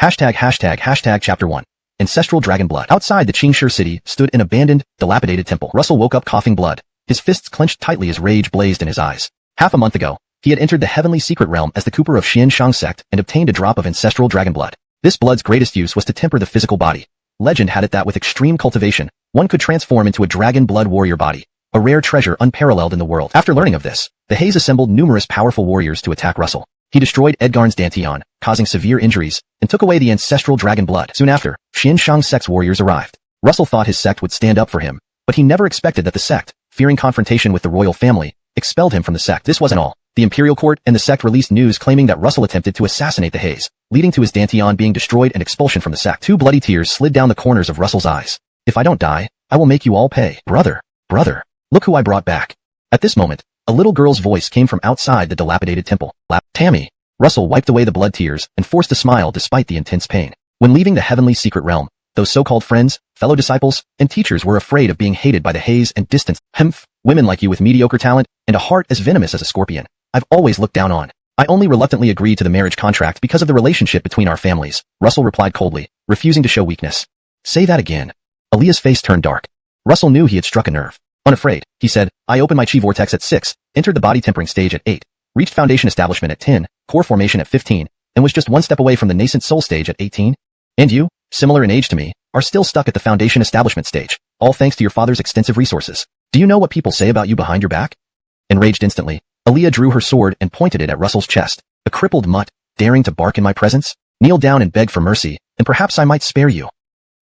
Hashtag Chapter 1. Ancestral Dragon Blood. Outside the Qingshi city stood an abandoned, dilapidated temple. Russell woke up coughing blood. His fists clenched tightly as rage blazed in his eyes. Half a month ago, he had entered the heavenly secret realm as the Cooper of Xianshang sect and obtained a drop of ancestral dragon blood. This blood's greatest use was to temper the physical body. Legend had it that with extreme cultivation, one could transform into a dragon blood warrior body, a rare treasure unparalleled in the world. After learning of this, the Haze assembled numerous powerful warriors to attack Russell. He destroyed Edgarn's Dantian, causing severe injuries, and took away the ancestral dragon blood. Soon after, Xianshang sect's warriors arrived. Russell thought his sect would stand up for him, but he never expected that the sect, fearing confrontation with the royal family, expelled him from the sect. This wasn't all. The imperial court and the sect released news claiming that Russell attempted to assassinate the Haze, leading to his Dantian being destroyed and expulsion from the sect. 2 bloody tears slid down the corners of Russell's eyes. If I don't die, I will make you all pay. Brother, look who I brought back. At this moment, a little girl's voice came from outside the dilapidated temple. Tammy. Russell wiped away the blood tears and forced a smile despite the intense pain. When leaving the heavenly secret realm, those so-called friends, fellow disciples, and teachers were afraid of being hated by the Haze and distanced. Women like you with mediocre talent and a heart as venomous as a scorpion, I've always looked down on. I only reluctantly agreed to the marriage contract because of the relationship between our families, Russell replied coldly, refusing to show weakness. Say that again. Aaliyah's face turned dark. Russell knew he had struck a nerve. Unafraid, he said, I opened my chi vortex at 6, entered the body tempering stage at 8, reached foundation establishment at 10, core formation at 15, and was just one step away from the nascent soul stage at 18. And you, similar in age to me, are still stuck at the foundation establishment stage, all thanks to your father's extensive resources. Do you know what people say about you behind your back? Enraged instantly, Aaliyah drew her sword and pointed it at Russell's chest. A crippled mutt, daring to bark in my presence? Kneel down and beg for mercy, and perhaps I might spare you.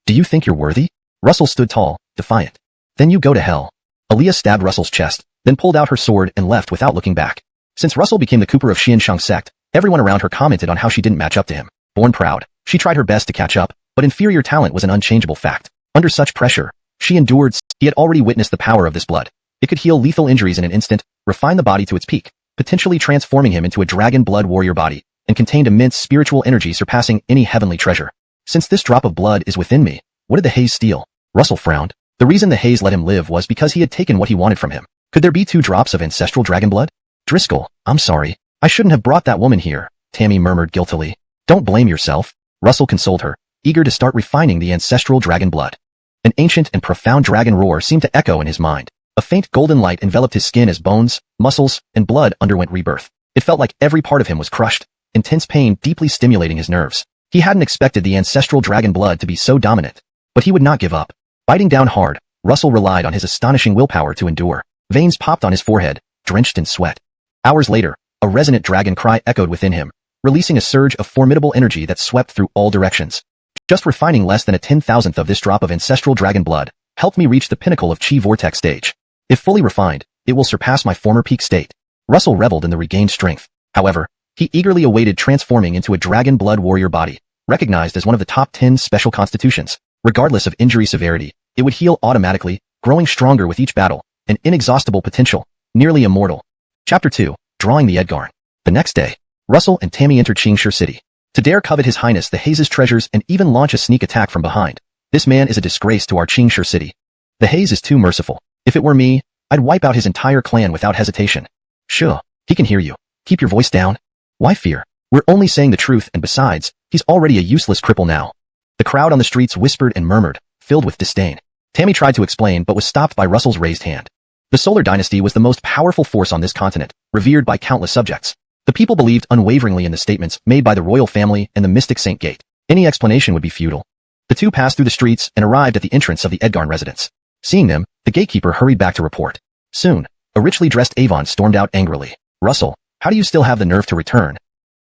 Do you think you're worthy? Russell stood tall, defiant. Then you go to hell. Aaliyah stabbed Russell's chest, then pulled out her sword and left without looking back. Since Russell became the Cooper of Xianshang sect, everyone around her commented on how she didn't match up to him. Born proud, she tried her best to catch up, but inferior talent was an unchangeable fact. Under such pressure, she endured. He had already witnessed the power of this blood. It could heal lethal injuries in an instant, refine the body to its peak, potentially transforming him into a dragon blood warrior body, and contained immense spiritual energy surpassing any heavenly treasure. Since this drop of blood is within me, what did the Haze steal? Russell frowned. The reason the Haze let him live was because he had taken what he wanted from him. Could there be 2 drops of ancestral dragon blood? Driscoll, I'm sorry. I shouldn't have brought that woman here, Tammy murmured guiltily. Don't blame yourself. Russell consoled her, eager to start refining the ancestral dragon blood. An ancient and profound dragon roar seemed to echo in his mind. A faint golden light enveloped his skin as bones, muscles, and blood underwent rebirth. It felt like every part of him was crushed, intense pain deeply stimulating his nerves. He hadn't expected the ancestral dragon blood to be so dominant, but he would not give up. Biting down hard, Russell relied on his astonishing willpower to endure. Veins popped on his forehead, drenched in sweat. Hours later, a resonant dragon cry echoed within him, releasing a surge of formidable energy that swept through all directions. Just refining less than a 10,000th of this drop of ancestral dragon blood helped me reach the pinnacle of chi vortex stage. If fully refined, it will surpass my former peak state. Russell reveled in the regained strength. However, he eagerly awaited transforming into a dragon blood warrior body, recognized as one of the top 10 special constitutions. Regardless of injury severity, it would heal automatically, growing stronger with each battle, an inexhaustible potential, nearly immortal. Chapter 2. Drawing the Edgarn. The next day, Russell and Tammy entered Qingshi city. To dare covet His Highness the Haze's treasures and even launch a sneak attack from behind. This man is a disgrace to our Qingshi city. The Haze is too merciful. If it were me, I'd wipe out his entire clan without hesitation. Sure, he can hear you. Keep your voice down. Why fear? We're only saying the truth, and besides, he's already a useless cripple now. The crowd on the streets whispered and murmured, filled with disdain. Tammy tried to explain but was stopped by Russell's raised hand. The Solar Dynasty was the most powerful force on this continent, revered by countless subjects. The people believed unwaveringly in the statements made by the royal family and the mystic Saint Gate. Any explanation would be futile. The two passed through the streets and arrived at the entrance of the Edgarn residence. Seeing them, the gatekeeper hurried back to report. Soon, a richly dressed Avon stormed out angrily. Russell, how do you still have the nerve to return?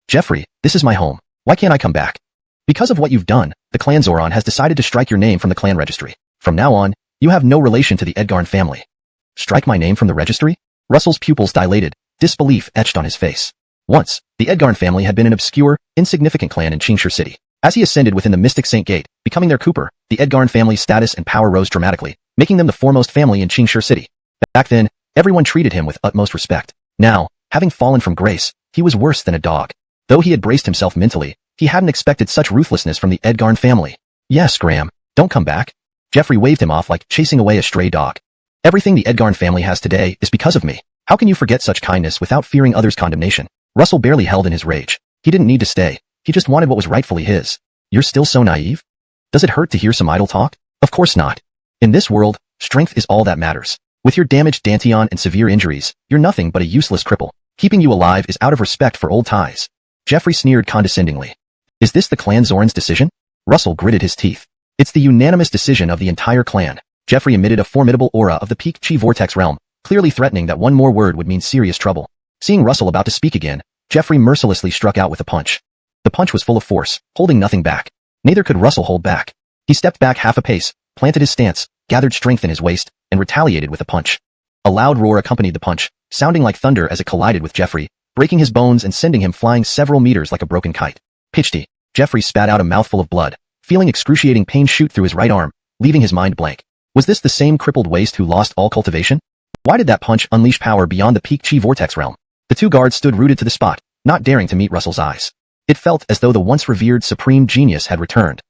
Jeffrey, this is my home. Why can't I come back? Because of what you've done, the clan Zoran has decided to strike your name from the clan registry. From now on, you have no relation to the Edgarn family. Strike my name from the registry? Russell's pupils dilated, disbelief etched on his face. Once, the Edgarn family had been an obscure, insignificant clan in Qingshi city. As he ascended within the mystic Saint Gate, becoming their Cooper, the Edgarn family's status and power rose dramatically, making them the foremost family in Qingshi city. Back then, everyone treated him with utmost respect. Now, having fallen from grace, he was worse than a dog. Though he had braced himself mentally, he hadn't expected such ruthlessness from the Edgarn family. Yes, Graham, don't come back. Jeffrey waved him off like chasing away a stray dog. Everything the Edgarn family has today is because of me. How can you forget such kindness without fearing others' condemnation? Russell barely held in his rage. He didn't need to stay. He just wanted what was rightfully his. You're still so naive? Does it hurt to hear some idle talk? Of course not. In this world, strength is all that matters. With your damaged dantian and severe injuries, you're nothing but a useless cripple. Keeping you alive is out of respect for old ties. Jeffrey sneered condescendingly. Is this the clan Zoran's decision? Russell gritted his teeth. It's the unanimous decision of the entire clan. Jeffrey emitted a formidable aura of the peak chi vortex realm, clearly threatening that one more word would mean serious trouble. Seeing Russell about to speak again, Jeffrey mercilessly struck out with a punch. The punch was full of force, holding nothing back. Neither could Russell hold back. He stepped back half a pace, planted his stance, gathered strength in his waist, and retaliated with a punch. A loud roar accompanied the punch, sounding like thunder as it collided with Jeffrey, breaking his bones and sending him flying several meters like a broken kite. Pitchty. Jeffrey spat out a mouthful of blood, feeling excruciating pain shoot through his right arm, leaving his mind blank. Was this the same crippled waste who lost all cultivation? Why did that punch unleash power beyond the peak chi vortex realm? The two guards stood rooted to the spot, not daring to meet Russell's eyes. It felt as though the once revered supreme genius had returned.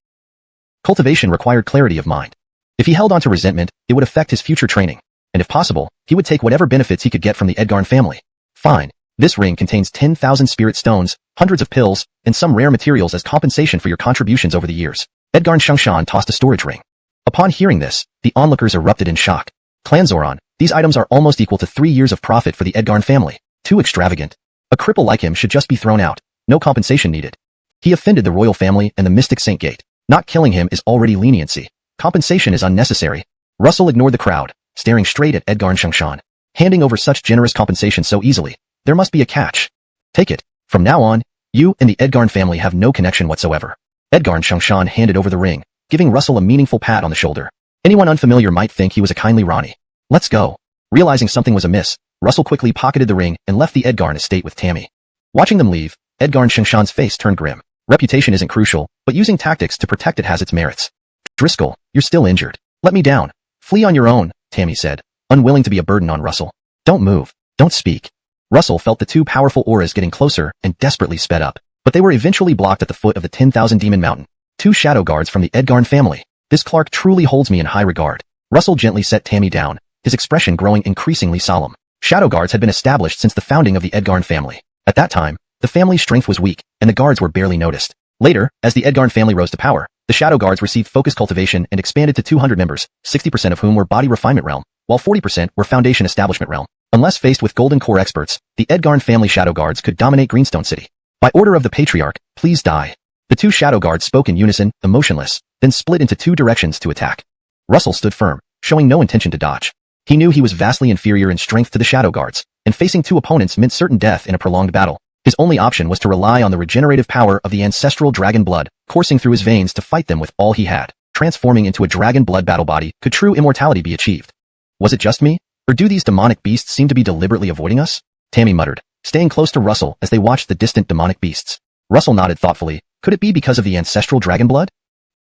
Cultivation required clarity of mind. If he held on to resentment, it would affect his future training, and if possible, he would take whatever benefits he could get from the Edgarn family. Fine. This ring contains 10,000 spirit stones, hundreds of pills, and some rare materials as compensation for your contributions over the years. Edgarn Shangshan tossed a storage ring. Upon hearing this, the onlookers erupted in shock. Clan Zoran, these items are almost equal to 3 years of profit for the Edgarn family. Too extravagant. A cripple like him should just be thrown out. No compensation needed. He offended the royal family and the mystic Saint Gate. Not killing him is already leniency. Compensation is unnecessary. Russell ignored the crowd, staring straight at Edgarn Shangshan. Handing over such generous compensation so easily. There must be a catch. Take it. From now on, you and the Edgarn family have no connection whatsoever. Edgarn Shangshan handed over the ring, giving Russell a meaningful pat on the shoulder. Anyone unfamiliar might think he was a kindly Ronnie. Let's go. Realizing something was amiss, Russell quickly pocketed the ring and left the Edgarn estate with Tammy. Watching them leave, Edgarn Shangshan's face turned grim. Reputation isn't crucial, but using tactics to protect it has its merits. Driscoll, you're still injured. Let me down. Flee on your own, Tammy said, unwilling to be a burden on Russell. Don't move. Don't speak. Russell felt the two powerful auras getting closer and desperately sped up, but they were eventually blocked at the foot of the 10,000 Demon Mountain. Two shadow guards from the Edgarn family. This Clark truly holds me in high regard. Russell gently set Tammy down, his expression growing increasingly solemn. Shadow guards had been established since the founding of the Edgarn family. At that time, the family's strength was weak, and the guards were barely noticed. Later, as the Edgarn family rose to power, the shadow guards received focused cultivation and expanded to 200 members, 60% of whom were body refinement realm, while 40% were foundation establishment realm. Unless faced with golden core experts, the Edgarn family shadow guards could dominate Greenstone City. By order of the patriarch, please die. The two shadow guards spoke in unison, emotionless, then split into two directions to attack. Russell stood firm, showing no intention to dodge. He knew he was vastly inferior in strength to the shadow guards, and facing two opponents meant certain death in a prolonged battle. His only option was to rely on the regenerative power of the ancestral dragon blood, coursing through his veins to fight them with all he had. Transforming into a dragon blood battle body, could true immortality be achieved? Was it just me? Or do these demonic beasts seem to be deliberately avoiding us? Tammy muttered, staying close to Russell as they watched the distant demonic beasts. Russell nodded thoughtfully. Could it be because of the ancestral dragon blood?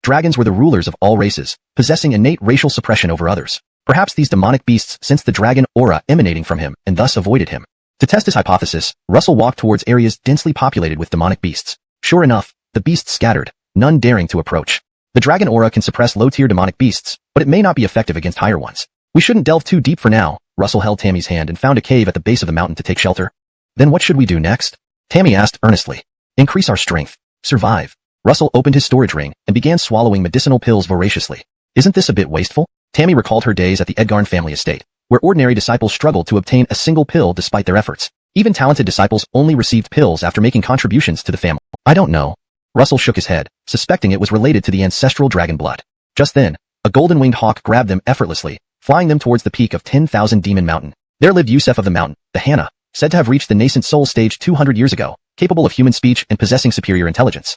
Dragons were the rulers of all races, possessing innate racial suppression over others. Perhaps these demonic beasts sensed the dragon aura emanating from him and thus avoided him. To test his hypothesis, Russell walked towards areas densely populated with demonic beasts. Sure enough, the beasts scattered, none daring to approach. The dragon aura can suppress low-tier demonic beasts, but it may not be effective against higher ones. We shouldn't delve too deep for now. Russell held Tammy's hand and found a cave at the base of the mountain to take shelter. Then what should we do next? Tammy asked earnestly. Increase our strength. Survive. Russell opened his storage ring and began swallowing medicinal pills voraciously. Isn't this a bit wasteful? Tammy recalled her days at the Edgarn family estate, where ordinary disciples struggled to obtain a single pill despite their efforts. Even talented disciples only received pills after making contributions to the family. I don't know. Russell shook his head, suspecting it was related to the ancestral dragon blood. Just then, a golden-winged hawk grabbed them effortlessly, flying them towards the peak of 10,000 Demon Mountain. There lived Yusef of the mountain, the Hannah, said to have reached the nascent soul stage 200 years ago, capable of human speech and possessing superior intelligence.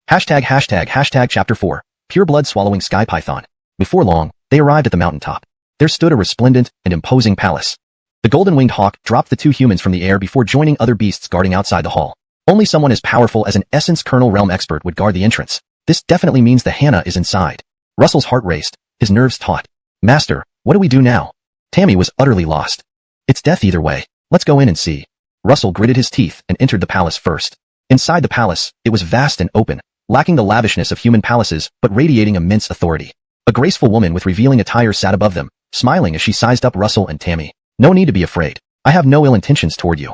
Hashtag Chapter 4, Pure Blood Swallowing Sky Python. Before long, they arrived at the mountaintop. There stood a resplendent and imposing palace. The golden-winged hawk dropped the two humans from the air before joining other beasts guarding outside the hall. Only someone as powerful as an Essence Kernel Realm expert would guard the entrance. This definitely means the Hannah is inside. Russell's heart raced, his nerves taut. Master, what do we do now? Tammy was utterly lost. It's death either way. Let's go in and see. Russell gritted his teeth and entered the palace first. Inside the palace, it was vast and open, lacking the lavishness of human palaces, but radiating immense authority. A graceful woman with revealing attire sat above them, smiling as she sized up Russell and Tammy. No need to be afraid. I have no ill intentions toward you.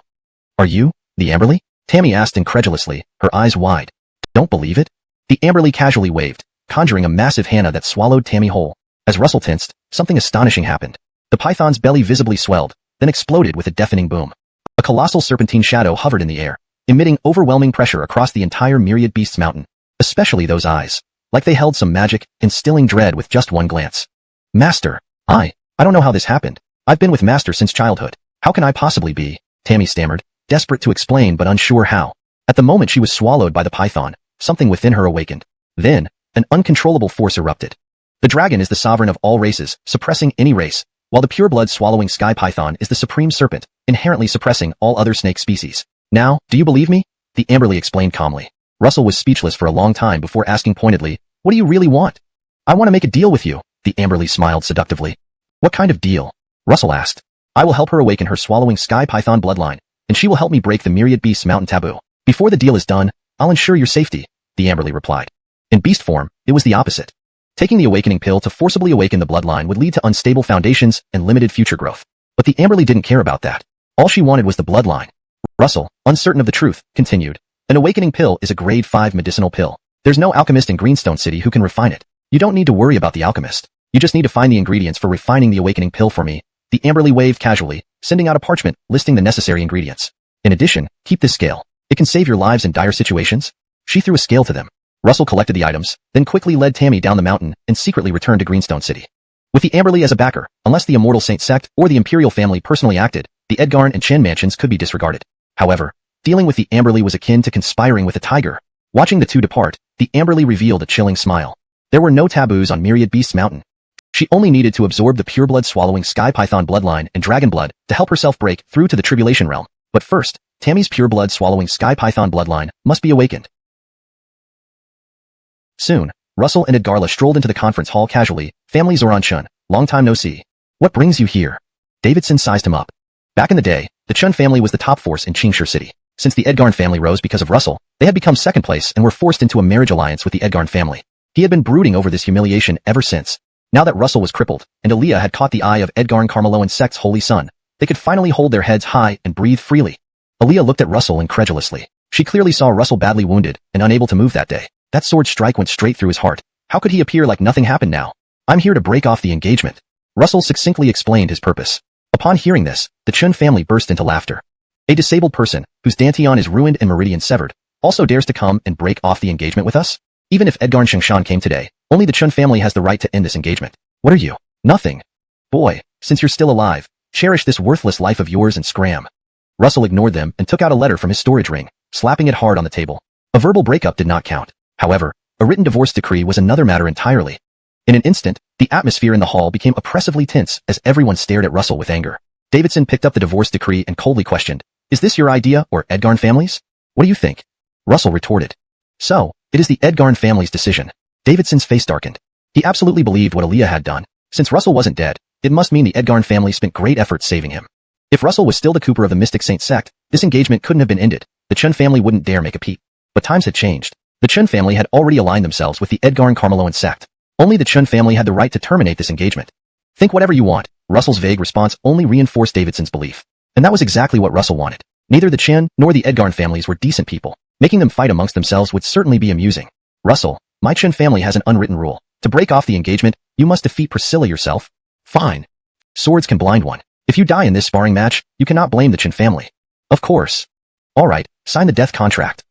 Are you, the Amberley? Tammy asked incredulously, her eyes wide. Don't believe it? The Amberly casually waved, conjuring a massive Hannah that swallowed Tammy whole. As Russell tensed, something astonishing happened. The python's belly visibly swelled, then exploded with a deafening boom. A colossal serpentine shadow hovered in the air, emitting overwhelming pressure across the entire myriad beast's mountain, especially those eyes, like they held some magic, instilling dread with just one glance. Master, I don't know how this happened. I've been with Master since childhood. How can I possibly be? Tammy stammered, desperate to explain but unsure how. At the moment she was swallowed by the python, something within her awakened. Then, an uncontrollable force erupted. The dragon is the sovereign of all races, suppressing any race, while the pureblood swallowing sky python is the supreme serpent, inherently suppressing all other snake species. Now, do you believe me? The Amberly explained calmly. Russell was speechless for a long time before asking pointedly, what do you really want? I want to make a deal with you, the Amberly smiled seductively. What kind of deal? Russell asked. I will help her awaken her swallowing sky python bloodline, and she will help me break the myriad beasts mountain taboo. Before the deal is done, I'll ensure your safety, the Amberly replied. In beast form, it was the opposite. Taking the awakening pill to forcibly awaken the bloodline would lead to unstable foundations and limited future growth. But the Amberly didn't care about that. All she wanted was the bloodline. Russell, uncertain of the truth, continued. An awakening pill is a grade 5 medicinal pill. There's no alchemist in Greenstone City who can refine it. You don't need to worry about the alchemist. You just need to find the ingredients for refining the awakening pill for me. The Amberly waved casually, sending out a parchment listing the necessary ingredients. In addition, keep this scale. It can save your lives in dire situations. She threw a scale to them. Russell collected the items, then quickly led Tammy down the mountain and secretly returned to Greenstone City. With the Amberly as a backer, unless the Immortal Saint sect or the Imperial family personally acted, the Edgarn and Chen mansions could be disregarded. However, dealing with the Amberly was akin to conspiring with a tiger. Watching the two depart, the Amberly revealed a chilling smile. There were no taboos on Myriad Beasts Mountain. She only needed to absorb the pureblood swallowing sky python bloodline and dragon blood to help herself break through to the Tribulation Realm. But first, Tammy's pureblood swallowing sky python bloodline must be awakened. Soon, Russell and Edgarla strolled into the conference hall casually. Family Zoran Chun, long time no see. What brings you here? Davidson sized him up. Back in the day, the Chun family was the top force in Qingshi City. Since the Edgarn family rose because of Russell, they had become second place and were forced into a marriage alliance with the Edgarn family. He had been brooding over this humiliation ever since. Now that Russell was crippled, and Aaliyah had caught the eye of Edgarn Carmeloan sect's holy son, they could finally hold their heads high and breathe freely. Aaliyah looked at Russell incredulously. She clearly saw Russell badly wounded and unable to move that day. That sword strike went straight through his heart. How could he appear like nothing happened now? I'm here to break off the engagement. Russell succinctly explained his purpose. Upon hearing this, the Chun family burst into laughter. A disabled person, whose dantian is ruined and meridian severed, also dares to come and break off the engagement with us? Even if Edgarn Xingshan came today, only the Chun family has the right to end this engagement. What are you? Nothing. Boy, since you're still alive, cherish this worthless life of yours and scram. Russell ignored them and took out a letter from his storage ring, slapping it hard on the table. A verbal breakup did not count. However, a written divorce decree was another matter entirely. In an instant, the atmosphere in the hall became oppressively tense as everyone stared at Russell with anger. Davidson picked up the divorce decree and coldly questioned, "Is this your idea or Edgarn family's? What do you think?" Russell retorted, "So, it is the Edgarn family's decision." Davidson's face darkened. He absolutely believed what Aaliyah had done. Since Russell wasn't dead, it must mean the Edgarn family spent great effort saving him. If Russell was still the Cooper of the Mystic Saint sect, this engagement couldn't have been ended. The Chun family wouldn't dare make a peep. But times had changed. The Chun family had already aligned themselves with the Edgarn Carmeloan sect. Only the Chun family had the right to terminate this engagement. Think whatever you want. Russell's vague response only reinforced Davidson's belief. And that was exactly what Russell wanted. Neither the Chen nor the Edgarn families were decent people. Making them fight amongst themselves would certainly be amusing. Russell, my Chen family has an unwritten rule. To break off the engagement, you must defeat Priscilla yourself. Fine. Swords can blind one. If you die in this sparring match, you cannot blame the Chen family. Of course. Alright, sign the death contract.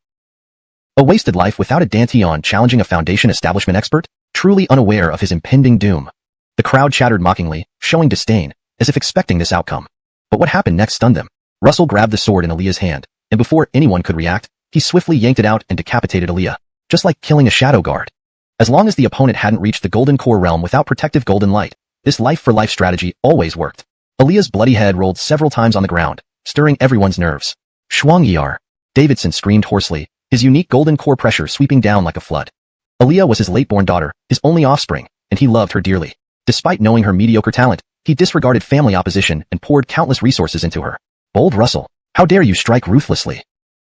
A wasted life without a dantian challenging a foundation establishment expert, truly unaware of his impending doom. The crowd chattered mockingly, showing disdain, as if expecting this outcome. But what happened next stunned them. Russell grabbed the sword in Aaliyah's hand, and before anyone could react, he swiftly yanked it out and decapitated Aaliyah, just like killing a shadow guard. As long as the opponent hadn't reached the golden core realm without protective golden light, this life-for-life strategy always worked. Aaliyah's bloody head rolled several times on the ground, stirring everyone's nerves. Shuangyar! Davidson screamed hoarsely, his unique golden core pressure sweeping down like a flood. Aaliyah was his late-born daughter, his only offspring, and he loved her dearly. Despite knowing her mediocre talent, he disregarded family opposition and poured countless resources into her. Bold Russell, how dare you strike ruthlessly?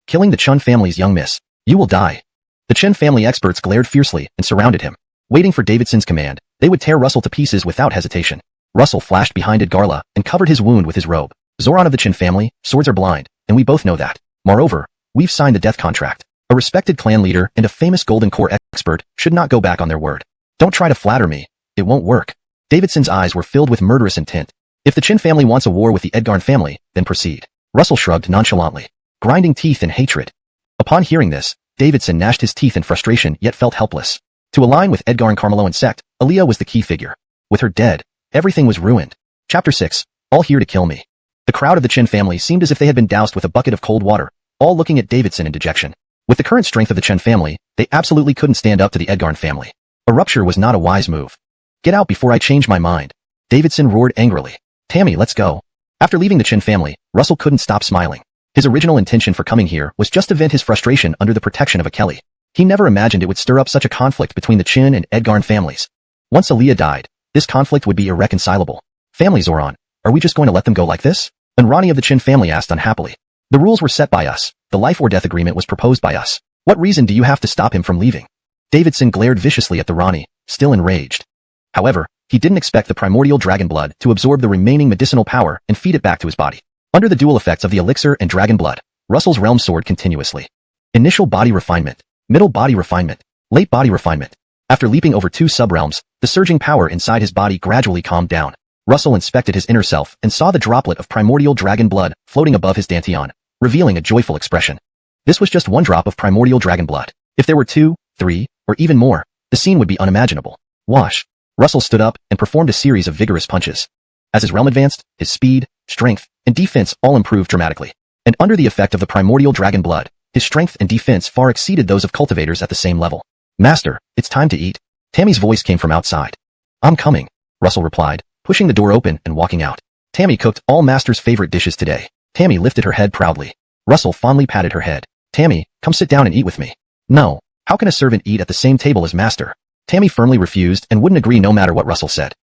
Killing the Chun family's young miss. You will die. The Chen family experts glared fiercely and surrounded him. Waiting for Davidson's command, they would tear Russell to pieces without hesitation. Russell flashed behind Edgarla and covered his wound with his robe. Zoran of the Chen family, swords are blind, and we both know that. Moreover, we've signed the death contract. A respected clan leader and a famous Golden Core expert should not go back on their word. Don't try to flatter me. It won't work. Davidson's eyes were filled with murderous intent. If the Chin family wants a war with the Edgarn family, then proceed. Russell shrugged nonchalantly, grinding teeth in hatred. Upon hearing this, Davidson gnashed his teeth in frustration yet felt helpless. To align with Edgarn Carmeloan sect, Aaliyah was the key figure. With her dead, everything was ruined. Chapter 6. All here to kill me. The crowd of the Chin family seemed as if they had been doused with a bucket of cold water, all looking at Davidson in dejection. With the current strength of the Chen family, they absolutely couldn't stand up to the Edgarn family. A rupture was not a wise move. Get out before I change my mind. Davidson roared angrily. Tammy, let's go. After leaving the Chin family, Russell couldn't stop smiling. His original intention for coming here was just to vent his frustration under the protection of a Kelly. He never imagined it would stir up such a conflict between the Chin and Edgarn families. Once Aaliyah died, this conflict would be irreconcilable. Family Zoran, are we just going to let them go like this? And Ronnie of the Chin family asked unhappily. The rules were set by us. The life or death agreement was proposed by us. What reason do you have to stop him from leaving? Davidson glared viciously at the Ronnie, still enraged. However, he didn't expect the primordial dragon blood to absorb the remaining medicinal power and feed it back to his body. Under the dual effects of the elixir and dragon blood, Russell's realm soared continuously. Initial body refinement, middle body refinement, late body refinement. After leaping over 2 subrealms, the surging power inside his body gradually calmed down. Russell inspected his inner self and saw the droplet of primordial dragon blood floating above his dantian, revealing a joyful expression. This was just one drop of primordial dragon blood. If there were 2, 3, or even more, the scene would be unimaginable. Wash. Russell stood up and performed a series of vigorous punches. As his realm advanced, his speed, strength, and defense all improved dramatically. And under the effect of the primordial dragon blood, his strength and defense far exceeded those of cultivators at the same level. Master, it's time to eat. Tammy's voice came from outside. I'm coming, Russell replied, pushing the door open and walking out. Tammy cooked all Master's favorite dishes today. Tammy lifted her head proudly. Russell fondly patted her head. Tammy, come sit down and eat with me. No, how can a servant eat at the same table as Master? Tammy firmly refused and wouldn't agree no matter what Russell said.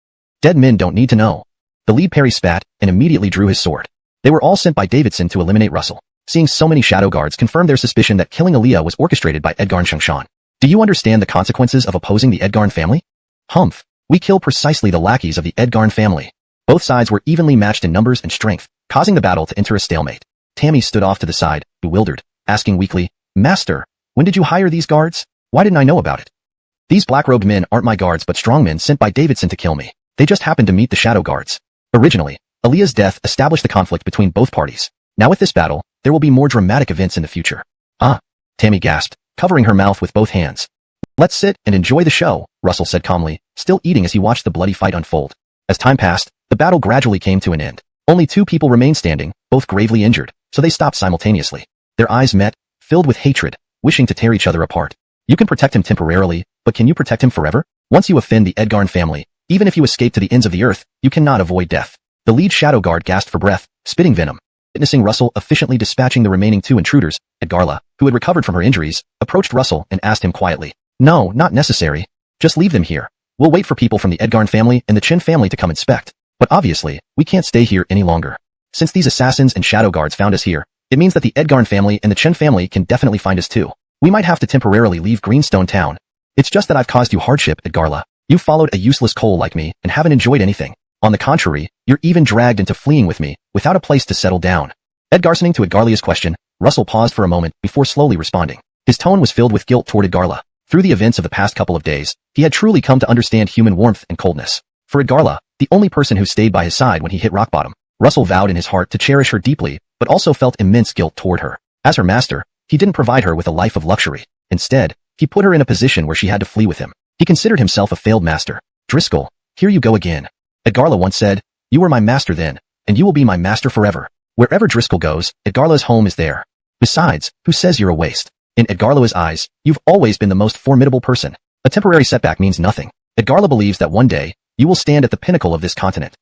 Dead men don't need to know. The lead parry spat and immediately drew his sword. They were all sent by Davidson to eliminate Russell. Seeing so many shadow guards confirmed their suspicion that killing Aaliyah was orchestrated by Edgarn Shangshan. Do you understand the consequences of opposing the Edgarn family? Humph. We kill precisely the lackeys of the Edgarn family. Both sides were evenly matched in numbers and strength, causing the battle to enter a stalemate. Tammy stood off to the side, bewildered, asking weakly, Master, when did you hire these guards? Why didn't I know about it? These black-robed men aren't my guards but strongmen sent by Davidson to kill me. They just happened to meet the shadow guards. Originally, Aaliyah's death established the conflict between both parties. Now with this battle, there will be more dramatic events in the future. Ah, Tammy gasped, covering her mouth with both hands. Let's sit and enjoy the show, Russell said calmly, still eating as he watched the bloody fight unfold. As time passed, the battle gradually came to an end. Only 2 people remained standing, both gravely injured, so they stopped simultaneously. Their eyes met, filled with hatred, wishing to tear each other apart. You can protect him temporarily, but can you protect him forever? Once you offend the Edgarn family, even if you escape to the ends of the earth, you cannot avoid death. The lead shadow guard gasped for breath, spitting venom. Witnessing Russell efficiently dispatching the remaining 2 intruders, Edgarla, who had recovered from her injuries, approached Russell and asked him quietly, No, not necessary. Just leave them here. We'll wait for people from the Edgarn family and the Chin family to come inspect. But obviously, we can't stay here any longer. Since these assassins and shadow guards found us here, it means that the Edgarn family and the Chin family can definitely find us too. We might have to temporarily leave Greenstone Town. It's just that I've caused you hardship, Edgarla. You followed a useless coal like me and haven't enjoyed anything. On the contrary, you're even dragged into fleeing with me, without a place to settle down. Edgarsoning to Edgarlia's question, Russell paused for a moment before slowly responding. His tone was filled with guilt toward Edgarla. Through the events of the past couple of days, he had truly come to understand human warmth and coldness. For Edgarla, the only person who stayed by his side when he hit rock bottom, Russell vowed in his heart to cherish her deeply, but also felt immense guilt toward her. As her master, he didn't provide her with a life of luxury. Instead, he put her in a position where she had to flee with him. He considered himself a failed master. Driscoll, here you go again. Edgarla once said, You were my master then, and you will be my master forever. Wherever Driscoll goes, Edgarla's home is there. Besides, who says you're a waste? In Edgarla's eyes, you've always been the most formidable person. A temporary setback means nothing. Edgarla believes that one day, you will stand at the pinnacle of this continent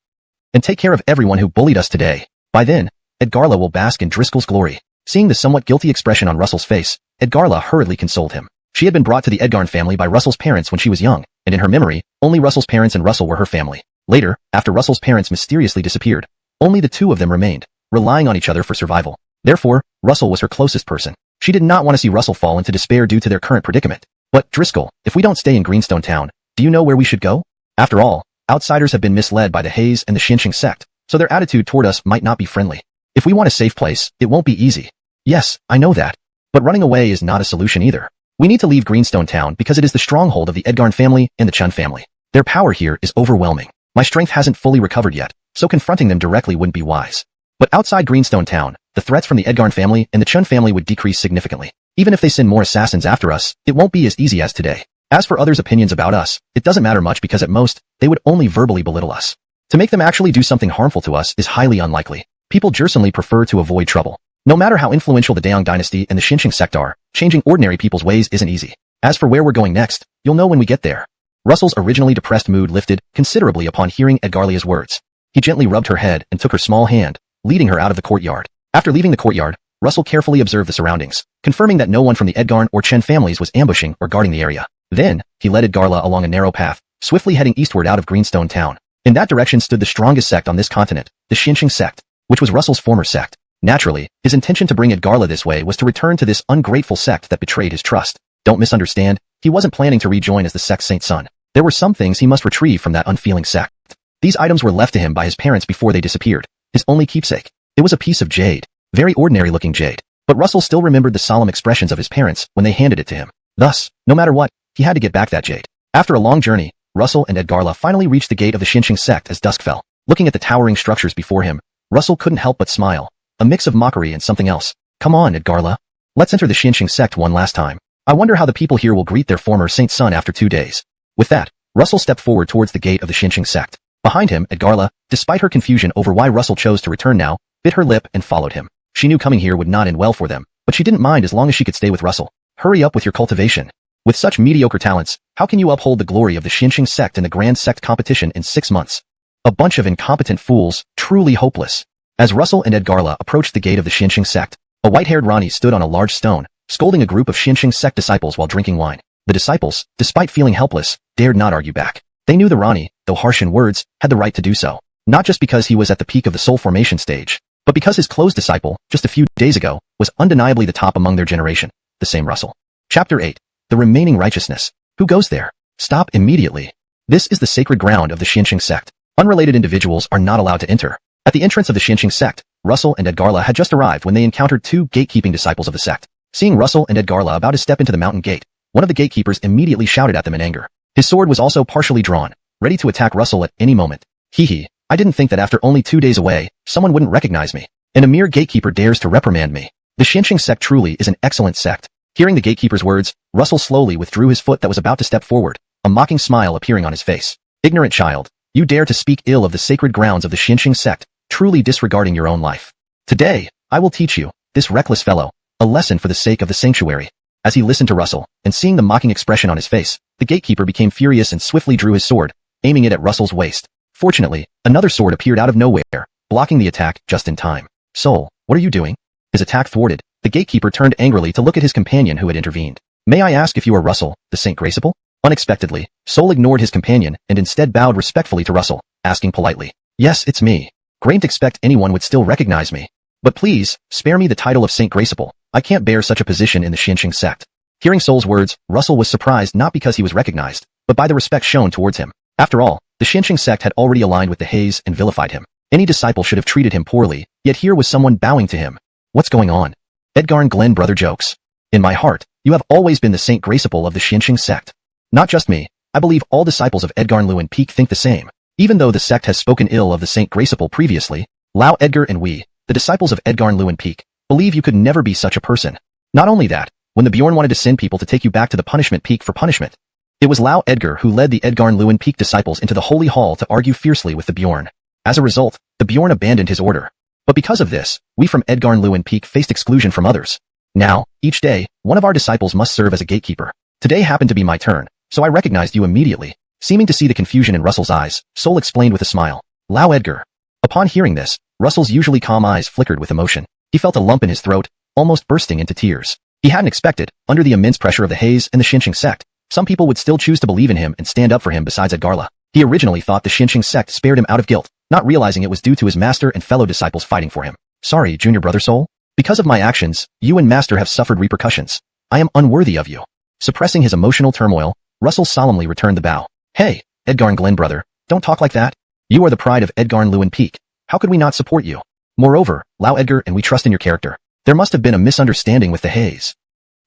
and take care of everyone who bullied us today. By then, Edgarla will bask in Driscoll's glory. Seeing the somewhat guilty expression on Russell's face, Edgarla hurriedly consoled him. She had been brought to the Edgarn family by Russell's parents when she was young, and in her memory, only Russell's parents and Russell were her family. Later, after Russell's parents mysteriously disappeared, only the 2 of them remained, relying on each other for survival. Therefore, Russell was her closest person. She did not want to see Russell fall into despair due to their current predicament. But, Driscoll, if we don't stay in Greenstone Town, do you know where we should go? After all, outsiders have been misled by the Hayes and the Xinqing sect, so their attitude toward us might not be friendly. If we want a safe place, it won't be easy. Yes, I know that. But running away is not a solution either. We need to leave Greenstone Town because it is the stronghold of the Edgarn family and the Chun family. Their power here is overwhelming. My strength hasn't fully recovered yet, so confronting them directly wouldn't be wise. But outside Greenstone Town, the threats from the Edgarn family and the Chun family would decrease significantly. Even if they send more assassins after us, it won't be as easy as today. As for others' opinions about us, it doesn't matter much because at most, they would only verbally belittle us. To make them actually do something harmful to us is highly unlikely. People generally prefer to avoid trouble. No matter how influential the Daeong dynasty and the Xinqiang sect are, changing ordinary people's ways isn't easy. As for where we're going next, you'll know when we get there. Russell's originally depressed mood lifted considerably upon hearing Edgarlia's words. He gently rubbed her head and took her small hand, leading her out of the courtyard. After leaving the courtyard, Russell carefully observed the surroundings, confirming that no one from the Edgarn or Chen families was ambushing or guarding the area. Then, he led Edgarla along a narrow path, swiftly heading eastward out of Greenstone Town. In that direction stood the strongest sect on this continent, the Xinqiang sect, which was Russell's former sect. Naturally, his intention to bring Edgarla this way was to return to this ungrateful sect that betrayed his trust. Don't misunderstand, he wasn't planning to rejoin as the sect's saint son. There were some things he must retrieve from that unfeeling sect. These items were left to him by his parents before they disappeared. His only keepsake. It was a piece of jade. Very ordinary-looking jade. But Russell still remembered the solemn expressions of his parents when they handed it to him. Thus, no matter what, he had to get back that jade. After a long journey, Russell and Edgarla finally reached the gate of the Xinqiang sect as dusk fell. Looking at the towering structures before him, Russell couldn't help but smile. A mix of mockery and something else. Come on, Edgarla. Let's enter the Xinqiang sect one last time. I wonder how the people here will greet their former saint son after 2 days. With that, Russell stepped forward towards the gate of the Xinqiang sect. Behind him, Edgarla, despite her confusion over why Russell chose to return now, bit her lip and followed him. She knew coming here would not end well for them, but she didn't mind as long as she could stay with Russell. Hurry up with your cultivation. With such mediocre talents, how can you uphold the glory of the Xinqiang sect in the Grand Sect competition in 6 months? A bunch of incompetent fools, truly hopeless. As Russell and Edgarla approached the gate of the Xinqiang sect, a white-haired Rani stood on a large stone, scolding a group of Xinqiang sect disciples while drinking wine. The disciples, despite feeling helpless, dared not argue back. They knew the Rani, though harsh in words, had the right to do so. Not just because he was at the peak of the soul formation stage, but because his close disciple, just a few days ago, was undeniably the top among their generation, the same Russell. Chapter 8. The Remaining Righteousness. Who goes there? Stop immediately. This is the sacred ground of the Xinqiang sect. Unrelated individuals are not allowed to enter. At the entrance of the Xinqiang sect, Russell and Edgarla had just arrived when they encountered 2 gatekeeping disciples of the sect. Seeing Russell and Edgarla about to step into the mountain gate, one of the gatekeepers immediately shouted at them in anger. His sword was also partially drawn, ready to attack Russell at any moment. Hee, I didn't think that after only 2 days away, someone wouldn't recognize me. And a mere gatekeeper dares to reprimand me. The Xinqiang sect truly is an excellent sect. Hearing the gatekeeper's words, Russell slowly withdrew his foot that was about to step forward, a mocking smile appearing on his face. Ignorant child, you dare to speak ill of the sacred grounds of the Xinqiang sect, truly disregarding your own life. Today, I will teach you, this reckless fellow, a lesson for the sake of the sanctuary. As he listened to Russell, and seeing the mocking expression on his face, the gatekeeper became furious and swiftly drew his sword, aiming it at Russell's waist. Fortunately, another sword appeared out of nowhere, blocking the attack just in time. Soul, what are you doing? His attack thwarted, the gatekeeper turned angrily to look at his companion who had intervened. May I ask if you are Russell, the Saint Graceable? Unexpectedly, Soul ignored his companion and instead bowed respectfully to Russell, asking politely, Yes, it's me. Great expect anyone would still recognize me. But please, spare me the title of Saint Graceable. I can't bear such a position in the Xinqiang sect. Hearing Soul's words, Russell was surprised not because he was recognized, but by the respect shown towards him. After all, the Xinqiang sect had already aligned with the Haze and vilified him. Any disciple should have treated him poorly, yet here was someone bowing to him. What's going on? Edgarn Glen brother jokes. In my heart, you have always been the Saint Graceable of the Xinqiang sect. Not just me, I believe all disciples of Edgarn Lewin Peak think the same. Even though the sect has spoken ill of the Saint Graceable previously, Lao Edgar and we, the disciples of Edgarn Lewin Peak, believe you could never be such a person. Not only that, when the Bjorn wanted to send people to take you back to the punishment peak for punishment, it was Lao Edgar who led the Edgarn Lewin Peak disciples into the Holy Hall to argue fiercely with the Bjorn. As a result, the Bjorn abandoned his order. But because of this, we from Edgarn Lewin Peak faced exclusion from others. Now, each day, one of our disciples must serve as a gatekeeper. Today happened to be my turn, so I recognized you immediately. Seeming to see the confusion in Russell's eyes, Soul explained with a smile. Lao Edgar. Upon hearing this, Russell's usually calm eyes flickered with emotion. He felt a lump in his throat, almost bursting into tears. He hadn't expected, under the immense pressure of the Haze and the Xinqiang sect, some people would still choose to believe in him and stand up for him besides Edgarla. He originally thought the Xinqiang sect spared him out of guilt, not realizing it was due to his master and fellow disciples fighting for him. Sorry, junior brother Soul. Because of my actions, you and master have suffered repercussions. I am unworthy of you. Suppressing his emotional turmoil, Russell solemnly returned the bow. Hey, Edgarn Glen brother, don't talk like that. You are the pride of Edgarn Lewin Peak. How could we not support you? Moreover, Lao Edgar and we trust in your character. There must have been a misunderstanding with the Haze.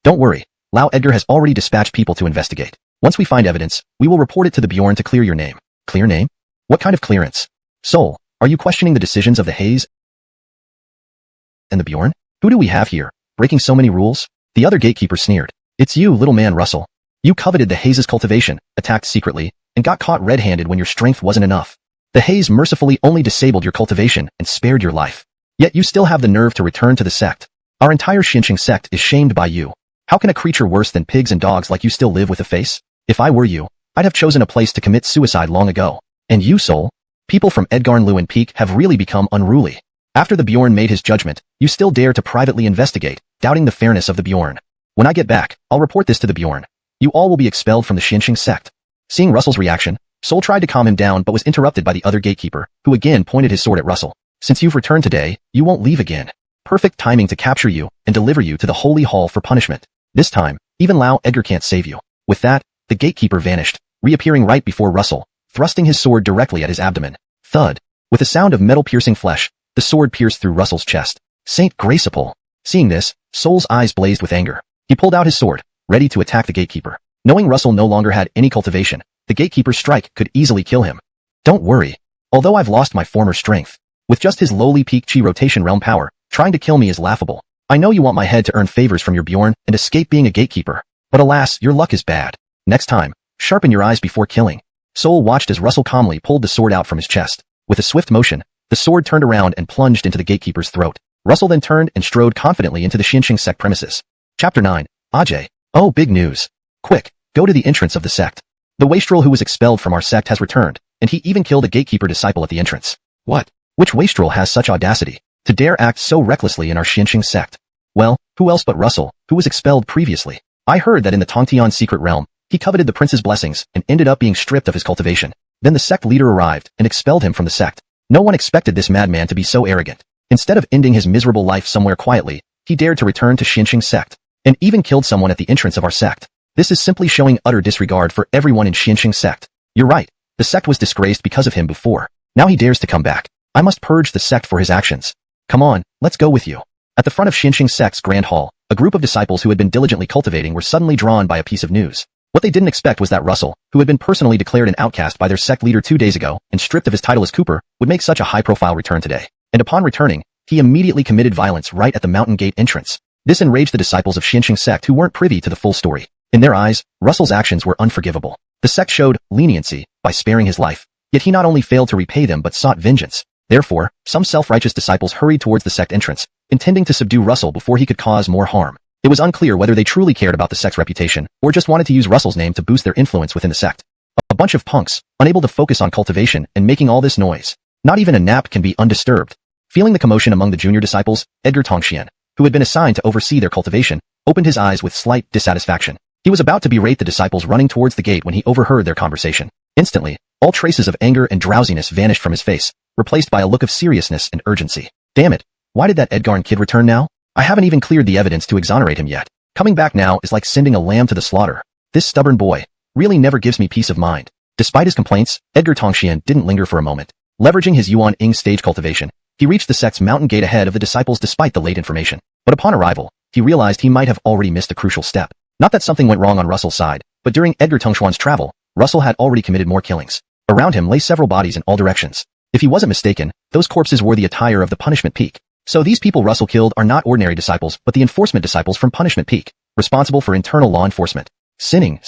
Don't worry, Lao Edgar has already dispatched people to investigate. Once we find evidence, we will report it to the Bjorn to clear your name. Clear name? What kind of clearance? Soul, are you questioning the decisions of the Haze and the Bjorn? Who do we have here, breaking so many rules? The other gatekeeper sneered. It's you, little man Russell. You coveted the Haze's cultivation, attacked secretly, and got caught red-handed when your strength wasn't enough. The Haze mercifully only disabled your cultivation and spared your life. Yet you still have the nerve to return to the sect. Our entire Xinqing sect is shamed by you. How can a creature worse than pigs and dogs like you still live with a face? If I were you, I'd have chosen a place to commit suicide long ago. And you, Soul? People from Edgarn Lewin Peak have really become unruly. After the Bjorn made his judgment, you still dare to privately investigate, doubting the fairness of the Bjorn. When I get back, I'll report this to the Bjorn. You all will be expelled from the Xinqing sect. Seeing Russell's reaction, Soul tried to calm him down but was interrupted by the other gatekeeper, who again pointed his sword at Russell. Since you've returned today, you won't leave again. Perfect timing to capture you and deliver you to the Holy Hall for punishment. This time, even Lao Edgar can't save you. With that, the gatekeeper vanished, reappearing right before Russell, thrusting his sword directly at his abdomen. Thud. With a sound of metal piercing flesh, the sword pierced through Russell's chest. Saint Graceable. Seeing this, Soul's eyes blazed with anger. He pulled out his sword, ready to attack the gatekeeper. Knowing Russell no longer had any cultivation, the gatekeeper's strike could easily kill him. Don't worry. Although I've lost my former strength, with just his lowly peak chi rotation realm power, trying to kill me is laughable. I know you want my head to earn favors from your Bjorn and escape being a gatekeeper. But alas, your luck is bad. Next time, sharpen your eyes before killing. Soul watched as Russell calmly pulled the sword out from his chest. With a swift motion, the sword turned around and plunged into the gatekeeper's throat. Russell then turned and strode confidently into the Xinqing sect premises. Chapter 9. Ajay. Oh, big news. Quick, go to the entrance of the sect. The wastrel who was expelled from our sect has returned, and he even killed a gatekeeper disciple at the entrance. What? Which wastrel has such audacity to dare act so recklessly in our Xinqing sect? Well, who else but Russell, who was expelled previously? I heard that in the Tongtian secret realm, he coveted the prince's blessings and ended up being stripped of his cultivation. Then the sect leader arrived and expelled him from the sect. No one expected this madman to be so arrogant. Instead of ending his miserable life somewhere quietly, he dared to return to Xinqing sect, and even killed someone at the entrance of our sect. This is simply showing utter disregard for everyone in Xinqing sect. You're right, the sect was disgraced because of him before. Now he dares to come back. I must purge the sect for his actions. Come on, let's go with you. At the front of Xinqing sect's grand hall, a group of disciples who had been diligently cultivating were suddenly drawn by a piece of news. What they didn't expect was that Russell, who had been personally declared an outcast by their sect leader 2 days ago and stripped of his title as Cooper, would make such a high-profile return today. And upon returning, he immediately committed violence right at the mountain gate entrance. This enraged the disciples of Xinqing sect who weren't privy to the full story. In their eyes, Russell's actions were unforgivable. The sect showed leniency by sparing his life, yet he not only failed to repay them but sought vengeance. Therefore, some self-righteous disciples hurried towards the sect entrance, intending to subdue Russell before he could cause more harm. It was unclear whether they truly cared about the sect's reputation, or just wanted to use Russell's name to boost their influence within the sect. A bunch of punks, unable to focus on cultivation and making all this noise. Not even a nap can be undisturbed. Feeling the commotion among the junior disciples, Edgar Tongxian, who had been assigned to oversee their cultivation, opened his eyes with slight dissatisfaction. He was about to berate the disciples running towards the gate when he overheard their conversation. Instantly, all traces of anger and drowsiness vanished from his face, replaced by a look of seriousness and urgency. Damn it, why did that Edgarn kid return now? I haven't even cleared the evidence to exonerate him yet. Coming back now is like sending a lamb to the slaughter. This stubborn boy really never gives me peace of mind. Despite his complaints, Edgar Tongxian didn't linger for a moment. Leveraging his Yuan Ing stage cultivation, he reached the sect's mountain gate ahead of the disciples despite the late information. But upon arrival, he realized he might have already missed a crucial step. Not that something went wrong on Russell's side, but during Edgar Tongxuan's travel, Russell had already committed more killings. Around him lay several bodies in all directions. If he wasn't mistaken, those corpses wore the attire of the Punishment Peak. So these people Russell killed are not ordinary disciples but the enforcement disciples from Punishment Peak, responsible for internal law enforcement. Sinning.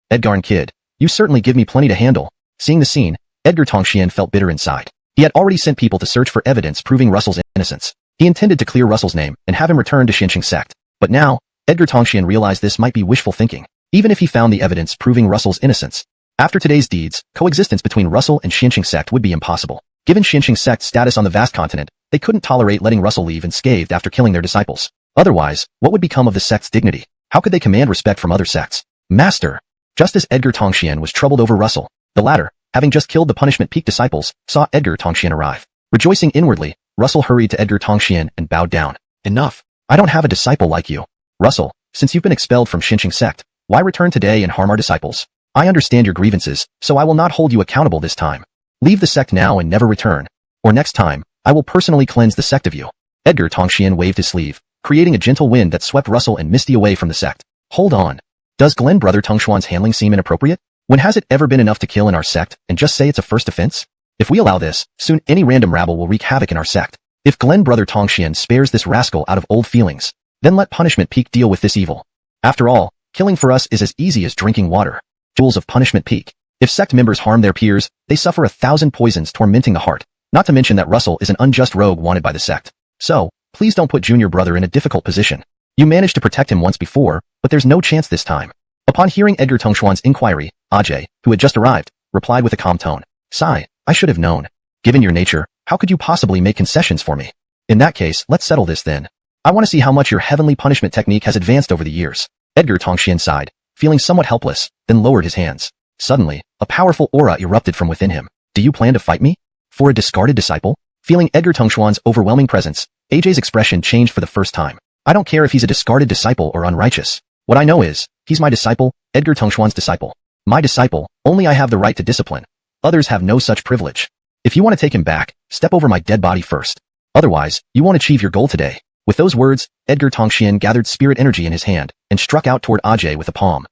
Edgarn kid, you certainly give me plenty to handle. Seeing the scene, Edgar Tongxian felt bitter inside. He had already sent people to search for evidence proving Russell's innocence. He intended to clear Russell's name and have him return to Xinqing sect. But now, Edgar Tongxian realized this might be wishful thinking, even if he found the evidence proving Russell's innocence. After today's deeds, coexistence between Russell and Xinqing sect would be impossible. Given Xinqing sect's status on the vast continent, they couldn't tolerate letting Russell leave unscathed after killing their disciples. Otherwise, what would become of the sect's dignity? How could they command respect from other sects? Master! Just as Edgar Tongxian was troubled over Russell, the latter, having just killed the Punishment Peak disciples, saw Edgar Tongxian arrive. Rejoicing inwardly, Russell hurried to Edgar Tongxian and bowed down. Enough! I don't have a disciple like you. Russell, since you've been expelled from Xinqing sect, why return today and harm our disciples? I understand your grievances, so I will not hold you accountable this time. Leave the sect now and never return. Or next time, I will personally cleanse the sect of you. Edgar Tongxian waved his sleeve, creating a gentle wind that swept Russell and Misty away from the sect. Hold on. Does Glenn Brother Tungshuan's handling seem inappropriate? When has it ever been enough to kill in our sect and just say it's a first offense? If we allow this, soon any random rabble will wreak havoc in our sect. If Glenn Brother Tongxian spares this rascal out of old feelings, then let Punishment Peak deal with this evil. After all, killing for us is as easy as drinking water. Jewels of Punishment Peak. If sect members harm their peers, they suffer 1,000 poisons tormenting the heart. Not to mention that Russell is an unjust rogue wanted by the sect. So, please don't put Junior Brother in a difficult position. You managed to protect him once before, but there's no chance this time. Upon hearing Edgar Tungshuan's inquiry, Ajay, who had just arrived, replied with a calm tone. Sigh, I should have known. Given your nature, how could you possibly make concessions for me? In that case, let's settle this then. I want to see how much your heavenly punishment technique has advanced over the years. Edgar Tongxian sighed, feeling somewhat helpless, then lowered his hands. Suddenly, a powerful aura erupted from within him. Do you plan to fight me? For a discarded disciple? Feeling Edgar Tungshuan's overwhelming presence, AJ's expression changed for the first time. I don't care if he's a discarded disciple or unrighteous. What I know is, he's my disciple, Edgar Tungshuan's disciple. My disciple, only I have the right to discipline. Others have no such privilege. If you want to take him back, step over my dead body first. Otherwise, you won't achieve your goal today. With those words, Edgar Tongxian gathered spirit energy in his hand and struck out toward Ajay with a palm.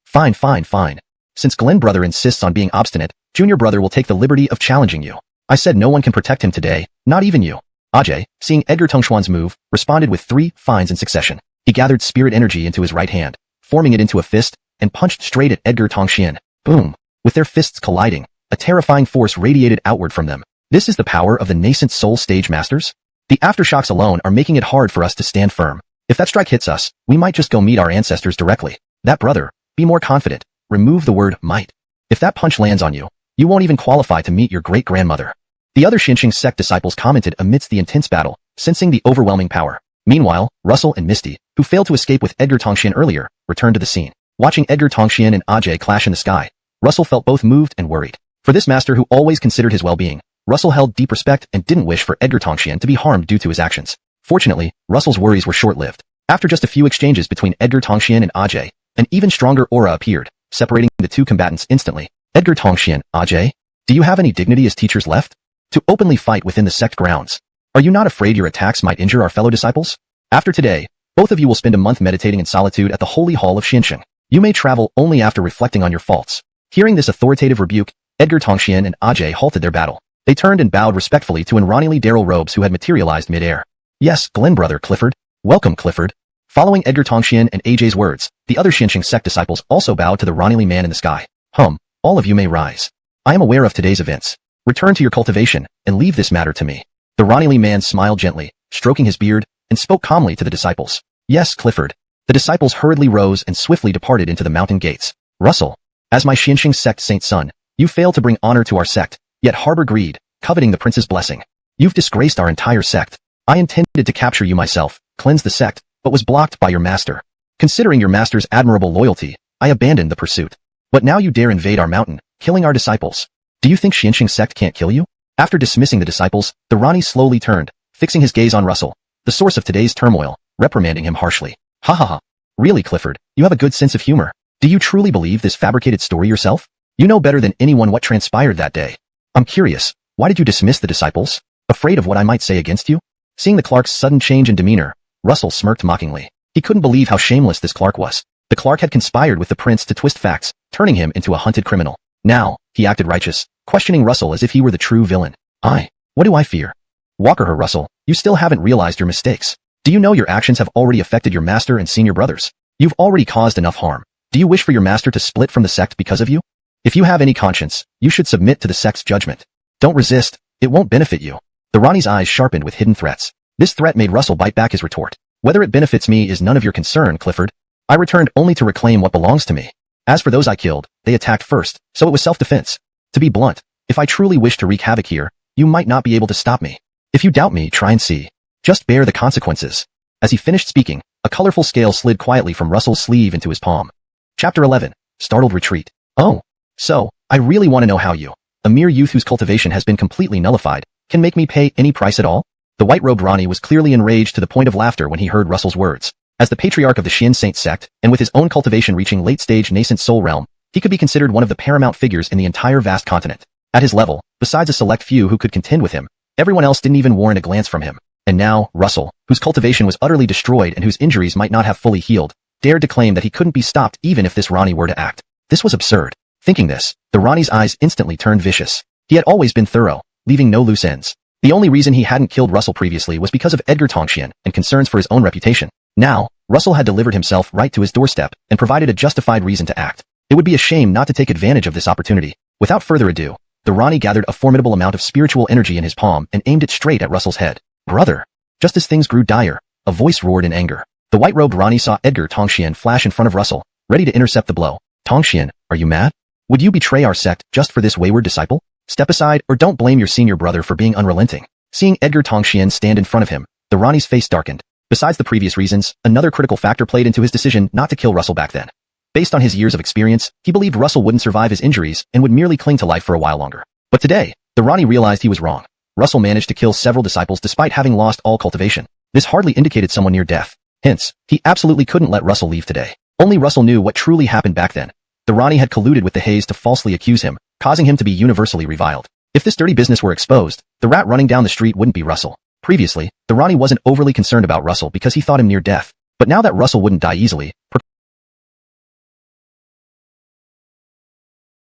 Fine. Since Glenn Brother insists on being obstinate, Junior Brother will take the liberty of challenging you. I said no one can protect him today, not even you. Ajay, seeing Edgar Tungshuan's move, responded with 3 fines in succession. He gathered spirit energy into his right hand, forming it into a fist, and punched straight at Edgar Tongxian. Boom! With their fists colliding, a terrifying force radiated outward from them. This is the power of the nascent soul stage masters? The aftershocks alone are making it hard for us to stand firm. If that strike hits us, we might just go meet our ancestors directly. That brother, be more confident. Remove the word might. If that punch lands on you, you won't even qualify to meet your great-grandmother. The other Xinqing sect disciples commented amidst the intense battle, sensing the overwhelming power. Meanwhile, Russell and Misty, who failed to escape with Edgar Tongxian earlier, returned to the scene. Watching Edgar Tongxian and Ajay clash in the sky, Russell felt both moved and worried. For this master who always considered his well-being, Russell held deep respect and didn't wish for Edgar Tongxian to be harmed due to his actions. Fortunately, Russell's worries were short-lived. After just a few exchanges between Edgar Tongxian and Ajay, an even stronger aura appeared, separating the two combatants instantly. Edgar Tongxian, Ajay, do you have any dignity as teachers left? To openly fight within the sect grounds? Are you not afraid your attacks might injure our fellow disciples? After today, both of you will spend a month meditating in solitude at the Holy Hall of Xinqing. You may travel only after reflecting on your faults. Hearing this authoritative rebuke, Edgar Tongxian and Ajay halted their battle. They turned and bowed respectfully to Ranili Daryl robes who had materialized mid-air. Yes, Glenn Brother Clifford. Welcome, Clifford. Following Edgar Tongxian and Ajay's words, the other Xinqing sect disciples also bowed to the Ranili man in the sky. All of you may rise. I am aware of today's events. Return to your cultivation, and leave this matter to me. The Ranili man smiled gently, stroking his beard, and spoke calmly to the disciples. Yes, Clifford. The disciples hurriedly rose and swiftly departed into the mountain gates. Russell, as my Xinqing sect saint son, you fail to bring honor to our sect, yet harbor greed, coveting the prince's blessing. You've disgraced our entire sect. I intended to capture you myself, cleanse the sect, but was blocked by your master. Considering your master's admirable loyalty, I abandoned the pursuit. But now you dare invade our mountain, killing our disciples. Do you think Xinqing sect can't kill you? After dismissing the disciples, the Rani slowly turned, fixing his gaze on Russell, the source of today's turmoil, reprimanding him harshly. Ha. Really, Clifford, you have a good sense of humor. Do you truly believe this fabricated story yourself? You know better than anyone what transpired that day. I'm curious, why did you dismiss the disciples? Afraid of what I might say against you? Seeing the clerk's sudden change in demeanor, Russell smirked mockingly. He couldn't believe how shameless this clerk was. The clerk had conspired with the prince to twist facts, turning him into a hunted criminal. Now, he acted righteous, questioning Russell as if he were the true villain. What do I fear? Walker her, Russell, you still haven't realized your mistakes. Do you know your actions have already affected your master and senior brothers? You've already caused enough harm. Do you wish for your master to split from the sect because of you? If you have any conscience, you should submit to the sect's judgment. Don't resist, it won't benefit you. The Rani's eyes sharpened with hidden threats. This threat made Russell bite back his retort. Whether it benefits me is none of your concern, Clifford. I returned only to reclaim what belongs to me. As for those I killed, they attacked first, so it was self-defense. To be blunt, if I truly wish to wreak havoc here, you might not be able to stop me. If you doubt me, try and see. Just bear the consequences. As he finished speaking, a colorful scale slid quietly from Russell's sleeve into his palm. Chapter 11. Startled Retreat. Oh. So, I really want to know how you, a mere youth whose cultivation has been completely nullified, can make me pay any price at all? The white-robed Rani was clearly enraged to the point of laughter when he heard Russell's words. As the patriarch of the Xian Saint sect, and with his own cultivation reaching late-stage nascent soul realm, he could be considered one of the paramount figures in the entire vast continent. At his level, besides a select few who could contend with him, everyone else didn't even warrant a glance from him. And now, Russell, whose cultivation was utterly destroyed and whose injuries might not have fully healed, dared to claim that he couldn't be stopped even if this Ronnie were to act. This was absurd. Thinking this, the Ronnie's eyes instantly turned vicious. He had always been thorough, leaving no loose ends. The only reason he hadn't killed Russell previously was because of Edgar Tongxian and concerns for his own reputation. Now, Russell had delivered himself right to his doorstep and provided a justified reason to act. It would be a shame not to take advantage of this opportunity. Without further ado, the Ronnie gathered a formidable amount of spiritual energy in his palm and aimed it straight at Russell's head. Brother! Just as things grew dire, a voice roared in anger. The white-robed Ronnie saw Edgar Tongxian flash in front of Russell, ready to intercept the blow. Tongxian, are you mad? Would you betray our sect just for this wayward disciple? Step aside or don't blame your senior brother for being unrelenting. Seeing Edgar Tongxian stand in front of him, the Ronnie's face darkened. Besides the previous reasons, another critical factor played into his decision not to kill Russell back then. Based on his years of experience, he believed Russell wouldn't survive his injuries and would merely cling to life for a while longer. But today, the Ronnie realized he was wrong. Russell managed to kill several disciples despite having lost all cultivation. This hardly indicated someone near death. Hence, he absolutely couldn't let Russell leave today. Only Russell knew what truly happened back then. The Ronnie had colluded with the Hayes to falsely accuse him, causing him to be universally reviled. If this dirty business were exposed, the rat running down the street wouldn't be Russell. Previously, the Ronnie wasn't overly concerned about Russell because he thought him near death. But now that Russell wouldn't die easily,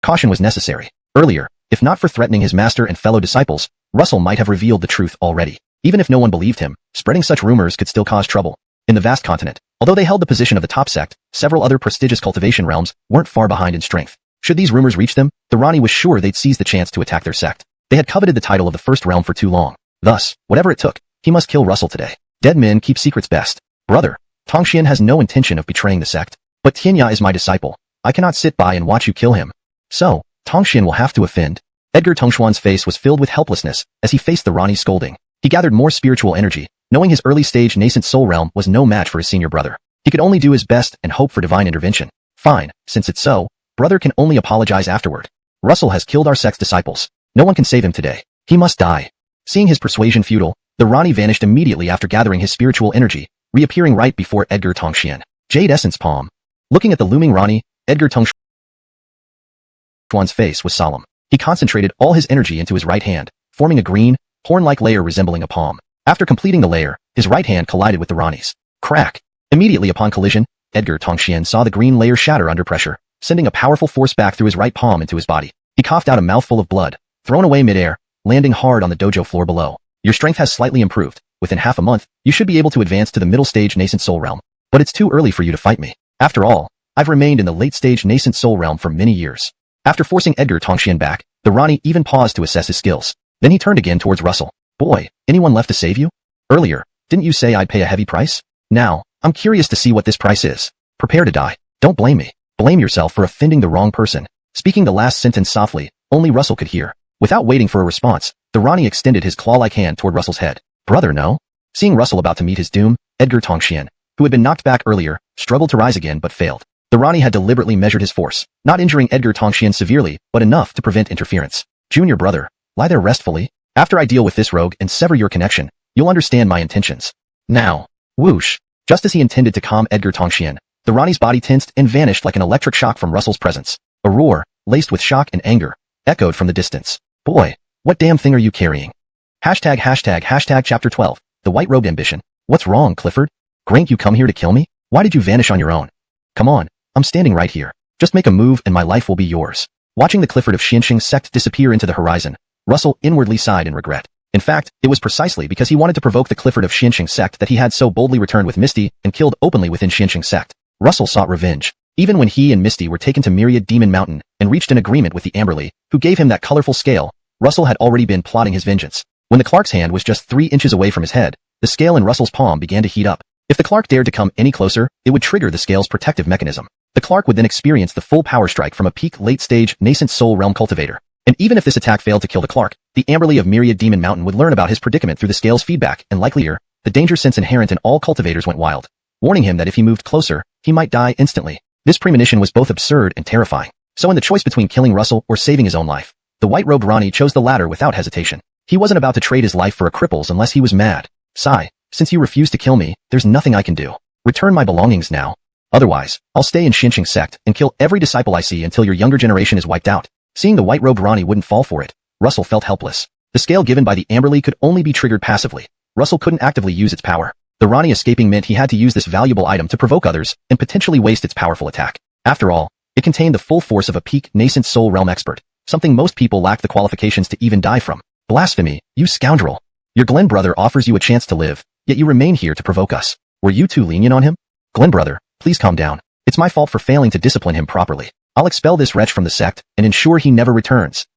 caution was necessary. Earlier, if not for threatening his master and fellow disciples, Russell might have revealed the truth already. Even if no one believed him, spreading such rumors could still cause trouble. In the vast continent, although they held the position of the top sect, several other prestigious cultivation realms weren't far behind in strength. Should these rumors reach them, the Ronnie was sure they'd seize the chance to attack their sect. They had coveted the title of the first realm for too long. Thus, whatever it took, he must kill Russell today. Dead men keep secrets best. Brother, Tongxian has no intention of betraying the sect. But Tianya is my disciple. I cannot sit by and watch you kill him. So, Tongxian will have to offend. Edgar Tongxuan's face was filled with helplessness as he faced the Ronnie's scolding. He gathered more spiritual energy, knowing his early-stage nascent soul realm was no match for his senior brother. He could only do his best and hope for divine intervention. Fine, since it's so, brother can only apologize afterward. Russell has killed our sect's disciples. No one can save him today. He must die. Seeing his persuasion futile, the Ronnie vanished immediately after gathering his spiritual energy, reappearing right before Edgar Tongxian. Jade Essence Palm. Looking at the looming Ronnie, Edgar Tongxuan's face was solemn. He concentrated all his energy into his right hand, forming a green, horn-like layer resembling a palm. After completing the layer, his right hand collided with the Ronnie's. Crack! Immediately upon collision, Edgar Tongxian saw the green layer shatter under pressure, sending a powerful force back through his right palm into his body. He coughed out a mouthful of blood, thrown away midair, landing hard on the dojo floor below. Your strength has slightly improved. Within half a month, you should be able to advance to the middle stage nascent soul realm. But it's too early for you to fight me. After all, I've remained in the late stage nascent soul realm for many years. After forcing Edgar Tongxian back, the Ronnie even paused to assess his skills. Then he turned again towards Russell. Boy, anyone left to save you? Earlier, didn't you say I'd pay a heavy price? Now, I'm curious to see what this price is. Prepare to die. Don't blame me. Blame yourself for offending the wrong person. Speaking the last sentence softly, only Russell could hear. Without waiting for a response, the Ronnie extended his claw-like hand toward Russell's head. Brother, no? Seeing Russell about to meet his doom, Edgar Tongxian, who had been knocked back earlier, struggled to rise again but failed. The Ronnie had deliberately measured his force, not injuring Edgar Tongxian severely, but enough to prevent interference. Junior brother, lie there restfully. After I deal with this rogue and sever your connection, you'll understand my intentions. Now. Whoosh. Just as he intended to calm Edgar Tongxian, the Ronnie's body tensed and vanished like an electric shock from Russell's presence. A roar, laced with shock and anger, echoed from the distance. Boy, what damn thing are you carrying? Hashtag chapter 12, the white-robed ambition. What's wrong, Clifford? Grank, you come here to kill me? Why did you vanish on your own? Come on, I'm standing right here. Just make a move and my life will be yours. Watching the Clifford of Xianxing's sect disappear into the horizon, Russell inwardly sighed in regret. In fact, it was precisely because he wanted to provoke the Clifford of Xianxing's sect that he had so boldly returned with Misty and killed openly within Xianxing's sect. Russell sought revenge. Even when he and Misty were taken to Myriad Demon Mountain and reached an agreement with the Amberly, who gave him that colorful scale, Russell had already been plotting his vengeance. When the Clark's hand was just 3 inches away from his head, the scale in Russell's palm began to heat up. If the Clark dared to come any closer, it would trigger the scale's protective mechanism. The Clark would then experience the full power strike from a peak late-stage nascent soul realm cultivator. And even if this attack failed to kill the Clark, the Amberly of Myriad Demon Mountain would learn about his predicament through the scale's feedback, and likelier, the danger sense inherent in all cultivators went wild, warning him that if he moved closer, he might die instantly. This premonition was both absurd and terrifying. So in the choice between killing Russell or saving his own life, the white-robed Ronnie chose the latter without hesitation. He wasn't about to trade his life for a cripple's unless he was mad. Sigh, since you refuse to kill me, there's nothing I can do. Return my belongings now. Otherwise, I'll stay in Xianxing sect and kill every disciple I see until your younger generation is wiped out. Seeing the white-robed Ronnie wouldn't fall for it, Russell felt helpless. The scale given by the Amberly could only be triggered passively. Russell couldn't actively use its power. The Rani escaping meant he had to use this valuable item to provoke others and potentially waste its powerful attack. After all, it contained the full force of a peak nascent soul realm expert, something most people lack the qualifications to even die from. Blasphemy, you scoundrel. Your Glenn brother offers you a chance to live, yet you remain here to provoke us. Were you too lenient on him? Glenn brother, please calm down. It's my fault for failing to discipline him properly. I'll expel this wretch from the sect and ensure he never returns.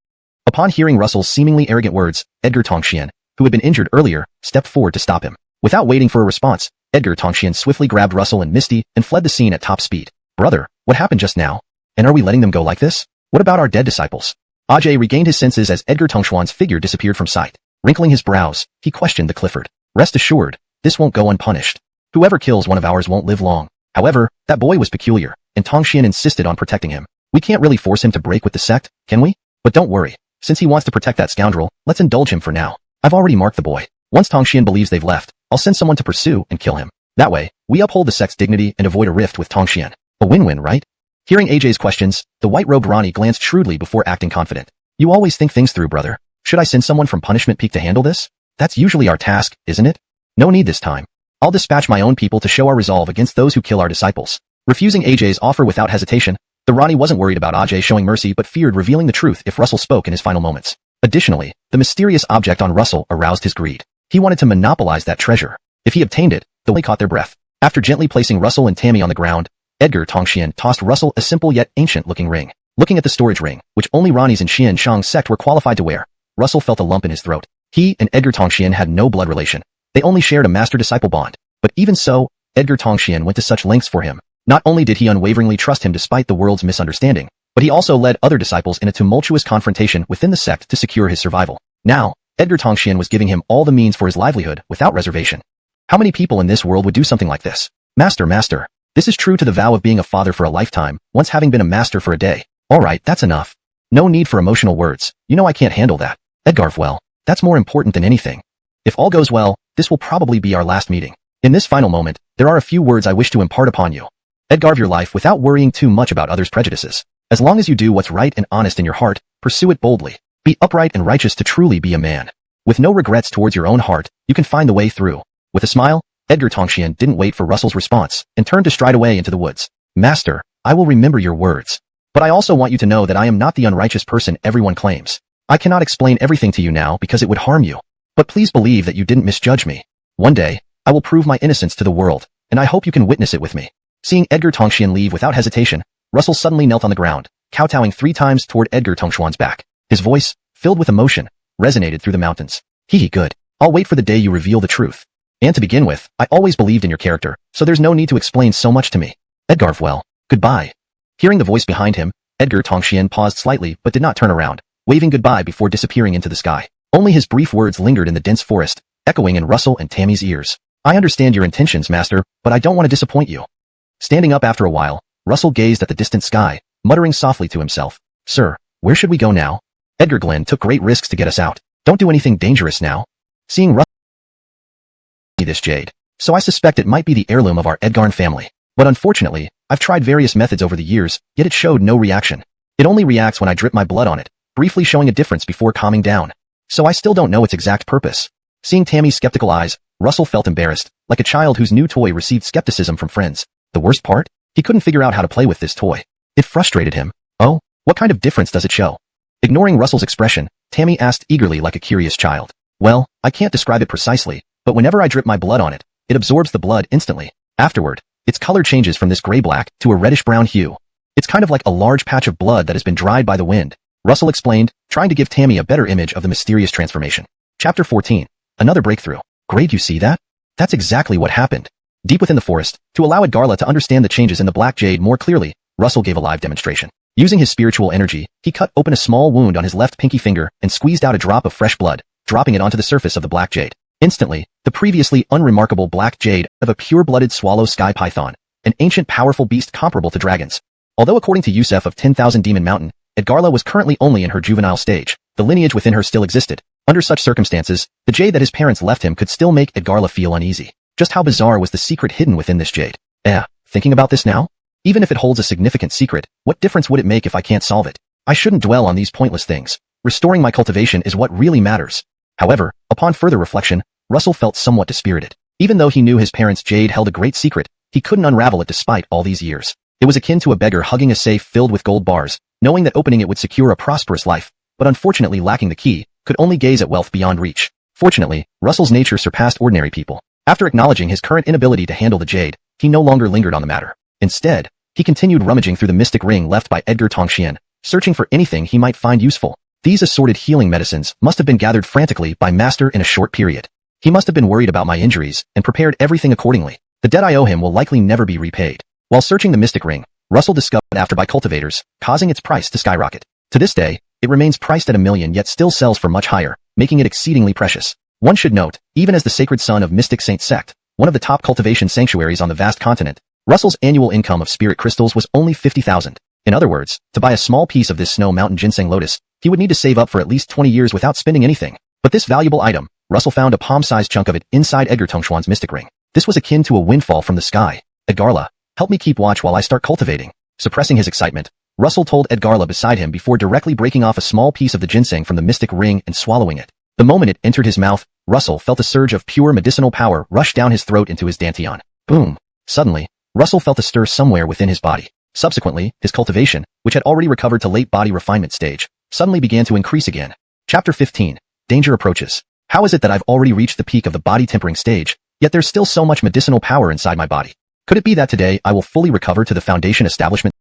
Upon hearing Russell's seemingly arrogant words, Edgar Tongxian, who had been injured earlier, stepped forward to stop him. Without waiting for a response, Edgar Tongxian swiftly grabbed Russell and Misty and fled the scene at top speed. Brother, what happened just now? And are we letting them go like this? What about our dead disciples? Ajay regained his senses as Edgar Tongxian's figure disappeared from sight. Wrinkling his brows, he questioned the Clifford. Rest assured, this won't go unpunished. Whoever kills one of ours won't live long. However, that boy was peculiar, and Tongxian insisted on protecting him. We can't really force him to break with the sect, can we? But don't worry. Since he wants to protect that scoundrel, let's indulge him for now. I've already marked the boy. Once Tongxian believes they've left, I'll send someone to pursue and kill him. That way, we uphold the sect's dignity and avoid a rift with Tongxian. A win-win, right? Hearing AJ's questions, the white-robed Rani glanced shrewdly before acting confident. You always think things through, brother. Should I send someone from Punishment Peak to handle this? That's usually our task, isn't it? No need this time. I'll dispatch my own people to show our resolve against those who kill our disciples. Refusing AJ's offer without hesitation, the Rani wasn't worried about Ajay showing mercy but feared revealing the truth if Russell spoke in his final moments. Additionally, the mysterious object on Russell aroused his greed. He wanted to monopolize that treasure. If he obtained it, they caught their breath. After gently placing Russell and Tammy on the ground, Edgar Tongxian tossed Russell a simple yet ancient-looking ring. Looking at the storage ring, which only Ranis in Xian Shang's sect were qualified to wear, Russell felt a lump in his throat. He and Edgar Tongxian had no blood relation. They only shared a master-disciple bond. But even so, Edgar Tongxian went to such lengths for him. Not only did he unwaveringly trust him despite the world's misunderstanding, but he also led other disciples in a tumultuous confrontation within the sect to secure his survival. Now, Edgar Tongxian was giving him all the means for his livelihood without reservation. How many people in this world would do something like this? Master. This is true to the vow of being a father for a lifetime, once having been a master for a day. Alright, that's enough. No need for emotional words. You know I can't handle that. Edgar, well, that's more important than anything. If all goes well, this will probably be our last meeting. In this final moment, there are a few words I wish to impart upon you. Edgar, your life without worrying too much about others' prejudices. As long as you do what's right and honest in your heart, pursue it boldly. Be upright and righteous to truly be a man. With no regrets towards your own heart, you can find the way through. With a smile, Edgar Tongxian didn't wait for Russell's response and turned to stride away into the woods. Master, I will remember your words. But I also want you to know that I am not the unrighteous person everyone claims. I cannot explain everything to you now because it would harm you. But please believe that you didn't misjudge me. One day, I will prove my innocence to the world, and I hope you can witness it with me. Seeing Edgar Tongxian leave without hesitation, Russell suddenly knelt on the ground, kowtowing 3 times toward Edgar Tongxian's back. His voice, filled with emotion, resonated through the mountains. Good. I'll wait for the day you reveal the truth. And to begin with, I always believed in your character, so there's no need to explain so much to me. Edgar, well, goodbye. Hearing the voice behind him, Edgar Tongxian paused slightly but did not turn around, waving goodbye before disappearing into the sky. Only his brief words lingered in the dense forest, echoing in Russell and Tammy's ears. I understand your intentions, master, but I don't want to disappoint you. Standing up after a while, Russell gazed at the distant sky, muttering softly to himself. Sir, where should we go now? Edgar Glenn took great risks to get us out. Don't do anything dangerous now. Seeing Russell this jade, so I suspect it might be the heirloom of our Edgarn family. But unfortunately, I've tried various methods over the years, yet it showed no reaction. It only reacts when I drip my blood on it, briefly showing a difference before calming down. So I still don't know its exact purpose. Seeing Tammy's skeptical eyes, Russell felt embarrassed, like a child whose new toy received skepticism from friends. The worst part? He couldn't figure out how to play with this toy. It frustrated him. Oh, what kind of difference does it show? Ignoring Russell's expression, Tammy asked eagerly like a curious child. Well, I can't describe it precisely, but whenever I drip my blood on it, it absorbs the blood instantly. Afterward, its color changes from this gray-black to a reddish-brown hue. It's kind of like a large patch of blood that has been dried by the wind, Russell explained, trying to give Tammy a better image of the mysterious transformation. Chapter 14. Another breakthrough. Great, you see that? That's exactly what happened. Deep within the forest, to allow Edgarla to understand the changes in the black jade more clearly, Russell gave a live demonstration. Using his spiritual energy, he cut open a small wound on his left pinky finger and squeezed out a drop of fresh blood, dropping it onto the surface of the black jade. Instantly, the previously unremarkable black jade of a pure-blooded swallow sky python, an ancient powerful beast comparable to dragons. Although according to Yusef of 10,000 Demon Mountain, Edgarla was currently only in her juvenile stage, the lineage within her still existed. Under such circumstances, the jade that his parents left him could still make Edgarla feel uneasy. Just how bizarre was the secret hidden within this jade? Thinking about this now? Even if it holds a significant secret, what difference would it make if I can't solve it? I shouldn't dwell on these pointless things. Restoring my cultivation is what really matters. However, upon further reflection, Russell felt somewhat dispirited. Even though he knew his parents' jade held a great secret, he couldn't unravel it despite all these years. It was akin to a beggar hugging a safe filled with gold bars, knowing that opening it would secure a prosperous life, but unfortunately lacking the key, could only gaze at wealth beyond reach. Fortunately, Russell's nature surpassed ordinary people. After acknowledging his current inability to handle the jade, he no longer lingered on the matter. Instead, he continued rummaging through the mystic ring left by Edgar Tongxian, searching for anything he might find useful. These assorted healing medicines must have been gathered frantically by Master in a short period. He must have been worried about my injuries and prepared everything accordingly. The debt I owe him will likely never be repaid. While searching the mystic ring, Russell discovered after by cultivators, causing its price to skyrocket. To this day, it remains priced at $1 million yet still sells for much higher, making it exceedingly precious. One should note, even as the sacred son of Mystic Saint Sect, one of the top cultivation sanctuaries on the vast continent, Russell's annual income of spirit crystals was only 50,000. In other words, to buy a small piece of this Snow Mountain Ginseng Lotus, he would need to save up for at least 20 years without spending anything. But this valuable item, Russell found a palm-sized chunk of it inside Edgar Tongxian's mystic ring. This was akin to a windfall from the sky. Edgarla, help me keep watch while I start cultivating. Suppressing his excitement, Russell told Edgarla beside him before directly breaking off a small piece of the ginseng from the mystic ring and swallowing it. The moment it entered his mouth, Russell felt a surge of pure medicinal power rush down his throat into his dantian. Boom! Suddenly, Russell felt a stir somewhere within his body. Subsequently, his cultivation, which had already recovered to late body refinement stage, suddenly began to increase again. Chapter 15. Danger approaches. How is it that I've already reached the peak of the body tempering stage, yet there's still so much medicinal power inside my body? Could it be that today I will fully recover to the foundation establishment?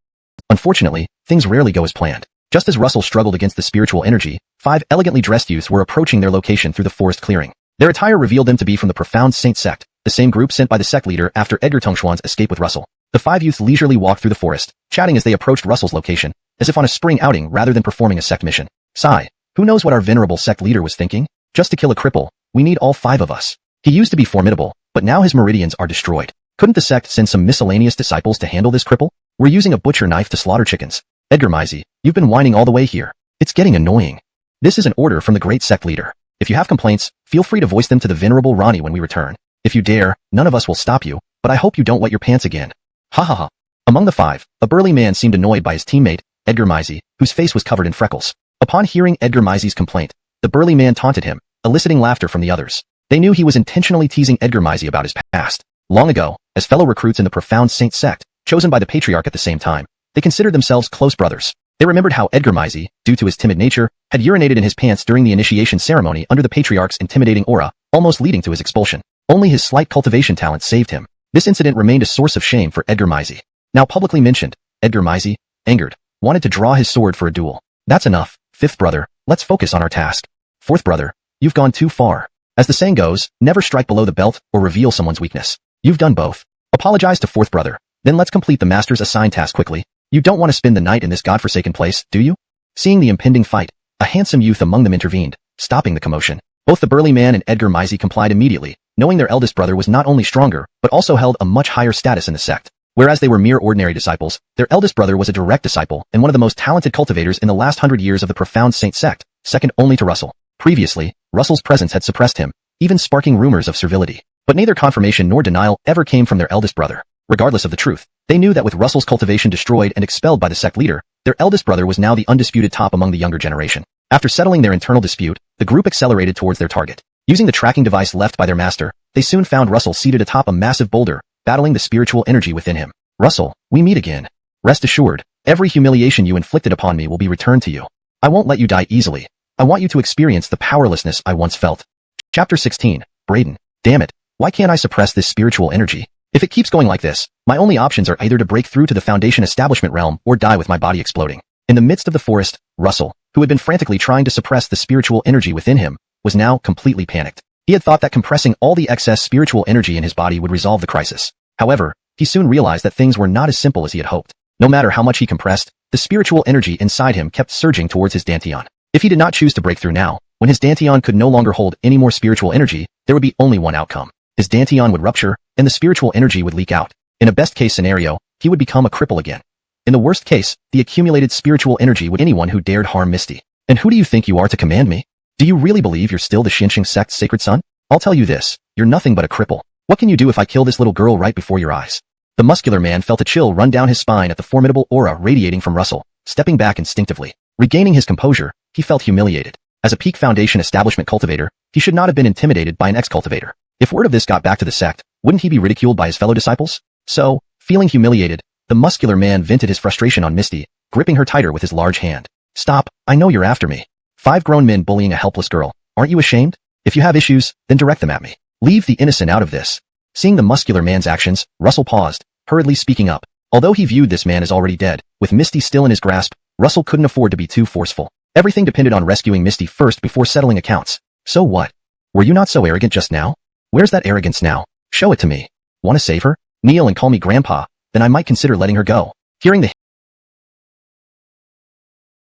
Unfortunately, things rarely go as planned. Just as Russell struggled against the spiritual energy, 5 elegantly dressed youths were approaching their location through the forest clearing. Their attire revealed them to be from the profound Saint Sect, the same group sent by the sect leader after Edgar Tongxian's escape with Russell. The 5 youths leisurely walked through the forest, chatting as they approached Russell's location, as if on a spring outing rather than performing a sect mission. Sigh. Who knows what our venerable sect leader was thinking? Just to kill a cripple, we need all 5 of us. He used to be formidable, but now his meridians are destroyed. Couldn't the sect send some miscellaneous disciples to handle this cripple? We're using a butcher knife to slaughter chickens. Edgar Mizey, you've been whining all the way here. It's getting annoying. This is an order from the great sect leader. If you have complaints, feel free to voice them to the venerable Ronnie when we return. If you dare, none of us will stop you, but I hope you don't wet your pants again. Ha ha ha. Among the 5, a burly man seemed annoyed by his teammate, Edgar Mizey, whose face was covered in freckles. Upon hearing Edgar Mizey's complaint, the burly man taunted him, eliciting laughter from the others. They knew he was intentionally teasing Edgar Mizey about his past. Long ago, as fellow recruits in the profound Saint Sect, chosen by the Patriarch at the same time, they considered themselves close brothers. They remembered how Edgar Mizey, due to his timid nature, had urinated in his pants during the initiation ceremony under the Patriarch's intimidating aura, almost leading to his expulsion. Only his slight cultivation talent saved him. This incident remained a source of shame for Edgar Mizey. Now publicly mentioned, Edgar Mizey, angered, wanted to draw his sword for a duel. That's enough, 5th brother, let's focus on our task. 4th brother, you've gone too far. As the saying goes, never strike below the belt or reveal someone's weakness. You've done both. Apologize to 4th brother, then let's complete the master's assigned task quickly. You don't want to spend the night in this godforsaken place, do you? Seeing the impending fight, a handsome youth among them intervened, stopping the commotion. Both the burly man and Edgar Mizey complied immediately, knowing their eldest brother was not only stronger, but also held a much higher status in the sect. Whereas they were mere ordinary disciples, their eldest brother was a direct disciple and one of the most talented cultivators in the last 100 years of the profound Saint Sect, second only to Russell. Previously, Russell's presence had suppressed him, even sparking rumors of servility. But neither confirmation nor denial ever came from their eldest brother. Regardless of the truth, they knew that with Russell's cultivation destroyed and expelled by the sect leader, their eldest brother was now the undisputed top among the younger generation. After settling their internal dispute, the group accelerated towards their target. Using the tracking device left by their master, they soon found Russell seated atop a massive boulder, battling the spiritual energy within him. Russell, we meet again. Rest assured, every humiliation you inflicted upon me will be returned to you. I won't let you die easily. I want you to experience the powerlessness I once felt. Chapter 16. Braden. Damn it. Why can't I suppress this spiritual energy? If it keeps going like this, my only options are either to break through to the Foundation establishment realm or die with my body exploding. In the midst of the forest, Russell, who had been frantically trying to suppress the spiritual energy within him, was now completely panicked. He had thought that compressing all the excess spiritual energy in his body would resolve the crisis. However, he soon realized that things were not as simple as he had hoped. No matter how much he compressed, the spiritual energy inside him kept surging towards his dantian. If he did not choose to break through now, when his dantian could no longer hold any more spiritual energy, there would be only one outcome. His dantian would rupture, and the spiritual energy would leak out. In a best-case scenario, he would become a cripple again. In the worst case, the accumulated spiritual energy would anyone who dared harm Misty. And who do you think you are to command me? Do you really believe you're still the Xinqing sect's sacred son? I'll tell you this, you're nothing but a cripple. What can you do if I kill this little girl right before your eyes? The muscular man felt a chill run down his spine at the formidable aura radiating from Russell, stepping back instinctively. Regaining his composure, he felt humiliated. As a peak Foundation establishment cultivator, He should not have been intimidated by an ex-cultivator. If word of this got back to the sect, wouldn't he be ridiculed by his fellow disciples? So, feeling humiliated, the muscular man vented his frustration on Misty, gripping her tighter with his large hand. Stop, I know you're after me. 5 grown men bullying a helpless girl. Aren't you ashamed? If you have issues, then direct them at me. Leave the innocent out of this. Seeing the muscular man's actions, Russell paused, hurriedly speaking up. Although he viewed this man as already dead, with Misty still in his grasp, Russell couldn't afford to be too forceful. Everything depended on rescuing Misty first before settling accounts. So what? Were you not so arrogant just now? Where's that arrogance now? Show it to me. Want to save her? Kneel and call me Grandpa, then I might consider letting her go. Hearing the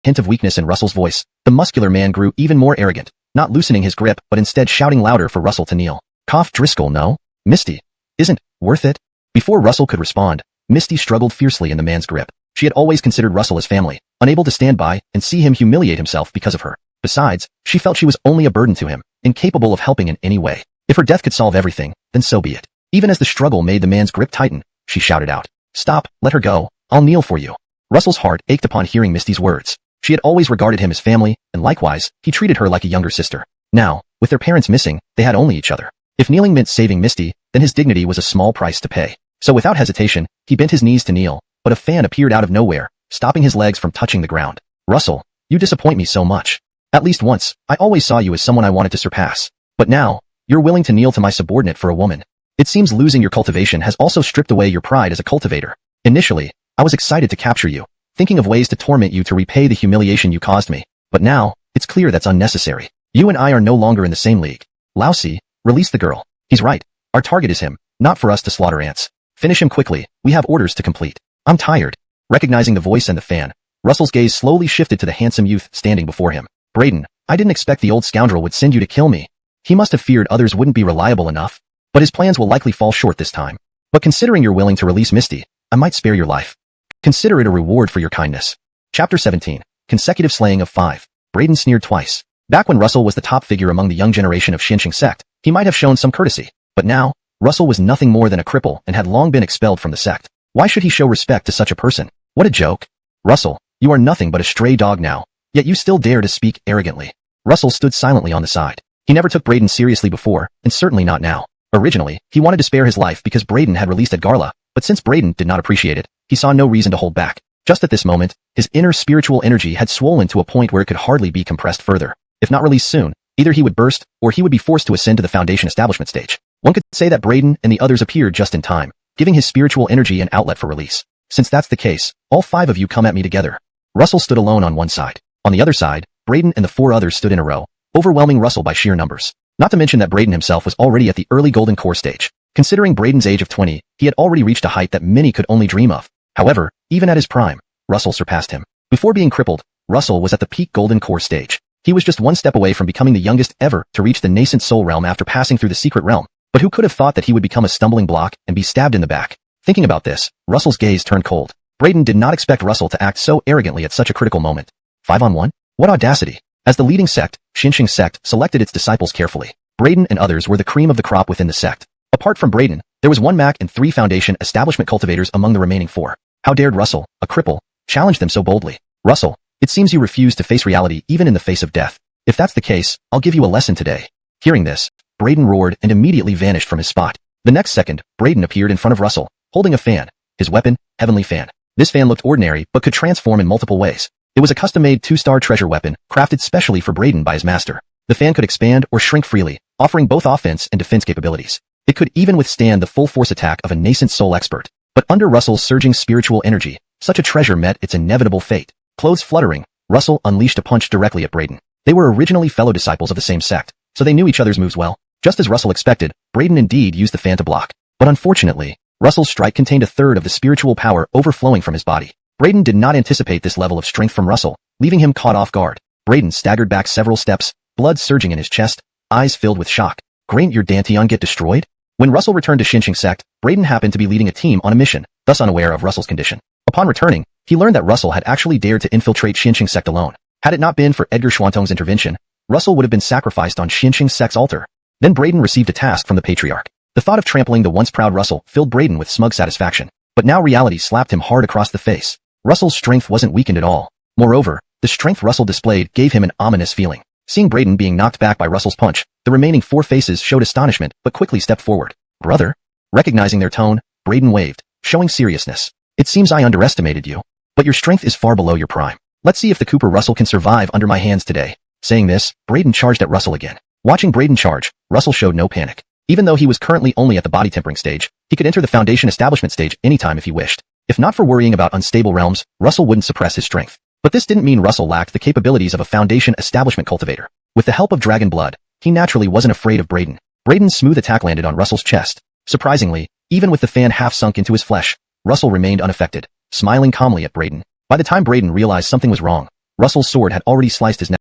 hint of weakness in Russell's voice, the muscular man grew even more arrogant, not loosening his grip but instead shouting louder for Russell to kneel. Cough Driscoll, no? Misty. Isn't worth it? Before Russell could respond, Misty struggled fiercely in the man's grip. She had always considered Russell as family, unable to stand by and see him humiliate himself because of her. Besides, she felt she was only a burden to him, incapable of helping in any way. If her death could solve everything, then so be it. Even as the struggle made the man's grip tighten, she shouted out, "Stop, let her go, I'll kneel for you." Russell's heart ached upon hearing Misty's words. She had always regarded him as family, and likewise, he treated her like a younger sister. Now, with their parents missing, they had only each other. If kneeling meant saving Misty, then his dignity was a small price to pay. So without hesitation, he bent his knees to kneel, but a fan appeared out of nowhere, stopping his legs from touching the ground. Russell, you disappoint me so much. At least once, I always saw you as someone I wanted to surpass. But now, you're willing to kneel to my subordinate for a woman. It seems losing your cultivation has also stripped away your pride as a cultivator. Initially, I was excited to capture you, thinking of ways to torment you to repay the humiliation you caused me. But now, it's clear that's unnecessary. You and I are no longer in the same league. Lousy, release the girl. He's right. Our target is him, not for us to slaughter ants. Finish him quickly, we have orders to complete. I'm tired. Recognizing the voice and the fan, Russell's gaze slowly shifted to the handsome youth standing before him. Braden, I didn't expect the old scoundrel would send you to kill me. He must have feared others wouldn't be reliable enough. But his plans will likely fall short this time. But considering you're willing to release Misty, I might spare your life. Consider it a reward for your kindness. Chapter 17. Consecutive slaying of 5. Braden sneered twice. Back when Russell was the top figure among the young generation of Xinqiang sect, he might have shown some courtesy. But now, Russell was nothing more than a cripple and had long been expelled from the sect. Why should he show respect to such a person? What a joke. Russell, you are nothing but a stray dog now, yet you still dare to speak arrogantly. Russell stood silently on the side. He never took Braden seriously before, and certainly not now. Originally, he wanted to spare his life because Braden had released Edgarla, but since Braden did not appreciate it, he saw no reason to hold back. Just at this moment, his inner spiritual energy had swollen to a point where it could hardly be compressed further. If not released soon, either he would burst, or he would be forced to ascend to the Foundation establishment stage. One could say that Braden and the others appeared just in time, giving his spiritual energy an outlet for release. Since that's the case, all 5 of you come at me together. Russell stood alone on one side. On the other side, Braden and the 4 others stood in a row, overwhelming Russell by sheer numbers. Not to mention that Braden himself was already at the early golden core stage. Considering Braden's age of 20, he had already reached a height that many could only dream of. However, even at his prime, Russell surpassed him. Before being crippled, Russell was at the peak golden core stage. He was just one step away from becoming the youngest ever to reach the nascent soul realm after passing through the secret realm. But who could have thought that he would become a stumbling block and be stabbed in the back? Thinking about this, Russell's gaze turned cold. Braden did not expect Russell to act so arrogantly at such a critical moment. 5-on-1? What audacity! As the leading sect, Xinqiang sect selected its disciples carefully. Braden and others were the cream of the crop within the sect. Apart from Braden, there was 1 Mac and 3 Foundation establishment cultivators among the remaining 4. How dared Russell, a cripple, challenge them so boldly? Russell, it seems you refuse to face reality even in the face of death. If that's the case, I'll give you a lesson today. Hearing this, Braden roared and immediately vanished from his spot. The next second, Braden appeared in front of Russell, holding a fan. His weapon, Heavenly Fan. This fan looked ordinary but could transform in multiple ways. It was a custom-made 2-star treasure weapon, crafted specially for Braden by his master. The fan could expand or shrink freely, offering both offense and defense capabilities. It could even withstand the full-force attack of a nascent soul expert. But under Russell's surging spiritual energy, such a treasure met its inevitable fate. Clothes fluttering, Russell unleashed a punch directly at Braden. They were originally fellow disciples of the same sect, so they knew each other's moves well. Just as Russell expected, Braden indeed used the fan to block. But unfortunately, Russell's strike contained a third of the spiritual power overflowing from his body. Braden did not anticipate this level of strength from Russell, leaving him caught off guard. Braden staggered back several steps, blood surging in his chest, eyes filled with shock. Grain't your Dantian get destroyed? When Russell returned to Xinqiang sect, Braden happened to be leading a team on a mission, thus unaware of Russell's condition. Upon returning, he learned that Russell had actually dared to infiltrate Xinqiang sect alone. Had it not been for Edgar Schwantong's intervention, Russell would have been sacrificed on Xinqiang sect's altar. Then Braden received a task from the Patriarch. The thought of trampling the once proud Russell filled Braden with smug satisfaction. But now reality slapped him hard across the face. Russell's strength wasn't weakened at all. Moreover, the strength Russell displayed gave him an ominous feeling. Seeing Braden being knocked back by Russell's punch, the remaining 4 faces showed astonishment but quickly stepped forward. Brother? Recognizing their tone, Braden waved, showing seriousness. It seems I underestimated you. But your strength is far below your prime. Let's see if the Cooper Russell can survive under my hands today. Saying this, Braden charged at Russell again. Watching Braden charge, Russell showed no panic. Even though he was currently only at the body tempering stage, he could enter the foundation establishment stage anytime if he wished. If not for worrying about unstable realms, Russell wouldn't suppress his strength. But this didn't mean Russell lacked the capabilities of a foundation establishment cultivator. With the help of dragon blood, he naturally wasn't afraid of Braden. Braden's smooth attack landed on Russell's chest. Surprisingly, even with the fan half sunk into his flesh, Russell remained unaffected, smiling calmly at Braden. By the time Braden realized something was wrong, Russell's sword had already sliced his neck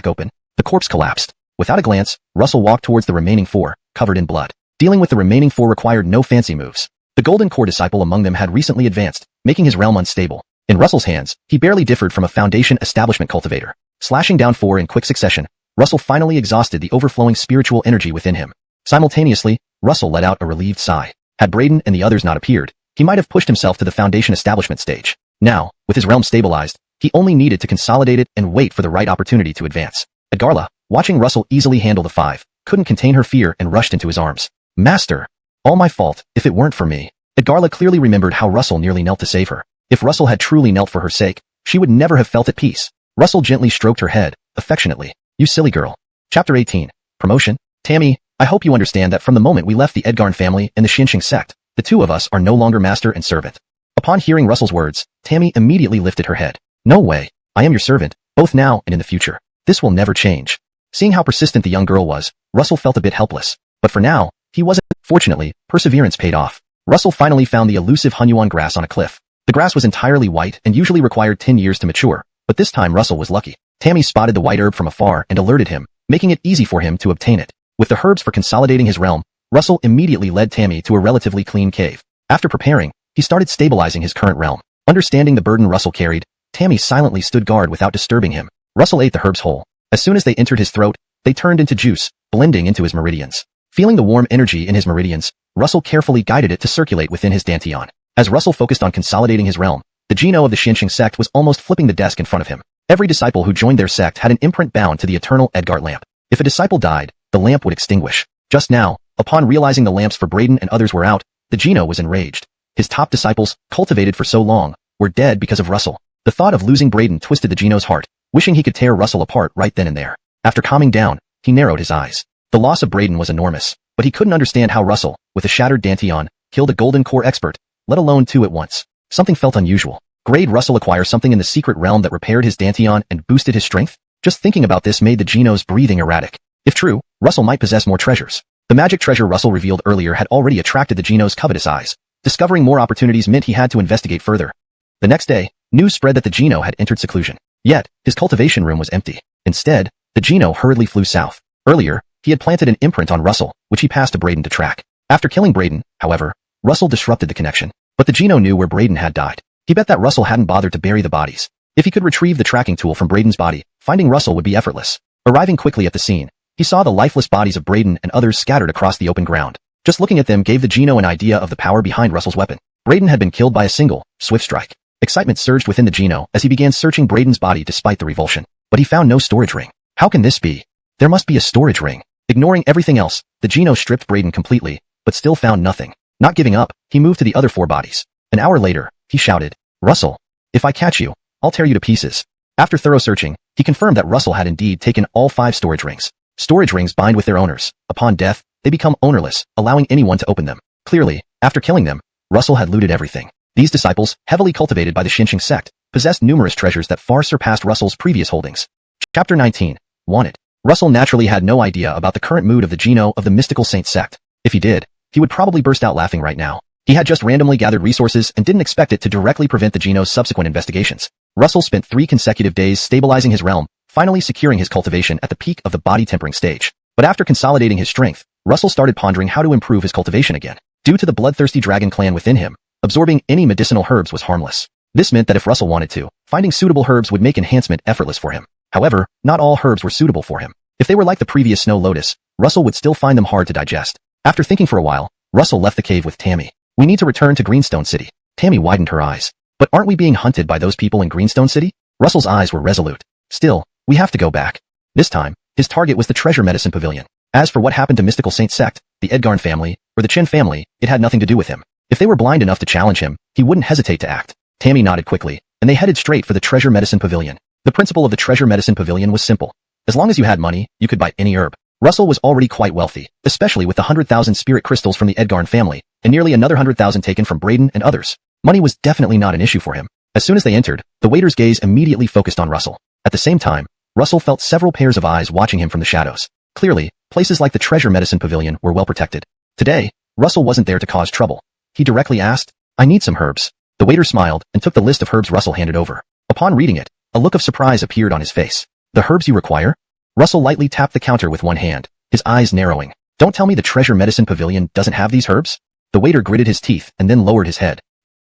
open. The corpse collapsed. Without a glance, Russell walked towards the remaining 4, covered in blood. Dealing with the remaining 4 required no fancy moves. The Golden Core disciple among them had recently advanced, making his realm unstable. In Russell's hands, he barely differed from a foundation establishment cultivator. Slashing down 4 in quick succession, Russell finally exhausted the overflowing spiritual energy within him. Simultaneously, Russell let out a relieved sigh. Had Braden and the others not appeared, he might have pushed himself to the foundation establishment stage. Now, with his realm stabilized, he only needed to consolidate it and wait for the right opportunity to advance. Edgarla, watching Russell easily handle the 5, couldn't contain her fear and rushed into his arms. Master! All my fault, if it weren't for me. Edgarla clearly remembered how Russell nearly knelt to save her. If Russell had truly knelt for her sake, she would never have felt at peace. Russell gently stroked her head, affectionately. You silly girl. Chapter 18. Promotion. Tammy, I hope you understand that from the moment we left the Edgarn family and the Xianxing sect, the 2 of us are no longer master and servant. Upon hearing Russell's words, Tammy immediately lifted her head. No way. I am your servant, both now and in the future. This will never change. Seeing how persistent the young girl was, Russell felt a bit helpless. But for now, he wasn't. Fortunately, perseverance paid off. Russell finally found the elusive Hunyuan grass on a cliff. The grass was entirely white and usually required 10 years to mature, but this time Russell was lucky. Tammy spotted the white herb from afar and alerted him, making it easy for him to obtain it. With the herbs for consolidating his realm, Russell immediately led Tammy to a relatively clean cave. After preparing, he started stabilizing his current realm. Understanding the burden Russell carried, Tammy silently stood guard without disturbing him. Russell ate the herbs whole. As soon as they entered his throat, they turned into juice, blending into his meridians. Feeling the warm energy in his meridians, Russell carefully guided it to circulate within his dantian. As Russell focused on consolidating his realm, the Geno of the Xianxing sect was almost flipping the desk in front of him. Every disciple who joined their sect had an imprint bound to the eternal Edgar lamp. If a disciple died, the lamp would extinguish. Just now, upon realizing the lamps for Braden and others were out, the Geno was enraged. His top disciples, cultivated for so long, were dead because of Russell. The thought of losing Braden twisted the Geno's heart, wishing he could tear Russell apart right then and there. After calming down, he narrowed his eyes. The loss of Braden was enormous, but he couldn't understand how Russell, with a shattered dantian, killed a Golden Core expert, let alone 2 at once. Something felt unusual. Grade Russell acquire something in the secret realm that repaired his dantian and boosted his strength? Just thinking about this made the Geno's breathing erratic. If true, Russell might possess more treasures. The magic treasure Russell revealed earlier had already attracted the Geno's covetous eyes. Discovering more opportunities meant he had to investigate further. The next day, news spread that the Geno had entered seclusion. Yet, his cultivation room was empty. Instead, the Geno hurriedly flew south. Earlier, he had planted an imprint on Russell, which he passed to Braden to track. After killing Braden, however, Russell disrupted the connection. But the Geno knew where Braden had died. He bet that Russell hadn't bothered to bury the bodies. If he could retrieve the tracking tool from Braden's body, finding Russell would be effortless. Arriving quickly at the scene, he saw the lifeless bodies of Braden and others scattered across the open ground. Just looking at them gave the Geno an idea of the power behind Russell's weapon. Braden had been killed by a single, swift strike. Excitement surged within the Geno as he began searching Braden's body despite the revulsion. But he found no storage ring. How can this be? There must be a storage ring. Ignoring everything else, the Geno stripped Braden completely, but still found nothing. Not giving up, he moved to the other 4 bodies. An hour later, he shouted, Russell, if I catch you, I'll tear you to pieces. After thorough searching, he confirmed that Russell had indeed taken all 5 storage rings. Storage rings bind with their owners. Upon death, they become ownerless, allowing anyone to open them. Clearly, after killing them, Russell had looted everything. These disciples, heavily cultivated by the Xianxing sect, possessed numerous treasures that far surpassed Russell's previous holdings. Chapter 19. Wanted. Russell naturally had no idea about the current mood of the Geno of the mystical saint sect. If he did, he would probably burst out laughing right now. He had just randomly gathered resources and didn't expect it to directly prevent the Geno's subsequent investigations. Russell spent 3 consecutive days stabilizing his realm, finally securing his cultivation at the peak of the body tempering stage. But after consolidating his strength, Russell started pondering how to improve his cultivation again. Due to the bloodthirsty dragon clan within him, absorbing any medicinal herbs was harmless. This meant that if Russell wanted to, finding suitable herbs would make enhancement effortless for him. However, not all herbs were suitable for him. If they were like the previous snow lotus, Russell would still find them hard to digest. After thinking for a while, Russell left the cave with Tammy. We need to return to Greenstone City. Tammy widened her eyes. But aren't we being hunted by those people in Greenstone City? Russell's eyes were resolute. Still, we have to go back. This time, his target was the treasure medicine pavilion. As for what happened to mystical Saint sect, the Edgarn family, or the Chen family, it had nothing to do with him. If they were blind enough to challenge him, he wouldn't hesitate to act. Tammy nodded quickly, and they headed straight for the treasure medicine pavilion. The principle of the treasure medicine pavilion was simple. As long as you had money, you could buy any herb. Russell was already quite wealthy, especially with the 100,000 spirit crystals from the Edgarn family, and nearly another 100,000 taken from Braden and others. Money was definitely not an issue for him. As soon as they entered, the waiter's gaze immediately focused on Russell. At the same time, Russell felt several pairs of eyes watching him from the shadows. Clearly, places like the treasure medicine pavilion were well protected. Today, Russell wasn't there to cause trouble. He directly asked, "I need some herbs." The waiter smiled and took the list of herbs Russell handed over. Upon reading it, a look of surprise appeared on his face. "The herbs you require?" Russell lightly tapped the counter with one hand, his eyes narrowing. "Don't tell me the treasure medicine pavilion doesn't have these herbs?" The waiter gritted his teeth and then lowered his head.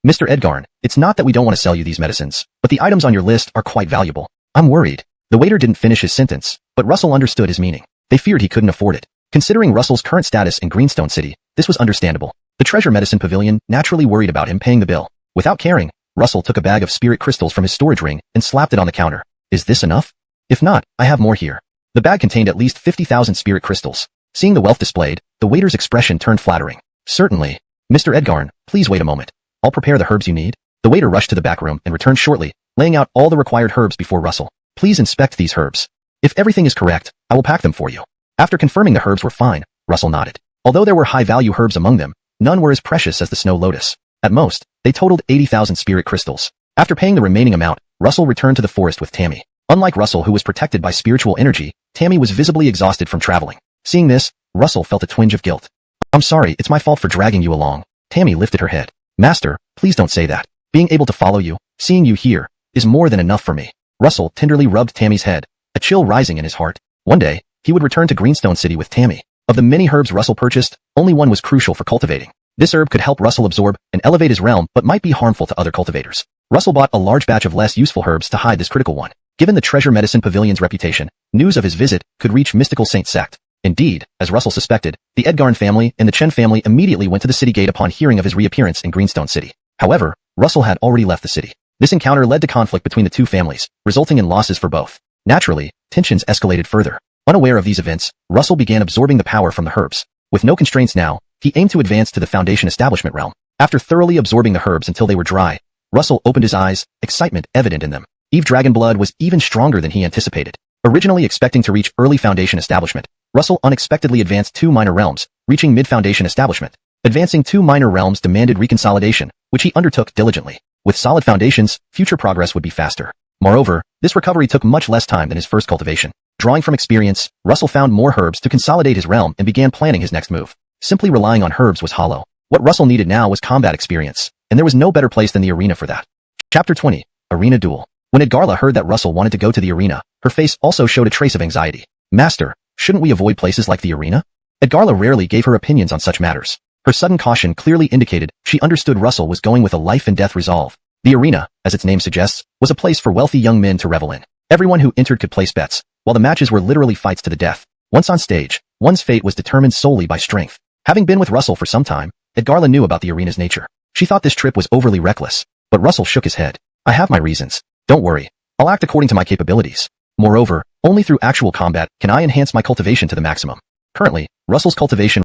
"Mr. Edgarn, it's not that we don't want to sell you these medicines, but the items on your list are quite valuable. I'm worried." The waiter didn't finish his sentence, but Russell understood his meaning. They feared he couldn't afford it. Considering Russell's current status in Greenstone City, this was understandable. The treasure medicine pavilion naturally worried about him paying the bill. Without caring, Russell took a bag of spirit crystals from his storage ring and slapped it on the counter. "Is this enough? If not, I have more here." The bag contained at least 50,000 spirit crystals. Seeing the wealth displayed, the waiter's expression turned flattering. "Certainly. Mr. Edgarn, please wait a moment. I'll prepare the herbs you need." The waiter rushed to the back room and returned shortly, laying out all the required herbs before Russell. "Please inspect these herbs. If everything is correct, I will pack them for you." After confirming the herbs were fine, Russell nodded. Although there were high-value herbs among them, none were as precious as the snow lotus. At most, they totaled 80,000 spirit crystals. After paying the remaining amount, Russell returned to the forest with Tammy. Unlike Russell, who was protected by spiritual energy, Tammy was visibly exhausted from traveling. Seeing this, Russell felt a twinge of guilt. "I'm sorry, it's my fault for dragging you along." Tammy lifted her head. "Master, please don't say that. Being able to follow you, seeing you here, is more than enough for me." Russell tenderly rubbed Tammy's head, a chill rising in his heart. One day, he would return to Greenstone City with Tammy. Of the many herbs Russell purchased, only one was crucial for cultivating. This herb could help Russell absorb and elevate his realm but might be harmful to other cultivators. Russell bought a large batch of less useful herbs to hide this critical one. Given the treasure medicine pavilion's reputation, news of his visit could reach mystical Saint sect. Indeed, as Russell suspected, the Edgarn family and the Chen family immediately went to the city gate upon hearing of his reappearance in Greenstone City. However, Russell had already left the city. This encounter led to conflict between the two families, resulting in losses for both. Naturally, tensions escalated further. Unaware of these events, Russell began absorbing the power from the herbs. With no constraints now, he aimed to advance to the Foundation Establishment realm. After thoroughly absorbing the herbs until they were dry, Russell opened his eyes, excitement evident in them. Eve Dragonblood was even stronger than he anticipated. Originally expecting to reach early Foundation Establishment, Russell unexpectedly advanced 2 minor realms, reaching mid-Foundation Establishment. Advancing 2 minor realms demanded reconsolidation, which he undertook diligently. With solid foundations, future progress would be faster. Moreover, this recovery took much less time than his first cultivation. Drawing from experience, Russell found more herbs to consolidate his realm and began planning his next move. Simply relying on herbs was hollow. What Russell needed now was combat experience, and there was no better place than the arena for that. Chapter 20. Arena Duel. When Edgarla heard that Russell wanted to go to the arena, her face also showed a trace of anxiety. "Master, shouldn't we avoid places like the arena?" Edgarla rarely gave her opinions on such matters. Her sudden caution clearly indicated she understood Russell was going with a life-and-death resolve. The arena, as its name suggests, was a place for wealthy young men to revel in. Everyone who entered could place bets, while the matches were literally fights to the death. Once on stage, one's fate was determined solely by strength. Having been with Russell for some time, Edgarla knew about the arena's nature. She thought this trip was overly reckless, but Russell shook his head. "I have my reasons. Don't worry. I'll act according to my capabilities. Moreover, only through actual combat can I enhance my cultivation to the maximum." Currently, Russell's cultivation...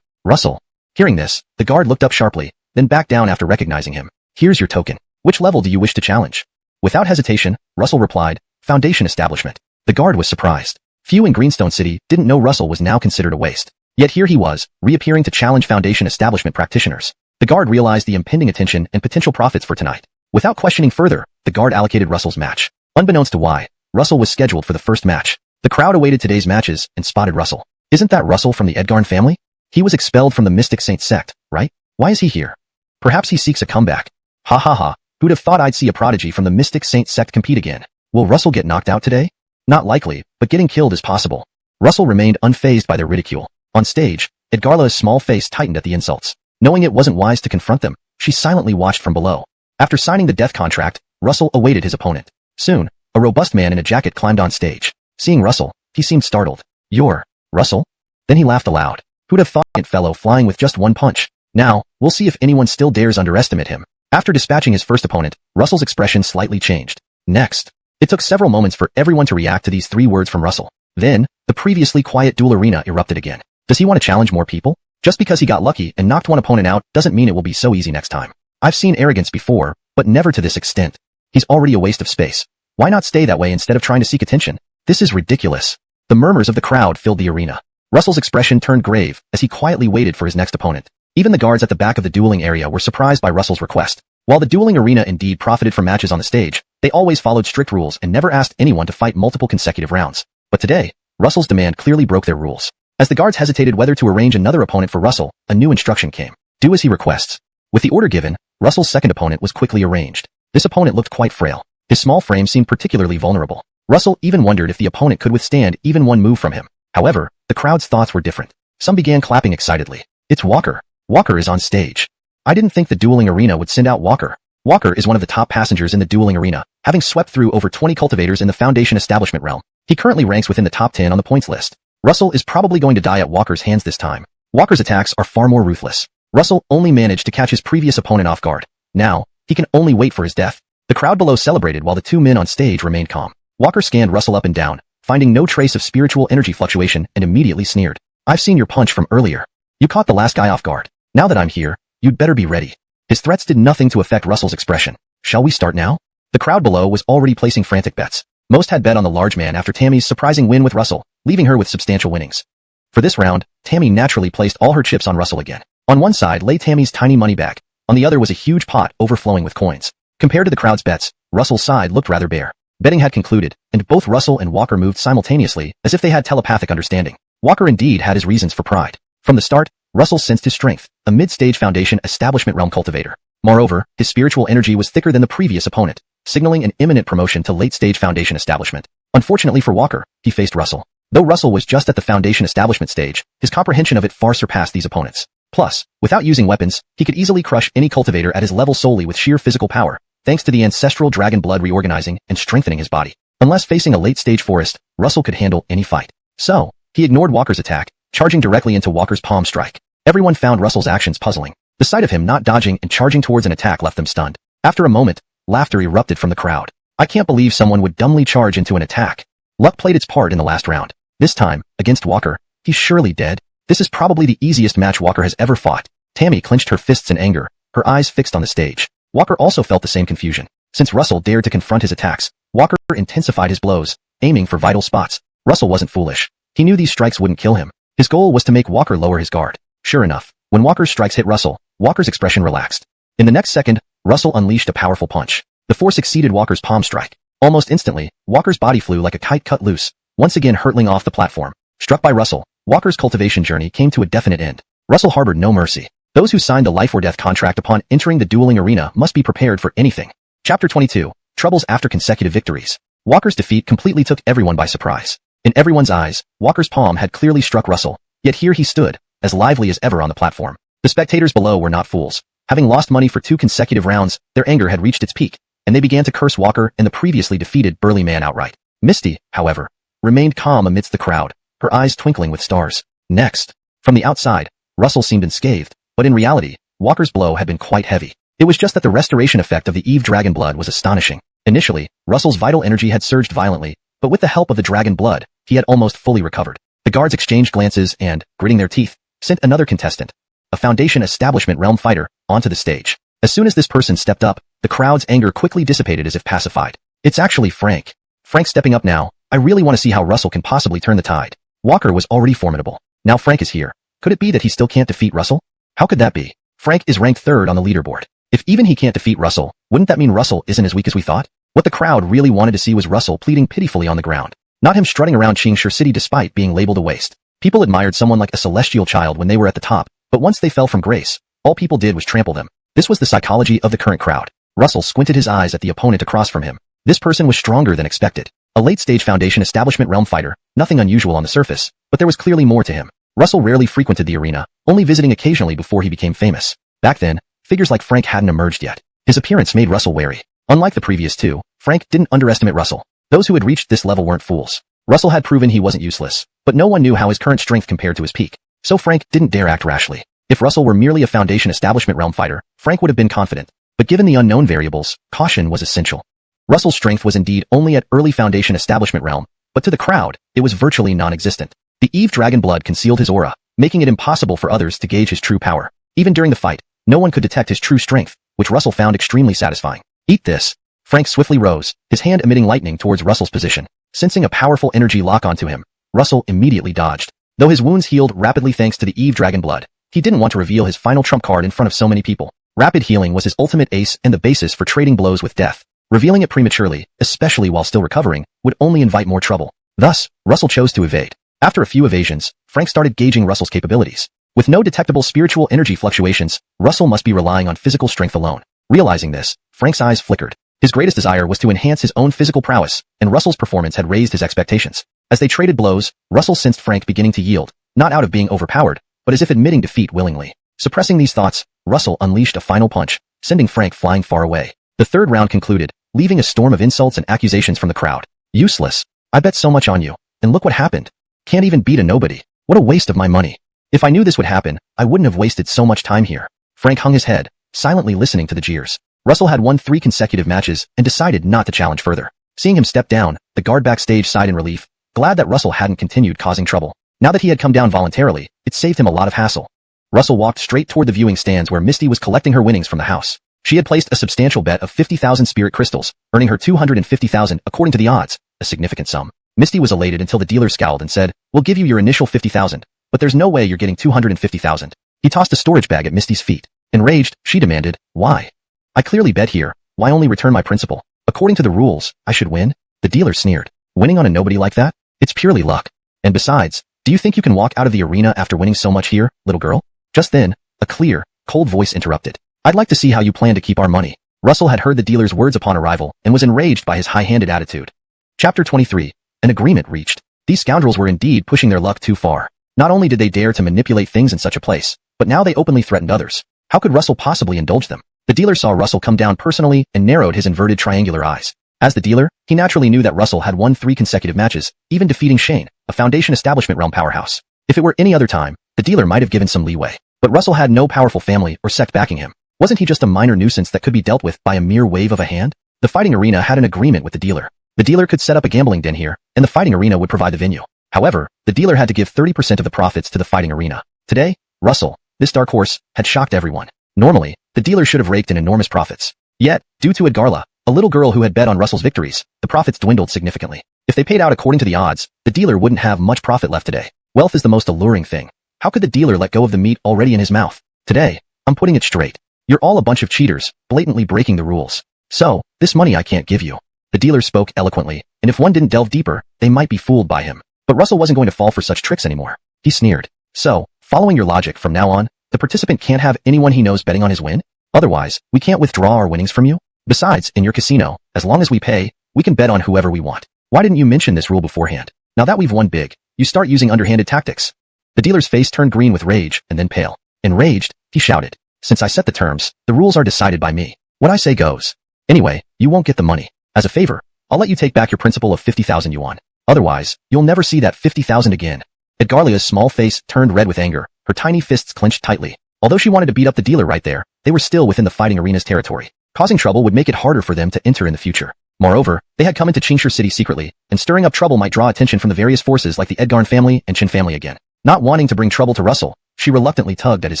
Russell. Hearing this, the guard looked up sharply, then backed down after recognizing him. "Here's your token. Which level do you wish to challenge?" Without hesitation, Russell replied, "Foundation Establishment." The guard was surprised. Few in Greenstone City didn't know Russell was now considered a waste. Yet here he was, reappearing to challenge Foundation Establishment practitioners. The guard realized the impending attention and potential profits for tonight. Without questioning further, the guard allocated Russell's match. Unbeknownst to why, Russell was scheduled for the first match. The crowd awaited today's matches and spotted Russell. Isn't that Russell from the Edgarn family? He was expelled from the Mystic Saint sect, right? Why is he here? Perhaps he seeks a comeback. Ha ha ha, who'd have thought I'd see a prodigy from the Mystic Saint sect compete again? Will Russell get knocked out today? Not likely, but getting killed is possible. Russell remained unfazed by their ridicule. On stage, Edgarla's small face tightened at the insults. Knowing it wasn't wise to confront them, she silently watched from below. After signing the death contract, Russell awaited his opponent. Soon, a robust man in a jacket climbed on stage. Seeing Russell, he seemed startled. "You're Russell?" Then he laughed aloud. Who'd have thought it fellow flying with just one punch? Now, we'll see if anyone still dares underestimate him. After dispatching his first opponent, Russell's expression slightly changed. Next. It took several moments for everyone to react to these 3 words from Russell. Then, the previously quiet duel arena erupted again. Does he want to challenge more people? Just because he got lucky and knocked one opponent out doesn't mean it will be so easy next time. I've seen arrogance before, but never to this extent. He's already a waste of space. Why not stay that way instead of trying to seek attention? This is ridiculous. The murmurs of the crowd filled the arena. Russell's expression turned grave as he quietly waited for his next opponent. Even the guards at the back of the dueling area were surprised by Russell's request. While the dueling arena indeed profited from matches on the stage, they always followed strict rules and never asked anyone to fight multiple consecutive rounds. But today, Russell's demand clearly broke their rules. As the guards hesitated whether to arrange another opponent for Russell, a new instruction came. Do as he requests. With the order given, Russell's second opponent was quickly arranged. This opponent looked quite frail. His small frame seemed particularly vulnerable. Russell even wondered if the opponent could withstand even one move from him. However, the crowd's thoughts were different. Some began clapping excitedly. It's Walker. Walker is on stage. I didn't think the dueling arena would send out Walker. Walker is one of the top passengers in the dueling arena, having swept through over 20 cultivators in the Foundation establishment realm. He currently ranks within the top 10 on the points list. Russell is probably going to die at Walker's hands this time. Walker's attacks are far more ruthless. Russell only managed to catch his previous opponent off guard. Now, he can only wait for his death. The crowd below celebrated while the 2 men on stage remained calm. Walker scanned Russell up and down, finding no trace of spiritual energy fluctuation, and immediately sneered. I've seen your punch from earlier. You caught the last guy off guard. Now that I'm here, you'd better be ready. His threats did nothing to affect Russell's expression. Shall we start now? The crowd below was already placing frantic bets. Most had bet on the large man after Tammy's surprising win with Russell, leaving her with substantial winnings. For this round, Tammy naturally placed all her chips on Russell again. On one side lay Tammy's tiny money bag. On the other was a huge pot overflowing with coins. Compared to the crowd's bets, Russell's side looked rather bare. Betting had concluded, and both Russell and Walker moved simultaneously, as if they had telepathic understanding. Walker indeed had his reasons for pride. From the start, Russell sensed his strength, a mid-stage Foundation establishment realm cultivator. Moreover, his spiritual energy was thicker than the previous opponent, signaling an imminent promotion to late-stage Foundation establishment. Unfortunately for Walker, he faced Russell. Though Russell was just at the Foundation establishment stage, his comprehension of it far surpassed these opponents. Plus, without using weapons, he could easily crush any cultivator at his level solely with sheer physical power, thanks to the ancestral dragon blood reorganizing and strengthening his body. Unless facing a late-stage forest, Russell could handle any fight. So, he ignored Walker's attack, charging directly into Walker's palm strike. Everyone found Russell's actions puzzling. The sight of him not dodging and charging towards an attack left them stunned. After a moment, laughter erupted from the crowd. I can't believe someone would dumbly charge into an attack. Luck played its part in the last round. This time, against Walker, he's surely dead. This is probably the easiest match Walker has ever fought. Tammy clenched her fists in anger, her eyes fixed on the stage. Walker also felt the same confusion. Since Russell dared to confront his attacks, Walker intensified his blows, aiming for vital spots. Russell wasn't foolish. He knew these strikes wouldn't kill him. His goal was to make Walker lower his guard. Sure enough, when Walker's strikes hit Russell, Walker's expression relaxed. In the next second, Russell unleashed a powerful punch. The force exceeded Walker's palm strike. Almost instantly, Walker's body flew like a kite cut loose, once again hurtling off the platform. Struck by Russell, Walker's cultivation journey came to a definite end. Russell harbored no mercy. Those who signed the life or death contract upon entering the dueling arena must be prepared for anything. Chapter 22. Troubles after consecutive victories. Walker's defeat completely took everyone by surprise. In everyone's eyes, Walker's palm had clearly struck Russell, yet here he stood, as lively as ever on the platform. The spectators below were not fools. Having lost money for 2 consecutive rounds, their anger had reached its peak, and they began to curse Walker and the previously defeated burly man outright. Misty, however, remained calm amidst the crowd, her eyes twinkling with stars. Next. From the outside, Russell seemed unscathed, but in reality, Walker's blow had been quite heavy. It was just that the restoration effect of the Eve dragon blood was astonishing. Initially, Russell's vital energy had surged violently, but with the help of the dragon blood, he had almost fully recovered. The guards exchanged glances and, gritting their teeth, sent another contestant, a Foundation establishment realm fighter, onto the stage. As soon as this person stepped up, the crowd's anger quickly dissipated as if pacified. It's actually Frank. Frank's stepping up now. I really want to see how Russell can possibly turn the tide. Walker was already formidable. Now Frank is here. Could it be that he still can't defeat Russell? How could that be? Frank is ranked 3rd on the leaderboard. If even he can't defeat Russell, wouldn't that mean Russell isn't as weak as we thought? What the crowd really wanted to see was Russell pleading pitifully on the ground, not him strutting around Qingshi City despite being labeled a waste. People admired someone like a celestial child when they were at the top, but once they fell from grace, all people did was trample them. This was the psychology of the current crowd. Russell squinted his eyes at the opponent across from him. This person was stronger than expected. A late-stage Foundation establishment realm fighter, nothing unusual on the surface, but there was clearly more to him. Russell rarely frequented the arena, only visiting occasionally before he became famous. Back then, figures like Frank hadn't emerged yet. His appearance made Russell wary. Unlike the previous 2, Frank didn't underestimate Russell. Those who had reached this level weren't fools. Russell had proven he wasn't useless, but no one knew how his current strength compared to his peak. So Frank didn't dare act rashly. If Russell were merely a Foundation establishment realm fighter, Frank would have been confident. But given the unknown variables, caution was essential. Russell's strength was indeed only at early Foundation establishment realm, but to the crowd, it was virtually non-existent. The Eve dragon blood concealed his aura, making it impossible for others to gauge his true power. Even during the fight, no one could detect his true strength, which Russell found extremely satisfying. Eat this. Frank swiftly rose, his hand emitting lightning towards Russell's position. Sensing a powerful energy lock onto him, Russell immediately dodged. Though his wounds healed rapidly thanks to the Eve dragon blood, he didn't want to reveal his final trump card in front of so many people. Rapid healing was his ultimate ace and the basis for trading blows with death. Revealing it prematurely, especially while still recovering, would only invite more trouble. Thus, Russell chose to evade. After a few evasions, Frank started gauging Russell's capabilities. With no detectable spiritual energy fluctuations, Russell must be relying on physical strength alone. Realizing this, Frank's eyes flickered. His greatest desire was to enhance his own physical prowess, and Russell's performance had raised his expectations. As they traded blows, Russell sensed Frank beginning to yield, not out of being overpowered, but as if admitting defeat willingly. Suppressing these thoughts, Russell unleashed a final punch, sending Frank flying far away. The third round concluded, leaving a storm of insults and accusations from the crowd. Useless. I bet so much on you, and look what happened. Can't even beat a nobody. What a waste of my money. If I knew this would happen, I wouldn't have wasted so much time here. Frank hung his head, silently listening to the jeers. Russell had won 3 consecutive matches and decided not to challenge further. Seeing him step down, the guard backstage sighed in relief, glad that Russell hadn't continued causing trouble. Now that he had come down voluntarily, it saved him a lot of hassle. Russell walked straight toward the viewing stands where Misty was collecting her winnings from the house. She had placed a substantial bet of 50,000 spirit crystals, earning her 250,000 according to the odds, a significant sum. Misty was elated until the dealer scowled and said, "We'll give you your initial 50,000, but there's no way you're getting 250,000. He tossed a storage bag at Misty's feet. Enraged, she demanded, "Why? I clearly bet here. Why only return my principal? According to the rules, I should win." The dealer sneered. "Winning on a nobody like that? It's purely luck. And besides, do you think you can walk out of the arena after winning so much here, little girl?" Just then, a clear, cold voice interrupted. "I'd like to see how you plan to keep our money." Russell had heard the dealer's words upon arrival and was enraged by his high-handed attitude. Chapter 23. An agreement reached. These scoundrels were indeed pushing their luck too far. Not only did they dare to manipulate things in such a place, but now they openly threatened others. How could Russell possibly indulge them? The dealer saw Russell come down personally and narrowed his inverted triangular eyes. As the dealer, he naturally knew that Russell had won 3 consecutive matches, even defeating Shane, a Foundation establishment realm powerhouse. If it were any other time, the dealer might have given some leeway. But Russell had no powerful family or sect backing him. Wasn't he just a minor nuisance that could be dealt with by a mere wave of a hand? The fighting arena had an agreement with the dealer. The dealer could set up a gambling den here, and the fighting arena would provide the venue. However, the dealer had to give 30% of the profits to the fighting arena. Today, Russell, this dark horse, had shocked everyone. Normally, the dealer should have raked in enormous profits. Yet, due to Edgarla, a little girl who had bet on Russell's victories, the profits dwindled significantly. If they paid out according to the odds, the dealer wouldn't have much profit left today. Wealth is the most alluring thing. How could the dealer let go of the meat already in his mouth? Today, I'm putting it straight. You're all a bunch of cheaters, blatantly breaking the rules. So, this money I can't give you. The dealer spoke eloquently, and if one didn't delve deeper, they might be fooled by him. But Russell wasn't going to fall for such tricks anymore. He sneered. So, following your logic from now on, the participant can't have anyone he knows betting on his win? Otherwise, we can't withdraw our winnings from you? Besides, in your casino, as long as we pay, we can bet on whoever we want. Why didn't you mention this rule beforehand? Now that we've won big, you start using underhanded tactics. The dealer's face turned green with rage and then pale. Enraged, he shouted. Since I set the terms, the rules are decided by me. What I say goes. Anyway, you won't get the money. As a favor, I'll let you take back your principal of 50,000 yuan. Otherwise, you'll never see that 50,000 again. Edgarlia's small face turned red with anger, her tiny fists clenched tightly. Although she wanted to beat up the dealer right there, they were still within the fighting arena's territory. Causing trouble would make it harder for them to enter in the future. Moreover, they had come into Qingshi City secretly, and stirring up trouble might draw attention from the various forces like the Edgarn family and Qin family again. Not wanting to bring trouble to Russell, she reluctantly tugged at his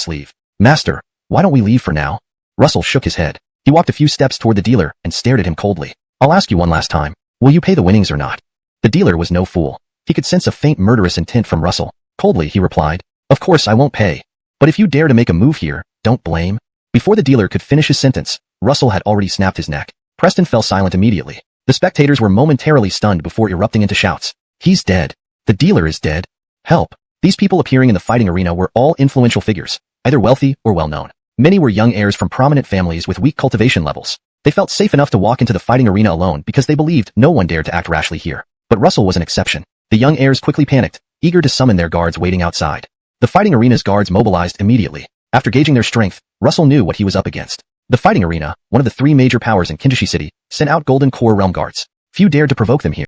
sleeve. "Master, why don't we leave for now?" Russell shook his head. He walked a few steps toward the dealer and stared at him coldly. "I'll ask you one last time. Will you pay the winnings or not?" The dealer was no fool. He could sense a faint murderous intent from Russell. Coldly, he replied, "Of course I won't pay. But if you dare to make a move here, don't blame." Before the dealer could finish his sentence, Russell had already snapped his neck. Preston fell silent immediately. The spectators were momentarily stunned before erupting into shouts. "He's dead. The dealer is dead. Help." These people appearing in the fighting arena were all influential figures, either wealthy or well-known. Many were young heirs from prominent families with weak cultivation levels. They felt safe enough to walk into the fighting arena alone because they believed no one dared to act rashly here. But Russell was an exception. The young heirs quickly panicked, eager to summon their guards waiting outside. The fighting arena's guards mobilized immediately. After gauging their strength, Russell knew what he was up against. The fighting arena, one of the 3 major powers in Qingshi City, sent out Golden Core realm guards. Few dared to provoke them here.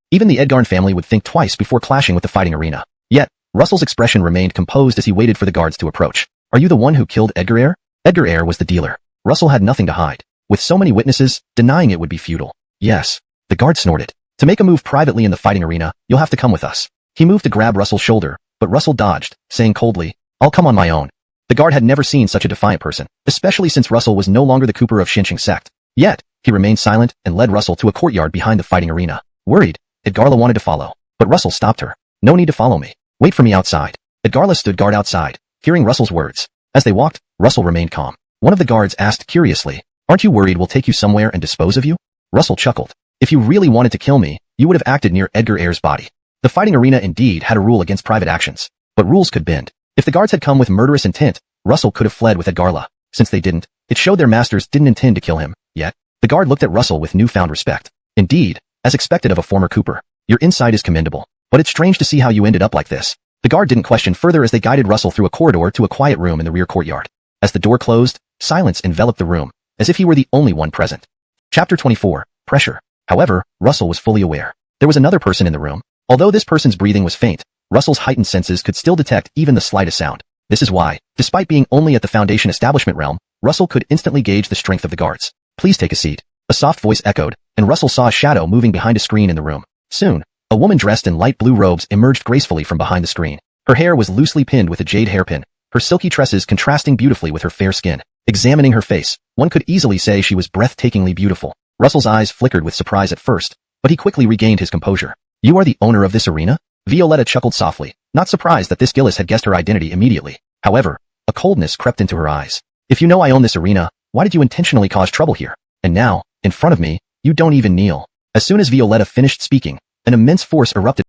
Even the Edgarn family would think twice before clashing with the fighting arena. Yet, Russell's expression remained composed as he waited for the guards to approach. "Are you the one who killed Edgar Eyre?" Edgar Eyre was the dealer. Russell had nothing to hide. With so many witnesses, denying it would be futile. Yes. The guard snorted. To make a move privately in the fighting arena, you'll have to come with us. He moved to grab Russell's shoulder, but Russell dodged, saying coldly, I'll come on my own. The guard had never seen such a defiant person, especially since Russell was no longer the Cooper of Shinching sect. Yet, he remained silent and led Russell to a courtyard behind the fighting arena. Worried, Edgarla wanted to follow, but Russell stopped her. No need to follow me. Wait for me outside. Edgarla stood guard outside, hearing Russell's words. As they walked, Russell remained calm. One of the guards asked curiously, Aren't you worried we'll take you somewhere and dispose of you? Russell chuckled. If you really wanted to kill me, you would have acted near Edgar Ayre's body. The fighting arena indeed had a rule against private actions, but rules could bend. If the guards had come with murderous intent, Russell could have fled with Edgarla. Since they didn't, it showed their masters didn't intend to kill him. Yet, the guard looked at Russell with newfound respect. Indeed, as expected of a former Cooper, your insight is commendable, but it's strange to see how you ended up like this. The guard didn't question further as they guided Russell through a corridor to a quiet room in the rear courtyard. As the door closed, silence enveloped the room, as if he were the only one present. Chapter 24, Pressure. However, Russell was fully aware. There was another person in the room. Although this person's breathing was faint, Russell's heightened senses could still detect even the slightest sound. This is why, despite being only at the Foundation establishment realm, Russell could instantly gauge the strength of the guards. Please take a seat. A soft voice echoed, and Russell saw a shadow moving behind a screen in the room. Soon, a woman dressed in light blue robes emerged gracefully from behind the screen. Her hair was loosely pinned with a jade hairpin, her silky tresses contrasting beautifully with her fair skin. Examining her face, one could easily say she was breathtakingly beautiful. Russell's eyes flickered with surprise at first, but he quickly regained his composure. You are the owner of this arena? Violetta chuckled softly, not surprised that this Gillis had guessed her identity immediately. However, a coldness crept into her eyes. If you know I own this arena, why did you intentionally cause trouble here? And now, in front of me, you don't even kneel. As soon as Violetta finished speaking, an immense force erupted.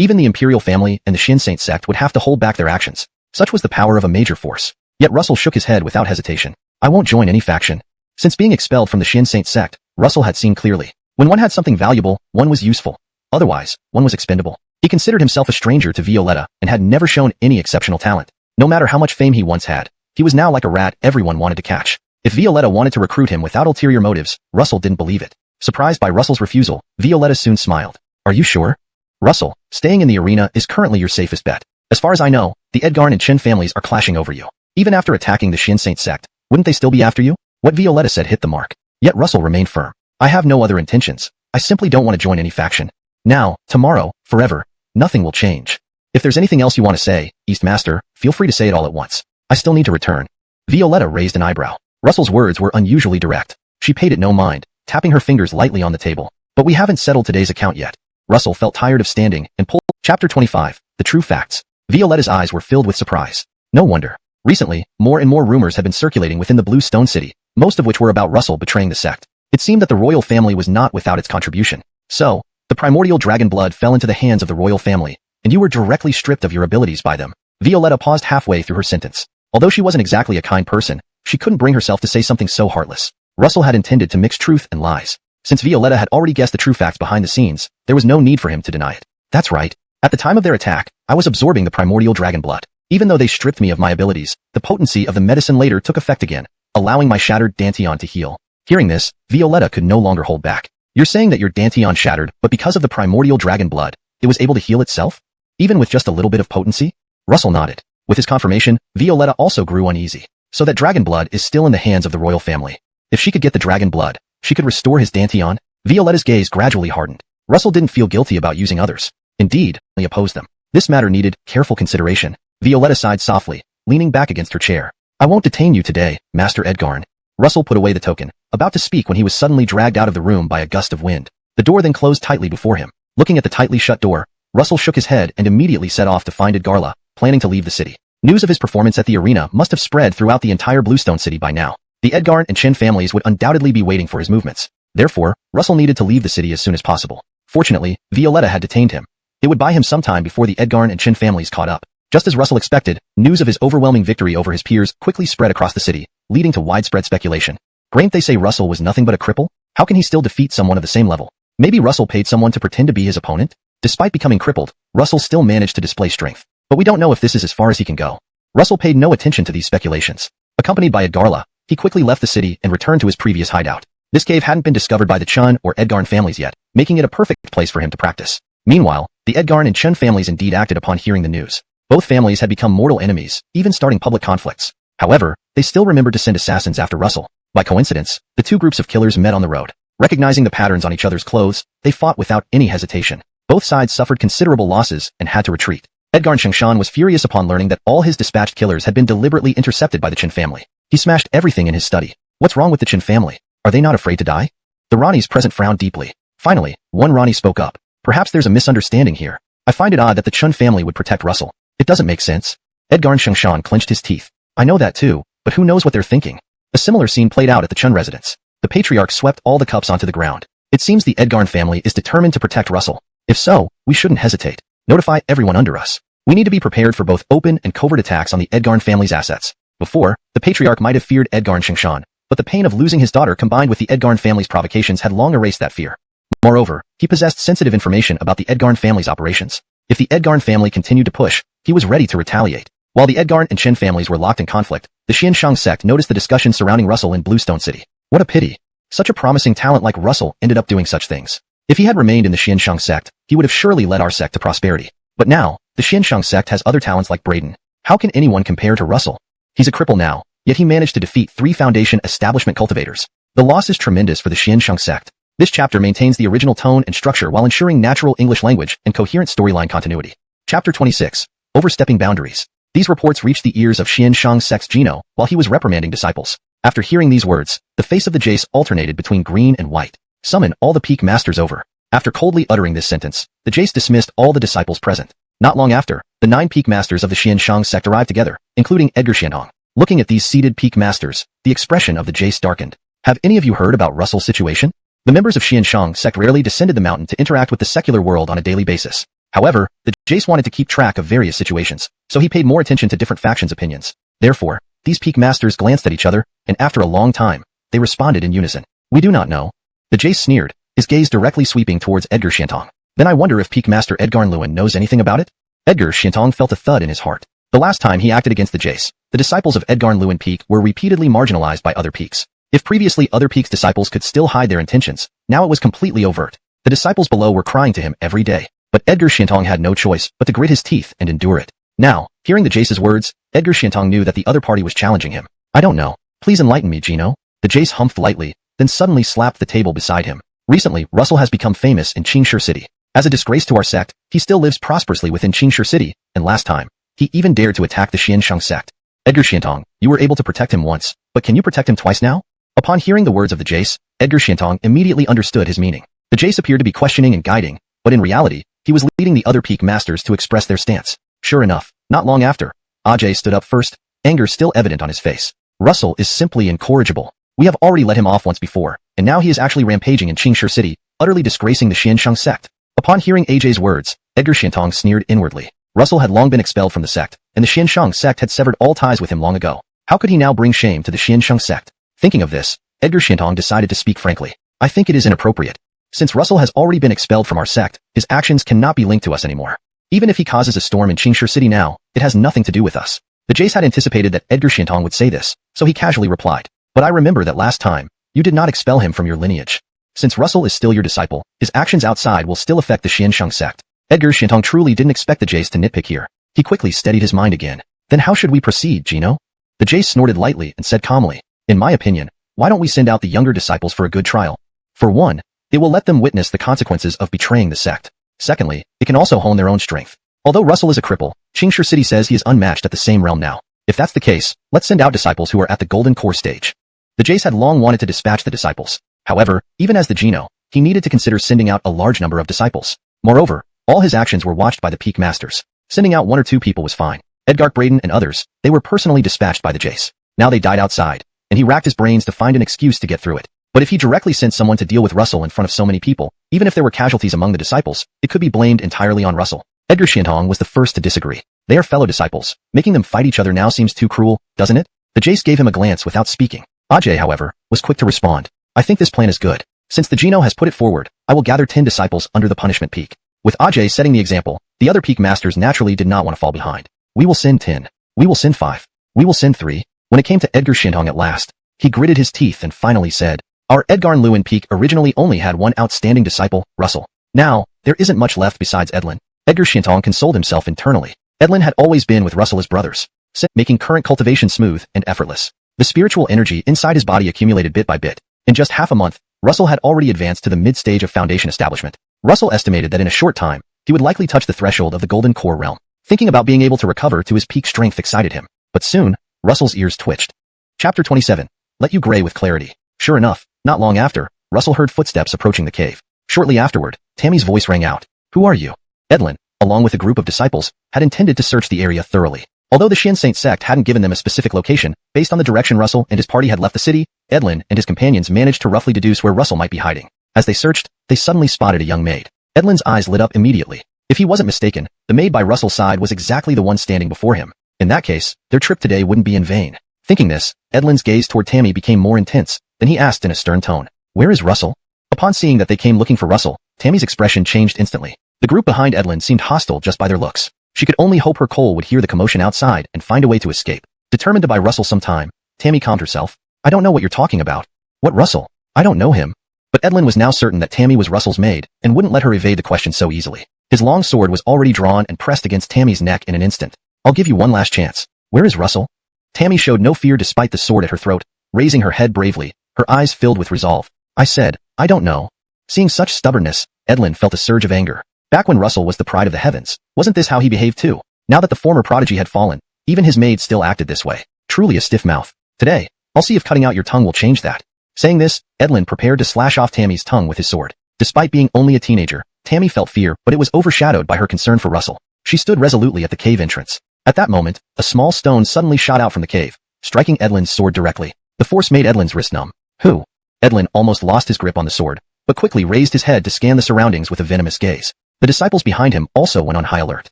Even the Imperial family and the Shin Saint sect would have to hold back their actions. Such was the power of a major force. Yet Russell shook his head without hesitation. I won't join any faction. Since being expelled from the Shin Saint sect, Russell had seen clearly. When one had something valuable, one was useful. Otherwise, one was expendable. He considered himself a stranger to Violetta and had never shown any exceptional talent. No matter how much fame he once had, he was now like a rat everyone wanted to catch. If Violetta wanted to recruit him without ulterior motives, Russell didn't believe it. Surprised by Russell's refusal, Violetta soon smiled. Are you sure? Russell, staying in the arena is currently your safest bet. As far as I know, the Edgarn and Chen families are clashing over you. Even after attacking the Shin Saint sect, wouldn't they still be after you? What Violetta said hit the mark. Yet Russell remained firm. I have no other intentions. I simply don't want to join any faction. Now, tomorrow, forever, nothing will change. If there's anything else you want to say, Eastmaster, feel free to say it all at once. I still need to return. Violetta raised an eyebrow. Russell's words were unusually direct. She paid it no mind, tapping her fingers lightly on the table. But we haven't settled today's account yet. Russell felt tired of standing and pulled. Chapter 25, The True Facts. Violetta's eyes were filled with surprise. No wonder. Recently, more and more rumors had been circulating within the Blue Stone City, most of which were about Russell betraying the sect. It seemed that the royal family was not without its contribution. So, the primordial dragon blood fell into the hands of the royal family, and you were directly stripped of your abilities by them. Violetta paused halfway through her sentence. Although she wasn't exactly a kind person, she couldn't bring herself to say something so heartless. Russell had intended to mix truth and lies. Since Violetta had already guessed the true facts behind the scenes, there was no need for him to deny it. That's right. At the time of their attack, I was absorbing the primordial dragon blood. Even though they stripped me of my abilities, the potency of the medicine later took effect again, allowing my shattered Danteon to heal. Hearing this, Violetta could no longer hold back. You're saying that your Danteon shattered, but because of the primordial dragon blood, it was able to heal itself? Even with just a little bit of potency? Russell nodded. With his confirmation, Violetta also grew uneasy. So that dragon blood is still in the hands of the royal family. If she could get the dragon blood, she could restore his Danteon. Violetta's gaze gradually hardened. Russell didn't feel guilty about using others. Indeed, he opposed them. This matter needed careful consideration. Violetta sighed softly, leaning back against her chair. I won't detain you today, Master Edgarn. Russell put away the token, about to speak when he was suddenly dragged out of the room by a gust of wind. The door then closed tightly before him. Looking at the tightly shut door, Russell shook his head and immediately set off to find Edgarla, planning to leave the city. News of his performance at the arena must have spread throughout the entire Bluestone City by now. The Edgarn and Chen families would undoubtedly be waiting for his movements. Therefore, Russell needed to leave the city as soon as possible. Fortunately, Violetta had detained him. It would buy him some time before the Edgarn and Chen families caught up. Just as Russell expected, news of his overwhelming victory over his peers quickly spread across the city, leading to widespread speculation. Grain't they say Russell was nothing but a cripple? How can he still defeat someone of the same level? Maybe Russell paid someone to pretend to be his opponent? Despite becoming crippled, Russell still managed to display strength. But we don't know if this is as far as he can go. Russell paid no attention to these speculations. Accompanied by Edgarla, he quickly left the city and returned to his previous hideout. This cave hadn't been discovered by the Chun or Edgarn families yet, making it a perfect place for him to practice. Meanwhile, the Edgarn and Chun families indeed acted upon hearing the news. Both families had become mortal enemies, even starting public conflicts. However, they still remembered to send assassins after Russell. By coincidence, the two groups of killers met on the road. Recognizing the patterns on each other's clothes, they fought without any hesitation. Both sides suffered considerable losses and had to retreat. Edgar Qingshan was furious upon learning that all his dispatched killers had been deliberately intercepted by the Qin family. He smashed everything in his study. What's wrong with the Qin family? Are they not afraid to die? The Ranis present frowned deeply. Finally, one Rani spoke up. Perhaps there's a misunderstanding here. I find it odd that the Chun family would protect Russell. It doesn't make sense. Edgar Qingshan clenched his teeth. I know that too, but who knows what they're thinking? A similar scene played out at the Chun residence. The patriarch swept all the cups onto the ground. It seems the Edgarn family is determined to protect Russell. If so, we shouldn't hesitate. Notify everyone under us. We need to be prepared for both open and covert attacks on the Edgarn family's assets. Before, the patriarch might have feared Edgar Qingshan, but the pain of losing his daughter combined with the Edgarn family's provocations had long erased that fear. Moreover, he possessed sensitive information about the Edgarn family's operations. If the Edgarn family continued to push, he was ready to retaliate. While the Edgarn and Qin families were locked in conflict, the Xianshang sect noticed the discussion surrounding Russell in Bluestone City. What a pity. Such a promising talent like Russell ended up doing such things. If he had remained in the Xianshang sect, he would have surely led our sect to prosperity. But now, the Xianshang sect has other talents like Braden. How can anyone compare to Russell? He's a cripple now, yet he managed to defeat 3 Foundation establishment cultivators. The loss is tremendous for the Xianshang sect. This chapter maintains the original tone and structure while ensuring natural English language and coherent storyline continuity. Chapter 26. Overstepping Boundaries. These reports reached the ears of Xianshang sect's Gino while he was reprimanding disciples. After hearing these words, the face of the Jace alternated between green and white. Summon all the peak masters over. After coldly uttering this sentence, the Jace dismissed all the disciples present. Not long after, the 9 peak masters of the Xianshang sect arrived together, including Edgar Xiantong. Looking at these seated peak masters, the expression of the Jace darkened. Have any of you heard about Russell's situation? The members of Xianshang sect rarely descended the mountain to interact with the secular world on a daily basis. However, the Jace wanted to keep track of various situations, so he paid more attention to different factions' opinions. Therefore, these peak masters glanced at each other, and after a long time, they responded in unison. We do not know. The Jace sneered, his gaze directly sweeping towards Edgar Xiantong. Then I wonder if peak master Edgar Lewin knows anything about it? Edgar Xiantong felt a thud in his heart. The last time he acted against the Jace, the disciples of Edgar Lewin Peak were repeatedly marginalized by other peaks. If previously other peaks' disciples could still hide their intentions, now it was completely overt. The disciples below were crying to him every day. But Edgar Xiantong had no choice but to grit his teeth and endure it. Now, hearing the Jace's words, Edgar Xiantong knew that the other party was challenging him. I don't know. Please enlighten me, Gino. The Jace humphed lightly, then suddenly slapped the table beside him. Recently, Russell has become famous in Qingshi City. As a disgrace to our sect, he still lives prosperously within Qingshi City, and last time, he even dared to attack the Xianshang sect. Edgar Xiantong, you were able to protect him once, but can you protect him twice now? Upon hearing the words of the Jace, Edgar Xiantong immediately understood his meaning. The Jace appeared to be questioning and guiding, but in reality, he was leading the other peak masters to express their stance. Sure enough, not long after, Ajay stood up first, anger still evident on his face. Russell is simply incorrigible. We have already let him off once before, and now he is actually rampaging in Qingshi City, utterly disgracing the Xianshang sect. Upon hearing Ajay's words, Edgar Xiantong sneered inwardly. Russell had long been expelled from the sect, and the Xianshang sect had severed all ties with him long ago. How could he now bring shame to the Xianshang sect? Thinking of this, Edgar Xiantong decided to speak frankly. I think it is inappropriate. Since Russell has already been expelled from our sect, his actions cannot be linked to us anymore. Even if he causes a storm in Qingshi City now, it has nothing to do with us. The Jace had anticipated that Edgar Xiantong would say this, so he casually replied. But I remember that last time, you did not expel him from your lineage. Since Russell is still your disciple, his actions outside will still affect the Xianshang sect. Edgar Xiantong truly didn't expect the Jace to nitpick here. He quickly steadied his mind again. Then how should we proceed, Gino? The Jace snorted lightly and said calmly. In my opinion, why don't we send out the younger disciples for a good trial? For one, it will let them witness the consequences of betraying the sect. Secondly, it can also hone their own strength. Although Russell is a cripple, Qingshi City says he is unmatched at the same realm now. If that's the case, let's send out disciples who are at the golden core stage. The Jace had long wanted to dispatch the disciples. However, even as the Gino, he needed to consider sending out a large number of disciples. Moreover, all his actions were watched by the peak masters. Sending out 1 or 2 people was fine. Edgar Braden and others, they were personally dispatched by the Jace. Now they died outside, and he racked his brains to find an excuse to get through it. But if he directly sent someone to deal with Russell in front of so many people, even if there were casualties among the disciples, it could be blamed entirely on Russell. Edgar Xiantong was the first to disagree. They are fellow disciples. Making them fight each other now seems too cruel, doesn't it? The Jace gave him a glance without speaking. Ajay, however, was quick to respond. I think this plan is good. Since the Gino has put it forward, I will gather 10 disciples under the punishment peak. With Ajay setting the example, the other peak masters naturally did not want to fall behind. We will send 10. We will send 5. We will send 3. When it came to Edgar Xiantong at last, he gritted his teeth and finally said, our Edgar Lewin Peak originally only had one outstanding disciple, Russell. Now, there isn't much left besides Edlin. Edgar Xiantong consoled himself internally. Edlin had always been with Russell as brothers. making current cultivation smooth and effortless. The spiritual energy inside his body accumulated bit by bit. In just half a month, Russell had already advanced to the mid-stage of foundation establishment. Russell estimated that in a short time, he would likely touch the threshold of the golden core realm. Thinking about being able to recover to his peak strength excited him. But soon, Russell's ears twitched. Chapter 27. Let you gray with clarity. Sure enough, not long after, Russell heard footsteps approaching the cave. Shortly afterward, Tammy's voice rang out. Who are you? Edlin, along with a group of disciples, had intended to search the area thoroughly. Although the Shin Saint sect hadn't given them a specific location, based on the direction Russell and his party had left the city, Edlin and his companions managed to roughly deduce where Russell might be hiding. As they searched, they suddenly spotted a young maid. Edlin's eyes lit up immediately. If he wasn't mistaken, the maid by Russell's side was exactly the one standing before him. In that case, their trip today wouldn't be in vain. Thinking this, Edlin's gaze toward Tammy became more intense. Then he asked in a stern tone, Where is Russell? Upon seeing that they came looking for Russell, Tammy's expression changed instantly. The group behind Edlin seemed hostile just by their looks. She could only hope her Cole would hear the commotion outside and find a way to escape. Determined to buy Russell some time, Tammy calmed herself. I don't know what you're talking about. What Russell? I don't know him. But Edlin was now certain that Tammy was Russell's maid and wouldn't let her evade the question so easily. His long sword was already drawn and pressed against Tammy's neck in an instant. I'll give you one last chance. Where is Russell? Tammy showed no fear despite the sword at her throat, raising her head bravely, her eyes filled with resolve. I said, I don't know. Seeing such stubbornness, Edlin felt a surge of anger. Back when Russell was the pride of the heavens, wasn't this how he behaved too? Now that the former prodigy had fallen, even his maid still acted this way. Truly a stiff mouth. Today, I'll see if cutting out your tongue will change that. Saying this, Edlin prepared to slash off Tammy's tongue with his sword. Despite being only a teenager, Tammy felt fear, but it was overshadowed by her concern for Russell. She stood resolutely at the cave entrance. At that moment, a small stone suddenly shot out from the cave, striking Edlin's sword directly. The force made Edlin's wrist numb. Who? Edlin almost lost his grip on the sword, but quickly raised his head to scan the surroundings with a venomous gaze. The disciples behind him also went on high alert.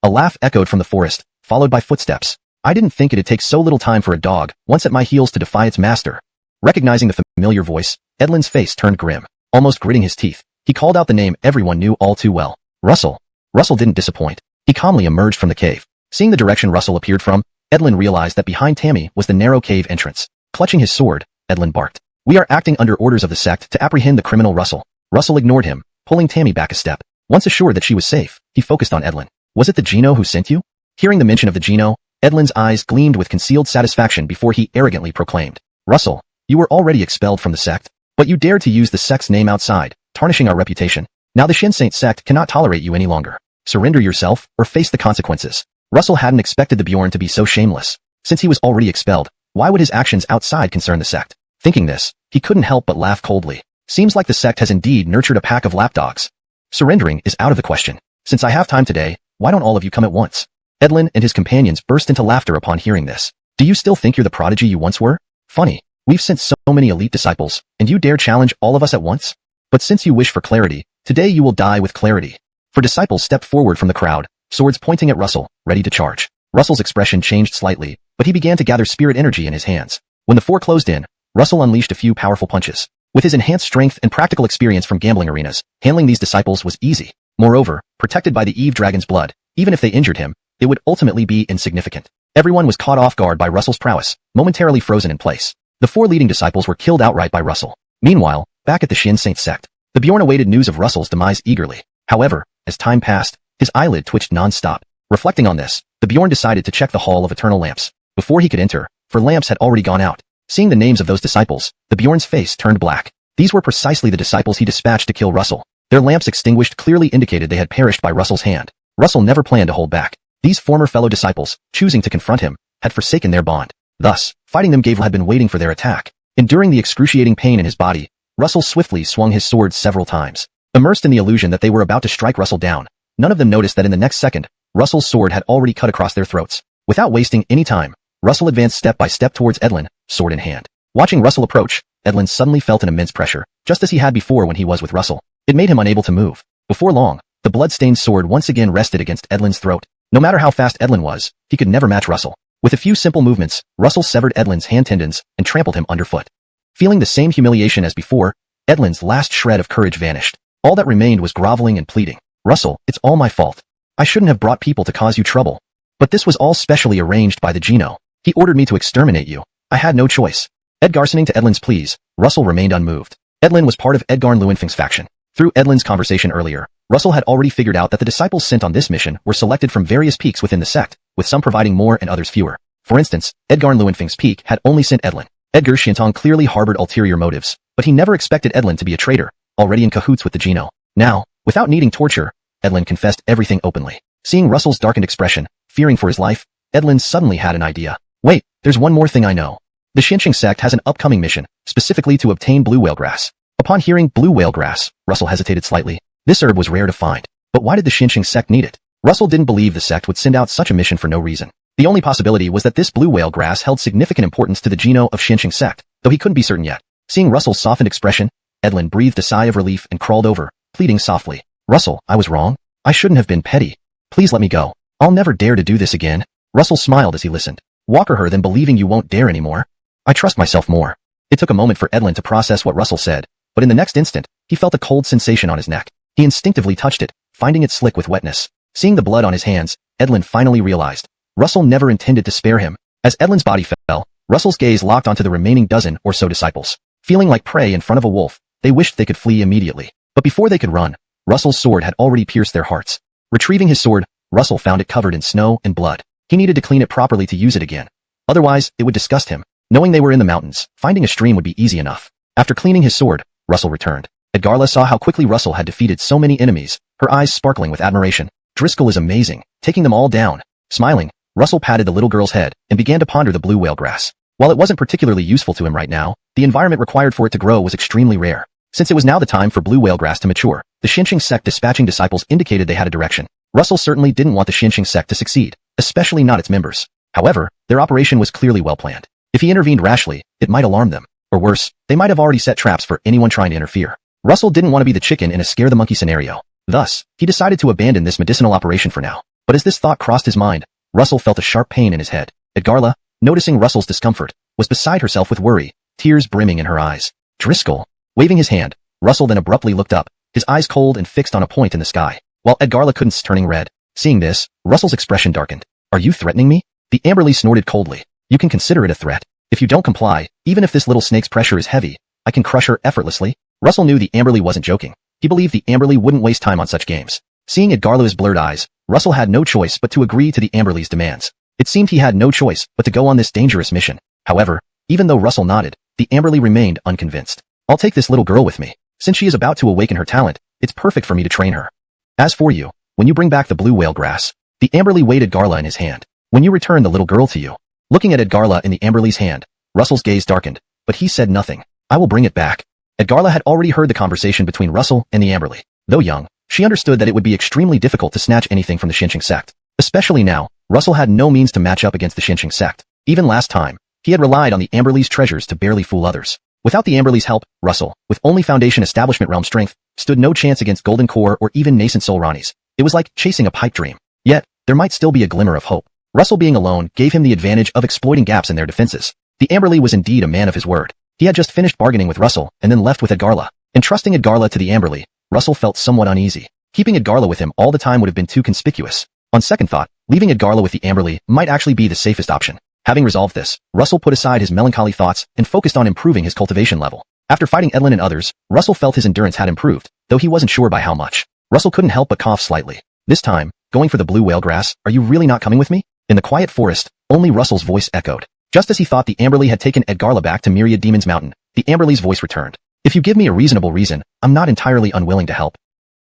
A laugh echoed from the forest, followed by footsteps. I didn't think it'd take so little time for a dog, once at my heels, to defy its master. Recognizing the familiar voice, Edlin's face turned grim. Almost gritting his teeth, he called out the name everyone knew all too well. Russell. Russell didn't disappoint. He calmly emerged from the cave. Seeing the direction Russell appeared from, Edlin realized that behind Tammy was the narrow cave entrance. Clutching his sword, Edlin barked. We are acting under orders of the sect to apprehend the criminal Russell. Russell ignored him, pulling Tammy back a step. Once assured that she was safe, he focused on Edlin. Was it the Geno who sent you? Hearing the mention of the Geno, Edlin's eyes gleamed with concealed satisfaction before he arrogantly proclaimed. Russell, you were already expelled from the sect, but you dared to use the sect's name outside, tarnishing our reputation. Now the Shin Saint sect cannot tolerate you any longer. Surrender yourself, or face the consequences. Russell hadn't expected the Bjorn to be so shameless. Since he was already expelled, why would his actions outside concern the sect? Thinking this, he couldn't help but laugh coldly. Seems like the sect has indeed nurtured a pack of lapdogs. Surrendering is out of the question. Since I have time today, why don't all of you come at once? Edlin and his companions burst into laughter upon hearing this. Do you still think you're the prodigy you once were? Funny, we've sent so many elite disciples, and you dare challenge all of us at once? But since you wish for clarity, today you will die with clarity. For disciples stepped forward from the crowd, swords pointing at Russell, ready to charge. Russell's expression changed slightly, but he began to gather spirit energy in his hands. When the four closed in, Russell unleashed a few powerful punches. With his enhanced strength and practical experience from gambling arenas, handling these disciples was easy. Moreover, protected by the Eve Dragon's blood, even if they injured him, it would ultimately be insignificant. Everyone was caught off guard by Russell's prowess, momentarily frozen in place. The four leading disciples were killed outright by Russell. Meanwhile, back at the Shin Saint sect, the Bjorn awaited news of Russell's demise eagerly. However, as time passed, his eyelid twitched non-stop. Reflecting on this, the Bjorn decided to check the Hall of Eternal Lamps. Before he could enter, for lamps had already gone out. Seeing the names of those disciples, the Bjorn's face turned black. These were precisely the disciples he dispatched to kill Russell. Their lamps extinguished clearly indicated they had perished by Russell's hand. Russell never planned to hold back. These former fellow disciples, choosing to confront him, had forsaken their bond. Thus, fighting them Gavel had been waiting for their attack. Enduring the excruciating pain in his body, Russell swiftly swung his sword several times. Immersed in the illusion that they were about to strike Russell down, none of them noticed that in the next second, Russell's sword had already cut across their throats. Without wasting any time, Russell advanced step by step towards Edlin, sword in hand. Watching Russell approach, Edlin suddenly felt an immense pressure, just as he had before when he was with Russell. It made him unable to move. Before long, the blood-stained sword once again rested against Edlin's throat. No matter how fast Edlin was, he could never match Russell. With a few simple movements, Russell severed Edlin's hand tendons and trampled him underfoot. Feeling the same humiliation as before, Edlin's last shred of courage vanished. All that remained was groveling and pleading. Russell, it's all my fault. I shouldn't have brought people to cause you trouble. But this was all specially arranged by the Geno. He ordered me to exterminate you. I had no choice. Edgarsoning to Edlin's pleas, Russell remained unmoved. Edlin was part of Edgarn Leuenfing's faction. Through Edlin's conversation earlier, Russell had already figured out that the disciples sent on this mission were selected from various peaks within the sect, with some providing more and others fewer. For instance, Edgar Luenfeng's peak had only sent Edlin. Edgar Xiantong clearly harbored ulterior motives, but he never expected Edlin to be a traitor, already in cahoots with the Geno. Now, without needing torture, Edlin confessed everything openly. Seeing Russell's darkened expression, fearing for his life, Edlin suddenly had an idea. Wait, there's one more thing I know. The Xinqing sect has an upcoming mission, specifically to obtain blue whale grass. Upon hearing blue whale grass, Russell hesitated slightly. This herb was rare to find. But why did the Xinqing sect need it? Russell didn't believe the sect would send out such a mission for no reason. The only possibility was that this blue whale grass held significant importance to the Geno of Xinqing sect, though he couldn't be certain yet. Seeing Russell's softened expression, Edlin breathed a sigh of relief and crawled over, pleading softly. Russell, I was wrong. I shouldn't have been petty. Please let me go. I'll never dare to do this again. Russell smiled as he listened. Walker her than believing you won't dare anymore. I trust myself more. It took a moment for Edlin to process what Russell said, but in the next instant, he felt a cold sensation on his neck. He instinctively touched it, finding it slick with wetness. Seeing the blood on his hands, Edlin finally realized. Russell never intended to spare him. As Edlin's body fell, Russell's gaze locked onto the remaining dozen or so disciples. Feeling like prey in front of a wolf, they wished they could flee immediately. But before they could run, Russell's sword had already pierced their hearts. Retrieving his sword, Russell found it covered in snow and blood. He needed to clean it properly to use it again. Otherwise, it would disgust him. Knowing they were in the mountains, finding a stream would be easy enough. After cleaning his sword, Russell returned. Edgarla saw how quickly Russell had defeated so many enemies, her eyes sparkling with admiration. Driscoll is amazing, taking them all down. Smiling, Russell patted the little girl's head and began to ponder the blue whale grass. While it wasn't particularly useful to him right now, the environment required for it to grow was extremely rare. Since it was now the time for blue whale grass to mature, the Xinqing sect dispatching disciples indicated they had a direction. Russell certainly didn't want the Xinqing sect to succeed, especially not its members. However, their operation was clearly well planned. If he intervened rashly, it might alarm them. Or worse, they might have already set traps for anyone trying to interfere. Russell didn't want to be the chicken in a scare the monkey scenario. Thus, he decided to abandon this medicinal operation for now. But as this thought crossed his mind, Russell felt a sharp pain in his head. Edgarla, noticing Russell's discomfort, was beside herself with worry, tears brimming in her eyes. Driscoll. Waving his hand, Russell then abruptly looked up, his eyes cold and fixed on a point in the sky, while Edgarla couldn't turning red. Seeing this, Russell's expression darkened. Are you threatening me? The Amberly snorted coldly. You can consider it a threat. If you don't comply, even if this little snake's pressure is heavy, I can crush her effortlessly. Russell knew the Amberly wasn't joking. He believed the Amberly wouldn't waste time on such games. Seeing Edgarla's blurred eyes, Russell had no choice but to agree to the Amberly's demands. It seemed he had no choice but to go on this dangerous mission. However, even though Russell nodded, the Amberly remained unconvinced. I'll take this little girl with me. Since she is about to awaken her talent, it's perfect for me to train her. As for you, when you bring back the blue whale grass, the Amberly weighed Edgarla in his hand. When you return the little girl to you. Looking at Edgarla in the Amberly's hand, Russell's gaze darkened, but he said nothing. I will bring it back. Edgarla had already heard the conversation between Russell and the Amberly. Though young, she understood that it would be extremely difficult to snatch anything from the Xinqing sect. Especially now, Russell had no means to match up against the Xinqing sect. Even last time, he had relied on the Amberly's treasures to barely fool others. Without the Amberly's help, Russell, with only Foundation Establishment realm strength, stood no chance against Golden Core or even nascent Soul Ranis. It was like chasing a pipe dream. Yet, there might still be a glimmer of hope. Russell being alone gave him the advantage of exploiting gaps in their defenses. The Amberly was indeed a man of his word. He had just finished bargaining with Russell and then left with Edgarla. Entrusting Edgarla to the Amberly, Russell felt somewhat uneasy. Keeping Edgarla with him all the time would have been too conspicuous. On second thought, leaving Edgarla with the Amberly might actually be the safest option. Having resolved this, Russell put aside his melancholy thoughts and focused on improving his cultivation level. After fighting Edlin and others, Russell felt his endurance had improved, though he wasn't sure by how much. Russell couldn't help but cough slightly. This time, going for the blue whale grass, are you really not coming with me? In the quiet forest, only Russell's voice echoed. Just as he thought the Amberly had taken Edgarla back to Myriad Demons Mountain, the Amberly's voice returned. If you give me a reasonable reason, I'm not entirely unwilling to help.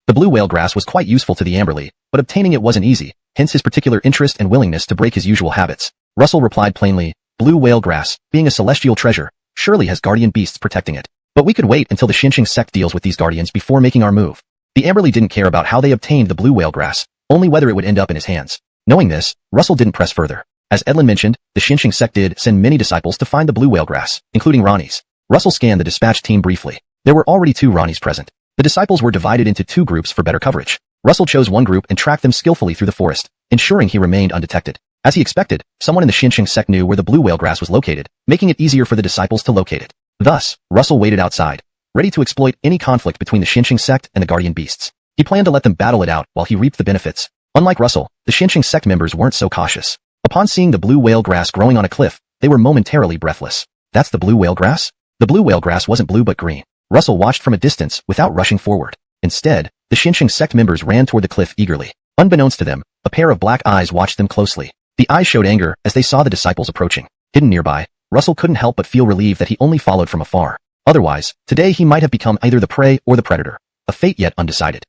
The blue whale grass was quite useful to the Amberly, but obtaining it wasn't easy, hence his particular interest and willingness to break his usual habits. Russell replied plainly, blue whale grass, being a celestial treasure, surely has guardian beasts protecting it. But we could wait until the Xinqing sect deals with these guardians before making our move. The Amberly didn't care about how they obtained the blue whale grass, only whether it would end up in his hands. Knowing this, Russell didn't press further. As Edlin mentioned, the Xinqing sect did send many disciples to find the blue whale grass, including Ranis. Russell scanned the dispatch team briefly. There were already 2 Ranis present. The disciples were divided into 2 groups for better coverage. Russell chose one group and tracked them skillfully through the forest, ensuring he remained undetected. As he expected, someone in the Xinqing sect knew where the blue whale grass was located, making it easier for the disciples to locate it. Thus, Russell waited outside, ready to exploit any conflict between the Xinqing sect and the guardian beasts. He planned to let them battle it out while he reaped the benefits. Unlike Russell, the Xinqing sect members weren't so cautious. Upon seeing the blue whale grass growing on a cliff, they were momentarily breathless. That's the blue whale grass? The blue whale grass wasn't blue but green. Russell watched from a distance without rushing forward. Instead, the Xinqing sect members ran toward the cliff eagerly. Unbeknownst to them, a pair of black eyes watched them closely. The eyes showed anger as they saw the disciples approaching. Hidden nearby, Russell couldn't help but feel relieved that he only followed from afar. Otherwise, today he might have become either the prey or the predator, a fate yet undecided.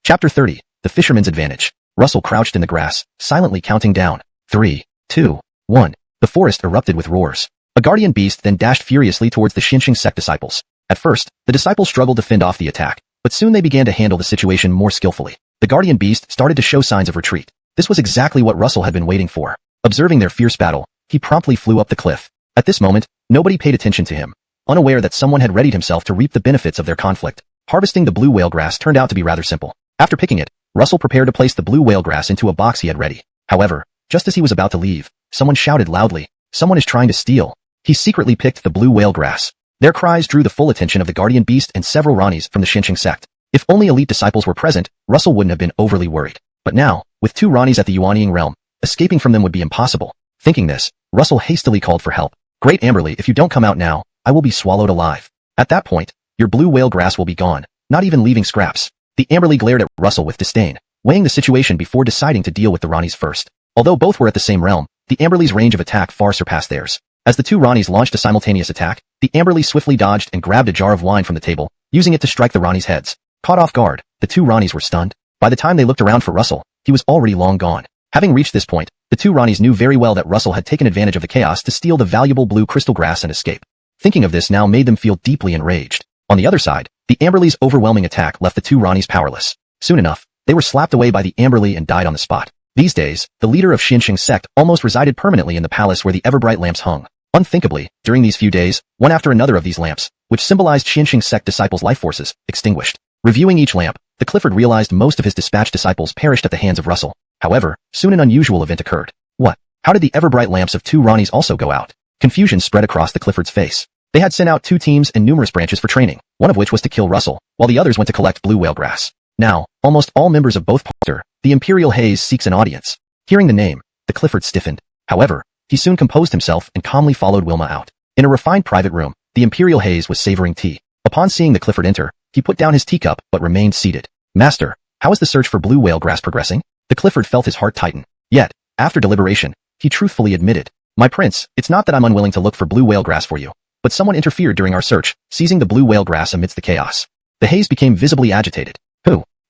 Chapter 30. The Fisherman's Advantage. Russell crouched in the grass, silently counting down. 3, 2, 1. The forest erupted with roars. A guardian beast then dashed furiously towards the Xinqiang sect disciples. At first, the disciples struggled to fend off the attack, but soon they began to handle the situation more skillfully. The guardian beast started to show signs of retreat. This was exactly what Russell had been waiting for. Observing their fierce battle, he promptly flew up the cliff. At this moment, nobody paid attention to him, unaware that someone had readied himself to reap the benefits of their conflict. Harvesting the blue whale grass turned out to be rather simple. After picking it, Russell prepared to place the blue whale grass into a box he had ready. However, just as he was about to leave, someone shouted loudly, "Someone is trying to steal." He secretly picked the blue whale grass. Their cries drew the full attention of the guardian beast and several Ranis from the Xinqiang sect. If only elite disciples were present, Russell wouldn't have been overly worried. But now, with 2 Ranis at the Yuanying realm, escaping from them would be impossible. Thinking this, Russell hastily called for help. "Great Amberly, if you don't come out now, I will be swallowed alive. At that point, your blue whale grass will be gone, not even leaving scraps." The Amberly glared at Russell with disdain, weighing the situation before deciding to deal with the Ranis first. Although both were at the same realm, the Amberly's range of attack far surpassed theirs. As the 2 Ranis launched a simultaneous attack, the Amberly swiftly dodged and grabbed a jar of wine from the table, using it to strike the Ranis' heads. Caught off guard, the 2 Ranis were stunned. By the time they looked around for Russell, he was already long gone. Having reached this point, the 2 Ranis knew very well that Russell had taken advantage of the chaos to steal the valuable blue crystal grass and escape. Thinking of this now made them feel deeply enraged. On the other side, the Amberly's overwhelming attack left the 2 Ranis powerless. Soon enough, they were slapped away by the Amberly and died on the spot. These days, the leader of Xinqiang sect almost resided permanently in the palace where the ever-bright lamps hung. Unthinkably, during these few days, one after another of these lamps, which symbolized Xinqiang sect disciples' life forces, extinguished. Reviewing each lamp, the Clifford realized most of his dispatched disciples perished at the hands of Russell. However, soon an unusual event occurred. What? How did the ever-bright lamps of 2 Ranis also go out? Confusion spread across the Clifford's face. They had sent out 2 teams and numerous branches for training, one of which was to kill Russell, while the others went to collect blue whale grass. Now, almost all members of both parties, the Imperial Haze seeks an audience. Hearing the name, the Clifford stiffened. However, he soon composed himself and calmly followed Wilma out. In a refined private room, the Imperial Haze was savoring tea. Upon seeing the Clifford enter, he put down his teacup but remained seated. "Master, how is the search for blue whale grass progressing?" The Clifford felt his heart tighten. Yet, after deliberation, he truthfully admitted, "My prince, it's not that I'm unwilling to look for blue whale grass for you, but someone interfered during our search, seizing the blue whale grass amidst the chaos." The Haze became visibly agitated.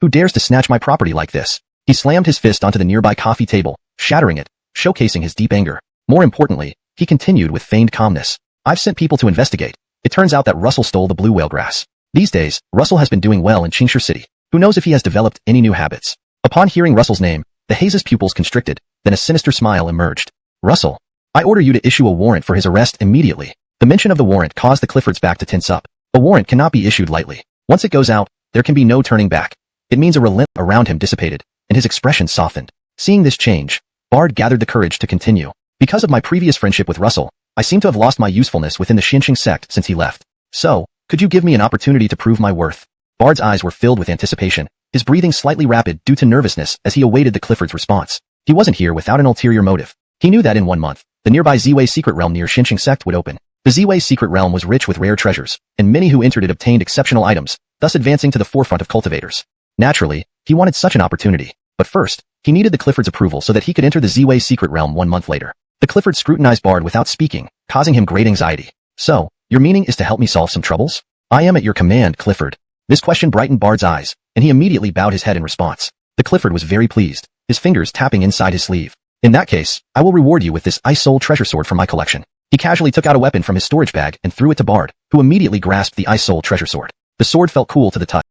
Who dares to snatch my property like this?" He slammed his fist onto the nearby coffee table, shattering it, showcasing his deep anger. More importantly, he continued with feigned calmness. "I've sent people to investigate. It turns out that Russell stole the blue whale grass. These days, Russell has been doing well in Qingshi City. Who knows if he has developed any new habits?" Upon hearing Russell's name, the Haze's pupils constricted, then a sinister smile emerged. "Russell, I order you to issue a warrant for his arrest immediately." The mention of the warrant caused the Clifford's back to tense up. A warrant cannot be issued lightly. Once it goes out, there can be no turning back. It means a relent around him dissipated, and his expression softened. Seeing this change, Bard gathered the courage to continue. "Because of my previous friendship with Russell, I seem to have lost my usefulness within the Xinqiang sect since he left. So, could you give me an opportunity to prove my worth?" Bard's eyes were filled with anticipation, his breathing slightly rapid due to nervousness as he awaited the Clifford's response. He wasn't here without an ulterior motive. He knew that in 1 month, the nearby Ziwei secret realm near Xinqiang sect would open. The Ziwei secret realm was rich with rare treasures, and many who entered it obtained exceptional items, thus advancing to the forefront of cultivators. Naturally, he wanted such an opportunity, but first, he needed the Clifford's approval so that he could enter the Ziwei secret realm 1 month later. The Clifford scrutinized Bard without speaking, causing him great anxiety. "So, your meaning is to help me solve some troubles?" "I am at your command, Clifford." This question brightened Bard's eyes, and he immediately bowed his head in response. The Clifford was very pleased, his fingers tapping inside his sleeve. "In that case, I will reward you with this Ice Soul treasure sword from my collection." He casually took out a weapon from his storage bag and threw it to Bard, who immediately grasped the Ice Soul treasure sword. The sword felt cool to the touch,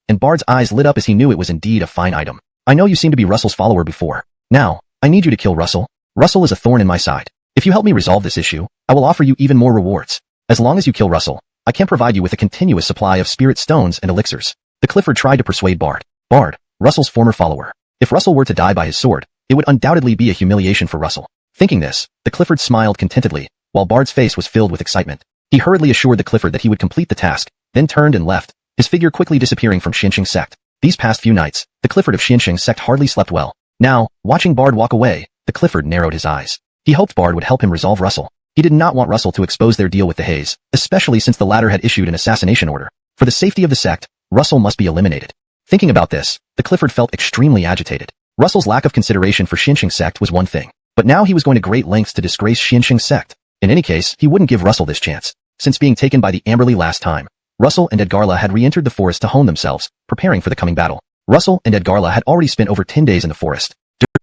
and Bard's eyes lit up as he knew it was indeed a fine item. "I know you seem to be Russell's follower before. Now, I need you to kill Russell. Russell is a thorn in my side. If you help me resolve this issue, I will offer you even more rewards. As long as you kill Russell, I can provide you with a continuous supply of spirit stones and elixirs." The Clifford tried to persuade Bard. Bard, Russell's former follower. If Russell were to die by his sword, it would undoubtedly be a humiliation for Russell. Thinking this, the Clifford smiled contentedly, while Bard's face was filled with excitement. He hurriedly assured the Clifford that he would complete the task, then turned and left, his figure quickly disappearing from Xinqiang sect. These past few nights, the Clifford of Xinqiang sect hardly slept well. Now, watching Bard walk away, the Clifford narrowed his eyes. He hoped Bard would help him resolve Russell. He did not want Russell to expose their deal with the Haze, especially since the latter had issued an assassination order. For the safety of the sect, Russell must be eliminated. Thinking about this, the Clifford felt extremely agitated. Russell's lack of consideration for Xinqiang sect was one thing, but now he was going to great lengths to disgrace Xinqiang sect. In any case, he wouldn't give Russell this chance. Since being taken by the Amberley last time, Russell and Edgarla had re-entered the forest to hone themselves, preparing for the coming battle. Russell and Edgarla had already spent over 10 days in the forest.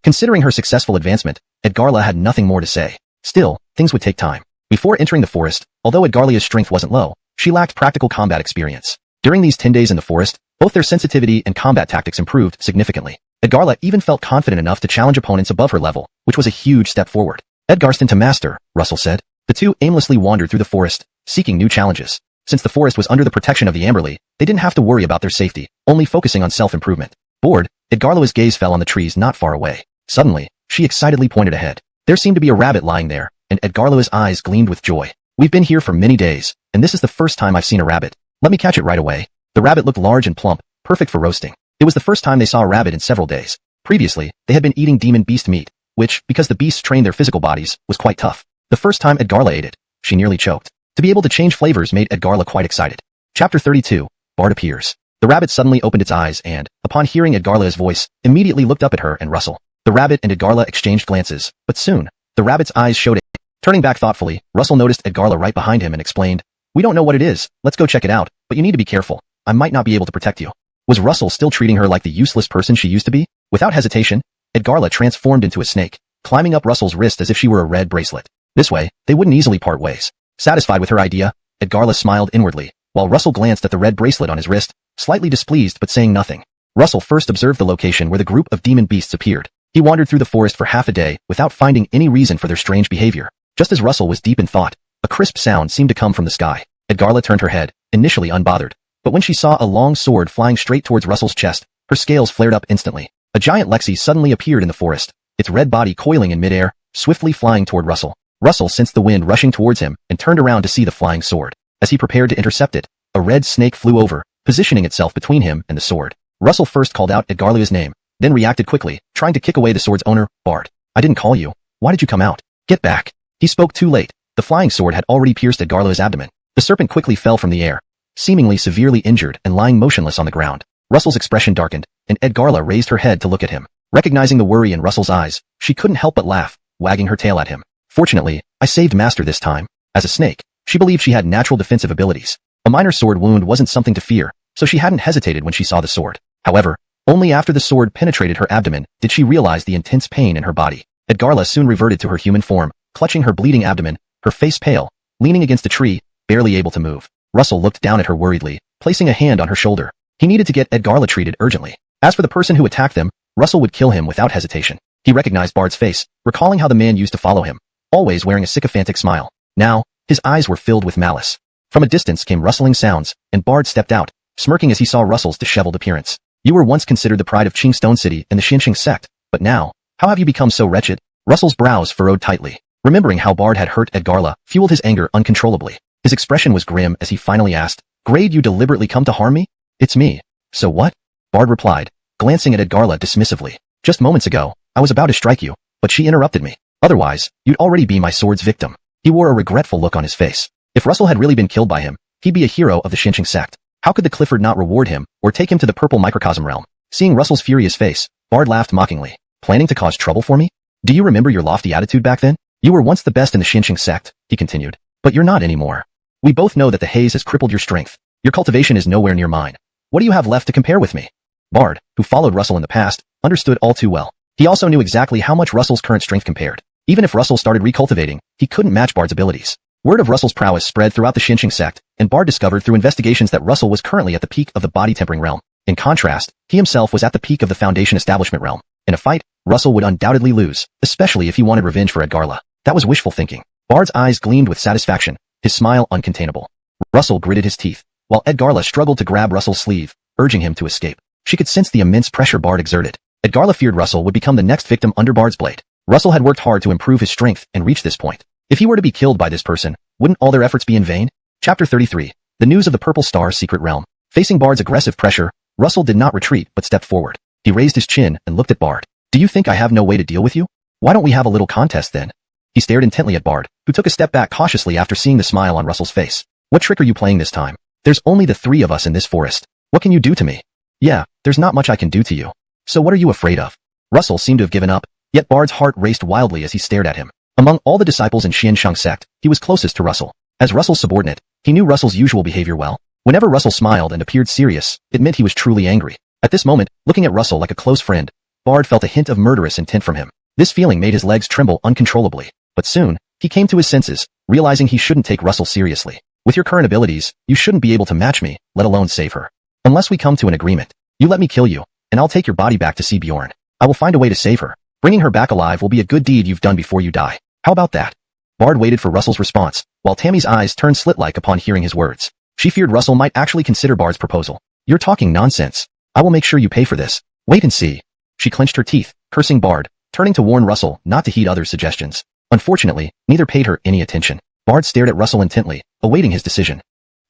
Considering her successful advancement, Edgarla had nothing more to say. Still, things would take time. Before entering the forest, although Edgarla's strength wasn't low, she lacked practical combat experience. During these 10 days in the forest, both their sensitivity and combat tactics improved significantly. Edgarla even felt confident enough to challenge opponents above her level, which was a huge step forward. Edgarston to master, Russell said. The two aimlessly wandered through the forest, seeking new challenges. Since the forest was under the protection of the Amberley, they didn't have to worry about their safety, only focusing on self-improvement. Bored, Edgarla's gaze fell on the trees not far away. Suddenly, she excitedly pointed ahead. There seemed to be a rabbit lying there, and Edgarla's eyes gleamed with joy. We've been here for many days, and this is the first time I've seen a rabbit. Let me catch it right away. The rabbit looked large and plump, perfect for roasting. It was the first time they saw a rabbit in several days. Previously, they had been eating demon beast meat, which, because the beasts trained their physical bodies, was quite tough. The first time Edgarla ate it, she nearly choked. To be able to change flavors made Edgarla quite excited. Chapter 32, Bard appears. The rabbit suddenly opened its eyes and, upon hearing Edgarla's voice, immediately looked up at her and Russell. The rabbit and Edgarla exchanged glances, but soon, the rabbit's eyes showed it. Turning back thoughtfully, Russell noticed Edgarla right behind him and explained, "We don't know what it is, let's go check it out, but you need to be careful. I might not be able to protect you." Was Russell still treating her like the useless person she used to be? Without hesitation, Edgarla transformed into a snake, climbing up Russell's wrist as if she were a red bracelet. This way, they wouldn't easily part ways. Satisfied with her idea, Edgarla smiled inwardly, while Russell glanced at the red bracelet on his wrist, slightly displeased but saying nothing. Russell first observed the location where the group of demon beasts appeared. He wandered through the forest for half a day without finding any reason for their strange behavior. Just as Russell was deep in thought, a crisp sound seemed to come from the sky. Edgarla turned her head, initially unbothered. But when she saw a long sword flying straight towards Russell's chest, her scales flared up instantly. A giant Lexi suddenly appeared in the forest, its red body coiling in midair, swiftly flying toward Russell. Russell sensed the wind rushing towards him and turned around to see the flying sword. As he prepared to intercept it, a red snake flew over, positioning itself between him and the sword. Russell first called out Edgarla's name, then reacted quickly, trying to kick away the sword's owner, Bard. "I didn't call you. Why did you come out? Get back." He spoke too late. The flying sword had already pierced Edgarla's abdomen. The serpent quickly fell from the air, seemingly severely injured and lying motionless on the ground. Russell's expression darkened, and Edgarla raised her head to look at him. Recognizing the worry in Russell's eyes, she couldn't help but laugh, wagging her tail at him. "Fortunately, I saved Master this time." As a snake, she believed she had natural defensive abilities. A minor sword wound wasn't something to fear, so she hadn't hesitated when she saw the sword. However, only after the sword penetrated her abdomen did she realize the intense pain in her body. Edgarla soon reverted to her human form, clutching her bleeding abdomen, her face pale, leaning against a tree, barely able to move. Russell looked down at her worriedly, placing a hand on her shoulder. He needed to get Edgarla treated urgently. As for the person who attacked them, Russell would kill him without hesitation. He recognized Bard's face, recalling how the man used to follow him, always wearing a sycophantic smile. Now, his eyes were filled with malice. From a distance came rustling sounds, and Bard stepped out, smirking as he saw Russell's disheveled appearance. "You were once considered the pride of Qing Stone City and the Xinqiang sect, but now, how have you become so wretched?" Russell's brows furrowed tightly. Remembering how Bard had hurt Edgarla fueled his anger uncontrollably. His expression was grim as he finally asked, "Grade, you deliberately come to harm me?" "It's me." "So what?" Bard replied, glancing at Edgarla dismissively. "Just moments ago, I was about to strike you, but she interrupted me. Otherwise, you'd already be my sword's victim." He wore a regretful look on his face. If Russell had really been killed by him, he'd be a hero of the Xinqiang sect. How could the Clifford not reward him or take him to the purple microcosm realm? Seeing Russell's furious face, Bard laughed mockingly. "Planning to cause trouble for me? Do you remember your lofty attitude back then? You were once the best in the Xinqiang sect," he continued. "But you're not anymore. We both know that the haze has crippled your strength. Your cultivation is nowhere near mine. What do you have left to compare with me?" Bard, who followed Russell in the past, understood all too well. He also knew exactly how much Russell's current strength compared. Even if Russell started recultivating, he couldn't match Bard's abilities. Word of Russell's prowess spread throughout the Xinqiang sect, and Bard discovered through investigations that Russell was currently at the peak of the body-tempering realm. In contrast, he himself was at the peak of the Foundation Establishment realm. In a fight, Russell would undoubtedly lose, especially if he wanted revenge for Edgarla. That was wishful thinking. Bard's eyes gleamed with satisfaction, his smile uncontainable. Russell gritted his teeth, while Edgarla struggled to grab Russell's sleeve, urging him to escape. She could sense the immense pressure Bard exerted. Edgarla feared Russell would become the next victim under Bard's blade. Russell had worked hard to improve his strength and reach this point. If he were to be killed by this person, wouldn't all their efforts be in vain? Chapter 33. The news of the Purple Star's secret realm. Facing Bard's aggressive pressure, Russell did not retreat but stepped forward. He raised his chin and looked at Bard. "Do you think I have no way to deal with you? Why don't we have a little contest then?" He stared intently at Bard, who took a step back cautiously after seeing the smile on Russell's face. "What trick are you playing this time? There's only the three of us in this forest. What can you do to me?" Yeah, there's not much I can do to you. So what are you afraid of? Russell seemed to have given up, yet Bard's heart raced wildly as he stared at him. Among all the disciples in Xiansheng sect, he was closest to Russell. As Russell's subordinate, he knew Russell's usual behavior well. Whenever Russell smiled and appeared serious, it meant he was truly angry. At this moment, looking at Russell like a close friend, Bard felt a hint of murderous intent from him. This feeling made his legs tremble uncontrollably. But soon, he came to his senses, realizing he shouldn't take Russell seriously. With your current abilities, you shouldn't be able to match me, let alone save her. Unless we come to an agreement. You let me kill you, and I'll take your body back to see Bjorn. I will find a way to save her. Bringing her back alive will be a good deed you've done before you die. How about that? Bard waited for Russell's response, while Tammy's eyes turned slit-like upon hearing his words. She feared Russell might actually consider Bard's proposal. You're talking nonsense. I will make sure you pay for this. Wait and see. She clenched her teeth, cursing Bard, turning to warn Russell not to heed others' suggestions. Unfortunately, neither paid her any attention. Bard stared at Russell intently, awaiting his decision.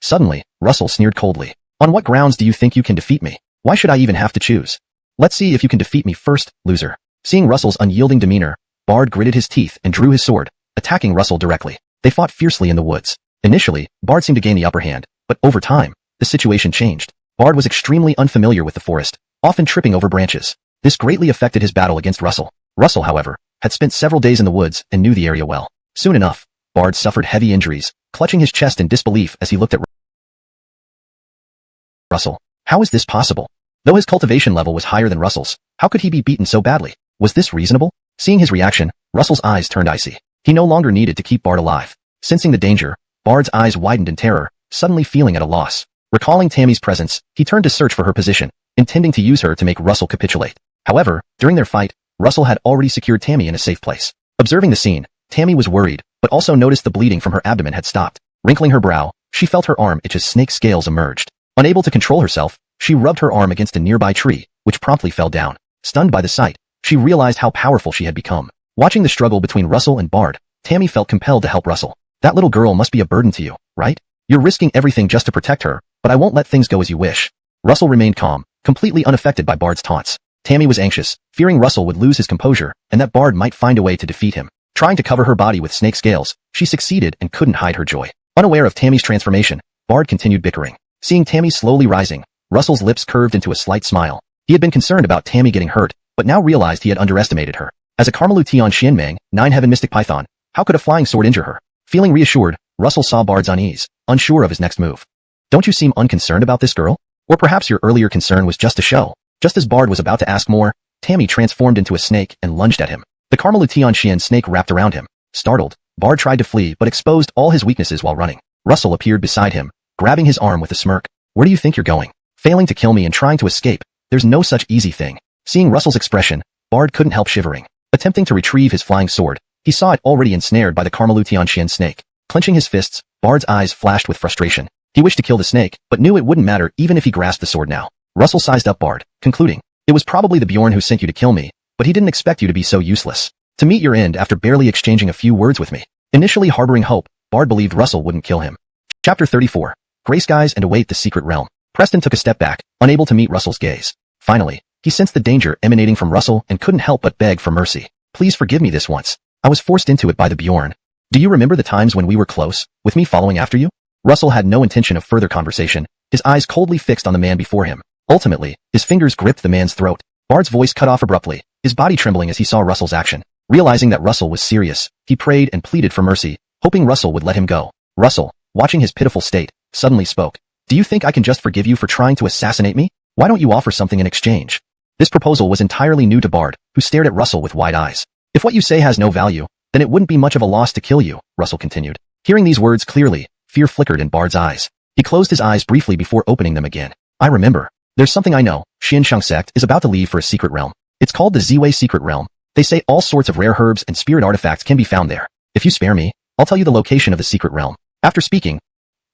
Suddenly, Russell sneered coldly. On what grounds do you think you can defeat me? Why should I even have to choose? Let's see if you can defeat me first, loser. Seeing Russell's unyielding demeanor, Bard gritted his teeth and drew his sword, attacking Russell directly. They fought fiercely in the woods. Initially, Bard seemed to gain the upper hand, but over time, the situation changed. Bard was extremely unfamiliar with the forest, often tripping over branches. This greatly affected his battle against Russell. Russell, however, had spent several days in the woods and knew the area well. Soon enough, Bard suffered heavy injuries, clutching his chest in disbelief as he looked at Russell. How is this possible? Though his cultivation level was higher than Russell's, how could he be beaten so badly? Was this reasonable? Seeing his reaction, Russell's eyes turned icy. He no longer needed to keep Bard alive. Sensing the danger, Bard's eyes widened in terror, suddenly feeling at a loss. Recalling Tammy's presence, he turned to search for her position, intending to use her to make Russell capitulate. However, during their fight, Russell had already secured Tammy in a safe place. Observing the scene, Tammy was worried, but also noticed the bleeding from her abdomen had stopped. Wrinkling her brow, she felt her arm itch as snake scales emerged. Unable to control herself, she rubbed her arm against a nearby tree, which promptly fell down. Stunned by the sight, she realized how powerful she had become. Watching the struggle between Russell and Bard, Tammy felt compelled to help Russell. That little girl must be a burden to you, right? You're risking everything just to protect her, but I won't let things go as you wish. Russell remained calm, completely unaffected by Bard's taunts. Tammy was anxious, fearing Russell would lose his composure, and that Bard might find a way to defeat him. Trying to cover her body with snake scales, she succeeded and couldn't hide her joy. Unaware of Tammy's transformation, Bard continued bickering. Seeing Tammy slowly rising, Russell's lips curved into a slight smile. He had been concerned about Tammy getting hurt, but now realized he had underestimated her. As a Carmelution Xianmeng, 9-heaven mystic python, how could a flying sword injure her? Feeling reassured, Russell saw Bard's unease, unsure of his next move. Don't you seem unconcerned about this girl? Or perhaps your earlier concern was just a show? Just as Bard was about to ask more, Tammy transformed into a snake and lunged at him. The Carmelution Xian snake wrapped around him. Startled, Bard tried to flee but exposed all his weaknesses while running. Russell appeared beside him, grabbing his arm with a smirk. Where do you think you're going? Failing to kill me and trying to escape. There's no such easy thing. Seeing Russell's expression, Bard couldn't help shivering. Attempting to retrieve his flying sword, he saw it already ensnared by the Carmelution Xian snake. Clenching his fists, Bard's eyes flashed with frustration. He wished to kill the snake, but knew it wouldn't matter even if he grasped the sword now. Russell sized up Bard, concluding, "It was probably the Bjorn who sent you to kill me, but he didn't expect you to be so useless. To meet your end after barely exchanging a few words with me." Initially harboring hope, Bard believed Russell wouldn't kill him. Chapter 34. Gray skies and await the secret realm. Preston took a step back, unable to meet Russell's gaze. Finally, he sensed the danger emanating from Russell and couldn't help but beg for mercy. "Please forgive me this once. I was forced into it by the Bjorn. Do you remember the times when we were close, with me following after you?" Russell had no intention of further conversation, his eyes coldly fixed on the man before him. Ultimately, his fingers gripped the man's throat. Bard's voice cut off abruptly, his body trembling as he saw Russell's action. Realizing that Russell was serious, he prayed and pleaded for mercy, hoping Russell would let him go. Russell, watching his pitiful state, suddenly spoke. "Do you think I can just forgive you for trying to assassinate me? Why don't you offer something in exchange?" This proposal was entirely new to Bard, who stared at Russell with wide eyes. "If what you say has no value, then it wouldn't be much of a loss to kill you," Russell continued. Hearing these words clearly, fear flickered in Bard's eyes. He closed his eyes briefly before opening them again. "I remember. There's something I know. Xiansheng sect is about to leave for a secret realm. It's called the Ziwei secret realm. They say all sorts of rare herbs and spirit artifacts can be found there. If you spare me, I'll tell you the location of the secret realm." After speaking,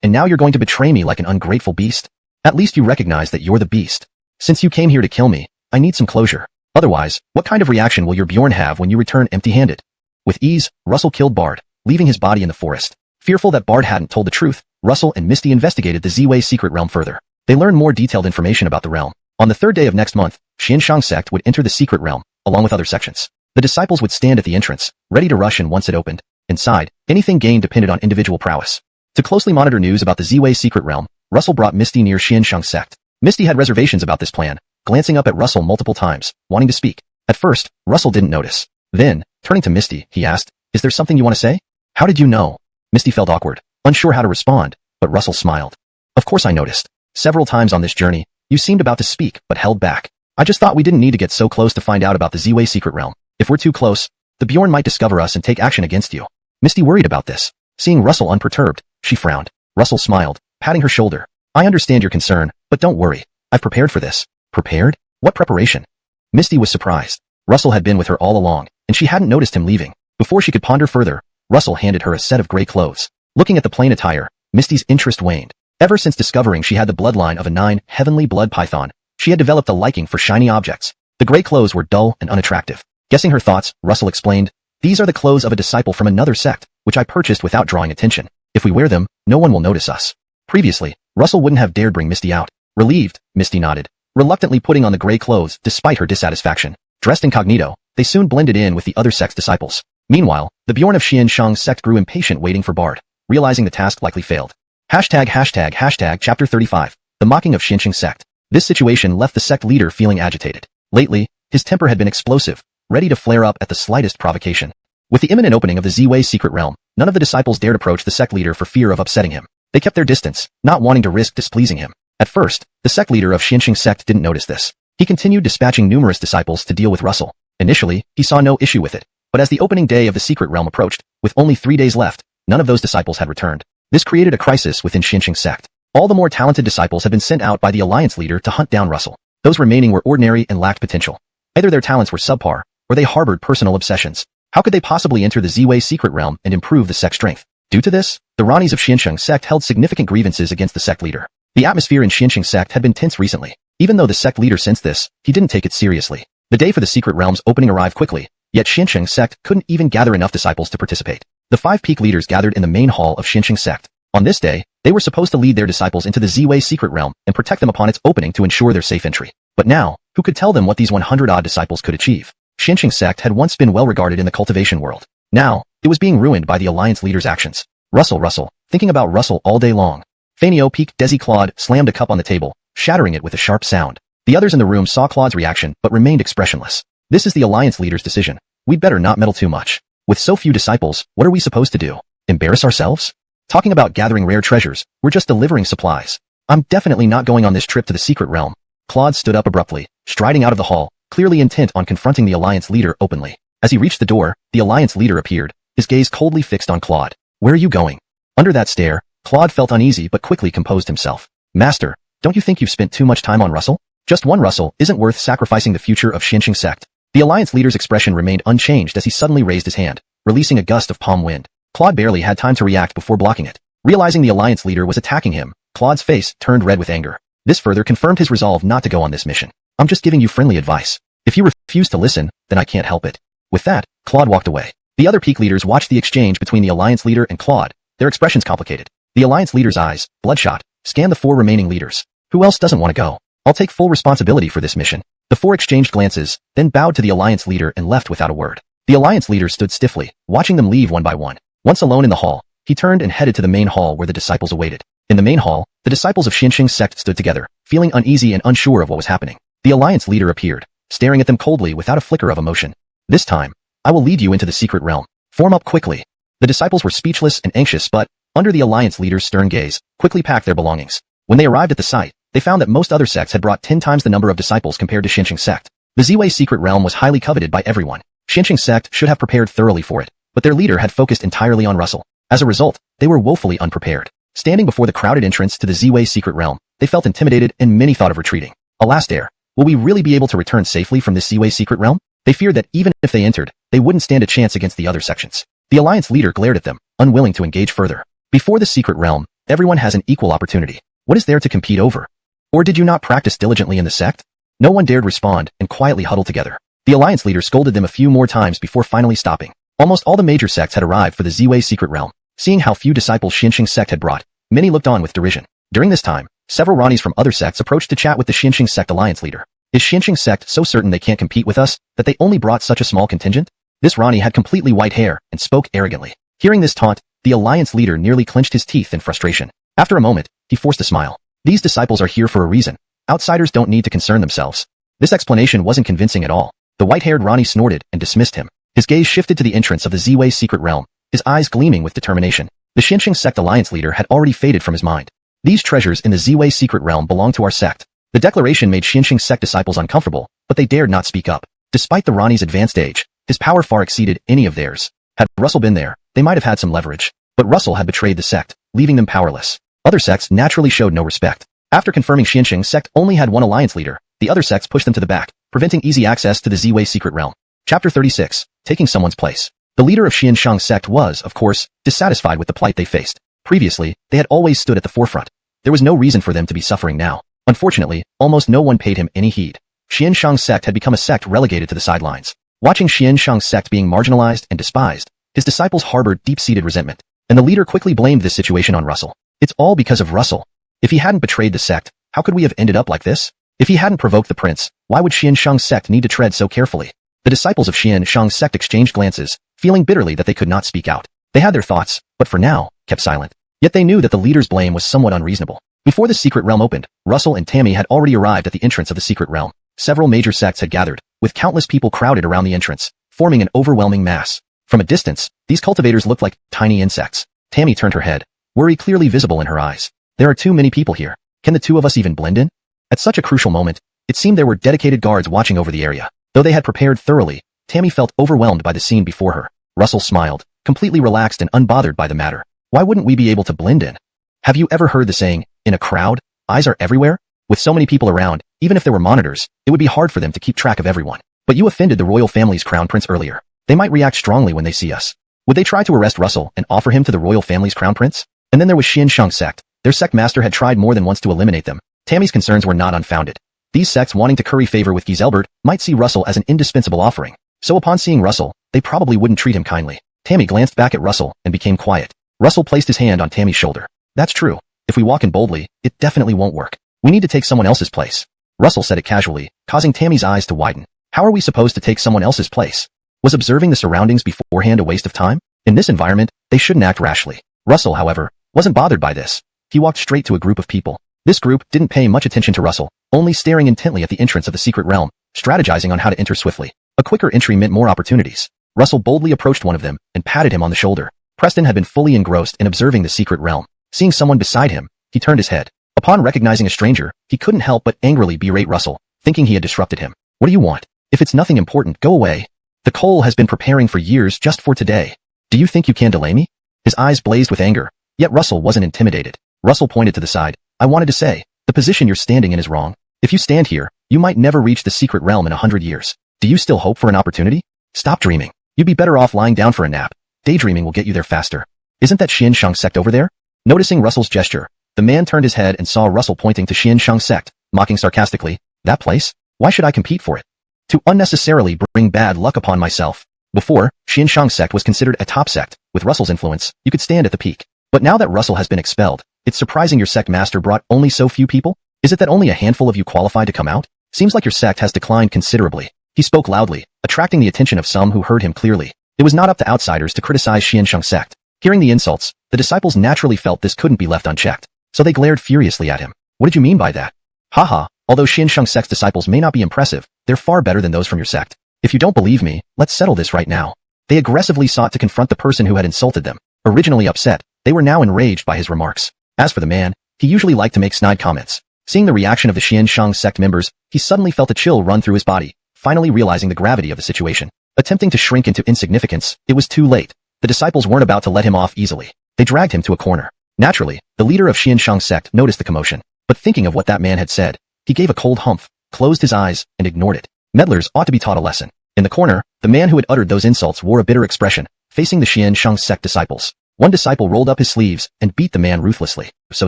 "And now you're going to betray me like an ungrateful beast? At least you recognize that you're the beast. Since you came here to kill me, I need some closure. Otherwise, what kind of reaction will your Bjorn have when you return empty-handed?" With ease, Russell killed Bard, leaving his body in the forest. Fearful that Bard hadn't told the truth, Russell and Misty investigated the Ziwei secret realm further. They learned more detailed information about the realm. On the third day of next month, Xiansheng sect would enter the secret realm, along with other sections. The disciples would stand at the entrance, ready to rush in once it opened. Inside, anything gained depended on individual prowess. To closely monitor news about the Ziwei secret realm, Russell brought Misty near Xiansheng sect. Misty had reservations about this plan, glancing up at Russell multiple times, wanting to speak. At first, Russell didn't notice. Then, turning to Misty, he asked, "Is there something you want to say?" "How did you know?" Misty felt awkward, unsure how to respond, but Russell smiled. "Of course I noticed. Several times on this journey, you seemed about to speak, but held back. I just thought we didn't need to get so close to find out about the Z-Way secret realm. If we're too close, the Bjorn might discover us and take action against you." Misty worried about this. Seeing Russell unperturbed, she frowned. Russell smiled, patting her shoulder. "I understand your concern, but don't worry. I've prepared for this." "Prepared? What preparation?" Misty was surprised. Russell had been with her all along, and she hadn't noticed him leaving. Before she could ponder further, Russell handed her a set of gray clothes. Looking at the plain attire, Misty's interest waned. Ever since discovering she had the bloodline of a 9 heavenly blood python, she had developed a liking for shiny objects. The gray clothes were dull and unattractive. Guessing her thoughts, Russell explained, "These are the clothes of a disciple from another sect, which I purchased without drawing attention. If we wear them, no one will notice us." Previously, Russell wouldn't have dared bring Misty out. Relieved, Misty nodded, reluctantly putting on the gray clothes despite her dissatisfaction. Dressed incognito, they soon blended in with the other sect's disciples. Meanwhile, the Bjorn of Xiansheng's sect grew impatient waiting for Bard, realizing the task likely failed. Chapter 35. The mocking of Xiansheng sect. This situation left the sect leader feeling agitated. Lately, his temper had been explosive, ready to flare up at the slightest provocation. With the imminent opening of the Z-Way secret realm, none of the disciples dared approach the sect leader for fear of upsetting him. They kept their distance, not wanting to risk displeasing him. At first, the sect leader of Xiansheng sect didn't notice this. He continued dispatching numerous disciples to deal with Russell. Initially, he saw no issue with it, but as the opening day of the secret realm approached, with only 3 days left, none of those disciples had returned. This created a crisis within Xiansheng sect. All the more talented disciples had been sent out by the alliance leader to hunt down Russell. Those remaining were ordinary and lacked potential. Either their talents were subpar, or they harbored personal obsessions. How could they possibly enter the Z-Way secret realm and improve the sect's strength? Due to this, the Ranis of Xiansheng sect held significant grievances against the sect leader. The atmosphere in Xiansheng sect had been tense recently. Even though the sect leader sensed this, he didn't take it seriously. The day for the secret realm's opening arrived quickly, yet Xiansheng sect couldn't even gather enough disciples to participate. The 5 peak leaders gathered in the main hall of Xiansheng sect. On this day, they were supposed to lead their disciples into the Z-Way secret realm and protect them upon its opening to ensure their safe entry. But now, who could tell them what these 100-odd disciples could achieve? Xiansheng sect had once been well regarded in the cultivation world. Now, it was being ruined by the alliance leader's actions. Russell, thinking about Russell all day long. Fanio peaked Desi Claude slammed a cup on the table, shattering it with a sharp sound. The others in the room saw Claude's reaction but remained expressionless. This is the alliance leader's decision. We'd better not meddle too much. With so few disciples, what are we supposed to do? Embarrass ourselves? Talking about gathering rare treasures, we're just delivering supplies. I'm definitely not going on this trip to the secret realm. Claude stood up abruptly, striding out of the hall, clearly intent on confronting the alliance leader openly. As he reached the door, the alliance leader appeared, his gaze coldly fixed on Claude. "Where are you going?" Under that stare, Claude felt uneasy but quickly composed himself. "Master, don't you think you've spent too much time on Russell? Just one Russell isn't worth sacrificing the future of Xiansheng sect." The alliance leader's expression remained unchanged as he suddenly raised his hand, releasing a gust of palm wind. Claude barely had time to react before blocking it. Realizing the alliance leader was attacking him, Claude's face turned red with anger. This further confirmed his resolve not to go on this mission. "I'm just giving you friendly advice. If you refuse to listen, then I can't help it." With that, Claude walked away. The other peak leaders watched the exchange between the alliance leader and Claude, their expressions complicated. The alliance leader's eyes, bloodshot, scanned the 4 remaining leaders. Who else doesn't want to go? "I'll take full responsibility for this mission." The 4 exchanged glances, then bowed to the alliance leader and left without a word. The alliance leader stood stiffly, watching them leave one by one. Once alone in the hall, he turned and headed to the main hall where the disciples awaited. In the main hall, the disciples of Xiansheng sect stood together, feeling uneasy and unsure of what was happening. The alliance leader appeared, staring at them coldly without a flicker of emotion. "This time, I will lead you into the secret realm. Form up quickly." The disciples were speechless and anxious but, under the alliance leader's stern gaze, quickly packed their belongings. When they arrived at the site, they found that most other sects had brought 10 times the number of disciples compared to Xiansheng sect. The Z-Way secret realm was highly coveted by everyone. Xiansheng sect should have prepared thoroughly for it, but their leader had focused entirely on Russell. As a result, they were woefully unprepared. Standing before the crowded entrance to the Z-Way secret realm, they felt intimidated and many thought of retreating. Alas dare, will we really be able to return safely from this Z-Way secret realm? They feared that even if they entered, they wouldn't stand a chance against the other sections. The alliance leader glared at them, unwilling to engage further. Before the secret realm, everyone has an equal opportunity. What is there to compete over? Or did you not practice diligently in the sect? No one dared respond and quietly huddled together. The alliance leader scolded them a few more times before finally stopping. Almost all the major sects had arrived for the Z-Way secret realm. Seeing how few disciples Xiansheng sect had brought, many looked on with derision. During this time, several Ranis from other sects approached to chat with the Xiansheng sect alliance leader. Is Xiansheng sect so certain they can't compete with us, that they only brought such a small contingent? This Rani had completely white hair and spoke arrogantly. Hearing this taunt, the alliance leader nearly clenched his teeth in frustration. After a moment, he forced a smile. These disciples are here for a reason. Outsiders don't need to concern themselves. This explanation wasn't convincing at all. The white-haired Ronnie snorted and dismissed him. His gaze shifted to the entrance of the Z-Way secret realm, his eyes gleaming with determination. The Xianxing sect alliance leader had already faded from his mind. These treasures in the Z-Way secret realm belong to our sect. The declaration made Xianxing sect disciples uncomfortable, but they dared not speak up. Despite the Ronnie's advanced age, his power far exceeded any of theirs. Had Russell been there, they might have had some leverage. But Russell had betrayed the sect, leaving them powerless. Other sects naturally showed no respect. After confirming Xianxing sect only had one alliance leader, the other sects pushed them to the back, preventing easy access to the Z-Way secret realm. Chapter 36. Taking someone's place. The leader of Xianxing sect was, of course, dissatisfied with the plight they faced. Previously, they had always stood at the forefront. There was no reason for them to be suffering now. Unfortunately, almost no one paid him any heed. Xianxing sect had become a sect relegated to the sidelines. Watching Xianxing sect being marginalized and despised, his disciples harbored deep-seated resentment, and the leader quickly blamed this situation on Russell. It's all because of Russell. If he hadn't betrayed the sect, how could we have ended up like this? If he hadn't provoked the prince, why would Xianxing sect need to tread so carefully? The disciples of Xianxing sect exchanged glances, feeling bitterly that they could not speak out. They had their thoughts, but for now, kept silent. Yet they knew that the leader's blame was somewhat unreasonable. Before the secret realm opened, Russell and Tammy had already arrived at the entrance of the secret realm. Several major sects had gathered, with countless people crowded around the entrance, forming an overwhelming mass. From a distance, these cultivators looked like tiny insects. Tammy turned her head, worry clearly visible in her eyes. There are too many people here. Can the two of us even blend in? At such a crucial moment, it seemed there were dedicated guards watching over the area. Though they had prepared thoroughly, Tammy felt overwhelmed by the scene before her. Russell smiled, completely relaxed and unbothered by the matter. Why wouldn't we be able to blend in? Have you ever heard the saying, in a crowd, eyes are everywhere? With so many people around, even if there were monitors, it would be hard for them to keep track of everyone. But you offended the royal family's crown prince earlier. They might react strongly when they see us. Would they try to arrest Russell and offer him to the royal family's crown prince? And then there was Xianxing sect. Their sect master had tried more than once to eliminate them. Tammy's concerns were not unfounded. These sects wanting to curry favor with Giselbert might see Russell as an indispensable offering. So upon seeing Russell, they probably wouldn't treat him kindly. Tammy glanced back at Russell and became quiet. Russell placed his hand on Tammy's shoulder. That's true. If we walk in boldly, it definitely won't work. We need to take someone else's place. Russell said it casually, causing Tammy's eyes to widen. How are we supposed to take someone else's place? Was observing the surroundings beforehand a waste of time? In this environment, they shouldn't act rashly. Russell, however, wasn't bothered by this. He walked straight to a group of people. This group didn't pay much attention to Russell, only staring intently at the entrance of the secret realm, strategizing on how to enter swiftly. A quicker entry meant more opportunities. Russell boldly approached one of them and patted him on the shoulder. Preston had been fully engrossed in observing the secret realm. Seeing someone beside him, he turned his head. Upon recognizing a stranger, he couldn't help but angrily berate Russell, thinking he had disrupted him. What do you want? If it's nothing important, go away. The Cole has been preparing for years just for today. Do you think you can delay me? His eyes blazed with anger, yet Russell wasn't intimidated. Russell pointed to the side. I wanted to say, the position you're standing in is wrong. If you stand here, you might never reach the secret realm in 100 years. Do you still hope for an opportunity? Stop dreaming. You'd be better off lying down for a nap. Daydreaming will get you there faster. Isn't that Xianxing sect over there? Noticing Russell's gesture, the man turned his head and saw Russell pointing to Xianxing sect, mocking sarcastically. That place? Why should I compete for it? To unnecessarily bring bad luck upon myself. Before, Xianxing sect was considered a top sect. With Russell's influence, you could stand at the peak. But now that Russell has been expelled, it's surprising your sect master brought only so few people? Is it that only a handful of you qualified to come out? Seems like your sect has declined considerably. He spoke loudly, attracting the attention of some who heard him clearly. It was not up to outsiders to criticize Xianxing sect. Hearing the insults, the disciples naturally felt this couldn't be left unchecked. So they glared furiously at him. What did you mean by that? Haha, although Xianxing sect's disciples may not be impressive, they're far better than those from your sect. If you don't believe me, let's settle this right now. They aggressively sought to confront the person who had insulted them. Originally upset, they were now enraged by his remarks. As for the man, he usually liked to make snide comments. Seeing the reaction of the Xianxing sect members, he suddenly felt a chill run through his body, finally realizing the gravity of the situation. Attempting to shrink into insignificance, it was too late. The disciples weren't about to let him off easily. They dragged him to a corner. Naturally, the leader of Xianxing sect noticed the commotion, but thinking of what that man had said, he gave a cold humph, closed his eyes, and ignored it. Meddlers ought to be taught a lesson. In the corner, the man who had uttered those insults wore a bitter expression, facing the Xianxing sect disciples. One disciple rolled up his sleeves and beat the man ruthlessly. So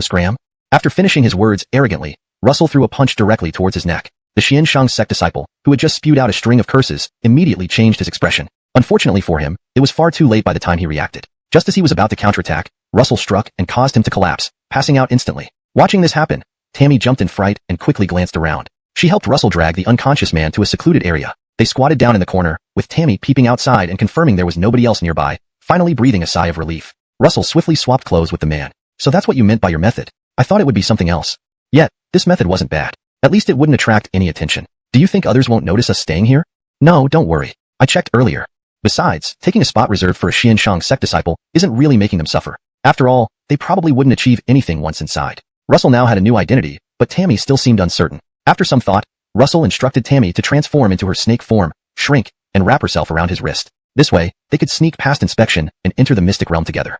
scram? After finishing his words arrogantly, Russell threw a punch directly towards his neck. The Xianxing sect disciple, who had just spewed out a string of curses, immediately changed his expression. Unfortunately for him, it was far too late by the time he reacted. Just as he was about to counterattack, Russell struck and caused him to collapse, passing out instantly. Watching this happen, Tammy jumped in fright and quickly glanced around. She helped Russell drag the unconscious man to a secluded area. They squatted down in the corner, with Tammy peeping outside and confirming there was nobody else nearby, finally breathing a sigh of relief. Russell swiftly swapped clothes with the man. So that's what you meant by your method. I thought it would be something else. Yet, this method wasn't bad. At least it wouldn't attract any attention. Do you think others won't notice us staying here? No, don't worry. I checked earlier. Besides, taking a spot reserved for a Xianshang sect disciple isn't really making them suffer. After all, they probably wouldn't achieve anything once inside. Russell now had a new identity, but Tammy still seemed uncertain. After some thought, Russell instructed Tammy to transform into her snake form, shrink, and wrap herself around his wrist. This way, they could sneak past inspection and enter the mystic realm together.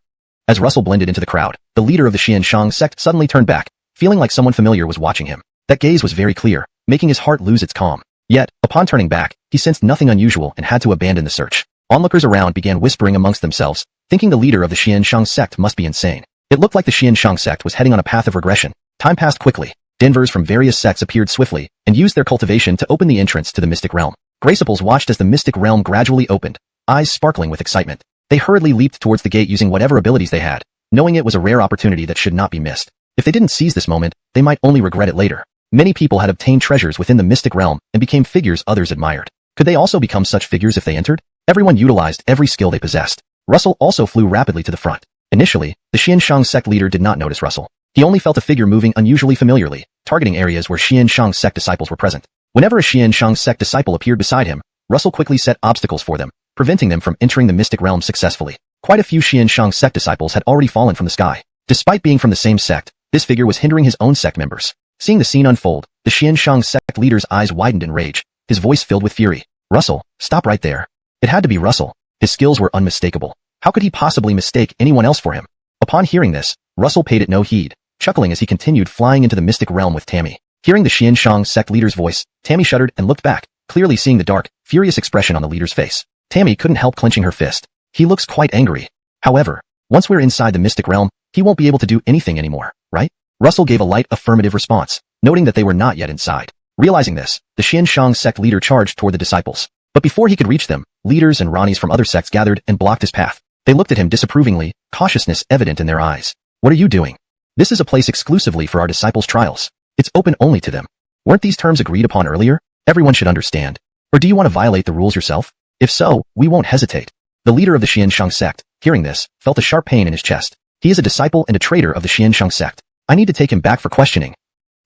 As Russell blended into the crowd, the leader of the Xianshang sect suddenly turned back, feeling like someone familiar was watching him. That gaze was very clear, making his heart lose its calm. Yet, upon turning back, he sensed nothing unusual and had to abandon the search. Onlookers around began whispering amongst themselves, thinking the leader of the Xianshang sect must be insane. It looked like the Xianshang sect was heading on a path of regression. Time passed quickly. Denvers from various sects appeared swiftly and used their cultivation to open the entrance to the mystic realm. Graceables watched as the mystic realm gradually opened, eyes sparkling with excitement. They hurriedly leaped towards the gate using whatever abilities they had, knowing it was a rare opportunity that should not be missed. If they didn't seize this moment, they might only regret it later. Many people had obtained treasures within the mystic realm and became figures others admired. Could they also become such figures if they entered? Everyone utilized every skill they possessed. Russell also flew rapidly to the front. Initially, the Xianshang sect leader did not notice Russell. He only felt a figure moving unusually familiarly, targeting areas where Xianshang sect disciples were present. Whenever a Xianshang sect disciple appeared beside him, Russell quickly set obstacles for them, preventing them from entering the mystic realm successfully. Quite a few Xianshang sect disciples had already fallen from the sky. Despite being from the same sect, this figure was hindering his own sect members. Seeing the scene unfold, the Xianshang sect leader's eyes widened in rage, his voice filled with fury. Russell, stop right there. It had to be Russell. His skills were unmistakable. How could he possibly mistake anyone else for him? Upon hearing this, Russell paid it no heed, chuckling as he continued flying into the mystic realm with Tammy. Hearing the Xianshang sect leader's voice, Tammy shuddered and looked back, clearly seeing the dark, furious expression on the leader's face. Tammy couldn't help clenching her fist. He looks quite angry. However, once we're inside the mystic realm, he won't be able to do anything anymore, right? Russell gave a light affirmative response, noting that they were not yet inside. Realizing this, the Xianshang sect leader charged toward the disciples. But before he could reach them, leaders and Ronnies from other sects gathered and blocked his path. They looked at him disapprovingly, cautiousness evident in their eyes. What are you doing? This is a place exclusively for our disciples' trials. It's open only to them. Weren't these terms agreed upon earlier? Everyone should understand. Or do you want to violate the rules yourself? If so, we won't hesitate. The leader of the Xianshang sect, hearing this, felt a sharp pain in his chest. He is a disciple and a traitor of the Xianshang sect. I need to take him back for questioning.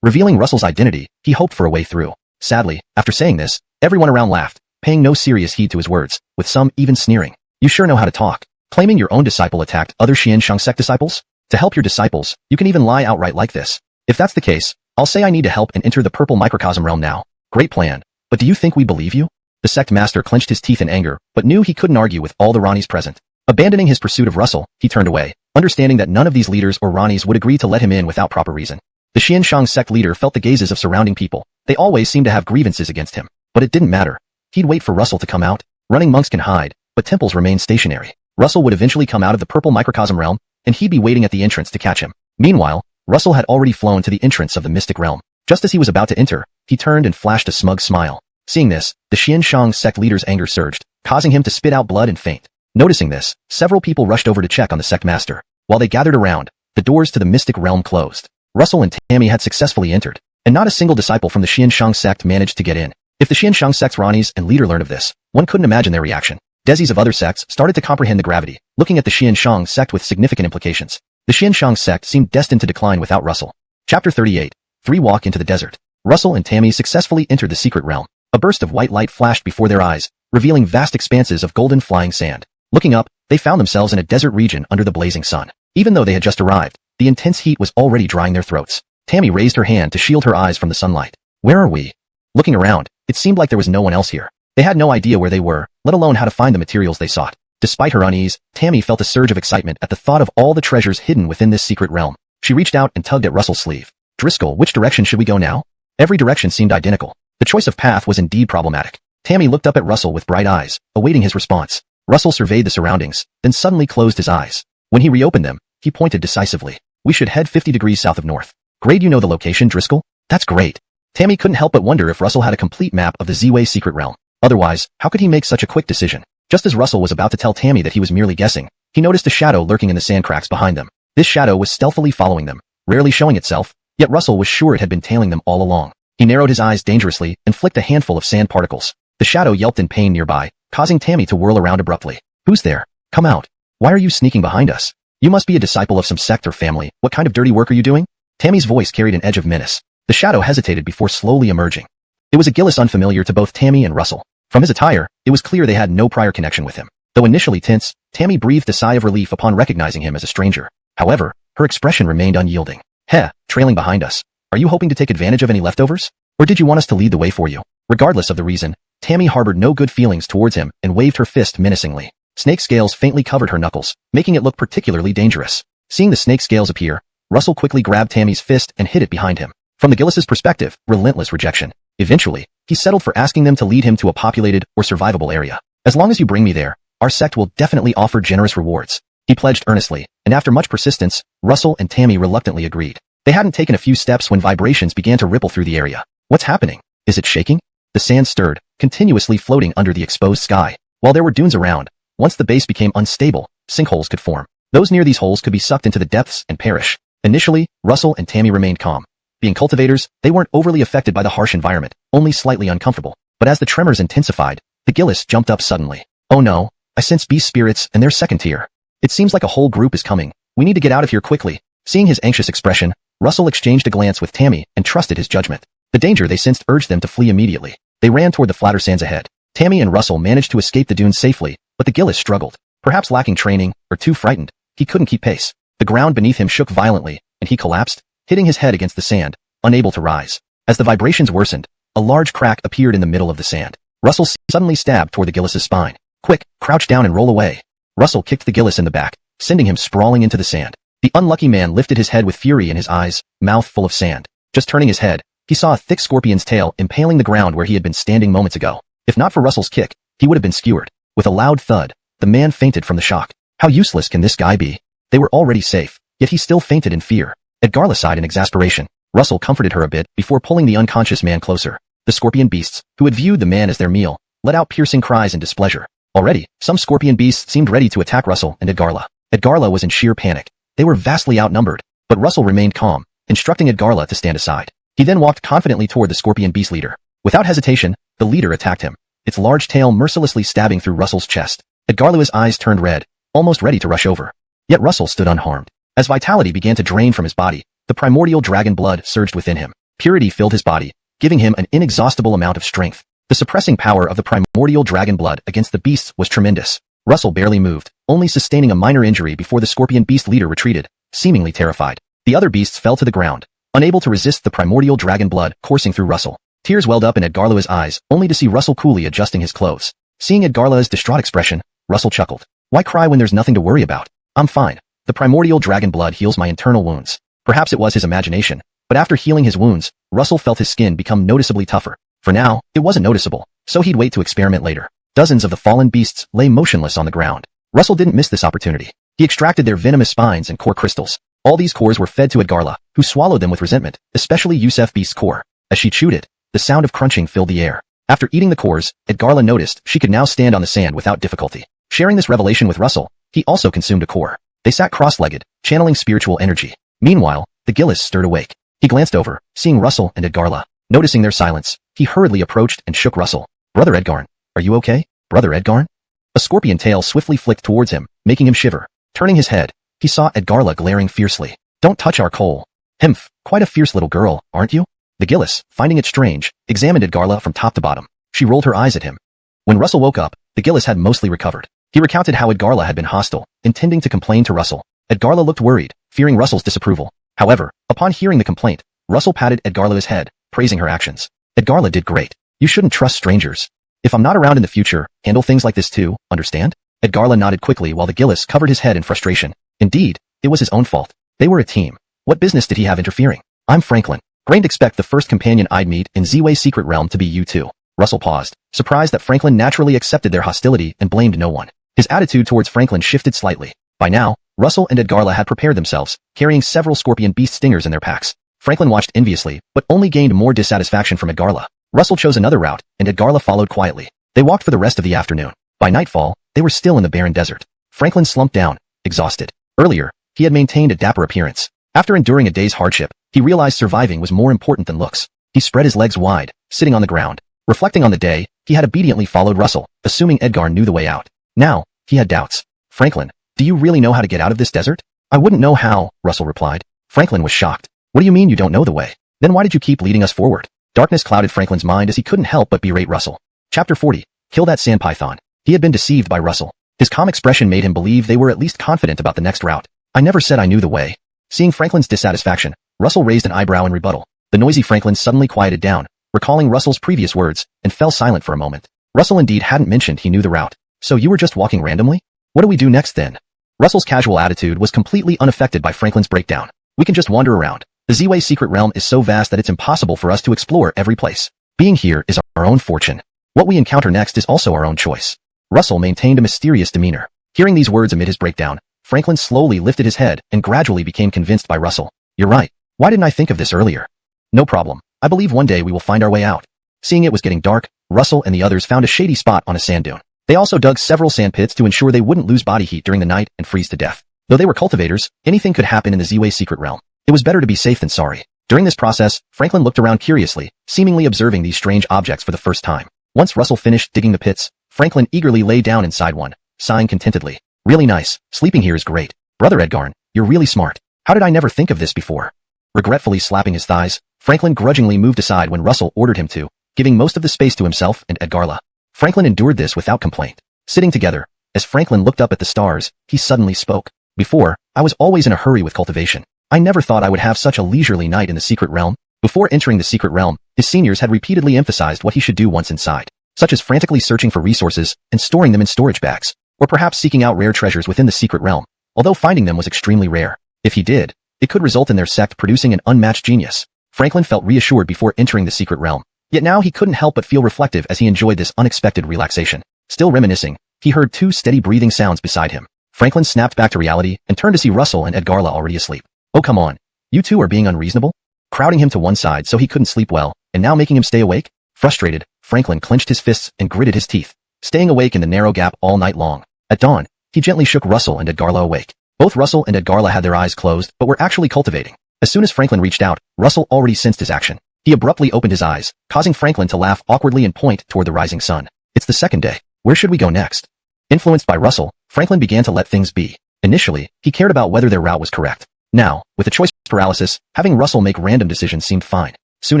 Revealing Russell's identity, he hoped for a way through. Sadly, after saying this, everyone around laughed, paying no serious heed to his words, with some even sneering. You sure know how to talk. Claiming your own disciple attacked other Xianshang sect disciples? To help your disciples, you can even lie outright like this. If that's the case, I'll say I need to help and enter the purple microcosm realm now. Great plan. But do you think we believe you? The sect master clenched his teeth in anger, but knew he couldn't argue with all the Ronnies present. Abandoning his pursuit of Russell, he turned away, understanding that none of these leaders or Ronnies would agree to let him in without proper reason. The Xianshang sect leader felt the gazes of surrounding people. They always seemed to have grievances against him. But it didn't matter. He'd wait for Russell to come out. Running monks can hide, but temples remain stationary. Russell would eventually come out of the purple microcosm realm, and he'd be waiting at the entrance to catch him. Meanwhile, Russell had already flown to the entrance of the mystic realm. Just as he was about to enter, he turned and flashed a smug smile. Seeing this, the Xianshang sect leader's anger surged, causing him to spit out blood and faint. Noticing this, several people rushed over to check on the sect master. While they gathered around, the doors to the mystic realm closed. Russell and Tammy had successfully entered, and not a single disciple from the Xianshang sect managed to get in. If the Xianshang sect's Ronnies and leader learned of this, one couldn't imagine their reaction. Desis of other sects started to comprehend the gravity, looking at the Xianshang sect with significant implications. The Xianshang sect seemed destined to decline without Russell. Chapter 38. 3 Walk into the Desert. Russell and Tammy successfully entered the secret realm. A burst of white light flashed before their eyes, revealing vast expanses of golden flying sand. Looking up, they found themselves in a desert region under the blazing sun. Even though they had just arrived, the intense heat was already drying their throats. Tammy raised her hand to shield her eyes from the sunlight. Where are we? Looking around, it seemed like there was no one else here. They had no idea where they were, let alone how to find the materials they sought. Despite her unease, Tammy felt a surge of excitement at the thought of all the treasures hidden within this secret realm. She reached out and tugged at Russell's sleeve. Driscoll, which direction should we go now? Every direction seemed identical. The choice of path was indeed problematic. Tammy looked up at Russell with bright eyes, awaiting his response. Russell surveyed the surroundings, then suddenly closed his eyes. When he reopened them, he pointed decisively. We should head 50 degrees south of north. Great, you know the location, Driscoll? That's great. Tammy couldn't help but wonder if Russell had a complete map of the Z-Way secret realm. Otherwise, how could he make such a quick decision? Just as Russell was about to tell Tammy that he was merely guessing, he noticed a shadow lurking in the sand cracks behind them. This shadow was stealthily following them, rarely showing itself, yet Russell was sure it had been tailing them all along. He narrowed his eyes dangerously and flicked a handful of sand particles. The shadow yelped in pain nearby, causing Tammy to whirl around abruptly. Who's there? Come out. Why are you sneaking behind us? You must be a disciple of some sect or family. What kind of dirty work are you doing? Tammy's voice carried an edge of menace. The shadow hesitated before slowly emerging. It was a Gillis unfamiliar to both Tammy and Russell. From his attire, it was clear they had no prior connection with him. Though initially tense, Tammy breathed a sigh of relief upon recognizing him as a stranger. However, her expression remained unyielding. Heh, trailing behind us. Are you hoping to take advantage of any leftovers? Or did you want us to lead the way for you? Regardless of the reason, Tammy harbored no good feelings towards him and waved her fist menacingly. Snake scales faintly covered her knuckles, making it look particularly dangerous. Seeing the snake scales appear, Russell quickly grabbed Tammy's fist and hid it behind him. From the Gillis' perspective, relentless rejection. Eventually, he settled for asking them to lead him to a populated or survivable area. As long as you bring me there, our sect will definitely offer generous rewards. He pledged earnestly, and after much persistence, Russell and Tammy reluctantly agreed. They hadn't taken a few steps when vibrations began to ripple through the area. What's happening? Is it shaking? The sand stirred, continuously floating under the exposed sky. While there were dunes around, once the base became unstable, sinkholes could form. Those near these holes could be sucked into the depths and perish. Initially, Russell and Tammy remained calm. Being cultivators, they weren't overly affected by the harsh environment, only slightly uncomfortable. But as the tremors intensified, the Gillis jumped up suddenly. Oh no, I sense beast spirits and they're second tier. It seems like a whole group is coming. We need to get out of here quickly. Seeing his anxious expression, Russell exchanged a glance with Tammy and trusted his judgment. The danger they sensed urged them to flee immediately. They ran toward the flatter sands ahead. Tammy and Russell managed to escape the dunes safely, but the Gillis struggled. Perhaps lacking training, or too frightened, he couldn't keep pace. The ground beneath him shook violently, and he collapsed, hitting his head against the sand, unable to rise. As the vibrations worsened, a large crack appeared in the middle of the sand. Russell suddenly stabbed toward the Gillis' spine. Quick, crouch down and roll away. Russell kicked the Gillis in the back, sending him sprawling into the sand. The unlucky man lifted his head with fury in his eyes, mouth full of sand. Just turning his head, he saw a thick scorpion's tail impaling the ground where he had been standing moments ago. If not for Russell's kick, he would have been skewered. With a loud thud, the man fainted from the shock. How useless can this guy be? They were already safe, yet he still fainted in fear. Edgarla sighed in exasperation. Russell comforted her a bit before pulling the unconscious man closer. The scorpion beasts, who had viewed the man as their meal, let out piercing cries in displeasure. Already, some scorpion beasts seemed ready to attack Russell and Edgarla. Edgarla was in sheer panic. They were vastly outnumbered, but Russell remained calm, instructing Edgarla to stand aside. He then walked confidently toward the scorpion beast leader. Without hesitation, the leader attacked him, its large tail mercilessly stabbing through Russell's chest. Edgarla's eyes turned red, almost ready to rush over. Yet Russell stood unharmed. As vitality began to drain from his body, the primordial dragon blood surged within him. Purity filled his body, giving him an inexhaustible amount of strength. The suppressing power of the primordial dragon blood against the beasts was tremendous. Russell barely moved, only sustaining a minor injury before the scorpion beast leader retreated, seemingly terrified. The other beasts fell to the ground, unable to resist the primordial dragon blood coursing through Russell. Tears welled up in Edgarla's eyes, only to see Russell coolly adjusting his clothes. Seeing Edgarla's distraught expression, Russell chuckled. Why cry when there's nothing to worry about? I'm fine. The primordial dragon blood heals my internal wounds. Perhaps it was his imagination, but after healing his wounds, Russell felt his skin become noticeably tougher. For now, it wasn't noticeable, so he'd wait to experiment later. Dozens of the fallen beasts lay motionless on the ground. Russell didn't miss this opportunity. He extracted their venomous spines and core crystals. All these cores were fed to Edgarla, who swallowed them with resentment, especially Yusef Beast's core. As she chewed it, the sound of crunching filled the air. After eating the cores, Edgarla noticed she could now stand on the sand without difficulty. Sharing this revelation with Russell, he also consumed a core. They sat cross-legged, channeling spiritual energy. Meanwhile, the Gillis stirred awake. He glanced over, seeing Russell and Edgarla. Noticing their silence, he hurriedly approached and shook Russell. Brother Edgarn, are you okay? Brother Edgarn? A scorpion tail swiftly flicked towards him, making him shiver. Turning his head, he saw Edgarla glaring fiercely. Don't touch our coal. Himph, quite a fierce little girl, aren't you? The Gillis, finding it strange, examined Edgarla from top to bottom. She rolled her eyes at him. When Russell woke up, the Gillis had mostly recovered. He recounted how Edgarla had been hostile, intending to complain to Russell. Edgarla looked worried, fearing Russell's disapproval. However, upon hearing the complaint, Russell patted Edgarla's head, praising her actions. Edgarla did great. You shouldn't trust strangers. If I'm not around in the future, handle things like this too, understand? Edgarla nodded quickly while the Gillis covered his head in frustration. Indeed, it was his own fault. They were a team. What business did he have interfering? I'm Franklin. Grain't expect the first companion I'd meet in Z-Way's secret realm to be you two. Russell paused, surprised that Franklin naturally accepted their hostility and blamed no one. His attitude towards Franklin shifted slightly. By now, Russell and Edgarla had prepared themselves, carrying several scorpion beast stingers in their packs. Franklin watched enviously, but only gained more dissatisfaction from Edgarla. Russell chose another route, and Edgarla followed quietly. They walked for the rest of the afternoon. By nightfall, they were still in the barren desert. Franklin slumped down, exhausted. Earlier, he had maintained a dapper appearance. After enduring a day's hardship, he realized surviving was more important than looks. He spread his legs wide, sitting on the ground. Reflecting on the day, he had obediently followed Russell, assuming Edgar knew the way out. Now, he had doubts. Franklin, do you really know how to get out of this desert? I wouldn't know how, Russell replied. Franklin was shocked. What do you mean you don't know the way? Then why did you keep leading us forward? Darkness clouded Franklin's mind as he couldn't help but berate Russell. Chapter 40. Kill that sand python. He had been deceived by Russell. His calm expression made him believe they were at least confident about the next route. I never said I knew the way. Seeing Franklin's dissatisfaction, Russell raised an eyebrow in rebuttal. The noisy Franklin suddenly quieted down, recalling Russell's previous words, and fell silent for a moment. Russell indeed hadn't mentioned he knew the route. So you were just walking randomly? What do we do next then? Russell's casual attitude was completely unaffected by Franklin's breakdown. We can just wander around. The Z-Way secret realm is so vast that it's impossible for us to explore every place. Being here is our own fortune. What we encounter next is also our own choice. Russell maintained a mysterious demeanor. Hearing these words amid his breakdown, Franklin slowly lifted his head and gradually became convinced by Russell. You're right. Why didn't I think of this earlier? No problem. I believe one day we will find our way out. Seeing it was getting dark, Russell and the others found a shady spot on a sand dune. They also dug several sand pits to ensure they wouldn't lose body heat during the night and freeze to death. Though they were cultivators, anything could happen in the Z-Way secret realm. It was better to be safe than sorry. During this process, Franklin looked around curiously, seemingly observing these strange objects for the first time. Once Russell finished digging the pits, Franklin eagerly lay down inside one, sighing contentedly. Really nice. Sleeping here is great. Brother Edgarn, you're really smart. How did I never think of this before? Regretfully slapping his thighs, Franklin grudgingly moved aside when Russell ordered him to, giving most of the space to himself and Edgarla. Franklin endured this without complaint. Sitting together, as Franklin looked up at the stars, he suddenly spoke. Before, I was always in a hurry with cultivation. I never thought I would have such a leisurely night in the secret realm. Before entering the secret realm, his seniors had repeatedly emphasized what he should do once inside, such as frantically searching for resources and storing them in storage bags, or perhaps seeking out rare treasures within the secret realm, although finding them was extremely rare. If he did, it could result in their sect producing an unmatched genius. Franklin felt reassured before entering the secret realm, yet now he couldn't help but feel reflective as he enjoyed this unexpected relaxation. Still reminiscing, he heard two steady breathing sounds beside him. Franklin snapped back to reality and turned to see Russell and Edgarla already asleep. Oh come on. You two are being unreasonable? Crowding him to one side so he couldn't sleep well, and now making him stay awake? Frustrated, Franklin clenched his fists and gritted his teeth, staying awake in the narrow gap all night long. At dawn, he gently shook Russell and Edgarla awake. Both Russell and Edgarla had their eyes closed but were actually cultivating. As soon as Franklin reached out, Russell already sensed his action. He abruptly opened his eyes, causing Franklin to laugh awkwardly and point toward the rising sun. It's the second day. Where should we go next? Influenced by Russell, Franklin began to let things be. Initially, he cared about whether their route was correct. Now, with the choice paralysis, having Russell make random decisions seemed fine. Soon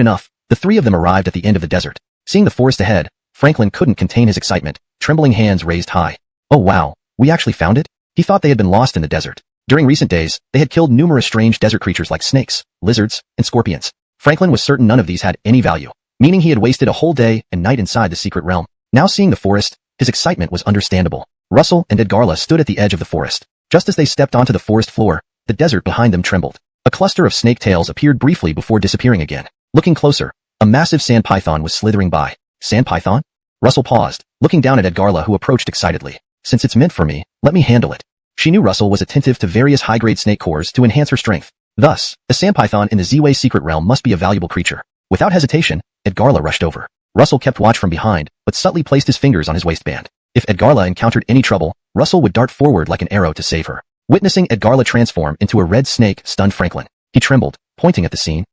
enough, the three of them arrived at the end of the desert. Seeing the forest ahead, Franklin couldn't contain his excitement, trembling hands raised high. Oh wow, we actually found it? He thought they had been lost in the desert. During recent days, they had killed numerous strange desert creatures like snakes, lizards, and scorpions. Franklin was certain none of these had any value, meaning he had wasted a whole day and night inside the secret realm. Now seeing the forest, his excitement was understandable. Russell and Edgarla stood at the edge of the forest. Just as they stepped onto the forest floor, the desert behind them trembled. A cluster of snake tails appeared briefly before disappearing again. Looking closer, a massive sand python was slithering by. Sand python? Russell paused, looking down at Edgarla who approached excitedly. Since it's meant for me, let me handle it. She knew Russell was attentive to various high-grade snake cores to enhance her strength. Thus, a sand python in the Z-Way secret realm must be a valuable creature. Without hesitation, Edgarla rushed over. Russell kept watch from behind, but subtly placed his fingers on his waistband. If Edgarla encountered any trouble, Russell would dart forward like an arrow to save her. Witnessing Edgarla transform into a red snake stunned Franklin. He trembled, pointing at the scene.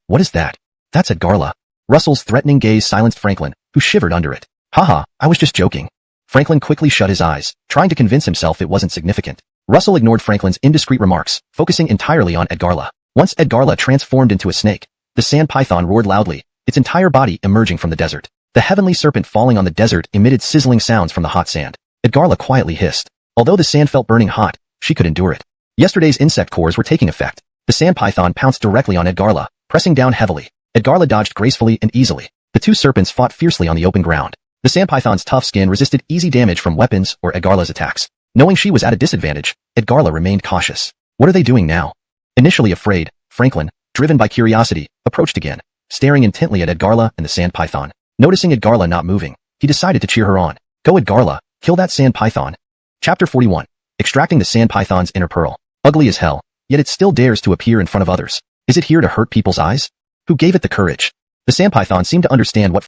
What is that? That's Edgarla. Russell's threatening gaze silenced Franklin, who shivered under it. Haha, I was just joking. Franklin quickly shut his eyes, trying to convince himself it wasn't significant. Russell ignored Franklin's indiscreet remarks, focusing entirely on Edgarla. Once Edgarla transformed into a snake, the sand python roared loudly, its entire body emerging from the desert. The heavenly serpent falling on the desert emitted sizzling sounds from the hot sand. Edgarla quietly hissed. Although the sand felt burning hot, she could endure it. Yesterday's insect cores were taking effect. The sand python pounced directly on Edgarla, pressing down heavily. Edgarla dodged gracefully and easily. The two serpents fought fiercely on the open ground. The sand python's tough skin resisted easy damage from weapons or Edgarla's attacks. Knowing she was at a disadvantage, Edgarla remained cautious. What are they doing now? Initially afraid, Franklin, driven by curiosity, approached again, staring intently at Edgarla and the sand python. Noticing Edgarla not moving, he decided to cheer her on. Go Edgarla, kill that sand python. Chapter 41. Extracting the sand python's inner pearl. Ugly as hell, yet it still dares to appear in front of others. Is it here to hurt people's eyes? Who gave it the courage? The sand python seemed to understand what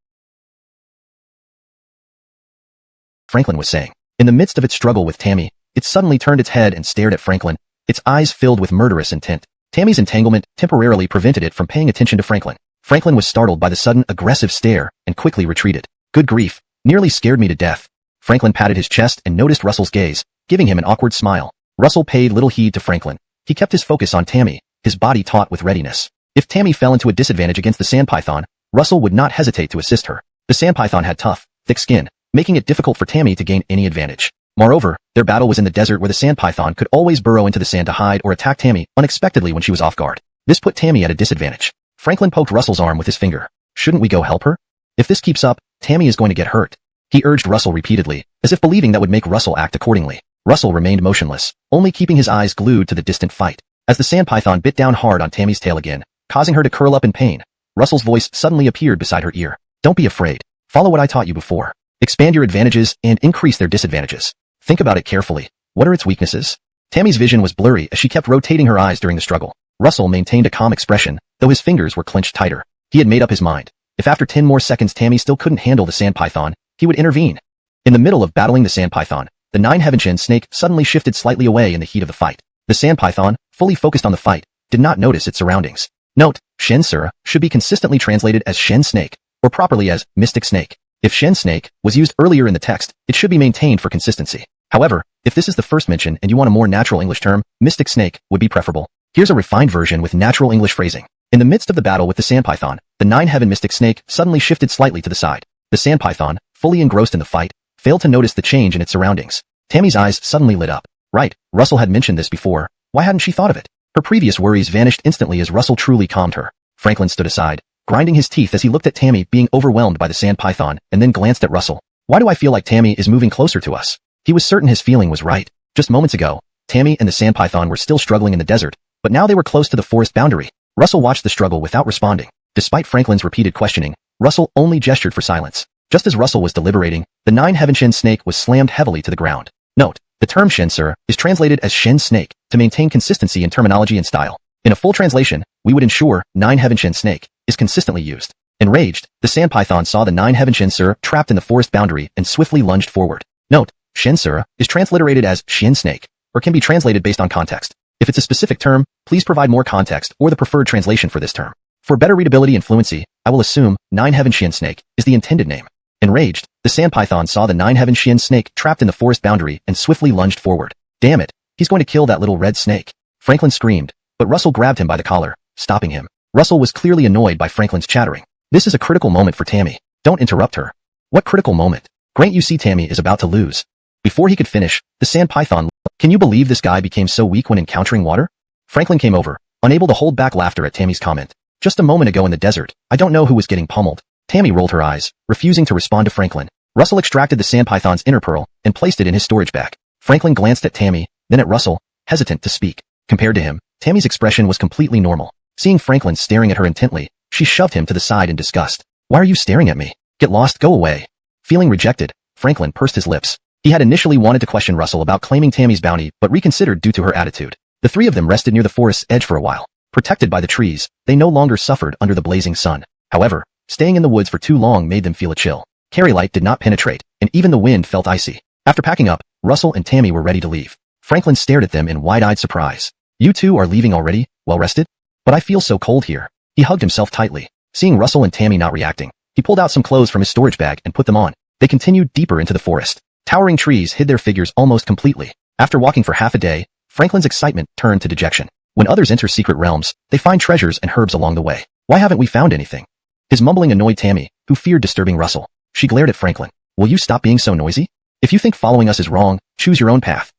Franklin was saying. In the midst of its struggle with Tammy, it suddenly turned its head and stared at Franklin, its eyes filled with murderous intent. Tammy's entanglement temporarily prevented it from paying attention to Franklin. Franklin was startled by the sudden aggressive stare and quickly retreated. Good grief, nearly scared me to death. Franklin patted his chest and noticed Russell's gaze, giving him an awkward smile. Russell paid little heed to Franklin. He kept his focus on Tammy, his body taut with readiness. If Tammy fell into a disadvantage against the sand python, Russell would not hesitate to assist her. The sand python had tough, thick skin, making it difficult for Tammy to gain any advantage. Moreover, their battle was in the desert where the sand python could always burrow into the sand to hide or attack Tammy unexpectedly when she was off guard. This put Tammy at a disadvantage. Franklin poked Russell's arm with his finger. Shouldn't we go help her? If this keeps up, Tammy is going to get hurt. He urged Russell repeatedly, as if believing that would make Russell act accordingly. Russell remained motionless, only keeping his eyes glued to the distant fight. As the sand python bit down hard on Tammy's tail again, causing her to curl up in pain, Russell's voice suddenly appeared beside her ear. Don't be afraid. Follow what I taught you before. Expand your advantages and increase their disadvantages. Think about it carefully. What are its weaknesses? Tammy's vision was blurry as she kept rotating her eyes during the struggle. Russell maintained a calm expression, though his fingers were clenched tighter. He had made up his mind. If after 10 more seconds Tammy still couldn't handle the sand python, he would intervene. In the middle of battling the sand python, the 9-heaven snake suddenly shifted slightly away in the heat of the fight. The sand python, fully focused on the fight, did not notice its surroundings. Note, Shen Sura should be consistently translated as Shen Snake, or properly as Mystic Snake. If Shen Snake was used earlier in the text, it should be maintained for consistency. However, if this is the first mention and you want a more natural English term, Mystic Snake would be preferable. Here's a refined version with natural English phrasing. In the midst of the battle with the sand python, the 9-heaven Mystic Snake suddenly shifted slightly to the side. The sand python, fully engrossed in the fight, failed to notice the change in its surroundings. Tammy's eyes suddenly lit up. Right, Russell had mentioned this before. Why hadn't she thought of it? Her previous worries vanished instantly as Russell truly calmed her. Franklin stood aside, grinding his teeth as he looked at Tammy being overwhelmed by the sand python and then glanced at Russell. Why do I feel like Tammy is moving closer to us? He was certain his feeling was right. Just moments ago, Tammy and the sand python were still struggling in the desert, but now they were close to the forest boundary. Russell watched the struggle without responding. Despite Franklin's repeated questioning, Russell only gestured for silence. Just as Russell was deliberating, the 9-heaven snake was slammed heavily to the ground. Note, the term Shen Sura is translated as Shen Snake to maintain consistency in terminology and style. In a full translation, we would ensure 9-heaven snake is consistently used. Enraged, the sand python saw the 9-heaven Sura trapped in the forest boundary and swiftly lunged forward. Note, Shen Sura is transliterated as Shen Snake, or can be translated based on context. If it's a specific term, please provide more context or the preferred translation for this term. For better readability and fluency, I will assume 9-heaven snake is the intended name. Enraged, the sand python saw the 9-heaven snake trapped in the forest boundary and swiftly lunged forward. Damn it, he's going to kill that little red snake. Franklin screamed, but Russell grabbed him by the collar, stopping him. Russell was clearly annoyed by Franklin's chattering. This is a critical moment for Tammy. Don't interrupt her. What critical moment? Grant you see Tammy is about to lose. Before he could finish, the sand python. Can you believe this guy became so weak when encountering water? Franklin came over, unable to hold back laughter at Tammy's comment. Just a moment ago in the desert, I don't know who was getting pummeled. Tammy rolled her eyes, refusing to respond to Franklin. Russell extracted the sand python's inner pearl and placed it in his storage bag. Franklin glanced at Tammy, then at Russell, hesitant to speak. Compared to him, Tammy's expression was completely normal. Seeing Franklin staring at her intently, she shoved him to the side in disgust. Why are you staring at me? Get lost, go away. Feeling rejected, Franklin pursed his lips. He had initially wanted to question Russell about claiming Tammy's bounty, but reconsidered due to her attitude. The three of them rested near the forest's edge for a while. Protected by the trees, they no longer suffered under the blazing sun. However, staying in the woods for too long made them feel a chill. Carry light did not penetrate, and even the wind felt icy. After packing up, Russell and Tammy were ready to leave. Franklin stared at them in wide-eyed surprise. You two are leaving already? Well rested? But I feel so cold here. He hugged himself tightly. Seeing Russell and Tammy not reacting, he pulled out some clothes from his storage bag and put them on. They continued deeper into the forest. Towering trees hid their figures almost completely. After walking for half a day, Franklin's excitement turned to dejection. When others enter secret realms, they find treasures and herbs along the way. Why haven't we found anything? His mumbling annoyed Tammy, who feared disturbing Russell. She glared at Franklin. Will you stop being so noisy? If you think following us is wrong, choose your own path.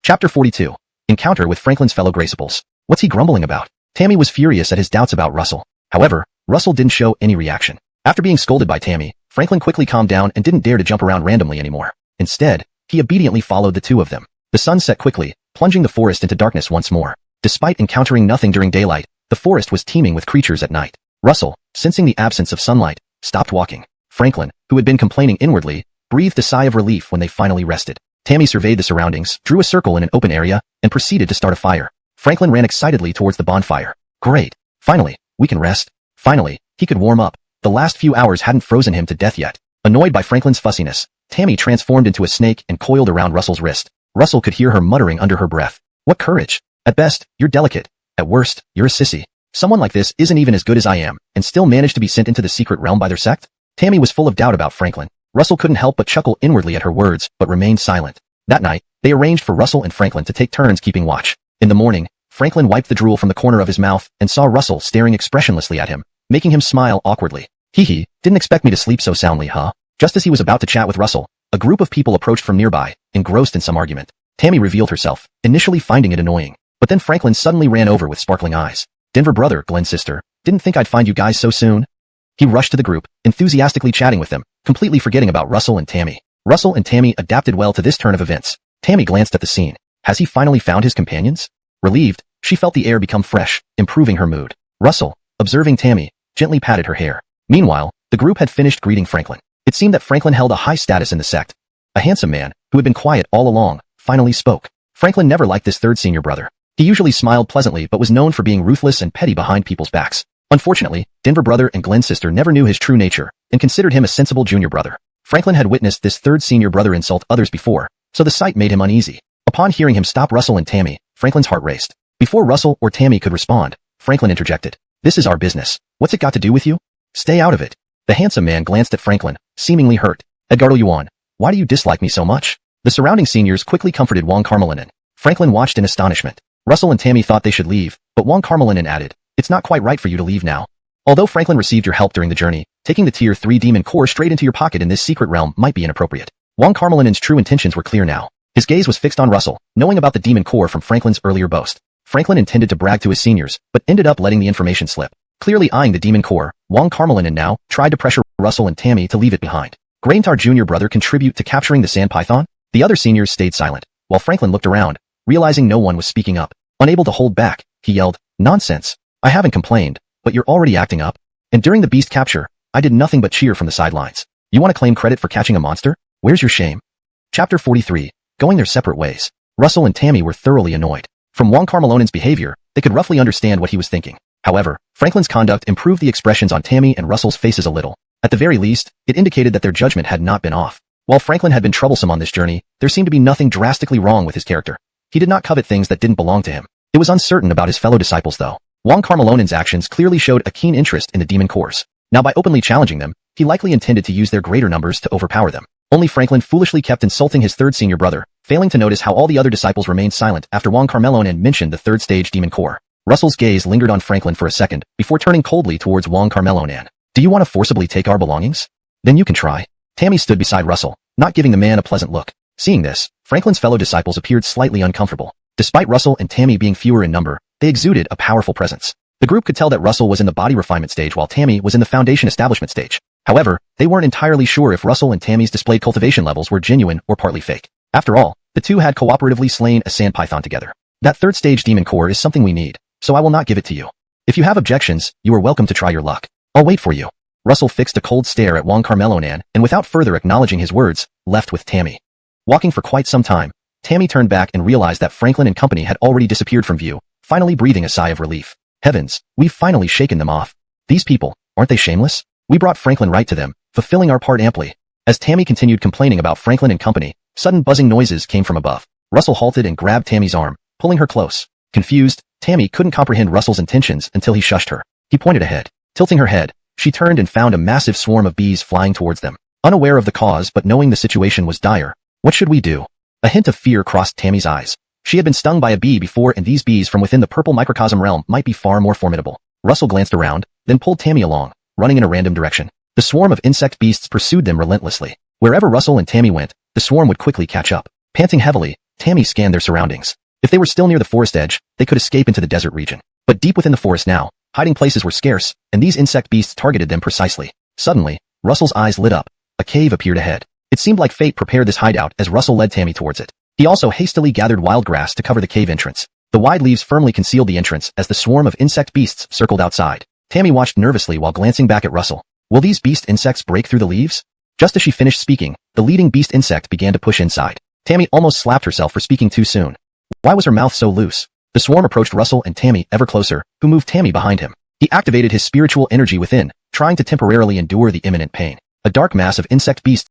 Chapter 42. Encounter with Franklin's fellow Graceables. What's he grumbling about? Tammy was furious at his doubts about Russell. However, Russell didn't show any reaction. After being scolded by Tammy, Franklin quickly calmed down and didn't dare to jump around randomly anymore. Instead, he obediently followed the two of them. The sun set quickly, plunging the forest into darkness once more. Despite encountering nothing during daylight, the forest was teeming with creatures at night. Russell, sensing the absence of sunlight, stopped walking. Franklin, who had been complaining inwardly, breathed a sigh of relief when they finally rested. Tammy surveyed the surroundings, drew a circle in an open area, and proceeded to start a fire. Franklin ran excitedly towards the bonfire. Great. Finally, we can rest. Finally, he could warm up. The last few hours hadn't frozen him to death yet. Annoyed by Franklin's fussiness, Tammy transformed into a snake and coiled around Russell's wrist. Russell could hear her muttering under her breath. What courage. At best, you're delicate. At worst, you're a sissy. Someone like this isn't even as good as I am, and still managed to be sent into the secret realm by their sect? Tammy was full of doubt about Franklin. Russell couldn't help but chuckle inwardly at her words, but remained silent. That night, they arranged for Russell and Franklin to take turns keeping watch. In the morning, Franklin wiped the drool from the corner of his mouth and saw Russell staring expressionlessly at him, making him smile awkwardly. Hee, didn't expect me to sleep so soundly, huh? Just as he was about to chat with Russell, a group of people approached from nearby, engrossed in some argument. Tammy revealed herself, initially finding it annoying, but then Franklin suddenly ran over with sparkling eyes. Denver brother, Glenn's sister, didn't think I'd find you guys so soon. He rushed to the group, enthusiastically chatting with them, completely forgetting about Russell and Tammy. Russell and Tammy adapted well to this turn of events. Tammy glanced at the scene. Has he finally found his companions? Relieved, she felt the air become fresh, improving her mood. Russell, observing Tammy, gently patted her hair. Meanwhile, the group had finished greeting Franklin. It seemed that Franklin held a high status in the sect. A handsome man, who had been quiet all along, finally spoke. Franklin never liked this third senior brother. He usually smiled pleasantly but was known for being ruthless and petty behind people's backs. Unfortunately, Denver brother and Glenn's sister never knew his true nature and considered him a sensible junior brother. Franklin had witnessed this third senior brother insult others before, so the sight made him uneasy. Upon hearing him stop Russell and Tammy, Franklin's heart raced. Before Russell or Tammy could respond, Franklin interjected. This is our business. What's it got to do with you? Stay out of it. The handsome man glanced at Franklin, seemingly hurt. Edgardo Yuan, why do you dislike me so much? The surrounding seniors quickly comforted Wong Carmelinen. Franklin watched in astonishment. Russell and Tammy thought they should leave, but Wong Carmelinen added, it's not quite right for you to leave now. Although Franklin received your help during the journey, taking the Tier 3 demon core straight into your pocket in this secret realm might be inappropriate. Wong Carmelinen's true intentions were clear now. His gaze was fixed on Russell, knowing about the demon core from Franklin's earlier boast. Franklin intended to brag to his seniors, but ended up letting the information slip. Clearly eyeing the demon core, Wong Carmelinen now tried to pressure Russell and Tammy to leave it behind. Graintar Jr. brother contribute to capturing the sand python? The other seniors stayed silent, while Franklin looked around, realizing no one was speaking up. Unable to hold back, he yelled, nonsense. I haven't complained, but you're already acting up. And during the beast capture, I did nothing but cheer from the sidelines. You want to claim credit for catching a monster? Where's your shame? Chapter 43. Going their separate ways. Russell and Tammy were thoroughly annoyed. From Wong Carmelinen's behavior, they could roughly understand what he was thinking. However, Franklin's conduct improved the expressions on Tammy and Russell's faces a little. At the very least, it indicated that their judgment had not been off. While Franklin had been troublesome on this journey, there seemed to be nothing drastically wrong with his character. He did not covet things that didn't belong to him. It was uncertain about his fellow disciples though. Wong Carmelinen's actions clearly showed a keen interest in the demon cores. Now by openly challenging them, he likely intended to use their greater numbers to overpower them. Only Franklin foolishly kept insulting his third senior brother, failing to notice how all the other disciples remained silent after Wong Carmelinen mentioned the third stage demon core. Russell's gaze lingered on Franklin for a second, before turning coldly towards Wong Carmelinen. Do you want to forcibly take our belongings? Then you can try. Tammy stood beside Russell, not giving the man a pleasant look. Seeing this, Franklin's fellow disciples appeared slightly uncomfortable. Despite Russell and Tammy being fewer in number, they exuded a powerful presence. The group could tell that Russell was in the body refinement stage while Tammy was in the foundation establishment stage. However, they weren't entirely sure if Russell and Tammy's displayed cultivation levels were genuine or partly fake. After all, the two had cooperatively slain a sand python together. That third stage demon core is something we need, so I will not give it to you. If you have objections, you are welcome to try your luck. I'll wait for you. Russell fixed a cold stare at Wong Carmelonan and without further acknowledging his words, left with Tammy. Walking for quite some time, Tammy turned back and realized that Franklin and company had already disappeared from view, finally breathing a sigh of relief. Heavens, we've finally shaken them off. These people, aren't they shameless? We brought Franklin right to them, fulfilling our part amply. As Tammy continued complaining about Franklin and company, sudden buzzing noises came from above. Russell halted and grabbed Tammy's arm, pulling her close. Confused, Tammy couldn't comprehend Russell's intentions until he shushed her. He pointed ahead. Tilting her head, she turned and found a massive swarm of bees flying towards them. Unaware of the cause but knowing the situation was dire, what should we do? A hint of fear crossed Tammy's eyes. She had been stung by a bee before and these bees from within the purple microcosm realm might be far more formidable. Russell glanced around, then pulled Tammy along, running in a random direction. The swarm of insect beasts pursued them relentlessly. Wherever Russell and Tammy went, the swarm would quickly catch up. Panting heavily, Tammy scanned their surroundings. If they were still near the forest edge, they could escape into the desert region. But deep within the forest now, hiding places were scarce, and these insect beasts targeted them precisely. Suddenly, Russell's eyes lit up. A cave appeared ahead. It seemed like fate prepared this hideout as Russell led Tammy towards it. He also hastily gathered wild grass to cover the cave entrance. The wide leaves firmly concealed the entrance as the swarm of insect beasts circled outside. Tammy watched nervously while glancing back at Russell. Will these beast insects break through the leaves? Just as she finished speaking, the leading beast insect began to push inside. Tammy almost slapped herself for speaking too soon. Why was her mouth so loose? The swarm approached Russell and Tammy ever closer, who moved Tammy behind him. He activated his spiritual energy within, trying to temporarily endure the imminent pain. A dark mass of insect beasts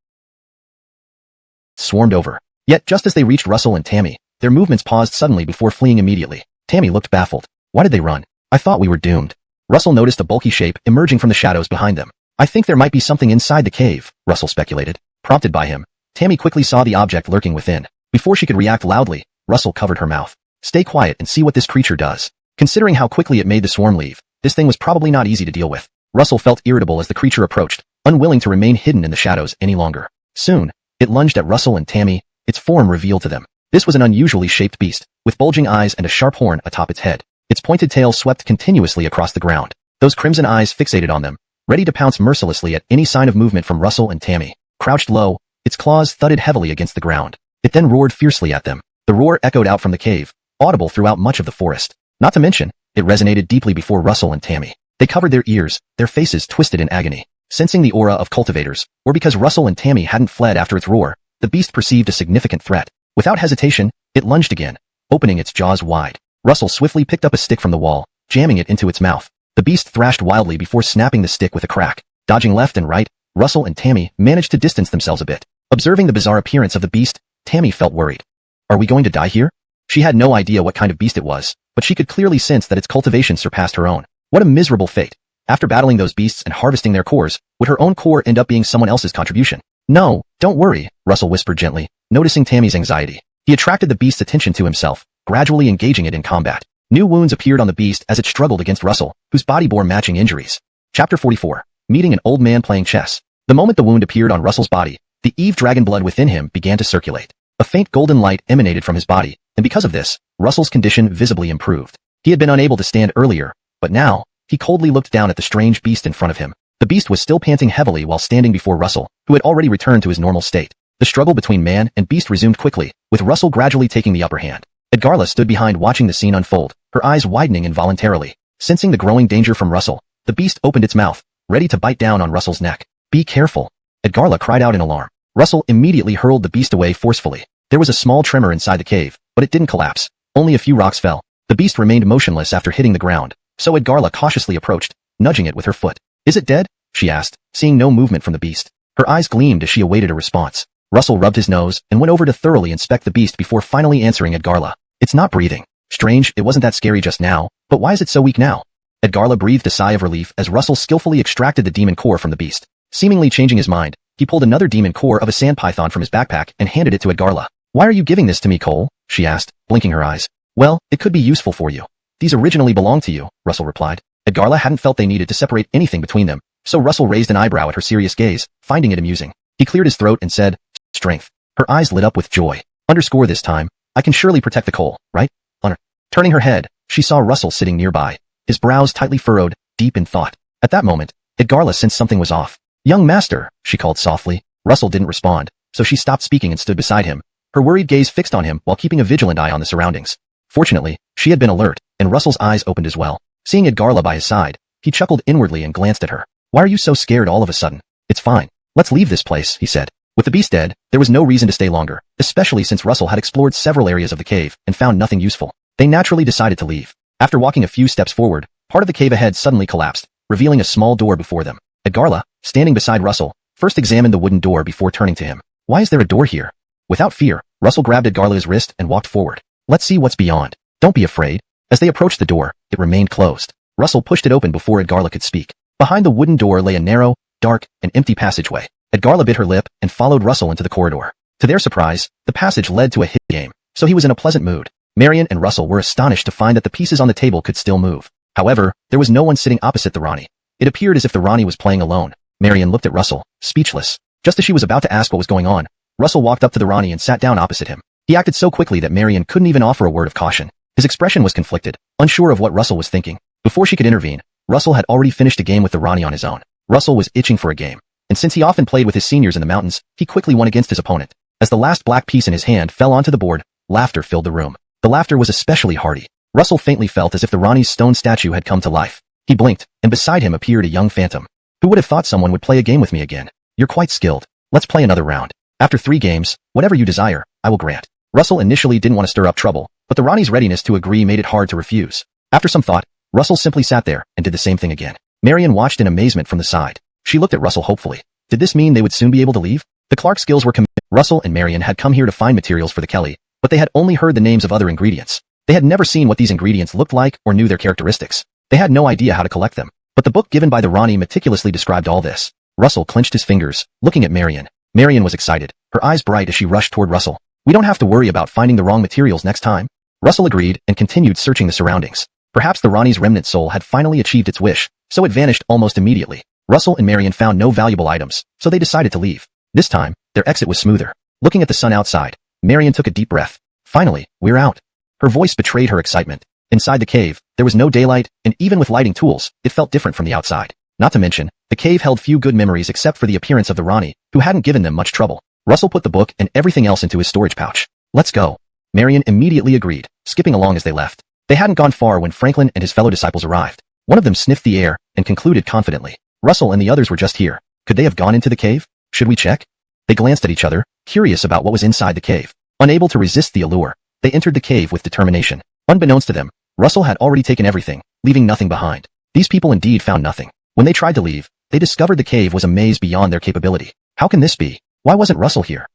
swarmed over. Yet just as they reached Russell and Tammy, their movements paused suddenly before fleeing immediately. Tammy looked baffled. Why did they run? I thought we were doomed. Russell noticed a bulky shape emerging from the shadows behind them. I think there might be something inside the cave, Russell speculated. Prompted by him, Tammy quickly saw the object lurking within. Before she could react loudly, Russell covered her mouth. Stay quiet and see what this creature does. Considering how quickly it made the swarm leave, this thing was probably not easy to deal with. Russell felt irritable as the creature approached, unwilling to remain hidden in the shadows any longer. Soon, it lunged at Russell and Tammy, its form revealed to them. This was an unusually shaped beast, with bulging eyes and a sharp horn atop its head. Its pointed tail swept continuously across the ground, those crimson eyes fixated on them, ready to pounce mercilessly at any sign of movement from Russell and Tammy. Crouched low, its claws thudded heavily against the ground. It then roared fiercely at them. The roar echoed out from the cave, audible throughout much of the forest. Not to mention, it resonated deeply before Russell and Tammy. They covered their ears, their faces twisted in agony. Sensing the aura of cultivators, or because Russell and Tammy hadn't fled after its roar, the beast perceived a significant threat. Without hesitation, it lunged again, opening its jaws wide. Russell swiftly picked up a stick from the wall, jamming it into its mouth. The beast thrashed wildly before snapping the stick with a crack. Dodging left and right, Russell and Tammy managed to distance themselves a bit. Observing the bizarre appearance of the beast, Tammy felt worried. Are we going to die here? She had no idea what kind of beast it was, but she could clearly sense that its cultivation surpassed her own. What a miserable fate. After battling those beasts and harvesting their cores, would her own core end up being someone else's contribution? No, don't worry, Russell whispered gently, noticing Tammy's anxiety. He attracted the beast's attention to himself, gradually engaging it in combat. New wounds appeared on the beast as it struggled against Russell, whose body bore matching injuries. Chapter 44. Meeting an old man playing chess. The moment the wound appeared on Russell's body, the Eve dragon blood within him began to circulate. A faint golden light emanated from his body, and because of this, Russell's condition visibly improved. He had been unable to stand earlier, but now, he coldly looked down at the strange beast in front of him. The beast was still panting heavily while standing before Russell, who had already returned to his normal state. The struggle between man and beast resumed quickly, with Russell gradually taking the upper hand. Edgarla stood behind watching the scene unfold, her eyes widening involuntarily. Sensing the growing danger from Russell, the beast opened its mouth, ready to bite down on Russell's neck. Be careful. Edgarla cried out in alarm. Russell immediately hurled the beast away forcefully. There was a small tremor inside the cave, but it didn't collapse. Only a few rocks fell. The beast remained motionless after hitting the ground, so Edgarla cautiously approached, nudging it with her foot. Is it dead? She asked, seeing no movement from the beast. Her eyes gleamed as she awaited a response. Russell rubbed his nose and went over to thoroughly inspect the beast before finally answering Edgarla. It's not breathing. Strange, it wasn't that scary just now, but why is it so weak now? Edgarla breathed a sigh of relief as Russell skillfully extracted the demon core from the beast. Seemingly changing his mind, he pulled another demon core of a sand python from his backpack and handed it to Edgarla. Why are you giving this to me, Cole? She asked, blinking her eyes. Well, it could be useful for you. These originally belonged to you, Russell replied. Edgarla hadn't felt they needed to separate anything between them, so Russell raised an eyebrow at her serious gaze, finding it amusing. He cleared his throat and said, Strength. Her eyes lit up with joy. Underscore this time, I can surely protect the Cole, right? Honor. Turning her head, she saw Russell sitting nearby, his brows tightly furrowed, deep in thought. At that moment, Edgarla sensed something was off. Young master, she called softly. Russell didn't respond, so she stopped speaking and stood beside him, her worried gaze fixed on him while keeping a vigilant eye on the surroundings. Fortunately, she had been alert, and Russell's eyes opened as well. Seeing Edgarla by his side, he chuckled inwardly and glanced at her. Why are you so scared all of a sudden? It's fine. Let's leave this place, he said. With the beast dead, there was no reason to stay longer, especially since Russell had explored several areas of the cave and found nothing useful. They naturally decided to leave. After walking a few steps forward, part of the cave ahead suddenly collapsed, revealing a small door before them. Edgarla, standing beside Russell, first examined the wooden door before turning to him. Why is there a door here? Without fear, Russell grabbed Edgarla's wrist and walked forward. Let's see what's beyond. Don't be afraid. As they approached the door, it remained closed. Russell pushed it open before Edgarla could speak. Behind the wooden door lay a narrow, dark, and empty passageway. Edgarla bit her lip and followed Russell into the corridor. To their surprise, the passage led to a hit game, so he was in a pleasant mood. Marion and Russell were astonished to find that the pieces on the table could still move. However, there was no one sitting opposite the Rani. It appeared as if the Rani was playing alone. Marion looked at Russell, speechless. Just as she was about to ask what was going on, Russell walked up to the Rani and sat down opposite him. He acted so quickly that Marion couldn't even offer a word of caution. His expression was conflicted, unsure of what Russell was thinking. Before she could intervene, Russell had already finished a game with the Rani on his own. Russell was itching for a game, and since he often played with his seniors in the mountains, he quickly won against his opponent. As the last black piece in his hand fell onto the board, laughter filled the room. The laughter was especially hearty. Russell faintly felt as if the Rani's stone statue had come to life. He blinked, and beside him appeared a young phantom. Who would have thought someone would play a game with me again? You're quite skilled. Let's play another round. After 3 games, whatever you desire, I will grant. Russell initially didn't want to stir up trouble, but the Rani's readiness to agree made it hard to refuse. After some thought, Russell simply sat there and did the same thing again. Marion watched in amazement from the side. She looked at Russell hopefully. Did this mean they would soon be able to leave? The Clark skills were committed. Russell and Marion had come here to find materials for the Kelly, but they had only heard the names of other ingredients. They had never seen what these ingredients looked like or knew their characteristics. They had no idea how to collect them. But the book given by the Rani meticulously described all this. Russell clenched his fingers, looking at Marion. Marion was excited, her eyes bright as she rushed toward Russell. We don't have to worry about finding the wrong materials next time. Russell agreed and continued searching the surroundings. Perhaps the Rani's remnant soul had finally achieved its wish, so it vanished almost immediately. Russell and Marion found no valuable items, so they decided to leave. This time, their exit was smoother. Looking at the sun outside, Marion took a deep breath. Finally, we're out. Her voice betrayed her excitement. Inside the cave, there was no daylight, and even with lighting tools, it felt different from the outside. Not to mention, the cave held few good memories except for the appearance of the Rani, who hadn't given them much trouble. Russell put the book and everything else into his storage pouch. Let's go. Marion immediately agreed, skipping along as they left. They hadn't gone far when Franklin and his fellow disciples arrived. One of them sniffed the air and concluded confidently. Russell and the others were just here. Could they have gone into the cave? Should we check? They glanced at each other, curious about what was inside the cave. Unable to resist the allure, they entered the cave with determination. Unbeknownst to them, Russell had already taken everything, leaving nothing behind. These people indeed found nothing. When they tried to leave, they discovered the cave was a maze beyond their capability. How can this be? Why wasn't Russell here?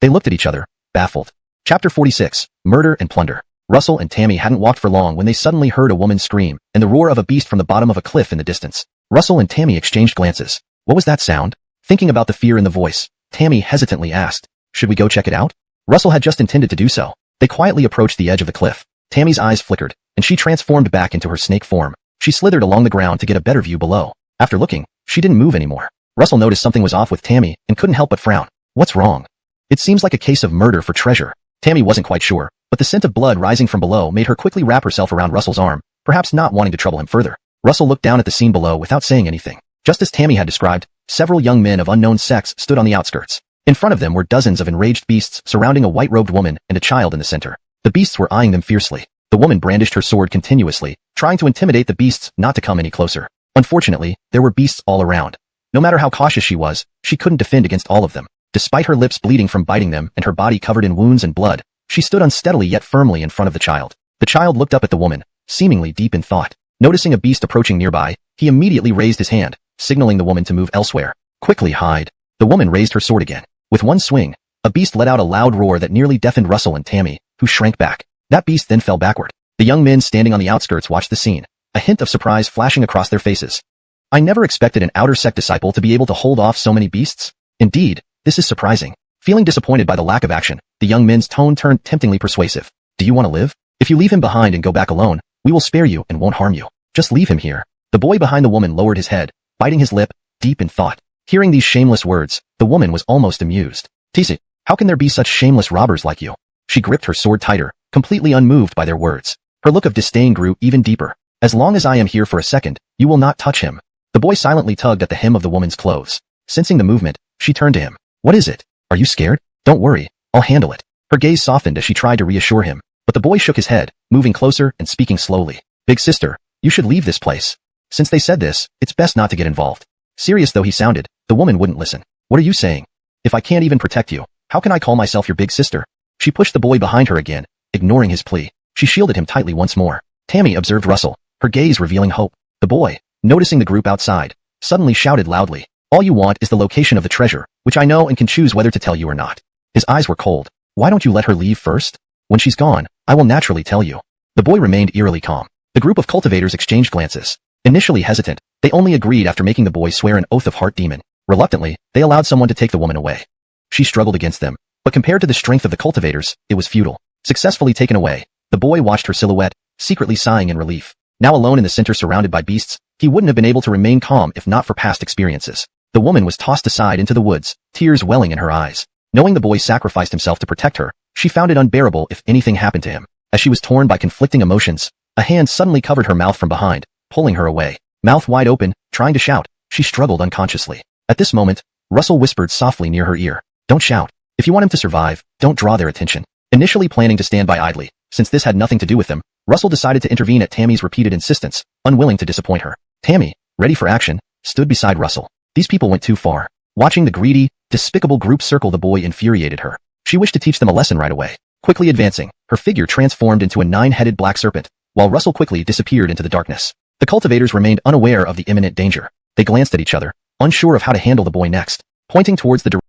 They looked at each other, baffled. Chapter 46, Murder and Plunder. Russell and Tammy hadn't walked for long when they suddenly heard a woman scream and the roar of a beast from the bottom of a cliff in the distance. Russell and Tammy exchanged glances. What was that sound? Thinking about the fear in the voice, Tammy hesitantly asked, should we go check it out? Russell had just intended to do so. They quietly approached the edge of the cliff. Tammy's eyes flickered, and she transformed back into her snake form. She slithered along the ground to get a better view below. After looking, she didn't move anymore. Russell noticed something was off with Tammy and couldn't help but frown. What's wrong? It seems like a case of murder for treasure. Tammy wasn't quite sure, but the scent of blood rising from below made her quickly wrap herself around Russell's arm, perhaps not wanting to trouble him further. Russell looked down at the scene below without saying anything. Just as Tammy had described, several young men of unknown sex stood on the outskirts. In front of them were dozens of enraged beasts surrounding a white-robed woman and a child in the center. The beasts were eyeing them fiercely. The woman brandished her sword continuously, trying to intimidate the beasts not to come any closer. Unfortunately, there were beasts all around. No matter how cautious she was, she couldn't defend against all of them. Despite her lips bleeding from biting them and her body covered in wounds and blood, she stood unsteadily yet firmly in front of the child. The child looked up at the woman, seemingly deep in thought. Noticing a beast approaching nearby, he immediately raised his hand, signaling the woman to move elsewhere. Quickly hide. The woman raised her sword again. With one swing, a beast let out a loud roar that nearly deafened Russell and Tammy, who shrank back. That beast then fell backward. The young men standing on the outskirts watched the scene, a hint of surprise flashing across their faces. I never expected an outer sect disciple to be able to hold off so many beasts. Indeed, this is surprising. Feeling disappointed by the lack of action, the young men's tone turned temptingly persuasive. Do you want to live? If you leave him behind and go back alone, we will spare you and won't harm you. Just leave him here. The boy behind the woman lowered his head, biting his lip, deep in thought. Hearing these shameless words, the woman was almost amused. Tisi, how can there be such shameless robbers like you? She gripped her sword tighter, completely unmoved by their words. Her look of disdain grew even deeper. As long as I am here for a second, you will not touch him. The boy silently tugged at the hem of the woman's clothes. Sensing the movement, she turned to him. What is it? Are you scared? Don't worry, I'll handle it. Her gaze softened as she tried to reassure him, but the boy shook his head, moving closer and speaking slowly. Big sister, you should leave this place. Since they said this, it's best not to get involved. Serious though he sounded, the woman wouldn't listen. What are you saying? If I can't even protect you, how can I call myself your big sister? She pushed the boy behind her again, ignoring his plea. She shielded him tightly once more. Tammy observed Russell, her gaze revealing hope. The boy, noticing the group outside, suddenly shouted loudly. All you want is the location of the treasure, which I know and can choose whether to tell you or not. His eyes were cold. Why don't you let her leave first? When she's gone, I will naturally tell you. The boy remained eerily calm. The group of cultivators exchanged glances. Initially hesitant, they only agreed after making the boy swear an oath of heart demon. Reluctantly, they allowed someone to take the woman away. She struggled against them, but compared to the strength of the cultivators, it was futile. Successfully taken away, the boy watched her silhouette, secretly sighing in relief. Now alone in the center surrounded by beasts, he wouldn't have been able to remain calm if not for past experiences. The woman was tossed aside into the woods, tears welling in her eyes. Knowing the boy sacrificed himself to protect her, she found it unbearable if anything happened to him. As she was torn by conflicting emotions, a hand suddenly covered her mouth from behind, pulling her away. Mouth wide open, trying to shout, she struggled unconsciously. At this moment, Russell whispered softly near her ear. Don't shout. If you want him to survive, don't draw their attention. Initially planning to stand by idly, since this had nothing to do with them, Russell decided to intervene at Tammy's repeated insistence, unwilling to disappoint her. Tammy, ready for action, stood beside Russell. These people went too far. Watching the greedy, despicable group circle the boy infuriated her. She wished to teach them a lesson right away. Quickly advancing, her figure transformed into a 9-headed black serpent, while Russell quickly disappeared into the darkness. The cultivators remained unaware of the imminent danger. They glanced at each other, unsure of how to handle the boy next, pointing towards the direction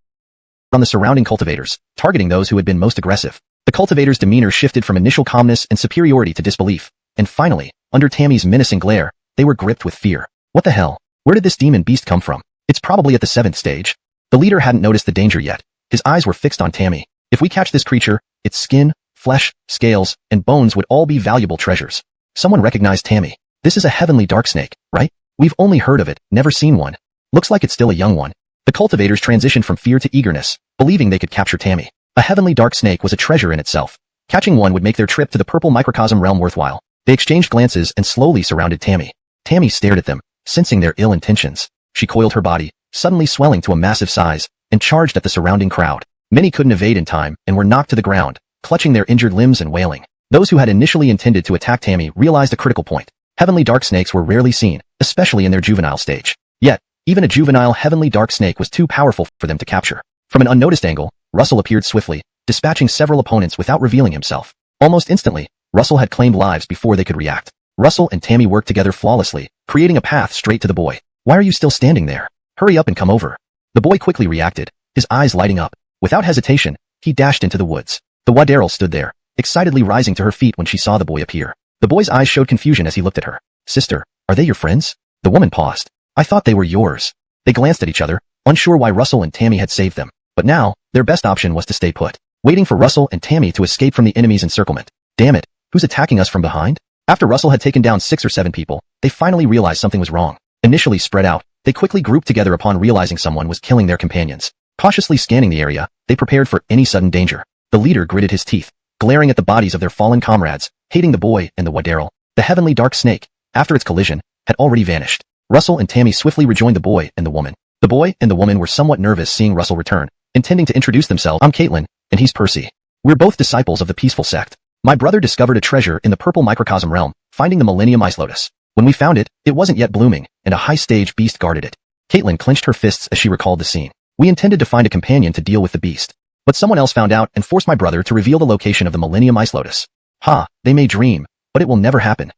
from the surrounding cultivators, targeting those who had been most aggressive. The cultivators' demeanor shifted from initial calmness and superiority to disbelief, and finally, under Tammy's menacing glare, they were gripped with fear. What the hell? Where did this demon beast come from? It's probably at the 7th stage. The leader hadn't noticed the danger yet. His eyes were fixed on Tammy. If we catch this creature, its skin, flesh, scales, and bones would all be valuable treasures. Someone recognized Tammy. This is a heavenly dark snake, right? We've only heard of it, never seen one. Looks like it's still a young one. The cultivators transitioned from fear to eagerness, believing they could capture Tammy. A heavenly dark snake was a treasure in itself. Catching one would make their trip to the purple microcosm realm worthwhile. They exchanged glances and slowly surrounded Tammy. Tammy stared at them, sensing their ill intentions. She coiled her body, suddenly swelling to a massive size, and charged at the surrounding crowd. Many couldn't evade in time and were knocked to the ground, clutching their injured limbs and wailing. Those who had initially intended to attack Tammy realized a critical point. Heavenly dark snakes were rarely seen, especially in their juvenile stage. Yet, even a juvenile heavenly dark snake was too powerful for them to capture. From an unnoticed angle, Russell appeared swiftly, dispatching several opponents without revealing himself. Almost instantly, Russell had claimed lives before they could react. Russell and Tammy worked together flawlessly, creating a path straight to the boy. "Why are you still standing there? Hurry up and come over." The boy quickly reacted, his eyes lighting up. Without hesitation, he dashed into the woods. The Wadarel stood there, excitedly rising to her feet when she saw the boy appear. The boy's eyes showed confusion as he looked at her. "Sister, are they your friends?" The woman paused. "I thought they were yours." They glanced at each other, unsure why Russell and Tammy had saved them. But now, their best option was to stay put, waiting for Russell and Tammy to escape from the enemy's encirclement. Damn it, who's attacking us from behind? After Russell had taken down 6 or 7 people, they finally realized something was wrong. Initially spread out, they quickly grouped together upon realizing someone was killing their companions. Cautiously scanning the area, they prepared for any sudden danger. The leader gritted his teeth, glaring at the bodies of their fallen comrades, hating the boy and the Wadarel. The heavenly dark snake, after its collision, had already vanished. Russell and Tammy swiftly rejoined the boy and the woman. The boy and the woman were somewhat nervous seeing Russell return, intending to introduce themselves. "I'm Caitlin, and he's Percy. We're both disciples of the peaceful sect. My brother discovered a treasure in the purple microcosm realm, finding the Millennium Ice Lotus. When we found it, it wasn't yet blooming, and a high-stage beast guarded it." Caitlin clenched her fists as she recalled the scene. "We intended to find a companion to deal with the beast, but someone else found out and forced my brother to reveal the location of the Millennium Ice Lotus. Ha, they may dream, but it will never happen."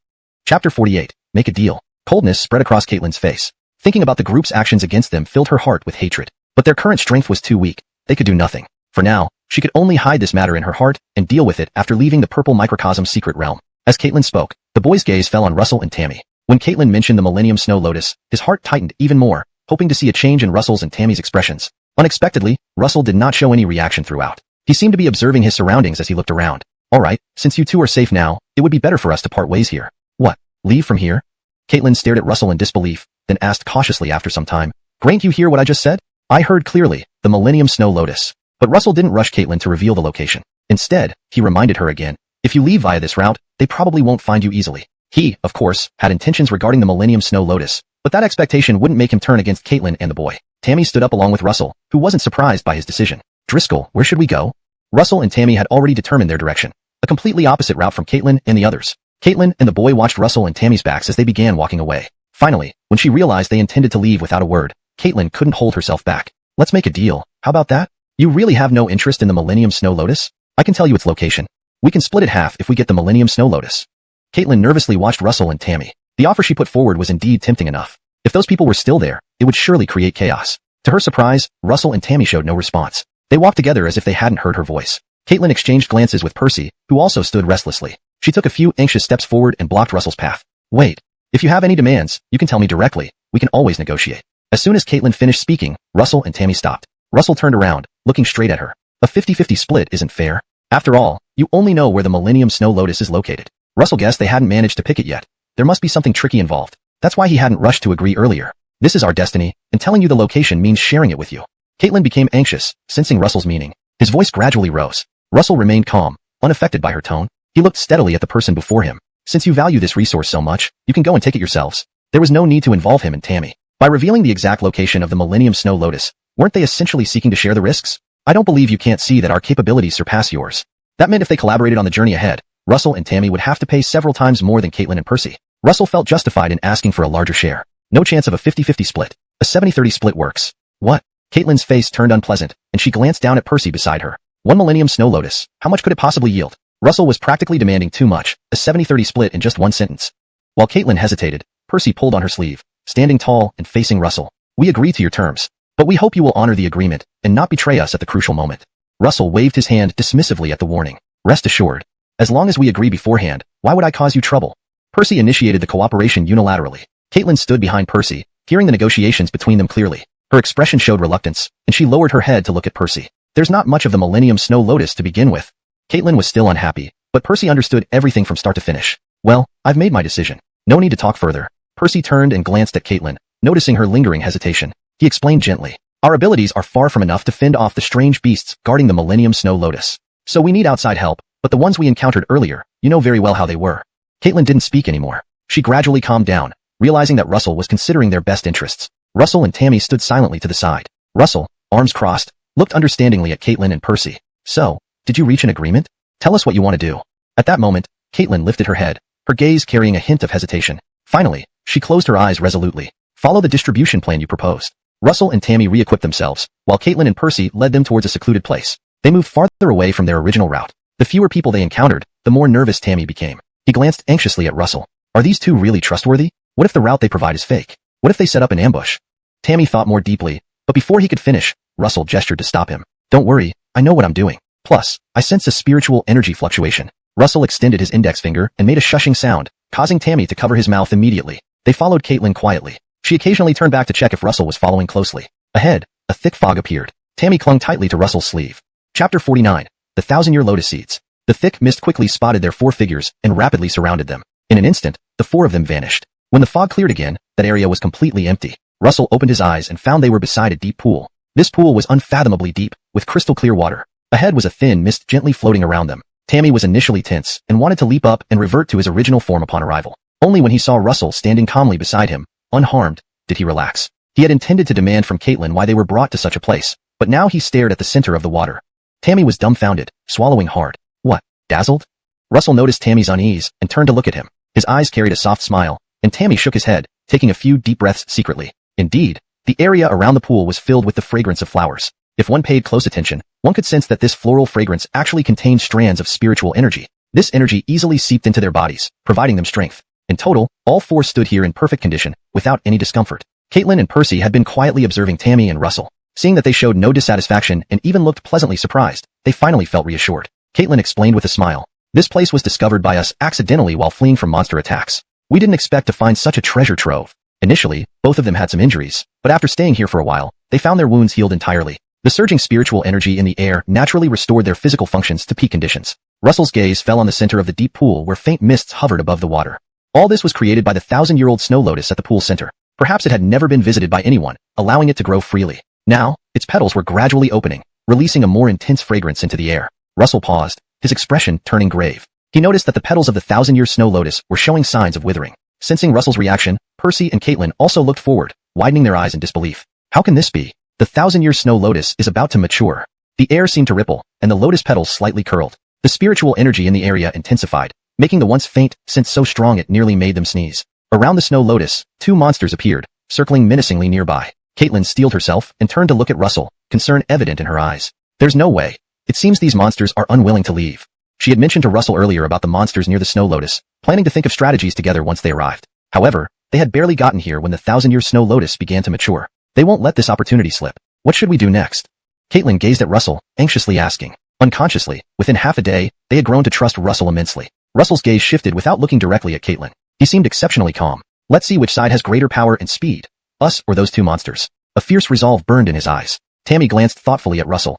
Chapter 48, Make a Deal. Coldness spread across Caitlin's face. Thinking about the group's actions against them filled her heart with hatred. But their current strength was too weak. They could do nothing. For now, she could only hide this matter in her heart and deal with it after leaving the purple microcosm secret realm. As Caitlin spoke, the boy's gaze fell on Russell and Tammy. When Caitlin mentioned the Millennium Snow Lotus, his heart tightened even more, hoping to see a change in Russell's and Tammy's expressions. Unexpectedly, Russell did not show any reaction throughout. He seemed to be observing his surroundings as he looked around. "All right, since you two are safe now, it would be better for us to part ways here." "What? Leave from here?" Caitlin stared at Russell in disbelief, then asked cautiously after some time, "Grant you hear what I just said?" "I heard clearly, the Millennium Snow Lotus." But Russell didn't rush Caitlin to reveal the location. Instead, he reminded her again, "If you leave via this route, they probably won't find you easily." He, of course, had intentions regarding the Millennium Snow Lotus, but that expectation wouldn't make him turn against Caitlin and the boy. Tammy stood up along with Russell, who wasn't surprised by his decision. "Driscoll, where should we go?" Russell and Tammy had already determined their direction, a completely opposite route from Caitlin and the others. Caitlin and the boy watched Russell and Tammy's backs as they began walking away. Finally, when she realized they intended to leave without a word, Caitlin couldn't hold herself back. "Let's make a deal. How about that? You really have no interest in the Millennium Snow Lotus? I can tell you its location. We can split it half if we get the Millennium Snow Lotus." Caitlin nervously watched Russell and Tammy. The offer she put forward was indeed tempting enough. If those people were still there, it would surely create chaos. To her surprise, Russell and Tammy showed no response. They walked together as if they hadn't heard her voice. Caitlin exchanged glances with Percy, who also stood restlessly. She took a few anxious steps forward and blocked Russell's path. "Wait. If you have any demands, you can tell me directly. We can always negotiate." As soon as Caitlin finished speaking, Russell and Tammy stopped. Russell turned around, looking straight at her. "A 50-50 split isn't fair. After all, you only know where the Millennium Snow Lotus is located." Russell guessed they hadn't managed to pick it yet. There must be something tricky involved. That's why he hadn't rushed to agree earlier. "This is our destiny, and telling you the location means sharing it with you." Caitlin became anxious, sensing Russell's meaning. His voice gradually rose. Russell remained calm, unaffected by her tone. He looked steadily at the person before him. "Since you value this resource so much, you can go and take it yourselves." There was no need to involve him and Tammy. By revealing the exact location of the Millennium Snow Lotus, weren't they essentially seeking to share the risks? "I don't believe you can't see that our capabilities surpass yours." That meant if they collaborated on the journey ahead, Russell and Tammy would have to pay several times more than Caitlin and Percy. Russell felt justified in asking for a larger share. No chance of a 50-50 split. A 70-30 split works. "What?" Caitlin's face turned unpleasant, and she glanced down at Percy beside her. "One Millennium Snow Lotus. How much could it possibly yield?" Russell was practically demanding too much, a 70-30 split in just one sentence. While Caitlin hesitated, Percy pulled on her sleeve, standing tall and facing Russell. "We agree to your terms, but we hope you will honor the agreement and not betray us at the crucial moment." Russell waved his hand dismissively at the warning. "Rest assured. As long as we agree beforehand, why would I cause you trouble?" Percy initiated the cooperation unilaterally. Caitlin stood behind Percy, hearing the negotiations between them clearly. Her expression showed reluctance, and she lowered her head to look at Percy. "There's not much of the Millennium Snow Lotus to begin with. Caitlin was still unhappy, but Percy understood everything from start to finish. Well, I've made my decision. No need to talk further. Percy turned and glanced at Caitlin, noticing her lingering hesitation. He explained gently, our abilities are far from enough to fend off the strange beasts guarding the Millennium Snow Lotus. So we need outside help, but the ones we encountered earlier, you know very well how they were. Caitlin didn't speak anymore. She gradually calmed down, realizing that Russell was considering their best interests. Russell and Tammy stood silently to the side. Russell, arms crossed, looked understandingly at Caitlin and Percy. So, did you reach an agreement? Tell us what you want to do. At that moment, Caitlin lifted her head, her gaze carrying a hint of hesitation. Finally, she closed her eyes resolutely. Follow the distribution plan you proposed. Russell and Tammy re-equipped themselves, while Caitlin and Percy led them towards a secluded place. They moved farther away from their original route. The fewer people they encountered, the more nervous Tammy became. He glanced anxiously at Russell. Are these two really trustworthy? What if the route they provide is fake? What if they set up an ambush? Tammy thought more deeply, but before he could finish, Russell gestured to stop him. Don't worry, I know what I'm doing. Plus, I sense a spiritual energy fluctuation. Russell extended his index finger and made a shushing sound, causing Tammy to cover his mouth immediately. They followed Caitlin quietly. She occasionally turned back to check if Russell was following closely. Ahead, a thick fog appeared. Tammy clung tightly to Russell's sleeve. Chapter 49. The Thousand-Year Lotus Seeds. The thick mist quickly spotted their four figures and rapidly surrounded them. In an instant, the four of them vanished. When the fog cleared again, that area was completely empty. Russell opened his eyes and found they were beside a deep pool. This pool was unfathomably deep, with crystal clear water. Ahead was a thin mist gently floating around them. Tammy was initially tense and wanted to leap up and revert to his original form upon arrival. Only when he saw Russell standing calmly beside him, unharmed, did he relax. He had intended to demand from Caitlin why they were brought to such a place, but now he stared at the center of the water. Tammy was dumbfounded, swallowing hard. What, dazzled? Russell noticed Tammy's unease and turned to look at him. His eyes carried a soft smile, and Tammy shook his head, taking a few deep breaths secretly. Indeed, the area around the pool was filled with the fragrance of flowers. If one paid close attention, one could sense that this floral fragrance actually contained strands of spiritual energy. This energy easily seeped into their bodies, providing them strength. In total, all four stood here in perfect condition, without any discomfort. Caitlin and Percy had been quietly observing Tammy and Russell. Seeing that they showed no dissatisfaction and even looked pleasantly surprised, they finally felt reassured. Caitlin explained with a smile. This place was discovered by us accidentally while fleeing from monster attacks. We didn't expect to find such a treasure trove. Initially, both of them had some injuries, but after staying here for a while, they found their wounds healed entirely. The surging spiritual energy in the air naturally restored their physical functions to peak conditions. Russell's gaze fell on the center of the deep pool where faint mists hovered above the water. All this was created by the thousand-year-old snow lotus at the pool center. Perhaps it had never been visited by anyone, allowing it to grow freely. Now, its petals were gradually opening, releasing a more intense fragrance into the air. Russell paused, his expression turning grave. He noticed that the petals of the thousand-year snow lotus were showing signs of withering. Sensing Russell's reaction, Percy and Caitlin also looked forward, widening their eyes in disbelief. How can this be? The thousand-year snow lotus is about to mature. The air seemed to ripple, and the lotus petals slightly curled. The spiritual energy in the area intensified, making the once faint scent so strong it nearly made them sneeze. Around the snow lotus, two monsters appeared, circling menacingly nearby. Caitlin steeled herself and turned to look at Russell, concern evident in her eyes. There's no way. It seems these monsters are unwilling to leave. She had mentioned to Russell earlier about the monsters near the snow lotus, planning to think of strategies together once they arrived. However, they had barely gotten here when the thousand-year snow lotus began to mature. They won't let this opportunity slip. What should we do next? Caitlin gazed at Russell, anxiously asking. Unconsciously, within half a day, they had grown to trust Russell immensely. Russell's gaze shifted without looking directly at Caitlin. He seemed exceptionally calm. Let's see which side has greater power and speed. Us or those two monsters. A fierce resolve burned in his eyes. Tammy glanced thoughtfully at Russell,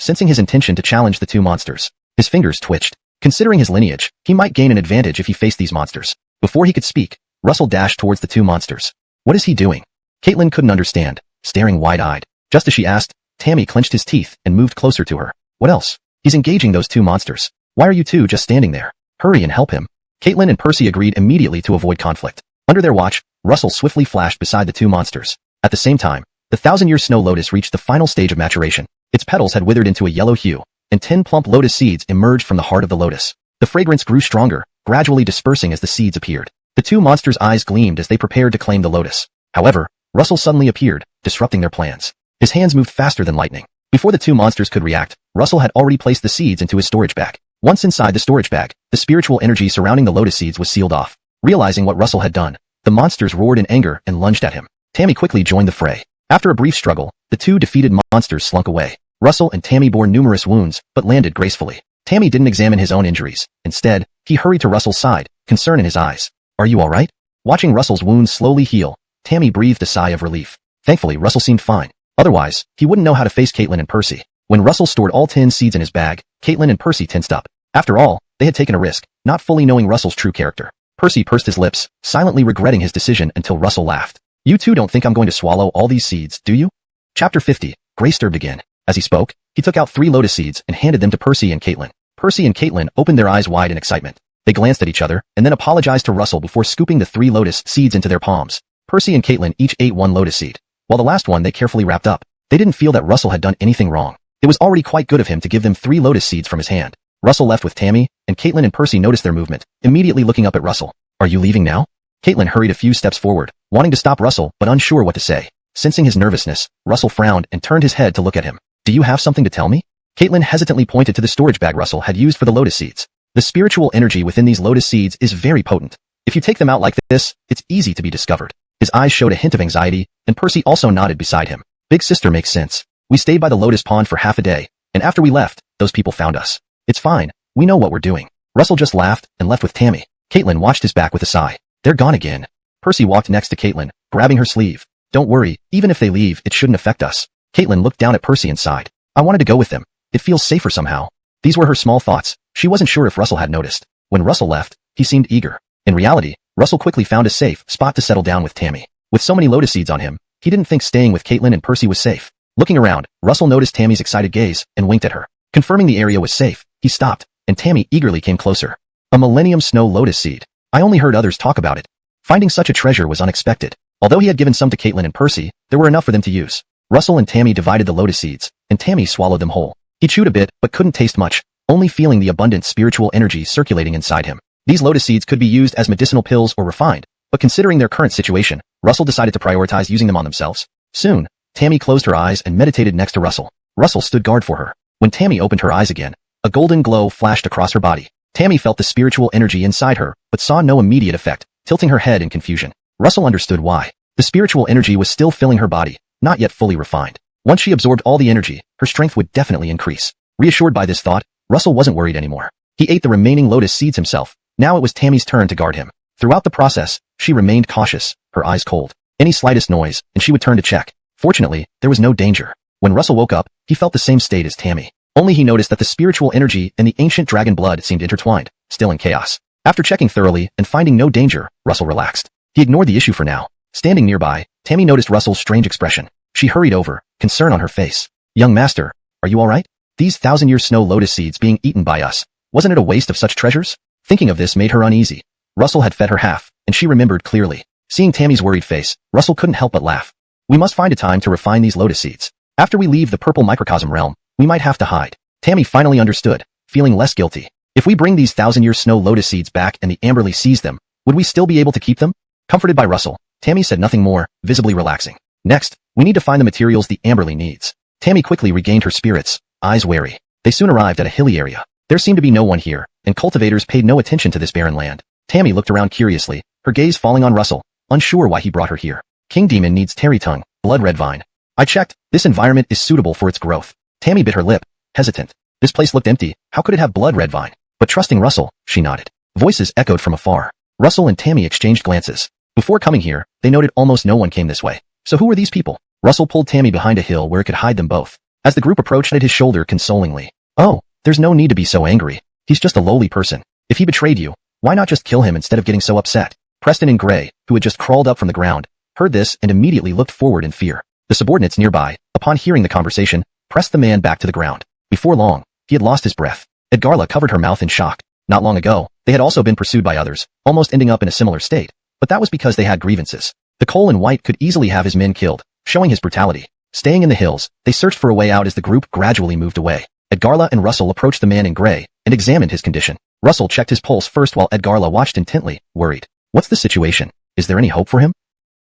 sensing his intention to challenge the two monsters. His fingers twitched. Considering his lineage, he might gain an advantage if he faced these monsters. Before he could speak, Russell dashed towards the two monsters. What is he doing? Caitlin couldn't understand, staring wide-eyed. Just as she asked, Tammy clenched his teeth and moved closer to her. What else? He's engaging those two monsters. Why are you two just standing there? Hurry and help him. Caitlin and Percy agreed immediately to avoid conflict. Under their watch, Russell swiftly flashed beside the two monsters. At the same time, the thousand-year snow lotus reached the final stage of maturation. Its petals had withered into a yellow hue, and 10 plump lotus seeds emerged from the heart of the lotus. The fragrance grew stronger, gradually dispersing as the seeds appeared. The two monsters' eyes gleamed as they prepared to claim the lotus. However, Russell suddenly appeared, disrupting their plans. His hands moved faster than lightning. Before the two monsters could react, Russell had already placed the seeds into his storage bag. Once inside the storage bag, the spiritual energy surrounding the lotus seeds was sealed off. Realizing what Russell had done, the monsters roared in anger and lunged at him. Tammy quickly joined the fray. After a brief struggle, the two defeated monsters slunk away. Russell and Tammy bore numerous wounds, but landed gracefully. Tammy didn't examine his own injuries. Instead, he hurried to Russell's side, concern in his eyes. Are you alright? Watching Russell's wounds slowly heal, Tammy breathed a sigh of relief. Thankfully, Russell seemed fine. Otherwise, he wouldn't know how to face Caitlin and Percy. When Russell stored all 10 seeds in his bag, Caitlin and Percy tensed up. After all, they had taken a risk, not fully knowing Russell's true character. Percy pursed his lips, silently regretting his decision until Russell laughed. You two don't think I'm going to swallow all these seeds, do you? Chapter 50. Gray stirred again. As he spoke, he took out 3 lotus seeds and handed them to Percy and Caitlin. Percy and Caitlin opened their eyes wide in excitement. They glanced at each other and then apologized to Russell before scooping the 3 lotus seeds into their palms. Percy and Caitlin each ate 1 lotus seed, while the last one they carefully wrapped up. They didn't feel that Russell had done anything wrong. It was already quite good of him to give them 3 lotus seeds from his hand. Russell left with Tammy, and Caitlin and Percy noticed their movement, immediately looking up at Russell. Are you leaving now? Caitlin hurried a few steps forward, wanting to stop Russell but unsure what to say. Sensing his nervousness, Russell frowned and turned his head to look at him. Do you have something to tell me? Caitlin hesitantly pointed to the storage bag Russell had used for the lotus seeds. The spiritual energy within these lotus seeds is very potent. If you take them out like this, it's easy to be discovered. His eyes showed a hint of anxiety, and Percy also nodded beside him. Big sister makes sense. We stayed by the lotus pond for half a day, and after we left, those people found us. It's fine. We know what we're doing. Russell just laughed and left with Tammy. Caitlin watched his back with a sigh. They're gone again. Percy walked next to Caitlin, grabbing her sleeve. Don't worry, even if they leave, it shouldn't affect us. Caitlin looked down at Percy and sighed. I wanted to go with them. It feels safer somehow. These were her small thoughts. She wasn't sure if Russell had noticed. When Russell left, he seemed eager. In reality, Russell quickly found a safe spot to settle down with Tammy. With so many lotus seeds on him, he didn't think staying with Caitlin and Percy was safe. Looking around, Russell noticed Tammy's excited gaze and winked at her. Confirming the area was safe, he stopped, and Tammy eagerly came closer. A Millennium Snow Lotus Seed. I only heard others talk about it. Finding such a treasure was unexpected. Although he had given some to Caitlin and Percy, there were enough for them to use. Russell and Tammy divided the lotus seeds, and Tammy swallowed them whole. He chewed a bit, but couldn't taste much, only feeling the abundant spiritual energy circulating inside him. These lotus seeds could be used as medicinal pills or refined, but considering their current situation, Russell decided to prioritize using them on themselves. Soon, Tammy closed her eyes and meditated next to Russell. Russell stood guard for her. When Tammy opened her eyes again, a golden glow flashed across her body. Tammy felt the spiritual energy inside her, but saw no immediate effect, tilting her head in confusion. Russell understood why. The spiritual energy was still filling her body, not yet fully refined. Once she absorbed all the energy, her strength would definitely increase. Reassured by this thought, Russell wasn't worried anymore. He ate the remaining lotus seeds himself. Now it was Tammy's turn to guard him. Throughout the process, she remained cautious, her eyes cold. Any slightest noise, and she would turn to check. Fortunately, there was no danger. When Russell woke up, he felt the same state as Tammy. Only he noticed that the spiritual energy and the ancient dragon blood seemed intertwined, still in chaos. After checking thoroughly and finding no danger, Russell relaxed. He ignored the issue for now. Standing nearby, Tammy noticed Russell's strange expression. She hurried over, concern on her face. Young master, are you alright? These 1,000-year snow lotus seeds being eaten by us. Wasn't it a waste of such treasures? Thinking of this made her uneasy. Russell had fed her half, and she remembered clearly. Seeing Tammy's worried face, Russell couldn't help but laugh. We must find a time to refine these lotus seeds. After we leave the purple microcosm realm, we might have to hide. Tammy finally understood, feeling less guilty. If we bring these 1,000-year snow lotus seeds back and the Amberly sees them, would we still be able to keep them? Comforted by Russell, Tammy said nothing more, visibly relaxing. Next, we need to find the materials the Amberly needs. Tammy quickly regained her spirits, eyes wary. They soon arrived at a hilly area. There seemed to be no one here, and cultivators paid no attention to this barren land. Tammy looked around curiously, her gaze falling on Russell, unsure why he brought her here. King Demon needs Terry Tongue, Blood Red Vine. I checked, this environment is suitable for its growth. Tammy bit her lip, hesitant. This place looked empty, how could it have Blood Red Vine? But trusting Russell, she nodded. Voices echoed from afar. Russell and Tammy exchanged glances. Before coming here, they noted almost no one came this way. So who were these people? Russell pulled Tammy behind a hill where it could hide them both. As the group approached at his shoulder consolingly. Oh, there's no need to be so angry. He's just a lowly person. If he betrayed you, why not just kill him instead of getting so upset? Preston in gray, who had just crawled up from the ground, heard this and immediately looked forward in fear. The subordinates nearby, upon hearing the conversation, pressed the man back to the ground. Before long, he had lost his breath. Edgarla covered her mouth in shock. Not long ago, they had also been pursued by others, almost ending up in a similar state. But that was because they had grievances. The Cole in white could easily have his men killed, showing his brutality. Staying in the hills, they searched for a way out as the group gradually moved away. Edgarla and Russell approached the man in gray and examined his condition. Russell checked his pulse first while Edgarla watched intently, worried. What's the situation? Is there any hope for him?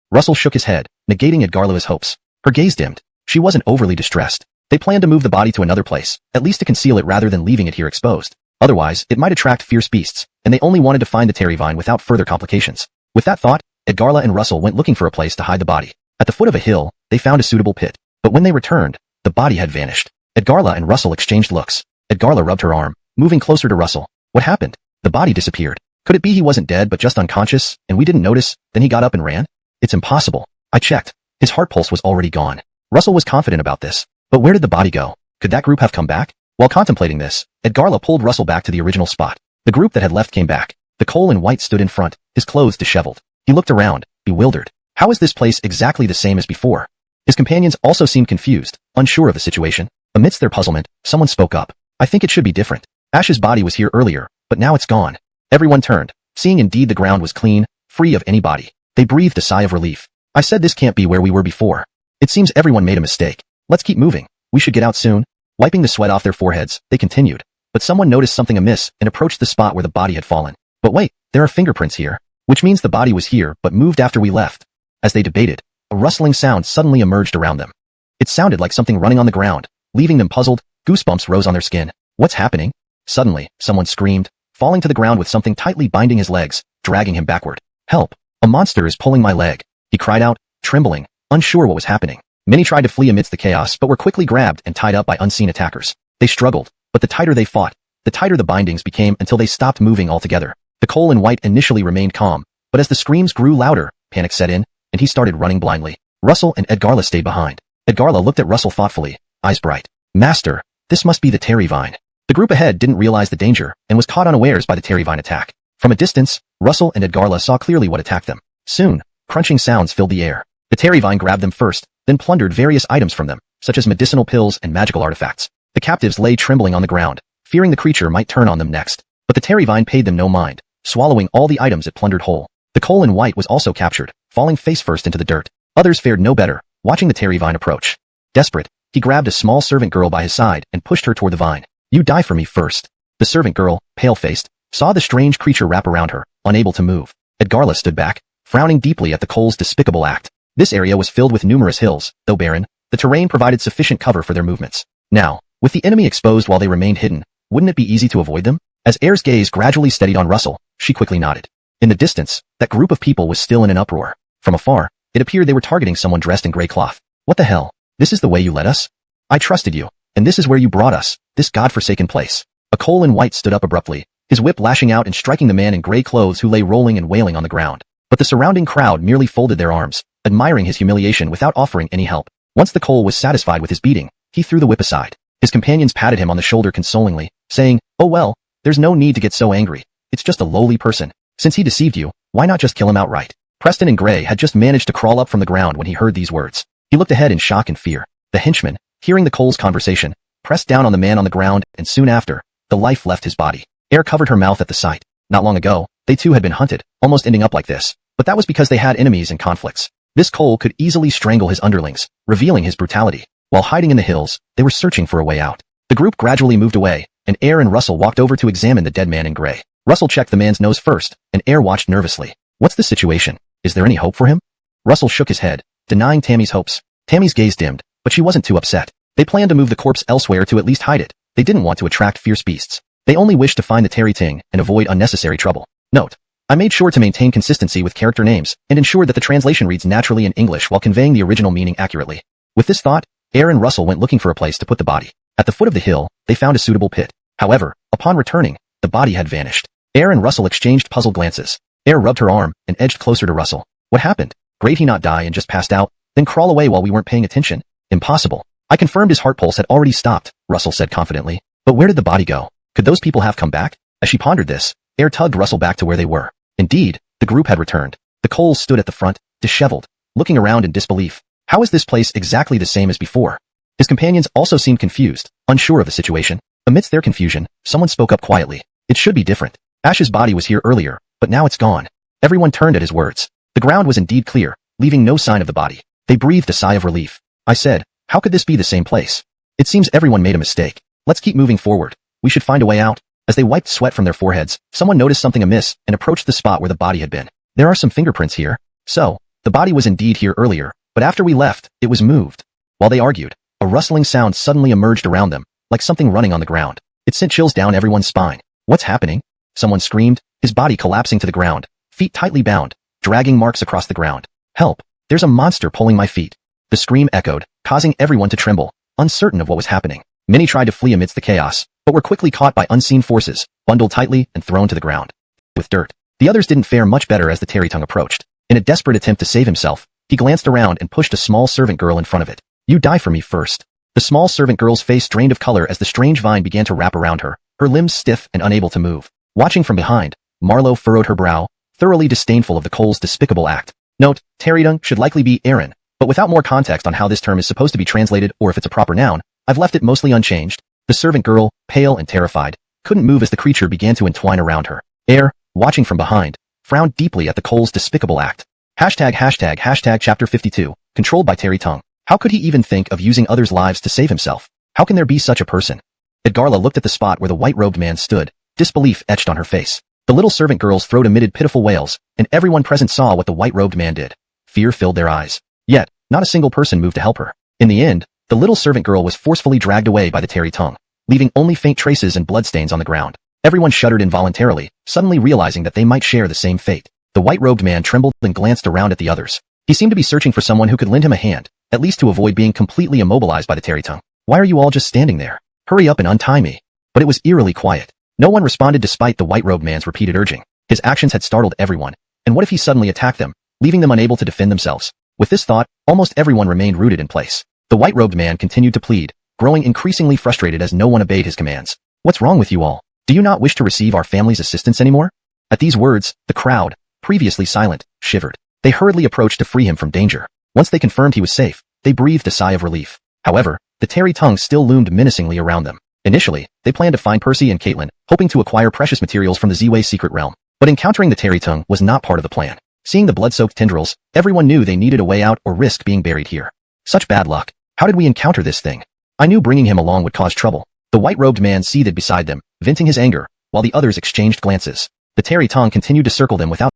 Russell shook his head, negating Edgarla's hopes. Her gaze dimmed. She wasn't overly distressed. They planned to move the body to another place, at least to conceal it rather than leaving it here exposed. Otherwise, it might attract fierce beasts, and they only wanted to find the Terry Vine without further complications. With that thought, Edgarla and Russell went looking for a place to hide the body. At the foot of a hill, they found a suitable pit. But when they returned, the body had vanished. Edgarla and Russell exchanged looks. Edgarla rubbed her arm, moving closer to Russell. What happened? The body disappeared. Could it be he wasn't dead but just unconscious, and we didn't notice, then he got up and ran? It's impossible. I checked. His heart pulse was already gone. Russell was confident about this. But where did the body go? Could that group have come back? While contemplating this, Edgarla pulled Russell back to the original spot. The group that had left came back. The Cole in white stood in front, his clothes disheveled. He looked around, bewildered. How is this place exactly the same as before? His companions also seemed confused, unsure of the situation. Amidst their puzzlement, someone spoke up. I think it should be different. Ash's body was here earlier, but now it's gone. Everyone turned, seeing indeed the ground was clean, free of any body. They breathed a sigh of relief. I said this can't be where we were before. It seems everyone made a mistake. Let's keep moving. We should get out soon. Wiping the sweat off their foreheads, they continued. But someone noticed something amiss and approached the spot where the body had fallen. But wait, there are fingerprints here, which means the body was here but moved after we left. As they debated, a rustling sound suddenly emerged around them. It sounded like something running on the ground, leaving them puzzled. Goosebumps rose on their skin. What's happening? Suddenly, someone screamed, falling to the ground with something tightly binding his legs, dragging him backward. Help! A monster is pulling my leg. He cried out, trembling, unsure what was happening. Many tried to flee amidst the chaos but were quickly grabbed and tied up by unseen attackers. They struggled, but the tighter they fought, the tighter the bindings became until they stopped moving altogether. The Cole in white initially remained calm, but as the screams grew louder, panic set in, and he started running blindly. Russell and Edgarla stayed behind. Edgarla looked at Russell thoughtfully, eyes bright. Master, this must be the Terry Vine. The group ahead didn't realize the danger and was caught unawares by the Terry Vine attack. From a distance, Russell and Edgarla saw clearly what attacked them. Soon, crunching sounds filled the air. The Terry Vine grabbed them first, then plundered various items from them, such as medicinal pills and magical artifacts. The captives lay trembling on the ground, fearing the creature might turn on them next. But the Terry Vine paid them no mind, swallowing all the items it plundered whole. The Cole in white was also captured, falling face first into the dirt. Others fared no better, watching the Terry Vine approach. Desperate, he grabbed a small servant girl by his side and pushed her toward the vine. You die for me first. The servant girl, pale-faced, saw the strange creature wrap around her, unable to move. Edgarla stood back, frowning deeply at the Cole's despicable act. This area was filled with numerous hills, though barren. The terrain provided sufficient cover for their movements. Now, with the enemy exposed while they remained hidden, wouldn't it be easy to avoid them? As Air's gaze gradually steadied on Russell, she quickly nodded. In the distance, that group of people was still in an uproar. From afar, it appeared they were targeting someone dressed in gray cloth. What the hell? This is the way you led us? I trusted you, and this is where you brought us, this godforsaken place. A Cole in white stood up abruptly, his whip lashing out and striking the man in gray clothes who lay rolling and wailing on the ground. But the surrounding crowd merely folded their arms, admiring his humiliation without offering any help. Once the Cole was satisfied with his beating, he threw the whip aside. His companions patted him on the shoulder consolingly, saying, oh well, there's no need to get so angry. It's just a lowly person. Since he deceived you, why not just kill him outright? Preston and Gray had just managed to crawl up from the ground when he heard these words. He looked ahead in shock and fear. The henchman, hearing the Cole's conversation, pressed down on the man on the ground, and soon after, the life left his body. Air covered her mouth at the sight. Not long ago, they too had been hunted, almost ending up like this. But that was because they had enemies and conflicts. This Cole could easily strangle his underlings, revealing his brutality. While hiding in the hills, they were searching for a way out. The group gradually moved away, and Air and Russell walked over to examine the dead man in gray. Russell checked the man's nose first, and Air watched nervously. What's the situation? Is there any hope for him? Russell shook his head, denying Tammy's hopes. Tammy's gaze dimmed, but she wasn't too upset. They planned to move the corpse elsewhere to at least hide it. They didn't want to attract fierce beasts. They only wished to find the Terry Ting and avoid unnecessary trouble. Note: I made sure to maintain consistency with character names and ensured that the translation reads naturally in English while conveying the original meaning accurately. With this thought, Air and Russell went looking for a place to put the body. At the foot of the hill, they found a suitable pit. However, upon returning, the body had vanished. Air and Russell exchanged puzzled glances. Air rubbed her arm and edged closer to Russell. What happened? Great, he not die and just passed out, then crawl away while we weren't paying attention? Impossible. I confirmed his heart pulse had already stopped, Russell said confidently. But where did the body go? Could those people have come back? As she pondered this, Air tugged Russell back to where they were. Indeed, the group had returned. The Coles stood at the front, disheveled, looking around in disbelief. How is this place exactly the same as before? His companions also seemed confused, unsure of the situation. Amidst their confusion, someone spoke up quietly. It should be different. Ash's body was here earlier, but now it's gone. Everyone turned at his words. The ground was indeed clear, leaving no sign of the body. They breathed a sigh of relief. I said, how could this be the same place? It seems everyone made a mistake. Let's keep moving forward. We should find a way out. As they wiped sweat from their foreheads, someone noticed something amiss and approached the spot where the body had been. There are some fingerprints here. So, the body was indeed here earlier, but after we left, it was moved. While they argued, a rustling sound suddenly emerged around them, like something running on the ground. It sent chills down everyone's spine. What's happening? Someone screamed, his body collapsing to the ground, feet tightly bound, dragging marks across the ground. Help! There's a monster pulling my feet. The scream echoed, causing everyone to tremble, uncertain of what was happening. Many tried to flee amidst the chaos, but were quickly caught by unseen forces, bundled tightly and thrown to the ground. With dirt. The others didn't fare much better as the Terry Tongue approached. In a desperate attempt to save himself, he glanced around and pushed a small servant girl in front of it. You die for me first. The small servant girl's face drained of color as the strange vine began to wrap around her, her limbs stiff and unable to move. Watching from behind, Marlowe furrowed her brow, thoroughly disdainful of the Cole's despicable act. Note, Tarrytung should likely be Aaron, but without more context on how this term is supposed to be translated or if it's a proper noun, I've left it mostly unchanged. The servant girl, pale and terrified, couldn't move as the creature began to entwine around her. Air, watching from behind, frowned deeply at the Cole's despicable act. Hashtag chapter 52, controlled by Tarrytung. How could he even think of using others' lives to save himself? How can there be such a person? Edgarla looked at the spot where the white-robed man stood, disbelief etched on her face. The little servant girl's throat emitted pitiful wails, and everyone present saw what the white-robed man did. Fear filled their eyes. Yet, not a single person moved to help her. In the end, the little servant girl was forcefully dragged away by the Tarrytung, leaving only faint traces and bloodstains on the ground. Everyone shuddered involuntarily, suddenly realizing that they might share the same fate. The white-robed man trembled and glanced around at the others. He seemed to be searching for someone who could lend him a hand, at least to avoid being completely immobilized by the Tarrytung. Why are you all just standing there? Hurry up and untie me. But it was eerily quiet. No one responded despite the white-robed man's repeated urging. His actions had startled everyone. And what if he suddenly attacked them, leaving them unable to defend themselves? With this thought, almost everyone remained rooted in place. The white-robed man continued to plead, growing increasingly frustrated as no one obeyed his commands. What's wrong with you all? Do you not wish to receive our family's assistance anymore? At these words, the crowd, previously silent, shivered. They hurriedly approached to free him from danger. Once they confirmed he was safe, they breathed a sigh of relief. However, the Tarrytung still loomed menacingly around them. Initially, they planned to find Percy and Caitlin, hoping to acquire precious materials from the Z-Way secret realm. But encountering the Tarrytung was not part of the plan. Seeing the blood-soaked tendrils, everyone knew they needed a way out or risk being buried here. Such bad luck. How did we encounter this thing? I knew bringing him along would cause trouble. The white-robed man seethed beside them, venting his anger, while the others exchanged glances. The Tarrytung continued to circle them without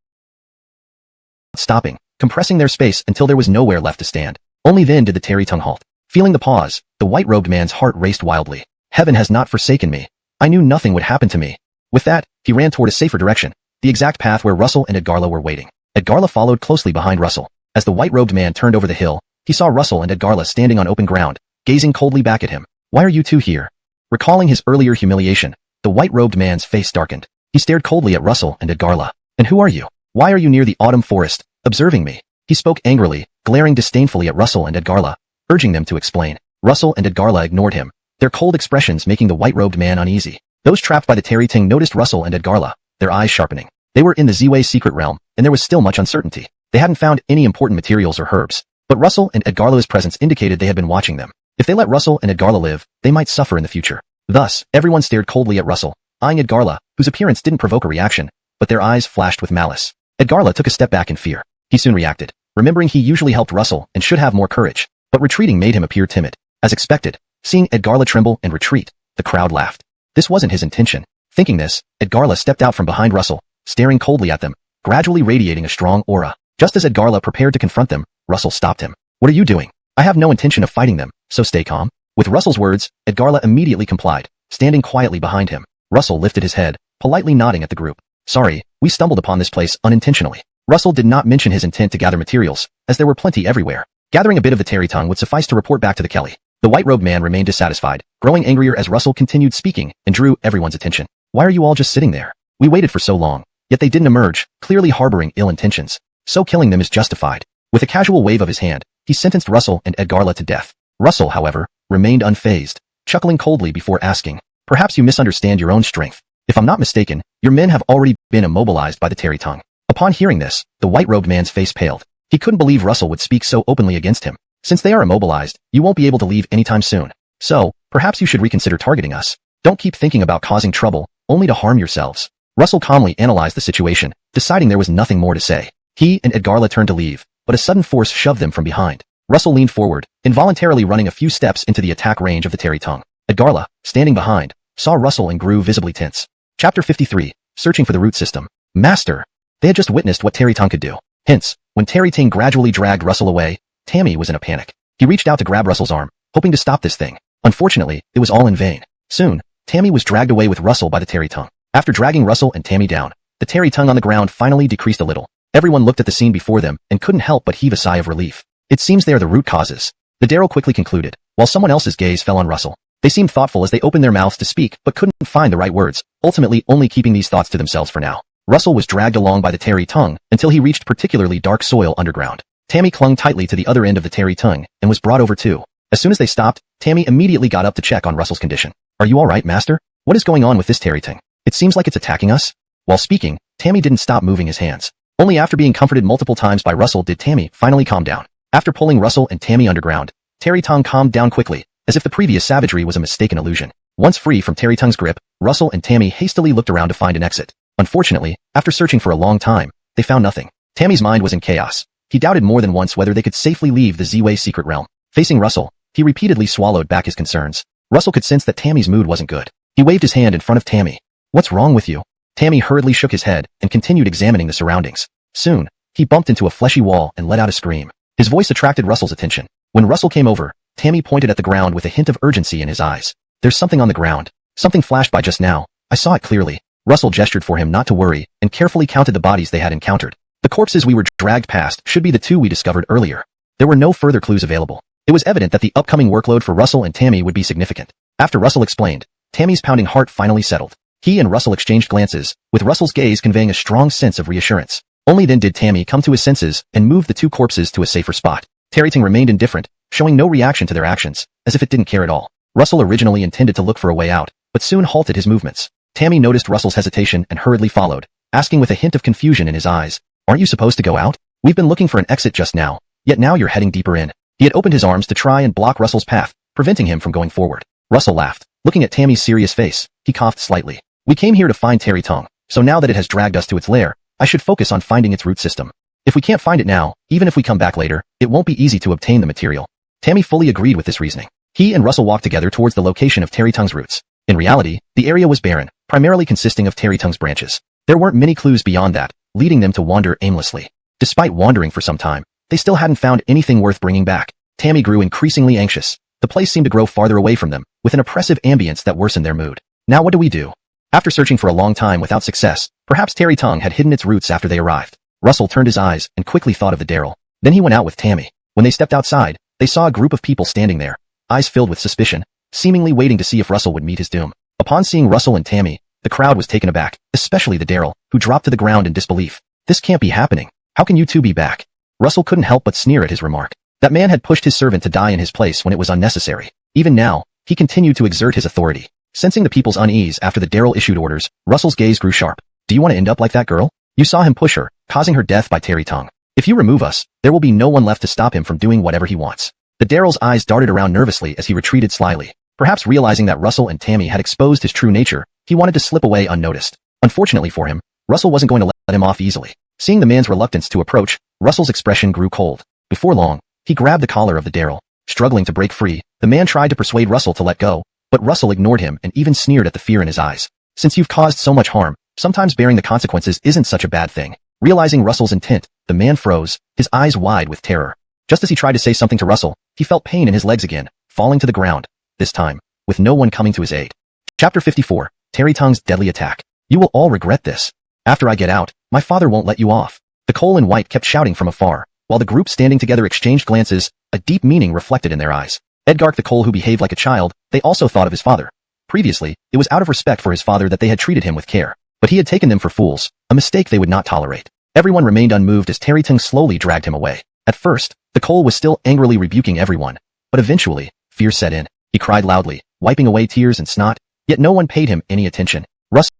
stopping, compressing their space until there was nowhere left to stand. Only then did the Tarrytung halt. Feeling the pause, the white-robed man's heart raced wildly. Heaven has not forsaken me. I knew nothing would happen to me. With that, he ran toward a safer direction, the exact path where Russell and Edgarla were waiting. Edgarla followed closely behind Russell. As the white-robed man turned over the hill, he saw Russell and Edgarla standing on open ground, gazing coldly back at him. Why are you two here? Recalling his earlier humiliation, the white-robed man's face darkened. He stared coldly at Russell and Edgarla. And who are you? Why are you near the autumn forest, observing me? He spoke angrily, glaring disdainfully at Russell and Edgarla, urging them to explain. Russell and Edgarla ignored him, their cold expressions making the white-robed man uneasy. Those trapped by the Tarrytung noticed Russell and Edgarla, their eyes sharpening. They were in the Z-Way secret realm, and there was still much uncertainty. They hadn't found any important materials or herbs, but Russell and Edgarla's presence indicated they had been watching them. If they let Russell and Edgarla live, they might suffer in the future. Thus, everyone stared coldly at Russell, eyeing Edgarla, whose appearance didn't provoke a reaction, but their eyes flashed with malice. Edgarla took a step back in fear. He soon reacted, remembering he usually helped Russell and should have more courage, but retreating made him appear timid. As expected, seeing Edgarla tremble and retreat, the crowd laughed. This wasn't his intention. Thinking this, Edgarla stepped out from behind Russell, staring coldly at them, gradually radiating a strong aura. Just as Edgarla prepared to confront them, Russell stopped him. What are you doing? I have no intention of fighting them, so stay calm. With Russell's words, Edgarla immediately complied, standing quietly behind him. Russell lifted his head, politely nodding at the group. Sorry, we stumbled upon this place unintentionally. Russell did not mention his intent to gather materials, as there were plenty everywhere. Gathering a bit of the Tarrytung would suffice to report back to the Kelly. The white-robed man remained dissatisfied, growing angrier as Russell continued speaking and drew everyone's attention. Why are you all just sitting there? We waited for so long, yet they didn't emerge, clearly harboring ill intentions. So killing them is justified. With a casual wave of his hand, he sentenced Russell and Edgarla to death. Russell, however, remained unfazed, chuckling coldly before asking, perhaps you misunderstand your own strength. If I'm not mistaken, your men have already been immobilized by the Tarrytung. Upon hearing this, the white-robed man's face paled. He couldn't believe Russell would speak so openly against him. Since they are immobilized, you won't be able to leave anytime soon. So, perhaps you should reconsider targeting us. Don't keep thinking about causing trouble, only to harm yourselves. Russell calmly analyzed the situation, deciding there was nothing more to say. He and Edgarla turned to leave, but a sudden force shoved them from behind. Russell leaned forward, involuntarily running a few steps into the attack range of the Tarrytung. Edgarla, standing behind, saw Russell and grew visibly tense. Chapter 53, Searching for the Root System. Master. They had just witnessed what Tarrytung could do. Hence, when Tarrytung gradually dragged Russell away, Tammy was in a panic. He reached out to grab Russell's arm, hoping to stop this thing. Unfortunately, it was all in vain. Soon, Tammy was dragged away with Russell by the Tarrytung. After dragging Russell and Tammy down, the Tarrytung on the ground finally decreased a little. Everyone looked at the scene before them and couldn't help but heave a sigh of relief. It seems they are the root causes. The Darrow quickly concluded, while someone else's gaze fell on Russell. They seemed thoughtful as they opened their mouths to speak but couldn't find the right words, ultimately only keeping these thoughts to themselves for now. Russell was dragged along by the Tarrytung until he reached particularly dark soil underground. Tammy clung tightly to the other end of the Tarrytung and was brought over too. As soon as they stopped, Tammy immediately got up to check on Russell's condition. Are you alright, master? What is going on with this Terry thing? It seems like it's attacking us. While speaking, Tammy didn't stop moving his hands. Only after being comforted multiple times by Russell did Tammy finally calm down. After pulling Russell and Tammy underground, Terry Tongue calmed down quickly, as if the previous savagery was a mistaken illusion. Once free from Terry Tongue's grip, Russell and Tammy hastily looked around to find an exit. Unfortunately, after searching for a long time, they found nothing. Tammy's mind was in chaos. He doubted more than once whether they could safely leave the Z-Way secret realm. Facing Russell, he repeatedly swallowed back his concerns. Russell could sense that Tammy's mood wasn't good. He waved his hand in front of Tammy. What's wrong with you? Tammy hurriedly shook his head and continued examining the surroundings. Soon, he bumped into a fleshy wall and let out a scream. His voice attracted Russell's attention. When Russell came over, Tammy pointed at the ground with a hint of urgency in his eyes. There's something on the ground. Something flashed by just now. I saw it clearly. Russell gestured for him not to worry and carefully counted the bodies they had encountered. The corpses we were dragged past should be the two we discovered earlier. There were no further clues available. It was evident that the upcoming workload for Russell and Tammy would be significant. After Russell explained, Tammy's pounding heart finally settled. He and Russell exchanged glances, with Russell's gaze conveying a strong sense of reassurance. Only then did Tammy come to his senses and move the two corpses to a safer spot. Terry Tongue remained indifferent, showing no reaction to their actions, as if it didn't care at all. Russell originally intended to look for a way out, but soon halted his movements. Tammy noticed Russell's hesitation and hurriedly followed, asking with a hint of confusion in his eyes, "Aren't you supposed to go out? We've been looking for an exit just now, yet now you're heading deeper in." He had opened his arms to try and block Russell's path, preventing him from going forward. Russell laughed. Looking at Tammy's serious face, he coughed slightly. "We came here to find Terry Tongue, so now that it has dragged us to its lair, I should focus on finding its root system. If we can't find it now, even if we come back later, it won't be easy to obtain the material." Tammy fully agreed with this reasoning. He and Russell walked together towards the location of Terry Tongue's roots. In reality, the area was barren, primarily consisting of Terry Tongue's branches. There weren't many clues beyond that, leading them to wander aimlessly. Despite wandering for some time, they still hadn't found anything worth bringing back. Tammy grew increasingly anxious. The place seemed to grow farther away from them, with an oppressive ambience that worsened their mood. Now what do we do? After searching for a long time without success, perhaps Terry Tongue had hidden its roots after they arrived. Russell turned his eyes and quickly thought of the Daryl. Then he went out with Tammy. When they stepped outside, they saw a group of people standing there, eyes filled with suspicion, seemingly waiting to see if Russell would meet his doom. Upon seeing Russell and Tammy, the crowd was taken aback, especially the Daryl, who dropped to the ground in disbelief. "This can't be happening. How can you two be back?" Russell couldn't help but sneer at his remark. That man had pushed his servant to die in his place when it was unnecessary. Even now, he continued to exert his authority. Sensing the people's unease after the Daryl issued orders, Russell's gaze grew sharp. "Do you want to end up like that girl? You saw him push her, causing her death by Terry Tongue. If you remove us, there will be no one left to stop him from doing whatever he wants." The Daryl's eyes darted around nervously as he retreated slyly. Perhaps realizing that Russell and Tammy had exposed his true nature, he wanted to slip away unnoticed. Unfortunately for him, Russell wasn't going to let him off easily. Seeing the man's reluctance to approach, Russell's expression grew cold. Before long, he grabbed the collar of the Daryl. Struggling to break free, the man tried to persuade Russell to let go, but Russell ignored him and even sneered at the fear in his eyes. "Since you've caused so much harm, sometimes bearing the consequences isn't such a bad thing." Realizing Russell's intent, the man froze, his eyes wide with terror. Just as he tried to say something to Russell, he felt pain in his legs again, falling to the ground, this time, with no one coming to his aid. Chapter 54, Terry Tongue's Deadly Attack. "You will all regret this. After I get out, my father won't let you off." The Cole and White kept shouting from afar, while the group standing together exchanged glances, a deep meaning reflected in their eyes. Edgark the Cole, who behaved like a child, they also thought of his father. Previously, it was out of respect for his father that they had treated him with care, but he had taken them for fools, a mistake they would not tolerate. Everyone remained unmoved as Terry Tongue slowly dragged him away. At first, the Cole was still angrily rebuking everyone, but eventually, fear set in. He cried loudly, wiping away tears and snot, yet no one paid him any attention. Russell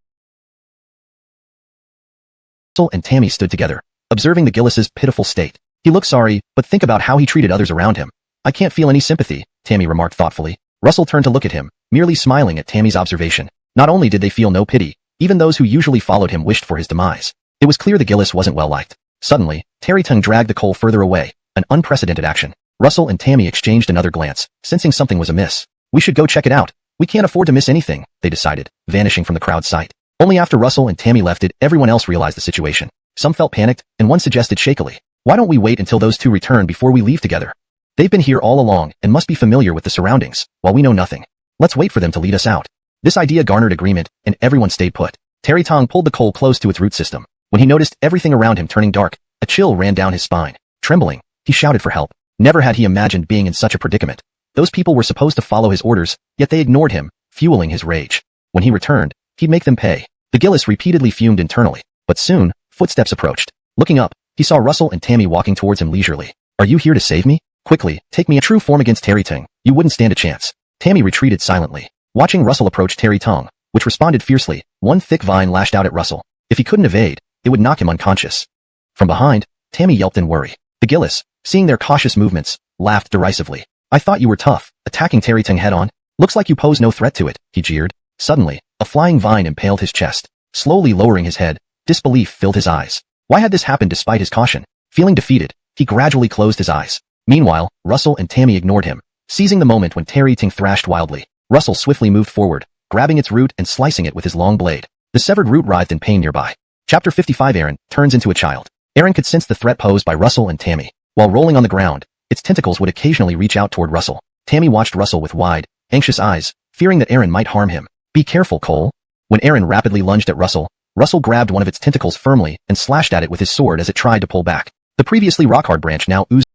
and Tammy stood together, observing the Gillis's pitiful state. He looked sorry, but think about how he treated others around him. "I can't feel any sympathy," Tammy remarked thoughtfully. Russell turned to look at him, merely smiling at Tammy's observation. Not only did they feel no pity, even those who usually followed him wished for his demise. It was clear the Gillis wasn't well liked. Suddenly, Terry Tongue dragged the Cole further away, an unprecedented action. Russell and Tammy exchanged another glance, sensing something was amiss. "We should go check it out. We can't afford to miss anything," they decided, vanishing from the crowd's sight. Only after Russell and Tammy left did everyone else realize the situation. Some felt panicked, and one suggested shakily, "Why don't we wait until those two return before we leave together? They've been here all along and must be familiar with the surroundings, while we know nothing. Let's wait for them to lead us out." This idea garnered agreement, and everyone stayed put. Terry Tongue pulled the Cole close to its root system. When he noticed everything around him turning dark, a chill ran down his spine. Trembling, he shouted for help. Never had he imagined being in such a predicament. Those people were supposed to follow his orders, yet they ignored him, fueling his rage. When he returned, he'd make them pay. The Gillis repeatedly fumed internally, but soon, footsteps approached. Looking up, he saw Russell and Tammy walking towards him leisurely. "Are you here to save me?" Quickly, take me a true form against Terry Ting. You wouldn't stand a chance. Tammy retreated silently. Watching Russell approach Terry Tong, which responded fiercely, one thick vine lashed out at Russell. If he couldn't evade, it would knock him unconscious. From behind, Tammy yelped in worry. The Gillis, seeing their cautious movements, laughed derisively. I thought you were tough, attacking Terry Ting head-on. Looks like you pose no threat to it, he jeered. Suddenly, a flying vine impaled his chest. Slowly lowering his head, disbelief filled his eyes. Why had this happened despite his caution? Feeling defeated, he gradually closed his eyes. Meanwhile, Russell and Tammy ignored him. Seizing the moment when Terry Ting thrashed wildly, Russell swiftly moved forward, grabbing its root and slicing it with his long blade. The severed root writhed in pain nearby. Chapter 55 Aaron turns into a child. Aaron could sense the threat posed by Russell and Tammy. While rolling on the ground, its tentacles would occasionally reach out toward Russell. Tammy watched Russell with wide, anxious eyes, fearing that Aaron might harm him. Be careful, Cole. When Aaron rapidly lunged at Russell, Russell grabbed one of its tentacles firmly and slashed at it with his sword as it tried to pull back. The previously rock-hard branch now oozed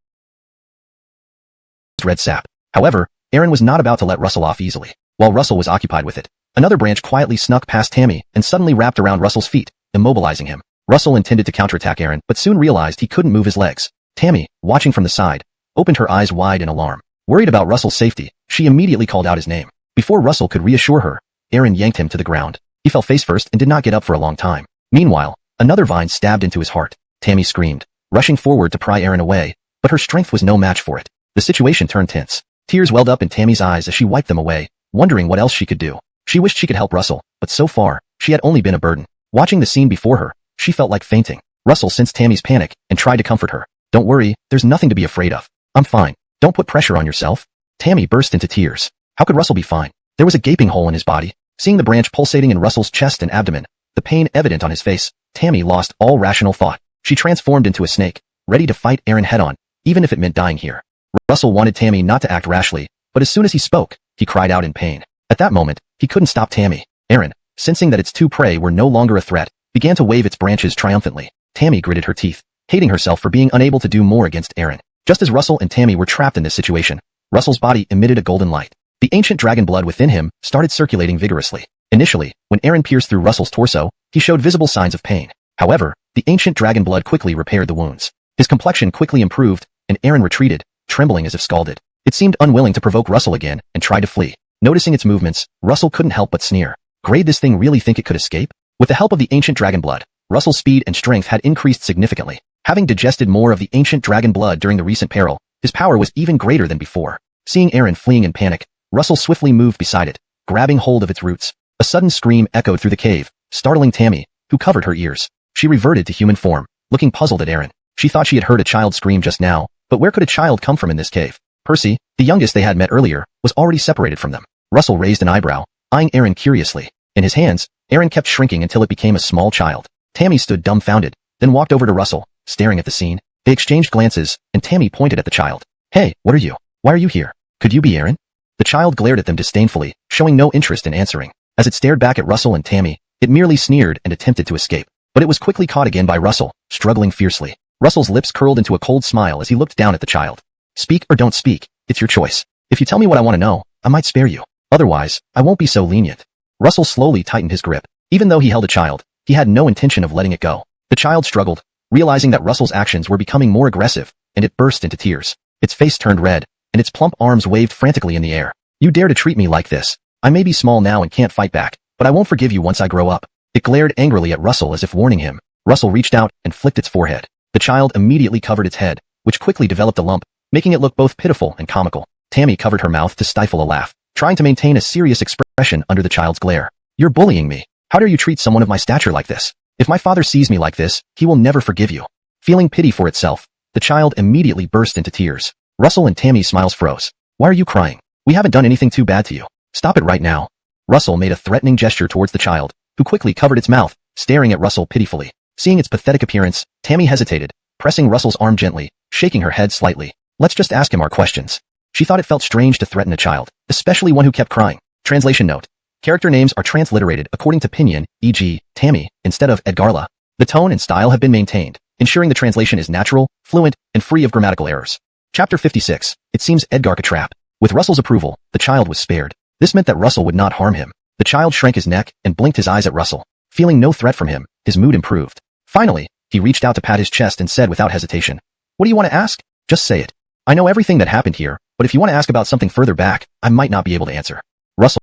red sap. However, Aaron was not about to let Russell off easily. While Russell was occupied with it, another branch quietly snuck past Tammy and suddenly wrapped around Russell's feet, immobilizing him. Russell intended to counterattack Aaron, but soon realized he couldn't move his legs. Tammy, watching from the side, opened her eyes wide in alarm. Worried about Russell's safety, she immediately called out his name. Before Russell could reassure her, Aaron yanked him to the ground. He fell face first and did not get up for a long time. Meanwhile, another vine stabbed into his heart. Tammy screamed, rushing forward to pry Aaron away, but her strength was no match for it. The situation turned tense. Tears welled up in Tammy's eyes as she wiped them away, wondering what else she could do. She wished she could help Russell, but so far, she had only been a burden. Watching the scene before her, she felt like fainting. Russell sensed Tammy's panic and tried to comfort her. Don't worry, there's nothing to be afraid of. I'm fine. Don't put pressure on yourself. Tammy burst into tears. How could Russell be fine? There was a gaping hole in his body. Seeing the branch pulsating in Russell's chest and abdomen, the pain evident on his face, Tammy lost all rational thought. She transformed into a snake, ready to fight Aaron head-on, even if it meant dying here. Russell wanted Tammy not to act rashly, but as soon as he spoke, he cried out in pain. At that moment, he couldn't stop Tammy. Aaron, sensing that its two prey were no longer a threat, began to wave its branches triumphantly. Tammy gritted her teeth, hating herself for being unable to do more against Aaron. Just as Russell and Tammy were trapped in this situation, Russell's body emitted a golden light. The ancient dragon blood within him started circulating vigorously. Initially, when Aaron pierced through Russell's torso, he showed visible signs of pain. However, the ancient dragon blood quickly repaired the wounds. His complexion quickly improved, and Aaron retreated, trembling as if scalded. It seemed unwilling to provoke Russell again and tried to flee. Noticing its movements, Russell couldn't help but sneer. Grade this thing really think it could escape? With the help of the ancient dragon blood, Russell's speed and strength had increased significantly. Having digested more of the ancient dragon blood during the recent peril, his power was even greater than before. Seeing Aaron fleeing in panic, Russell swiftly moved beside it, grabbing hold of its roots. A sudden scream echoed through the cave, startling Tammy, who covered her ears. She reverted to human form, looking puzzled at Aaron. She thought she had heard a child scream just now, but where could a child come from in this cave? Percy, the youngest they had met earlier, was already separated from them. Russell raised an eyebrow, eyeing Aaron curiously. In his hands, Aaron kept shrinking until it became a small child. Tammy stood dumbfounded, then walked over to Russell, staring at the scene. They exchanged glances, and Tammy pointed at the child. Hey, what are you? Why are you here? Could you be Aaron? The child glared at them disdainfully, showing no interest in answering. As it stared back at Russell and Tammy, it merely sneered and attempted to escape. But it was quickly caught again by Russell, struggling fiercely. Russell's lips curled into a cold smile as he looked down at the child. Speak or don't speak, it's your choice. If you tell me what I want to know, I might spare you. Otherwise, I won't be so lenient. Russell slowly tightened his grip. Even though he held a child, he had no intention of letting it go. The child struggled, realizing that Russell's actions were becoming more aggressive, and it burst into tears. Its face turned red, and its plump arms waved frantically in the air. You dare to treat me like this? I may be small now and can't fight back, but I won't forgive you once I grow up. It glared angrily at Russell as if warning him. Russell reached out and flicked its forehead. The child immediately covered its head, which quickly developed a lump, making it look both pitiful and comical. Tammy covered her mouth to stifle a laugh, trying to maintain a serious expression under the child's glare. You're bullying me. How dare you treat someone of my stature like this? If my father sees me like this, he will never forgive you. Feeling pity for itself, the child immediately burst into tears. Russell and Tammy's smiles froze. Why are you crying? We haven't done anything too bad to you. Stop it right now. Russell made a threatening gesture towards the child, who quickly covered its mouth, staring at Russell pitifully. Seeing its pathetic appearance, Tammy hesitated, pressing Russell's arm gently, shaking her head slightly. Let's just ask him our questions. She thought it felt strange to threaten a child, especially one who kept crying. Translation note. Character names are transliterated according to Pinyin, e.g., Tammy, instead of Edgarla. The tone and style have been maintained, ensuring the translation is natural, fluent, and free of grammatical errors. Chapter 56. It seems Edgar could trap. With Russell's approval, the child was spared. This meant that Russell would not harm him. The child shrank his neck and blinked his eyes at Russell. Feeling no threat from him, his mood improved. Finally, he reached out to pat his chest and said without hesitation, What do you want to ask? Just say it. I know everything that happened here, but if you want to ask about something further back, I might not be able to answer. Russell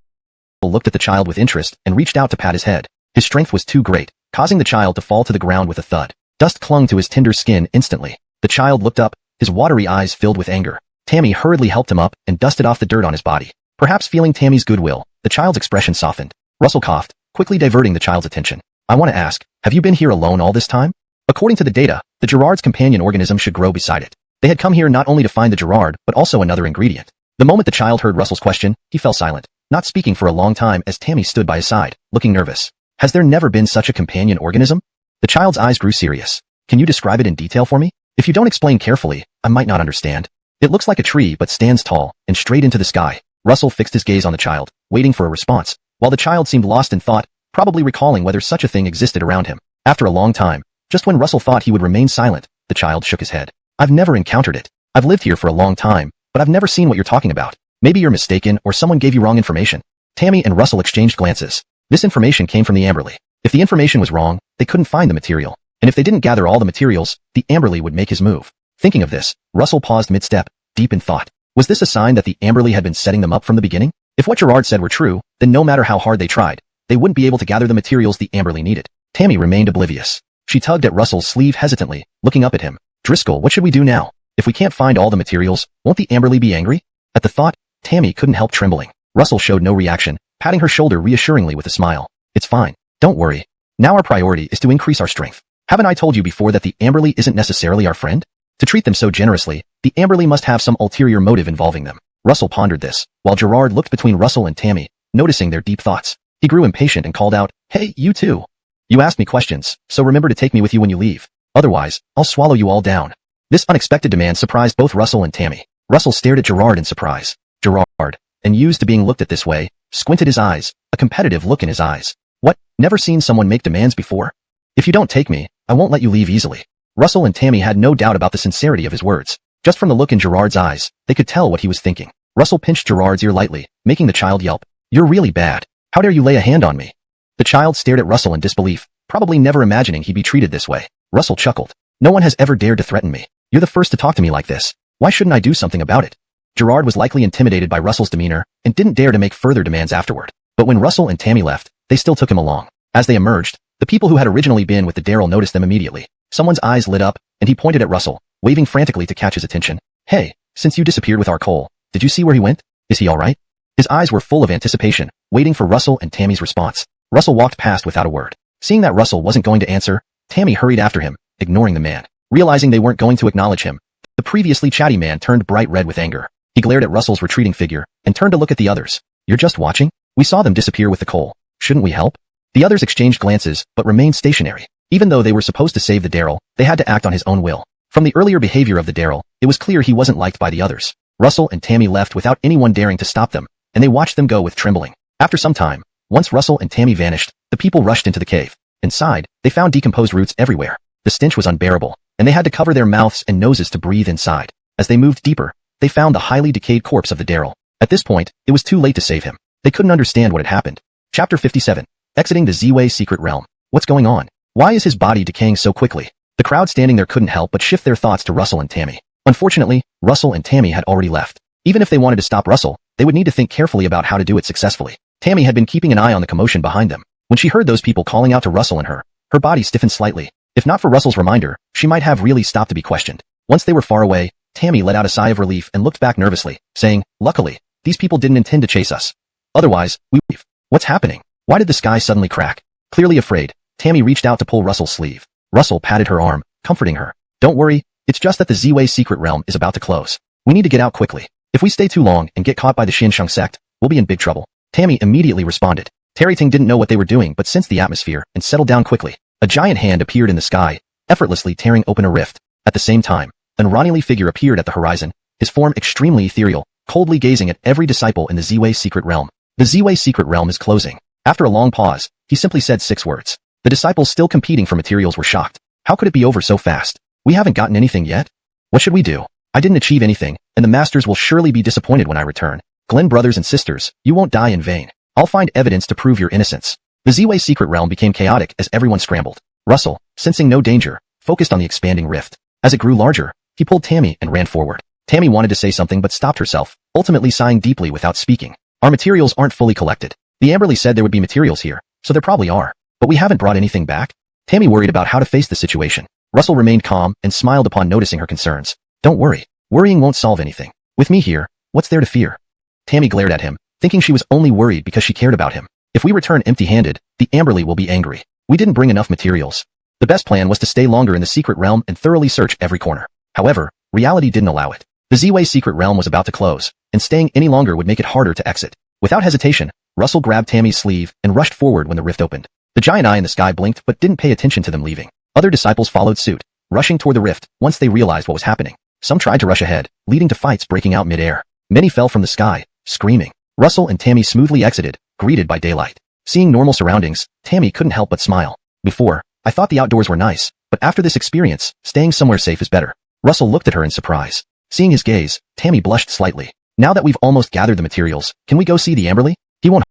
looked at the child with interest and reached out to pat his head. His strength was too great, causing the child to fall to the ground with a thud. Dust clung to his tender skin instantly. The child looked up, his watery eyes filled with anger. Tammy hurriedly helped him up and dusted off the dirt on his body. Perhaps feeling Tammy's goodwill, the child's expression softened. Russell coughed, quickly diverting the child's attention. I want to ask, have you been here alone all this time? According to the data, the Gerard's companion organism should grow beside it. They had come here not only to find the Gerard, but also another ingredient. The moment the child heard Russell's question, he fell silent, not speaking for a long time as Tammy stood by his side, looking nervous. Has there never been such a companion organism? The child's eyes grew serious. Can you describe it in detail for me? If you don't explain carefully, I might not understand. It looks like a tree but stands tall and straight into the sky. Russell fixed his gaze on the child, waiting for a response, while the child seemed lost in thought, probably recalling whether such a thing existed around him. After a long time, just when Russell thought he would remain silent, the child shook his head. I've never encountered it. I've lived here for a long time, but I've never seen what you're talking about. Maybe you're mistaken or someone gave you wrong information. Tammy and Russell exchanged glances. This information came from the Amberley. If the information was wrong, they couldn't find the material. And if they didn't gather all the materials, the Amberley would make his move. Thinking of this, Russell paused mid-step, deep in thought. Was this a sign that the Amberley had been setting them up from the beginning? If what Gerard said were true, then no matter how hard they tried, they wouldn't be able to gather the materials the Amberley needed. Tammy remained oblivious. She tugged at Russell's sleeve hesitantly, looking up at him. Driscoll, what should we do now? If we can't find all the materials, won't the Amberley be angry? At the thought, Tammy couldn't help trembling. Russell showed no reaction, patting her shoulder reassuringly with a smile. It's fine. Don't worry. Now our priority is to increase our strength. Haven't I told you before that the Amberley isn't necessarily our friend? To treat them so generously, the Amberley must have some ulterior motive involving them. Russell pondered this, while Gerard looked between Russell and Tammy, noticing their deep thoughts. He grew impatient and called out, Hey, you two. You asked me questions, so remember to take me with you when you leave. Otherwise, I'll swallow you all down. This unexpected demand surprised both Russell and Tammy. Russell stared at Gerard in surprise. Gerard, and used to being looked at this way, squinted his eyes, a competitive look in his eyes. What, never seen someone make demands before? If you don't take me, I won't let you leave easily. Russell and Tammy had no doubt about the sincerity of his words. Just from the look in Gerard's eyes, they could tell what he was thinking. Russell pinched Gerard's ear lightly, making the child yelp. You're really bad. How dare you lay a hand on me? The child stared at Russell in disbelief, probably never imagining he'd be treated this way. Russell chuckled. No one has ever dared to threaten me. You're the first to talk to me like this. Why shouldn't I do something about it? Gerard was likely intimidated by Russell's demeanor and didn't dare to make further demands afterward. But when Russell and Tammy left, they still took him along. As they emerged, the people who had originally been with the Daryl noticed them immediately. Someone's eyes lit up, and he pointed at Russell, waving frantically to catch his attention. Hey, since you disappeared with our coal, did you see where he went? Is he alright? His eyes were full of anticipation, waiting for Russell and Tammy's response. Russell walked past without a word. Seeing that Russell wasn't going to answer, Tammy hurried after him, ignoring the man. Realizing they weren't going to acknowledge him, the previously chatty man turned bright red with anger. He glared at Russell's retreating figure and turned to look at the others. You're just watching? We saw them disappear with the coal. Shouldn't we help? The others exchanged glances, but remained stationary. Even though they were supposed to save the Daryl, they had to act on his own will. From the earlier behavior of the Daryl, it was clear he wasn't liked by the others. Russell and Tammy left without anyone daring to stop them, and they watched them go with trembling. After some time, once Russell and Tammy vanished, the people rushed into the cave. Inside, they found decomposed roots everywhere. The stench was unbearable, and they had to cover their mouths and noses to breathe inside. As they moved deeper, they found the highly decayed corpse of the Daryl. At this point, it was too late to save him. They couldn't understand what had happened. Chapter 57. Exiting the Z-Way secret realm. What's going on? Why is his body decaying so quickly? The crowd standing there couldn't help but shift their thoughts to Russell and Tammy. Unfortunately, Russell and Tammy had already left. Even if they wanted to stop Russell, they would need to think carefully about how to do it successfully. Tammy had been keeping an eye on the commotion behind them. When she heard those people calling out to Russell and her body stiffened slightly. If not for Russell's reminder, she might have really stopped to be questioned. Once they were far away, Tammy let out a sigh of relief and looked back nervously, saying, Luckily, these people didn't intend to chase us. Otherwise, we would leave. What's happening? Why did the sky suddenly crack? Clearly afraid, Tammy reached out to pull Russell's sleeve. Russell patted her arm, comforting her. Don't worry, it's just that the Z-Way secret realm is about to close. We need to get out quickly. If we stay too long and get caught by the Xinsheng sect, we'll be in big trouble. Tammy immediately responded. Terry Ting didn't know what they were doing but sensed the atmosphere and settled down quickly. A giant hand appeared in the sky, effortlessly tearing open a rift. At the same time, an Ronnie figure appeared at the horizon, his form extremely ethereal, coldly gazing at every disciple in the Z-Way secret realm. The Z-Way secret realm is closing. After a long pause, he simply said 6 words. The disciples still competing for materials were shocked. How could it be over so fast? We haven't gotten anything yet? What should we do? I didn't achieve anything, and the masters will surely be disappointed when I return. Glenn brothers and sisters, you won't die in vain. I'll find evidence to prove your innocence. The Z-Way secret realm became chaotic as everyone scrambled. Russell, sensing no danger, focused on the expanding rift. As it grew larger, he pulled Tammy and ran forward. Tammy wanted to say something but stopped herself, ultimately sighing deeply without speaking. Our materials aren't fully collected. The Amberly said there would be materials here, so there probably are. But we haven't brought anything back? Tammy worried about how to face the situation. Russell remained calm and smiled upon noticing her concerns. Don't worry. Worrying won't solve anything. With me here, what's there to fear? Tammy glared at him, thinking she was only worried because she cared about him. If we return empty-handed, the Amberly will be angry. We didn't bring enough materials. The best plan was to stay longer in the secret realm and thoroughly search every corner. However, reality didn't allow it. The Z-Way secret realm was about to close, and staying any longer would make it harder to exit. Without hesitation, Russell grabbed Tammy's sleeve and rushed forward when the rift opened. The giant eye in the sky blinked but didn't pay attention to them leaving. Other disciples followed suit, rushing toward the rift once they realized what was happening. Some tried to rush ahead, leading to fights breaking out mid-air. Many fell from the sky, screaming. Russell and Tammy smoothly exited, greeted by daylight. Seeing normal surroundings, Tammy couldn't help but smile. Before, I thought the outdoors were nice, but after this experience, staying somewhere safe is better. Russell looked at her in surprise. Seeing his gaze, Tammy blushed slightly. Now that we've almost gathered the materials, can we go see the Amberly? He won't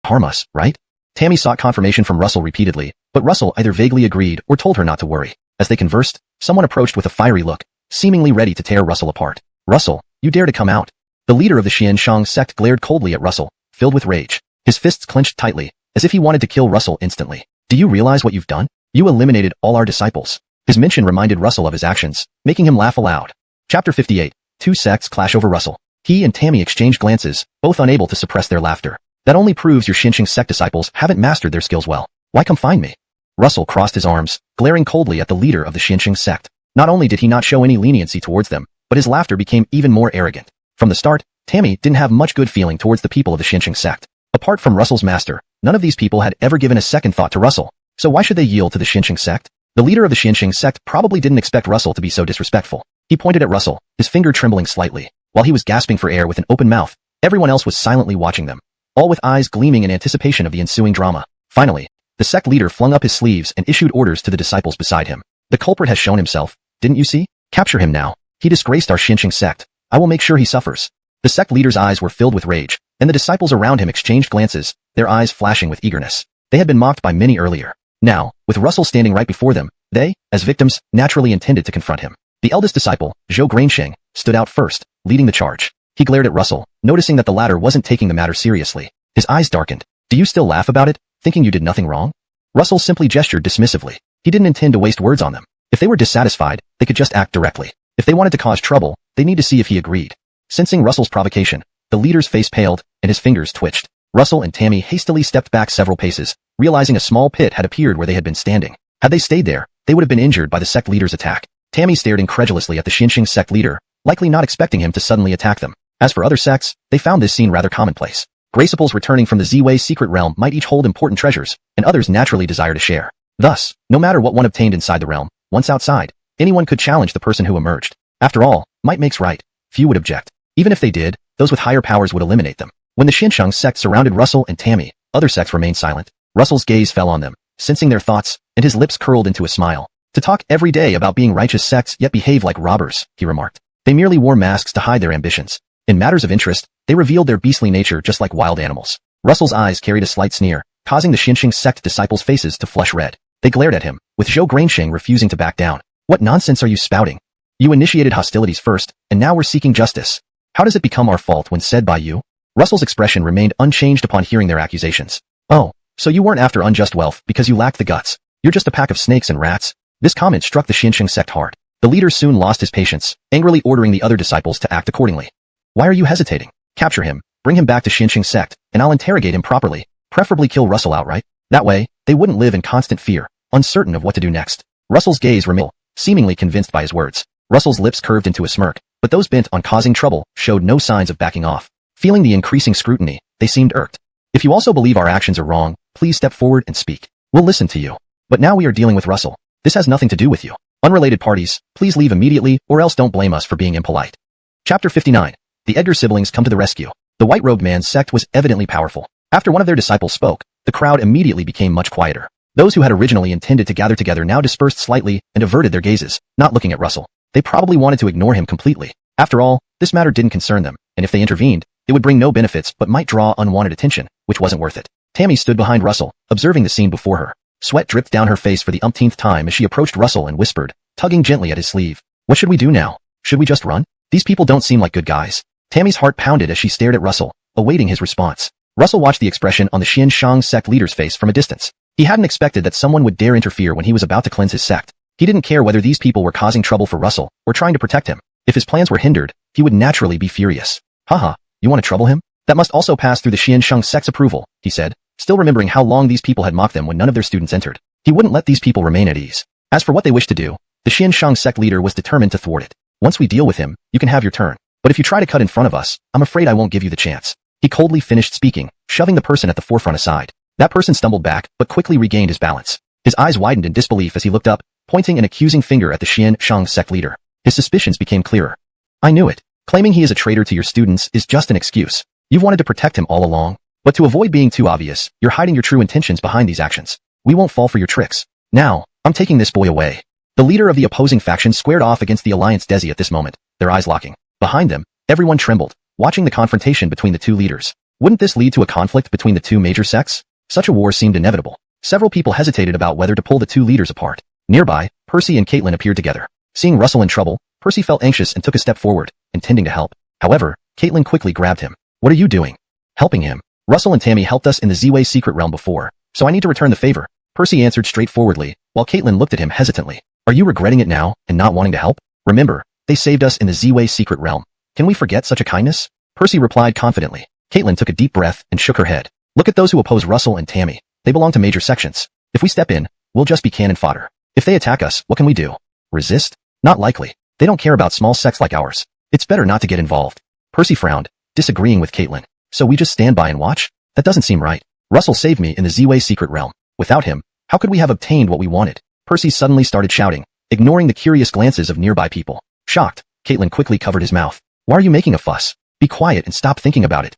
harm us, right? Tammy sought confirmation from Russell repeatedly, but Russell either vaguely agreed or told her not to worry. As they conversed, someone approached with a fiery look, seemingly ready to tear Russell apart. Russell, you dare to come out? The leader of the Xianshang sect glared coldly at Russell, filled with rage. His fists clenched tightly, as if he wanted to kill Russell instantly. Do you realize what you've done? You eliminated all our disciples. His mention reminded Russell of his actions, making him laugh aloud. Chapter 58. Two sects clash over Russell. He and Tammy exchanged glances, both unable to suppress their laughter. That only proves your Xianshang sect disciples haven't mastered their skills well. Why come find me? Russell crossed his arms, glaring coldly at the leader of the Xianshang sect. Not only did he not show any leniency towards them, but his laughter became even more arrogant. From the start, Tammy didn't have much good feeling towards the people of the Xianshang sect. Apart from Russell's master, none of these people had ever given a second thought to Russell. So why should they yield to the Xianshang sect? The leader of the Xianshang sect probably didn't expect Russell to be so disrespectful. He pointed at Russell, his finger trembling slightly. While he was gasping for air with an open mouth, everyone else was silently watching them, all with eyes gleaming in anticipation of the ensuing drama. Finally, the sect leader flung up his sleeves and issued orders to the disciples beside him. The culprit has shown himself, didn't you see? Capture him now. He disgraced our Xianshang sect. I will make sure he suffers. The sect leader's eyes were filled with rage, and the disciples around him exchanged glances, their eyes flashing with eagerness. They had been mocked by many earlier. Now, with Russell standing right before them, they, as victims, naturally intended to confront him. The eldest disciple, Zhou Grainsheng, stood out first, leading the charge. He glared at Russell, noticing that the latter wasn't taking the matter seriously. His eyes darkened. Do you still laugh about it, thinking you did nothing wrong? Russell simply gestured dismissively. He didn't intend to waste words on them. If they were dissatisfied, they could just act directly. If they wanted to cause trouble, they need to see if he agreed. Sensing Russell's provocation, the leader's face paled, and his fingers twitched. Russell and Tammy hastily stepped back several paces, realizing a small pit had appeared where they had been standing. Had they stayed there, they would have been injured by the sect leader's attack. Tammy stared incredulously at the Xianshang sect leader, likely not expecting him to suddenly attack them. As for other sects, they found this scene rather commonplace. Graceables returning from the Z-Way secret realm might each hold important treasures, and others naturally desire to share. Thus, no matter what one obtained inside the realm, once outside, anyone could challenge the person who emerged. After all, might makes right. Few would object. Even if they did, those with higher powers would eliminate them. When the Xianshang sect surrounded Russell and Tammy, other sects remained silent. Russell's gaze fell on them, sensing their thoughts, and his lips curled into a smile. To talk every day about being righteous sects yet behave like robbers, he remarked. They merely wore masks to hide their ambitions. In matters of interest, they revealed their beastly nature just like wild animals. Russell's eyes carried a slight sneer, causing the Xianshang sect disciples' faces to flush red. They glared at him, with Zhou Grainsheng refusing to back down. What nonsense are you spouting? You initiated hostilities first, and now we're seeking justice. How does it become our fault when said by you? Russell's expression remained unchanged upon hearing their accusations. Oh, so you weren't after unjust wealth because you lacked the guts. You're just a pack of snakes and rats. This comment struck the Xianshang sect hard. The leader soon lost his patience, angrily ordering the other disciples to act accordingly. Why are you hesitating? Capture him, bring him back to Xianshang sect, and I'll interrogate him properly, preferably kill Russell outright. That way, they wouldn't live in constant fear, uncertain of what to do next. Russell's gaze remained, seemingly convinced by his words. Russell's lips curved into a smirk, but those bent on causing trouble showed no signs of backing off. Feeling the increasing scrutiny, they seemed irked. If you also believe our actions are wrong, please step forward and speak. We'll listen to you. But now we are dealing with Russell. This has nothing to do with you. Unrelated parties, please leave immediately or else don't blame us for being impolite. Chapter 59. The Edgar siblings come to the rescue. The white-robed man's sect was evidently powerful. After one of their disciples spoke, the crowd immediately became much quieter. Those who had originally intended to gather together now dispersed slightly and averted their gazes, not looking at Russell. They probably wanted to ignore him completely. After all, this matter didn't concern them, and if they intervened, it would bring no benefits but might draw unwanted attention, which wasn't worth it. Tammy stood behind Russell, observing the scene before her. Sweat dripped down her face for the umpteenth time as she approached Russell and whispered, tugging gently at his sleeve. What should we do now? Should we just run? These people don't seem like good guys. Tammy's heart pounded as she stared at Russell, awaiting his response. Russell watched the expression on the Xianshang sect leader's face from a distance. He hadn't expected that someone would dare interfere when he was about to cleanse his sect. He didn't care whether these people were causing trouble for Russell or trying to protect him. If his plans were hindered, he would naturally be furious. Haha, you want to trouble him? That must also pass through the Xianshang sect's approval, he said, still remembering how long these people had mocked them when none of their students entered. He wouldn't let these people remain at ease. As for what they wished to do, the Xianshang sect leader was determined to thwart it. Once we deal with him, you can have your turn. But if you try to cut in front of us, I'm afraid I won't give you the chance. He coldly finished speaking, shoving the person at the forefront aside. That person stumbled back, but quickly regained his balance. His eyes widened in disbelief as he looked up, pointing an accusing finger at the Xianshang sect leader. His suspicions became clearer. I knew it. Claiming he is a traitor to your students is just an excuse. You've wanted to protect him all along. But to avoid being too obvious, you're hiding your true intentions behind these actions. We won't fall for your tricks. Now, I'm taking this boy away. The leader of the opposing faction squared off against the Alliance Desi at this moment, their eyes locking. Behind them, everyone trembled, watching the confrontation between the two leaders. Wouldn't this lead to a conflict between the two major sects? Such a war seemed inevitable. Several people hesitated about whether to pull the two leaders apart. Nearby, Percy and Caitlin appeared together. Seeing Russell in trouble, Percy felt anxious and took a step forward, intending to help. However, Caitlin quickly grabbed him. What are you doing? Helping him. Russell and Tammy helped us in the Z-Way secret realm before, so I need to return the favor. Percy answered straightforwardly, while Caitlin looked at him hesitantly. Are you regretting it now and not wanting to help? Remember, they saved us in the Z-Way secret realm. Can we forget such a kindness? Percy replied confidently. Caitlin took a deep breath and shook her head. Look at those who oppose Russell and Tammy. They belong to major sections. If we step in, we'll just be cannon fodder. If they attack us, what can we do? Resist? Not likely. They don't care about small sects like ours. It's better not to get involved. Percy frowned, disagreeing with Caitlin. So we just stand by and watch? That doesn't seem right. Russell saved me in the Z-Way secret realm. Without him, how could we have obtained what we wanted? Percy suddenly started shouting, ignoring the curious glances of nearby people. Shocked, Caitlin quickly covered his mouth. Why are you making a fuss? Be quiet and stop thinking about it.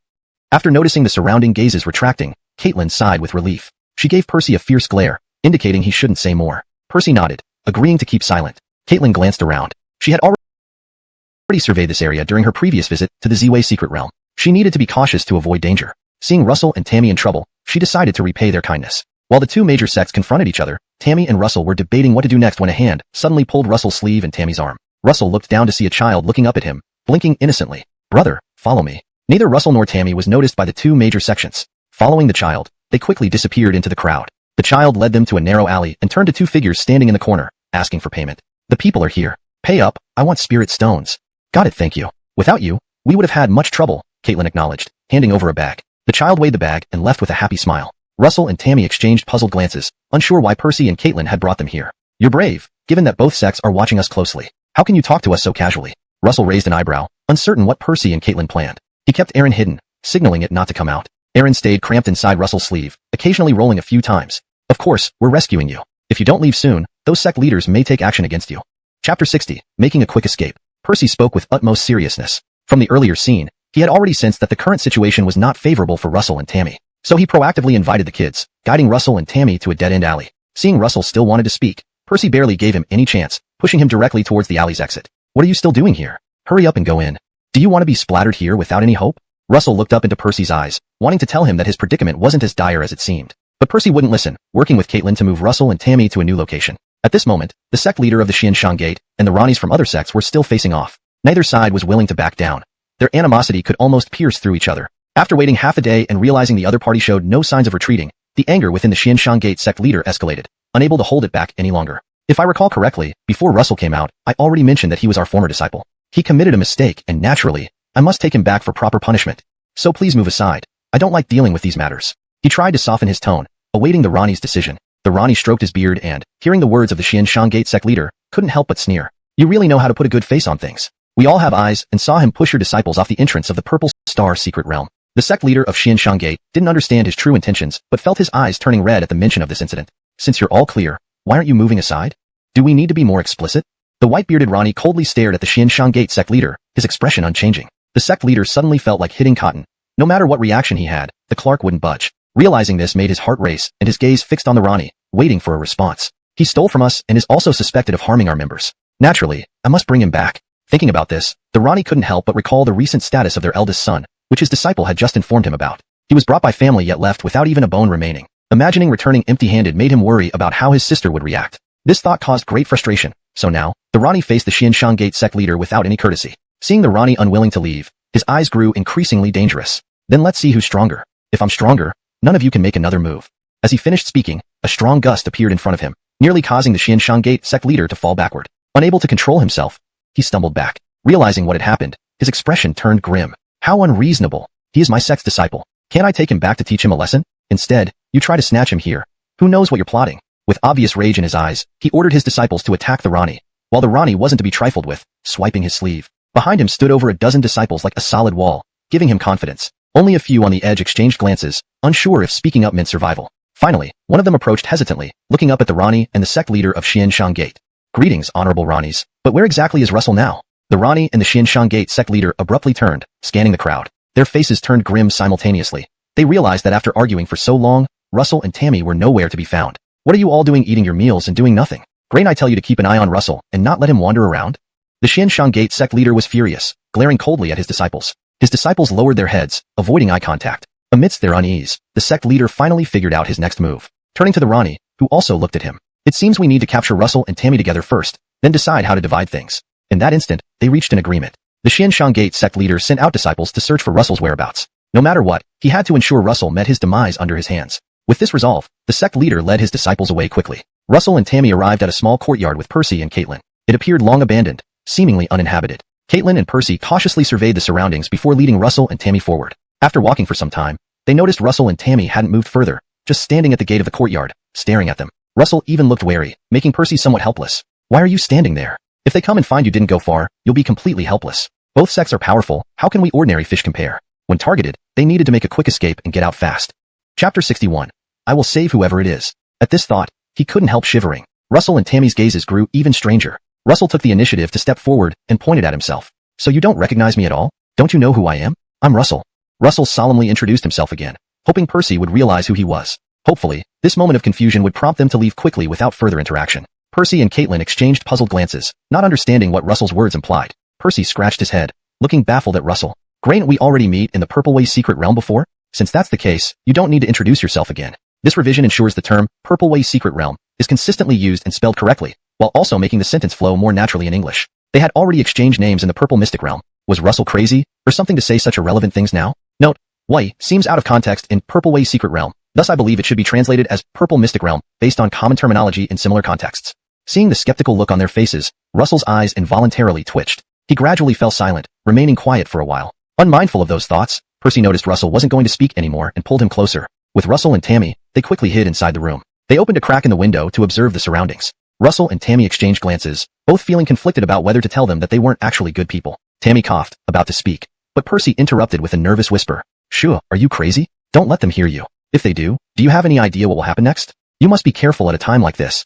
After noticing the surrounding gazes retracting, Caitlin sighed with relief. She gave Percy a fierce glare, indicating he shouldn't say more. Percy nodded, agreeing to keep silent. Caitlin glanced around. She had already surveyed this area during her previous visit to the Z-Way secret realm. She needed to be cautious to avoid danger. Seeing Russell and Tammy in trouble, she decided to repay their kindness. While the two major sects confronted each other, Tammy and Russell were debating what to do next when a hand suddenly pulled Russell's sleeve and Tammy's arm. Russell looked down to see a child looking up at him, blinking innocently. Brother, follow me. Neither Russell nor Tammy was noticed by the two major sections. Following the child, they quickly disappeared into the crowd. The child led them to a narrow alley and turned to two figures standing in the corner, asking for payment. The people are here. Pay up, I want spirit stones. Got it, thank you. Without you, we would have had much trouble, Caitlin acknowledged, handing over a bag. The child weighed the bag and left with a happy smile. Russell and Tammy exchanged puzzled glances, unsure why Percy and Caitlin had brought them here. You're brave, given that both sects are watching us closely. How can you talk to us so casually? Russell raised an eyebrow, uncertain what Percy and Caitlin planned. He kept Aaron hidden, signaling it not to come out. Aaron stayed cramped inside Russell's sleeve, occasionally rolling a few times. Of course, we're rescuing you. If you don't leave soon, those sect leaders may take action against you. Chapter 60, Making a Quick Escape. Percy spoke with utmost seriousness. From the earlier scene, he had already sensed that the current situation was not favorable for Russell and Tammy. So he proactively invited the kids, guiding Russell and Tammy to a dead-end alley. Seeing Russell still wanted to speak, Percy barely gave him any chance, pushing him directly towards the alley's exit. What are you still doing here? Hurry up and go in. Do you want to be splattered here without any hope? Russell looked up into Percy's eyes, wanting to tell him that his predicament wasn't as dire as it seemed. But Percy wouldn't listen, working with Caitlin to move Russell and Tammy to a new location. At this moment, the sect leader of the Xianshang Gate and the Ronnies from other sects were still facing off. Neither side was willing to back down. Their animosity could almost pierce through each other. After waiting half a day and realizing the other party showed no signs of retreating, the anger within the Xianshang Gate sect leader escalated, unable to hold it back any longer. If I recall correctly, before Russell came out, I already mentioned that he was our former disciple. He committed a mistake and naturally, I must take him back for proper punishment. So please move aside. I don't like dealing with these matters. He tried to soften his tone, awaiting the Ronnie's decision. The Ronnie stroked his beard and, hearing the words of the Xianshang Gate sect leader, couldn't help but sneer. You really know how to put a good face on things. We all have eyes and saw him push your disciples off the entrance of the Purple Star secret realm. The sect leader of Xianshang Gate didn't understand his true intentions but felt his eyes turning red at the mention of this incident. Since you're all clear, why aren't you moving aside? Do we need to be more explicit? The white-bearded Ronnie coldly stared at the Xianshang Gate sect leader, his expression unchanging. The sect leader suddenly felt like hitting cotton. No matter what reaction he had, the clerk wouldn't budge. Realizing this made his heart race and his gaze fixed on the Ronnie, waiting for a response. He stole from us and is also suspected of harming our members. Naturally, I must bring him back. Thinking about this, the Ronnie couldn't help but recall the recent status of their eldest son, which his disciple had just informed him about. He was brought by family yet left without even a bone remaining. Imagining returning empty-handed made him worry about how his sister would react. This thought caused great frustration, so now, the The Rani faced the Xianshan Gate sect leader without any courtesy. Seeing the Rani unwilling to leave, his eyes grew increasingly dangerous. Then let's see who's stronger. If I'm stronger, none of you can make another move. As he finished speaking, a strong gust appeared in front of him, nearly causing the Xianshan Gate sect leader to fall backward. Unable to control himself, he stumbled back. Realizing what had happened, his expression turned grim. How unreasonable. He is my sect's disciple. Can't I take him back to teach him a lesson? Instead, you try to snatch him here. Who knows what you're plotting? With obvious rage in his eyes, he ordered his disciples to attack the Rani. While the Rani wasn't to be trifled with, swiping his sleeve. Behind him stood over a dozen disciples like a solid wall, giving him confidence. Only a few on the edge exchanged glances, unsure if speaking up meant survival. Finally, one of them approached hesitantly, looking up at the Rani and the sect leader of Xianshan Gate. Greetings, honorable Ranis. But where exactly is Russell now? The Rani and the Xianshan Gate sect leader abruptly turned, scanning the crowd. Their faces turned grim simultaneously. They realized that after arguing for so long, Russell and Tammy were nowhere to be found. What are you all doing eating your meals and doing nothing? Grain, I tell you to keep an eye on Russell and not let him wander around? The Xianshan Gate sect leader was furious, glaring coldly at his disciples. His disciples lowered their heads, avoiding eye contact. Amidst their unease, the sect leader finally figured out his next move. Turning to the Rani, who also looked at him. It seems we need to capture Russell and Tammy together first, then decide how to divide things. In that instant, they reached an agreement. The Xianshan Gate sect leader sent out disciples to search for Russell's whereabouts. No matter what, he had to ensure Russell met his demise under his hands. With this resolve, the sect leader led his disciples away quickly. Russell and Tammy arrived at a small courtyard with Percy and Caitlin. It appeared long abandoned, seemingly uninhabited. Caitlin and Percy cautiously surveyed the surroundings before leading Russell and Tammy forward. After walking for some time, they noticed Russell and Tammy hadn't moved further, just standing at the gate of the courtyard, staring at them. Russell even looked wary, making Percy somewhat helpless. Why are you standing there? If they come and find you didn't go far, you'll be completely helpless. Both sects are powerful, how can we ordinary fish compare? When targeted, they needed to make a quick escape and get out fast. Chapter 61. I will save whoever it is. At this thought, he couldn't help shivering. Russell and Tammy's gazes grew even stranger. Russell took the initiative to step forward and pointed at himself. So you don't recognize me at all? Don't you know who I am? I'm Russell. Russell solemnly introduced himself again, hoping Percy would realize who he was. Hopefully, this moment of confusion would prompt them to leave quickly without further interaction. Percy and Caitlin exchanged puzzled glances, not understanding what Russell's words implied. Percy scratched his head, looking baffled at Russell. Grain't we already meet in the Purple Way secret realm before? Since that's the case, you don't need to introduce yourself again. This revision ensures the term Purple Way secret realm is consistently used and spelled correctly, while also making the sentence flow more naturally in English. They had already exchanged names in the Purple Mystic realm. Was Russell crazy, or something to say such irrelevant things now? Note, Way seems out of context in Purple Way secret realm, thus I believe it should be translated as Purple Mystic realm, based on common terminology in similar contexts. Seeing the skeptical look on their faces, Russell's eyes involuntarily twitched. He gradually fell silent, remaining quiet for a while. Unmindful of those thoughts, Percy noticed Russell wasn't going to speak anymore and pulled him closer. With Russell and Tammy, they quickly hid inside the room. They opened a crack in the window to observe the surroundings. Russell and Tammy exchanged glances, both feeling conflicted about whether to tell them that they weren't actually good people. Tammy coughed, about to speak, but Percy interrupted with a nervous whisper. Shua, are you crazy? Don't let them hear you. If they do you have any idea what will happen next? You must be careful at a time like this.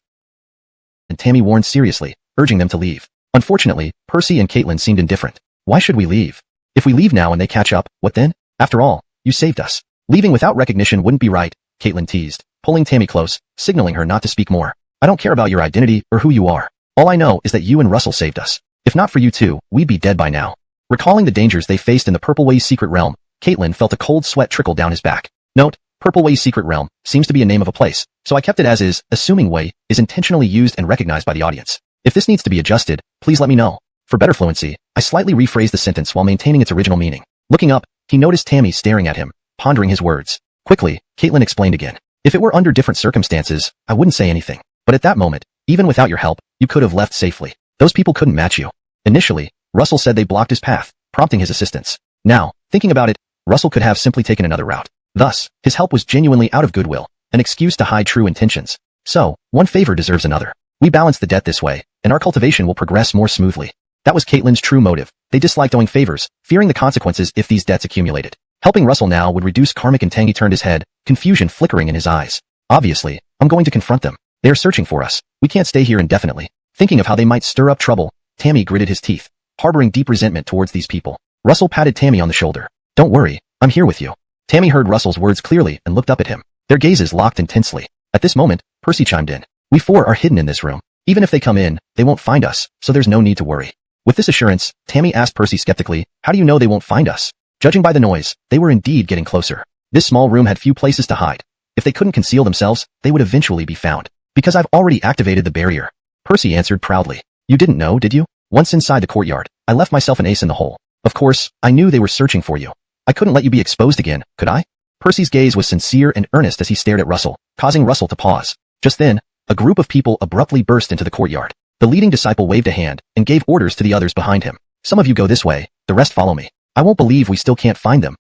And Tammy warned seriously, urging them to leave. Unfortunately, Percy and Caitlin seemed indifferent. Why should we leave? If we leave now and they catch up, what then? After all, you saved us. Leaving without recognition wouldn't be right, Caitlin teased, pulling Tammy close, signaling her not to speak more. I don't care about your identity or who you are. All I know is that you and Russell saved us. If not for you two, we'd be dead by now. Recalling the dangers they faced in the Purple Way's secret realm, Caitlin felt a cold sweat trickle down his back. Note, Purple Way's secret realm seems to be a name of a place, so I kept it as is, assuming Way is intentionally used and recognized by the audience. If this needs to be adjusted, please let me know. For better fluency, I slightly rephrased the sentence while maintaining its original meaning. Looking up, he noticed Tammy staring at him, pondering his words. Quickly, Caitlin explained again. If it were under different circumstances, I wouldn't say anything. But at that moment, even without your help, you could have left safely. Those people couldn't match you. Initially, Russell said they blocked his path, prompting his assistance. Now, thinking about it, Russell could have simply taken another route. Thus, his help was genuinely out of goodwill, an excuse to hide true intentions. So, one favor deserves another. We balance the debt this way, and our cultivation will progress more smoothly. That was Caitlin's true motive. They disliked owing favors, fearing the consequences if these debts accumulated. Helping Russell now would reduce karmic intent. He turned his head, confusion flickering in his eyes. Obviously, I'm going to confront them. They are searching for us. We can't stay here indefinitely. Thinking of how they might stir up trouble, Tammy gritted his teeth, harboring deep resentment towards these people. Russell patted Tammy on the shoulder. Don't worry, I'm here with you. Tammy heard Russell's words clearly and looked up at him. Their gazes locked intensely. At this moment, Percy chimed in. We four are hidden in this room. Even if they come in, they won't find us, so there's no need to worry. With this assurance, Tammy asked Percy skeptically, how do you know they won't find us? Judging by the noise, they were indeed getting closer. This small room had few places to hide. If they couldn't conceal themselves, they would eventually be found. Because I've already activated the barrier. Percy answered proudly. You didn't know, did you? Once inside the courtyard, I left myself an ace in the hole. Of course, I knew they were searching for you. I couldn't let you be exposed again, could I? Percy's gaze was sincere and earnest as he stared at Russell, causing Russell to pause. Just then, a group of people abruptly burst into the courtyard. The leading disciple waved a hand and gave orders to the others behind him. Some of you go this way, the rest follow me. I won't believe we still can't find them.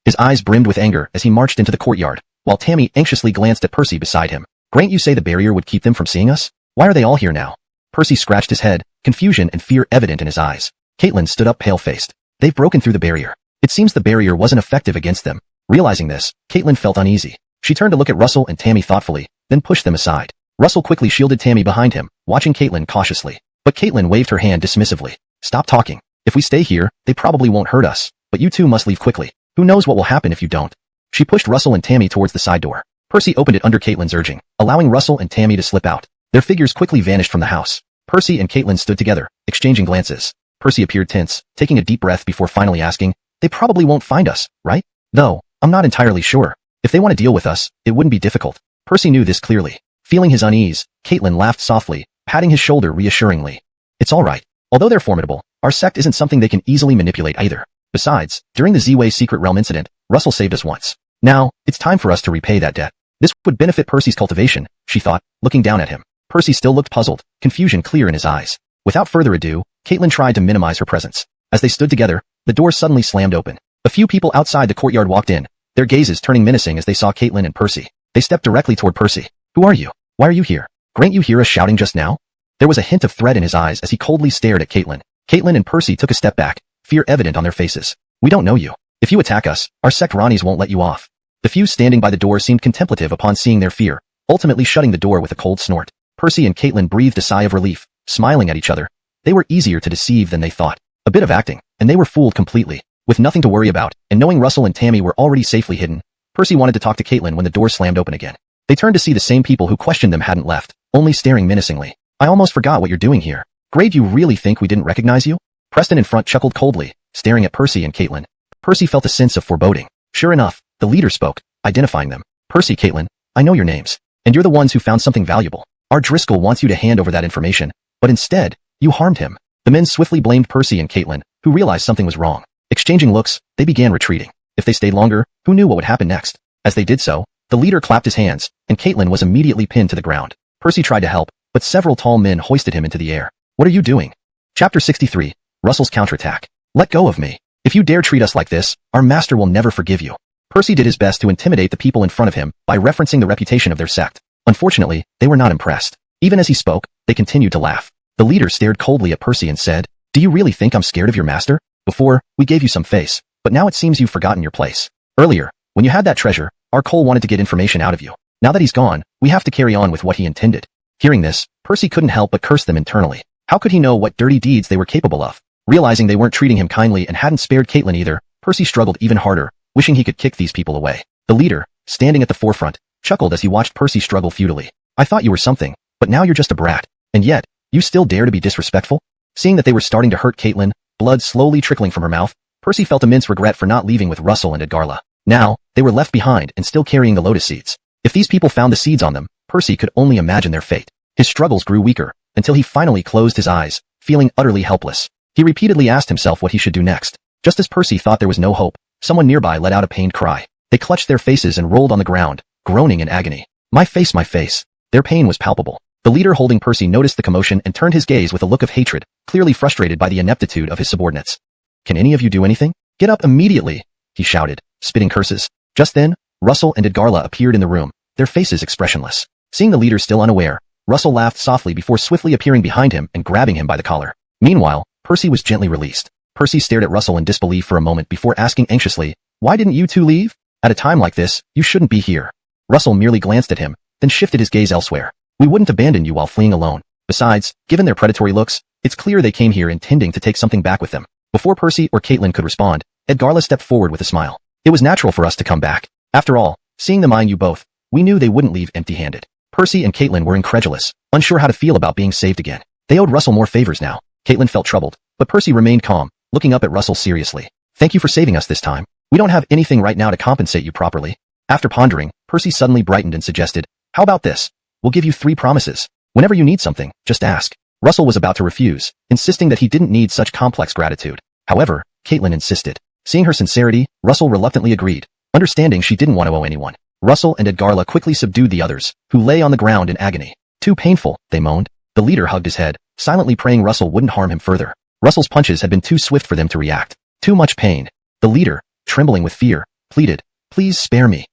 His eyes brimmed with anger as he marched into the courtyard, while Tammy anxiously glanced at Percy beside him. Grant, you say the barrier would keep them from seeing us? Why are they all here now? Percy scratched his head, confusion and fear evident in his eyes. Caitlin stood up pale-faced. They've broken through the barrier. It seems the barrier wasn't effective against them. Realizing this, Caitlin felt uneasy. She turned to look at Russell and Tammy thoughtfully, then pushed them aside. Russell quickly shielded Tammy behind him, watching Caitlin cautiously. But Caitlin waved her hand dismissively. Stop talking. If we stay here, they probably won't hurt us, but you two must leave quickly. Who knows what will happen if you don't? She pushed Russell and Tammy towards the side door. Percy opened it under Caitlin's urging, allowing Russell and Tammy to slip out. Their figures quickly vanished from the house. Percy and Caitlin stood together, exchanging glances. Percy appeared tense, taking a deep breath before finally asking, they probably won't find us, right? Though, I'm not entirely sure. If they want to deal with us, it wouldn't be difficult. Percy knew this clearly. Feeling his unease, Caitlin laughed softly, patting his shoulder reassuringly. It's all right. Although they're formidable, our sect isn't something they can easily manipulate either. Besides, during the Z-Way Secret Realm incident, Russell saved us once. Now, it's time for us to repay that debt. This would benefit Percy's cultivation, she thought, looking down at him. Percy still looked puzzled, confusion clear in his eyes. Without further ado, Caitlin tried to minimize her presence. As they stood together, the door suddenly slammed open. A few people outside the courtyard walked in, their gazes turning menacing as they saw Caitlin and Percy. They stepped directly toward Percy. Who are you? Why are you here? Grant, you hear us shouting just now? There was a hint of threat in his eyes as he coldly stared at Caitlin. Caitlin and Percy took a step back, fear evident on their faces. We don't know you. If you attack us, our sect Ronnies won't let you off. The few standing by the door seemed contemplative upon seeing their fear, ultimately shutting the door with a cold snort. Percy and Caitlin breathed a sigh of relief, smiling at each other. They were easier to deceive than they thought. A bit of acting, and they were fooled completely. With nothing to worry about, and knowing Russell and Tammy were already safely hidden, Percy wanted to talk to Caitlin when the door slammed open again. They turned to see the same people who questioned them hadn't left, only staring menacingly. I almost forgot what you're doing here. Grade, you really think we didn't recognize you? Preston in front chuckled coldly, staring at Percy and Caitlin. Percy felt a sense of foreboding. Sure enough, the leader spoke, identifying them. Percy, Caitlin, I know your names. And you're the ones who found something valuable. Our Driscoll wants you to hand over that information, but instead, you harmed him. The men swiftly blamed Percy and Caitlin, who realized something was wrong. Exchanging looks, they began retreating. If they stayed longer, who knew what would happen next? As they did so, the leader clapped his hands, and Caitlin was immediately pinned to the ground. Percy tried to help, but several tall men hoisted him into the air. What are you doing? Chapter 63, Russell's counterattack. Let go of me. If you dare treat us like this, our master will never forgive you. Percy did his best to intimidate the people in front of him by referencing the reputation of their sect. Unfortunately, they were not impressed. Even as he spoke, they continued to laugh. The leader stared coldly at Percy and said, Do you really think I'm scared of your master? Before, we gave you some face, but now it seems you've forgotten your place. Earlier, when you had that treasure, our Cole wanted to get information out of you. Now that he's gone, we have to carry on with what he intended. Hearing this, Percy couldn't help but curse them internally. How could he know what dirty deeds they were capable of? Realizing they weren't treating him kindly and hadn't spared Caitlin either, Percy struggled even harder, wishing he could kick these people away. The leader, standing at the forefront, chuckled as he watched Percy struggle futilely. I thought you were something, but now you're just a brat. And yet, you still dare to be disrespectful? Seeing that they were starting to hurt Caitlin, blood slowly trickling from her mouth, Percy felt immense regret for not leaving with Russell and Edgarla. Now, they were left behind and still carrying the lotus seeds. If these people found the seeds on them, Percy could only imagine their fate. His struggles grew weaker, until he finally closed his eyes, feeling utterly helpless. He repeatedly asked himself what he should do next. Just as Percy thought there was no hope, someone nearby let out a pained cry. They clutched their faces and rolled on the ground, groaning in agony. My face, my face. Their pain was palpable. The leader holding Percy noticed the commotion and turned his gaze with a look of hatred, clearly frustrated by the ineptitude of his subordinates. Can any of you do anything? Get up immediately, he shouted, spitting curses. Just then, Russell and Edgarla appeared in the room, their faces expressionless. Seeing the leader still unaware, Russell laughed softly before swiftly appearing behind him and grabbing him by the collar. Meanwhile, Percy was gently released. Percy stared at Russell in disbelief for a moment before asking anxiously, Why didn't you two leave? At a time like this, you shouldn't be here. Russell merely glanced at him, then shifted his gaze elsewhere. We wouldn't abandon you while fleeing alone. Besides, given their predatory looks, it's clear they came here intending to take something back with them. Before Percy or Caitlin could respond, Edgarla stepped forward with a smile. It was natural for us to come back. After all, seeing them eyeing you both, we knew they wouldn't leave empty-handed. Percy and Caitlin were incredulous, unsure how to feel about being saved again. They owed Russell more favors now. Caitlin felt troubled, but Percy remained calm, looking up at Russell seriously. Thank you for saving us this time. We don't have anything right now to compensate you properly. After pondering, Percy suddenly brightened and suggested, How about this? We'll give you 3 promises. Whenever you need something, just ask. Russell was about to refuse, insisting that he didn't need such complex gratitude. However, Caitlin insisted. Seeing her sincerity, Russell reluctantly agreed, understanding she didn't want to owe anyone. Russell and Edgarla quickly subdued the others, who lay on the ground in agony. Too painful, they moaned. The leader hugged his head, silently praying Russell wouldn't harm him further. Russell's punches had been too swift for them to react. Too much pain. The leader, trembling with fear, pleaded, "Please spare me.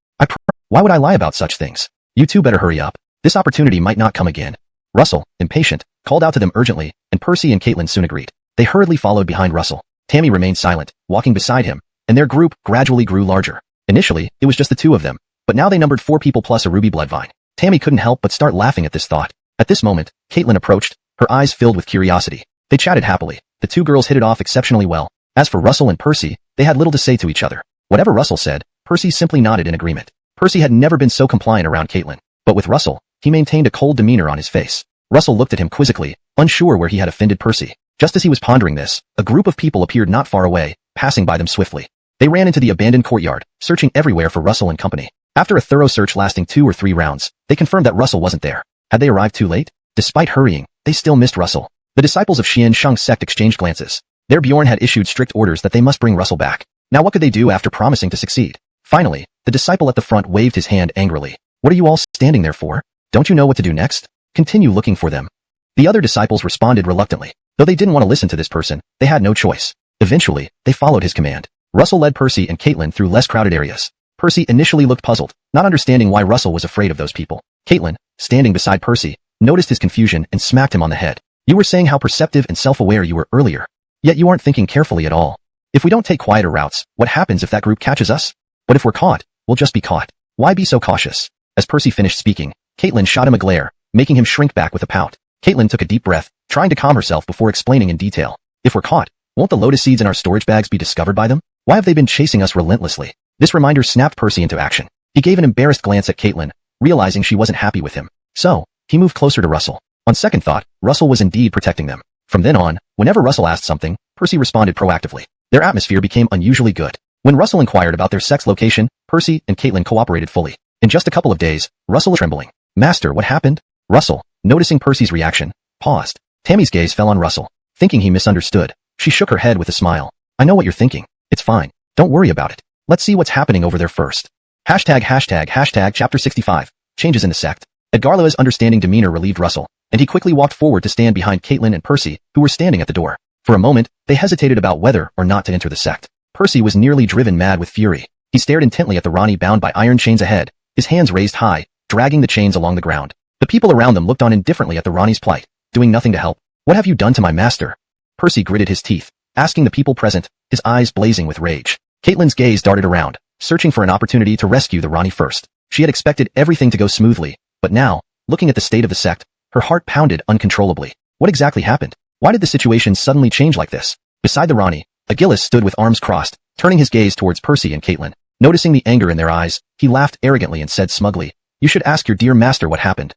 Why would I lie about such things? You two better hurry up. This opportunity might not come again." Russell, impatient, called out to them urgently, and Percy and Caitlin soon agreed. They hurriedly followed behind Russell. Tammy remained silent, walking beside him, and their group gradually grew larger. Initially, it was just the two of them, but now they numbered 4 people plus a ruby bloodvine. Tammy couldn't help but start laughing at this thought. At this moment, Caitlin approached, her eyes filled with curiosity. They chatted happily. The two girls hit it off exceptionally well. As for Russell and Percy, they had little to say to each other. Whatever Russell said, Percy simply nodded in agreement. Percy had never been so compliant around Caitlin, but with Russell, he maintained a cold demeanor on his face. Russell looked at him quizzically, unsure where he had offended Percy. Just as he was pondering this, a group of people appeared not far away, passing by them swiftly. They ran into the abandoned courtyard, searching everywhere for Russell and company. After a thorough search lasting 2 or 3 rounds, they confirmed that Russell wasn't there. Had they arrived too late? Despite hurrying, they still missed Russell. The disciples of Xian Sheng's sect exchanged glances. Their Bjorn had issued strict orders that they must bring Russell back. Now what could they do after promising to succeed? Finally, the disciple at the front waved his hand angrily. "What are you all standing there for? Don't you know what to do next? Continue looking for them." The other disciples responded reluctantly. Though they didn't want to listen to this person, they had no choice. Eventually, they followed his command. Russell led Percy and Caitlin through less crowded areas. Percy initially looked puzzled, not understanding why Russell was afraid of those people. Caitlin, standing beside Percy, noticed his confusion and smacked him on the head. "You were saying how perceptive and self-aware you were earlier. Yet you aren't thinking carefully at all. If we don't take quieter routes, what happens if that group catches us? But if we're caught, we'll just be caught. Why be so cautious?" As Percy finished speaking, Caitlin shot him a glare, making him shrink back with a pout. Caitlin took a deep breath, trying to calm herself before explaining in detail. "If we're caught, won't the lotus seeds in our storage bags be discovered by them? Why have they been chasing us relentlessly?" This reminder snapped Percy into action. He gave an embarrassed glance at Caitlin, realizing she wasn't happy with him. So, he moved closer to Russell. On second thought, Russell was indeed protecting them. From then on, whenever Russell asked something, Percy responded proactively. Their atmosphere became unusually good. When Russell inquired about their sect's location, Percy and Caitlin cooperated fully. In just a couple of days, Russell was trembling. "Master, what happened?" Russell, noticing Percy's reaction, paused. Tammy's gaze fell on Russell. Thinking he misunderstood, she shook her head with a smile. "I know what you're thinking. It's fine. Don't worry about it. Let's see what's happening over there first." ####Chapter 65. Changes in the sect. Edgarla's understanding demeanor relieved Russell, and he quickly walked forward to stand behind Caitlin and Percy, who were standing at the door. For a moment, they hesitated about whether or not to enter the sect. Percy was nearly driven mad with fury. He stared intently at the Rani bound by iron chains ahead, his hands raised high, dragging the chains along the ground. The people around them looked on indifferently at the Rani's plight, doing nothing to help. "What have you done to my master?" Percy gritted his teeth, asking the people present, his eyes blazing with rage. Caitlin's gaze darted around, searching for an opportunity to rescue the Rani first. She had expected everything to go smoothly, but now, looking at the state of the sect, her heart pounded uncontrollably. What exactly happened? Why did the situation suddenly change like this? Beside the Rani, Achilles stood with arms crossed, turning his gaze towards Percy and Caitlin. Noticing the anger in their eyes, he laughed arrogantly and said smugly, "You should ask your dear master what happened.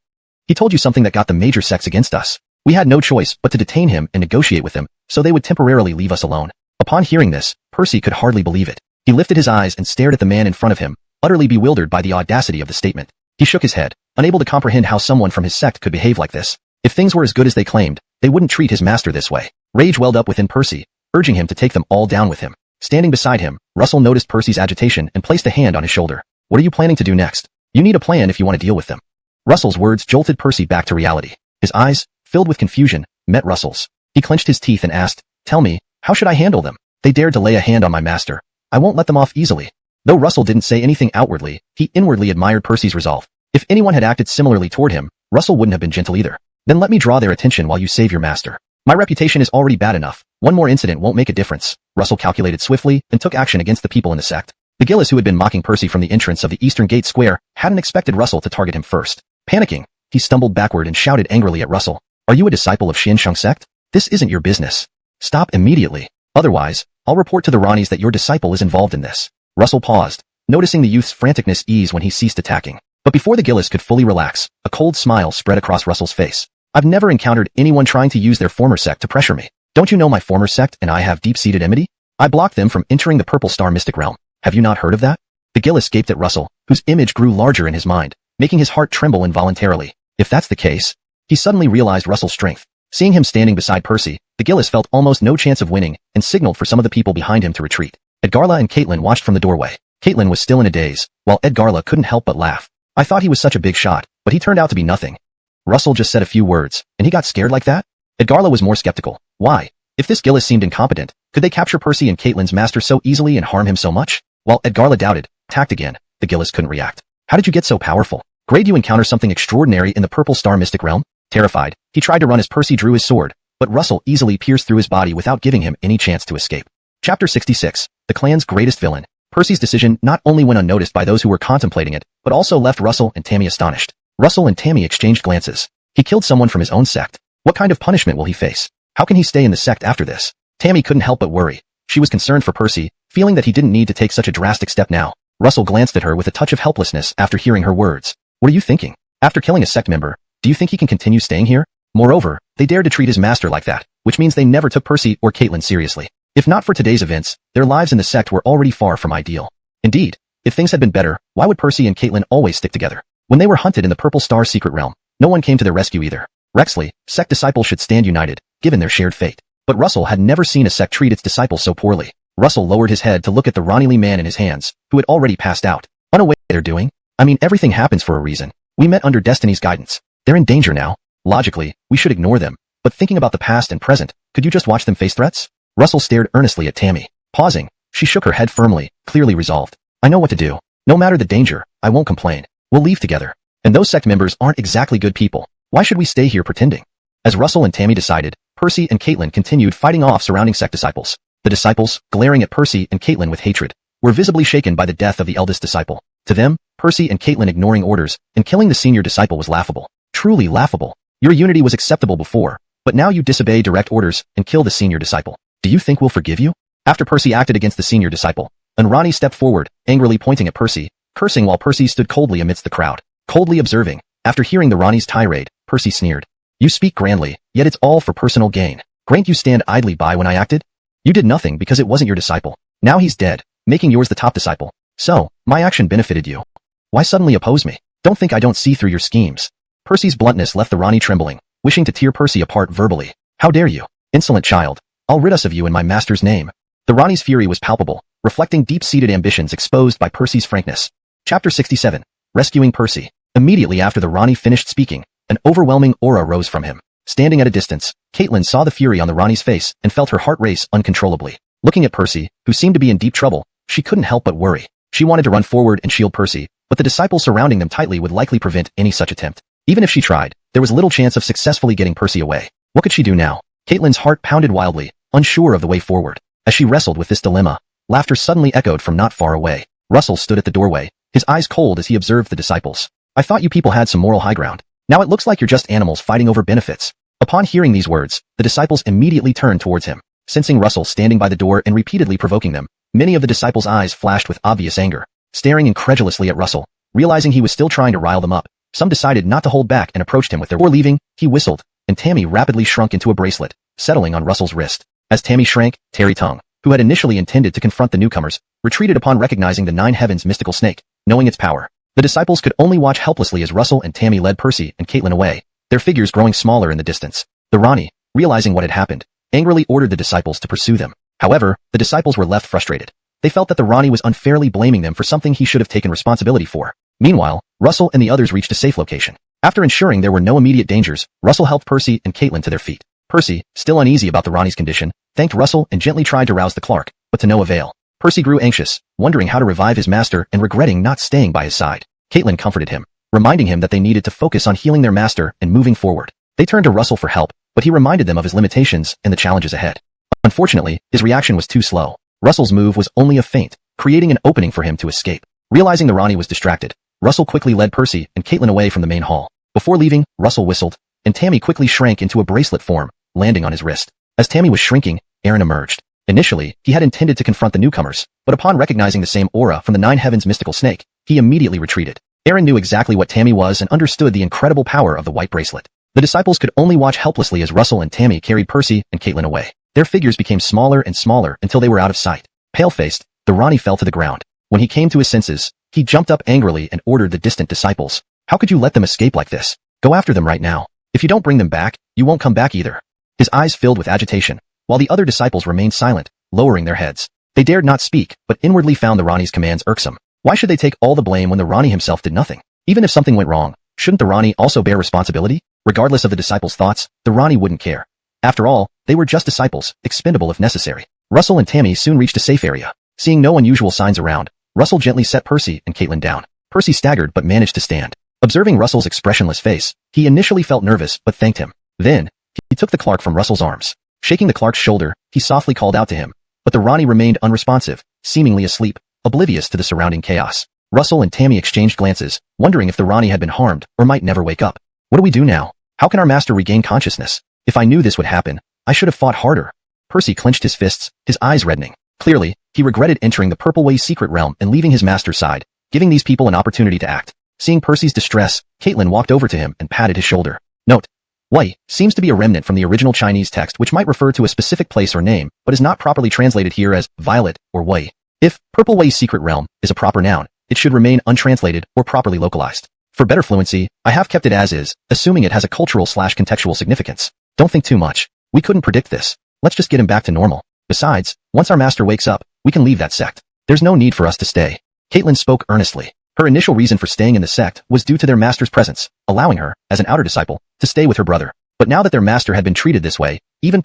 He told you something that got the major sects against us. We had no choice but to detain him and negotiate with him, so they would temporarily leave us alone." Upon hearing this, Percy could hardly believe it. He lifted his eyes and stared at the man in front of him, utterly bewildered by the audacity of the statement. He shook his head, unable to comprehend how someone from his sect could behave like this. If things were as good as they claimed, they wouldn't treat his master this way. Rage welled up within Percy, urging him to take them all down with him. Standing beside him, Russell noticed Percy's agitation and placed a hand on his shoulder. "What are you planning to do next? You need a plan if you want to deal with them." Russell's words jolted Percy back to reality. His eyes, filled with confusion, met Russell's. He clenched his teeth and asked, "Tell me, how should I handle them? They dared to lay a hand on my master. I won't let them off easily." Though Russell didn't say anything outwardly, he inwardly admired Percy's resolve. If anyone had acted similarly toward him, Russell wouldn't have been gentle either. "Then let me draw their attention while you save your master. My reputation is already bad enough. One more incident won't make a difference." Russell calculated swiftly and took action against the people in the sect. The Gillis who had been mocking Percy from the entrance of the Eastern Gate Square hadn't expected Russell to target him first. Panicking, he stumbled backward and shouted angrily at Russell, "Are you a disciple of Xian Sheng sect? This isn't your business. Stop immediately. Otherwise, I'll report to the Ranis that your disciple is involved in this." Russell paused, noticing the youth's franticness ease when he ceased attacking. But before the Gillis could fully relax, a cold smile spread across Russell's face. "I've never encountered anyone trying to use their former sect to pressure me. Don't you know my former sect and I have deep-seated enmity? I blocked them from entering the Purple Star Mystic Realm. Have you not heard of that?" The Gillis gaped at Russell, whose image grew larger in his mind, making his heart tremble involuntarily. If that's the case, he suddenly realized Russell's strength. Seeing him standing beside Percy, the Gillis felt almost no chance of winning and signaled for some of the people behind him to retreat. Edgarla and Caitlin watched from the doorway. Caitlin was still in a daze, while Edgarla couldn't help but laugh. I thought he was such a big shot, but he turned out to be nothing. Russell just said a few words, and he got scared like that? Edgarla was more skeptical. Why? If this Gillis seemed incompetent, could they capture Percy and Caitlin's master so easily and harm him so much? While Edgarla doubted, attacked again, the Gillis couldn't react. How did you get so powerful? Grade, you encounter something extraordinary in the Purple Star Mystic Realm? Terrified, he tried to run as Percy drew his sword, but Russell easily pierced through his body without giving him any chance to escape. Chapter 66. The clan's greatest villain. Percy's decision not only went unnoticed by those who were contemplating it, but also left Russell and Tammy astonished. Russell and Tammy exchanged glances. He killed someone from his own sect. What kind of punishment will he face? How can he stay in the sect after this? Tammy couldn't help but worry. She was concerned for Percy, feeling that he didn't need to take such a drastic step now. Russell glanced at her with a touch of helplessness after hearing her words. What are you thinking? After killing a sect member, do you think he can continue staying here? Moreover, they dared to treat his master like that, which means they never took Percy or Caitlin seriously. If not for today's events, their lives in the sect were already far from ideal. Indeed, if things had been better, why would Percy and Caitlin always stick together? When they were hunted in the Purple Star secret realm, no one came to their rescue either. Rexley, sect disciples should stand united, given their shared fate. But Russell had never seen a sect treat its disciples so poorly. Russell lowered his head to look at the Ronnie man in his hands, who had already passed out. Unaware what they're doing? I mean, everything happens for a reason. We met under Destiny's guidance. They're in danger now. Logically, we should ignore them. But thinking about the past and present, could you just watch them face threats? Russell stared earnestly at Tammy. Pausing, she shook her head firmly, clearly resolved. I know what to do. No matter the danger, I won't complain. We'll leave together. And those sect members aren't exactly good people. Why should we stay here pretending? As Russell and Tammy decided, Percy and Caitlin continued fighting off surrounding sect disciples. The disciples, glaring at Percy and Caitlin with hatred, were visibly shaken by the death of the eldest disciple. To them, Percy and Caitlin ignoring orders and killing the senior disciple was laughable. Truly laughable. Your unity was acceptable before, but now you disobey direct orders and kill the senior disciple. Do you think we'll forgive you? After Percy acted against the senior disciple, Ronnie stepped forward, angrily pointing at Percy, cursing while Percy stood coldly amidst the crowd. Coldly observing, after hearing the Ronnie's tirade, Percy sneered. You speak grandly, yet it's all for personal gain. Grant you stand idly by when I acted? You did nothing because it wasn't your disciple. Now he's dead, making yours the top disciple. So, my action benefited you. Why suddenly oppose me? Don't think I don't see through your schemes. Percy's bluntness left the Ronnie trembling, wishing to tear Percy apart verbally. How dare you? Insolent child. I'll rid us of you in my master's name. The Ronnie's fury was palpable, reflecting deep-seated ambitions exposed by Percy's frankness. Chapter 67. Rescuing Percy. Immediately after the Ronnie finished speaking, an overwhelming aura rose from him. Standing at a distance, Caitlin saw the fury on the Ronnie's face and felt her heart race uncontrollably. Looking at Percy, who seemed to be in deep trouble, she couldn't help but worry. She wanted to run forward and shield Percy, but the disciples surrounding them tightly would likely prevent any such attempt. Even if she tried, there was little chance of successfully getting Percy away. What could she do now? Caitlin's heart pounded wildly, unsure of the way forward. As she wrestled with this dilemma, laughter suddenly echoed from not far away. Russell stood at the doorway, his eyes cold as he observed the disciples. I thought you people had some moral high ground. Now it looks like you're just animals fighting over benefits. Upon hearing these words, the disciples immediately turned towards him. Sensing Russell standing by the door and repeatedly provoking them, many of the disciples' eyes flashed with obvious anger. Staring incredulously at Russell, realizing he was still trying to rile them up, some decided not to hold back and approached him with their before leaving, he whistled, and Tammy rapidly shrunk into a bracelet, settling on Russell's wrist. As Tammy shrank, Terry Tongue, who had initially intended to confront the newcomers, retreated upon recognizing the Nine Heavens mystical snake, knowing its power. The disciples could only watch helplessly as Russell and Tammy led Percy and Caitlin away, their figures growing smaller in the distance. The Ronnie, realizing what had happened, angrily ordered the disciples to pursue them. However, the disciples were left frustrated. They felt that the Ronnie was unfairly blaming them for something he should have taken responsibility for. Meanwhile, Russell and the others reached a safe location. After ensuring there were no immediate dangers, Russell helped Percy and Caitlin to their feet. Percy, still uneasy about the Ronnie's condition, thanked Russell and gently tried to rouse the Clark, but to no avail. Percy grew anxious, wondering how to revive his master and regretting not staying by his side. Caitlin comforted him, reminding him that they needed to focus on healing their master and moving forward. They turned to Russell for help, but he reminded them of his limitations and the challenges ahead. Unfortunately, his reaction was too slow. Russell's move was only a feint, creating an opening for him to escape. Realizing the Ronnie was distracted, Russell quickly led Percy and Caitlin away from the main hall. Before leaving, Russell whistled, and Tammy quickly shrank into a bracelet form, landing on his wrist. As Tammy was shrinking, Aaron emerged. Initially, he had intended to confront the newcomers, but upon recognizing the same aura from the Nine Heavens mystical snake, he immediately retreated. Aaron knew exactly what Tammy was and understood the incredible power of the white bracelet. The disciples could only watch helplessly as Russell and Tammy carried Percy and Caitlin away. Their figures became smaller and smaller until they were out of sight. Pale-faced, the Ronnie fell to the ground. When he came to his senses, he jumped up angrily and ordered the distant disciples. How could you let them escape like this? Go after them right now. If you don't bring them back, you won't come back either. His eyes filled with agitation, while the other disciples remained silent, lowering their heads. They dared not speak, but inwardly found the Rani's commands irksome. Why should they take all the blame when the Rani himself did nothing? Even if something went wrong, shouldn't the Rani also bear responsibility? Regardless of the disciples' thoughts, the Rani wouldn't care. After all, they were just disciples, expendable if necessary. Russell and Tammy soon reached a safe area. Seeing no unusual signs around, Russell gently set Percy and Caitlin down. Percy staggered but managed to stand. Observing Russell's expressionless face, he initially felt nervous but thanked him. Then, he took the Clark from Russell's arms. Shaking the Clark's shoulder, he softly called out to him, but the Rani remained unresponsive, seemingly asleep, oblivious to the surrounding chaos. Russell and Tammy exchanged glances, wondering if the Rani had been harmed or might never wake up. What do we do now? How can our master regain consciousness? If I knew this would happen, I should have fought harder. Percy clenched his fists, his eyes reddening. Clearly, he regretted entering the Purple Way's secret realm and leaving his master's side, giving these people an opportunity to act. Seeing Percy's distress, Caitlin walked over to him and patted his shoulder. Note: Wei seems to be a remnant from the original Chinese text which might refer to a specific place or name, but is not properly translated here as violet or Wei. If Purple Way's secret realm is a proper noun, it should remain untranslated or properly localized. For better fluency, I have kept it as is, assuming it has a cultural/contextual significance. Don't think too much. We couldn't predict this. Let's just get him back to normal. Besides, once our master wakes up, we can leave that sect. There's no need for us to stay. Caitlin spoke earnestly. Her initial reason for staying in the sect was due to their master's presence, allowing her, as an outer disciple, to stay with her brother. But now that their master had been treated this way, even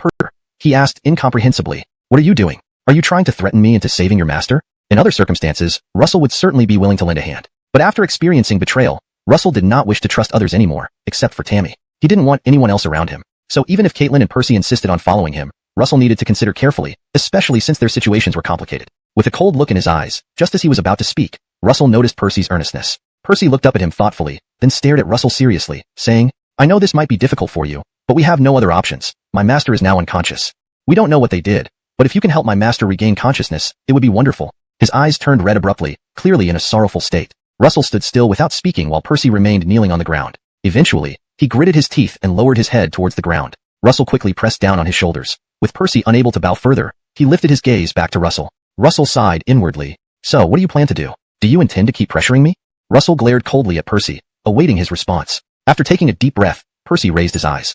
he asked incomprehensibly, "What are you doing? Are you trying to threaten me into saving your master?" In other circumstances, Russell would certainly be willing to lend a hand. But after experiencing betrayal, Russell did not wish to trust others anymore, except for Tammy. He didn't want anyone else around him. So even if Caitlin and Percy insisted on following him, Russell needed to consider carefully, especially since their situations were complicated. With a cold look in his eyes, just as he was about to speak, Russell noticed Percy's earnestness. Percy looked up at him thoughtfully, then stared at Russell seriously, saying, "I know this might be difficult for you, but we have no other options. My master is now unconscious. We don't know what they did, but if you can help my master regain consciousness, it would be wonderful." His eyes turned red abruptly, clearly in a sorrowful state. Russell stood still without speaking while Percy remained kneeling on the ground. Eventually, he gritted his teeth and lowered his head towards the ground. Russell quickly pressed down on his shoulders. With Percy unable to bow further, he lifted his gaze back to Russell. Russell sighed inwardly. "So what do you plan to do? Do you intend to keep pressuring me?" Russell glared coldly at Percy, awaiting his response. After taking a deep breath, Percy raised his eyes.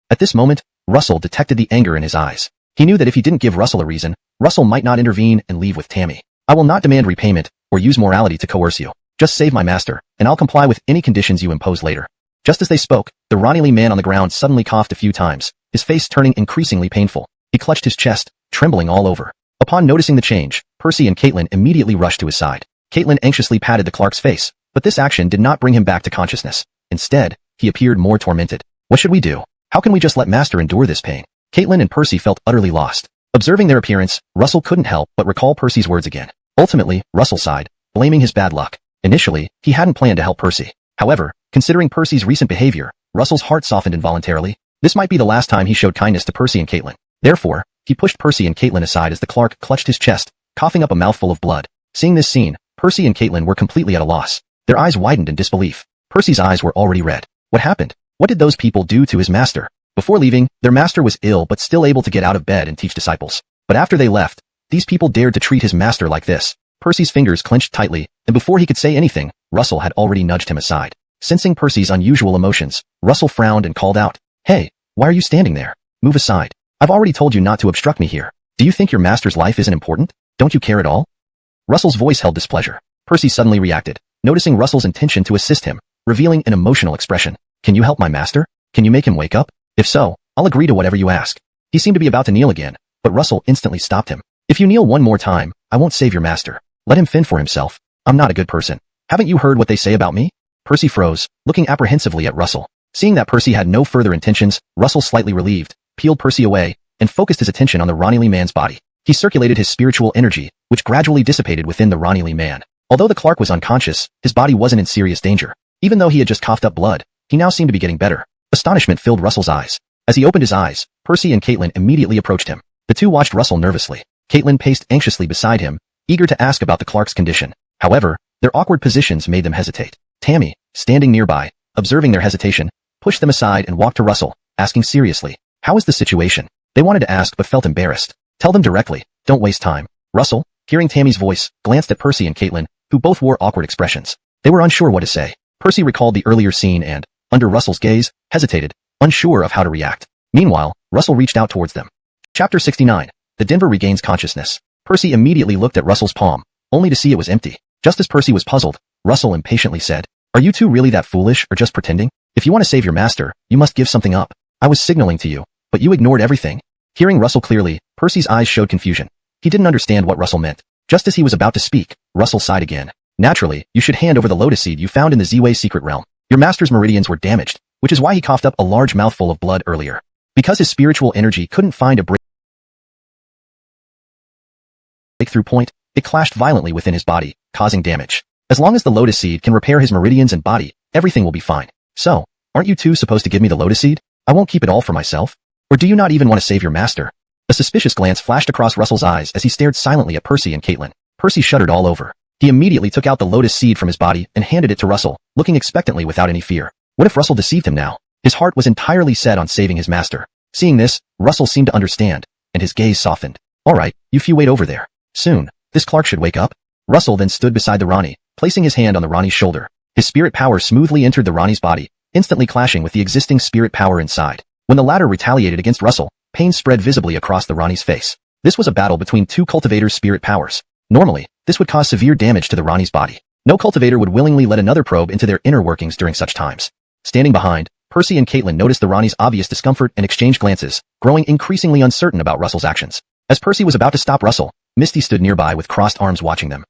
At this moment, Russell detected the anger in his eyes. He knew that if he didn't give Russell a reason, Russell might not intervene and leave with Tammy. "I will not demand repayment or use morality to coerce you. Just save my master, and I'll comply with any conditions you impose later." Just as they spoke, the Ronnie man on the ground suddenly coughed a few times, his face turning increasingly painful. He clutched his chest, trembling all over. Upon noticing the change, Percy and Caitlin immediately rushed to his side. Caitlin anxiously patted the Clark's face, but this action did not bring him back to consciousness. Instead, he appeared more tormented. "What should we do? How can we just let Master endure this pain?" Caitlin and Percy felt utterly lost. Observing their appearance, Russell couldn't help but recall Percy's words again. Ultimately, Russell sighed, blaming his bad luck. Initially, he hadn't planned to help Percy. However, considering Percy's recent behavior, Russell's heart softened involuntarily. This might be the last time he showed kindness to Percy and Caitlin. Therefore, he pushed Percy and Caitlin aside as the Clark clutched his chest, coughing up a mouthful of blood. Seeing this scene, Percy and Caitlin were completely at a loss. Their eyes widened in disbelief. Percy's eyes were already red. What happened? What did those people do to his master? Before leaving, their master was ill but still able to get out of bed and teach disciples. But after they left, these people dared to treat his master like this. Percy's fingers clenched tightly, and before he could say anything, Russell had already nudged him aside. Sensing Percy's unusual emotions, Russell frowned and called out, "Hey, why are you standing there? Move aside. I've already told you not to obstruct me here. Do you think your master's life isn't important? Don't you care at all?" Russell's voice held displeasure. Percy suddenly reacted, noticing Russell's intention to assist him, revealing an emotional expression. "Can you help my master? Can you make him wake up? If so, I'll agree to whatever you ask." He seemed to be about to kneel again, but Russell instantly stopped him. "If you kneel one more time, I won't save your master. Let him fend for himself. I'm not a good person. Haven't you heard what they say about me?" Percy froze, looking apprehensively at Russell. Seeing that Percy had no further intentions, Russell, slightly relieved, peeled Percy away, and focused his attention on the Ronnie man's body. He circulated his spiritual energy, which gradually dissipated within the Ronnie man. Although the Clark was unconscious, his body wasn't in serious danger. Even though he had just coughed up blood, he now seemed to be getting better. Astonishment filled Russell's eyes. As he opened his eyes, Percy and Caitlin immediately approached him. The two watched Russell nervously. Caitlin paced anxiously beside him, eager to ask about the Clark's condition. However, their awkward positions made them hesitate. Tammy, standing nearby, observing their hesitation, pushed them aside and walked to Russell, asking seriously, "How is the situation?" They wanted to ask but felt embarrassed. "Tell them directly, don't waste time." Russell, hearing Tammy's voice, glanced at Percy and Caitlin, who both wore awkward expressions. They were unsure what to say. Percy recalled the earlier scene and, under Russell's gaze, hesitated, unsure of how to react. Meanwhile, Russell reached out towards them. Chapter 69. The Denver regains consciousness. Percy immediately looked at Russell's palm, only to see it was empty. Just as Percy was puzzled, Russell impatiently said, "Are you two really that foolish or just pretending? If you want to save your master, you must give something up. I was signaling to you, but you ignored everything." Hearing Russell clearly, Percy's eyes showed confusion. He didn't understand what Russell meant. Just as he was about to speak, Russell sighed again. "Naturally, you should hand over the lotus seed you found in the Z-Way secret realm. Your master's meridians were damaged, which is why he coughed up a large mouthful of blood earlier. Because his spiritual energy couldn't find a breakthrough point, it clashed violently within his body, causing damage. As long as the lotus seed can repair his meridians and body, everything will be fine. So, aren't you two supposed to give me the lotus seed? I won't keep it all for myself. Or do you not even want to save your master?" A suspicious glance flashed across Russell's eyes as he stared silently at Percy and Caitlin. Percy shuddered all over. He immediately took out the lotus seed from his body and handed it to Russell, looking expectantly without any fear. What if Russell deceived him now? His heart was entirely set on saving his master. Seeing this, Russell seemed to understand, and his gaze softened. "All right, you few wait over there. Soon, this Clark should wake up." Russell then stood beside the Rani, placing his hand on the Rani's shoulder. His spirit power smoothly entered the Rani's body, instantly clashing with the existing spirit power inside. When the latter retaliated against Russell, pain spread visibly across the Rani's face. This was a battle between two cultivators' spirit powers. Normally, this would cause severe damage to the Rani's body. No cultivator would willingly let another probe into their inner workings during such times. Standing behind, Percy and Caitlin noticed the Rani's obvious discomfort and exchanged glances, growing increasingly uncertain about Russell's actions. As Percy was about to stop Russell, Misty stood nearby with crossed arms watching them.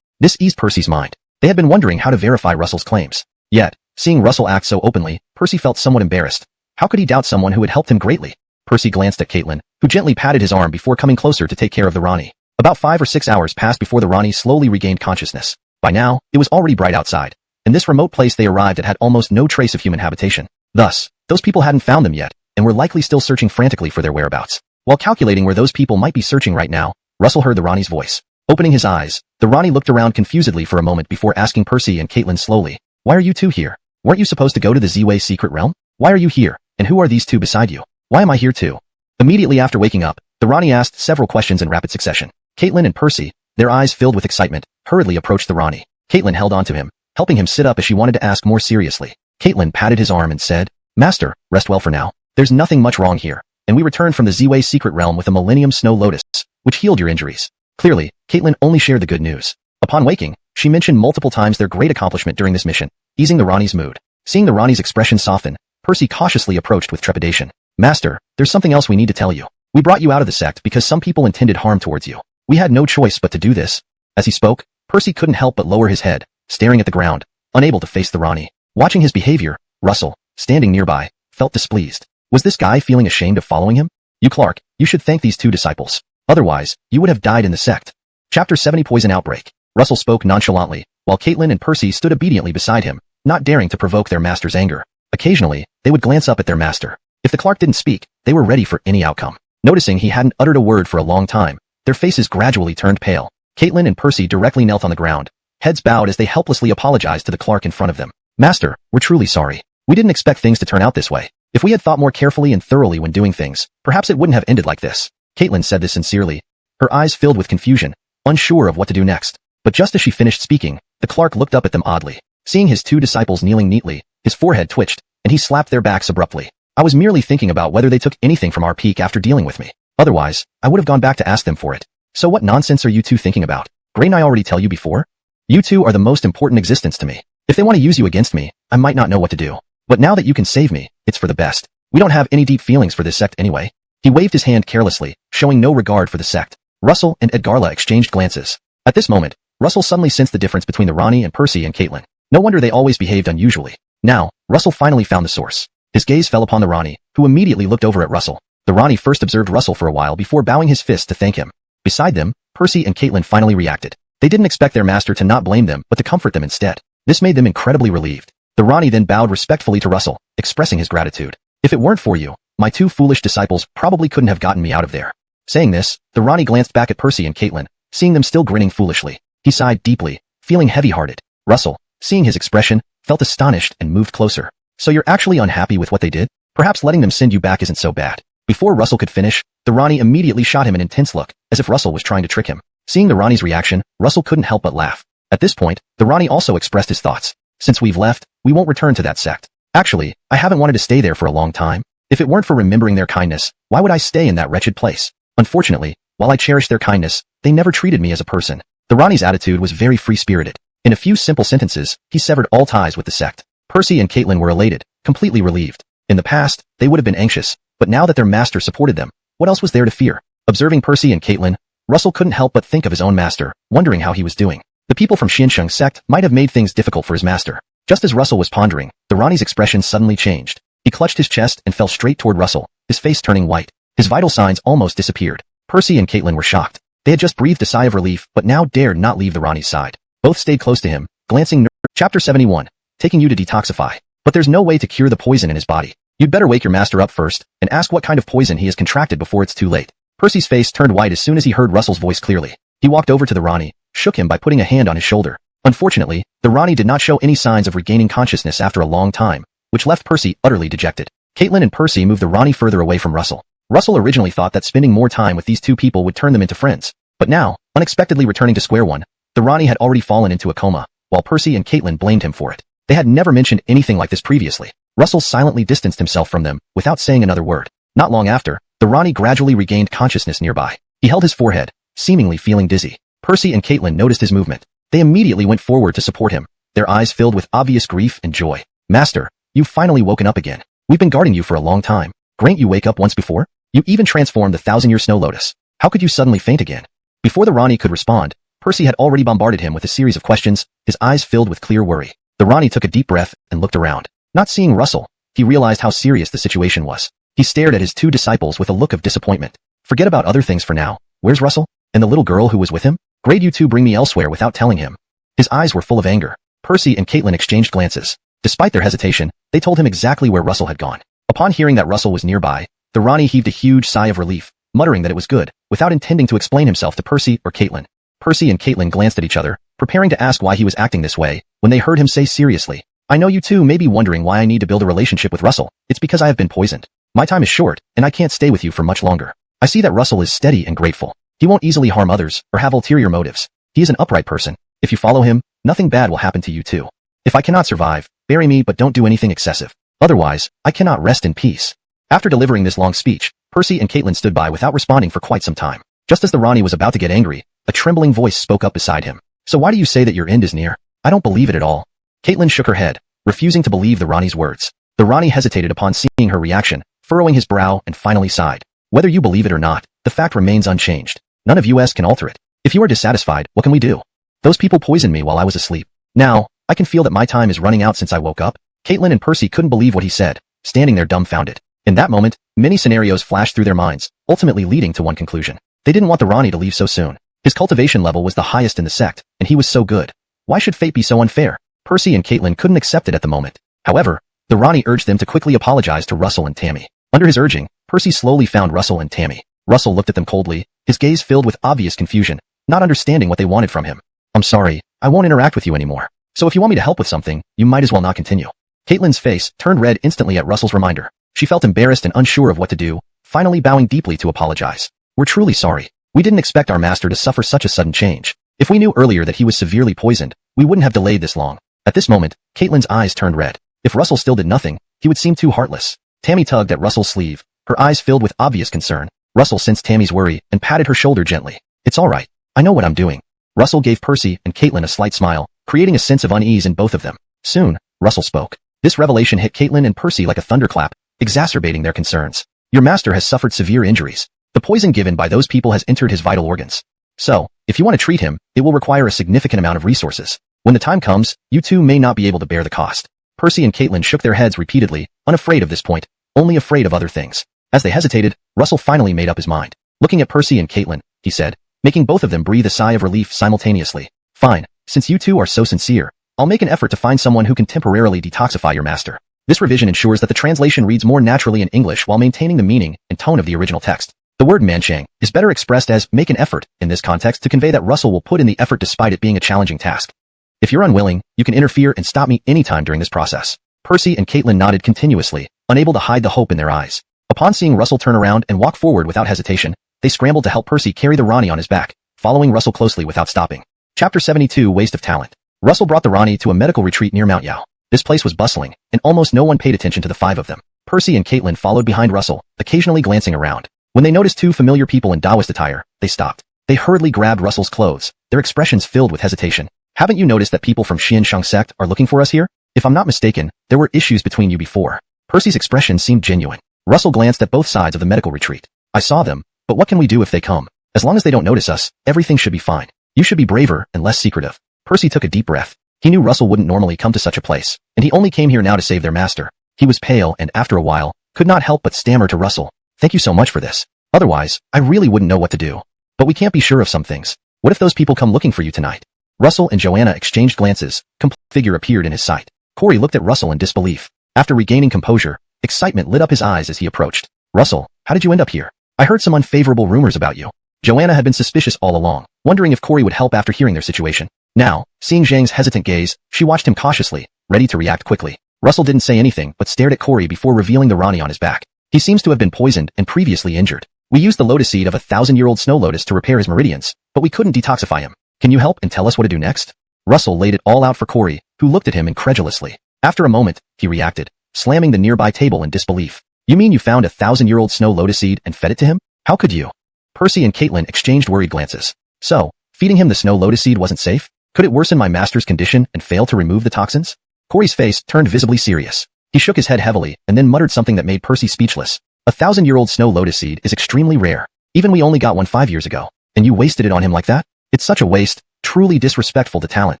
This eased Percy's mind. They had been wondering how to verify Russell's claims. Yet, seeing Russell act so openly, Percy felt somewhat embarrassed. How could he doubt someone who had helped him greatly? Percy glanced at Caitlin, who gently patted his arm before coming closer to take care of the Rani. About 5 or 6 hours passed before the Rani slowly regained consciousness. By now, it was already bright outside, and this remote place they arrived at had almost no trace of human habitation. Thus, those people hadn't found them yet, and were likely still searching frantically for their whereabouts. While calculating where those people might be searching right now, Russell heard the Rani's voice. Opening his eyes, the Rani looked around confusedly for a moment before asking Percy and Caitlin slowly, "Why are you two here? Weren't you supposed to go to the Z-Way secret realm? Why are you here, and who are these two beside you? Why am I here too?" Immediately after waking up, the Rani asked several questions in rapid succession. Caitlin and Percy, their eyes filled with excitement, hurriedly approached the Rani. Caitlin held on to him, helping him sit up as she wanted to ask more seriously. Caitlin patted his arm and said, "Master, rest well for now. There's nothing much wrong here, and we returned from the Z-Way secret realm with a Millennium Snow Lotus, which healed your injuries." Clearly, Caitlin only shared the good news. Upon waking, she mentioned multiple times their great accomplishment during this mission, easing the Rani's mood. Seeing the Rani's expression soften, Percy cautiously approached with trepidation. "Master, there's something else we need to tell you. We brought you out of the sect because some people intended harm towards you. We had no choice but to do this." As he spoke, Percy couldn't help but lower his head, staring at the ground, unable to face the Rani. Watching his behavior, Russell, standing nearby, felt displeased. Was this guy feeling ashamed of following him? "You Clark, you should thank these two disciples. Otherwise, you would have died in the sect." Chapter 70 Poison Outbreak. Russell spoke nonchalantly, while Caitlin and Percy stood obediently beside him, not daring to provoke their master's anger. Occasionally, they would glance up at their master. If the Clark didn't speak, they were ready for any outcome. Noticing he hadn't uttered a word for a long time, their faces gradually turned pale. Caitlin and Percy directly knelt on the ground, heads bowed as they helplessly apologized to the Clark in front of them. "Master, we're truly sorry. We didn't expect things to turn out this way. If we had thought more carefully and thoroughly when doing things, perhaps it wouldn't have ended like this." Caitlin said this sincerely, her eyes filled with confusion, unsure of what to do next. But just as she finished speaking, the Clark looked up at them oddly. Seeing his two disciples kneeling neatly, his forehead twitched, and he slapped their backs abruptly. "I was merely thinking about whether they took anything from our peak after dealing with me. Otherwise, I would have gone back to ask them for it. So what nonsense are you two thinking about? Graydon, I already tell you before? You two are the most important existence to me. If they want to use you against me, I might not know what to do. But now that you can save me, it's for the best. We don't have any deep feelings for this sect anyway." He waved his hand carelessly, showing no regard for the sect. Russell and Edgarla exchanged glances. At this moment, Russell suddenly sensed the difference between the Rani and Percy and Caitlin. No wonder they always behaved unusually. Now, Russell finally found the source. His gaze fell upon the Rani, who immediately looked over at Russell. The Rani first observed Russell for a while before bowing his fist to thank him. Beside them, Percy and Caitlin finally reacted. They didn't expect their master to not blame them but to comfort them instead. This made them incredibly relieved. The Rani then bowed respectfully to Russell, expressing his gratitude. "If it weren't for you, my two foolish disciples probably couldn't have gotten me out of there." Saying this, the Rani glanced back at Percy and Caitlin, seeing them still grinning foolishly. He sighed deeply, feeling heavy-hearted. Russell, seeing his expression, felt astonished and moved closer. "So you're actually unhappy with what they did? Perhaps letting them send you back isn't so bad." Before Russell could finish, the Rani immediately shot him an intense look, as if Russell was trying to trick him. Seeing the Rani's reaction, Russell couldn't help but laugh. At this point, the Rani also expressed his thoughts. Since we've left, we won't return to that sect. Actually, I haven't wanted to stay there for a long time. If it weren't for remembering their kindness, why would I stay in that wretched place? Unfortunately, while I cherish their kindness, they never treated me as a person. The Ronnie's attitude was very free-spirited. In a few simple sentences, he severed all ties with the sect. Percy and Caitlin were elated, completely relieved. In the past, they would have been anxious, but now that their master supported them, what else was there to fear? Observing Percy and Caitlin, Russell couldn't help but think of his own master, wondering how he was doing. The people from Xiansheng sect might have made things difficult for his master. Just as Russell was pondering, the Ronnie's expression suddenly changed. He clutched his chest and fell straight toward Russell, his face turning white. His vital signs almost disappeared. Percy and Caitlin were shocked. They had just breathed a sigh of relief, but now dared not leave the Ronnie's side. Both stayed close to him, glancing. Chapter 71. Taking you to detoxify. But there's no way to cure the poison in his body. You'd better wake your master up first, and ask what kind of poison he has contracted before it's too late. Percy's face turned white as soon as he heard Russell's voice clearly. He walked over to the Ronnie, shook him by putting a hand on his shoulder. Unfortunately, the Ronnie did not show any signs of regaining consciousness after a long time, which left Percy utterly dejected. Caitlin and Percy moved the Ronnie further away from Russell. Russell originally thought that spending more time with these two people would turn them into friends. But now, unexpectedly returning to square one, the Ronnie had already fallen into a coma, while Percy and Caitlin blamed him for it. They had never mentioned anything like this previously. Russell silently distanced himself from them, without saying another word. Not long after, the Ronnie gradually regained consciousness nearby. He held his forehead, seemingly feeling dizzy. Percy and Caitlin noticed his movement. They immediately went forward to support him, their eyes filled with obvious grief and joy. Master, you've finally woken up again. We've been guarding you for a long time. Grant you wake up once before? You even transformed the 1,000-year snow lotus. How could you suddenly faint again? Before the Ronnie could respond, Percy had already bombarded him with a series of questions, his eyes filled with clear worry. The Ronnie took a deep breath and looked around. Not seeing Russell, he realized how serious the situation was. He stared at his two disciples with a look of disappointment. Forget about other things for now. Where's Russell? And the little girl who was with him? Grade you two bring me elsewhere without telling him. His eyes were full of anger. Percy and Caitlin exchanged glances. Despite their hesitation, they told him exactly where Russell had gone. Upon hearing that Russell was nearby, the Ronnie heaved a huge sigh of relief, muttering that it was good, without intending to explain himself to Percy or Caitlin. Percy and Caitlin glanced at each other, preparing to ask why he was acting this way, when they heard him say seriously, I know you two may be wondering why I need to build a relationship with Russell. It's because I have been poisoned. My time is short, and I can't stay with you for much longer. I see that Russell is steady and grateful. He won't easily harm others, or have ulterior motives. He is an upright person. If you follow him, nothing bad will happen to you too. If I cannot survive, bury me but don't do anything excessive. Otherwise, I cannot rest in peace. After delivering this long speech, Percy and Caitlin stood by without responding for quite some time. Just as the Ronnie was about to get angry, a trembling voice spoke up beside him. So why do you say that your end is near? I don't believe it at all. Caitlin shook her head, refusing to believe the Ronnie's words. The Ronnie hesitated upon seeing her reaction, furrowing his brow and finally sighed. Whether you believe it or not, the fact remains unchanged. None of us can alter it. If you are dissatisfied, what can we do? Those people poisoned me while I was asleep. Now, I can feel that my time is running out since I woke up. Caitlin and Percy couldn't believe what he said, standing there dumbfounded. In that moment, many scenarios flashed through their minds, ultimately leading to one conclusion. They didn't want the Ronnie to leave so soon. His cultivation level was the highest in the sect, and he was so good. Why should fate be so unfair? Percy and Caitlin couldn't accept it at the moment. However, the Ronnie urged them to quickly apologize to Russell and Tammy. Under his urging, Percy slowly found Russell and Tammy. Russell looked at them coldly, his gaze filled with obvious confusion, not understanding what they wanted from him. I'm sorry, I won't interact with you anymore. So if you want me to help with something, you might as well not continue. Caitlin's face turned red instantly at Russell's reminder. She felt embarrassed and unsure of what to do, finally bowing deeply to apologize. We're truly sorry. We didn't expect our master to suffer such a sudden change. If we knew earlier that he was severely poisoned, we wouldn't have delayed this long. At this moment, Caitlin's eyes turned red. If Russell still did nothing, he would seem too heartless. Tammy tugged at Russell's sleeve, her eyes filled with obvious concern. Russell sensed Tammy's worry and patted her shoulder gently. It's all right. I know what I'm doing. Russell gave Percy and Caitlin a slight smile, creating a sense of unease in both of them. Soon, Russell spoke. This revelation hit Caitlin and Percy like a thunderclap, exacerbating their concerns. Your master has suffered severe injuries. The poison given by those people has entered his vital organs. So, if you want to treat him, it will require a significant amount of resources. When the time comes, you two may not be able to bear the cost. Percy and Caitlin shook their heads repeatedly, unafraid of this point, only afraid of other things. As they hesitated, Russell finally made up his mind. Looking at Percy and Caitlin, he said, making both of them breathe a sigh of relief simultaneously. Fine, since you two are so sincere, I'll make an effort to find someone who can temporarily detoxify your master. This revision ensures that the translation reads more naturally in English while maintaining the meaning and tone of the original text. The word manchang is better expressed as make an effort in this context to convey that Russell will put in the effort despite it being a challenging task. If you're unwilling, you can interfere and stop me anytime during this process. Percy and Caitlin nodded continuously, unable to hide the hope in their eyes. Upon seeing Russell turn around and walk forward without hesitation, they scrambled to help Percy carry the Ronnie on his back, following Russell closely without stopping. Chapter 72 Waste of Talent. Russell brought the Ronnie to a medical retreat near Mount Yao. This place was bustling, and almost no one paid attention to the five of them. Percy and Caitlin followed behind Russell, occasionally glancing around. When they noticed two familiar people in Taoist attire, they stopped. They hurriedly grabbed Russell's clothes, their expressions filled with hesitation. Haven't you noticed that people from Xiansheng sect are looking for us here? If I'm not mistaken, there were issues between you before. Percy's expression seemed genuine. Russell glanced at both sides of the medical retreat. I saw them, but what can we do if they come? As long as they don't notice us, everything should be fine. You should be braver and less secretive. Percy took a deep breath. He knew Russell wouldn't normally come to such a place, and he only came here now to save their master. He was pale and, after a while, could not help but stammer to Russell, "Thank you so much for this. Otherwise, I really wouldn't know what to do. But we can't be sure of some things. What if those people come looking for you tonight?" Russell and Joanna exchanged glances. A complete figure appeared in his sight. Corey looked at Russell in disbelief. After regaining composure, excitement lit up his eyes as he approached. "Russell, how did you end up here? I heard some unfavorable rumors about you." Joanna had been suspicious all along, wondering if Corey would help after hearing their situation. Now, seeing Zhang's hesitant gaze, she watched him cautiously, ready to react quickly. Russell didn't say anything but stared at Corey before revealing the Ronnie on his back. He seems to have been poisoned and previously injured. We used the lotus seed of a 1,000-year-old snow lotus to repair his meridians, but we couldn't detoxify him. Can you help and tell us what to do next? Russell laid it all out for Corey, who looked at him incredulously. After a moment, he reacted, slamming the nearby table in disbelief. "You mean you found a 1,000-year-old snow lotus seed and fed it to him? How could you?" Percy and Caitlin exchanged worried glances. "So, feeding him the snow lotus seed wasn't safe? Could it worsen my master's condition and fail to remove the toxins?" Corey's face turned visibly serious. He shook his head heavily and then muttered something that made Percy speechless. "A 1,000-year-old snow lotus seed is extremely rare. Even we only got one 5 years ago. And you wasted it on him like that? It's such a waste, truly disrespectful to talent."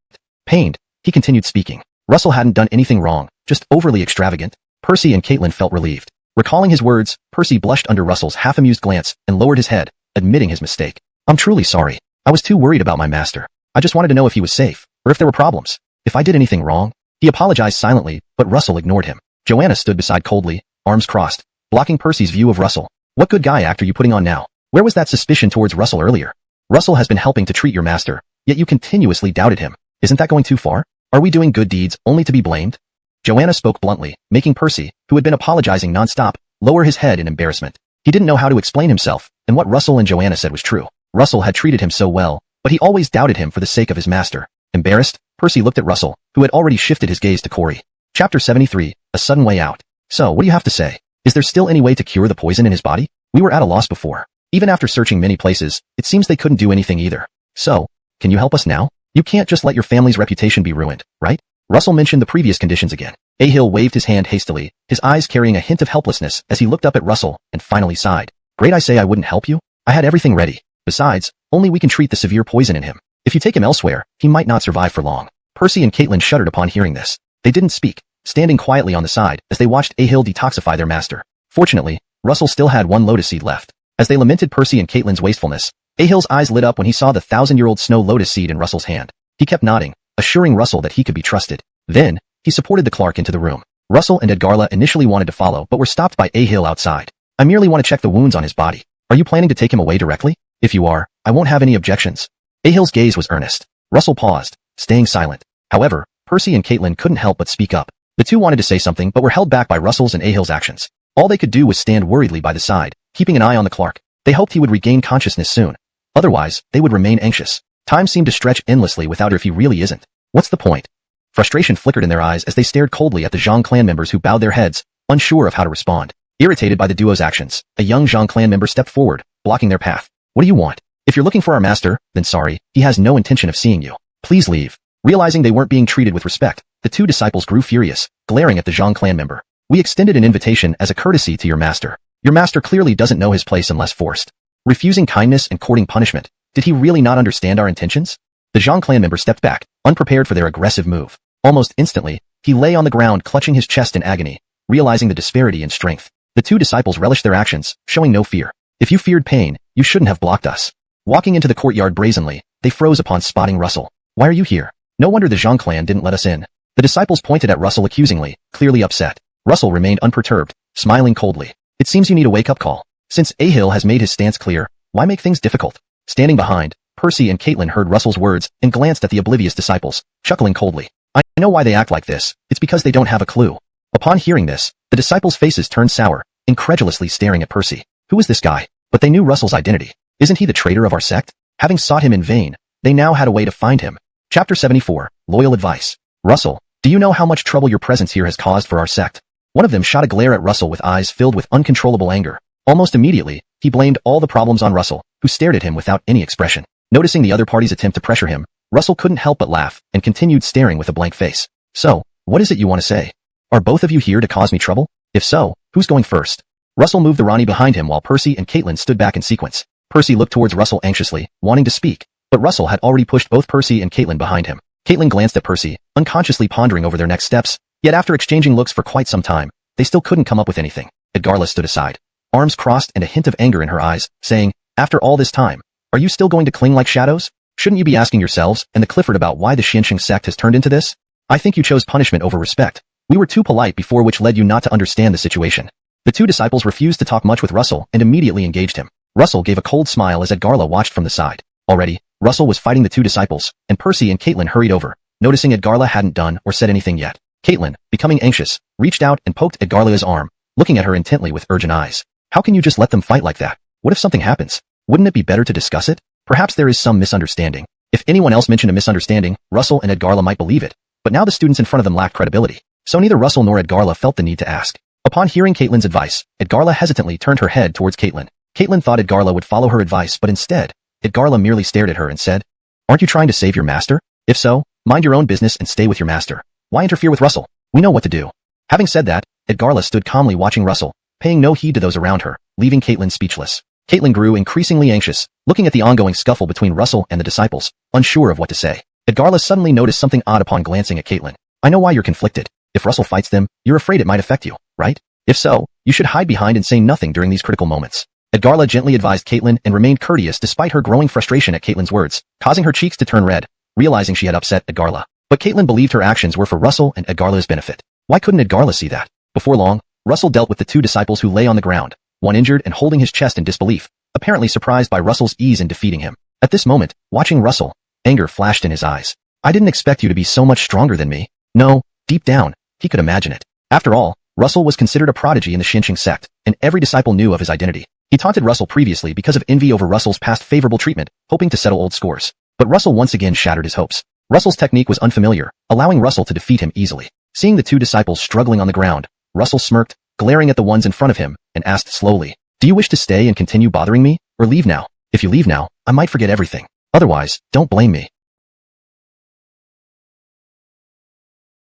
Pained, he continued speaking. Russell hadn't done anything wrong, just overly extravagant. Percy and Caitlin felt relieved. Recalling his words, Percy blushed under Russell's half-amused glance and lowered his head, admitting his mistake. "I'm truly sorry. I was too worried about my master. I just wanted to know if he was safe, or if there were problems. If I did anything wrong." He apologized silently, but Russell ignored him. Joanna stood beside coldly, arms crossed, blocking Percy's view of Russell. "What good guy act are you putting on now? Where was that suspicion towards Russell earlier? Russell has been helping to treat your master, yet you continuously doubted him. Isn't that going too far? Are we doing good deeds only to be blamed?" Joanna spoke bluntly, making Percy, who had been apologizing nonstop, lower his head in embarrassment. He didn't know how to explain himself, and what Russell and Joanna said was true. Russell had treated him so well, but he always doubted him for the sake of his master. Embarrassed, Percy looked at Russell, who had already shifted his gaze to Corey. Chapter 73, A Sudden Way Out. "So, what do you have to say? Is there still any way to cure the poison in his body? We were at a loss before. Even after searching many places, it seems they couldn't do anything either. So, can you help us now? You can't just let your family's reputation be ruined, right?" Russell mentioned the previous conditions again. Ahill waved his hand hastily, his eyes carrying a hint of helplessness as he looked up at Russell and finally sighed. "Great, I say I wouldn't help you? I had everything ready. Besides, only we can treat the severe poison in him. If you take him elsewhere, he might not survive for long." Percy and Caitlin shuddered upon hearing this. They didn't speak, standing quietly on the side as they watched Ahill detoxify their master. Fortunately, Russell still had one lotus seed left. As they lamented Percy and Caitlin's wastefulness, Ahill's eyes lit up when he saw the 1,000-year-old snow lotus seed in Russell's hand. He kept nodding, assuring Russell that he could be trusted. Then, he supported the Clark into the room. Russell and Edgarla initially wanted to follow but were stopped by Ahill outside. "I merely want to check the wounds on his body. Are you planning to take him away directly? If you are, I won't have any objections." Ahill's gaze was earnest. Russell paused, staying silent. However, Percy and Caitlin couldn't help but speak up. The two wanted to say something but were held back by Russell's and Ahill's actions. All they could do was stand worriedly by the side, keeping an eye on the Clark. They hoped he would regain consciousness soon. Otherwise, they would remain anxious. Time seemed to stretch endlessly without her if he really isn't. What's the point? Frustration flickered in their eyes as they stared coldly at the Zhang clan members who bowed their heads, unsure of how to respond. Irritated by the duo's actions, a young Zhang clan member stepped forward, blocking their path. "What do you want? If you're looking for our master, then sorry, he has no intention of seeing you. Please leave." Realizing they weren't being treated with respect, the two disciples grew furious, glaring at the Zhang clan member. "We extended an invitation as a courtesy to your master. Your master clearly doesn't know his place unless forced. Refusing kindness and courting punishment. Did he really not understand our intentions?" The Zhang clan member stepped back, unprepared for their aggressive move. Almost instantly, he lay on the ground clutching his chest in agony, realizing the disparity in strength. The two disciples relished their actions, showing no fear. "If you feared pain, you shouldn't have blocked us." Walking into the courtyard brazenly, they froze upon spotting Russell. "Why are you here? No wonder the Zhang clan didn't let us in." The disciples pointed at Russell accusingly, clearly upset. Russell remained unperturbed, smiling coldly. "It seems you need a wake-up call. Since Ahill has made his stance clear, why make things difficult?" Standing behind, Percy and Caitlin heard Russell's words and glanced at the oblivious disciples, chuckling coldly. "I know why they act like this. It's because they don't have a clue." Upon hearing this, the disciples' faces turned sour, incredulously staring at Percy. Who is this guy? But they knew Russell's identity. Isn't he the traitor of our sect? Having sought him in vain, they now had a way to find him. Chapter 74, Loyal Advice. Russell, do you know how much trouble your presence here has caused for our sect? One of them shot a glare at Russell with eyes filled with uncontrollable anger. Almost immediately, he blamed all the problems on Russell, who stared at him without any expression. Noticing the other party's attempt to pressure him, Russell couldn't help but laugh and continued staring with a blank face. So, what is it you want to say? Are both of you here to cause me trouble? If so, who's going first? Russell moved the Ronnie behind him while Percy and Caitlin stood back in sequence. Percy looked towards Russell anxiously, wanting to speak, but Russell had already pushed both Percy and Caitlin behind him. Caitlin glanced at Percy, unconsciously pondering over their next steps, yet after exchanging looks for quite some time, they still couldn't come up with anything. Edgarla stood aside, arms crossed and a hint of anger in her eyes, saying, after all this time, are you still going to cling like shadows? Shouldn't you be asking yourselves and the Clifford about why the Xianxing sect has turned into this? I think you chose punishment over respect. We were too polite before, which led you not to understand the situation. The two disciples refused to talk much with Russell and immediately engaged him. Russell gave a cold smile as Edgarla watched from the side. Already, Russell was fighting the two disciples, and Percy and Caitlin hurried over, noticing Edgarla hadn't done or said anything yet. Caitlin, becoming anxious, reached out and poked Edgarla's arm, looking at her intently with urgent eyes. How can you just let them fight like that? What if something happens? Wouldn't it be better to discuss it? Perhaps there is some misunderstanding. If anyone else mentioned a misunderstanding, Russell and Edgarla might believe it, but now the students in front of them lacked credibility, so neither Russell nor Edgarla felt the need to ask. Upon hearing Caitlin's advice, Edgarla hesitantly turned her head towards Caitlin. Caitlin thought Edgarla would follow her advice, but instead, Edgarla merely stared at her and said, aren't you trying to save your master? If so, mind your own business and stay with your master. Why interfere with Russell? We know what to do. Having said that, Edgarla stood calmly watching Russell, paying no heed to those around her, leaving Caitlin speechless. Caitlin grew increasingly anxious, looking at the ongoing scuffle between Russell and the disciples, unsure of what to say. Edgarla suddenly noticed something odd upon glancing at Caitlin. I know why you're conflicted. If Russell fights them, you're afraid it might affect you, right? If so, you should hide behind and say nothing during these critical moments. Edgarla gently advised Caitlin and remained courteous despite her growing frustration at Caitlin's words, causing her cheeks to turn red, realizing she had upset Edgarla. But Caitlin believed her actions were for Russell and Edgarla's benefit. Why couldn't Edgarla see that? Before long, Russell dealt with the two disciples who lay on the ground, one injured and holding his chest in disbelief, apparently surprised by Russell's ease in defeating him. At this moment, watching Russell, anger flashed in his eyes. I didn't expect you to be so much stronger than me. No, deep down, he could imagine it. After all, Russell was considered a prodigy in the Xianxing sect, and every disciple knew of his identity. He taunted Russell previously because of envy over Russell's past favorable treatment, hoping to settle old scores. But Russell once again shattered his hopes. Russell's technique was unfamiliar, allowing Russell to defeat him easily. Seeing the two disciples struggling on the ground, Russell smirked, glaring at the ones in front of him, and asked slowly, do you wish to stay and continue bothering me, or leave now? If you leave now, I might forget everything. Otherwise, don't blame me.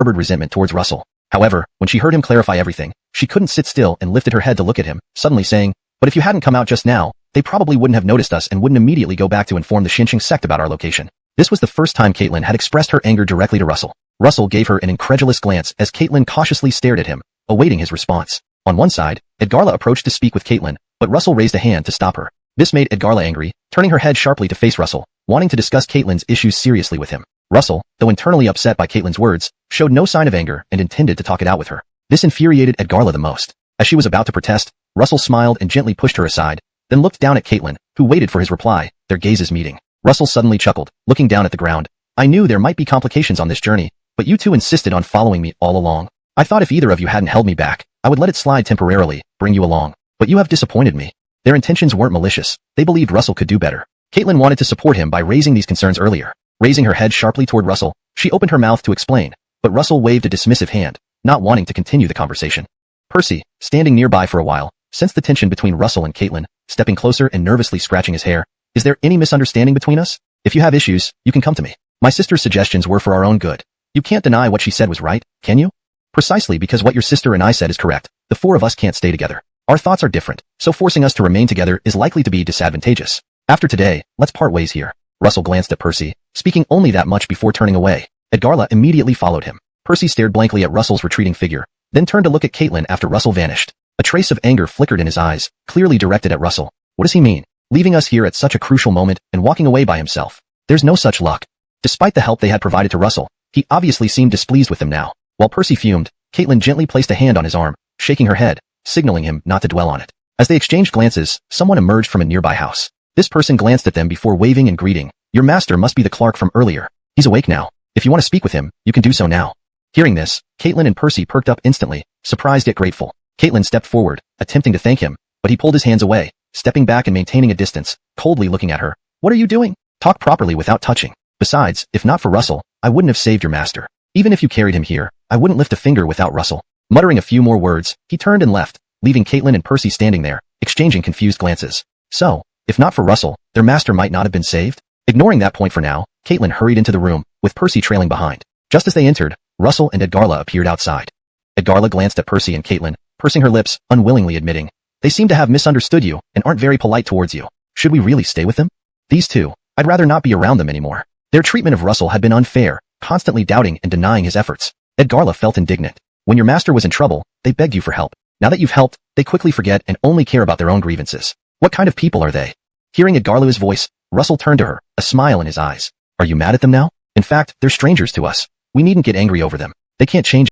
Harbored resentment towards Russell. However, when she heard him clarify everything, she couldn't sit still and lifted her head to look at him, suddenly saying, but if you hadn't come out just now, they probably wouldn't have noticed us and wouldn't immediately go back to inform the Xianxing sect about our location. This was the first time Caitlin had expressed her anger directly to Russell. Russell gave her an incredulous glance as Caitlin cautiously stared at him, awaiting his response. On one side, Edgarla approached to speak with Caitlin, but Russell raised a hand to stop her. This made Edgarla angry, turning her head sharply to face Russell, wanting to discuss Caitlin's issues seriously with him. Russell, though internally upset by Caitlin's words, showed no sign of anger and intended to talk it out with her. This infuriated Edgarla the most. As she was about to protest, Russell smiled and gently pushed her aside, then looked down at Caitlin, who waited for his reply, their gazes meeting. Russell suddenly chuckled, looking down at the ground. I knew there might be complications on this journey, but you two insisted on following me all along. I thought if either of you hadn't held me back, I would let it slide temporarily, bring you along. But you have disappointed me. Their intentions weren't malicious. They believed Russell could do better. Caitlin wanted to support him by raising these concerns earlier. Raising her head sharply toward Russell, she opened her mouth to explain, but Russell waved a dismissive hand, not wanting to continue the conversation. Percy, standing nearby for a while, sensed the tension between Russell and Caitlin, stepping closer and nervously scratching his hair. Is there any misunderstanding between us? If you have issues, you can come to me. My sister's suggestions were for our own good. You can't deny what she said was right, can you? Precisely because what your sister and I said is correct. The four of us can't stay together. Our thoughts are different, so forcing us to remain together is likely to be disadvantageous. After today, let's part ways here. Russell glanced at Percy, speaking only that much before turning away. Edgarla immediately followed him. Percy stared blankly at Russell's retreating figure, then turned to look at Caitlin after Russell vanished. A trace of anger flickered in his eyes, clearly directed at Russell. What does he mean? Leaving us here at such a crucial moment and walking away by himself. There's no such luck. Despite the help they had provided to Russell, he obviously seemed displeased with them now. While Percy fumed, Caitlin gently placed a hand on his arm, shaking her head, signaling him not to dwell on it. As they exchanged glances, someone emerged from a nearby house. This person glanced at them before waving and greeting. Your master must be the Clark from earlier. He's awake now. If you want to speak with him, you can do so now. Hearing this, Caitlin and Percy perked up instantly, surprised yet grateful. Caitlin stepped forward, attempting to thank him, but he pulled his hands away, stepping back and maintaining a distance, coldly looking at her. What are you doing? Talk properly without touching. Besides, if not for Russell, I wouldn't have saved your master. Even if you carried him here, I wouldn't lift a finger without Russell. Muttering a few more words, he turned and left, leaving Caitlin and Percy standing there, exchanging confused glances. So, if not for Russell, their master might not have been saved? Ignoring that point for now, Caitlin hurried into the room, with Percy trailing behind. Just as they entered, Russell and Edgarla appeared outside. Edgarla glanced at Percy and Caitlin, pursing her lips, unwillingly admitting, "They seem to have misunderstood you and aren't very polite towards you. Should we really stay with them? These two, I'd rather not be around them anymore." Their treatment of Russell had been unfair, constantly doubting and denying his efforts. Edgarla felt indignant. When your master was in trouble, they begged you for help. Now that you've helped, they quickly forget and only care about their own grievances. What kind of people are they? Hearing Edgarla's voice, Russell turned to her, a smile in his eyes. Are you mad at them now? In fact, they're strangers to us. We needn't get angry over them. They can't change.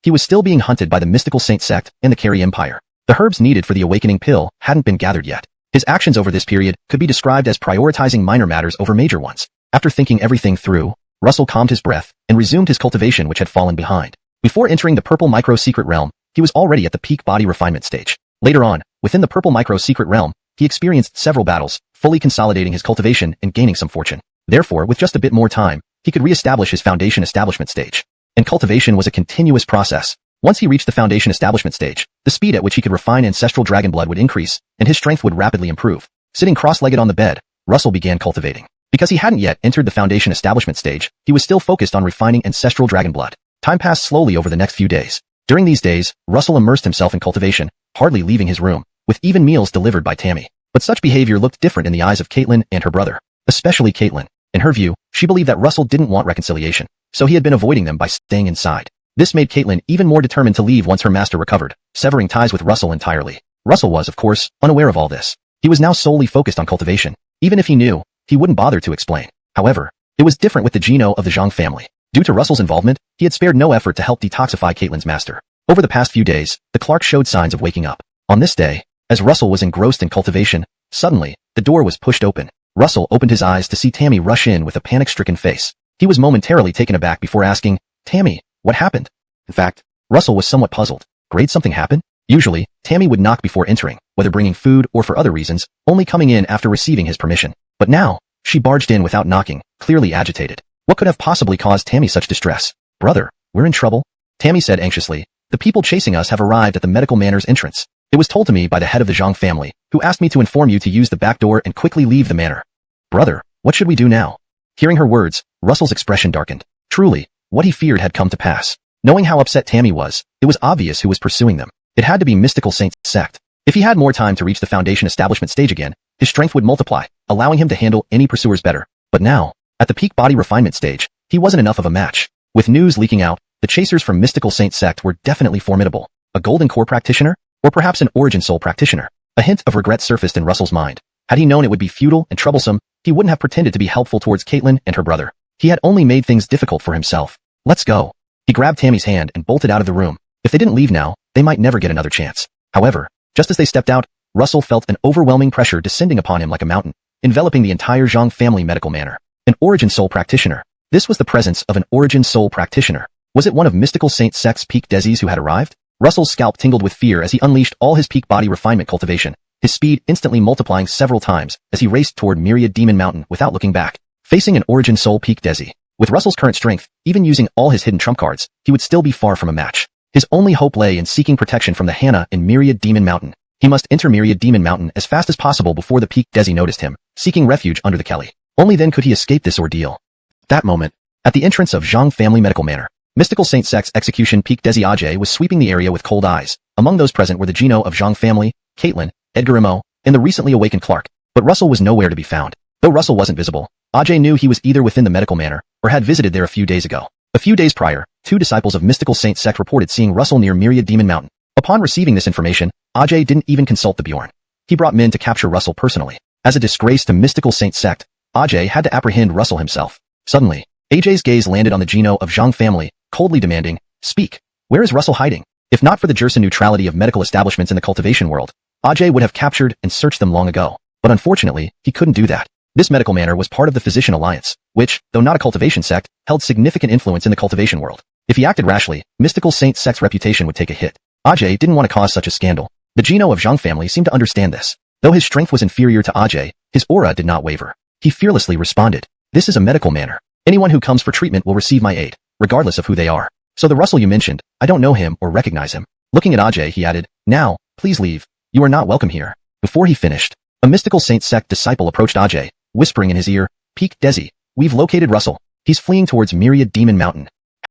He was still being hunted by the mystical saint sect and the Carey Empire. The herbs needed for the awakening pill hadn't been gathered yet. His actions over this period could be described as prioritizing minor matters over major ones. After thinking everything through, Russell calmed his breath and resumed his cultivation, which had fallen behind. Before entering the purple micro-secret realm, he was already at the peak body refinement stage. Later on, within the purple micro-secret realm, he experienced several battles, fully consolidating his cultivation and gaining some fortune. Therefore, with just a bit more time, he could re-establish his foundation establishment stage. And cultivation was a continuous process. Once he reached the foundation establishment stage, the speed at which he could refine ancestral dragon blood would increase, and his strength would rapidly improve. Sitting cross-legged on the bed, Russell began cultivating. Because he hadn't yet entered the foundation establishment stage, he was still focused on refining ancestral dragon blood. Time passed slowly over the next few days. During these days, Russell immersed himself in cultivation, hardly leaving his room, with even meals delivered by Tammy. But such behavior looked different in the eyes of Caitlin and her brother. Especially Caitlin. In her view, she believed that Russell didn't want reconciliation, so he had been avoiding them by staying inside. This made Caitlin even more determined to leave once her master recovered, severing ties with Russell entirely. Russell was, of course, unaware of all this. He was now solely focused on cultivation. Even if he knew, he wouldn't bother to explain. However, it was different with the Geno of the Zhang family. Due to Russell's involvement, he had spared no effort to help detoxify Caitlin's master. Over the past few days, the Clark showed signs of waking up. On this day, as Russell was engrossed in cultivation, suddenly, the door was pushed open. Russell opened his eyes to see Tammy rush in with a panic-stricken face. He was momentarily taken aback before asking, "Tammy, what happened?" In fact, Russell was somewhat puzzled. Did something happen? Usually, Tammy would knock before entering, whether bringing food or for other reasons, only coming in after receiving his permission. But now, she barged in without knocking, clearly agitated. What could have possibly caused Tammy such distress? "Brother, we're in trouble," Tammy said anxiously. "The people chasing us have arrived at the medical manor's entrance. It was told to me by the head of the Zhang family, who asked me to inform you to use the back door and quickly leave the manor." "Brother, what should we do now?" Hearing her words, Russell's expression darkened. Truly, what he feared had come to pass. Knowing how upset Tammy was, it was obvious who was pursuing them. It had to be mystical saint sect. If he had more time to reach the foundation establishment stage again, his strength would multiply, allowing him to handle any pursuers better. But now, at the peak body refinement stage, he wasn't enough of a match. With news leaking out, the chasers from mystical saint sect were definitely formidable. A golden core practitioner? Or perhaps an origin soul practitioner? A hint of regret surfaced in Russell's mind. Had he known it would be futile and troublesome, he wouldn't have pretended to be helpful towards Caitlin and her brother. He had only made things difficult for himself. "Let's go." He grabbed Tammy's hand and bolted out of the room. If they didn't leave now, they might never get another chance. However, just as they stepped out, Russell felt an overwhelming pressure descending upon him like a mountain, enveloping the entire Zhang family medical manor. An origin soul practitioner. This was the presence of an origin soul practitioner. Was it one of mystical saint sect's peak desis who had arrived? Russell's scalp tingled with fear as he unleashed all his peak body refinement cultivation, his speed instantly multiplying several times as he raced toward Myriad Demon Mountain without looking back. Facing an origin soul peak desi. With Russell's current strength, even using all his hidden trump cards, he would still be far from a match. His only hope lay in seeking protection from the Hannah in Myriad Demon Mountain. He must enter Myriad Demon Mountain as fast as possible before the peak desi noticed him, seeking refuge under the Kelly. Only then could he escape this ordeal. That moment, at the entrance of Zhang family medical manor, mystical saint sect's execution peak desi Ajay was sweeping the area with cold eyes. Among those present were the Geno of Zhang family, Caitlin, Edgar Imo, and the recently awakened Clark. But Russell was nowhere to be found. Though Russell wasn't visible, Ajay knew he was either within the medical manor or had visited there a few days ago. A few days prior, 2 disciples of mystical saint sect reported seeing Russell near Myriad Demon Mountain. Upon receiving this information, Ajay didn't even consult the Bjorn. He brought men to capture Russell personally. As a disgrace to mystical saint sect, Ajay had to apprehend Russell himself. Suddenly, Ajay's gaze landed on the Geno of Zhang family, coldly demanding, "Speak. Where is Russell hiding?" If not for the Jerson neutrality of medical establishments in the cultivation world, Ajay would have captured and searched them long ago. But unfortunately, he couldn't do that. This medical manor was part of the Physician Alliance, which, though not a cultivation sect, held significant influence in the cultivation world. If he acted rashly, mystical saint sect's reputation would take a hit. Ajay didn't want to cause such a scandal. The Geno of Zhang family seemed to understand this. Though his strength was inferior to Ajay, his aura did not waver. He fearlessly responded, "This is a medical manner. Anyone who comes for treatment will receive my aid, regardless of who they are. So the Russell you mentioned, I don't know him or recognize him." Looking at Ajay, he added, "Now, please leave. You are not welcome here." Before he finished, a mystical saint sect disciple approached Ajay, whispering in his ear, "Peak Desi, we've located Russell. He's fleeing towards Myriad Demon Mountain."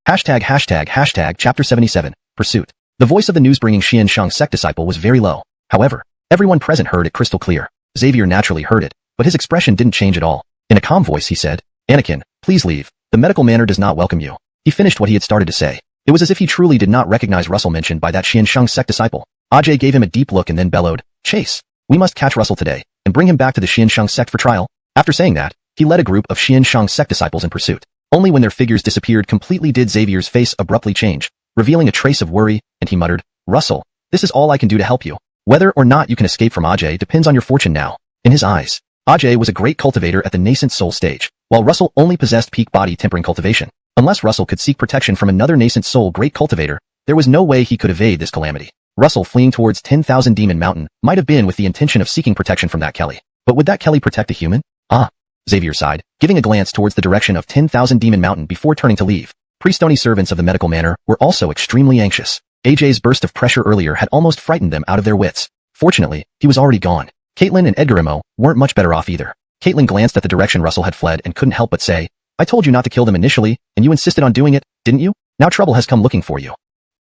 Chapter 77, Pursuit. The voice of the news-bringing Xian Shang sect disciple was very low. However, everyone present heard it crystal clear. Xavier naturally heard it, but his expression didn't change at all. In a calm voice he said, "Anakin, please leave. The medical manor does not welcome you." He finished what he had started to say. It was as if he truly did not recognize Russell mentioned by that Xian Shang sect disciple. Ajay gave him a deep look and then bellowed, "Chase! We must catch Russell today, and bring him back to the Xian Shang sect for trial." After saying that, he led a group of Xian Shang sect disciples in pursuit. Only when their figures disappeared completely did Xavier's face abruptly change, revealing a trace of worry, and he muttered, "Russell, this is all I can do to help you. Whether or not you can escape from Ajay depends on your fortune now." In his eyes, Ajay was a great cultivator at the nascent soul stage, while Russell only possessed peak body tempering cultivation. Unless Russell could seek protection from another nascent soul great cultivator, there was no way he could evade this calamity. Russell fleeing towards 10,000 Demon Mountain might have been with the intention of seeking protection from that Kelly. But would that Kelly protect a human? Xavier sighed, giving a glance towards the direction of 10,000 Demon Mountain before turning to leave. Priestoni servants of the medical manor were also extremely anxious. AJ's burst of pressure earlier had almost frightened them out of their wits. Fortunately, he was already gone. Caitlin and Edgar Imo weren't much better off either. Caitlin glanced at the direction Russell had fled and couldn't help but say, "I told you not to kill them initially, and you insisted on doing it, didn't you? Now trouble has come looking for you."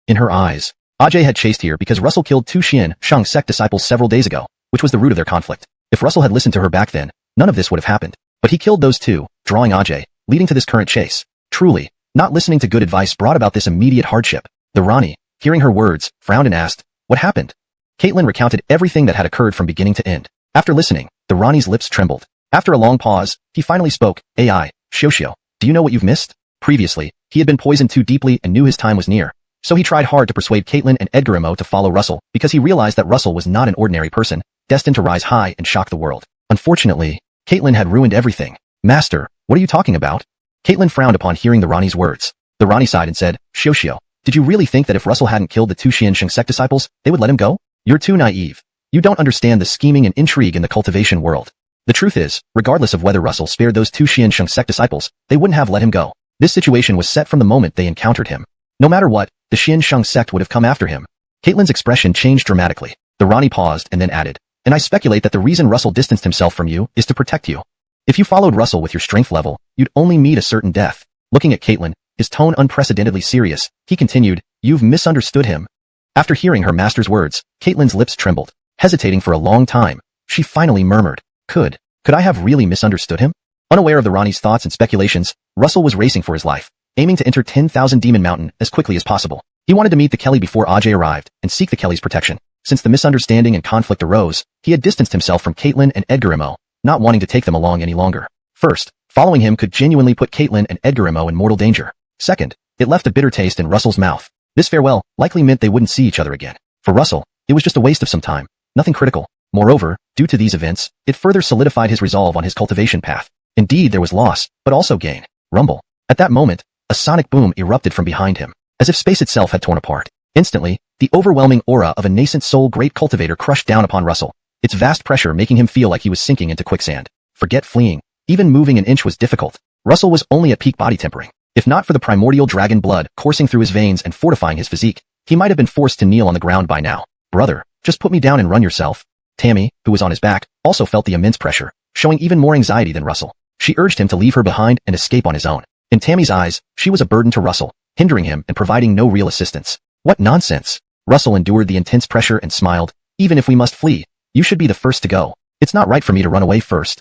In her eyes, Ajay had chased here because Russell killed two Xian Shang sect disciples several days ago, which was the root of their conflict. If Russell had listened to her back then, none of this would have happened. But he killed those two, drawing Ajay, leading to this current chase. Truly, not listening to good advice brought about this immediate hardship. The Rani, hearing her words, frowned and asked, "What happened?" Caitlin recounted everything that had occurred from beginning to end. After listening, the Rani's lips trembled. After a long pause, he finally spoke, "AI, Xiao, do you know what you've missed?" Previously, he had been poisoned too deeply and knew his time was near. So he tried hard to persuade Caitlin and Edgar Imo to follow Russell because he realized that Russell was not an ordinary person, destined to rise high and shock the world. Unfortunately, Caitlin had ruined everything. "Master, what are you talking about?" Caitlin frowned upon hearing the Rani's words. The Rani sighed and said, "Xiao, did you really think that if Russell hadn't killed the two Xian Shang sect disciples, they would let him go? You're too naive. You don't understand the scheming and intrigue in the cultivation world. The truth is, regardless of whether Russell spared those two Xian Shang sect disciples, they wouldn't have let him go. This situation was set from the moment they encountered him. No matter what, the Xian Shang sect would have come after him." Caitlin's expression changed dramatically. The Rani paused and then added, "And I speculate that the reason Russell distanced himself from you is to protect you. If you followed Russell with your strength level, you'd only meet a certain death." Looking at Caitlin, his tone unprecedentedly serious, he continued, "You've misunderstood him." After hearing her master's words, Caitlin's lips trembled. Hesitating for a long time, she finally murmured, Could I have really misunderstood him?" Unaware of the Rani's thoughts and speculations, Russell was racing for his life, aiming to enter 10,000 Demon Mountain as quickly as possible. He wanted to meet the Kelly before Ajay arrived and seek the Kelly's protection. Since the misunderstanding and conflict arose, he had distanced himself from Caitlin and Edgar Imo, not wanting to take them along any longer. First, following him could genuinely put Caitlin and Edgar Imo in mortal danger. Second, it left a bitter taste in Russell's mouth. This farewell likely meant they wouldn't see each other again. For Russell, it was just a waste of some time, nothing critical. Moreover, due to these events, it further solidified his resolve on his cultivation path. Indeed, there was loss, but also gain. Rumble. At that moment, a sonic boom erupted from behind him, as if space itself had torn apart. Instantly, the overwhelming aura of a nascent soul great cultivator crushed down upon Russell, its vast pressure making him feel like he was sinking into quicksand. Forget fleeing. Even moving an inch was difficult. Russell was only at peak body tempering. If not for the primordial dragon blood coursing through his veins and fortifying his physique, he might have been forced to kneel on the ground by now. "Brother, just put me down and run yourself." Tammy, who was on his back, also felt the immense pressure, showing even more anxiety than Russell. She urged him to leave her behind and escape on his own. In Tammy's eyes, she was a burden to Russell, hindering him and providing no real assistance. What nonsense! Russell endured the intense pressure and smiled. "Even if we must flee, you should be the first to go. It's not right for me to run away first."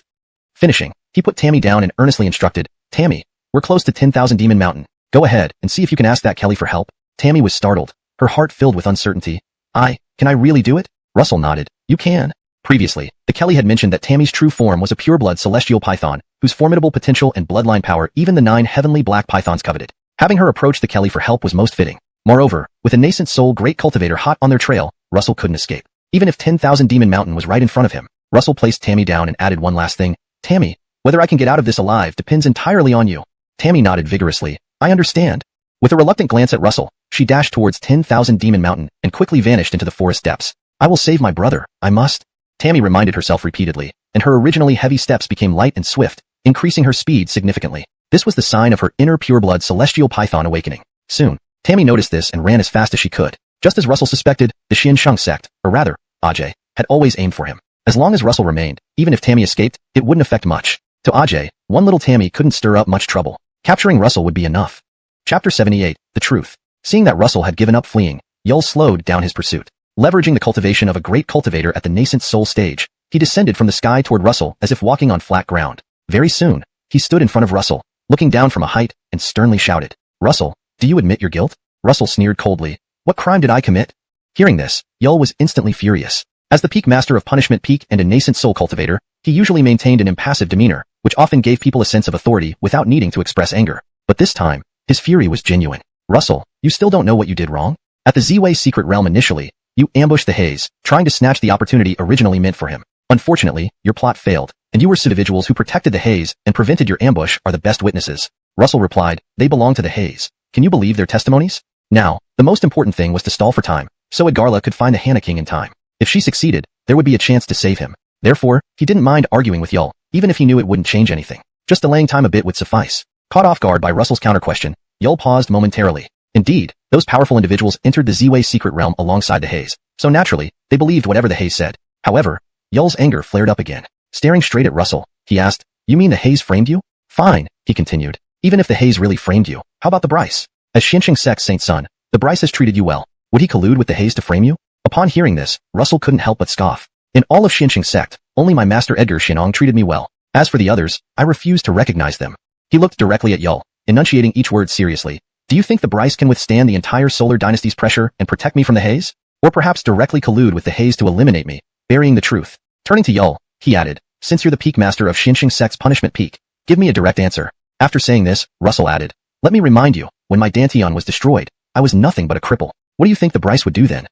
Finishing, he put Tammy down and earnestly instructed, "Tammy, we're close to 10,000 Demon Mountain. Go ahead and see if you can ask that Kelly for help." Tammy was startled, her heart filled with uncertainty. Can I really do it?" Russell nodded. "You can." Previously, the Kelly had mentioned that Tammy's true form was a pureblood celestial python, whose formidable potential and bloodline power even the 9 heavenly black pythons coveted. Having her approach the Kelly for help was most fitting. Moreover, with a nascent soul great cultivator hot on their trail, Russell couldn't escape. Even if 10,000 Demon Mountain was right in front of him, Russell placed Tammy down and added one last thing. "Tammy, whether I can get out of this alive depends entirely on you." Tammy nodded vigorously. "I understand." With a reluctant glance at Russell, she dashed towards 10,000 Demon Mountain and quickly vanished into the forest depths. "I will save my brother, I must." Tammy reminded herself repeatedly, and her originally heavy steps became light and swift, increasing her speed significantly. This was the sign of her inner pureblood celestial python awakening. Soon, Tammy noticed this and ran as fast as she could. Just as Russell suspected, the Xiansheng sect, or rather, Ajay, had always aimed for him. As long as Russell remained, even if Tammy escaped, it wouldn't affect much. To Ajay, one little Tammy couldn't stir up much trouble. Capturing Russell would be enough. Chapter 78, The Truth. Seeing that Russell had given up fleeing, Yul slowed down his pursuit. Leveraging the cultivation of a great cultivator at the nascent soul stage, he descended from the sky toward Russell as if walking on flat ground. Very soon, he stood in front of Russell, looking down from a height, and sternly shouted, "Russell, do you admit your guilt?" Russell sneered coldly. "What crime did I commit?" Hearing this, Yul was instantly furious. As the peak master of punishment peak and a nascent soul cultivator, he usually maintained an impassive demeanor, which often gave people a sense of authority without needing to express anger. But this time, his fury was genuine. "Russell, you still don't know what you did wrong? At the Z-Way secret realm initially, you ambushed the Haze, trying to snatch the opportunity originally meant for him. Unfortunately, your plot failed, and you were individuals who protected the Haze and prevented your ambush are the best witnesses." Russell replied, "They belong to the Haze. Can you believe their testimonies?" Now, the most important thing was to stall for time, so Edgarla could find the Hannah King in time. If she succeeded, there would be a chance to save him. Therefore, he didn't mind arguing with Yul, even if he knew it wouldn't change anything. Just delaying time a bit would suffice. Caught off guard by Russell's counter-question, Yul paused momentarily. Indeed, those powerful individuals entered the Z-Way secret realm alongside the Haze, so naturally, they believed whatever the Haze said. However, Yul's anger flared up again. Staring straight at Russell, he asked, "You mean the Haze framed you?" "Fine," he continued. "Even if the Haze really framed you, how about the Bryce? As Xiansheng Sect's Saint Son, the Bryce has treated you well. Would he collude with the Haze to frame you?" Upon hearing this, Russell couldn't help but scoff. "In all of Xiansheng Sect, only my master Edgar Xianong treated me well. As for the others, I refuse to recognize them." He looked directly at Yul, enunciating each word seriously. "Do you think the Bryce can withstand the entire Solar Dynasty's pressure and protect me from the Haze? Or perhaps directly collude with the Haze to eliminate me, burying the truth?" Turning to Yul, he added, "Since you're the peak master of Xiansheng Sect's punishment peak, give me a direct answer." After saying this, Russell added, "Let me remind you, when my Dantian was destroyed, I was nothing but a cripple. What do you think the Bryce would do then?"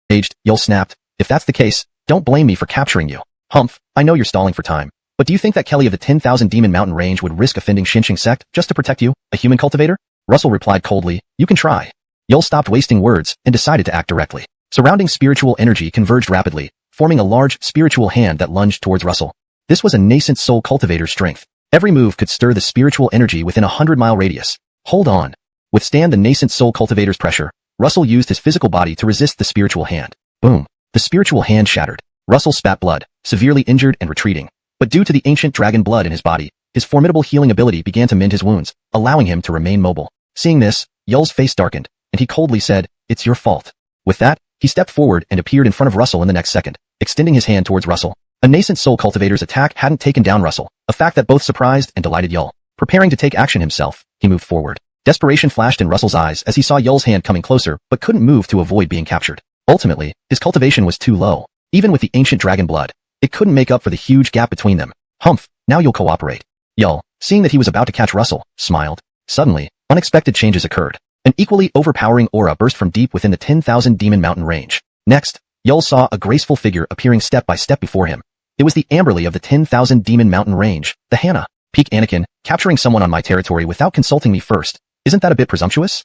Aged, Yul snapped, "If that's the case, don't blame me for capturing you. Humph, I know you're stalling for time. But do you think that Kelly of the 10,000 Demon Mountain range would risk offending Xiansheng Sect just to protect you, a human cultivator?" Russell replied coldly, "You can try." Yul stopped wasting words and decided to act directly. Surrounding spiritual energy converged rapidly, forming a large spiritual hand that lunged towards Russell. This was a nascent soul cultivator's strength. Every move could stir the spiritual energy within a 100-mile radius. Hold on. Withstand the nascent soul cultivator's pressure, Russell used his physical body to resist the spiritual hand. Boom. The spiritual hand shattered. Russell spat blood, severely injured and retreating. But due to the ancient dragon blood in his body, his formidable healing ability began to mend his wounds, allowing him to remain mobile. Seeing this, Yul's face darkened, and he coldly said, "It's your fault." With that, he stepped forward and appeared in front of Russell in the next second, extending his hand towards Russell. A nascent soul cultivator's attack hadn't taken down Russell, a fact that both surprised and delighted Yul. Preparing to take action himself, he moved forward. Desperation flashed in Russell's eyes as he saw Yul's hand coming closer but couldn't move to avoid being captured. Ultimately, his cultivation was too low. Even with the ancient dragon blood, it couldn't make up for the huge gap between them. "Humph, now you'll cooperate." Yul, seeing that he was about to catch Russell, smiled. Suddenly, unexpected changes occurred. An equally overpowering aura burst from deep within the 10,000 Demon Mountain range. Next, Yul saw a graceful figure appearing step by step before him. It was the Amberly of the 10,000 Demon Mountain range, the Hannah. "Peak Anakin, capturing someone on my territory without consulting me first. Isn't that a bit presumptuous?"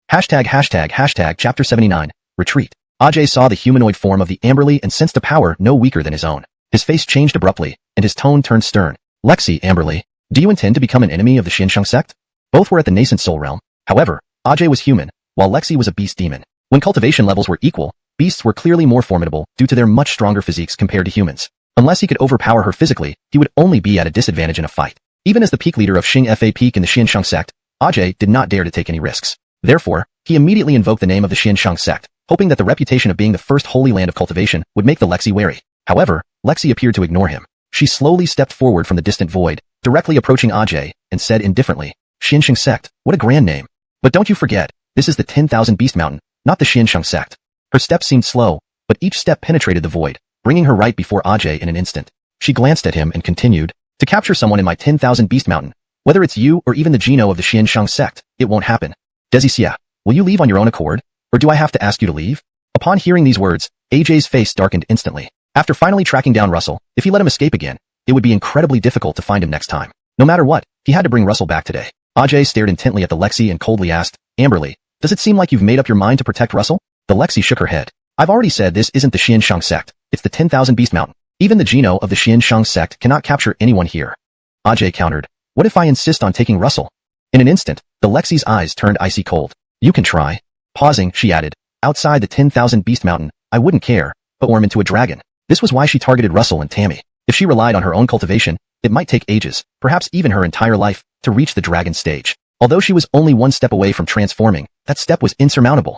Chapter 79, Retreat. Ajay saw the humanoid form of the Amberly and sensed a power no weaker than his own. His face changed abruptly, and his tone turned stern. "Lexi, Amberly, do you intend to become an enemy of the Xiansheng Sect?" Both were at the nascent soul realm. However, Ajay was human, while Lexi was a beast demon. When cultivation levels were equal, beasts were clearly more formidable due to their much stronger physiques compared to humans. Unless he could overpower her physically, he would only be at a disadvantage in a fight. Even as the peak leader of Xing Fa Peak in the Xiansheng Sect, Ajay did not dare to take any risks. Therefore, he immediately invoked the name of the Xiansheng Sect, hoping that the reputation of being the first holy land of cultivation would make the Lexi wary. However, Lexi appeared to ignore him. She slowly stepped forward from the distant void, directly approaching Ajay, and said indifferently, "Xiansheng Sect, what a grand name. But don't you forget, this is the 10,000 Beast Mountain, not the Xiansheng Sect." Her steps seemed slow, but each step penetrated the void, bringing her right before Ajay in an instant. She glanced at him and continued, "To capture someone in my 10,000 Beast Mountain, whether it's you or even the Geno of the Xiansheng Sect, it won't happen. Desicia, will you leave on your own accord, or do I have to ask you to leave?" Upon hearing these words, Ajay's face darkened instantly. After finally tracking down Russell, if he let him escape again, it would be incredibly difficult to find him next time. No matter what, he had to bring Russell back today. Ajay stared intently at the Lexi and coldly asked, "Amberly, does it seem like you've made up your mind to protect Russell?" The Lexi shook her head. "I've already said this isn't the Xiansheng Sect, it's the 10,000 Beast Mountain. Even the Geno of the Xiansheng sect cannot capture anyone here. Ajay countered. What if I insist on taking Russell? In an instant, the Lexi's eyes turned icy cold. You can try. Pausing, she added. Outside the 10,000 Beast Mountain, I wouldn't care, but form into a dragon. This was why she targeted Russell and Tammy. If she relied on her own cultivation, it might take ages, perhaps even her entire life, to reach the dragon stage. Although she was only one step away from transforming, that step was insurmountable.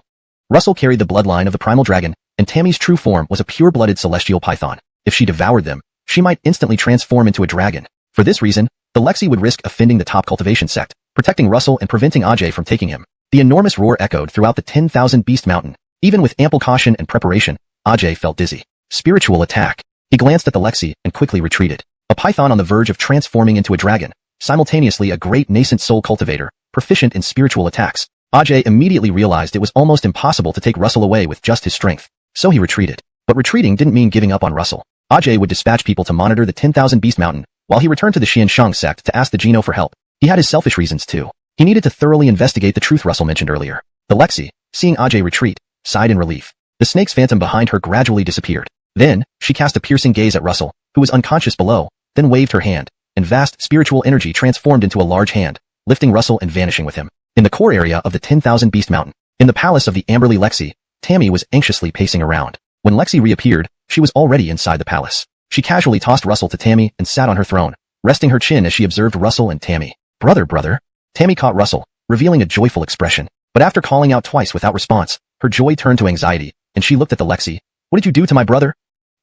Russell carried the bloodline of the primal dragon, and Tammy's true form was a pure-blooded celestial python. If she devoured them, she might instantly transform into a dragon. For this reason, the Lexi would risk offending the top cultivation sect, protecting Russell and preventing Ajay from taking him. The enormous roar echoed throughout the 10,000 Beast Mountain. Even with ample caution and preparation, Ajay felt dizzy. Spiritual attack. He glanced at the Lexi and quickly retreated. A python on the verge of transforming into a dragon, simultaneously a great nascent soul cultivator, proficient in spiritual attacks. Ajay immediately realized it was almost impossible to take Russell away with just his strength. So he retreated. But retreating didn't mean giving up on Russell. Ajay would dispatch people to monitor the 10,000 Beast Mountain, while he returned to the Xiansheng sect to ask the Geno for help. He had his selfish reasons too. He needed to thoroughly investigate the truth Russell mentioned earlier. The Lexi, seeing Ajay retreat, sighed in relief. The snake's phantom behind her gradually disappeared. Then, she cast a piercing gaze at Russell, who was unconscious below, then waved her hand, and vast spiritual energy transformed into a large hand, lifting Russell and vanishing with him. In the core area of the 10,000 Beast Mountain, in the palace of the Amberly Lexi, Tammy was anxiously pacing around. When Lexi reappeared, she was already inside the palace. She casually tossed Russell to Tammy and sat on her throne, resting her chin as she observed Russell and Tammy. Brother. Tammy caught Russell, revealing a joyful expression. But after calling out twice without response, her joy turned to anxiety, and she looked at the Lexi. What did you do to my brother?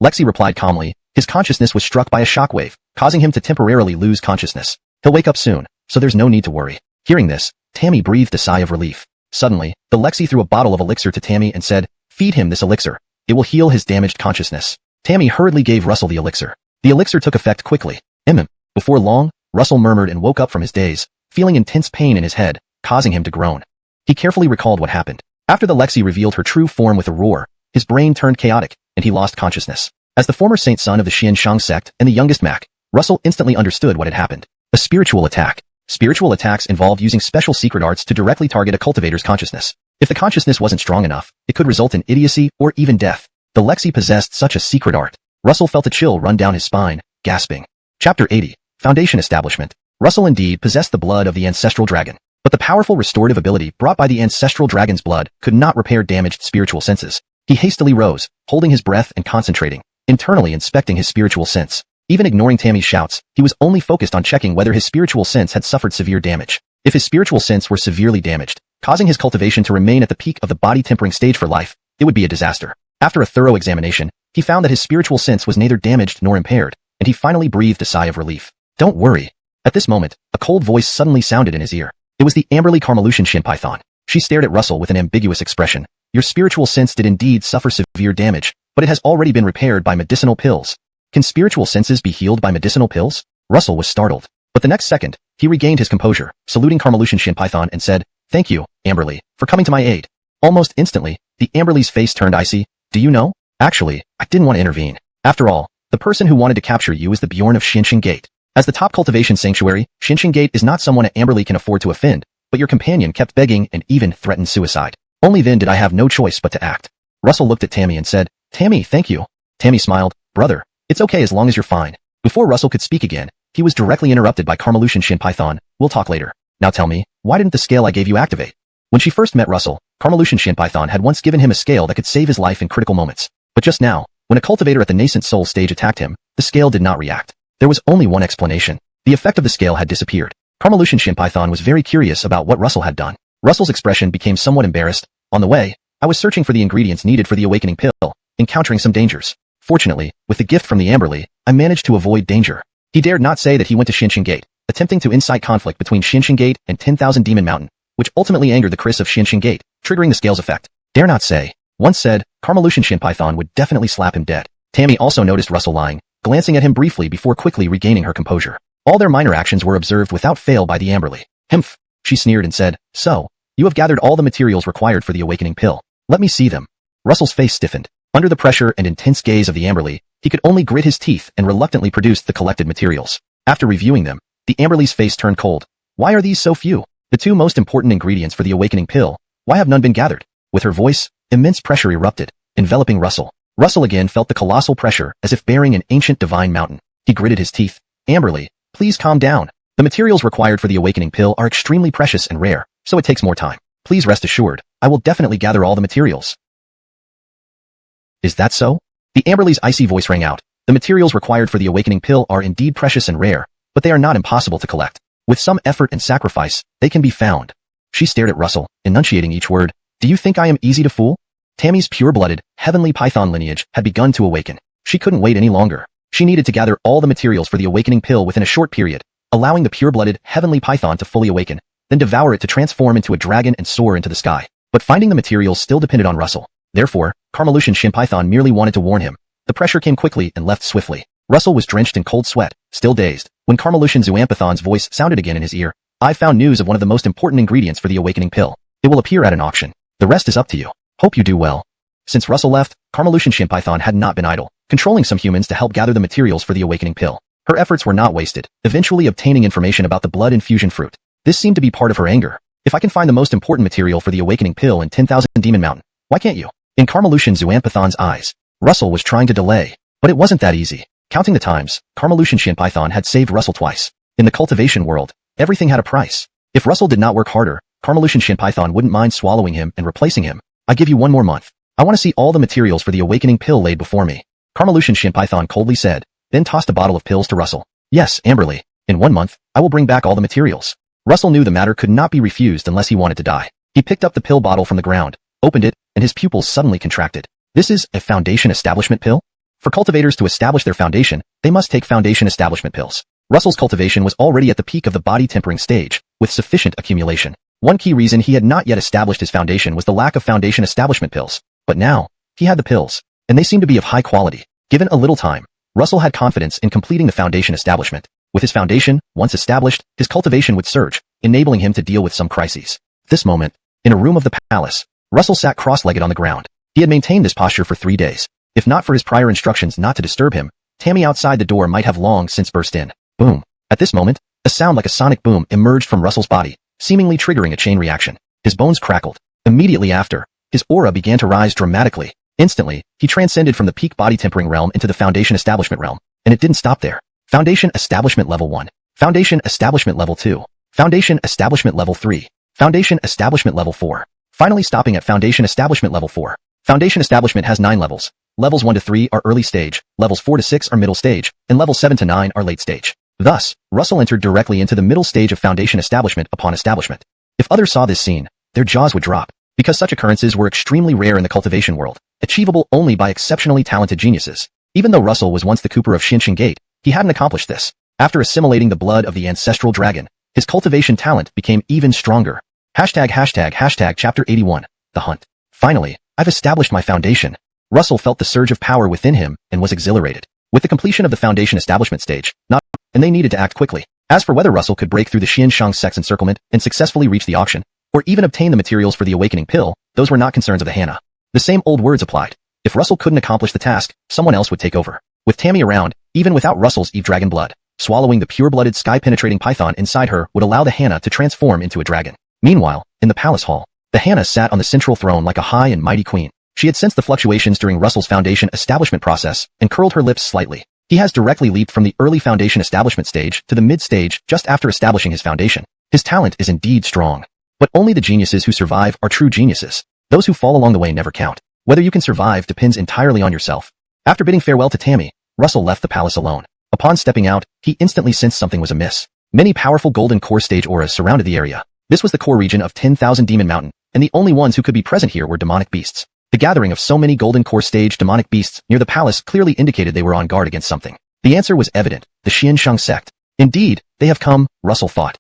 Lexi replied calmly. His consciousness was struck by a shockwave, causing him to temporarily lose consciousness. He'll wake up soon, so there's no need to worry. Hearing this, Tammy breathed a sigh of relief. Suddenly, the Lexi threw a bottle of elixir to Tammy and said, Feed him this elixir. It will heal his damaged consciousness. Tammy hurriedly gave Russell the elixir. The elixir took effect quickly. Before long, Russell murmured and woke up from his daze, feeling intense pain in his head, causing him to groan. He carefully recalled what happened. After the Lexi revealed her true form with a roar, his brain turned chaotic, and he lost consciousness. As the former saint son of the Xiansheng sect and the youngest Mac, Russell instantly understood what had happened. A spiritual attack. Spiritual attacks involve using special secret arts to directly target a cultivator's consciousness. If the consciousness wasn't strong enough, it could result in idiocy or even death. The Lexi possessed such a secret art. Russell felt a chill run down his spine, gasping. Chapter 80. Foundation Establishment. Russell indeed possessed the blood of the ancestral dragon, but the powerful restorative ability brought by the ancestral dragon's blood could not repair damaged spiritual senses. He hastily rose, holding his breath and concentrating, internally inspecting his spiritual sense. Even ignoring Tammy's shouts, he was only focused on checking whether his spiritual sense had suffered severe damage. If his spiritual sense were severely damaged, causing his cultivation to remain at the peak of the body tempering stage for life, it would be a disaster. After a thorough examination, he found that his spiritual sense was neither damaged nor impaired, and he finally breathed a sigh of relief. Don't worry. At this moment, a cold voice suddenly sounded in his ear. It was the Amberly Carmelucian Shin Python. She stared at Russell with an ambiguous expression. Your spiritual sense did indeed suffer severe damage, but it has already been repaired by medicinal pills. Can spiritual senses be healed by medicinal pills? Russell was startled. But the next second, he regained his composure, saluting Carmelucian Shin Python and said, Thank you, Amberly, for coming to my aid. Almost instantly, the Amberly's face turned icy. Do you know? Actually, I didn't want to intervene. After all, the person who wanted to capture you is the Bjorn of Xiansheng Gate. As the top cultivation sanctuary, Xiansheng Gate is not someone Amberly can afford to offend, but your companion kept begging and even threatened suicide. Only then did I have no choice but to act. Russell looked at Tammy and said, Tammy, thank you. Tammy smiled. Brother, it's okay as long as you're fine. Before Russell could speak again, he was directly interrupted by Carmelucian Shin Python. We'll talk later. Now tell me, why didn't the scale I gave you activate? When she first met Russell, Carmelucian Shin Python had once given him a scale that could save his life in critical moments. But just now, when a cultivator at the nascent soul stage attacked him, the scale did not react. There was only one explanation. The effect of the scale had disappeared. Carmelucian Shin Python was very curious about what Russell had done. Russell's expression became somewhat embarrassed. On the way, I was searching for the ingredients needed for the awakening pill, encountering some dangers. Fortunately, with the gift from the Amberly, I managed to avoid danger. He dared not say that he went to Xiansheng Gate, attempting to incite conflict between Xiansheng Gate and 10,000 Demon Mountain, which ultimately angered the Chris of Xiansheng Gate, triggering the scale's effect. Dare not say. Once said, Carmelucian Shin Python would definitely slap him dead. Tammy also noticed Russell lying, glancing at him briefly before quickly regaining her composure. All their minor actions were observed without fail by the Amberly. Himph! She sneered and said, So, you have gathered all the materials required for the awakening pill. Let me see them. Russell's face stiffened. Under the pressure and intense gaze of the Amberly, he could only grit his teeth and reluctantly produced the collected materials. After reviewing them, the Amberly's face turned cold. Why are these so few? The two most important ingredients for the awakening pill, why have none been gathered? With her voice, immense pressure erupted, enveloping Russell. Russell again felt the colossal pressure as if bearing an ancient divine mountain. He gritted his teeth. Amberly, please calm down. The materials required for the awakening pill are extremely precious and rare, so it takes more time. Please rest assured, I will definitely gather all the materials. Is that so? The Amberly's icy voice rang out. The materials required for the awakening pill are indeed precious and rare, but they are not impossible to collect. With some effort and sacrifice, they can be found. She stared at Russell, enunciating each word. Do you think I am easy to fool? Tammy's pure-blooded, heavenly python lineage had begun to awaken. She couldn't wait any longer. She needed to gather all the materials for the awakening pill within a short period, allowing the pure-blooded, heavenly python to fully awaken, then devour it to transform into a dragon and soar into the sky. But finding the materials still depended on Russell. Therefore, Carmelucian Shin Python merely wanted to warn him. The pressure came quickly and left swiftly. Russell was drenched in cold sweat, still dazed, when Carmelucian Zuampathon's voice sounded again in his ear. I've found news of one of the most important ingredients for the awakening pill. It will appear at an auction. The rest is up to you. Hope you do well. Since Russell left, Carmelucian Shin Python had not been idle, controlling some humans to help gather the materials for the awakening pill. Her efforts were not wasted, eventually obtaining information about the blood infusion fruit. This seemed to be part of her anger. If I can find the most important material for the awakening pill in 10,000 Demon Mountain, why can't you? In Carmelucian Zuampathon's eyes, Russell was trying to delay, but it wasn't that easy. Counting the times, Carmelucian Shin Python had saved Russell twice. In the cultivation world, everything had a price. If Russell did not work harder, Carmelucian Shin Python wouldn't mind swallowing him and replacing him. I give you 1 more month. I want to see all the materials for the awakening pill laid before me. Carmelucian Shin Python coldly said, then tossed a bottle of pills to Russell. Yes, Amberly, in 1 month, I will bring back all the materials. Russell knew the matter could not be refused unless he wanted to die. He picked up the pill bottle from the ground, opened it, and his pupils suddenly contracted. This is a foundation establishment pill? For cultivators to establish their foundation, they must take foundation establishment pills. Russell's cultivation was already at the peak of the body tempering stage, with sufficient accumulation. One key reason he had not yet established his foundation was the lack of foundation establishment pills. But now, he had the pills, and they seemed to be of high quality. Given a little time, Russell had confidence in completing the foundation establishment. With his foundation, once established, his cultivation would surge, enabling him to deal with some crises. This moment, in a room of the palace, Russell sat cross-legged on the ground. He had maintained this posture for 3 days. If not for his prior instructions not to disturb him, Tammy outside the door might have long since burst in. Boom. At this moment, a sound like a sonic boom emerged from Russell's body, seemingly triggering a chain reaction. His bones crackled. Immediately after, his aura began to rise dramatically. Instantly, he transcended from the peak body tempering realm into the foundation establishment realm, and it didn't stop there. Foundation establishment level 1. Foundation establishment level 2. Foundation establishment level 3. Foundation establishment level 4. Finally stopping at foundation establishment level 4. Foundation establishment has 9 levels. Levels 1 to 3 are early stage, levels 4 to 6 are middle stage, and levels 7 to 9 are late stage. Thus, Russell entered directly into the middle stage of foundation establishment upon establishment. If others saw this scene, their jaws would drop, because such occurrences were extremely rare in the cultivation world, achievable only by exceptionally talented geniuses. Even though Russell was once the Cooper of Shinshin Gate, he hadn't accomplished this. After assimilating the blood of the ancestral dragon, his cultivation talent became even stronger. ##### Chapter 81. The Hunt. Finally, I've established my foundation. Russell felt the surge of power within him and was exhilarated. With the completion of the foundation establishment stage, and they needed to act quickly. As for whether Russell could break through the Xianshang sect's encirclement and successfully reach the auction, or even obtain the materials for the awakening pill, those were not concerns of the Hannah. The same old words applied. If Russell couldn't accomplish the task, someone else would take over. With Tammy around, even without Russell's Eve dragon blood, swallowing the pure-blooded sky-penetrating python inside her would allow the Hannah to transform into a dragon. Meanwhile, in the palace hall, the Hannah sat on the central throne like a high and mighty queen. She had sensed the fluctuations during Russell's foundation establishment process and curled her lips slightly. He has directly leaped from the early foundation establishment stage to the mid-stage just after establishing his foundation. His talent is indeed strong. But only the geniuses who survive are true geniuses. Those who fall along the way never count. Whether you can survive depends entirely on yourself. After bidding farewell to Tammy, Russell left the palace alone. Upon stepping out, he instantly sensed something was amiss. Many powerful golden core stage auras surrounded the area. This was the core region of 10,000 Demon Mountain, and the only ones who could be present here were demonic beasts. The gathering of so many golden core stage demonic beasts near the palace clearly indicated they were on guard against something. The answer was evident, the Xianshang sect. Indeed, they have come, Russell thought.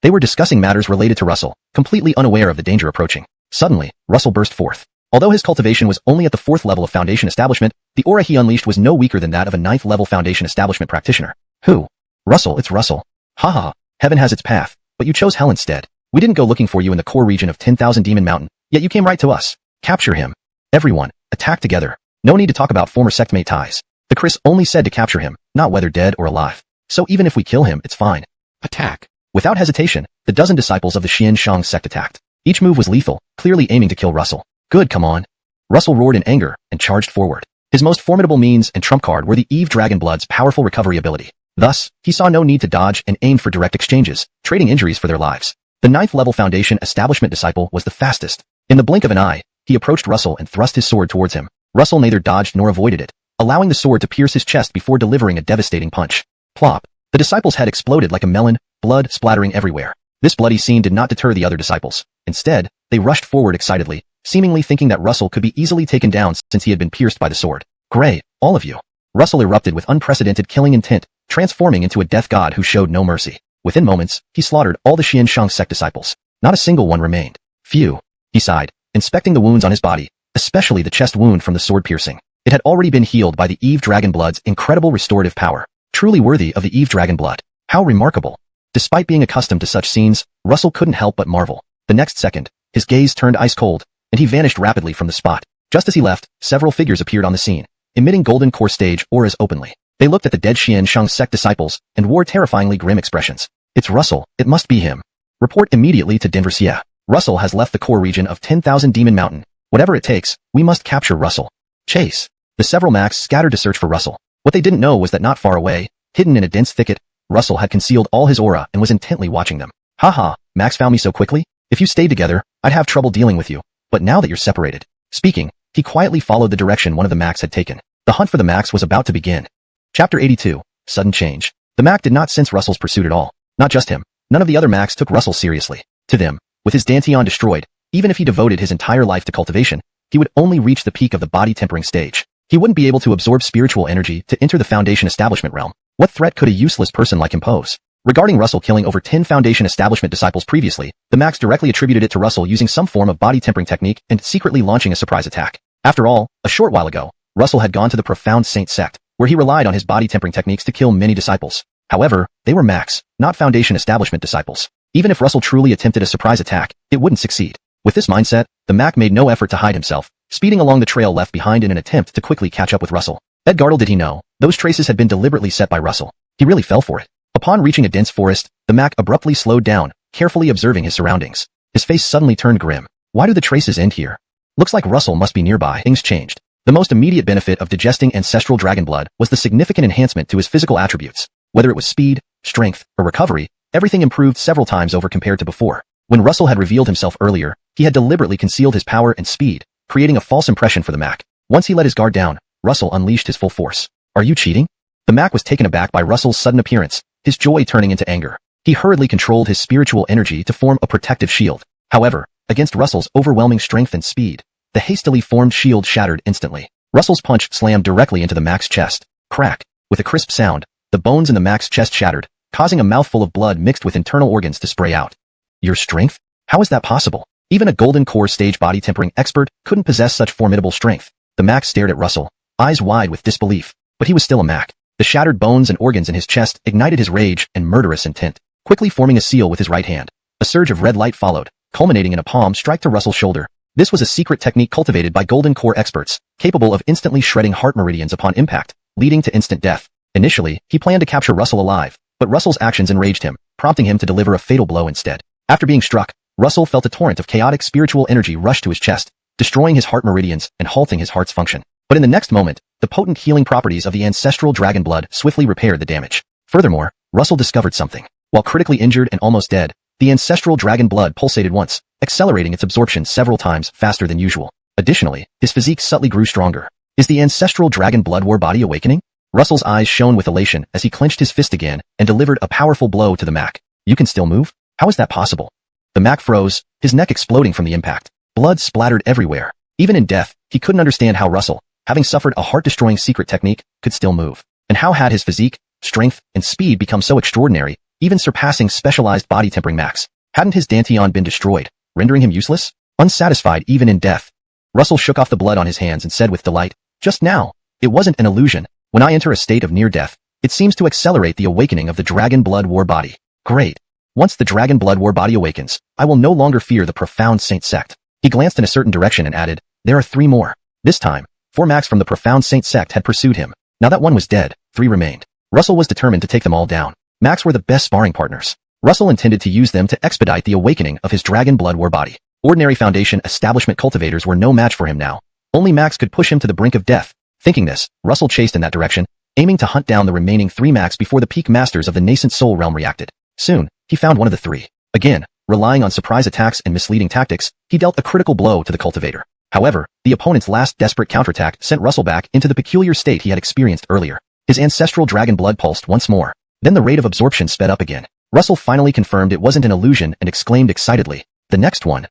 They were discussing matters related to Russell, completely unaware of the danger approaching. Suddenly, Russell burst forth. Although his cultivation was only at the 4th level of foundation establishment, the aura he unleashed was no weaker than that of a 9th level foundation establishment practitioner. Who? Russell, it's Russell. Haha, heaven has its path, but you chose hell instead. We didn't go looking for you in the core region of 10,000 Demon Mountain, yet you came right to us. Capture him. Everyone, attack together. No need to talk about former sectmate ties. The Chris only said to capture him, not whether dead or alive. So even if we kill him, it's fine. Attack. Without hesitation, the dozen disciples of the Xianshang sect attacked. Each move was lethal, clearly aiming to kill Russell. Good, come on. Russell roared in anger and charged forward. His most formidable means and trump card were the Eve Dragonblood's powerful recovery ability. Thus, he saw no need to dodge and aim for direct exchanges, trading injuries for their lives. The 9th-level Foundation Establishment Disciple was the fastest. In the blink of an eye, he approached Russell and thrust his sword towards him. Russell neither dodged nor avoided it, allowing the sword to pierce his chest before delivering a devastating punch. Plop. The disciple's head exploded like a melon, blood splattering everywhere. This bloody scene did not deter the other disciples. Instead, they rushed forward excitedly, seemingly thinking that Russell could be easily taken down since he had been pierced by the sword. Gray, all of you. Russell erupted with unprecedented killing intent, transforming into a death god who showed no mercy. Within moments, he slaughtered all the Xianshang sect disciples. Not a single one remained. Phew. He sighed, inspecting the wounds on his body, especially the chest wound from the sword piercing. It had already been healed by the Eve Dragonblood's incredible restorative power. Truly worthy of the Eve Dragonblood. How remarkable. Despite being accustomed to such scenes, Russell couldn't help but marvel. The next second, his gaze turned ice cold, and he vanished rapidly from the spot. Just as he left, several figures appeared on the scene, emitting golden core stage auras openly. They looked at the dead Xianshang sect disciples and wore terrifyingly grim expressions. It's Russell, it must be him. Report immediately to Denversia. Russell has left the core region of 10,000 Demon Mountain. Whatever it takes, we must capture Russell. Chase. The several Macs scattered to search for Russell. What they didn't know was that not far away, hidden in a dense thicket, Russell had concealed all his aura and was intently watching them. Haha, Max found me so quickly? If you stayed together, I'd have trouble dealing with you. But now that you're separated. Speaking, he quietly followed the direction one of the Macs had taken. The hunt for the Macs was about to begin. Chapter 82. Sudden Change. The Mac did not sense Russell's pursuit at all. Not just him. None of the other Macs took Russell seriously. To them, with his Dantian destroyed, even if he devoted his entire life to cultivation, he would only reach the peak of the body tempering stage. He wouldn't be able to absorb spiritual energy to enter the Foundation Establishment realm. What threat could a useless person like him pose? Regarding Russell killing over 10 Foundation Establishment disciples previously, the Macs directly attributed it to Russell using some form of body tempering technique and secretly launching a surprise attack. After all, a short while ago, Russell had gone to the Profound Saint sect, where he relied on his body tempering techniques to kill many disciples. However, they were Macs, not Foundation Establishment disciples. Even if Russell truly attempted a surprise attack, it wouldn't succeed. With this mindset, the Mac made no effort to hide himself, speeding along the trail left behind in an attempt to quickly catch up with Russell. Edgardle did he know, those traces had been deliberately set by Russell. He really fell for it. Upon reaching a dense forest, the Mac abruptly slowed down, carefully observing his surroundings. His face suddenly turned grim. Why do the traces end here? Looks like Russell must be nearby. Things changed. The most immediate benefit of digesting ancestral dragon blood was the significant enhancement to his physical attributes. Whether it was speed, strength, or recovery, everything improved several times over compared to before. When Russell had revealed himself earlier, he had deliberately concealed his power and speed, creating a false impression for the Mac. Once he let his guard down, Russell unleashed his full force. Are you cheating? The Mac was taken aback by Russell's sudden appearance, his joy turning into anger. He hurriedly controlled his spiritual energy to form a protective shield. However, against Russell's overwhelming strength and speed, the hastily formed shield shattered instantly. Russell's punch slammed directly into the Mac's chest. Crack. With a crisp sound, the bones in the Mac's chest shattered, causing a mouthful of blood mixed with internal organs to spray out. Your strength? How is that possible? Even a golden core stage body tempering expert couldn't possess such formidable strength. The Mac stared at Russell, eyes wide with disbelief, but he was still a Mac. The shattered bones and organs in his chest ignited his rage and murderous intent, quickly forming a seal with his right hand. A surge of red light followed, culminating in a palm strike to Russell's shoulder. This was a secret technique cultivated by golden core experts, capable of instantly shredding heart meridians upon impact, leading to instant death. Initially, he planned to capture Russell alive, but Russell's actions enraged him, prompting him to deliver a fatal blow instead. After being struck, Russell felt a torrent of chaotic spiritual energy rush to his chest, destroying his heart meridians and halting his heart's function. But in the next moment, the potent healing properties of the ancestral dragon blood swiftly repaired the damage. Furthermore, Russell discovered something. While critically injured and almost dead, the ancestral dragon blood pulsated once, accelerating its absorption several times faster than usual. Additionally, his physique subtly grew stronger. Is the ancestral dragon blood war body awakening? Russell's eyes shone with elation as he clenched his fist again and delivered a powerful blow to the Mac. You can still move? How is that possible? The Mac froze, his neck exploding from the impact. Blood splattered everywhere. Even in death, he couldn't understand how Russell, having suffered a heart-destroying secret technique, could still move. And how had his physique, strength, and speed become so extraordinary, even surpassing specialized body tempering Macs? Hadn't his Dantian been destroyed, rendering him useless? Unsatisfied even in death, Russell shook off the blood on his hands and said with delight, just now, it wasn't an illusion. When I enter a state of near death, it seems to accelerate the awakening of the Dragon Blood War body. Great. Once the Dragon Blood War body awakens, I will no longer fear the Profound Saint sect. He glanced in a certain direction and added, there are 3 more. This time, 4 Macs from the Profound Saint sect had pursued him. Now that one was dead, 3 remained. Russell was determined to take them all down. Macs were the best sparring partners. Russell intended to use them to expedite the awakening of his Dragon Blood War body. Ordinary Foundation establishment cultivators were no match for him now. Only Macs could push him to the brink of death, Thinking this, Russell chased in that direction, aiming to hunt down the remaining 3 Macs before the peak masters of the nascent soul realm reacted. Soon, he found one of the 3. Again, relying on surprise attacks and misleading tactics, he dealt a critical blow to the cultivator. However, the opponent's last desperate counterattack sent Russell back into the peculiar state he had experienced earlier. His ancestral dragon blood pulsed once more. Then the rate of absorption sped up again. Russell finally confirmed it wasn't an illusion and exclaimed excitedly, "The next one."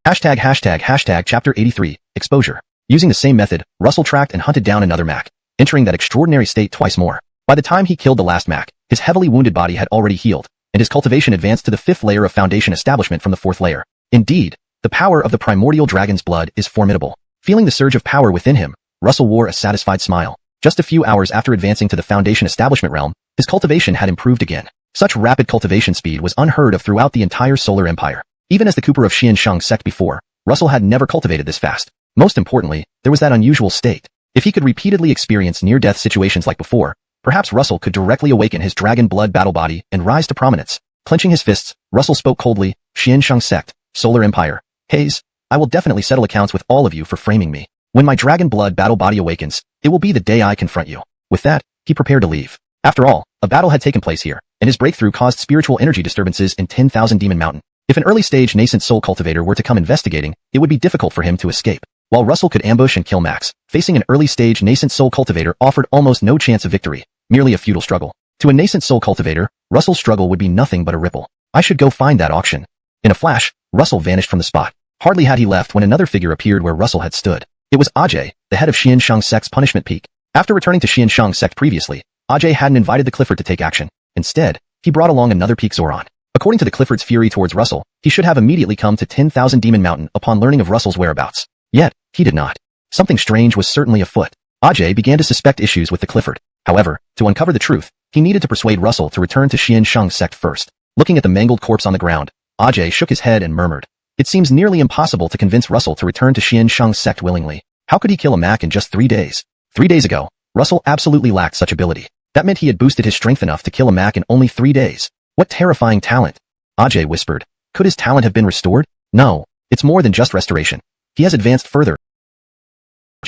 Chapter 83, Exposure. Using the same method, Russell tracked and hunted down another Mac, entering that extraordinary state twice more. By the time he killed the last Mac, his heavily wounded body had already healed, and his cultivation advanced to the 5th layer of foundation establishment from the 4th layer. Indeed, the power of the primordial dragon's blood is formidable. Feeling the surge of power within him, Russell wore a satisfied smile. Just a few hours after advancing to the foundation establishment realm, his cultivation had improved again. Such rapid cultivation speed was unheard of throughout the entire solar empire. Even as the Cooper of Xiansheng sect before, Russell had never cultivated this fast. Most importantly, there was that unusual state. If he could repeatedly experience near-death situations like before, perhaps Russell could directly awaken his dragon blood battle body and rise to prominence. Clenching his fists, Russell spoke coldly, "Xiansheng sect, Solar Empire, Hayes, I will definitely settle accounts with all of you for framing me. When my dragon blood battle body awakens, it will be the day I confront you." With that, he prepared to leave. After all, a battle had taken place here, and his breakthrough caused spiritual energy disturbances in 10,000 Demon Mountain. If an early-stage nascent soul cultivator were to come investigating, it would be difficult for him to escape. While Russell could ambush and kill Max, facing an early-stage nascent soul cultivator offered almost no chance of victory, merely a futile struggle. To a nascent soul cultivator, Russell's struggle would be nothing but a ripple. "I should go find that auction." In a flash, Russell vanished from the spot. Hardly had he left when another figure appeared where Russell had stood. It was Ajay, the head of Xiansheng sect's punishment peak. After returning to Xiansheng sect previously, Ajay hadn't invited the Clifford to take action. Instead, he brought along another peak Zoran. According to the Clifford's fury towards Russell, he should have immediately come to 10,000 Demon Mountain upon learning of Russell's whereabouts. Yet, he did not. Something strange was certainly afoot. Ajay began to suspect issues with the Clifford. However, to uncover the truth, he needed to persuade Russell to return to Xiansheng sect first. Looking at the mangled corpse on the ground, Ajay shook his head and murmured, "It seems nearly impossible to convince Russell to return to Xiansheng sect willingly. How could he kill a Mac in just 3 days? 3 days ago, Russell absolutely lacked such ability. That meant he had boosted his strength enough to kill a Mac in only 3 days. What terrifying talent." Ajay whispered. Could his talent have been restored? No, it's more than just restoration. He has advanced further.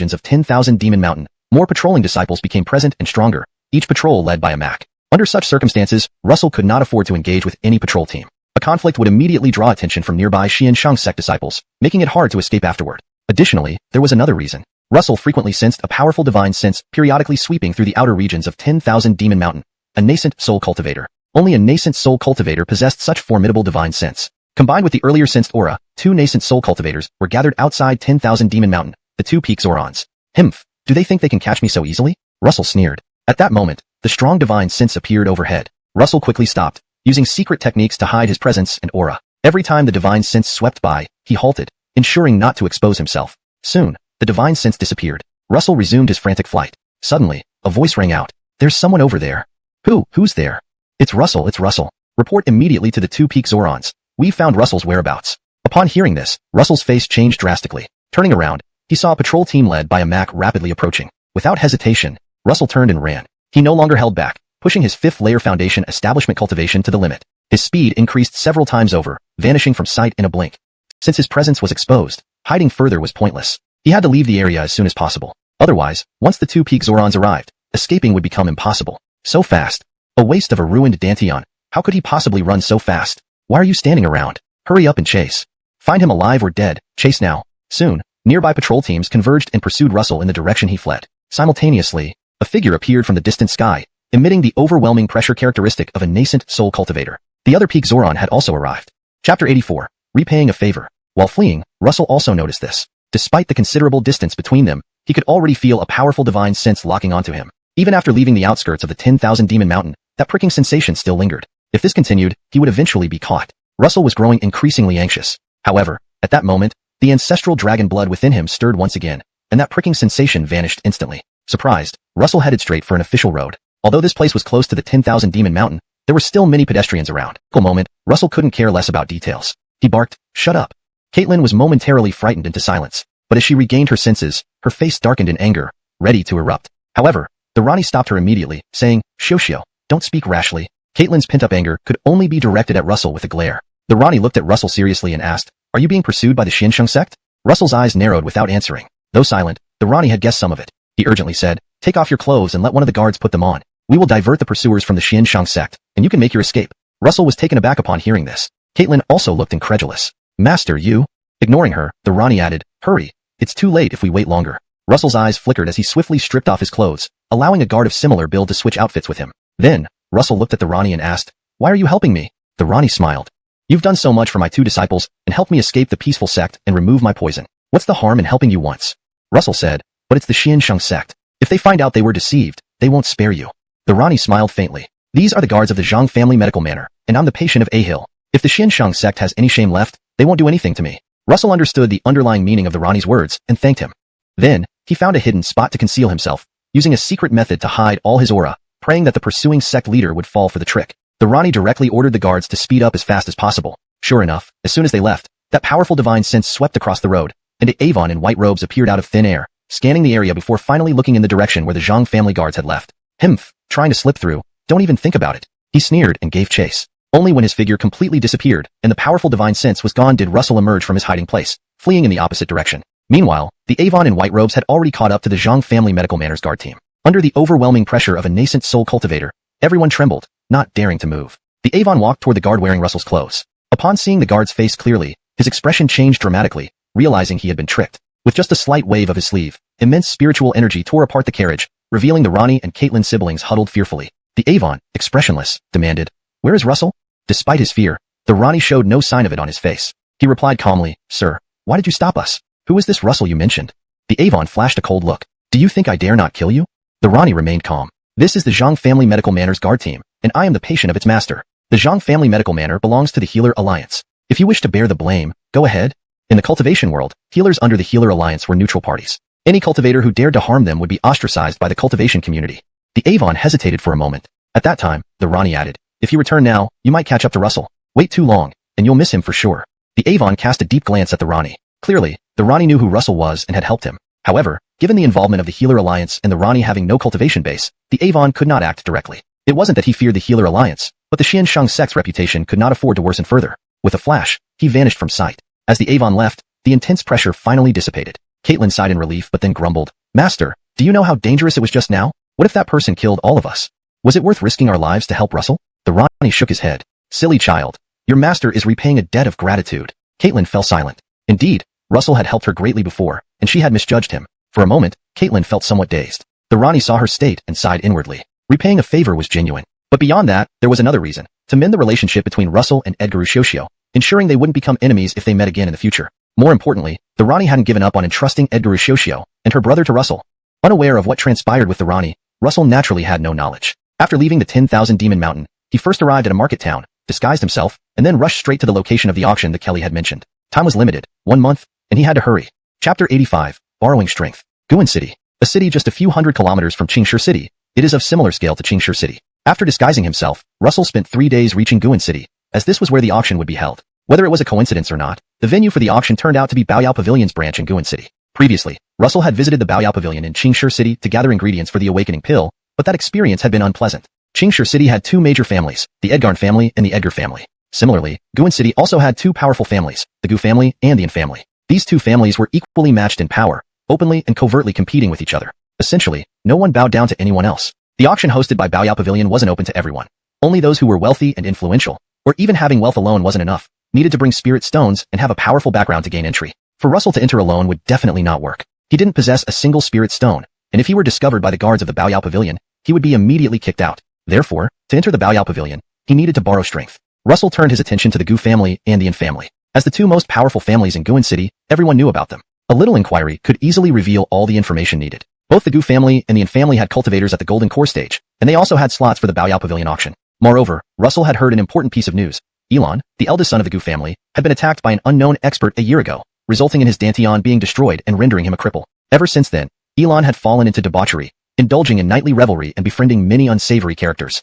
Of 10,000 Demon Mountain, more patrolling disciples became present and stronger, each patrol led by a Mac. Under such circumstances, Russell could not afford to engage with any patrol team. A conflict would immediately draw attention from nearby Xiansheng sect disciples, making it hard to escape afterward. Additionally, there was another reason. Russell frequently sensed a powerful divine sense periodically sweeping through the outer regions of 10,000 Demon Mountain, a nascent soul cultivator. Only a nascent soul cultivator possessed such formidable divine sense. Combined with the earlier sensed aura, 2 nascent soul cultivators were gathered outside 10,000 Demon Mountain, the 2 peak Zorons. "Himph, do they think they can catch me so easily?" Russell sneered. At that moment, the strong divine sense appeared overhead. Russell quickly stopped, using secret techniques to hide his presence and aura. Every time the divine sense swept by, he halted, ensuring not to expose himself. Soon, the divine sense disappeared. Russell resumed his frantic flight. Suddenly, a voice rang out. "There's someone over there." Who's there?" It's Russell. Report immediately to the 2 peak Zorons. We found Russell's whereabouts." Upon hearing this, Russell's face changed drastically. Turning around, he saw a patrol team led by a Mac rapidly approaching. Without hesitation, Russell turned and ran. He no longer held back, pushing his 5th layer foundation establishment cultivation to the limit. His speed increased several times over, vanishing from sight in a blink. Since his presence was exposed, hiding further was pointless. He had to leave the area as soon as possible. Otherwise, once the 2 peak Zorons arrived, escaping would become impossible. So fast. A waste of a ruined Danteon. How could he possibly run so fast? Why are you standing around? Hurry up and chase. Find him alive or dead. Chase now. Soon, nearby patrol teams converged and pursued Russell in the direction he fled. Simultaneously, a figure appeared from the distant sky, emitting the overwhelming pressure characteristic of a nascent soul cultivator. The other peak Zoran had also arrived. Chapter 84. Repaying a favor. While fleeing, Russell also noticed this. Despite the considerable distance between them, he could already feel a powerful divine sense locking onto him. Even after leaving the outskirts of the 10,000 Demon Mountain, that pricking sensation still lingered. If this continued, he would eventually be caught. Russell was growing increasingly anxious. However, at that moment, the ancestral dragon blood within him stirred once again, and that pricking sensation vanished instantly. Surprised, Russell headed straight for an official road. Although this place was close to the 10,000 Demon Mountain, there were still many pedestrians around. For a moment, Russell couldn't care less about details. He barked, "Shut up." Caitlin was momentarily frightened into silence, but as she regained her senses, her face darkened in anger, ready to erupt. However, the Rani stopped her immediately, saying, "Shioshio, don't speak rashly." Caitlin's pent-up anger could only be directed at Russell with a glare. The Rani looked at Russell seriously and asked, "Are you being pursued by the Xiansheng sect?" Russell's eyes narrowed without answering. Though silent, the Rani had guessed some of it. he urgently said. Take off your clothes and let one of the guards put them on. We will divert the pursuers from the Xianshang sect, and you can make your escape. Russell was taken aback upon hearing this. Caitlin also looked incredulous. Master, you? Ignoring her, the Rani added, hurry. It's too late if we wait longer. Russell's eyes flickered as he swiftly stripped off his clothes, allowing a guard of similar build to switch outfits with him. Then, Russell looked at the Rani and asked, why are you helping me? The Rani smiled. You've done so much for my 2 disciples and helped me escape the peaceful sect and remove my poison. What's the harm in helping you once? Russell said, but it's the Xianshang sect. If they find out they were deceived, they won't spare you. The Rani smiled faintly. These are the guards of the Zhang family medical manor, and I'm the patient of A-Hill. If the Xianshang sect has any shame left, they won't do anything to me. Russell understood the underlying meaning of the Rani's words and thanked him. Then, he found a hidden spot to conceal himself, using a secret method to hide all his aura, praying that the pursuing sect leader would fall for the trick. The Rani directly ordered the guards to speed up as fast as possible. Sure enough, as soon as they left, that powerful divine sense swept across the road, and Avon in white robes appeared out of thin air, scanning the area before finally looking in the direction where the Zhang family guards had left. Himph, trying to slip through, don't even think about it. He sneered and gave chase. Only when his figure completely disappeared and the powerful divine sense was gone did Russell emerge from his hiding place, fleeing in the opposite direction. Meanwhile, the Avon in white robes had already caught up to the Zhang family medical manor's guard team. Under the overwhelming pressure of a nascent soul cultivator, everyone trembled, not daring to move. The Avon walked toward the guard wearing Russell's clothes. Upon seeing the guard's face clearly, his expression changed dramatically, realizing he had been tricked. With just a slight wave of his sleeve, immense spiritual energy tore apart the carriage, revealing the Rani and Caitlin siblings huddled fearfully. The Avon, expressionless, demanded, where is Russell? Despite his fear, the Rani showed no sign of it on his face. He replied calmly, sir, why did you stop us? Who is this Russell you mentioned? The Avon flashed a cold look. Do you think I dare not kill you? The Rani remained calm. This is the Zhang family medical manor's guard team, and I am the patient of its master. The Zhang family medical manor belongs to the Healer Alliance. If you wish to bear the blame, go ahead. In the cultivation world, healers under the Healer Alliance were neutral parties. Any cultivator who dared to harm them would be ostracized by the cultivation community. The Avon hesitated for a moment. At that time, the Rani added, if you return now, you might catch up to Russell. Wait too long, and you'll miss him for sure. The Avon cast a deep glance at the Rani. Clearly, the Rani knew who Russell was and had helped him. However, given the involvement of the Healer Alliance and the Rani having no cultivation base, the Avon could not act directly. It wasn't that he feared the Healer Alliance, but the Xianshang sect's reputation could not afford to worsen further. With a flash, he vanished from sight. As the Avon left, the intense pressure finally dissipated. Caitlin sighed in relief but then grumbled, Master, do you know how dangerous it was just now? What if that person killed all of us? Was it worth risking our lives to help Russell? The Rani shook his head. Silly child. Your master is repaying a debt of gratitude. Caitlin fell silent. Indeed, Russell had helped her greatly before, and she had misjudged him. For a moment, Caitlin felt somewhat dazed. The Rani saw her state and sighed inwardly. Repaying a favor was genuine. But beyond that, there was another reason. To mend the relationship between Russell and Edgar Ushioshio, ensuring they wouldn't become enemies if they met again in the future. More importantly, the Rani hadn't given up on entrusting Edgar Ushioshio and her brother to Russell. Unaware of what transpired with the Rani, Russell naturally had no knowledge. After leaving the 10,000 Demon Mountain, he first arrived at a market town, disguised himself, and then rushed straight to the location of the auction that Kelly had mentioned. Time was limited, 1 month, and he had to hurry. Chapter 85, Borrowing Strength. Guan City. A city just a few hundred kilometers from Qingshi City, it is of similar scale to Qingshi City. After disguising himself, Russell spent 3 days reaching Guan City, as this was where the auction would be held. Whether it was a coincidence or not, the venue for the auction turned out to be Baoyao Pavilion's branch in Guan City. Previously, Russell had visited the Baoyao Pavilion in Qingshi City to gather ingredients for the awakening pill, but that experience had been unpleasant. Qingshi City had 2 major families, the Edgarn family and the Edgar family. Similarly, Guan City also had 2 powerful families, the Gu family and the Yin family. These 2 families were equally matched in power, openly and covertly competing with each other. Essentially, no one bowed down to anyone else. The auction hosted by Baoyao Pavilion wasn't open to everyone. Only those who were wealthy and influential, or even having wealth alone wasn't enough, needed to bring spirit stones and have a powerful background to gain entry. For Russell to enter alone would definitely not work. He didn't possess a single spirit stone, and if he were discovered by the guards of the Baoyao Pavilion, he would be immediately kicked out. Therefore, to enter the Baoyao Pavilion, he needed to borrow strength. Russell turned his attention to the Gu family and the Yin family. As the 2 most powerful families in Guan City, everyone knew about them. A little inquiry could easily reveal all the information needed. Both the Gu family and the Yin family had cultivators at the Golden Core stage, and they also had slots for the Baoyao Pavilion auction. Moreover, Russell had heard an important piece of news. Elon, the eldest son of the Gu family, had been attacked by an unknown expert a year ago, resulting in his Dantian being destroyed and rendering him a cripple. Ever since then, Elon had fallen into debauchery, indulging in nightly revelry and befriending many unsavory characters.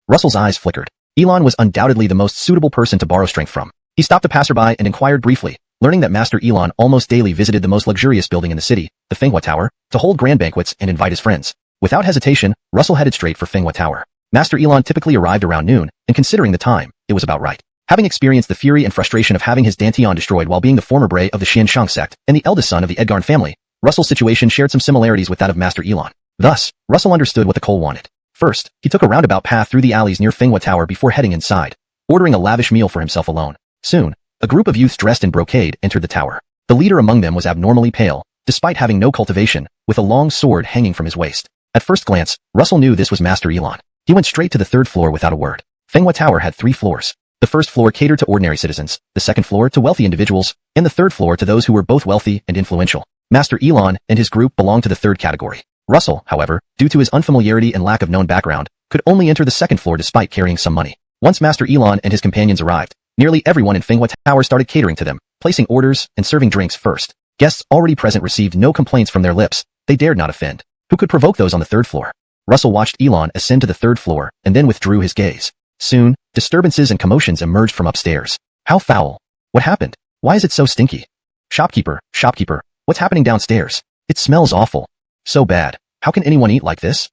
Russell's eyes flickered. Elon was undoubtedly the most suitable person to borrow strength from. He stopped a passerby and inquired briefly, learning that Master Elon almost daily visited the most luxurious building in the city, the Fenghua Tower, to hold grand banquets and invite his friends. Without hesitation, Russell headed straight for Fenghua Tower. Master Elon typically arrived around noon, and considering the time, it was about right. Having experienced the fury and frustration of having his Dantian destroyed while being the former Bray of the Xianshang sect and the eldest son of the Edgarn family, Russell's situation shared some similarities with that of Master Elon. Thus, Russell understood what the Cole wanted. First, he took a roundabout path through the alleys near Fenghua Tower before heading inside, ordering a lavish meal for himself alone. Soon, a group of youths dressed in brocade entered the tower. The leader among them was abnormally pale, despite having no cultivation, with a long sword hanging from his waist. At first glance, Russell knew this was Master Elon. He went straight to the third floor without a word. Fenghua Tower had 3 floors. The first floor catered to ordinary citizens, the second floor to wealthy individuals, and the third floor to those who were both wealthy and influential. Master Elon and his group belonged to the third category. Russell, however, due to his unfamiliarity and lack of known background, could only enter the second floor despite carrying some money. Once Master Elon and his companions arrived, nearly everyone in Fenghua Tower started catering to them, placing orders and serving drinks first. Guests already present received no complaints from their lips. They dared not offend. Who could provoke those on the third floor? Russell watched Elon ascend to the third floor and then withdrew his gaze. Soon, disturbances and commotions emerged from upstairs. How foul. What happened? Why is it so stinky? Shopkeeper, what's happening downstairs? It smells awful. So bad. How can anyone eat like this?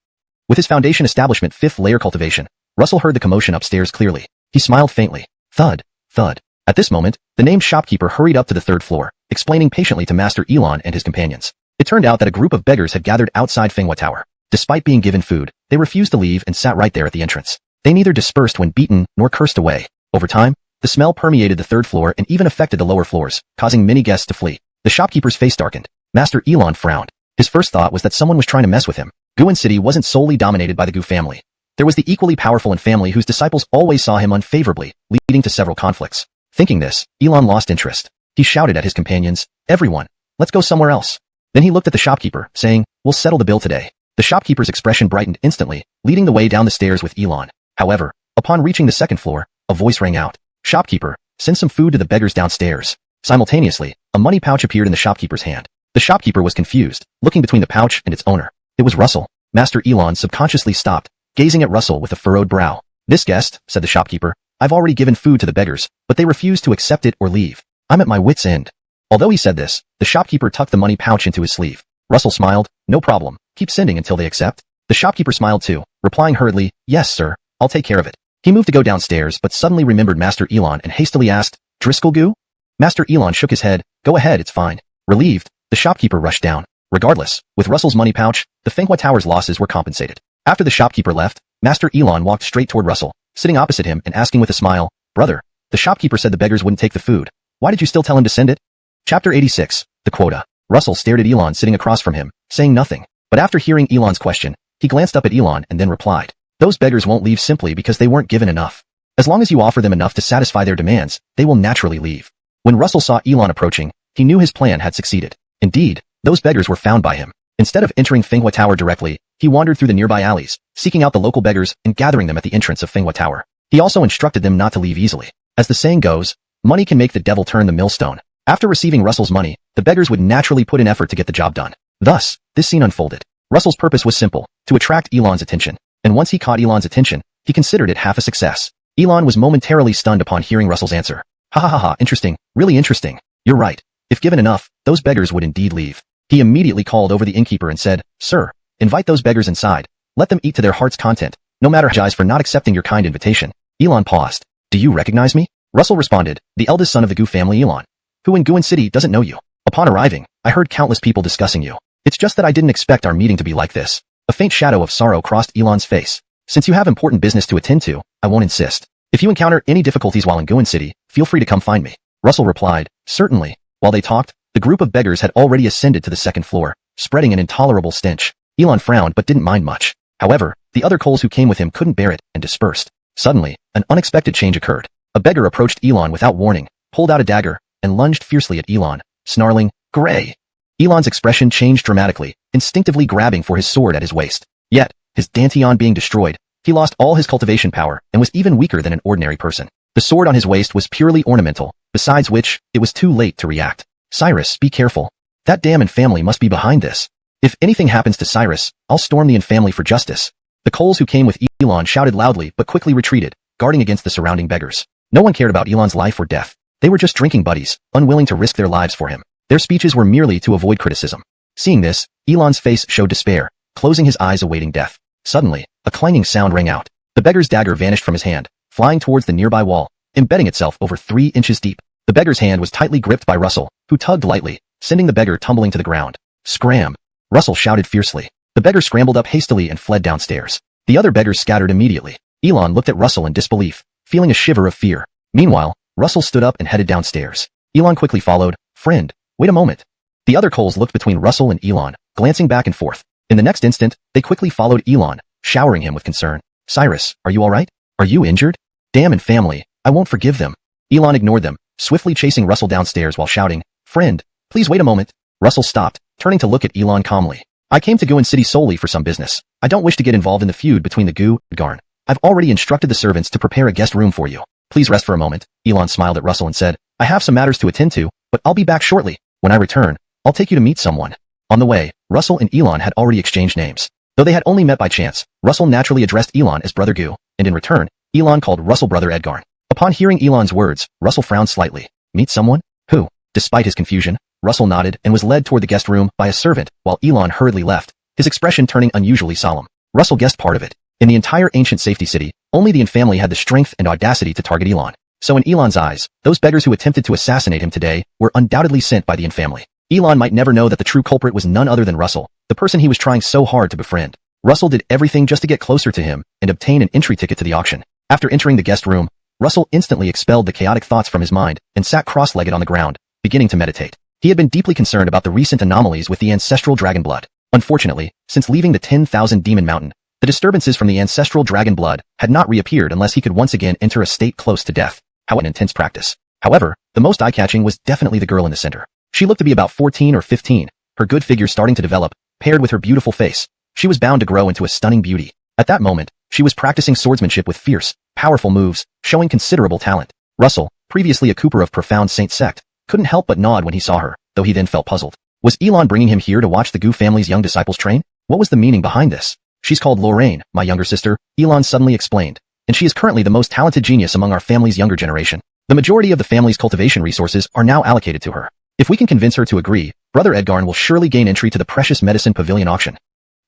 With his foundation establishment 5th layer cultivation, Russell heard the commotion upstairs clearly. He smiled faintly. Thud, thud. At this moment, the named shopkeeper hurried up to the third floor, explaining patiently to Master Elon and his companions. It turned out that a group of beggars had gathered outside Fenghua Tower. Despite being given food, they refused to leave and sat right there at the entrance. They neither dispersed when beaten nor cursed away. Over time, the smell permeated the third floor and even affected the lower floors, causing many guests to flee. The shopkeeper's face darkened. Master Elon frowned. His first thought was that someone was trying to mess with him. Guan City wasn't solely dominated by the Gu family. There was the equally powerful An family whose disciples always saw him unfavorably, leading to several conflicts. Thinking this, Elon lost interest. He shouted at his companions, "Everyone, let's go somewhere else." Then he looked at the shopkeeper, saying, "We'll settle the bill today." The shopkeeper's expression brightened instantly, leading the way down the stairs with Elon. However, upon reaching the second floor, a voice rang out. "Shopkeeper, send some food to the beggars downstairs." Simultaneously, a money pouch appeared in the shopkeeper's hand. The shopkeeper was confused, looking between the pouch and its owner. It was Russell. Master Elon subconsciously stopped, gazing at Russell with a furrowed brow. "This guest," said the shopkeeper, "I've already given food to the beggars, but they refuse to accept it or leave. I'm at my wit's end." Although he said this, the shopkeeper tucked the money pouch into his sleeve. Russell smiled. "No problem. Keep sending until they accept." The shopkeeper smiled too, replying hurriedly, "Yes, sir. I'll take care of it." He moved to go downstairs but suddenly remembered Master Elon and hastily asked, "Driscoll Gu?" Master Elon shook his head. "Go ahead, it's fine." Relieved, the shopkeeper rushed down. Regardless, with Russell's money pouch, the Fenghua Tower's losses were compensated. After the shopkeeper left, Master Elon walked straight toward Russell, sitting opposite him and asking with a smile, "Brother, the shopkeeper said the beggars wouldn't take the food. Why did you still tell him to send it?" Chapter 86, The Quota. Russell stared at Elon sitting across from him, saying nothing. But after hearing Elon's question, he glanced up at Elon and then replied, "Those beggars won't leave simply because they weren't given enough. As long as you offer them enough to satisfy their demands, they will naturally leave." When Russell saw Elon approaching, he knew his plan had succeeded. Indeed, those beggars were found by him. Instead of entering Fenghua Tower directly, he wandered through the nearby alleys, seeking out the local beggars and gathering them at the entrance of Fenghua Tower. He also instructed them not to leave easily. As the saying goes, money can make the devil turn the millstone. After receiving Russell's money, the beggars would naturally put in effort to get the job done. Thus, this scene unfolded. Russell's purpose was simple, to attract Elon's attention. And once he caught Elon's attention, he considered it half a success. Elon was momentarily stunned upon hearing Russell's answer. "Ha ha ha ha, interesting, really interesting. You're right. If given enough, those beggars would indeed leave." He immediately called over the innkeeper and said, "Sir, invite those beggars inside. Let them eat to their heart's content, no matter how for not accepting your kind invitation." Elon paused. "Do you recognize me?" Russell responded, "The eldest son of the Gu family, Elon. Who in Guan City doesn't know you? Upon arriving, I heard countless people discussing you. It's just that I didn't expect our meeting to be like this." A faint shadow of sorrow crossed Elon's face. "Since you have important business to attend to, I won't insist. If you encounter any difficulties while in Guan City, feel free to come find me." Russell replied, "Certainly." While they talked, the group of beggars had already ascended to the second floor, spreading an intolerable stench. Elon frowned but didn't mind much. However, the other Coles who came with him couldn't bear it and dispersed. Suddenly, an unexpected change occurred. A beggar approached Elon without warning, pulled out a dagger, and lunged fiercely at Elon, snarling, "Gray!" Elon's expression changed dramatically, instinctively grabbing for his sword at his waist. Yet, his Dantian being destroyed, he lost all his cultivation power and was even weaker than an ordinary person. The sword on his waist was purely ornamental, besides which, it was too late to react. "Cyrus, be careful. That damn An family must be behind this. If anything happens to Cyrus, I'll storm the An family for justice." The Coles who came with Elon shouted loudly but quickly retreated, guarding against the surrounding beggars. No one cared about Elon's life or death. They were just drinking buddies, unwilling to risk their lives for him. Their speeches were merely to avoid criticism. Seeing this, Elon's face showed despair, closing his eyes awaiting death. Suddenly, a clanging sound rang out. The beggar's dagger vanished from his hand, flying towards the nearby wall, embedding itself over 3 inches deep. The beggar's hand was tightly gripped by Russell, who tugged lightly, sending the beggar tumbling to the ground. Scram! Russell shouted fiercely. The beggar scrambled up hastily and fled downstairs. The other beggars scattered immediately. Elon looked at Russell in disbelief, feeling a shiver of fear. Meanwhile, Russell stood up and headed downstairs. Elon quickly followed. Friend, wait a moment. The other Coles looked between Russell and Elon, glancing back and forth. In the next instant, they quickly followed Elon, showering him with concern. Cyrus, are you alright? Are you injured? Damn and family, I won't forgive them. Elon ignored them, swiftly chasing Russell downstairs while shouting, Friend, please wait a moment. Russell stopped, turning to look at Elon calmly. I came to Guin City solely for some business. I don't wish to get involved in the feud between the Gu and Garn. I've already instructed the servants to prepare a guest room for you. Please rest for a moment. Elon smiled at Russell and said, I have some matters to attend to, but I'll be back shortly. When I return, I'll take you to meet someone. On the way, Russell and Elon had already exchanged names. Though they had only met by chance, Russell naturally addressed Elon as Brother Gu, and in return, Elon called Russell Brother Edgarn. Upon hearing Elon's words, Russell frowned slightly. Meet someone? Who? Despite his confusion, Russell nodded and was led toward the guest room by a servant, while Elon hurriedly left, his expression turning unusually solemn. Russell guessed part of it. In the entire ancient safety city, only the family had the strength and audacity to target Elon. So in Elon's eyes, those beggars who attempted to assassinate him today were undoubtedly sent by the family. Elon might never know that the true culprit was none other than Russell, the person he was trying so hard to befriend. Russell did everything just to get closer to him and obtain an entry ticket to the auction. After entering the guest room, Russell instantly expelled the chaotic thoughts from his mind and sat cross-legged on the ground, beginning to meditate. He had been deeply concerned about the recent anomalies with the ancestral dragon blood. Unfortunately, since leaving the 10,000 Demon Mountain, the disturbances from the ancestral dragon blood had not reappeared unless he could once again enter a state close to death. How an intense practice. However, the most eye-catching was definitely the girl in the center. She looked to be about 14 or 15, her good figure starting to develop, paired with her beautiful face. She was bound to grow into a stunning beauty. At that moment, she was practicing swordsmanship with fierce, powerful moves, showing considerable talent. Russell, previously a Cooper of profound Saint sect, couldn't help but nod when he saw her, though he then felt puzzled. Was Elon bringing him here to watch the Gu family's young disciples train? What was the meaning behind this? She's called Lorraine, my younger sister, Elon suddenly explained, and she is currently the most talented genius among our family's younger generation. The majority of the family's cultivation resources are now allocated to her. If we can convince her to agree, Brother Edgarn will surely gain entry to the Precious Medicine Pavilion auction.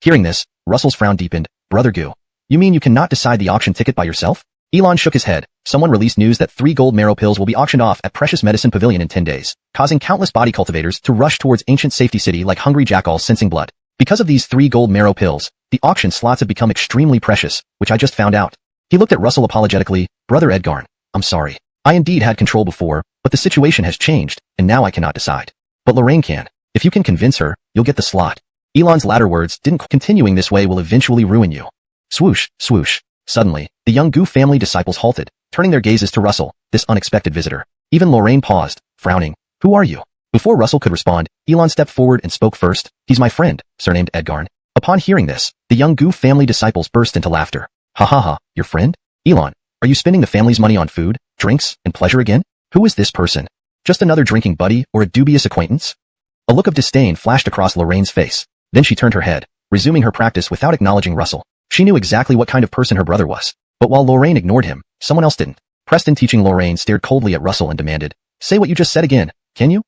Hearing this, Russell's frown deepened. Brother Gu, you mean you cannot decide the auction ticket by yourself? Elon shook his head. Someone released news that 3 gold marrow pills will be auctioned off at Precious Medicine Pavilion in 10 days, causing countless body cultivators to rush towards ancient safety city like hungry jackals sensing blood. Because of these 3 gold marrow pills, the auction slots have become extremely precious, which I just found out. He looked at Russell apologetically. Brother Edgarn, I'm sorry. I indeed had control before, but the situation has changed, and now I cannot decide. But Lorraine can. If you can convince her, you'll get the slot. Elon's latter words didn't. Continuing this way will eventually ruin you. Swoosh, swoosh. Suddenly, the young Gu family disciples halted, turning their gazes to Russell, this unexpected visitor. Even Lorraine paused, frowning. Who are you? Before Russell could respond, Elon stepped forward and spoke first. He's my friend, surnamed Edgarn. Upon hearing this, the young Gu family disciples burst into laughter. Ha ha ha, your friend? Elon, are you spending the family's money on food, drinks, and pleasure again? Who is this person? Just another drinking buddy or a dubious acquaintance? A look of disdain flashed across Lorraine's face. Then she turned her head, resuming her practice without acknowledging Russell. She knew exactly what kind of person her brother was. But while Lorraine ignored him, someone else didn't. Preston teaching Lorraine stared coldly at Russell and demanded, say what you just said again, can you?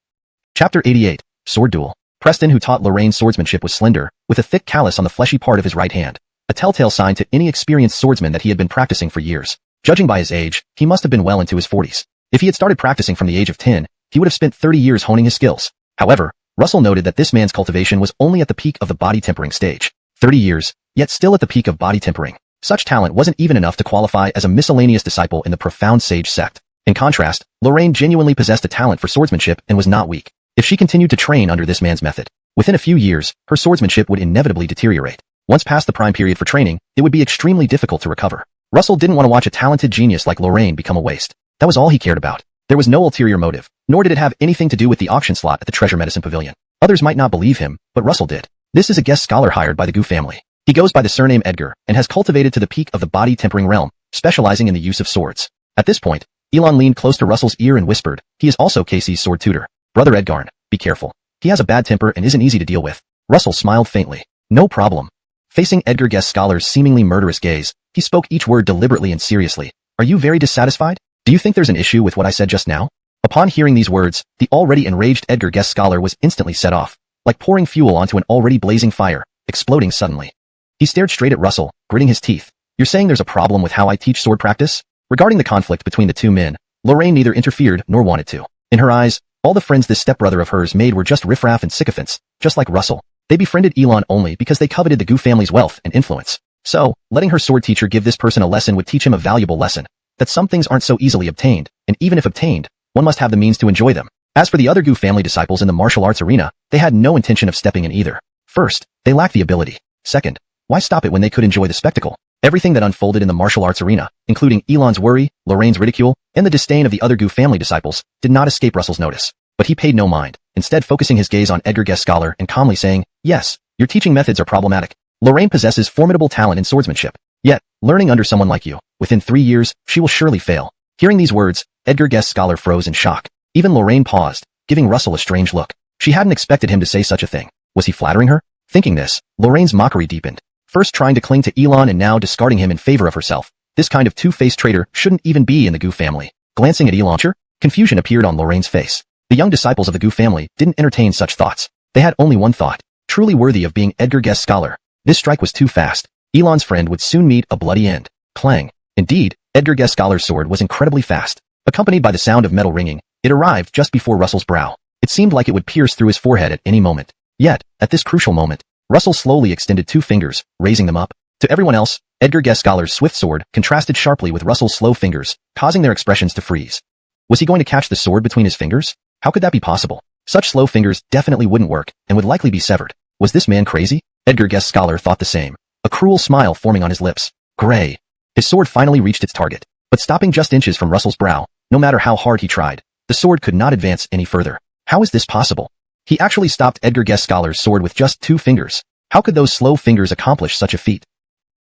Chapter 88, Sword Duel. Preston, who taught Lorraine swordsmanship, was slender, with a thick callus on the fleshy part of his right hand, a telltale sign to any experienced swordsman that he had been practicing for years. Judging by his age, he must have been well into his 40s. If he had started practicing from the age of 10, he would have spent 30 years honing his skills. However, Russell noted that this man's cultivation was only at the peak of the body tempering stage. 30 years, yet still at the peak of body tempering. Such talent wasn't even enough to qualify as a miscellaneous disciple in the profound sage sect. In contrast, Lorraine genuinely possessed a talent for swordsmanship and was not weak. If she continued to train under this man's method, within a few years, her swordsmanship would inevitably deteriorate. Once past the prime period for training, it would be extremely difficult to recover. Russell didn't want to watch a talented genius like Lorraine become a waste. That was all he cared about. There was no ulterior motive, nor did it have anything to do with the auction slot at the Treasure Medicine Pavilion. Others might not believe him, but Russell did. This is a guest scholar hired by the Gu family. He goes by the surname Edgar and has cultivated to the peak of the body tempering realm, specializing in the use of swords. At this point, Elon leaned close to Russell's ear and whispered, he is also Casey's sword tutor. Brother Edgarn, be careful. He has a bad temper and isn't easy to deal with. Russell smiled faintly. No problem. Facing Edgar guest scholar's seemingly murderous gaze, he spoke each word deliberately and seriously. Are you very dissatisfied? Do you think there's an issue with what I said just now? Upon hearing these words, the already enraged Edgar guest scholar was instantly set off, like pouring fuel onto an already blazing fire, exploding suddenly. He stared straight at Russell, gritting his teeth. You're saying there's a problem with how I teach sword practice? Regarding the conflict between the two men, Lorraine neither interfered nor wanted to. In her eyes, all the friends this stepbrother of hers made were just riffraff and sycophants, just like Russell. They befriended Elon only because they coveted the Gu family's wealth and influence. So, letting her sword teacher give this person a lesson would teach him a valuable lesson. That some things aren't so easily obtained, and even if obtained, one must have the means to enjoy them. As for the other Gu family disciples in the martial arts arena, they had no intention of stepping in either. First, they lacked the ability. Second, why stop it when they could enjoy the spectacle? Everything that unfolded in the martial arts arena, including Elon's worry, Lorraine's ridicule, and the disdain of the other Gu family disciples, did not escape Russell's notice. But he paid no mind, instead focusing his gaze on Edgar Guest Scholar and calmly saying, "Yes, your teaching methods are problematic. Lorraine possesses formidable talent in swordsmanship. Yet, learning under someone like you, within 3 years, she will surely fail." Hearing these words, Edgar Guest Scholar froze in shock. Even Lorraine paused, giving Russell a strange look. She hadn't expected him to say such a thing. Was he flattering her? Thinking this, Lorraine's mockery deepened. First trying to cling to Elon and now discarding him in favor of herself. This kind of two-faced traitor shouldn't even be in the Gu family. Glancing at Elon, confusion appeared on Lorraine's face. The young disciples of the Gu family didn't entertain such thoughts. They had only one thought, truly worthy of being Edgar Guest Scholar. This strike was too fast. Elon's friend would soon meet a bloody end. Clang. Indeed, Edgar Guest Scholar's sword was incredibly fast. Accompanied by the sound of metal ringing, it arrived just before Russell's brow. It seemed like it would pierce through his forehead at any moment. Yet, at this crucial moment, Russell slowly extended 2 fingers, raising them up. To everyone else, Edgar Guest Scholar's swift sword contrasted sharply with Russell's slow fingers, causing their expressions to freeze. Was he going to catch the sword between his fingers? How could that be possible? Such slow fingers definitely wouldn't work, and would likely be severed. Was this man crazy? Edgar Guest Scholar thought the same. A cruel smile forming on his lips. Gray. His sword finally reached its target, but stopping just inches from Russell's brow. No matter how hard he tried, the sword could not advance any further. How is this possible? He actually stopped Edgar Guest Scholar's sword with just 2 fingers. How could those slow fingers accomplish such a feat?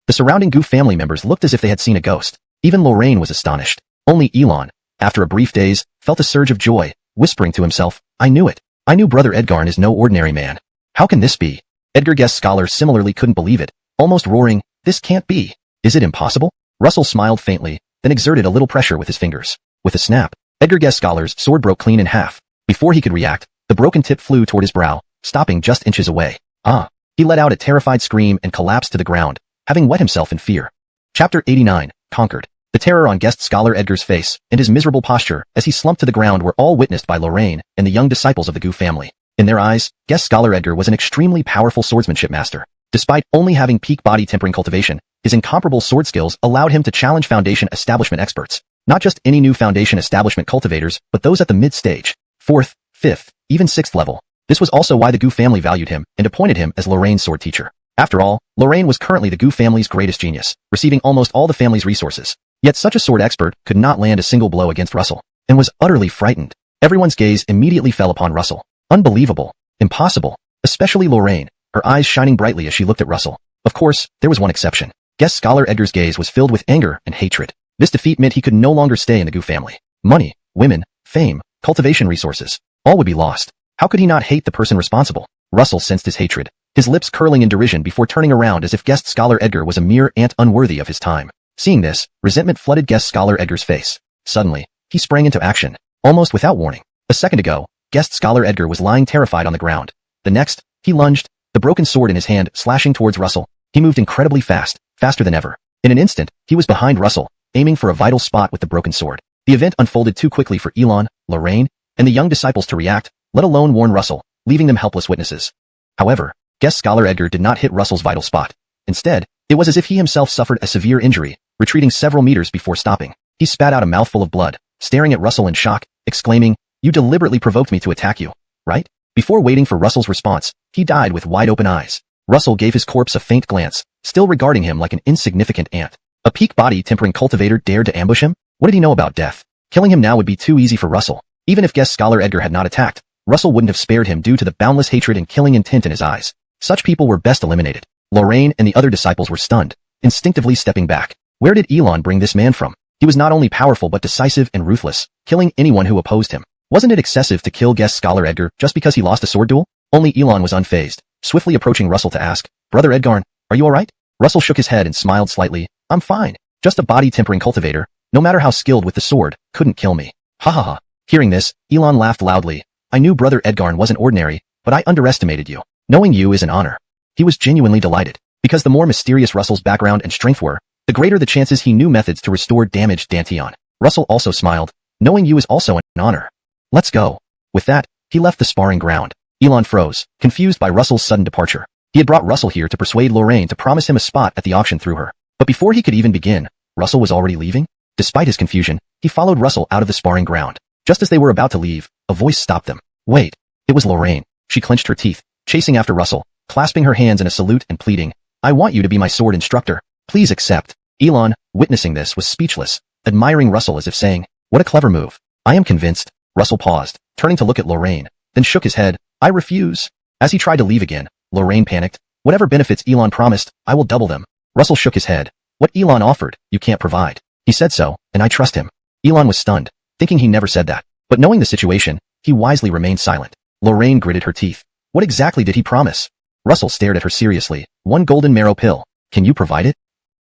The surrounding Gu family members looked as if they had seen a ghost. Even Lorraine was astonished. Only Elon, after a brief daze, felt a surge of joy, whispering to himself, "I knew it. I knew Brother Edgarn is no ordinary man. How can this be?" Edgar Guest Scholar similarly couldn't believe it, almost roaring, "This can't be. Is it impossible?" Russell smiled faintly, then exerted a little pressure with his fingers. With a snap, Edgar Guest Scholar's sword broke clean in half. Before he could react, the broken tip flew toward his brow, stopping just inches away. Ah! He let out a terrified scream and collapsed to the ground, having wet himself in fear. Chapter 89, Conquered. The terror on Guest Scholar Edgar's face and his miserable posture as he slumped to the ground were all witnessed by Lorraine and the young disciples of the Gu family. In their eyes, Guest Scholar Edgar was an extremely powerful swordsmanship master. Despite only having peak body tempering cultivation, his incomparable sword skills allowed him to challenge Foundation establishment experts. Not just any new Foundation establishment cultivators, but those at the mid-stage, 4th, 5th, even 6th level. This was also why the Gu family valued him and appointed him as Lorraine's sword teacher. After all, Lorraine was currently the Gu family's greatest genius, receiving almost all the family's resources. Yet such a sword expert could not land a single blow against Russell, and was utterly frightened. Everyone's gaze immediately fell upon Russell. Unbelievable. Impossible. Especially Lorraine, her eyes shining brightly as she looked at Russell. Of course, there was one exception. Guest Scholar Edgar's gaze was filled with anger and hatred. This defeat meant he could no longer stay in the Gu family. Money, women, fame, cultivation resources, all would be lost. How could he not hate the person responsible? Russell sensed his hatred, his lips curling in derision before turning around as if Guest Scholar Edgar was a mere ant unworthy of his time. Seeing this, resentment flooded Guest Scholar Edgar's face. Suddenly, he sprang into action, almost without warning. A second ago, Guest Scholar Edgar was lying terrified on the ground. The next, he lunged, the broken sword in his hand slashing towards Russell. He moved incredibly fast, faster than ever. In an instant, he was behind Russell, aiming for a vital spot with the broken sword. The event unfolded too quickly for Elon, Lorraine, and the young disciples to react, let alone warn Russell, leaving them helpless witnesses. However, Guest Scholar Edgar did not hit Russell's vital spot. Instead, it was as if he himself suffered a severe injury, retreating several meters before stopping. He spat out a mouthful of blood, staring at Russell in shock, exclaiming, "You deliberately provoked me to attack you, right?" Before waiting for Russell's response, he died with wide-open eyes. Russell gave his corpse a faint glance, still regarding him like an insignificant ant. A peak body tempering cultivator dared to ambush him? What did he know about death? Killing him now would be too easy for Russell. Even if Guest Scholar Edgar had not attacked, Russell wouldn't have spared him due to the boundless hatred and killing intent in his eyes. Such people were best eliminated. Lorraine and the other disciples were stunned, instinctively stepping back. Where did Elon bring this man from? He was not only powerful but decisive and ruthless, killing anyone who opposed him. Wasn't it excessive to kill Guest Scholar Edgar just because he lost a sword duel? Only Elon was unfazed, swiftly approaching Russell to ask, "Brother Edgarn, are you alright?" Russell shook his head and smiled slightly. "I'm fine. Just a body tempering cultivator, no matter how skilled with the sword, couldn't kill me." Ha ha ha. Hearing this, Elon laughed loudly. "I knew Brother Edgarn wasn't ordinary, but I underestimated you. Knowing you is an honor." He was genuinely delighted, because the more mysterious Russell's background and strength were, the greater the chances he knew methods to restore damaged Danteon. Russell also smiled, Knowing you is also an honor. Let's go. With that, he left the sparring ground. Elon froze, confused by Russell's sudden departure. He had brought Russell here to persuade Lorraine to promise him a spot at the auction through her. But before he could even begin, Russell was already leaving? Despite his confusion, he followed Russell out of the sparring ground. Just as they were about to leave, a voice stopped them. Wait. It was Lorraine. She clenched her teeth, chasing after Russell, clasping her hands in a salute and pleading, I want you to be my sword instructor. Please accept. Elon, witnessing this, was speechless, admiring Russell as if saying, what a clever move. I am convinced. Russell paused, turning to look at Lorraine, then shook his head. I refuse. As he tried to leave again, Lorraine panicked. Whatever benefits Elon promised, I will double them. Russell shook his head. What Elon offered, you can't provide. He said so, and I trust him. Elon was stunned, thinking he never said that. But knowing the situation, he wisely remained silent. Lorraine gritted her teeth. What exactly did he promise? Russell stared at her seriously. 1 golden marrow pill. Can you provide it?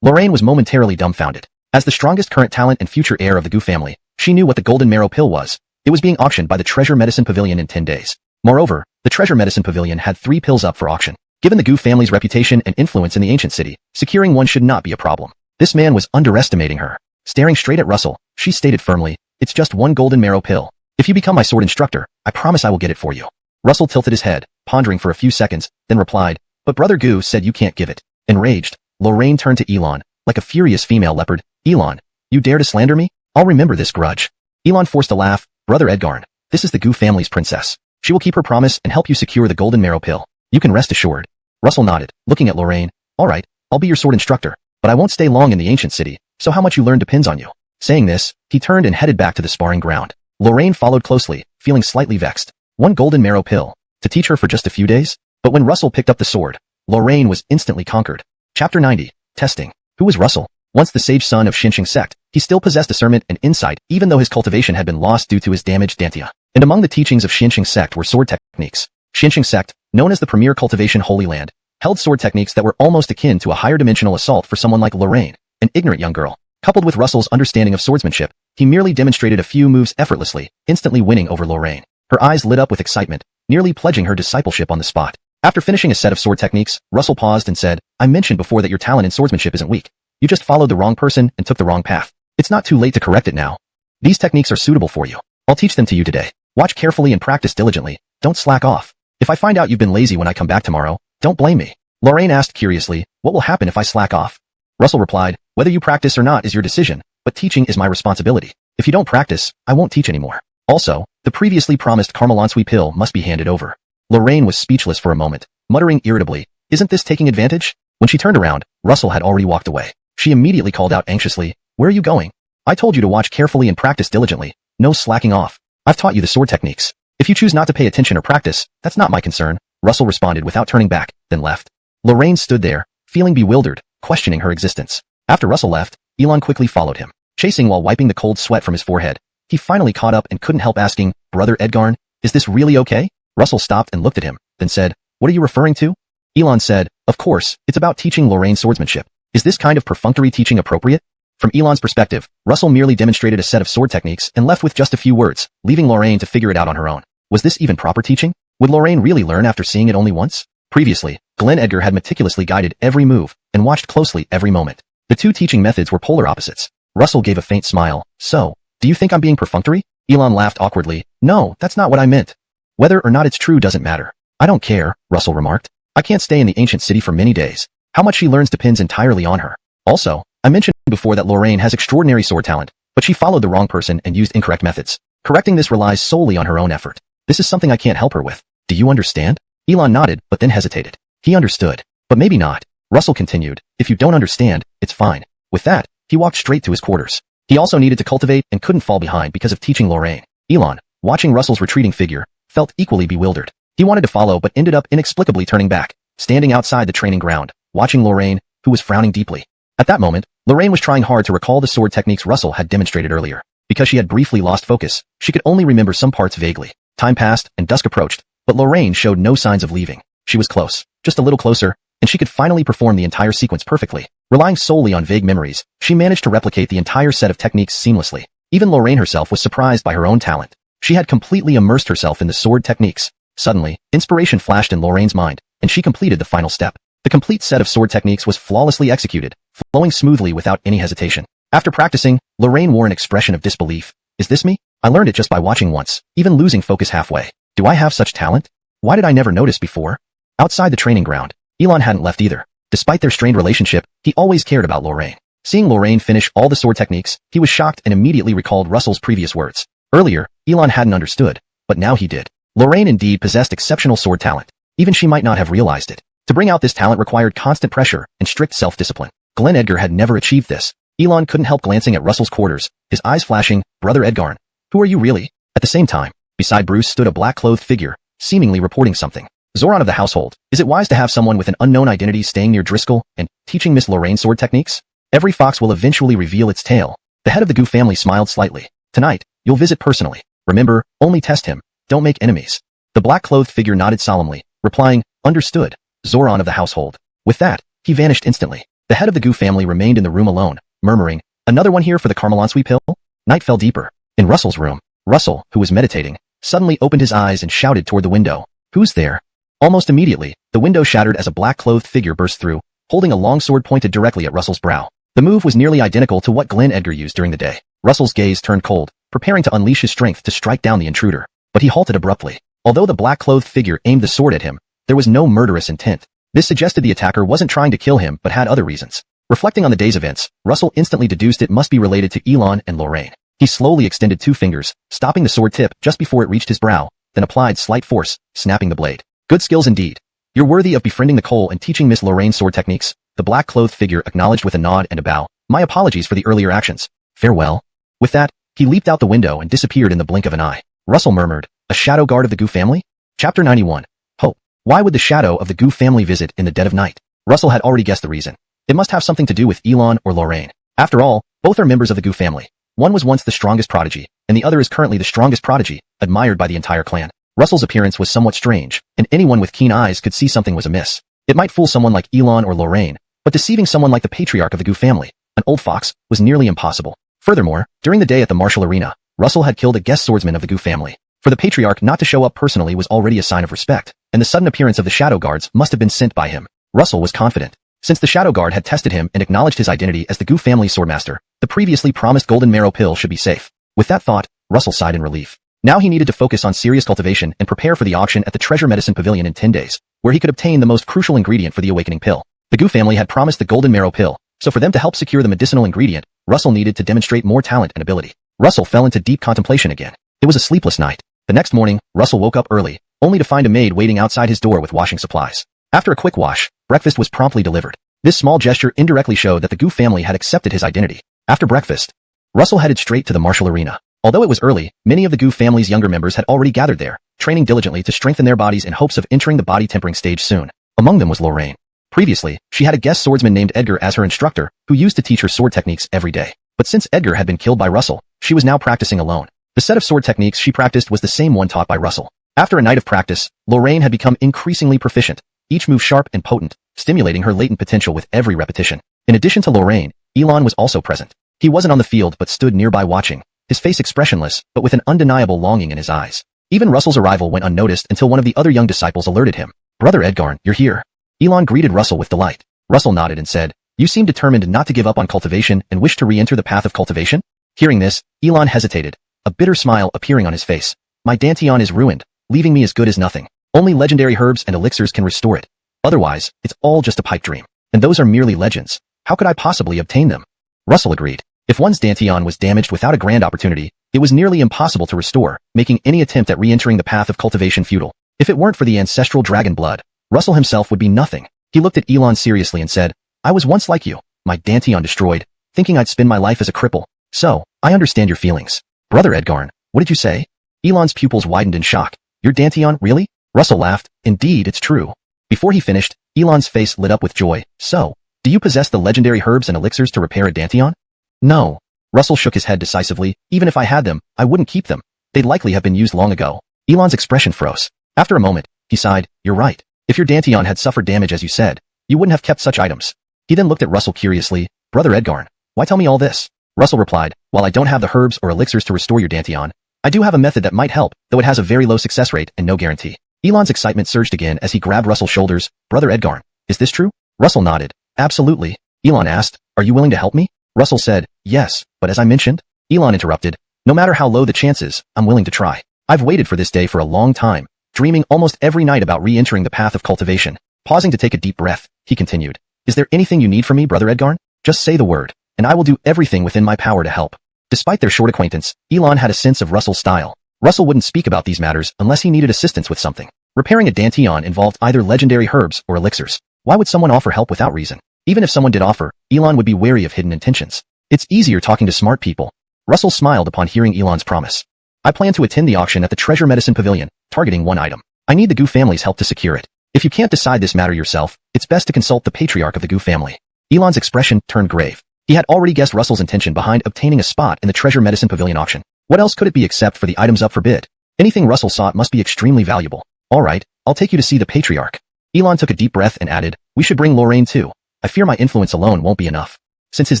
Lorraine was momentarily dumbfounded. As the strongest current talent and future heir of the Gu family, she knew what the golden marrow pill was. It was being auctioned by the Treasure Medicine Pavilion in 10 days. Moreover, the Treasure Medicine Pavilion had 3 pills up for auction. Given the Gu family's reputation and influence in the ancient city, securing one should not be a problem. This man was underestimating her. Staring straight at Russell, she stated firmly, it's just 1 golden marrow pill. If you become my sword instructor, I promise I will get it for you. Russell tilted his head, pondering for a few seconds, then replied, but Brother Gu said you can't give it. Enraged, Lorraine turned to Elon, like a furious female leopard. Elon, you dare to slander me? I'll remember this grudge. Elon forced a laugh. Brother Edgarn, this is the Gu family's princess. She will keep her promise and help you secure the golden marrow pill. You can rest assured. Russell nodded, looking at Lorraine. All right, I'll be your sword instructor, but I won't stay long in the ancient city, so how much you learn depends on you. Saying this, he turned and headed back to the sparring ground. Lorraine followed closely, feeling slightly vexed. 1 golden marrow pill. To teach her for just a few days? But when Russell picked up the sword, Lorraine was instantly conquered. Chapter 90. Testing. Who was Russell? Once the sage son of Xinqiang sect, he still possessed discernment and insight, even though his cultivation had been lost due to his damaged dantia. And among the teachings of Xinqiang sect were sword techniques. Xinqiang sect, known as the premier cultivation Holy Land, held sword techniques that were almost akin to a higher dimensional assault for someone like Lorraine, an ignorant young girl. Coupled with Russell's understanding of swordsmanship, he merely demonstrated a few moves effortlessly, instantly winning over Lorraine. Her eyes lit up with excitement, nearly pledging her discipleship on the spot. After finishing a set of sword techniques, Russell paused and said, I mentioned before that your talent in swordsmanship isn't weak. You just followed the wrong person and took the wrong path. It's not too late to correct it now. These techniques are suitable for you. I'll teach them to you today. Watch carefully and practice diligently. Don't slack off. If I find out you've been lazy when I come back tomorrow, don't blame me. Lorraine asked curiously, what will happen if I slack off? Russell replied, whether you practice or not is your decision, but teaching is my responsibility. If you don't practice, I won't teach anymore. Also, the previously promised Carmelansui pill must be handed over. Lorraine was speechless for a moment, muttering irritably, isn't this taking advantage? When she turned around, Russell had already walked away. She immediately called out anxiously, where are you going? I told you to watch carefully and practice diligently. No slacking off. I've taught you the sword techniques. If you choose not to pay attention or practice, that's not my concern. Russell responded without turning back, then left. Lorraine stood there, feeling bewildered, questioning her existence. After Russell left, Elon quickly followed him, chasing while wiping the cold sweat from his forehead. He finally caught up and couldn't help asking, Brother Edgarn, is this really okay? Russell stopped and looked at him, then said, what are you referring to? Elon said, of course, it's about teaching Lorraine swordsmanship. Is this kind of perfunctory teaching appropriate? From Elon's perspective, Russell merely demonstrated a set of sword techniques and left with just a few words, leaving Lorraine to figure it out on her own. Was this even proper teaching? Would Lorraine really learn after seeing it only once? Previously, Glenn Edgar had meticulously guided every move and watched closely every moment. The two teaching methods were polar opposites. Russell gave a faint smile. So, do you think I'm being perfunctory? Elon laughed awkwardly. No, that's not what I meant. Whether or not it's true doesn't matter. I don't care, Russell remarked. I can't stay in the ancient city for many days. How much she learns depends entirely on her. Also, I mentioned before that Lorraine has extraordinary sword talent, but she followed the wrong person and used incorrect methods. Correcting this relies solely on her own effort. This is something I can't help her with. Do you understand? Elon nodded, but then hesitated. He understood, but maybe not. Russell continued, if you don't understand, it's fine. With that, he walked straight to his quarters. He also needed to cultivate and couldn't fall behind because of teaching Lorraine. Elon, watching Russell's retreating figure, felt equally bewildered. He wanted to follow but ended up inexplicably turning back, standing outside the training ground, watching Lorraine, who was frowning deeply. At that moment, Lorraine was trying hard to recall the sword techniques Russell had demonstrated earlier. Because she had briefly lost focus, she could only remember some parts vaguely. Time passed and dusk approached, but Lorraine showed no signs of leaving. She was close, just a little closer, and she could finally perform the entire sequence perfectly. Relying solely on vague memories, she managed to replicate the entire set of techniques seamlessly. Even Lorraine herself was surprised by her own talent. She had completely immersed herself in the sword techniques. Suddenly, inspiration flashed in Lorraine's mind, and she completed the final step. The complete set of sword techniques was flawlessly executed, flowing smoothly without any hesitation. After practicing, Lorraine wore an expression of disbelief. Is this me? I learned it just by watching once, even losing focus halfway. Do I have such talent? Why did I never notice before? Outside the training ground, Elon hadn't left either. Despite their strained relationship, he always cared about Lorraine. Seeing Lorraine finish all the sword techniques, he was shocked and immediately recalled Russell's previous words. Earlier, Elon hadn't understood, but now he did. Lorraine indeed possessed exceptional sword talent. Even she might not have realized it. To bring out this talent required constant pressure and strict self-discipline. Glenn Edgar had never achieved this. Elon couldn't help glancing at Russell's quarters, his eyes flashing, "Brother Edgarn, who are you really?" At the same time, beside Bruce stood a black-clothed figure, seemingly reporting something. Zoran of the household, is it wise to have someone with an unknown identity staying near Driscoll and teaching Miss Lorraine sword techniques? Every fox will eventually reveal its tail. The head of the Gu family smiled slightly. Tonight, you'll visit personally. Remember, only test him. Don't make enemies. The black-clothed figure nodded solemnly, replying, "Understood, Zoran of the household." With that, he vanished instantly. The head of the Gu family remained in the room alone, murmuring, "Another one here for the Carmelansui pill?" Night fell deeper. In Russell's room, Russell, who was meditating, suddenly opened his eyes and shouted toward the window, "Who's there?" Almost immediately, the window shattered as a black-clothed figure burst through, holding a long sword pointed directly at Russell's brow. The move was nearly identical to what Glenn Edgar used during the day. Russell's gaze turned cold, preparing to unleash his strength to strike down the intruder. But he halted abruptly. Although the black-clothed figure aimed the sword at him, there was no murderous intent. This suggested the attacker wasn't trying to kill him but had other reasons. Reflecting on the day's events, Russell instantly deduced it must be related to Elon and Lorraine. He slowly extended 2 fingers, stopping the sword tip just before it reached his brow, then applied slight force, snapping the blade. Good skills indeed. You're worthy of befriending the Cole and teaching Miss Lorraine sword techniques. The black-clothed figure acknowledged with a nod and a bow. My apologies for the earlier actions. Farewell. With that, he leaped out the window and disappeared in the blink of an eye. Russell murmured, a shadow guard of the Gu family? Chapter 91. Hope. Why would the shadow of the Gu family visit in the dead of night? Russell had already guessed the reason. It must have something to do with Elon or Lorraine. After all, both are members of the Gu family. One was once the strongest prodigy, and the other is currently the strongest prodigy, admired by the entire clan. Russell's appearance was somewhat strange, and anyone with keen eyes could see something was amiss. It might fool someone like Elon or Lorraine, but deceiving someone like the patriarch of the Gu family, an old fox, was nearly impossible. Furthermore, during the day at the martial arena, Russell had killed a guest swordsman of the Gu family. For the patriarch not to show up personally was already a sign of respect, and the sudden appearance of the shadow guards must have been sent by him. Russell was confident. Since the shadow guard had tested him and acknowledged his identity as the Gu family swordmaster, the previously promised golden marrow pill should be safe. With that thought, Russell sighed in relief. Now he needed to focus on serious cultivation and prepare for the auction at the Treasure Medicine Pavilion in 10 days, where he could obtain the most crucial ingredient for the awakening pill. The Gu family had promised the golden marrow pill, so for them to help secure the medicinal ingredient, Russell needed to demonstrate more talent and ability. Russell fell into deep contemplation again. It was a sleepless night. The next morning, Russell woke up early, only to find a maid waiting outside his door with washing supplies. After a quick wash, breakfast was promptly delivered. This small gesture indirectly showed that the Gu family had accepted his identity. After breakfast, Russell headed straight to the martial arena. Although it was early, many of the Gu family's younger members had already gathered there, training diligently to strengthen their bodies in hopes of entering the body tempering stage soon. Among them was Lorraine. Previously, she had a guest swordsman named Edgar as her instructor, who used to teach her sword techniques every day. But since Edgar had been killed by Russell, she was now practicing alone. The set of sword techniques she practiced was the same one taught by Russell. After a night of practice, Lorraine had become increasingly proficient, each move sharp and potent, stimulating her latent potential with every repetition. In addition to Lorraine, Elon was also present. He wasn't on the field but stood nearby watching, his face expressionless but with an undeniable longing in his eyes. Even Russell's arrival went unnoticed until one of the other young disciples alerted him. "Brother Edgarn, you're here." Elon greeted Russell with delight. Russell nodded and said, "You seem determined not to give up on cultivation and wish to re-enter the path of cultivation?" Hearing this, Elon hesitated, a bitter smile appearing on his face. "My Danteon is ruined, leaving me as good as nothing. Only legendary herbs and elixirs can restore it. Otherwise, it's all just a pipe dream. And those are merely legends. How could I possibly obtain them?" Russell agreed. If one's Danteon was damaged without a grand opportunity, it was nearly impossible to restore, making any attempt at re-entering the path of cultivation futile. If it weren't for the ancestral dragon blood, Russell himself would be nothing. He looked at Elon seriously and said, "I was once like you, my Danteon destroyed, thinking I'd spend my life as a cripple. So, I understand your feelings." "Brother Edgarn, what did you say?" Elon's pupils widened in shock. "Your Danteon, really?" Russell laughed. "Indeed, it's true." Before he finished, Elon's face lit up with joy. "So, do you possess the legendary herbs and elixirs to repair a Danteon?" "No." Russell shook his head decisively. "Even if I had them, I wouldn't keep them. They'd likely have been used long ago." Elon's expression froze. After a moment, he sighed. "You're right. If your Danteon had suffered damage as you said, you wouldn't have kept such items." He then looked at Russell curiously. "Brother Edgarn, why tell me all this?" Russell replied, "While I don't have the herbs or elixirs to restore your Danteon, I do have a method that might help, though it has a very low success rate and no guarantee." Elon's excitement surged again as he grabbed Russell's shoulders. "Brother Edgarn, is this true?" Russell nodded. "Absolutely." Elon asked, "Are you willing to help me?" Russell said, "Yes, but as I mentioned..." Elon interrupted, No matter how low the chances, I'm willing to try. I've waited for this day for a long time, dreaming almost every night about re-entering the path of cultivation. Pausing to take a deep breath, he continued. Is there anything you need from me, Brother Edgarn? Just say the word, and I will do everything within my power to help. Despite their short acquaintance, Elon had a sense of Russell's style. Russell wouldn't speak about these matters unless he needed assistance with something. Repairing a Danteon involved either legendary herbs or elixirs. Why would someone offer help without reason? Even if someone did offer, Elon would be wary of hidden intentions. It's easier talking to smart people. Russell smiled upon hearing Elon's promise. I plan to attend the auction at the Treasure Medicine Pavilion, targeting one item. I need the Gu family's help to secure it. If you can't decide this matter yourself, it's best to consult the patriarch of the Gu family. Elon's expression turned grave. He had already guessed Russell's intention behind obtaining a spot in the Treasure Medicine Pavilion auction. What else could it be except for the items up for bid? Anything Russell sought must be extremely valuable. All right, I'll take you to see the patriarch. Elon took a deep breath and added, we should bring Lorraine too. I fear my influence alone won't be enough. Since his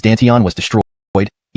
Danteon was destroyed,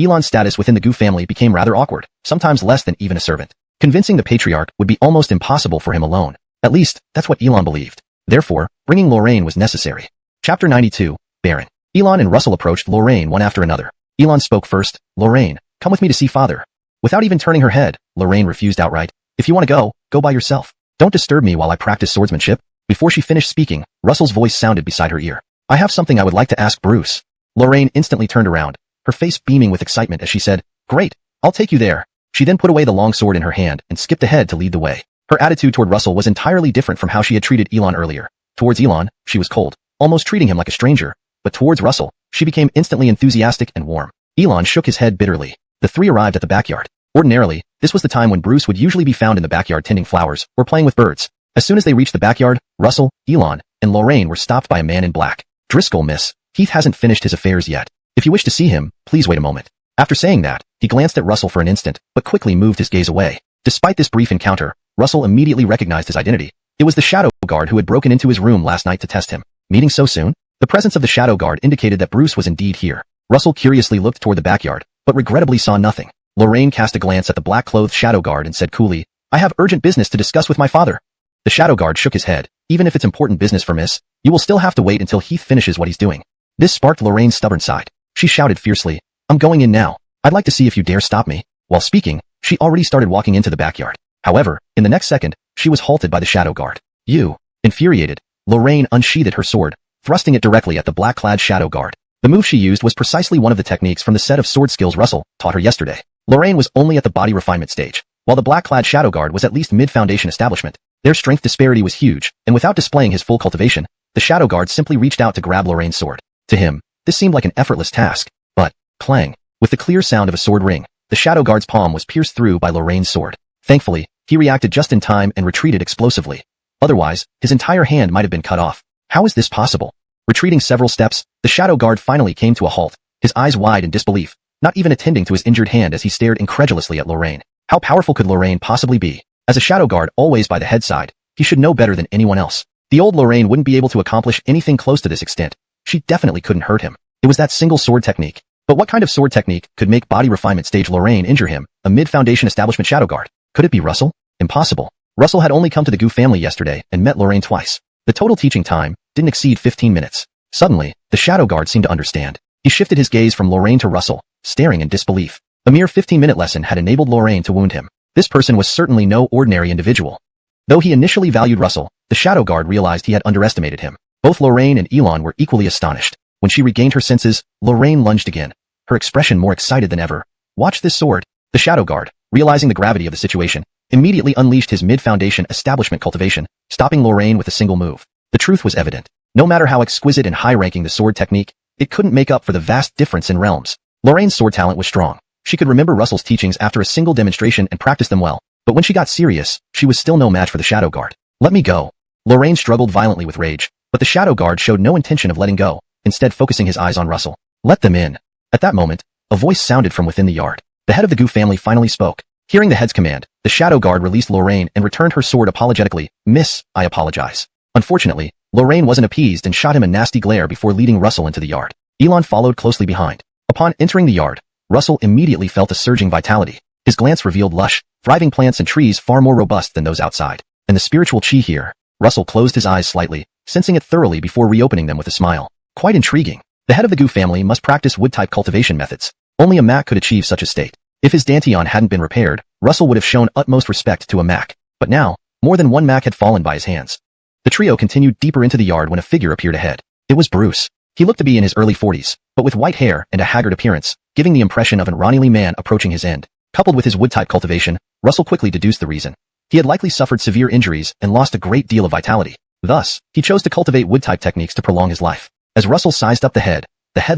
Elon's status within the Gu family became rather awkward, sometimes less than even a servant. Convincing the patriarch would be almost impossible for him alone. At least, that's what Elon believed. Therefore, bringing Lorraine was necessary. Chapter 92, Baron. Elon and Russell approached Lorraine one after another. Elon spoke first. Lorraine, come with me to see father. Without even turning her head, Lorraine refused outright. If you want to go by yourself. Don't disturb me while I practice swordsmanship. Before she finished speaking, Russell's voice sounded beside her ear. I have something I would like to ask Bruce. Lorraine instantly turned around, her face beaming with excitement as she said, Great, I'll take you there. She then put away the long sword in her hand and skipped ahead to lead the way. Her attitude toward Russell was entirely different from how she had treated Elon earlier. Towards Elon, she was cold, almost treating him like a stranger, but towards Russell, she became instantly enthusiastic and warm. Elon shook his head bitterly. The three arrived at the backyard. Ordinarily, this was the time when Bruce would usually be found in the backyard tending flowers or playing with birds. As soon as they reached the backyard, Russell, Elon, and Lorraine were stopped by a man in black. Driscoll, miss, Heath hasn't finished his affairs yet. If you wish to see him, please wait a moment. After saying that, he glanced at Russell for an instant, but quickly moved his gaze away. Despite this brief encounter, Russell immediately recognized his identity. It was the Shadow Guard who had broken into his room last night to test him. Meeting so soon? The presence of the Shadow Guard indicated that Bruce was indeed here. Russell curiously looked toward the backyard, but regrettably saw nothing. Lorraine cast a glance at the black-clothed Shadow Guard and said coolly, I have urgent business to discuss with my father. The Shadow Guard shook his head. Even if it's important business for miss, you will still have to wait until Heath finishes what he's doing. This sparked Lorraine's stubborn side. She shouted fiercely, I'm going in now. I'd like to see if you dare stop me. While speaking, she already started walking into the backyard. However, in the next second, she was halted by the Shadow Guard. You. Infuriated, Lorraine unsheathed her sword, thrusting it directly at the black-clad Shadow Guard. The move she used was precisely one of the techniques from the set of sword skills Russell taught her yesterday. Lorraine was only at the body refinement stage, while the black-clad Shadow Guard was at least mid-foundation establishment. Their strength disparity was huge, and without displaying his full cultivation, the Shadow Guard simply reached out to grab Lorraine's sword. To him, this seemed like an effortless task, but, clang, with the clear sound of a sword ring, the Shadow Guard's palm was pierced through by Lorraine's sword. Thankfully, he reacted just in time and retreated explosively. Otherwise, his entire hand might have been cut off. How is this possible? Retreating several steps, the Shadow Guard finally came to a halt, his eyes wide in disbelief, not even attending to his injured hand as he stared incredulously at Lorraine. How powerful could Lorraine possibly be? As a Shadow Guard always by the head side, he should know better than anyone else. The old Lorraine wouldn't be able to accomplish anything close to this extent. She definitely couldn't hurt him. It was that single sword technique. But what kind of sword technique could make body refinement stage Lorraine injure him, a mid-foundation establishment Shadow Guard? Could it be Russell? Impossible. Russell had only come to the Gu family yesterday and met Lorraine twice. The total teaching time didn't exceed 15 minutes. Suddenly, the Shadow Guard seemed to understand. He shifted his gaze from Lorraine to Russell, staring in disbelief. A mere 15-minute lesson had enabled Lorraine to wound him. This person was certainly no ordinary individual. Though he initially valued Russell, the Shadow Guard realized he had underestimated him. Both Lorraine and Elon were equally astonished. When she regained her senses, Lorraine lunged again, her expression more excited than ever. Watch this sword. The Shadow Guard, realizing the gravity of the situation, immediately unleashed his mid-foundation establishment cultivation, stopping Lorraine with a single move. The truth was evident. No matter how exquisite and high-ranking the sword technique, it couldn't make up for the vast difference in realms. Lorraine's sword talent was strong. She could remember Russell's teachings after a single demonstration and practice them well. But when she got serious, she was still no match for the Shadow Guard. Let me go. Lorraine struggled violently with rage, but the Shadow Guard showed no intention of letting go, instead focusing his eyes on Russell. Let them in. At that moment, a voice sounded from within the yard. The head of the Gu family finally spoke. Hearing the head's command, the Shadow Guard released Lorraine and returned her sword apologetically. Miss, I apologize. Unfortunately, Lorraine wasn't appeased and shot him a nasty glare before leading Russell into the yard. Elon followed closely behind. Upon entering the yard, Russell immediately felt a surging vitality. His glance revealed lush, thriving plants and trees far more robust than those outside. And the spiritual chi here. Russell closed his eyes slightly, sensing it thoroughly before reopening them with a smile. Quite intriguing. The head of the Gu family must practice wood-type cultivation methods. Only a Mak could achieve such a state. If his Danteon hadn't been repaired, Russell would have shown utmost respect to a Mac. But now, more than one Mac had fallen by his hands. The trio continued deeper into the yard when a figure appeared ahead. It was Bruce. He looked to be in his early 40s, but with white hair and a haggard appearance, giving the impression of an Ronnie man approaching his end. Coupled with his wood-type cultivation, Russell quickly deduced the reason. He had likely suffered severe injuries and lost a great deal of vitality. Thus, he chose to cultivate wood-type techniques to prolong his life. As Russell sized up the head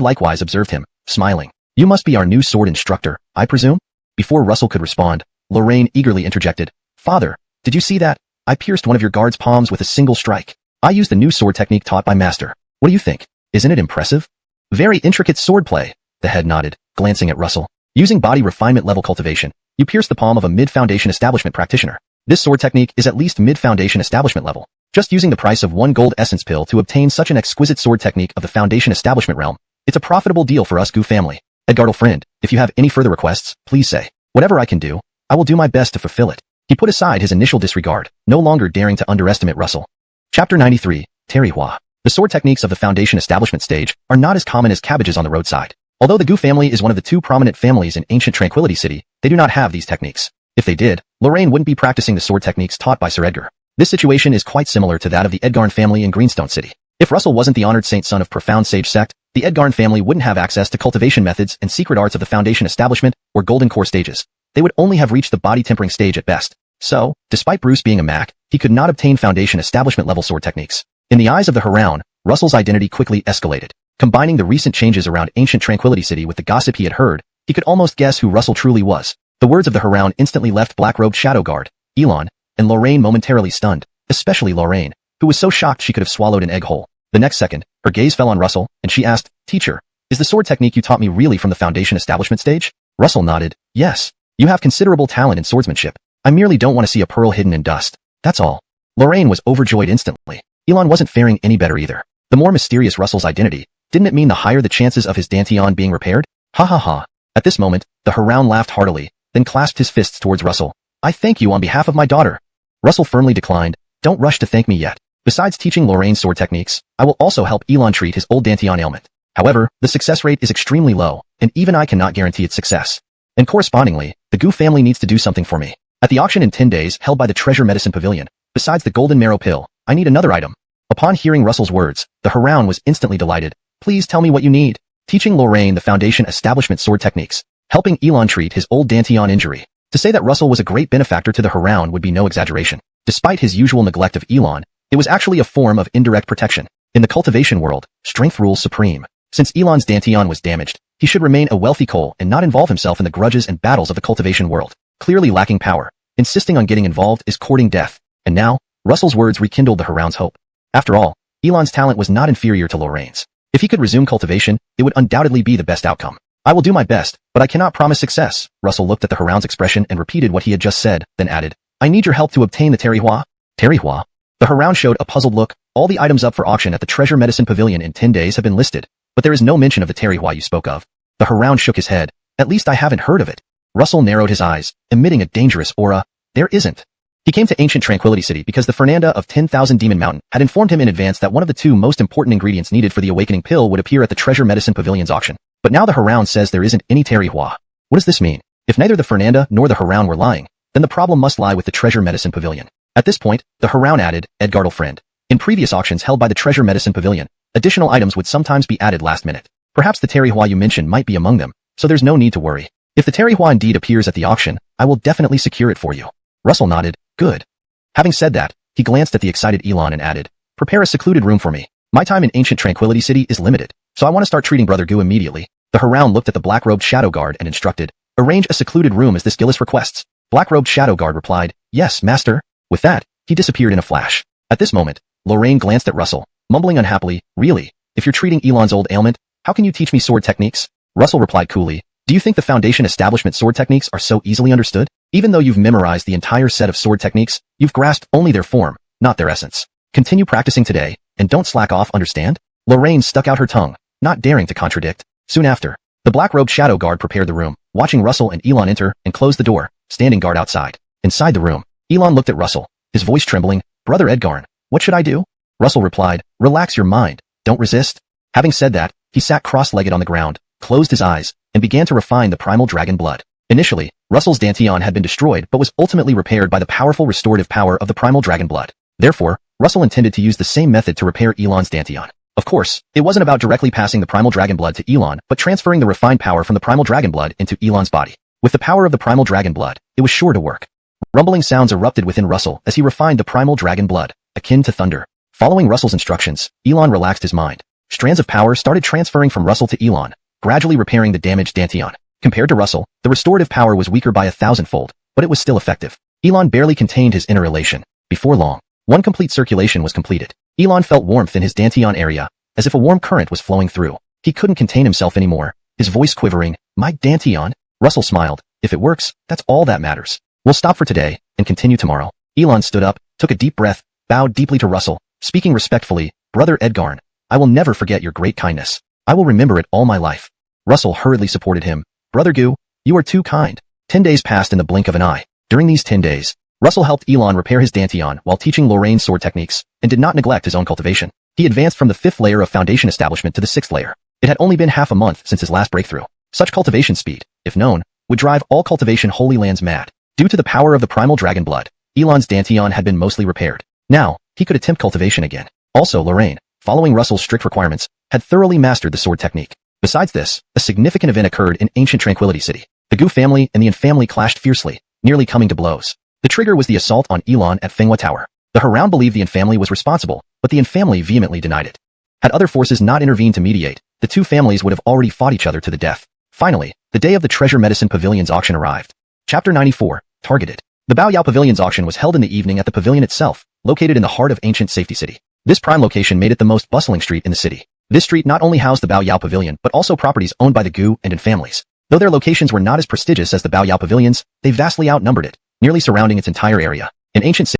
likewise observed him, smiling. "You must be our new sword instructor, I presume?" Before Russell could respond, Lorraine eagerly interjected, "Father, did you see that? I pierced one of your guard's palms with a single strike. I used the new sword technique taught by Master. What do you think? Isn't it impressive?" "Very intricate swordplay," the head nodded, glancing at Russell. "Using body refinement level cultivation, you pierce the palm of a mid-foundation establishment practitioner. This sword technique is at least mid-foundation establishment level. Just using the price of one gold essence pill to obtain such an exquisite sword technique of the foundation establishment realm. It's a profitable deal for us Gu family. Edgardal friend, if you have any further requests, please say. Whatever I can do, I will do my best to fulfill it." He put aside his initial disregard, no longer daring to underestimate Russell. Chapter 93, Terihua. The sword techniques of the foundation establishment stage are not as common as cabbages on the roadside. Although the Gu family is one of the two prominent families in ancient Tranquility City, they do not have these techniques. If they did, Lorraine wouldn't be practicing the sword techniques taught by Sir Edgar. This situation is quite similar to that of the Edgarn family in Greenstone City. If Russell wasn't the honored saint son of profound sage sect, the Edgarn family wouldn't have access to cultivation methods and secret arts of the foundation establishment or golden core stages. They would only have reached the body tempering stage at best. So, despite Bruce being a Mac, he could not obtain foundation establishment level sword techniques. In the eyes of the Haroun, Russell's identity quickly escalated. Combining the recent changes around ancient Tranquility City with the gossip he had heard, he could almost guess who Russell truly was. The words of the Haroun instantly left black-robed shadow guard, Elon, and Lorraine momentarily stunned, especially Lorraine, who was so shocked she could have swallowed an egg whole. The next second, her gaze fell on Russell, and she asked, "Teacher, is the sword technique you taught me really from the foundation establishment stage?" Russell nodded, "Yes. You have considerable talent in swordsmanship. I merely don't want to see a pearl hidden in dust. That's all." Lorraine was overjoyed instantly. Elon wasn't faring any better either. The more mysterious Russell's identity, didn't it mean the higher the chances of his Danteon being repaired? Ha ha ha. At this moment, the Haroun laughed heartily, then clasped his fists towards Russell. "I thank you on behalf of my daughter." Russell firmly declined, "Don't rush to thank me yet. Besides teaching Lorraine sword techniques, I will also help Elon treat his old Danteon ailment. However, the success rate is extremely low, and even I cannot guarantee its success. And correspondingly, the Gu family needs to do something for me. At the auction in 10 days held by the Treasure Medicine Pavilion, besides the Golden Marrow Pill, I need another item." Upon hearing Russell's words, the Haroun was instantly delighted. "Please tell me what you need." Teaching Lorraine the foundation establishment sword techniques. Helping Elon treat his old Danteon injury. To say that Russell was a great benefactor to the Haroun would be no exaggeration. Despite his usual neglect of Elon, it was actually a form of indirect protection. In the cultivation world, strength rules supreme. Since Elon's Danteon was damaged, he should remain a wealthy Cole and not involve himself in the grudges and battles of the cultivation world. Clearly lacking power, insisting on getting involved is courting death. And now, Russell's words rekindled the Haroun's hope. After all, Elon's talent was not inferior to Lorraine's. If he could resume cultivation, it would undoubtedly be the best outcome. "I will do my best, but I cannot promise success." Russell looked at the Haroun's expression and repeated what he had just said, then added, "I need your help to obtain the Terihua." "Terihua?" The Haroun showed a puzzled look. "All the items up for auction at the Treasure Medicine Pavilion in 10 days have been listed, but there is no mention of the Terihua you spoke of." The Haroun shook his head. "At least I haven't heard of it." Russell narrowed his eyes, emitting a dangerous aura. "There isn't." He came to ancient Tranquility City because the Fernanda of 10,000 Demon Mountain had informed him in advance that one of the two most important ingredients needed for the Awakening Pill would appear at the Treasure Medicine Pavilion's auction. But now the Haroun says there isn't any Terihua. What does this mean? If neither the Fernanda nor the Haroun were lying, then the problem must lie with the Treasure Medicine Pavilion. At this point, the Haroun added, "Edgardal friend. In previous auctions held by the Treasure Medicine Pavilion, additional items would sometimes be added last minute. Perhaps the Terihua you mentioned might be among them, so there's no need to worry. If the Terihua indeed appears at the auction, I will definitely secure it for you." Russell nodded. "Good." Having said that, he glanced at the excited Elon and added, "Prepare a secluded room for me. My time in ancient Tranquility City is limited, so I want to start treating Brother Gu immediately." The Haroun looked at the black-robed shadow guard and instructed, "Arrange a secluded room as this Gillis requests." Black-robed shadow guard replied, "Yes, master." With that, he disappeared in a flash. At this moment, Lorraine glanced at Russell, mumbling unhappily, "Really? If you're treating Elon's old ailment, how can you teach me sword techniques?" Russell replied coolly, "Do you think the foundation establishment sword techniques are so easily understood? Even though you've memorized the entire set of sword techniques, you've grasped only their form, not their essence. Continue practicing today, and don't slack off, understand?" Lorraine stuck out her tongue, not daring to contradict. Soon after, the black-robed shadow guard prepared the room, watching Russell and Elon enter and close the door, standing guard outside. Inside the room, Elon looked at Russell, his voice trembling. "Brother Edgarn, what should I do?" Russell replied, "Relax your mind, don't resist." Having said that, he sat cross-legged on the ground, closed his eyes, and began to refine the primal dragon blood. Initially, Russell's Danteon had been destroyed but was ultimately repaired by the powerful restorative power of the primal dragon blood. Therefore, Russell intended to use the same method to repair Elon's Danteon. Of course, it wasn't about directly passing the primal dragon blood to Elon, but transferring the refined power from the primal dragon blood into Elon's body. With the power of the primal dragon blood, it was sure to work. Rumbling sounds erupted within Russell as he refined the primal dragon blood, akin to thunder. Following Russell's instructions, Elon relaxed his mind. Strands of power started transferring from Russell to Elon, gradually repairing the damaged Danteon. Compared to Russell, the restorative power was weaker by 1,000-fold, but it was still effective. Elon barely contained his inner elation. Before long, one complete circulation was completed. Elon felt warmth in his Danteon area, as if a warm current was flowing through. He couldn't contain himself anymore, his voice quivering. My Danteon? Russell smiled. If it works, that's all that matters. We'll stop for today, and continue tomorrow. Elon stood up, took a deep breath, bowed deeply to Russell, speaking respectfully. Brother Edgarn, I will never forget your great kindness. I will remember it all my life. Russell hurriedly supported him. Brother Gu, you are too kind. 10 days passed in the blink of an eye. During these 10 days, Russell helped Elon repair his Danteon while teaching Lorraine sword techniques, and did not neglect his own cultivation. He advanced from the 5th layer of foundation establishment to the 6th layer. It had only been half a month since his last breakthrough. Such cultivation speed, if known, would drive all cultivation holy lands mad. Due to the power of the primal dragon blood, Elon's Danteon had been mostly repaired. Now, he could attempt cultivation again. Also, Lorraine, following Russell's strict requirements, had thoroughly mastered the sword technique. Besides this, a significant event occurred in ancient Tranquility City. The Gu family and the Yin family clashed fiercely, nearly coming to blows. The trigger was the assault on Elon at Fenghua Tower. The Haroun believed the Yin family was responsible, but the Yin family vehemently denied it. Had other forces not intervened to mediate, the two families would have already fought each other to the death. Finally, the day of the Treasure Medicine Pavilion's auction arrived. Chapter 94, Targeted. The Baoyao Pavilion's auction was held in the evening at the pavilion itself, located in the heart of ancient Safety City. This prime location made it the most bustling street in the city. This street not only housed the Baoyao Pavilion but also properties owned by the Gu and Yin families. Though their locations were not as prestigious as the Baoyao Pavilions, they vastly outnumbered it, nearly surrounding its entire area. In ancient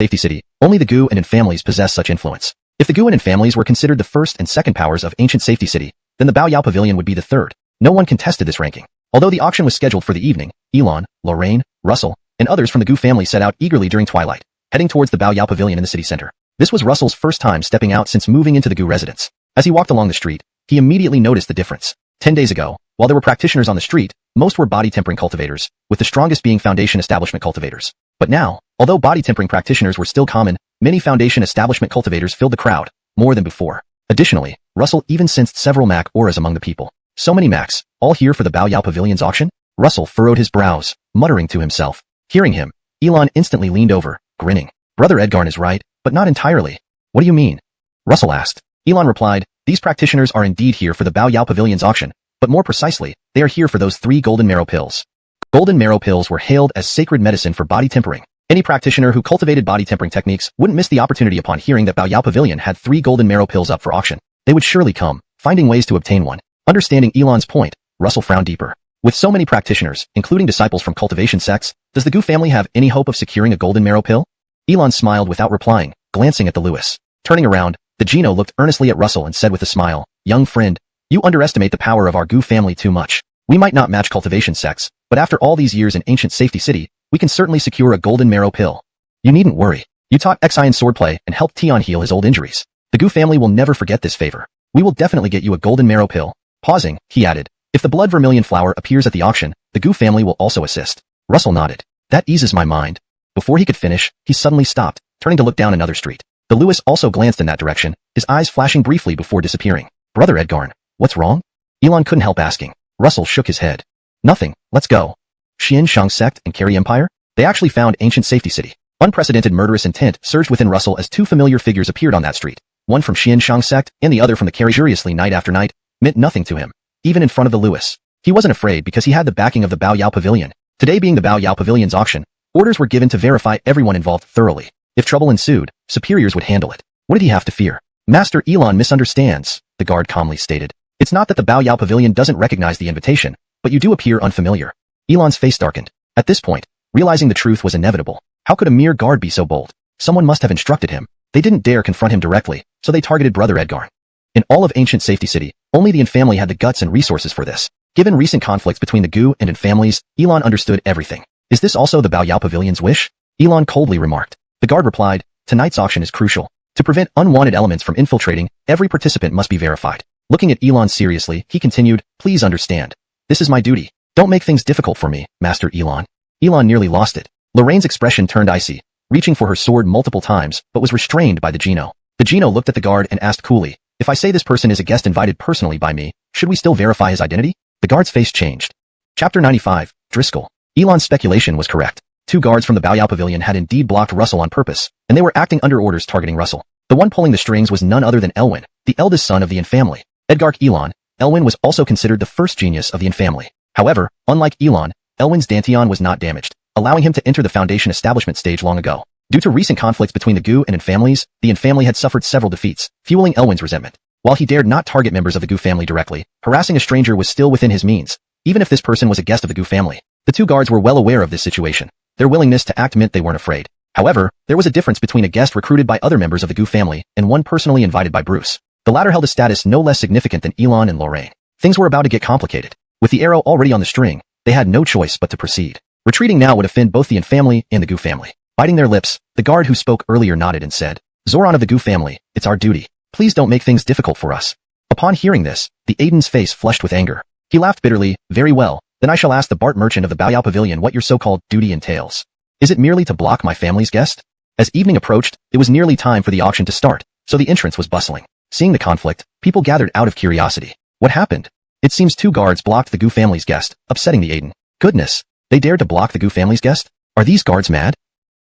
Safety City, only the Gu and Yin families possessed such influence. If the Gu and Yin families were considered the first and second powers of ancient Safety City, then the Baoyao Pavilion would be the third. No one contested this ranking. Although the auction was scheduled for the evening, Elon, Lorraine, Russell, and others from the Gu family set out eagerly during twilight, heading towards the Baoyao Pavilion in the city center. This was Russell's first time stepping out since moving into the Gu residence. As he walked along the street, he immediately noticed the difference. 10 days ago, while there were practitioners on the street, most were body tempering cultivators, with the strongest being foundation establishment cultivators. But now, although body tempering practitioners were still common, many foundation establishment cultivators filled the crowd, more than before. Additionally, Russell even sensed several Mac auras among the people. So many Macs, all here for the Baoyao Pavilion's auction? Russell furrowed his brows, muttering to himself. Hearing him, Elon instantly leaned over, grinning. Brother Edgarn is right, but not entirely. What do you mean? Russell asked. Elon replied, these practitioners are indeed here for the Baoyao Pavilion's auction, but more precisely, they are here for those 3 golden marrow pills. Golden marrow pills were hailed as sacred medicine for body tempering. Any practitioner who cultivated body tempering techniques wouldn't miss the opportunity upon hearing that Baoyao Pavilion had 3 golden marrow pills up for auction. They would surely come, finding ways to obtain one. Understanding Elon's point, Russell frowned deeper. With so many practitioners, including disciples from cultivation sects, does the Gu family have any hope of securing a golden marrow pill? Elon smiled without replying, glancing at the Lewis. Turning around, the Geno looked earnestly at Russell and said with a smile, young friend, you underestimate the power of our Gu family too much. We might not match cultivation sects, but after all these years in ancient Safety City, we can certainly secure a golden marrow pill. You needn't worry. You taught Xian swordplay and helped Tion heal his old injuries. The Gu family will never forget this favor. We will definitely get you a golden marrow pill. Pausing, he added, if the blood vermilion flower appears at the auction, the Gu family will also assist. Russell nodded. That eases my mind. Before he could finish, he suddenly stopped, turning to look down another street. The Lewis also glanced in that direction, his eyes flashing briefly before disappearing. Brother Edgarn, what's wrong? Elon couldn't help asking. Russell shook his head. Nothing, let's go. Xian Shang sect and Carry Empire? They actually found ancient Safety City. Unprecedented murderous intent surged within Russell as 2 familiar figures appeared on that street. One from Xian Shang sect and the other from the Carry. Curiously, night after night, meant nothing to him. Even in front of the Lewis. He wasn't afraid because he had the backing of the Baoyao Pavilion. Today being the Baoyao Pavilion's auction, orders were given to verify everyone involved thoroughly. If trouble ensued, superiors would handle it. What did he have to fear? Master Elon misunderstands, the guard calmly stated. It's not that the Baoyao Pavilion doesn't recognize the invitation, but you do appear unfamiliar. Elon's face darkened. At this point, realizing the truth was inevitable. How could a mere guard be so bold? Someone must have instructed him. They didn't dare confront him directly, so they targeted Brother Edgarn. In all of ancient Safety City, only the Yin family had the guts and resources for this. Given recent conflicts between the Gu and Yin families, Elon understood everything. Is this also the Baoyao Pavilion's wish? Elon coldly remarked. The guard replied, tonight's auction is crucial. To prevent unwanted elements from infiltrating, every participant must be verified. Looking at Elon seriously, he continued, "Please understand. This is my duty. Don't make things difficult for me, Master Elon." Elon nearly lost it. Lorraine's expression turned icy, reaching for her sword multiple times, but was restrained by the Geno. The Geno looked at the guard and asked coolly, "If I say this person is a guest invited personally by me, should we still verify his identity?" The guard's face changed. Chapter 95, Driscoll. Elon's speculation was correct. 2 guards from the Baoyao Pavilion had indeed blocked Russell on purpose, and they were acting under orders targeting Russell. The one pulling the strings was none other than Elwin, the eldest son of the Yin family. Edgarch Elon, Elwin was also considered the first genius of the Yin family. However, unlike Elon, Elwin's Dantian was not damaged, allowing him to enter the Foundation establishment stage long ago. Due to recent conflicts between the Gu and Yin families, the Yin family had suffered several defeats, fueling Elwin's resentment. While he dared not target members of the Gu family directly, harassing a stranger was still within his means, even if this person was a guest of the Gu family. The 2 guards were well aware of this situation. Their willingness to act meant they weren't afraid. However, there was a difference between a guest recruited by other members of the Gu family and one personally invited by Bruce. The latter held a status no less significant than Elon and Lorraine. Things were about to get complicated. With the arrow already on the string, they had no choice but to proceed. Retreating now would offend both the Yin family and the Gu family. Biting their lips, the guard who spoke earlier nodded and said, "Zoran of the Gu family, it's our duty. Please don't make things difficult for us." Upon hearing this, the Aiden's face flushed with anger. He laughed bitterly, "Very well, then I shall ask the Bart merchant of the Baoyao Pavilion what your so-called duty entails. Is it merely to block my family's guest?" As evening approached, it was nearly time for the auction to start, so the entrance was bustling. Seeing the conflict, people gathered out of curiosity. What happened? It seems 2 guards blocked the Gu family's guest, upsetting the Aiden. Goodness, they dared to block the Gu family's guest? Are these guards mad?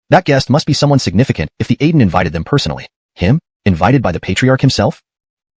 That guest must be someone significant if the Aiden invited them personally. Him? Invited by the patriarch himself?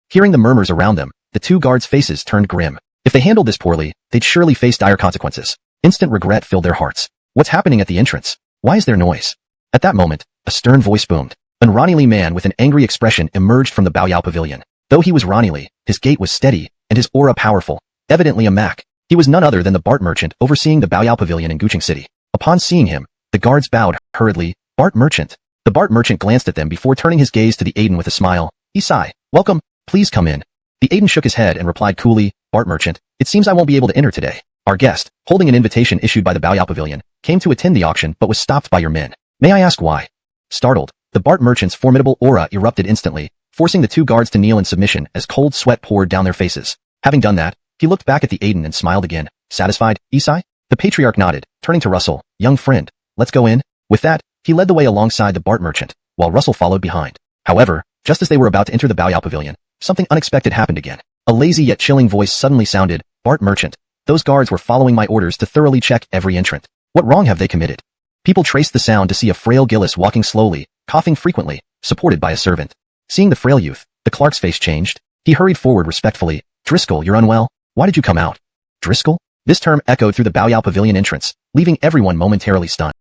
Hearing the murmurs around them, the 2 guards' faces turned grim. If they handled this poorly, they'd surely face dire consequences. Instant regret filled their hearts. What's happening at the entrance? Why is there noise? At that moment, a stern voice boomed. An Ronnie man with an angry expression emerged from the Baoyao Pavilion. Though he was Ronnie, his gait was steady, and his aura powerful. Evidently a Mac. He was none other than the Bart merchant overseeing the Baoyao Pavilion in Gucheng City. Upon seeing him, the guards bowed hurriedly. "Bart merchant." The Bart merchant glanced at them before turning his gaze to the Aiden with a smile. "Isai, welcome, please come in." The Aiden shook his head and replied coolly, "Bart merchant, it seems I won't be able to enter today. Our guest, holding an invitation issued by the Baoyao Pavilion, came to attend the auction but was stopped by your men. May I ask why?" Startled, the Bart merchant's formidable aura erupted instantly, forcing the 2 guards to kneel in submission as cold sweat poured down their faces. Having done that, he looked back at the Aiden and smiled again. "Satisfied, Isai?" The patriarch nodded, turning to Russell. "Young friend, let's go in." With that, he led the way alongside the Bart merchant, while Russell followed behind. However, just as they were about to enter the Baoyao Pavilion, something unexpected happened again. A lazy yet chilling voice suddenly sounded, "Bart merchant, those guards were following my orders to thoroughly check every entrant. What wrong have they committed?" People traced the sound to see a frail Gillis walking slowly, coughing frequently, supported by a servant. Seeing the frail youth, the clerk's face changed. He hurried forward respectfully. "Driscoll, you're unwell? Why did you come out?" Driscoll? This term echoed through the Baoyao Pavilion entrance, leaving everyone momentarily stunned.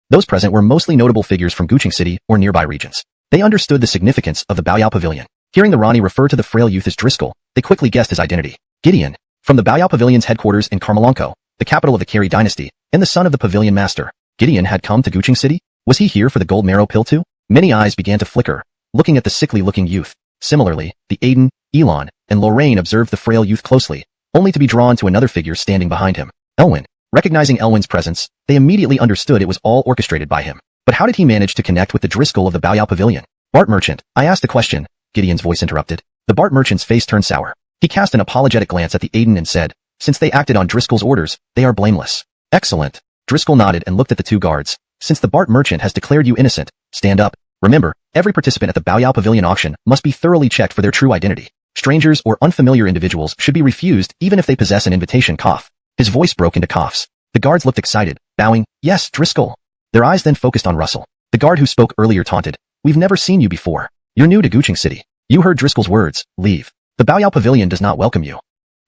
Those present were mostly notable figures from Gucheng City or nearby regions. They understood the significance of the Baoyao Pavilion. Hearing the Ronnie refer to the frail youth as Driscoll, they quickly guessed his identity. Gideon. From the Baoyao Pavilion's headquarters in Carmelanco, the capital of the Carey dynasty, and the son of the pavilion master. Gideon had come to Gucheng City? Was he here for the gold marrow pill too? Many eyes began to flicker, looking at the sickly-looking youth. Similarly, the Aiden, Elon, and Lorraine observed the frail youth closely, only to be drawn to another figure standing behind him. Elwin. Recognizing Elwin's presence, they immediately understood it was all orchestrated by him. But how did he manage to connect with the Driscoll of the Baoyao Pavilion? "Bart merchant, I asked a question," Gideon's voice interrupted. The Bart merchant's face turned sour. He cast an apologetic glance at the Aiden and said, "Since they acted on Driscoll's orders, they are blameless." "Excellent." Driscoll nodded and looked at the 2 guards. "Since the Bart merchant has declared you innocent, stand up. Remember, every participant at the Baoyao Pavilion auction must be thoroughly checked for their true identity. Strangers or unfamiliar individuals should be refused even if they possess an invitation cough." His voice broke into coughs. The guards looked excited, bowing, "Yes, Driscoll." Their eyes then focused on Russell. The guard who spoke earlier taunted, "We've never seen you before. You're new to Gucheng City. You heard Driscoll's words, leave. The Baoyao Pavilion does not welcome you."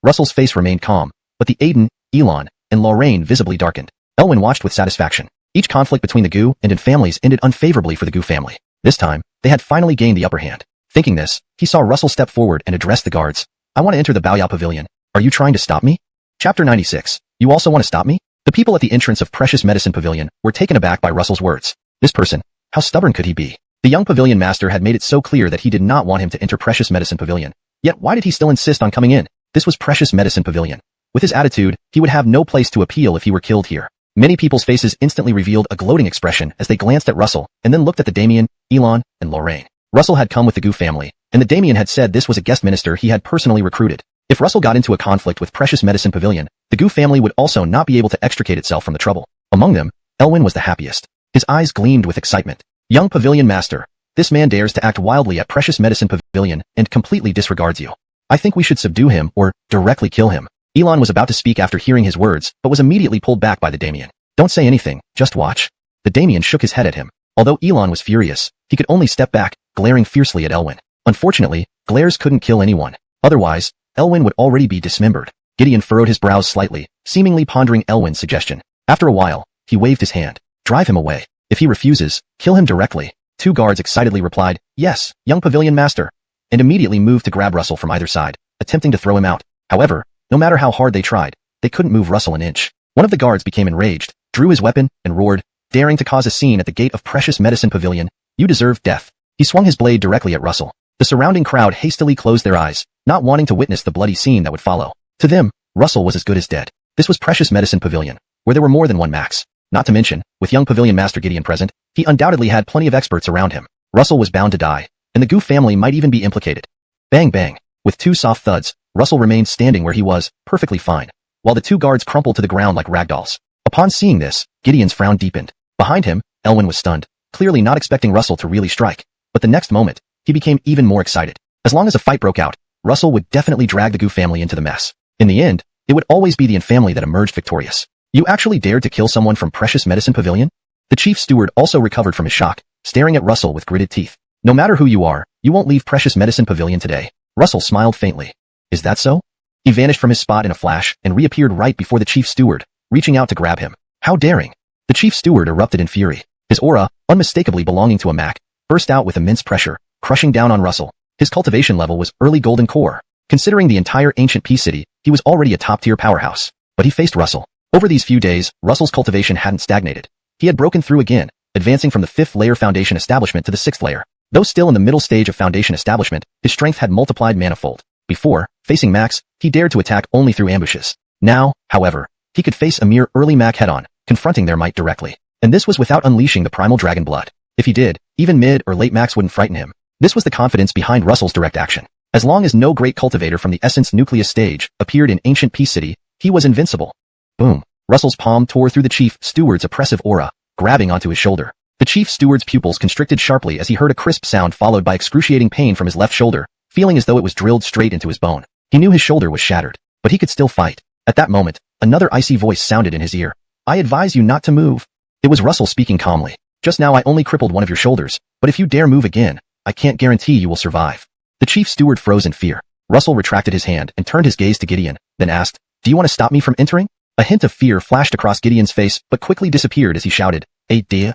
Russell's face remained calm, but the Aiden, Elon, and Lorraine visibly darkened. Elwin watched with satisfaction. Each conflict between the Gu and Yin families ended unfavorably for the Gu family. This time, they had finally gained the upper hand. Thinking this, he saw Russell step forward and address the guards. "I want to enter the Baoyao Pavilion. Are you trying to stop me?" Chapter 96. You also want to stop me? The people at the entrance of Precious Medicine Pavilion were taken aback by Russell's words. This person, how stubborn could he be? The young pavilion master had made it so clear that he did not want him to enter Precious Medicine Pavilion. Yet why did he still insist on coming in? This was Precious Medicine Pavilion. With his attitude, he would have no place to appeal if he were killed here. Many people's faces instantly revealed a gloating expression as they glanced at Russell and then looked at the Damien, Elon, and Lorraine. Russell had come with the Gu family, and the Damien had said this was a guest minister he had personally recruited. If Russell got into a conflict with Precious Medicine Pavilion, the Goo family would also not be able to extricate itself from the trouble. Among them, Elwyn was the happiest. His eyes gleamed with excitement. Young Pavilion Master, this man dares to act wildly at Precious Medicine Pavilion and completely disregards you. I think we should subdue him or directly kill him. Elon was about to speak after hearing his words, but was immediately pulled back by the Damien. Don't say anything, just watch. The Damien shook his head at him. Although Elon was furious, he could only step back, glaring fiercely at Elwyn. Unfortunately, glares couldn't kill anyone. Otherwise, Elwyn would already be dismembered. Gideon furrowed his brows slightly, seemingly pondering Elwyn's suggestion. After a while, he waved his hand. Drive him away. If he refuses, kill him directly. 2 guards excitedly replied, yes, young Pavilion Master, and immediately moved to grab Russell from either side, attempting to throw him out. However, no matter how hard they tried, they couldn't move Russell an inch. One of the guards became enraged, drew his weapon, and roared, daring to cause a scene at the gate of Precious Medicine Pavilion. You deserve death. He swung his blade directly at Russell. The surrounding crowd hastily closed their eyes, not wanting to witness the bloody scene that would follow. To them, Russell was as good as dead. This was Precious Medicine Pavilion, where there were more than one Max. Not to mention, with young Pavilion Master Gideon present, he undoubtedly had plenty of experts around him. Russell was bound to die, and the Goo family might even be implicated. Bang bang. With 2 soft thuds, Russell remained standing where he was, perfectly fine, while the 2 guards crumpled to the ground like ragdolls. Upon seeing this, Gideon's frown deepened. Behind him, Elwyn was stunned, clearly not expecting Russell to really strike. But the next moment, he became even more excited. As long as a fight broke out, Russell would definitely drag the Goo family into the mess. In the end, it would always be the Yin family that emerged victorious. You actually dared to kill someone from Precious Medicine Pavilion? The chief steward also recovered from his shock, staring at Russell with gritted teeth. No matter who you are, you won't leave Precious Medicine Pavilion today. Russell smiled faintly. Is that so? He vanished from his spot in a flash and reappeared right before the chief steward, reaching out to grab him. How daring! The chief steward erupted in fury. His aura, unmistakably belonging to a Mac, burst out with immense pressure, crushing down on Russell. His cultivation level was early golden core. Considering the entire ancient Peace City, he was already a top-tier powerhouse. But he faced Russell. Over these few days, Russell's cultivation hadn't stagnated. He had broken through again, advancing from the 5th layer foundation establishment to the 6th layer. Though still in the middle stage of foundation establishment, his strength had multiplied manifold. Before, facing Max, he dared to attack only through ambushes. Now, however, he could face a mere early Mac head-on, confronting their might directly. And this was without unleashing the primal dragon blood. If he did, even mid or late Max wouldn't frighten him. This was the confidence behind Russell's direct action. As long as no great cultivator from the Essence Nucleus stage appeared in ancient Peace City, he was invincible. Boom. Russell's palm tore through the chief steward's oppressive aura, grabbing onto his shoulder. The chief steward's pupils constricted sharply as he heard a crisp sound followed by excruciating pain from his left shoulder, feeling as though it was drilled straight into his bone. He knew his shoulder was shattered, but he could still fight. At that moment, another icy voice sounded in his ear. I advise you not to move. It was Russell speaking calmly. Just now I only crippled one of your shoulders, but if you dare move again, I can't guarantee you will survive. The chief steward froze in fear. Russell retracted his hand and turned his gaze to Gideon, then asked, Do you want to stop me from entering? A hint of fear flashed across Gideon's face, but quickly disappeared as he shouted,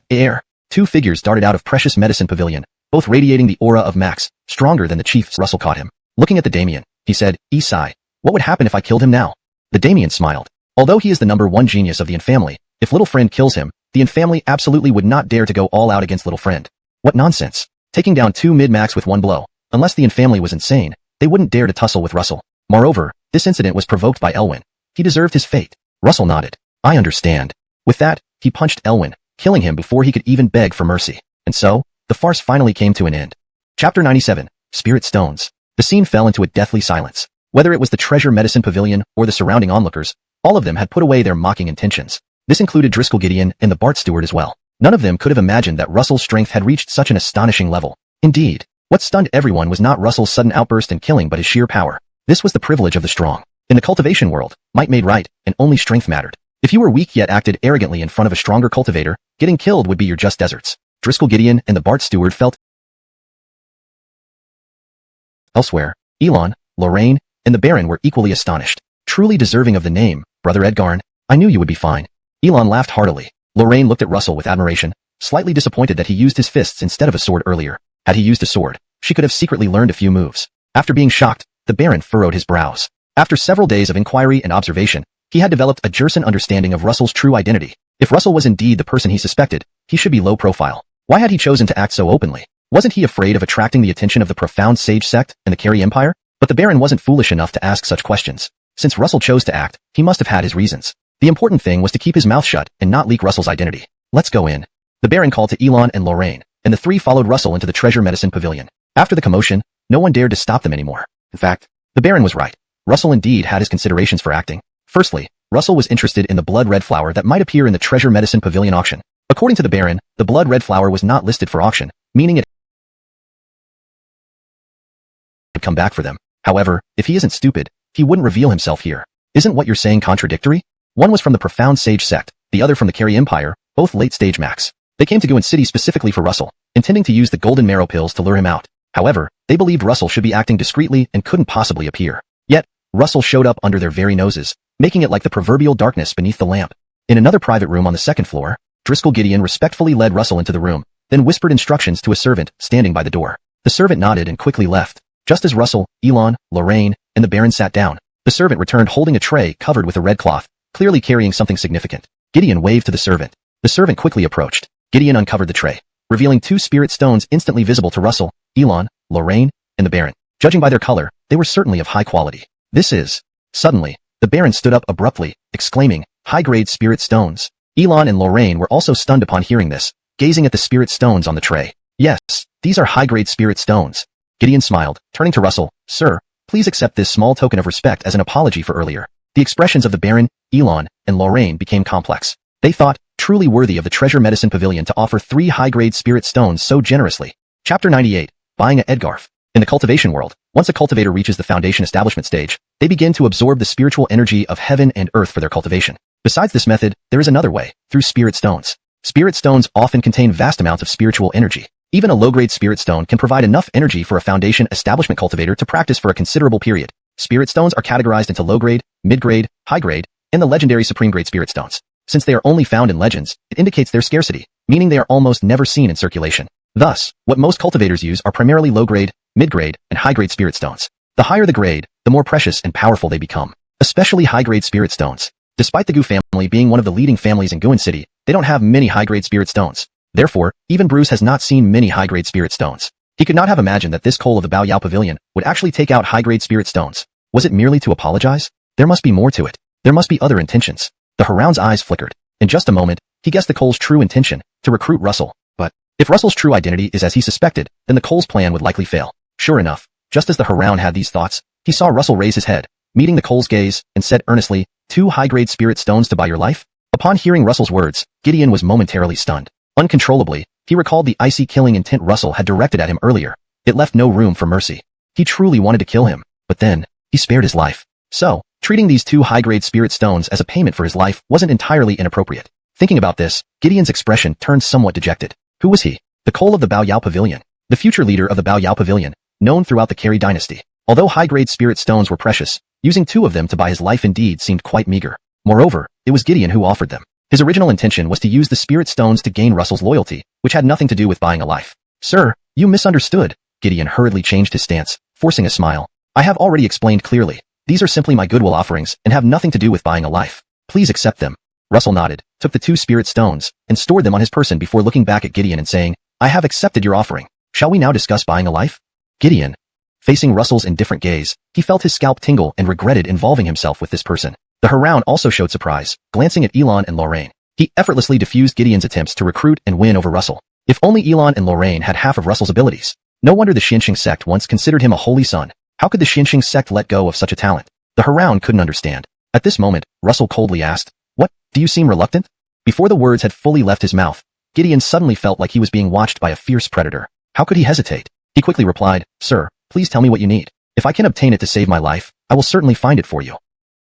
air. 2 figures darted out of Precious Medicine Pavilion, both radiating the aura of Max, stronger than the chief's. Russell caught him. Looking at the Damien, he said, Isai, what would happen if I killed him now? The Damien smiled. Although he is the #1 genius of the Yin family, if Little Friend kills him, the Yin family absolutely would not dare to go all out against Little Friend. What nonsense. Taking down 2 mid-Max with one blow. Unless the Yin family was insane, they wouldn't dare to tussle with Russell. Moreover, this incident was provoked by Elwyn. He deserved his fate. Russell nodded. I understand. With that, he punched Elwyn, killing him before he could even beg for mercy. And so, the farce finally came to an end. Chapter 97. Spirit Stones. The scene fell into a deathly silence. Whether it was the Treasure Medicine Pavilion or the surrounding onlookers, all of them had put away their mocking intentions. This included Driscoll Gideon and the Bart steward as well. None of them could have imagined that Russell's strength had reached such an astonishing level. Indeed, what stunned everyone was not Russell's sudden outburst and killing but his sheer power. This was the privilege of the strong. In the cultivation world, might made right, and only strength mattered. If you were weak yet acted arrogantly in front of a stronger cultivator, getting killed would be your just deserts. Driscoll Gideon and the Bart steward felt elsewhere. Elon, Lorraine, and the Baron were equally astonished. Truly deserving of the name, Brother Edgarn, I knew you would be fine. Elon laughed heartily. Lorraine looked at Russell with admiration, slightly disappointed that he used his fists instead of a sword earlier. Had he used a sword, she could have secretly learned a few moves. After being shocked, the Baron furrowed his brows. After several days of inquiry and observation, he had developed a Jerson understanding of Russell's true identity. If Russell was indeed the person he suspected, he should be low profile. Why had he chosen to act so openly? Wasn't he afraid of attracting the attention of the profound sage sect and the Carey Empire? But the Baron wasn't foolish enough to ask such questions. Since Russell chose to act, he must have had his reasons. The important thing was to keep his mouth shut and not leak Russell's identity. Let's go in. The Baron called to Elon and Lorraine, and the 3 followed Russell into the Treasure Medicine Pavilion. After the commotion, no one dared to stop them anymore. In fact, the Baron was right. Russell indeed had his considerations for acting. Firstly, Russell was interested in the blood-red flower that might appear in the Treasure Medicine Pavilion auction. According to the Baron, the blood-red flower was not listed for auction, meaning it would come back for them. However, if he isn't stupid, he wouldn't reveal himself here. Isn't what you're saying contradictory? One was from the Profound Sage sect, the other from the Carey Empire, both late-stage Max. They came to Guin City specifically for Russell, intending to use the golden marrow pills to lure him out. However, they believed Russell should be acting discreetly and couldn't possibly appear. Yet, Russell showed up under their very noses, making it like the proverbial darkness beneath the lamp. In another private room on the second floor, Driscoll Gideon respectfully led Russell into the room, then whispered instructions to a servant standing by the door. The servant nodded and quickly left. Just as Russell, Elon, Lorraine, and the Baron sat down, the servant returned holding a tray covered with a red cloth, clearly carrying something significant. Gideon waved to the servant. The servant quickly approached. Gideon uncovered the tray, revealing 2 spirit stones instantly visible to Russell, Elon, Lorraine, and the Baron. Judging by their color, they were certainly of high quality. This is... Suddenly, the Baron stood up abruptly, exclaiming, "High-grade spirit stones." Elon and Lorraine were also stunned upon hearing this, gazing at the spirit stones on the tray. "Yes, these are high-grade spirit stones." Gideon smiled, turning to Russell. "Sir, please accept this small token of respect as an apology for earlier." The expressions of the Baron, Elon, and Lorraine became complex. They thought, truly worthy of the Treasure Medicine Pavilion to offer 3 high-grade spirit stones so generously. Chapter 98. Buying a Edgarf. In the cultivation world, once a cultivator reaches the foundation establishment stage, they begin to absorb the spiritual energy of heaven and earth for their cultivation. Besides this method, there is another way, through spirit stones. Spirit stones often contain vast amounts of spiritual energy. Even a low-grade spirit stone can provide enough energy for a foundation establishment cultivator to practice for a considerable period. Spirit stones are categorized into low-grade, mid-grade, high-grade, and the legendary supreme-grade spirit stones. Since they are only found in legends, it indicates their scarcity, meaning they are almost never seen in circulation. Thus, what most cultivators use are primarily low-grade, mid-grade, and high-grade spirit stones. The higher the grade, the more precious and powerful they become, especially high-grade spirit stones. Despite the Gu family being one of the leading families in Guin City, they don't have many high-grade spirit stones. Therefore, even Bruce has not seen many high-grade spirit stones. He could not have imagined that this Cole of the Bao Yao Pavilion would actually take out high-grade spirit stones. Was it merely to apologize? There must be more to it. There must be other intentions. The Haroun's eyes flickered. In just a moment, he guessed the Cole's true intention, to recruit Russell. But, if Russell's true identity is as he suspected, then the Cole's plan would likely fail. Sure enough, just as the Haroun had these thoughts, he saw Russell raise his head, meeting the Cole's gaze, and said earnestly, "2 high-grade spirit stones to buy your life?" Upon hearing Russell's words, Gideon was momentarily stunned. Uncontrollably, he recalled the icy killing intent Russell had directed at him earlier. It left no room for mercy. He truly wanted to kill him, but then, he spared his life. So, treating these 2 high-grade spirit stones as a payment for his life wasn't entirely inappropriate. Thinking about this, Gideon's expression turned somewhat dejected. Who was he? The Cole of the Bao Yao Pavilion. The future leader of the Bao Yao Pavilion, known throughout the Carey dynasty. Although high-grade spirit stones were precious, using 2 of them to buy his life indeed seemed quite meager. Moreover, it was Gideon who offered them. His original intention was to use the spirit stones to gain Russell's loyalty, which had nothing to do with buying a life. "Sir, you misunderstood." Gideon hurriedly changed his stance, forcing a smile. "I have already explained clearly. These are simply my goodwill offerings and have nothing to do with buying a life. Please accept them." Russell nodded, took the 2 spirit stones, and stored them on his person before looking back at Gideon and saying, "I have accepted your offering. Shall we now discuss buying a life?" Gideon, facing Russell's indifferent gaze, he felt his scalp tingle and regretted involving himself with this person. The Haroun also showed surprise, glancing at Elon and Lorraine. He effortlessly diffused Gideon's attempts to recruit and win over Russell. If only Elon and Lorraine had half of Russell's abilities. No wonder the Xianxing sect once considered him a holy son. How could the Xianxing sect let go of such a talent? The Haroun couldn't understand. At this moment, Russell coldly asked, "What, do you seem reluctant?" Before the words had fully left his mouth, Gideon suddenly felt like he was being watched by a fierce predator. How could he hesitate? He quickly replied, "Sir, please tell me what you need. If I can obtain it to save my life, I will certainly find it for you."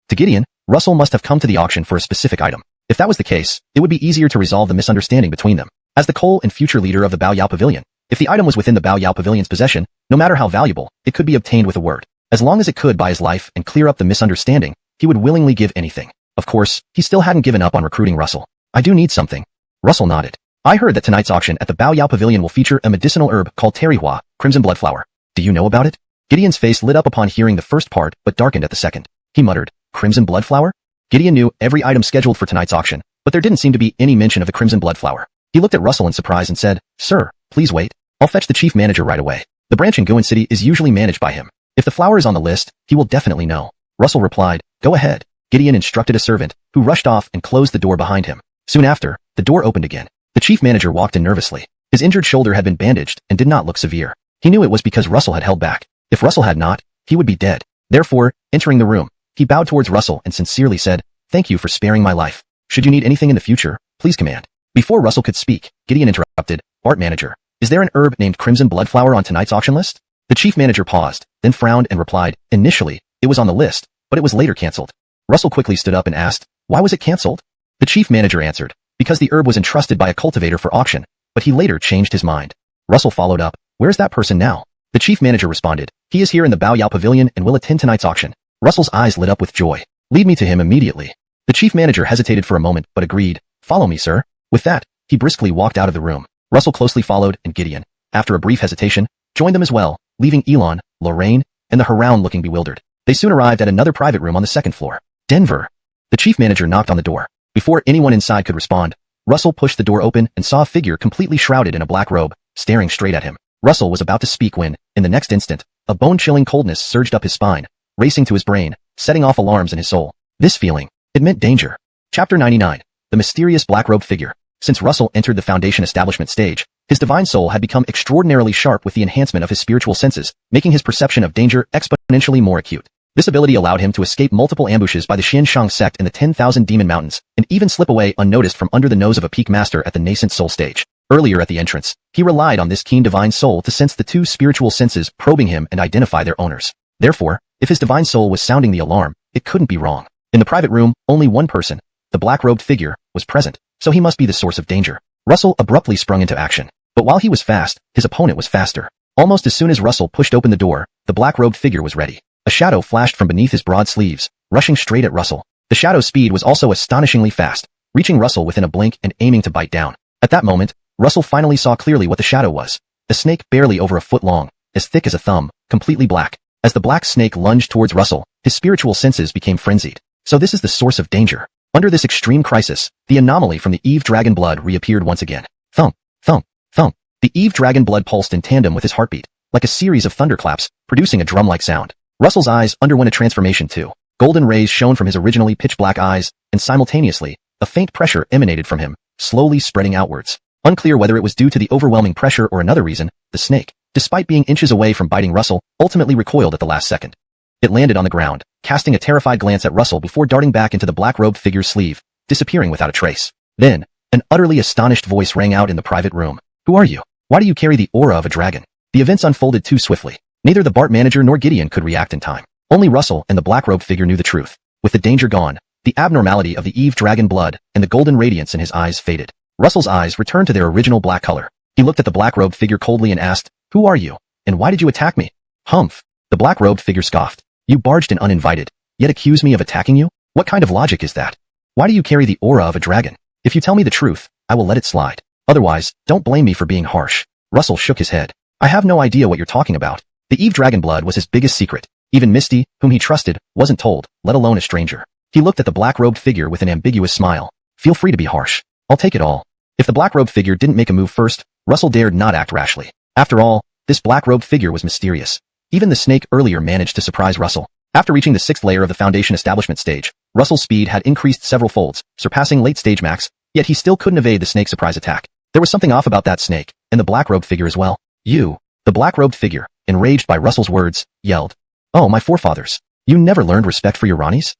To Gideon, Russell must have come to the auction for a specific item. If that was the case, it would be easier to resolve the misunderstanding between them. As the Cole and future leader of the Bao Yao Pavilion, if the item was within the Bao Yao Pavilion's possession, no matter how valuable, it could be obtained with a word. As long as it could buy his life and clear up the misunderstanding, he would willingly give anything. Of course, he still hadn't given up on recruiting Russell. "I do need something." Russell nodded. "I heard that tonight's auction at the Bao Yao Pavilion will feature a medicinal herb called terihua, crimson blood flower. Do you know about it?" Gideon's face lit up upon hearing the first part, but darkened at the second. He muttered, "Crimson blood flower?" Gideon knew every item scheduled for tonight's auction, but there didn't seem to be any mention of the crimson blood flower. He looked at Russell in surprise and said, "Sir, please wait. I'll fetch the chief manager right away. The branch in Guin City is usually managed by him. If the flower is on the list, he will definitely know." Russell replied, "Go ahead." Gideon instructed a servant, who rushed off and closed the door behind him. Soon after, the door opened again. The chief manager walked in nervously. His injured shoulder had been bandaged and did not look severe. He knew it was because Russell had held back. If Russell had not, he would be dead. Therefore, entering the room, he bowed towards Russell and sincerely said, "Thank you for sparing my life. Should you need anything in the future, please command." Before Russell could speak, Gideon interrupted, "Bart manager, is there an herb named Crimson Bloodflower on tonight's auction list?" The chief manager paused, then frowned and replied, "Initially, it was on the list, but it was later cancelled." Russell quickly stood up and asked, "Why was it cancelled?" The chief manager answered, "Because the herb was entrusted by a cultivator for auction, but he later changed his mind." Russell followed up, "Where's that person now?" The chief manager responded, "He is here in the Bao Yao Pavilion and will attend tonight's auction." Russell's eyes lit up with joy. "Lead me to him immediately." The chief manager hesitated for a moment but agreed, "Follow me, sir." With that, he briskly walked out of the room. Russell closely followed, and Gideon, after a brief hesitation, joined them as well, leaving Elon, Lorraine, and the Haroun looking bewildered. They soon arrived at another private room on the second floor. Denver. The chief manager knocked on the door. Before anyone inside could respond, Russell pushed the door open and saw a figure completely shrouded in a black robe, staring straight at him. Russell was about to speak when, in the next instant, a bone-chilling coldness surged up his spine, racing to his brain, setting off alarms in his soul. This feeling, it meant danger. Chapter 99. The mysterious black-robed figure. Since Russell entered the Foundation establishment stage, his divine soul had become extraordinarily sharp with the enhancement of his spiritual senses, making his perception of danger exponentially more acute. This ability allowed him to escape multiple ambushes by the Xianshang sect in the 10,000 Demon Mountains, and even slip away unnoticed from under the nose of a peak master at the nascent soul stage. Earlier at the entrance, he relied on this keen divine soul to sense the two spiritual senses probing him and identify their owners. Therefore, if his divine soul was sounding the alarm, it couldn't be wrong. In the private room, only one person, the black-robed figure, was present, so he must be the source of danger. Russell abruptly sprung into action. But while he was fast, his opponent was faster. Almost as soon as Russell pushed open the door, the black-robed figure was ready. A shadow flashed from beneath his broad sleeves, rushing straight at Russell. The shadow's speed was also astonishingly fast, reaching Russell within a blink and aiming to bite down. At that moment, Russell finally saw clearly what the shadow was. A snake barely over a foot long, as thick as a thumb, completely black. As the black snake lunged towards Russell, his spiritual senses became frenzied. So this is the source of danger. Under this extreme crisis, the anomaly from the Eve Dragon blood reappeared once again. Thump, thump, thump. The Eve Dragon blood pulsed in tandem with his heartbeat, like a series of thunderclaps, producing a drum-like sound. Russell's eyes underwent a transformation too. Golden rays shone from his originally pitch-black eyes, and simultaneously, a faint pressure emanated from him, slowly spreading outwards. Unclear whether it was due to the overwhelming pressure or another reason, the snake, despite being inches away from biting Russell, ultimately recoiled at the last second. It landed on the ground, casting a terrified glance at Russell before darting back into the black-robed figure's sleeve, disappearing without a trace. Then, an utterly astonished voice rang out in the private room. "Who are you? Why do you carry the aura of a dragon?" The events unfolded too swiftly. Neither the Bart manager nor Gideon could react in time. Only Russell and the black-robed figure knew the truth. With the danger gone, the abnormality of the Eve Dragon blood and the golden radiance in his eyes faded. Russell's eyes returned to their original black color. He looked at the black-robed figure coldly and asked, "Who are you? And why did you attack me?" "Humph." The black-robed figure scoffed. "You barged in uninvited, yet accuse me of attacking you? What kind of logic is that? Why do you carry the aura of a dragon? If you tell me the truth, I will let it slide. Otherwise, don't blame me for being harsh." Russell shook his head. "I have no idea what you're talking about." The Eve Dragon blood was his biggest secret. Even Misty, whom he trusted, wasn't told, let alone a stranger. He looked at the black-robed figure with an ambiguous smile. "Feel free to be harsh. I'll take it all." If the black-robed figure didn't make a move first, Russell dared not act rashly. After all, this black-robed figure was mysterious. Even the snake earlier managed to surprise Russell. After reaching the 6th layer of the Foundation establishment stage, Russell's speed had increased several folds, surpassing late-stage max, yet he still couldn't evade the snake's surprise attack. There was something off about that snake, and the black-robed figure as well. "You!" The black-robed figure, enraged by Russell's words, yelled. "Oh, my forefathers! You never learned respect for your Ranis?"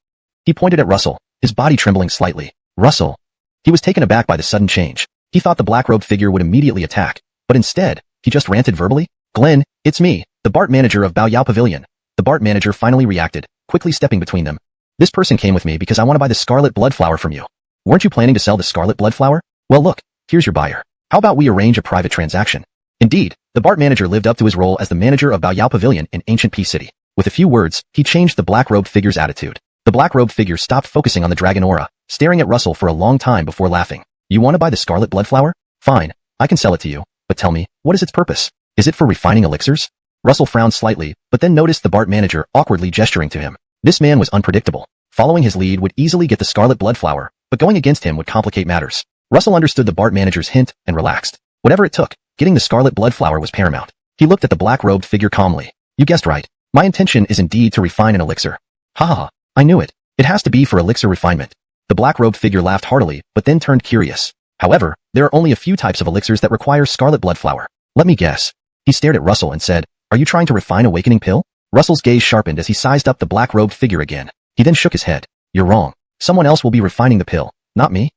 He pointed at Russell, his body trembling slightly. "Russell!" He was taken aback by the sudden change. He thought the black-robed figure would immediately attack, but instead, he just ranted verbally. "Glenn, it's me, the Bart manager of Bao Yao Pavilion." The Bart manager finally reacted, quickly stepping between them. "This person came with me because I want to buy the scarlet blood flower from you. Weren't you planning to sell the scarlet blood flower? Well look, here's your buyer. How about we arrange a private transaction?" Indeed, the Bart manager lived up to his role as the manager of Bao Yao Pavilion in ancient Peace City. With a few words, he changed the black-robed figure's attitude. The black-robed figure stopped focusing on the dragon aura, staring at Russell for a long time before laughing. "You want to buy the scarlet blood flower? Fine, I can sell it to you, but tell me, what is its purpose? Is it for refining elixirs?" Russell frowned slightly, but then noticed the Bart manager awkwardly gesturing to him. This man was unpredictable. Following his lead would easily get the scarlet blood flower, but going against him would complicate matters. Russell understood the Bart manager's hint and relaxed. Whatever it took, getting the scarlet blood flower was paramount. He looked at the black-robed figure calmly. "You guessed right. My intention is indeed to refine an elixir." "Ha ha, I knew it. It has to be for elixir refinement." The black-robed figure laughed heartily, but then turned curious. "However, there are only a few types of elixirs that require scarlet blood flower. Let me guess." He stared at Russell and said, "Are you trying to refine awakening pill?" Russell's gaze sharpened as he sized up the black-robed figure again. He then shook his head. "You're wrong. Someone else will be refining the pill, not me."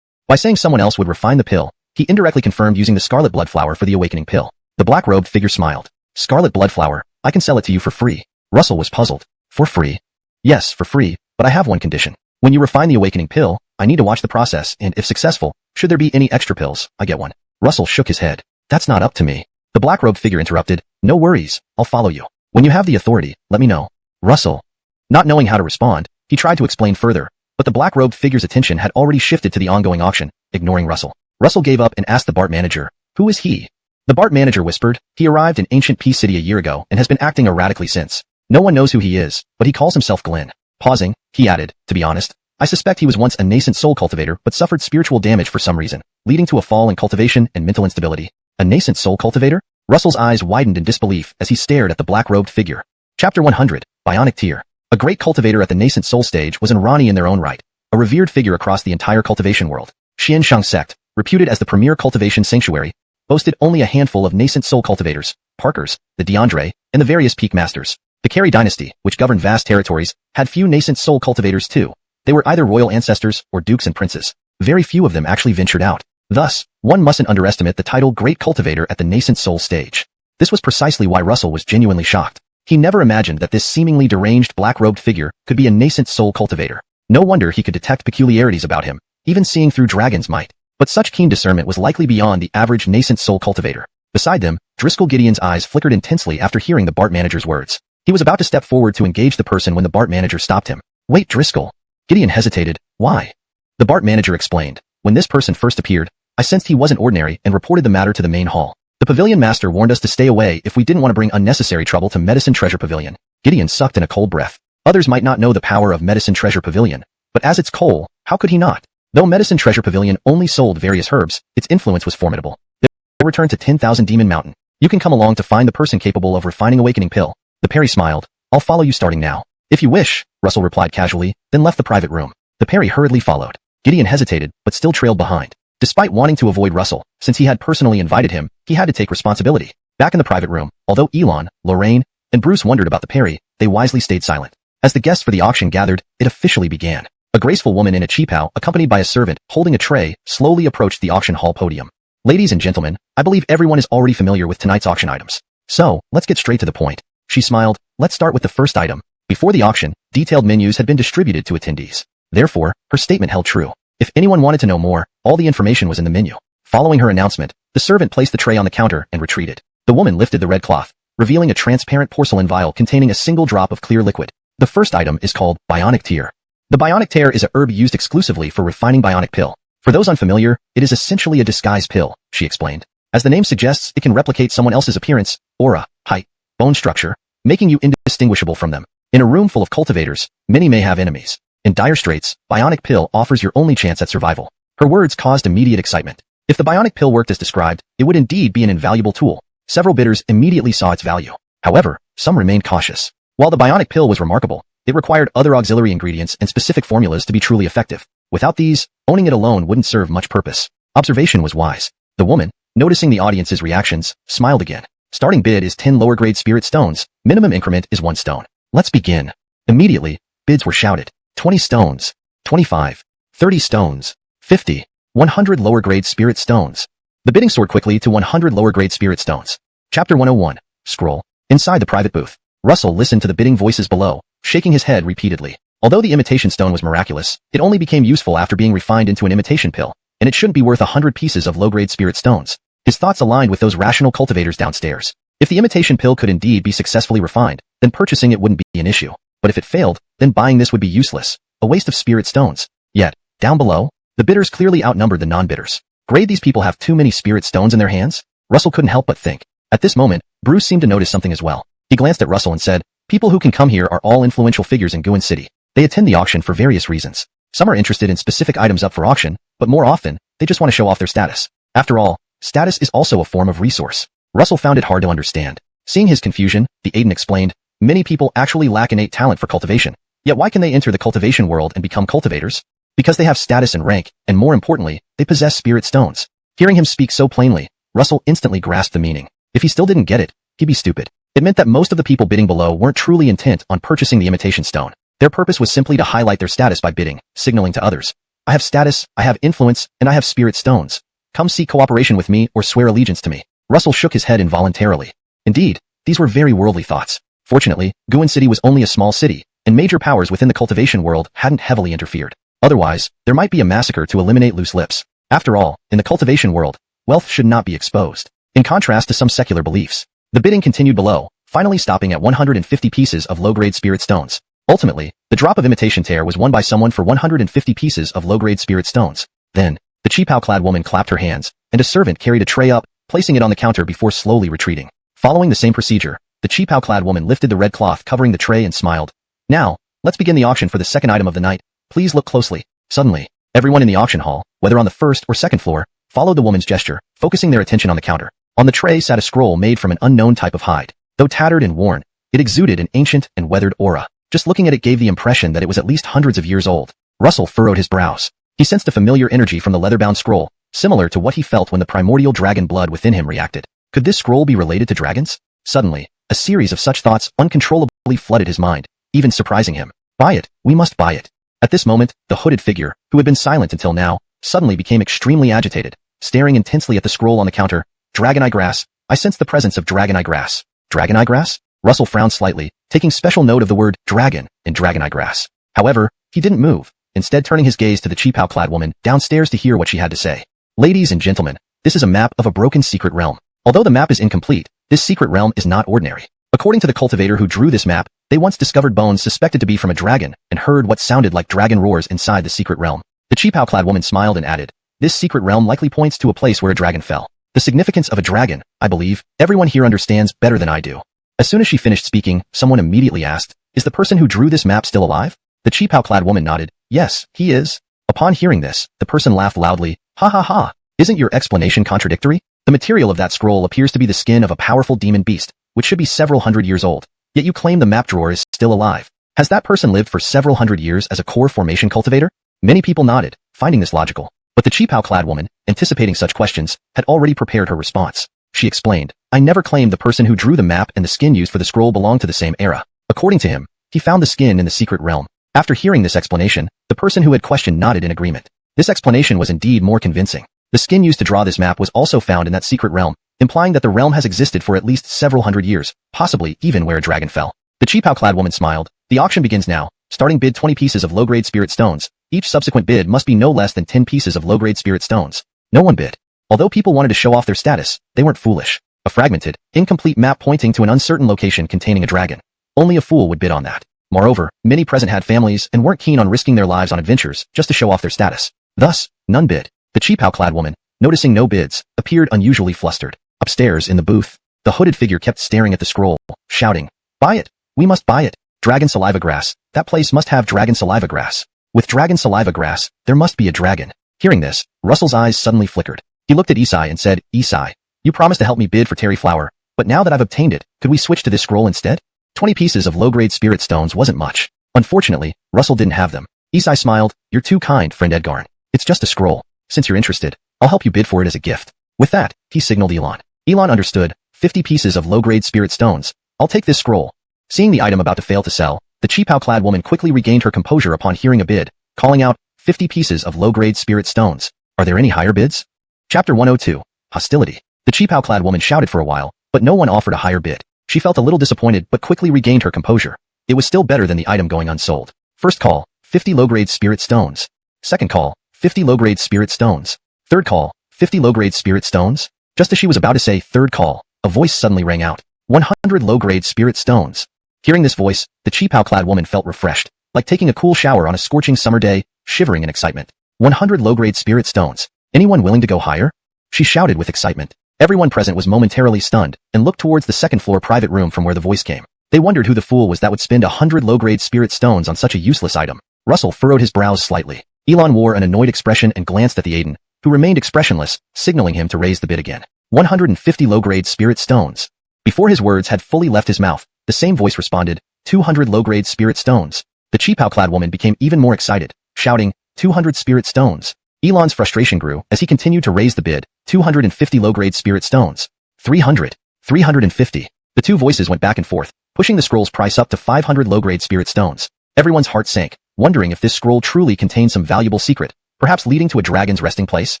By saying someone else would refine the pill, he indirectly confirmed using the scarlet blood flower for the awakening pill. The black-robed figure smiled. "Scarlet blood flower, I can sell it to you for free." Russell was puzzled. "For free?" "Yes, for free, but I have one condition. When you refine the awakening pill, I need to watch the process, and if successful, should there be any extra pills, I get one." Russell shook his head. "That's not up to me." The black-robed figure interrupted. "No worries, I'll follow you. When you have the authority, let me know." Russell, not knowing how to respond, he tried to explain further, but the black-robed figure's attention had already shifted to the ongoing auction, ignoring Russell. Russell gave up and asked the BART manager, "Who is he?" The BART manager whispered, "He arrived in ancient P City a year ago and has been acting erratically since. No one knows who he is, but he calls himself Glenn." Pausing, he added, "To be honest, I suspect he was once a nascent soul cultivator but suffered spiritual damage for some reason, leading to a fall in cultivation and mental instability." A nascent soul cultivator? Russell's eyes widened in disbelief as he stared at the black-robed figure. Chapter 100, Bionic Tear. A great cultivator at the nascent soul stage was an Rani in their own right, a revered figure across the entire cultivation world. Xianshang sect, reputed as the premier cultivation sanctuary, boasted only a handful of nascent soul cultivators, Parkers, the DeAndre, and the various peak masters. The Carey dynasty, which governed vast territories, had few nascent soul cultivators too. They were either royal ancestors or dukes and princes. Very few of them actually ventured out. Thus, one mustn't underestimate the title Great Cultivator at the nascent soul stage. This was precisely why Russell was genuinely shocked. He never imagined that this seemingly deranged black-robed figure could be a nascent soul cultivator. No wonder he could detect peculiarities about him, even seeing through dragons might. But such keen discernment was likely beyond the average nascent soul cultivator. Beside them, Driscoll Gideon's eyes flickered intensely after hearing the BART manager's words. He was about to step forward to engage the person when the BART manager stopped him. "Wait, Driscoll." Gideon hesitated. "Why?" The BART manager explained. "When this person first appeared, I sensed he wasn't ordinary and reported the matter to the main hall. The pavilion master warned us to stay away if we didn't want to bring unnecessary trouble to Medicine Treasure Pavilion." Gideon sucked in a cold breath. Others might not know the power of Medicine Treasure Pavilion, but as its Cole, how could he not? Though Medicine Treasure Pavilion only sold various herbs, its influence was formidable. They returned to 10,000 Demon Mountain. "You can come along to find the person capable of refining awakening pill." The Perry smiled. "I'll follow you starting now." "If you wish," Russell replied casually, then left the private room. The Perry hurriedly followed. Gideon hesitated, but still trailed behind. Despite wanting to avoid Russell, since he had personally invited him, he had to take responsibility. Back in the private room, although Elon, Lorraine, and Bruce wondered about the Perry, they wisely stayed silent. As the guests for the auction gathered, it officially began. A graceful woman in a cheapao, accompanied by a servant holding a tray, slowly approached the auction hall podium. "Ladies and gentlemen, I believe everyone is already familiar with tonight's auction items. So, let's get straight to the point." She smiled. "Let's start with the first item." Before the auction, detailed menus had been distributed to attendees. Therefore, her statement held true. If anyone wanted to know more, all the information was in the menu. Following her announcement, the servant placed the tray on the counter and retreated. The woman lifted the red cloth, revealing a transparent porcelain vial containing a single drop of clear liquid. The first item is called Bionic Tear. The Bionic Tear is a herb used exclusively for refining bionic pill. For those unfamiliar, it is essentially a disguise pill, she explained. As the name suggests, it can replicate someone else's appearance, aura, height, bone structure, making you indistinguishable from them. In a room full of cultivators, many may have enemies. In dire straits, Bionic Pill offers your only chance at survival. Her words caused immediate excitement. If the Bionic Pill worked as described, it would indeed be an invaluable tool. Several bidders immediately saw its value. However, some remained cautious. While the Bionic Pill was remarkable, it required other auxiliary ingredients and specific formulas to be truly effective. Without these, owning it alone wouldn't serve much purpose. Observation was wise. The woman, noticing the audience's reactions, smiled again. Starting bid is 10 lower-grade spirit stones. Minimum increment is 1 stone. Let's begin. Immediately, bids were shouted. 20 stones. 25. 30 stones. 50. 100 lower-grade spirit stones. The bidding soared quickly to 100 lower-grade spirit stones. Chapter 101. Scroll. Inside the private booth, Russell listened to the bidding voices below, shaking his head repeatedly. Although the imitation stone was miraculous, it only became useful after being refined into an imitation pill, and it shouldn't be worth 100 pieces of low-grade spirit stones. His thoughts aligned with those rational cultivators downstairs. If the imitation pill could indeed be successfully refined, then purchasing it wouldn't be an issue. But if it failed, then buying this would be useless, a waste of spirit stones. Yet, down below, the bidders clearly outnumbered the non-bidders. Grade these people have too many spirit stones in their hands? Russell couldn't help but think. At this moment, Bruce seemed to notice something as well. He glanced at Russell and said, "People who can come here are all influential figures in Guin City. They attend the auction for various reasons. Some are interested in specific items up for auction, but more often, they just want to show off their status. After all, status is also a form of resource." Russell found it hard to understand. Seeing his confusion, the Aiden explained, "Many people actually lack innate talent for cultivation. Yet why can they enter the cultivation world and become cultivators? Because they have status and rank, and more importantly, they possess spirit stones." Hearing him speak so plainly, Russell instantly grasped the meaning. If he still didn't get it, He'd be stupid. It meant that most of the people bidding below weren't truly intent on purchasing the imitation stone. Their purpose was simply to highlight their status by bidding, signaling to others, I have status, I have influence, and I have spirit stones. Come seek cooperation with me or swear allegiance to me. Russell shook his head involuntarily. Indeed, these were very worldly thoughts. Fortunately, Guin City was only a small city, and major powers within the cultivation world hadn't heavily interfered. Otherwise, there might be a massacre to eliminate loose lips. After all, in the cultivation world, wealth should not be exposed. In contrast to some secular beliefs, the bidding continued below, finally stopping at 150 pieces of low-grade spirit stones. Ultimately, the drop of imitation tear was won by someone for 150 pieces of low-grade spirit stones. Then, the cheapao-clad woman clapped her hands, and a servant carried a tray up, placing it on the counter before slowly retreating. Following the same procedure, the cheapao-clad woman lifted the red cloth covering the tray and smiled. Now, let's begin the auction for the second item of the night. Please look closely. Suddenly, everyone in the auction hall, whether on the first or second floor, followed the woman's gesture, focusing their attention on the counter. On the tray sat a scroll made from an unknown type of hide. Though tattered and worn, it exuded an ancient and weathered aura. Just looking at it gave the impression that it was at least hundreds of years old. Russell furrowed his brows. He sensed a familiar energy from the leather-bound scroll, similar to what he felt when the primordial dragon blood within him reacted. Could this scroll be related to dragons? Suddenly, a series of such thoughts uncontrollably flooded his mind, even surprising him. Buy it, we must buy it. At this moment, the hooded figure, who had been silent until now, suddenly became extremely agitated, staring intensely at the scroll on the counter. Dragon eye grass. I sense the presence of dragon eye grass. Dragon eye grass? Russell frowned slightly, taking special note of the word dragon in dragon eye grass. However, he didn't move, instead turning his gaze to the cheapao-clad woman downstairs to hear what she had to say. Ladies and gentlemen, this is a map of a broken secret realm. Although the map is incomplete, this secret realm is not ordinary. According to the cultivator who drew this map, they once discovered bones suspected to be from a dragon and heard what sounded like dragon roars inside the secret realm. The cheapao-clad woman smiled and added, this secret realm likely points to a place where a dragon fell. The significance of a dragon, I believe, everyone here understands better than I do. As soon as she finished speaking, someone immediately asked, is the person who drew this map still alive? The cheapao-clad woman nodded, yes, he is. Upon hearing this, the person laughed loudly, ha ha ha. Isn't your explanation contradictory? The material of that scroll appears to be the skin of a powerful demon beast, which should be several hundred years old. Yet you claim the map drawer is still alive. Has that person lived for several hundred years as a core formation cultivator? Many people nodded, finding this logical. But the cheapao-clad woman, anticipating such questions, had already prepared her response. She explained, I never claimed the person who drew the map and the skin used for the scroll belonged to the same era. According to him, he found the skin in the secret realm. After hearing this explanation, the person who had questioned nodded in agreement. This explanation was indeed more convincing. The skin used to draw this map was also found in that secret realm, implying that the realm has existed for at least several hundred years, possibly even where a dragon fell. The cheapao-clad woman smiled. The auction begins now. Starting bid 20 pieces of low-grade spirit stones. Each subsequent bid must be no less than 10 pieces of low-grade spirit stones. No one bid. Although people wanted to show off their status, they weren't foolish. A fragmented, incomplete map pointing to an uncertain location containing a dragon. Only a fool would bid on that. Moreover, many present had families and weren't keen on risking their lives on adventures just to show off their status. Thus, none bid. The cheapao-clad woman, noticing no bids, appeared unusually flustered. Upstairs in the booth, the hooded figure kept staring at the scroll, shouting, buy it! We must buy it! Dragon saliva grass. That place must have dragon saliva grass. With dragon saliva grass, there must be a dragon. Hearing this, Russell's eyes suddenly flickered. He looked at Isai and said, Isai, you promised to help me bid for Terry Flower, but now that I've obtained it, could we switch to this scroll instead? 20 pieces of low-grade spirit stones wasn't much. Unfortunately, Russell didn't have them. Isai smiled, you're too kind, friend Edgarn. It's just a scroll. Since you're interested, I'll help you bid for it as a gift. With that, he signaled Elon. Elon understood, 50 pieces of low-grade spirit stones. I'll take this scroll. Seeing the item about to fail to sell, the cheapao-clad woman quickly regained her composure upon hearing a bid, calling out, 50 pieces of low-grade spirit stones. Are there any higher bids? Chapter 102. Hostility. The cheapao-clad woman shouted for a while, but no one offered a higher bid. She felt a little disappointed but quickly regained her composure. It was still better than the item going unsold. First call, 50 low-grade spirit stones. Second call, 50 low-grade spirit stones. Third call, 50 low-grade spirit stones. Just as she was about to say third call, a voice suddenly rang out. 100 low-grade spirit stones. Hearing this voice, the cheapao-clad woman felt refreshed, like taking a cool shower on a scorching summer day, shivering in excitement. 100 low-grade spirit stones. Anyone willing to go higher? She shouted with excitement. Everyone present was momentarily stunned and looked towards the second-floor private room from where the voice came. They wondered who the fool was that would spend 100 low-grade spirit stones on such a useless item. Russell furrowed his brows slightly. Elon wore an annoyed expression and glanced at the Aiden, who remained expressionless, signaling him to raise the bid again. 150 low-grade spirit stones. Before his words had fully left his mouth, the same voice responded, 200 low-grade spirit stones. The cheapao-clad woman became even more excited, shouting, 200 spirit stones. Elon's frustration grew as he continued to raise the bid, 250 low-grade spirit stones. 300. 350. The two voices went back and forth, pushing the scroll's price up to 500 low-grade spirit stones. Everyone's heart sank, wondering if this scroll truly contained some valuable secret, perhaps leading to a dragon's resting place.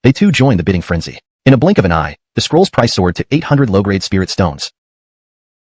They too joined the bidding frenzy. In a blink of an eye, the scroll's price soared to 800 low-grade spirit stones.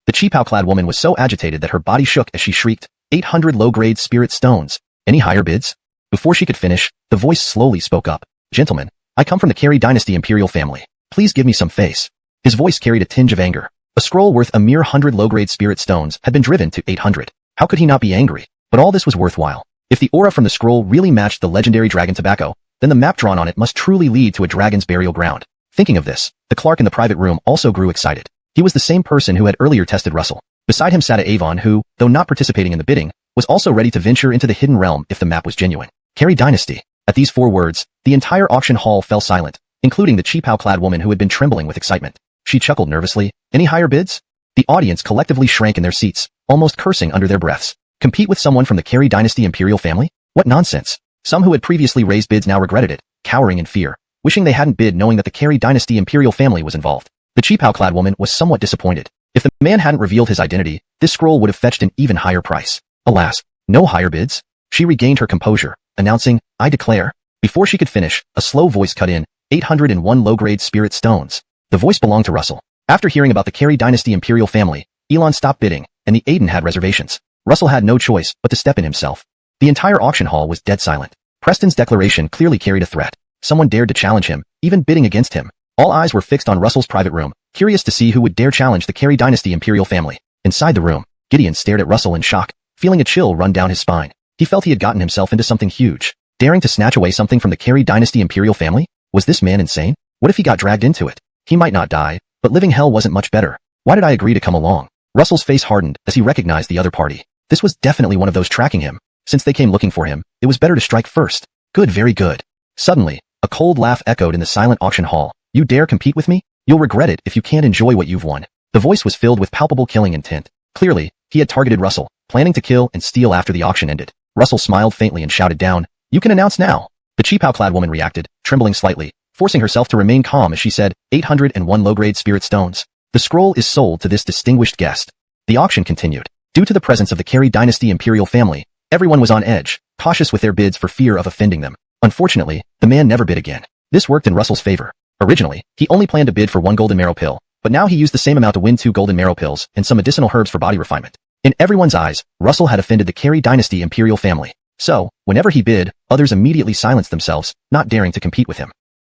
The cheapao-clad woman was so agitated that her body shook as she shrieked, 800 low-grade spirit stones. Any higher bids? Before she could finish, the voice slowly spoke up. Gentlemen, I come from the Carey dynasty imperial family. Please give me some face. His voice carried a tinge of anger. A scroll worth a mere 100 low-grade spirit stones had been driven to 800. How could he not be angry? But all this was worthwhile. If the aura from the scroll really matched the legendary dragon tobacco, then the map drawn on it must truly lead to a dragon's burial ground. Thinking of this, the clerk in the private room also grew excited. He was the same person who had earlier tested Russell. Beside him sat Avon who, though not participating in the bidding, was also ready to venture into the hidden realm if the map was genuine. Carey dynasty. At these 4 words, the entire auction hall fell silent, including the cheapao-clad woman who had been trembling with excitement. She chuckled nervously. Any higher bids? The audience collectively shrank in their seats, almost cursing under their breaths. Compete with someone from the Carey dynasty imperial family? What nonsense. Some who had previously raised bids now regretted it, cowering in fear, wishing they hadn't bid knowing that the Carey dynasty imperial family was involved. The cheapao-clad woman was somewhat disappointed. If the man hadn't revealed his identity, this scroll would have fetched an even higher price. Alas, no higher bids? She regained her composure, announcing, I declare. Before she could finish, a slow voice cut in, 801 low-grade spirit stones. The voice belonged to Russell. After hearing about the Carey dynasty imperial family, Elon stopped bidding, and the Aiden had reservations. Russell had no choice but to step in himself. The entire auction hall was dead silent. Preston's declaration clearly carried a threat. Someone dared to challenge him, even bidding against him. All eyes were fixed on Russell's private room, curious to see who would dare challenge the Carey dynasty imperial family. Inside the room, Gideon stared at Russell in shock, feeling a chill run down his spine. He felt he had gotten himself into something huge. Daring to snatch away something from the Carey dynasty imperial family? Was this man insane? What if he got dragged into it? He might not die, but living hell wasn't much better. Why did I agree to come along? Russell's face hardened as he recognized the other party. This was definitely one of those tracking him. Since they came looking for him, it was better to strike first. Good, very good. Suddenly, a cold laugh echoed in the silent auction hall. You dare compete with me? You'll regret it if you can't enjoy what you've won. The voice was filled with palpable killing intent. Clearly, he had targeted Russell, planning to kill and steal after the auction ended. Russell smiled faintly and shouted down, You can announce now. The cheapao-clad woman reacted, trembling slightly, forcing herself to remain calm as she said, 801 low-grade spirit stones. The scroll is sold to this distinguished guest. The auction continued. Due to the presence of the Carey dynasty imperial family, everyone was on edge, cautious with their bids for fear of offending them. Unfortunately, the man never bid again. This worked in Russell's favor. Originally, he only planned to bid for 1 golden marrow pill, but now he used the same amount to win 2 golden marrow pills and some medicinal herbs for body refinement. In everyone's eyes, Russell had offended the Carey dynasty imperial family. So, whenever he bid, others immediately silenced themselves, not daring to compete with him.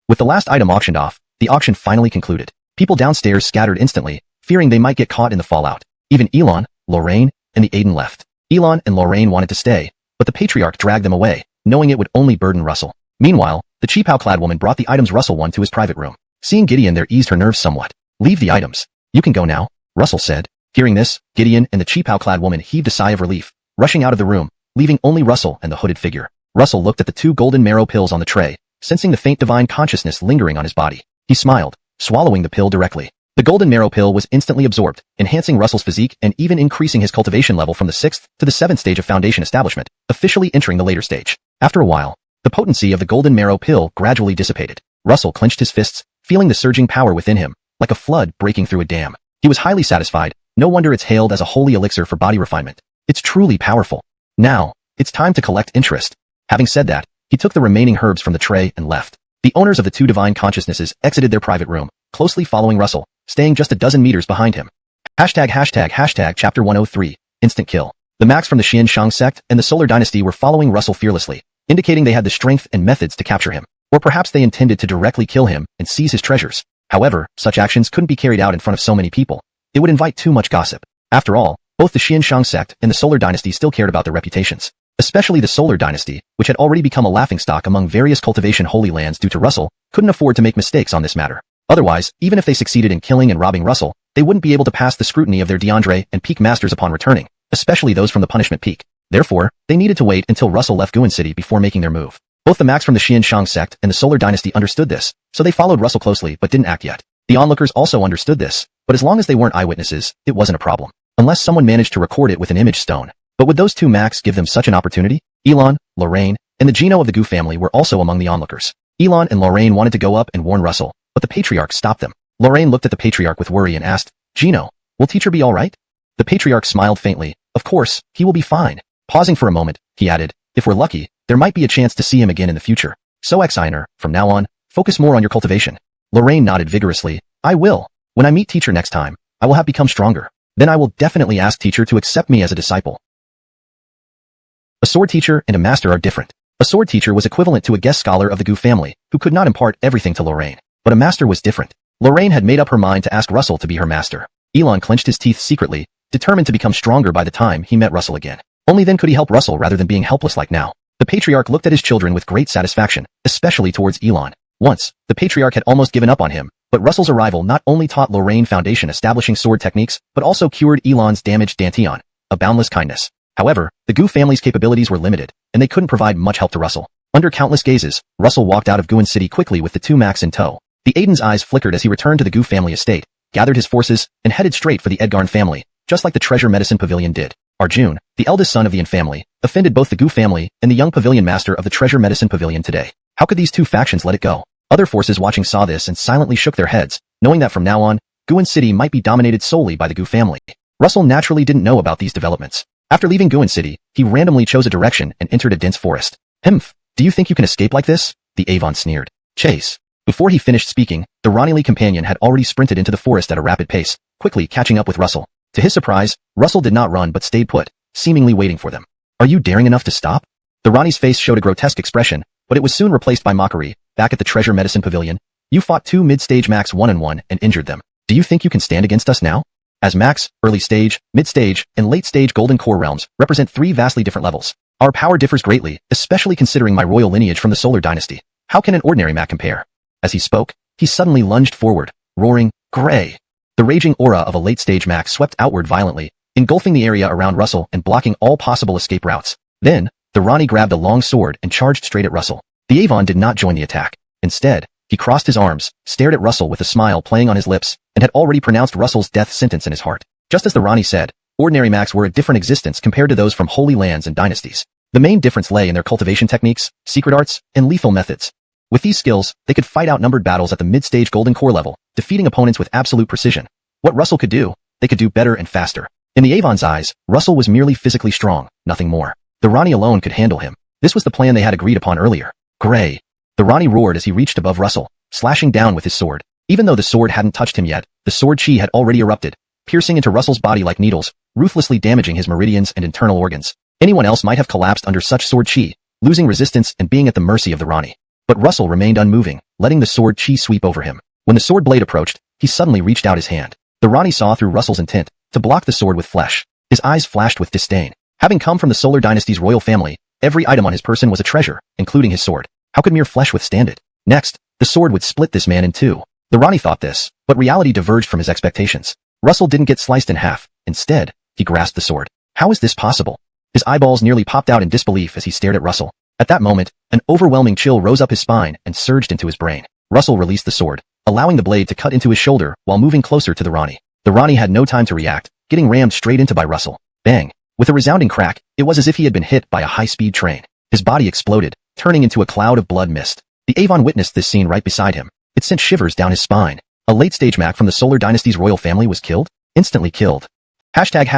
With the last item auctioned off, the auction finally concluded. People downstairs scattered instantly, fearing they might get caught in the fallout. Even Elon, Lorraine, and the Aiden left. Elon and Lorraine wanted to stay, but the patriarch dragged them away, knowing it would only burden Russell. Meanwhile, the cheapao-clad woman brought the items Russell won to his private room. Seeing Gideon there eased her nerves somewhat. Leave the items. You can go now, Russell said. Hearing this, Gideon and the cheapao-clad woman heaved a sigh of relief, rushing out of the room, leaving only Russell and the hooded figure. Russell looked at the 2 golden marrow pills on the tray, sensing the faint divine consciousness lingering on his body. He smiled, swallowing the pill directly. The golden marrow pill was instantly absorbed, enhancing Russell's physique and even increasing his cultivation level from the 6th to the 7th stage of foundation establishment, officially entering the later stage. After a while, the potency of the golden marrow pill gradually dissipated. Russell clenched his fists, feeling the surging power within him, like a flood breaking through a dam. He was highly satisfied. No wonder it's hailed as a holy elixir for body refinement. It's truly powerful. Now, it's time to collect interest. Having said that, he took the remaining herbs from the tray and left. The owners of the 2 divine consciousnesses exited their private room, closely following Russell, staying just a dozen meters behind him. Hashtag chapter 103, instant kill. The Max from the Xian Shang sect and the Solar Dynasty were following Russell fearlessly, indicating they had the strength and methods to capture him. Or perhaps they intended to directly kill him and seize his treasures. However, such actions couldn't be carried out in front of so many people. It would invite too much gossip. After all, both the Xian Shang sect and the Solar Dynasty still cared about their reputations. Especially the Solar Dynasty, which had already become a laughingstock among various cultivation holy lands due to Russell, couldn't afford to make mistakes on this matter. Otherwise, even if they succeeded in killing and robbing Russell, they wouldn't be able to pass the scrutiny of their DeAndre and Peak Masters upon returning, especially those from the Punishment Peak. Therefore, they needed to wait until Russell left Guan City before making their move. Both the Max from the Xian Shang sect and the Solar Dynasty understood this, so they followed Russell closely but didn't act yet. The onlookers also understood this, but as long as they weren't eyewitnesses, it wasn't a problem. Unless someone managed to record it with an image stone. But would those 2 Max give them such an opportunity? Elon, Lorraine, and the Geno of the Gu family were also among the onlookers. Elon and Lorraine wanted to go up and warn Russell, but the patriarch stopped them. Lorraine looked at the patriarch with worry and asked, Geno, Will teacher be all right? The patriarch smiled faintly. Of course, he will be fine. Pausing for a moment, he added, if we're lucky, there might be a chance to see him again in the future. So Xiner, from now on, focus more on your cultivation. Lorraine nodded vigorously. I will. When I meet teacher next time, I will have become stronger. Then I will definitely ask teacher to accept me as a disciple. A sword teacher and a master are different. A sword teacher was equivalent to a guest scholar of the Gu family, who could not impart everything to Lorraine. But a master was different. Lorraine had made up her mind to ask Russell to be her master. Elon clenched his teeth secretly, determined to become stronger by the time he met Russell again. Only then could he help Russell rather than being helpless like now. The patriarch looked at his children with great satisfaction, especially towards Elon. Once, the patriarch had almost given up on him, but Russell's arrival not only taught Lorraine foundation establishing sword techniques, but also cured Elon's damaged Dantian, a boundless kindness. However, the Gu family's capabilities were limited, and they couldn't provide much help to Russell. Under countless gazes, Russell walked out of Guin City quickly with the two Macs in tow. The Aiden's eyes flickered as he returned to the Gu family estate, gathered his forces, and headed straight for the Edgarn family, just like the treasure medicine pavilion did. Arjun, the eldest son of the Yin family, offended both the Gu family and the young pavilion master of the treasure medicine pavilion today. How could these two factions let it go? Other forces watching saw this and silently shook their heads, knowing that from now on, Guin City might be dominated solely by the Gu family. Russell naturally didn't know about these developments. After leaving Guin City, he randomly chose a direction and entered a dense forest. Humph, do you think you can escape like this? The Avon sneered. Chase. Before he finished speaking, the Ronnie companion had already sprinted into the forest at a rapid pace, quickly catching up with Russell. To his surprise, Russell did not run but stayed put, seemingly waiting for them. Are you daring enough to stop? The Ronnie's face showed a grotesque expression, but it was soon replaced by mockery. Back at the treasure medicine pavilion, you fought two mid-stage Max 1-on-1 and injured them. Do you think you can stand against us now? As Max, early stage, mid-stage, and late-stage golden core realms represent three vastly different levels. Our power differs greatly, especially considering my royal lineage from the Solar Dynasty. How can an ordinary Mac compare? As he spoke, he suddenly lunged forward, roaring, Gray! The raging aura of a late-stage Mac swept outward violently, engulfing the area around Russell and blocking all possible escape routes. Then, the Ronnie grabbed a long sword and charged straight at Russell. The Avon did not join the attack. Instead, he crossed his arms, stared at Russell with a smile playing on his lips, and had already pronounced Russell's death sentence in his heart. Just as the Ronnie said, ordinary Macs were a different existence compared to those from holy lands and dynasties. The main difference lay in their cultivation techniques, secret arts, and lethal methods. With these skills, they could fight outnumbered battles at the mid-stage golden core level, defeating opponents with absolute precision. What Russell could do, they could do better and faster. In the Avon's eyes, Russell was merely physically strong, nothing more. The Ronnie alone could handle him. This was the plan they had agreed upon earlier. Gray! The Ronnie roared as he reached above Russell, slashing down with his sword. Even though the sword hadn't touched him yet, the sword chi had already erupted, piercing into Russell's body like needles, ruthlessly damaging his meridians and internal organs. Anyone else might have collapsed under such sword chi, losing resistance and being at the mercy of the Ronnie. But Russell remained unmoving, letting the sword chi sweep over him. When the sword blade approached, he suddenly reached out his hand. The Ronnie saw through Russell's intent to block the sword with flesh. His eyes flashed with disdain. Having come from the Solar Dynasty's royal family, every item on his person was a treasure, including his sword. How could mere flesh withstand it? Next, the sword would split this man in two. The Ronnie thought this, but reality diverged from his expectations. Russell didn't get sliced in half. Instead, he grasped the sword. How is this possible? His eyeballs nearly popped out in disbelief as he stared at Russell. At that moment, an overwhelming chill rose up his spine and surged into his brain. Russell released the sword, allowing the blade to cut into his shoulder while moving closer to the Ronnie. The Ronnie had no time to react, getting rammed straight into by Russell. Bang! With a resounding crack, it was as if he had been hit by a high-speed train. His body exploded, turning into a cloud of blood mist. The Avon witnessed this scene right beside him. It sent shivers down his spine. A late-stage Mac from the Solar Dynasty's royal family was killed? Instantly killed. Hashtag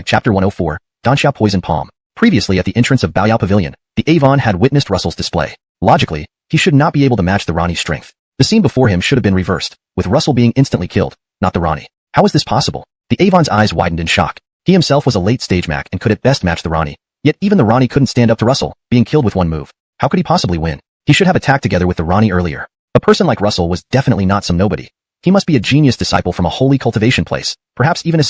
Chapter 104, Danxia Poison Palm. Previously at the entrance of Baoyao Pavilion, the Avon had witnessed Russell's display. Logically, he should not be able to match the Ronnie's strength. The scene before him should have been reversed, with Russell being instantly killed, not the Ronnie. How is this possible? The Avon's eyes widened in shock. He himself was a late-stage Mac and could at best match the Ronnie. Yet even the Ronnie couldn't stand up to Russell, being killed with one move. How could he possibly win? He should have attacked together with the Ronnie earlier. A person like Russell was definitely not some nobody. He must be a genius disciple from a holy cultivation place, perhaps even a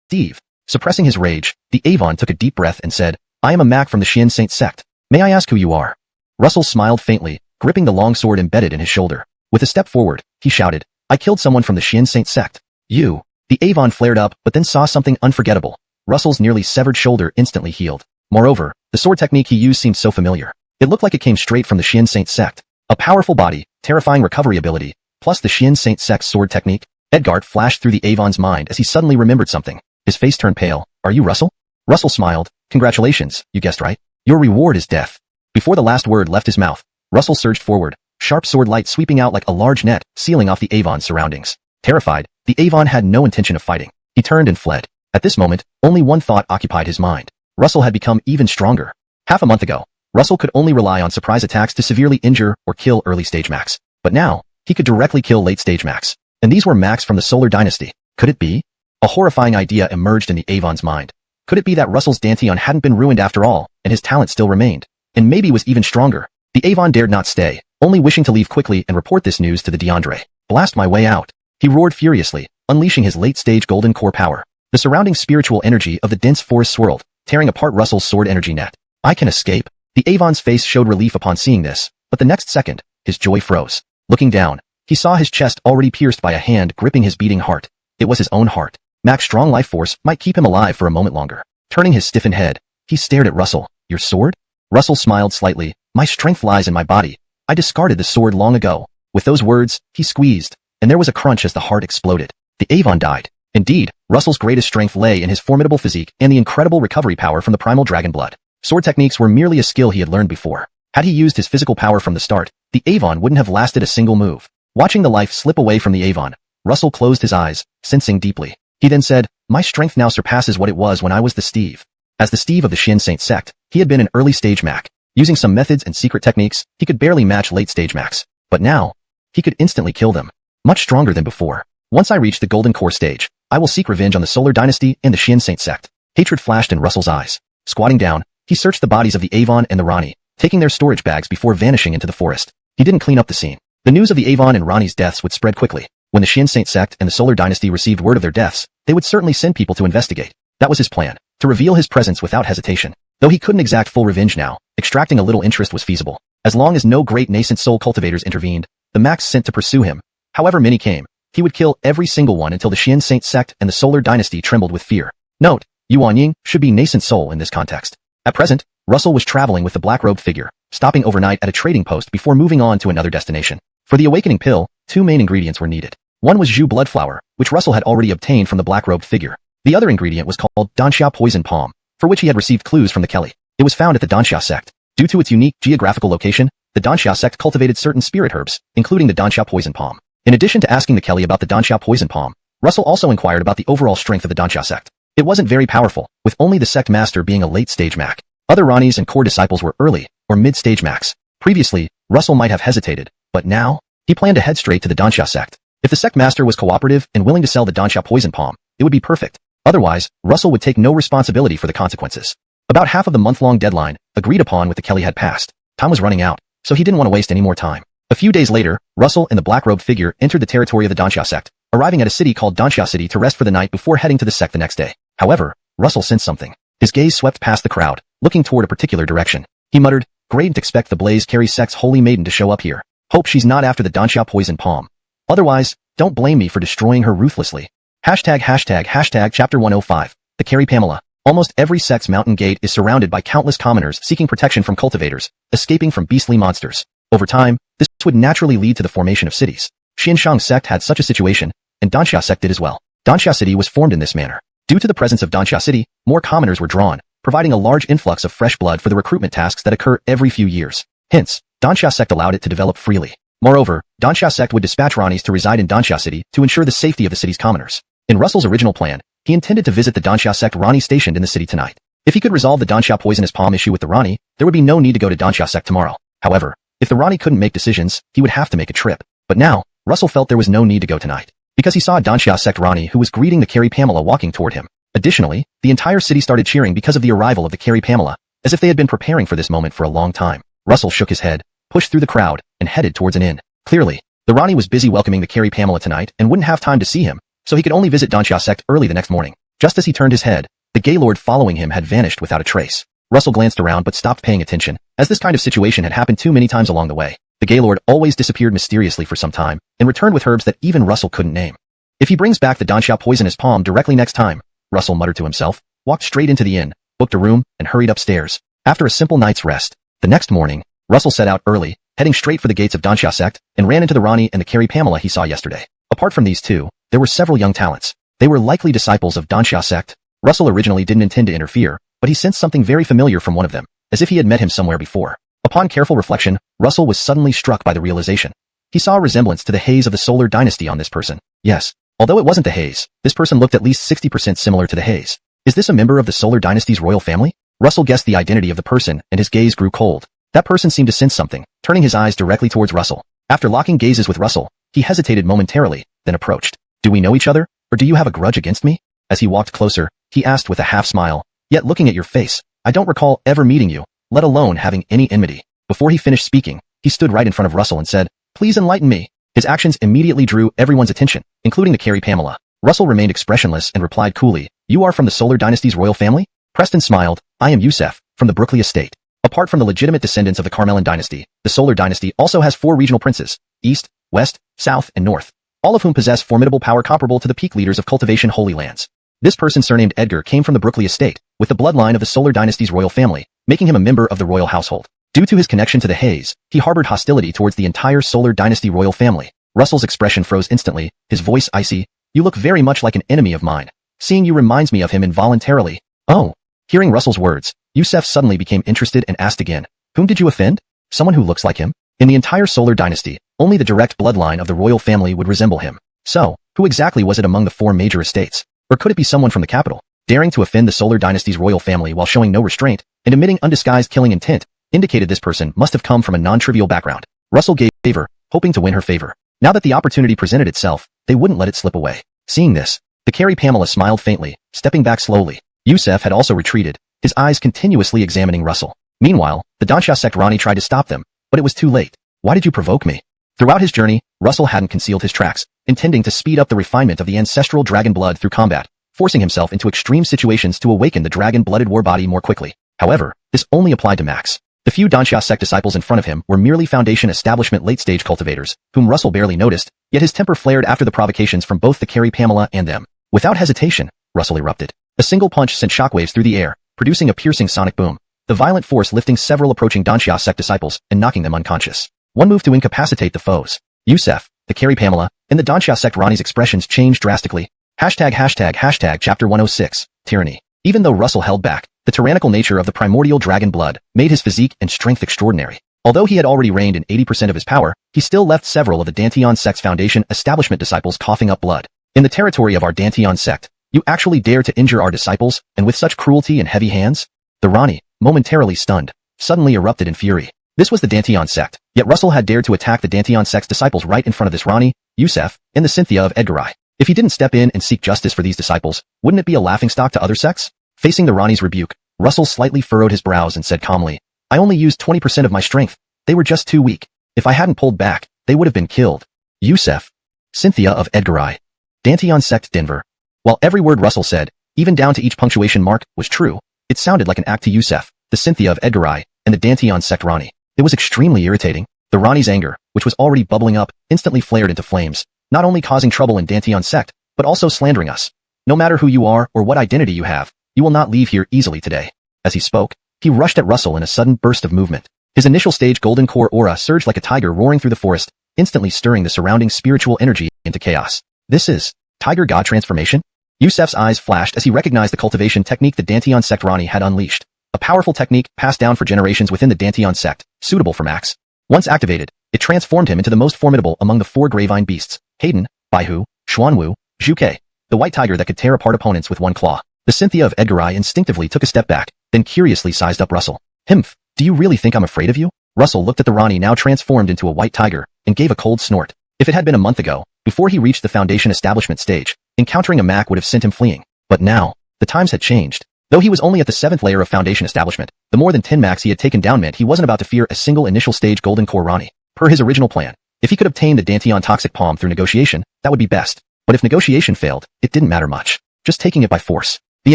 Steve. Suppressing his rage, the Avon took a deep breath and said, I am a Mac from the Xian Saint sect. May I ask who you are? Russell smiled faintly, gripping the long sword embedded in his shoulder. With a step forward, he shouted, I killed someone from the Xian Saint sect. You. The Avon flared up but then saw something unforgettable. Russell's nearly severed shoulder instantly healed. Moreover, the sword technique he used seemed so familiar. It looked like it came straight from the Xian Saint sect. A powerful body, terrifying recovery ability, plus the Xian Saint sect's sword technique. Edgard flashed through the Avon's mind as he suddenly remembered something. His face turned pale. Are you Russell? Russell smiled. Congratulations, you guessed right. Your reward is death. Before the last word left his mouth, Russell surged forward, sharp sword light sweeping out like a large net, sealing off the Avon's surroundings. Terrified, the Avon had no intention of fighting. He turned and fled. At this moment, only one thought occupied his mind. Russell had become even stronger. Half a month ago, Russell could only rely on surprise attacks to severely injure or kill early-stage Max. But now, he could directly kill late-stage Max. And these were Max from the Solar Dynasty. Could it be? A horrifying idea emerged in the Avon's mind. Could it be that Russell's Danteon hadn't been ruined after all, and his talent still remained? And maybe was even stronger. The Avon dared not stay, only wishing to leave quickly and report this news to the DeAndre. Blast my way out. He roared furiously, unleashing his late-stage golden core power. The surrounding spiritual energy of the dense forest swirled, tearing apart Russell's sword energy net. I can escape. The Avon's face showed relief upon seeing this, but the next second, his joy froze. Looking down, he saw his chest already pierced by a hand gripping his beating heart. It was his own heart. Mac's strong life force might keep him alive for a moment longer. Turning his stiffened head, he stared at Russell. Your sword? Russell smiled slightly. My strength lies in my body. I discarded the sword long ago. With those words, he squeezed, and there was a crunch as the heart exploded. The Avon died. Indeed, Russell's greatest strength lay in his formidable physique and the incredible recovery power from the primal dragon blood. Sword techniques were merely a skill he had learned before. Had he used his physical power from the start, the Avon wouldn't have lasted a single move. Watching the life slip away from the Avon, Russell closed his eyes, sensing deeply. He then said, my strength now surpasses what it was when I was the Steve. As the Steve of the Shin Saint sect, he had been an early-stage Mac. Using some methods and secret techniques, he could barely match late-stage Macs. But now, he could instantly kill them. Much stronger than before. Once I reach the Golden Core stage, I will seek revenge on the Solar Dynasty and the Shin Saint sect. Hatred flashed in Russell's eyes. Squatting down, he searched the bodies of the Avon and the Rani, taking their storage bags before vanishing into the forest. He didn't clean up the scene. The news of the Avon and Rani's deaths would spread quickly. When the Shin Saint sect and the Solar Dynasty received word of their deaths, they would certainly send people to investigate. That was his plan, to reveal his presence without hesitation. Though he couldn't exact full revenge now, extracting a little interest was feasible. As long as no great nascent soul cultivators intervened, the Macs sent to pursue him, however many came, he would kill every single one until the Shin Saint sect and the Solar Dynasty trembled with fear. Note, Yuan Ying should be nascent soul in this context. At present, Russell was traveling with the black-robed figure, stopping overnight at a trading post before moving on to another destination. For the awakening pill, two main ingredients were needed. One was Zhu blood flower, which Russell had already obtained from the black-robed figure. The other ingredient was called Danxia poison palm, for which he had received clues from the Kelly. It was found at the Danxia sect. Due to its unique geographical location, the Danxia sect cultivated certain spirit herbs, including the Danxia poison palm. In addition to asking the Kelly about the Danxia poison palm, Russell also inquired about the overall strength of the Danxia sect. It wasn't very powerful, with only the sect master being a late-stage Mac. Other Ranis and core disciples were early, or mid-stage Macs. Previously, Russell might have hesitated, but now, he planned to head straight to the Danxia sect. If the sect master was cooperative and willing to sell the Danxia poison palm, it would be perfect. Otherwise, Russell would take no responsibility for the consequences. About half of the month-long deadline, agreed upon with the Kelly had passed. Time was running out, so he didn't want to waste any more time. A few days later, Russell and the black-robed figure entered the territory of the Danxia sect, arriving at a city called Danxia City to rest for the night before heading to the sect the next day. However, Russell sensed something. His gaze swept past the crowd, looking toward a particular direction. He muttered, great, to expect the Blaze Carry sect's holy maiden to show up here. Hope she's not after the Danxia poison palm. Otherwise, don't blame me for destroying her ruthlessly. Hashtag chapter 105. The Carry Pamela. Almost every sect's mountain gate is surrounded by countless commoners seeking protection from cultivators, escaping from beastly monsters. Over time, this would naturally lead to the formation of cities. Xinshang sect had such a situation, and Danxia sect did as well. Danxia City was formed in this manner. Due to the presence of Danxia City, more commoners were drawn, providing a large influx of fresh blood for the recruitment tasks that occur every few years. Hence, Danxia sect allowed it to develop freely. Moreover, Danxia sect would dispatch Ranis to reside in Danxia City to ensure the safety of the city's commoners. In Russell's original plan, he intended to visit the Danxia sect Rani stationed in the city tonight. If he could resolve the Danxia poisonous palm issue with the Rani, there would be no need to go to Danxia sect tomorrow. However, if the Rani couldn't make decisions, he would have to make a trip. But now, Russell felt there was no need to go tonight, because he saw a Danxia sect Rani who was greeting the Carry Pamela walking toward him. Additionally, the entire city started cheering because of the arrival of the Carry Pamela, as if they had been preparing for this moment for a long time. Russell shook his head, pushed through the crowd, and headed towards an inn. Clearly, the Rani was busy welcoming the Carry Pamela tonight and wouldn't have time to see him, so he could only visit Danxia sect early the next morning. Just as he turned his head, the Gaylord following him had vanished without a trace. Russell glanced around but stopped paying attention, as this kind of situation had happened too many times along the way. The Gaylord always disappeared mysteriously for some time, and returned with herbs that even Russell couldn't name. If he brings back the Danxia poisonous palm directly next time, Russell muttered to himself, walked straight into the inn, booked a room, and hurried upstairs. After a simple night's rest, the next morning, Russell set out early, heading straight for the gates of Danxia sect, and ran into the Rani and the Carry Pamela he saw yesterday. Apart from these two, there were several young talents. They were likely disciples of Danxia sect. Russell originally didn't intend to interfere, but he sensed something very familiar from one of them, as if he had met him somewhere before. Upon careful reflection, Russell was suddenly struck by the realization. He saw a resemblance to the Hayes of the Solar Dynasty on this person. Yes. Although it wasn't the Hayes, this person looked at least 60% similar to the Hayes. Is this a member of the Solar Dynasty's royal family? Russell guessed the identity of the person, and his gaze grew cold. That person seemed to sense something, turning his eyes directly towards Russell. After locking gazes with Russell, he hesitated momentarily, then approached. Do we know each other, or do you have a grudge against me? As he walked closer, he asked with a half-smile. Yet looking at your face, I don't recall ever meeting you, let alone having any enmity. Before he finished speaking, he stood right in front of Russell and said, Please enlighten me. His actions immediately drew everyone's attention, including the Carrie Pamela. Russell remained expressionless and replied coolly, You are from the Solar Dynasty's royal family? Preston smiled, I am Yusef, from the Brooklyn estate. Apart from the legitimate descendants of the Carmelin dynasty, the Solar Dynasty also has 4 regional princes, East, West, South, and North, all of whom possess formidable power comparable to the peak leaders of cultivation Holy Lands. This person surnamed Edgar came from the Brooklyn estate, with the bloodline of the Solar Dynasty's royal family, making him a member of the royal household. Due to his connection to the Hayes, he harbored hostility towards the entire Solar Dynasty royal family. Russell's expression froze instantly, his voice icy. You look very much like an enemy of mine. Seeing you reminds me of him involuntarily. Oh. Hearing Russell's words, Yusef suddenly became interested and asked again, Whom did you offend? Someone who looks like him? In the entire Solar Dynasty, only the direct bloodline of the royal family would resemble him. So, who exactly was it among the 4 major estates? Or could it be someone from the capital? Daring to offend the Solar Dynasty's royal family while showing no restraint and emitting undisguised killing intent indicated this person must have come from a non-trivial background. Russell gave her, hoping to win her favor. Now that the opportunity presented itself, they wouldn't let it slip away. Seeing this, the Carrie Pamela smiled faintly, stepping back slowly. Yusef had also retreated, his eyes continuously examining Russell. Meanwhile, the Dansha sect Rani tried to stop them, but it was too late. Why did you provoke me? Throughout his journey, Russell hadn't concealed his tracks, intending to speed up the refinement of the ancestral dragon blood through combat, forcing himself into extreme situations to awaken the dragon-blooded war body more quickly. However, this only applied to Max. The few Dansha sect disciples in front of him were merely Foundation establishment late-stage cultivators, whom Russell barely noticed, yet his temper flared after the provocations from both the Carrie Pamela and them. Without hesitation, Russell erupted. A single punch sent shockwaves through the air, producing a piercing sonic boom. The violent force lifting several approaching Dansha sect disciples and knocking them unconscious. One move to incapacitate the foes. Yusef, the Carrie Pamela, and the Dansha sect Rani's expressions changed drastically. ##### Chapter 106, Tyranny. Even though Russell held back, the tyrannical nature of the primordial dragon blood made his physique and strength extraordinary. Although he had already reigned in 80% of his power, he still left several of the Danteon sect's Foundation establishment disciples coughing up blood. In the territory of our Danteon sect, you actually dare to injure our disciples, and with such cruelty and heavy hands? The Rani, momentarily stunned, suddenly erupted in fury. This was the Danteon sect, yet Russell had dared to attack the Danteon sect's disciples right in front of this Rani, Yusef, and the Cynthia of Edgarai. If he didn't step in and seek justice for these disciples, wouldn't it be a laughingstock to other sects? Facing the Rani's rebuke, Russell slightly furrowed his brows and said calmly, I only used 20% of my strength. They were just too weak. If I hadn't pulled back, they would have been killed. Yusef. Cynthia of Edgarai. Danteon sect Denver. While every word Russell said, even down to each punctuation mark, was true, it sounded like an act to Yusef, the Cynthia of Edgarai, and the Danteon sect Rani. It was extremely irritating. The Rani's anger, which was already bubbling up, instantly flared into flames, not only causing trouble in Danteon sect, but also slandering us. No matter who you are or what identity you have, you will not leave here easily today. As he spoke, he rushed at Russell in a sudden burst of movement. His initial stage golden core aura surged like a tiger roaring through the forest, instantly stirring the surrounding spiritual energy into chaos. This is Tiger God transformation? Yusef's eyes flashed as he recognized the cultivation technique the Danteon sect Rani had unleashed. A powerful technique passed down for generations within the Danteon sect, suitable for Max. Once activated, it transformed him into the most formidable among the 4 Gravine beasts, Hayden, Baihu, Xuanwu, Zhuke, the white tiger that could tear apart opponents with one claw. The Cynthia of Edgarai instinctively took a step back, then curiously sized up Russell. Himph, do you really think I'm afraid of you? Russell looked at the Rani now transformed into a white tiger, and gave a cold snort. If it had been a month ago, before he reached the Foundation establishment stage, encountering a Mac would have sent him fleeing. But now, the times had changed. Though he was only at the 7th layer of Foundation establishment, the more than 10 Macs he had taken down meant he wasn't about to fear a single initial stage golden core Rani. Per his original plan, if he could obtain the Danteon toxic palm through negotiation, that would be best. But if negotiation failed, it didn't matter much. Just taking it by force. The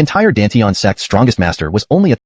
entire Danteon sect's strongest master was only a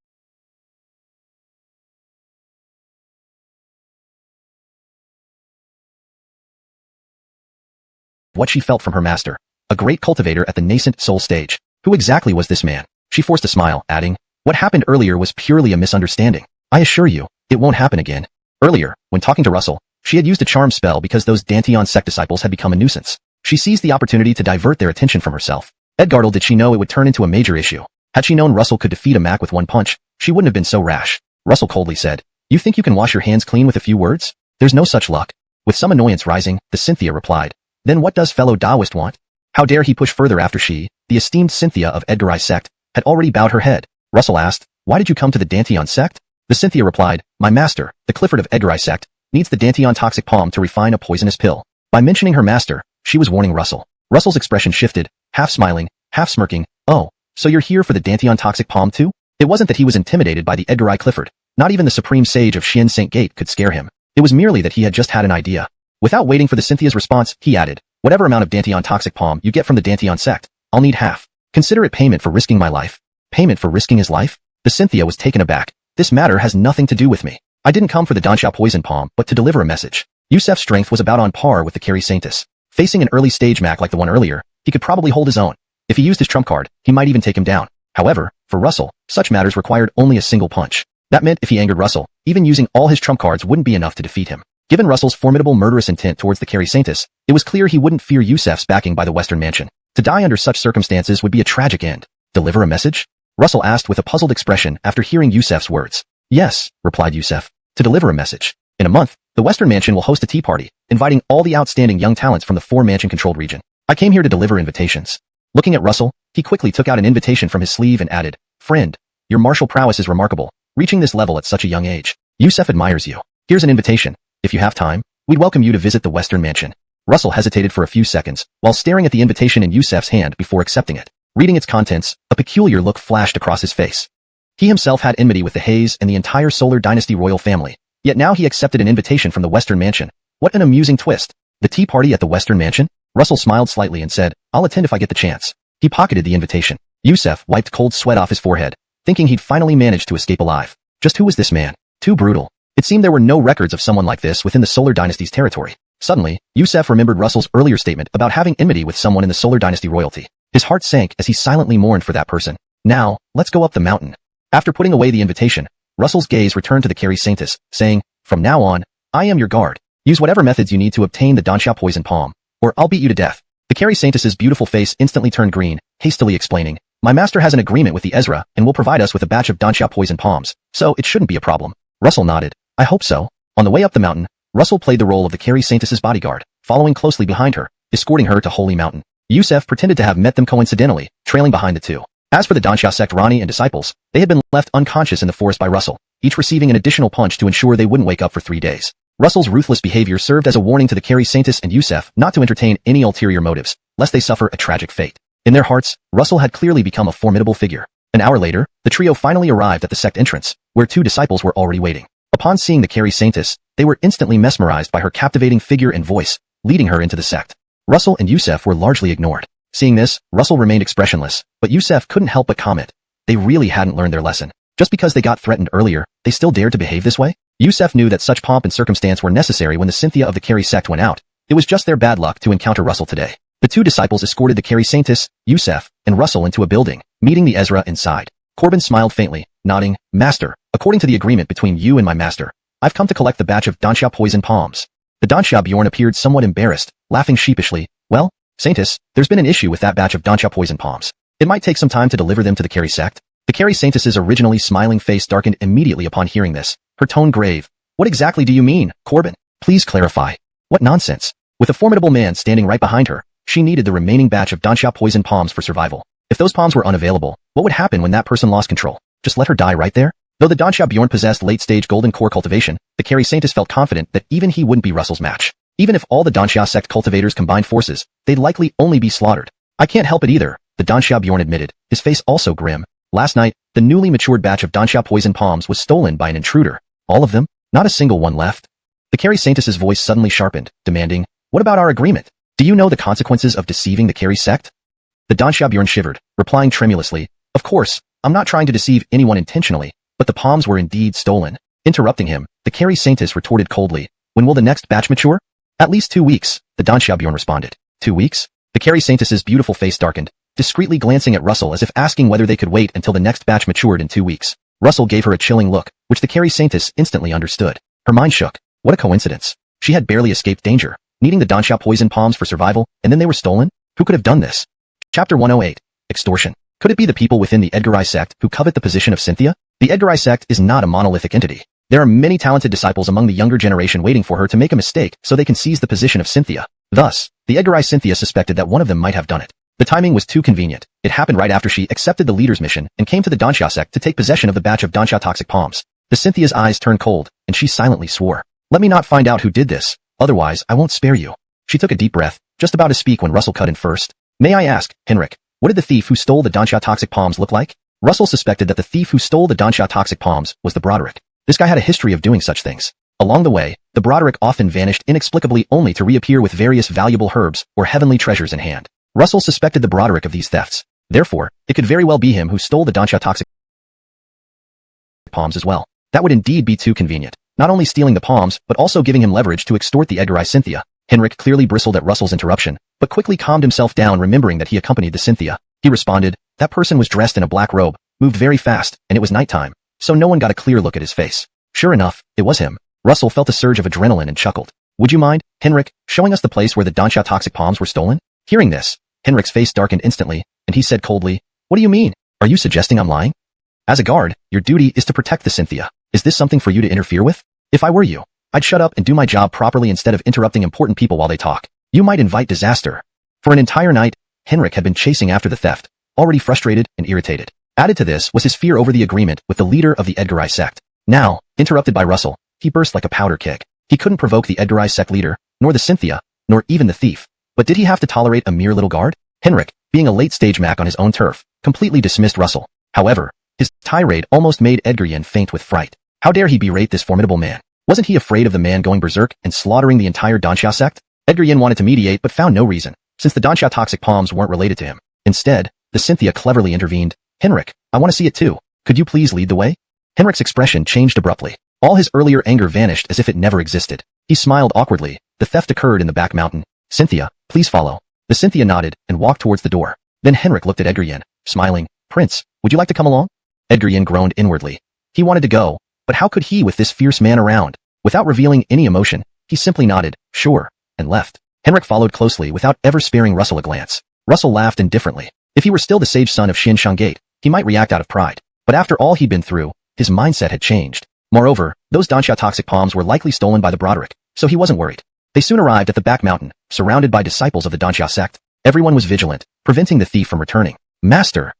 what she felt from her master, a great cultivator at the nascent soul stage. Who exactly was this man? She forced a smile, adding, what happened earlier was purely a misunderstanding. I assure you, it won't happen again. Earlier, when talking to Russell, she had used a charm spell because those Danteon sect disciples had become a nuisance. She seized the opportunity to divert their attention from herself. Edgardle did she know it would turn into a major issue. Had she known Russell could defeat a Mac with one punch, she wouldn't have been so rash. Russell coldly said, You think you can wash your hands clean with a few words? There's no such luck. With some annoyance rising, the Cynthia replied. Then what does fellow Taoist want? How dare he push further after she, the esteemed Cynthia of Edgar's sect, had already bowed her head? Russell asked, why did you come to the Danteon sect? The Cynthia replied, my master, the Clifford of Edgar's sect, needs the Danteon toxic palm to refine a poisonous pill. By mentioning her master, she was warning Russell. Russell's expression shifted, half smiling, half smirking. Oh, so you're here for the Danteon toxic palm too? It wasn't that he was intimidated by the Edgar I. Clifford. Not even the supreme sage of Shin St. Gate could scare him. It was merely that he had just had an idea. Without waiting for the Cynthia's response, he added, whatever amount of Danteon toxic palm you get from the Danteon sect, I'll need half. Consider it payment for risking my life. Payment for risking his life? The Cynthia was taken aback. This matter has nothing to do with me. I didn't come for the Danxia poison palm, but to deliver a message. Yusef's strength was about on par with the Carrie Saintis. Facing an early stage Mac like the one earlier, he could probably hold his own. If he used his trump card, he might even take him down. However, for Russell, such matters required only a single punch. That meant if he angered Russell, even using all his trump cards wouldn't be enough to defeat him. Given Russell's formidable murderous intent towards the Carrie Saintis, it was clear he wouldn't fear Yusef's backing by the Western Mansion. To die under such circumstances would be a tragic end. Deliver a message? Russell asked with a puzzled expression after hearing Yusef's words. Yes, replied Yusef. To deliver a message. In a month, the Western Mansion will host a tea party, inviting all the outstanding young talents from the 4-mansion-controlled region. I came here to deliver invitations. Looking at Russell, he quickly took out an invitation from his sleeve and added, friend, your martial prowess is remarkable, reaching this level at such a young age. Yusef admires you. Here's an invitation. If you have time, we'd welcome you to visit the Western Mansion. Russell hesitated for a few seconds, while staring at the invitation in Yusef's hand before accepting it. Reading its contents, a peculiar look flashed across his face. He himself had enmity with the Hayes and the entire Solar Dynasty royal family, yet now he accepted an invitation from the Western Mansion. What an amusing twist. The tea party at the Western Mansion? Russell smiled slightly and said, I'll attend if I get the chance. He pocketed the invitation. Yusef wiped cold sweat off his forehead, thinking he'd finally managed to escape alive. Just who was this man? Too brutal. It seemed there were no records of someone like this within the Solar Dynasty's territory. Suddenly, Yusef remembered Russell's earlier statement about having enmity with someone in the Solar Dynasty royalty. His heart sank as he silently mourned for that person. Now, let's go up the mountain. After putting away the invitation, Russell's gaze returned to the Carrie Saintis, saying, from now on, I am your guard. Use whatever methods you need to obtain the Danxia poison palm, or I'll beat you to death. The Carrie Saintis' beautiful face instantly turned green, hastily explaining, my master has an agreement with the Ezra and will provide us with a batch of Danxia poison palms, so it shouldn't be a problem. Russell nodded. I hope so. On the way up the mountain, Russell played the role of the Carrie Saintis' bodyguard, following closely behind her, escorting her to Holy Mountain. Yusef pretended to have met them coincidentally, trailing behind the two. As for the Danxia sect Rani and disciples, they had been left unconscious in the forest by Russell, each receiving an additional punch to ensure they wouldn't wake up for 3 days. Russell's ruthless behavior served as a warning to the Carrie Saintis and Yusef not to entertain any ulterior motives, lest they suffer a tragic fate. In their hearts, Russell had clearly become a formidable figure. An hour later, the trio finally arrived at the sect entrance, where 2 disciples were already waiting. Upon seeing the Carrie Saintis, they were instantly mesmerized by her captivating figure and voice, leading her into the sect. Russell and Yusef were largely ignored. Seeing this, Russell remained expressionless, but Yusef couldn't help but comment. They really hadn't learned their lesson. Just because they got threatened earlier, they still dared to behave this way? Yusef knew that such pomp and circumstance were necessary when the Cynthia of the Carrie sect went out. It was just their bad luck to encounter Russell today. The 2 disciples escorted the Carrie Saintis, Yusef, and Russell into a building, meeting the Ezra inside. Corbin smiled faintly, nodding, Master, according to the agreement between you and my master, I've come to collect the batch of Danxia poison palms. The Danxia Bjorn appeared somewhat embarrassed, laughing sheepishly. Well, Saintis, there's been an issue with that batch of Danxia poison palms. It might take some time to deliver them to the Carrie sect. The Carrie Saintis' originally smiling face darkened immediately upon hearing this, her tone grave. What exactly do you mean, Corbin? Please clarify. What nonsense. With a formidable man standing right behind her, she needed the remaining batch of Danxia poison palms for survival. If those palms were unavailable, what would happen when that person lost control? Just let her die right there? Though the Danxia Bjorn possessed late-stage golden core cultivation, the Carrie Saintis felt confident that even he wouldn't be Russell's match. Even if all the Danxia sect cultivators combined forces, they'd likely only be slaughtered. I can't help it either, the Danxia Bjorn admitted, his face also grim. Last night, the newly matured batch of Danxia poison palms was stolen by an intruder. All of them? Not a single one left. The Carrie Saintis' voice suddenly sharpened, demanding, what about our agreement? Do you know the consequences of deceiving the Carrie sect? The Danxia Bjorn shivered, replying tremulously, of course, I'm not trying to deceive anyone intentionally, but the palms were indeed stolen. Interrupting him, the Carrie Saintis retorted coldly, when will the next batch mature? At least 2 weeks, the Danxia Bjorn responded. 2 weeks? The Carrie Saintis' beautiful face darkened, discreetly glancing at Russell as if asking whether they could wait until the next batch matured in 2 weeks. Russell gave her a chilling look, which the Carrie Saintis instantly understood. Her mind shook. What a coincidence. She had barely escaped danger, needing the Danxia poison palms for survival, and then they were stolen? Who could have done this? Chapter 108. Extortion. Could it be the people within the Edgar I sect who covet the position of Cynthia? The Edgar I sect is not a monolithic entity. There are many talented disciples among the younger generation waiting for her to make a mistake so they can seize the position of Cynthia. Thus, the Edgar I Cynthia suspected that one of them might have done it. The timing was too convenient. It happened right after she accepted the leader's mission and came to the Danxia sect to take possession of the batch of Danxia toxic palms. The Cynthia's eyes turned cold, and she silently swore, "Let me not find out who did this, otherwise I won't spare you." She took a deep breath, just about to speak when Russell cut in first. "May I ask, Henrik, what did the thief who stole the Danxia toxic palms look like?" Russell suspected that the thief who stole the Danxia toxic palms was the Broderick. This guy had a history of doing such things. Along the way, the Broderick often vanished inexplicably only to reappear with various valuable herbs or heavenly treasures in hand. Russell suspected the Broderick of these thefts. Therefore, it could very well be him who stole the Danxia toxic palms as well. That would indeed be too convenient. Not only stealing the palms, but also giving him leverage to extort the Edgar I Cynthia. Henrik clearly bristled at Russell's interruption, but quickly calmed himself down remembering that he accompanied the Cynthia. He responded, "That person was dressed in a black robe, moved very fast, and it was nighttime, so no one got a clear look at his face." Sure enough, it was him. Russell felt a surge of adrenaline and chuckled. "Would you mind, Henrik, showing us the place where the Danxia toxic palms were stolen?" Hearing this, Henrik's face darkened instantly, and he said coldly, "What do you mean? Are you suggesting I'm lying? As a guard, your duty is to protect the Cynthia. Is this something for you to interfere with? If I were you, I'd shut up and do my job properly instead of interrupting important people while they talk. You might invite disaster." For an entire night, Henrik had been chasing after the theft, already frustrated and irritated. Added to this was his fear over the agreement with the leader of the Edgar I sect. Now, interrupted by Russell, he burst like a powder keg. He couldn't provoke the Edgar I sect leader, nor the Cynthia, nor even the thief. But did he have to tolerate a mere little guard? Henrik, being a late-stage Mac on his own turf, completely dismissed Russell. However, his tirade almost made Edgar faint with fright. How dare he berate this formidable man? Wasn't he afraid of the man going berserk and slaughtering the entire Danxia sect? Edgar wanted to mediate but found no reason, since the Danxia toxic palms weren't related to him. Instead, the Cynthia cleverly intervened. "Henrik, I want to see it too. Could you please lead the way?" Henrik's expression changed abruptly. All his earlier anger vanished as if it never existed. He smiled awkwardly. The theft occurred in the back mountain. "Cynthia, please follow." The Cynthia nodded and walked towards the door. Then Henrik looked at Edgar, smiling. "Prince, would you like to come along?" Edgar groaned inwardly. He wanted to go, but how could he with this fierce man around? Without revealing any emotion, he simply nodded, "Sure," and left. Henrik followed closely without ever sparing Russell a glance. Russell laughed indifferently. If he were still the sage son of Xian Shangate, he might react out of pride. But after all he'd been through, his mindset had changed. Moreover, those Danxia toxic palms were likely stolen by the Broderick, so he wasn't worried. They soon arrived at the back mountain, surrounded by disciples of the Danxia sect. Everyone was vigilant, preventing the thief from returning. Master,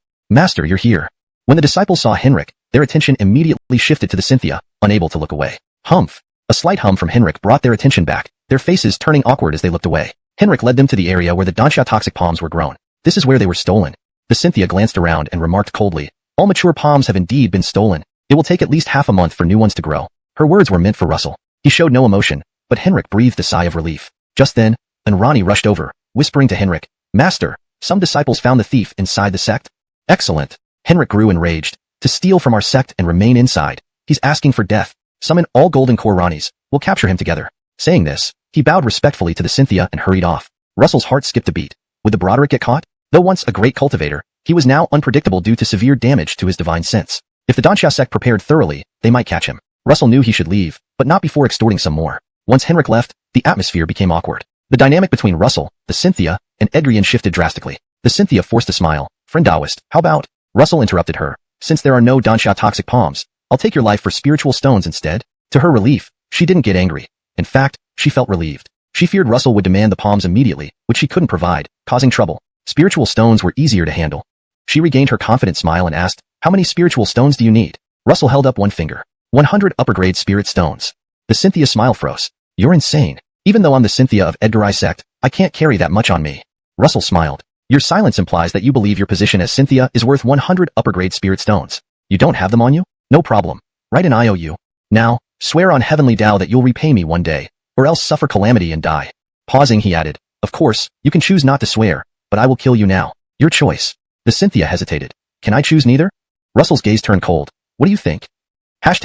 you're here." When the disciples saw Henrik, their attention immediately shifted to the Cynthia, unable to look away. Humph! A slight hum from Henrik brought their attention back, their faces turning awkward as they looked away. Henrik led them to the area where the Danxia toxic palms were grown. "This is where they were stolen." The Cynthia glanced around and remarked coldly, "All mature palms have indeed been stolen. It will take at least half a month for new ones to grow." Her words were meant for Russell. He showed no emotion, but Henrik breathed a sigh of relief. Just then, Anrani rushed over, whispering to Henrik, "Master, some disciples found the thief inside the sect." "Excellent." Henrik grew enraged. "To steal from our sect and remain inside. He's asking for death. Summon all golden core Ranis. We'll capture him together." Saying this, he bowed respectfully to the Cynthia and hurried off. Russell's heart skipped a beat. Would the Broderick get caught? Though once a great cultivator, he was now unpredictable due to severe damage to his divine sense. If the Danxia sect prepared thoroughly, they might catch him. Russell knew he should leave, but not before extorting some more. Once Henrik left, the atmosphere became awkward. The dynamic between Russell, the Cynthia, and Edgar shifted drastically. The Cynthia forced a smile. "Friend Taoist, how about?" Russell interrupted her. "Since there are no Danxia toxic palms, I'll take your life for spiritual stones instead." To her relief, she didn't get angry. In fact, she felt relieved. She feared Russell would demand the palms immediately, which she couldn't provide, causing trouble. Spiritual stones were easier to handle. She regained her confident smile and asked, "How many spiritual stones do you need?" Russell held up one finger. 100 upper-grade spirit stones. The Cynthia smile froze. "You're insane. Even though I'm the Cynthia of Edgar I sect, I can't carry that much on me." Russell smiled. "Your silence implies that you believe your position as Cynthia is worth 100 upper-grade spirit stones. You don't have them on you? No problem. Write an IOU. Now, swear on heavenly Tao that you'll repay me one day, or else suffer calamity and die." Pausing, he added, "Of course, you can choose not to swear, but I will kill you now. Your choice." The Cynthia hesitated. "Can I choose neither?" Russell's gaze turned cold. "What do you think?" #####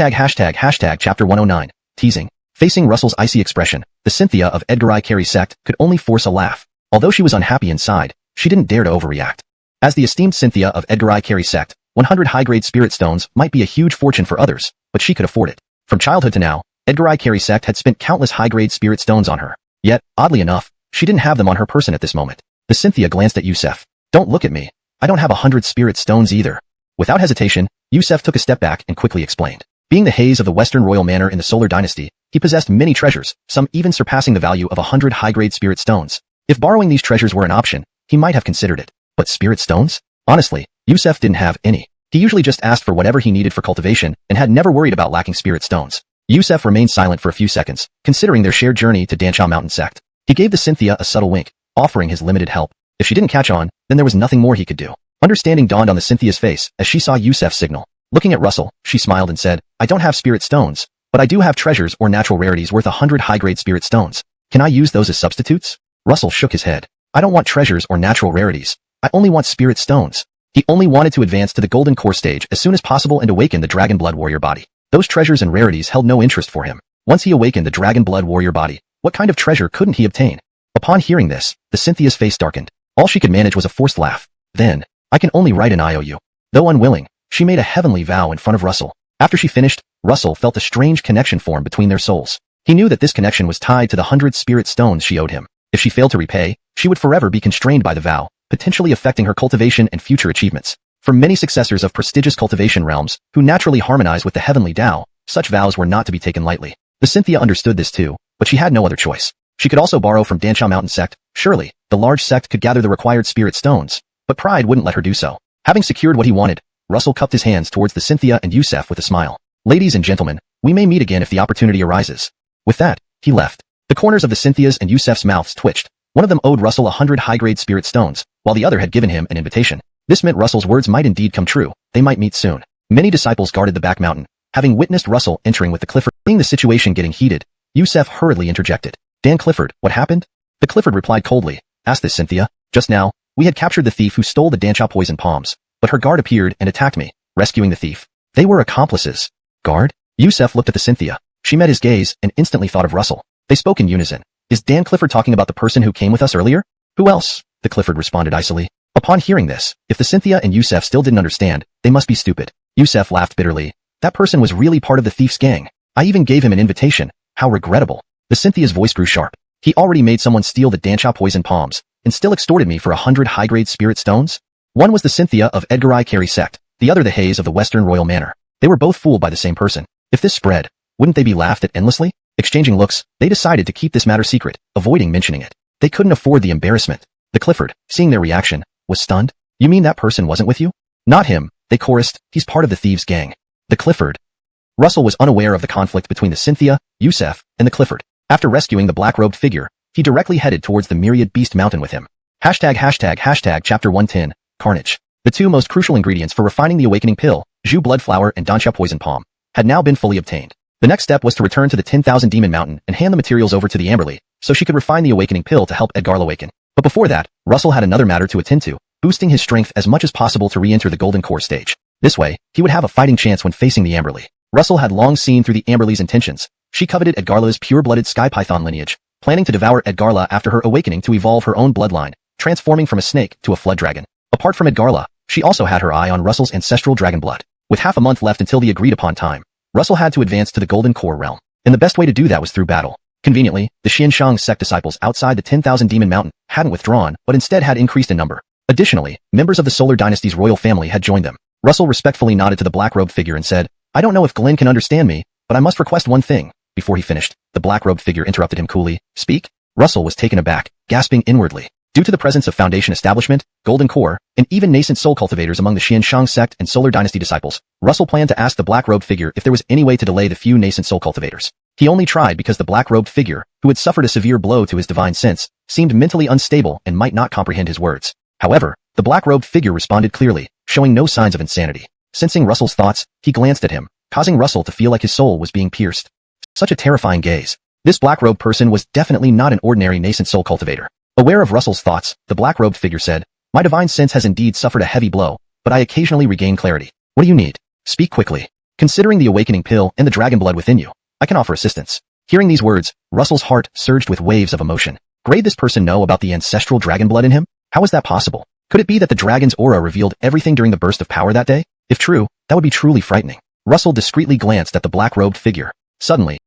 Chapter 109. Teasing. Facing Russell's icy expression, the Cynthia of Edgar I Carey sect could only force a laugh. Although she was unhappy inside, she didn't dare to overreact. As the esteemed Cynthia of Edgar I Carey sect, 100 high-grade spirit stones might be a huge fortune for others, but she could afford it. From childhood to now, Edgar I Carey sect had spent countless high-grade spirit stones on her. Yet, oddly enough, she didn't have them on her person at this moment. The Cynthia glanced at Yusef. "Don't look at me. I don't have 100 spirit stones either." Without hesitation, Yusef took a step back and quickly explained. Being the Hayes of the Western royal manor in the Solar Dynasty, he possessed many treasures, some even surpassing the value of 100 high-grade spirit stones. If borrowing these treasures were an option, he might have considered it. But spirit stones? Honestly, Yusef didn't have any. He usually just asked for whatever he needed for cultivation and had never worried about lacking spirit stones. Yusef remained silent for a few seconds, considering their shared journey to Dancha Mountain sect. He gave the Cynthia a subtle wink, offering his limited help. If she didn't catch on, then there was nothing more he could do. Understanding dawned on the Cynthia's face as she saw Yusef's signal. Looking at Russell, she smiled and said, I don't have spirit stones, but I do have treasures or natural rarities worth 100 high-grade spirit stones. Can I use those as substitutes? Russell shook his head. I don't want treasures or natural rarities. I only want spirit stones. He only wanted to advance to the golden core stage as soon as possible and awaken the dragon blood warrior body. Those treasures and rarities held no interest for him. Once he awakened the dragon blood warrior body, what kind of treasure couldn't he obtain? Upon hearing this, the Cynthia's face darkened. All she could manage was a forced laugh. Then, I can only write an IOU. Though unwilling, she made a heavenly vow in front of Russell. After she finished, Russell felt a strange connection form between their souls. He knew that this connection was tied to the 100 spirit stones she owed him. If she failed to repay, she would forever be constrained by the vow, potentially affecting her cultivation and future achievements. For many successors of prestigious cultivation realms, who naturally harmonize with the heavenly Tao, such vows were not to be taken lightly. The Cynthia understood this too, but she had no other choice. She could also borrow from Dancha Mountain sect. Surely, the large sect could gather the required spirit stones, but pride wouldn't let her do so. Having secured what he wanted, Russell cupped his hands towards the Cynthia and Yusef with a smile. Ladies and gentlemen, we may meet again if the opportunity arises. With that, he left. The corners of the Cynthia's and Yusef's mouths twitched. One of them owed Russell 100 high-grade spirit stones, while the other had given him an invitation. This meant Russell's words might indeed come true. They might meet soon. Many disciples guarded the back mountain. Having witnessed Russell entering with the Clifford, seeing the situation getting heated, Yusef hurriedly interjected. Dan Clifford, what happened? The Clifford replied coldly. Ask this, Cynthia. Just now, we had captured the thief who stole the Dancha poison palms, but her guard appeared and attacked me, rescuing the thief. They were accomplices. Guard? Yusef looked at the Cynthia. She met his gaze and instantly thought of Russell. They spoke in unison. Is Dan Clifford talking about the person who came with us earlier? Who else? The Clifford responded icily. Upon hearing this, if the Cynthia and Yusef still didn't understand, they must be stupid. Yusef laughed bitterly. That person was really part of the thief's gang. I even gave him an invitation. How regrettable. The Cynthia's voice grew sharp. He already made someone steal the Dancha poison palms, and still extorted me for 100 high-grade spirit stones? One was the Cynthia of Edgar I. Carey sect, the other the Hayes of the Western royal manor. They were both fooled by the same person. If this spread, wouldn't they be laughed at endlessly? Exchanging looks, they decided to keep this matter secret, avoiding mentioning it. They couldn't afford the embarrassment. The Clifford, seeing their reaction, was stunned. You mean that person wasn't with you? Not him, they chorused. He's part of the thieves' gang. The Clifford. Russell was unaware of the conflict between the Cynthia, Yusef, and the Clifford. After rescuing the black-robed figure, he directly headed towards the Myriad Beast Mountain with him. ####Chapter 110, Carnage. The two most crucial ingredients for refining the awakening pill, Zhu blood flower and Dancha poison palm, had now been fully obtained. The next step was to return to the 10,000 Demon Mountain and hand the materials over to the Amberly, so she could refine the awakening pill to help Edgar awaken. But before that, Russell had another matter to attend to, boosting his strength as much as possible to re-enter the Golden Core stage. This way, he would have a fighting chance when facing the Amberly. Russell had long seen through the Amberly's intentions. She coveted Edgarla's pure-blooded sky python lineage, planning to devour Edgarla after her awakening to evolve her own bloodline, transforming from a snake to a flood dragon. Apart from Edgarla, she also had her eye on Russell's ancestral dragon blood. With half a month left until the agreed-upon time, Russell had to advance to the Golden Core realm, and the best way to do that was through battle. Conveniently, the Xianshang sect disciples outside the 10,000 Demon Mountain hadn't withdrawn, but instead had increased in number. Additionally, members of the Solar Dynasty's royal family had joined them. Russell respectfully nodded to the black-robed figure and said, I don't know if Glenn can understand me, but I must request one thing. Before he finished, the black-robed figure interrupted him coolly. Speak? Russell was taken aback, gasping inwardly. Due to the presence of Foundation Establishment, Golden Core, and even nascent soul cultivators among the Xianshang sect and Solar Dynasty disciples, Russell planned to ask the black-robed figure if there was any way to delay the few nascent soul cultivators. He only tried because the black-robed figure, who had suffered a severe blow to his divine sense, seemed mentally unstable and might not comprehend his words. However, the black-robed figure responded clearly, showing no signs of insanity. Sensing Russell's thoughts, he glanced at him, causing Russell to feel like his soul was being pierced. Such a terrifying gaze. This black-robed person was definitely not an ordinary nascent soul cultivator. Aware of Russell's thoughts, the black-robed figure said, My divine sense has indeed suffered a heavy blow, but I occasionally regain clarity. What do you need? Speak quickly. Considering the awakening pill and the dragon blood within you, I can offer assistance. Hearing these words, Russell's heart surged with waves of emotion. Grade this person know about the ancestral dragon blood in him? How is that possible? Could it be that the dragon's aura revealed everything during the burst of power that day? If true, that would be truly frightening. Russell discreetly glanced at the black-robed figure. Suddenly,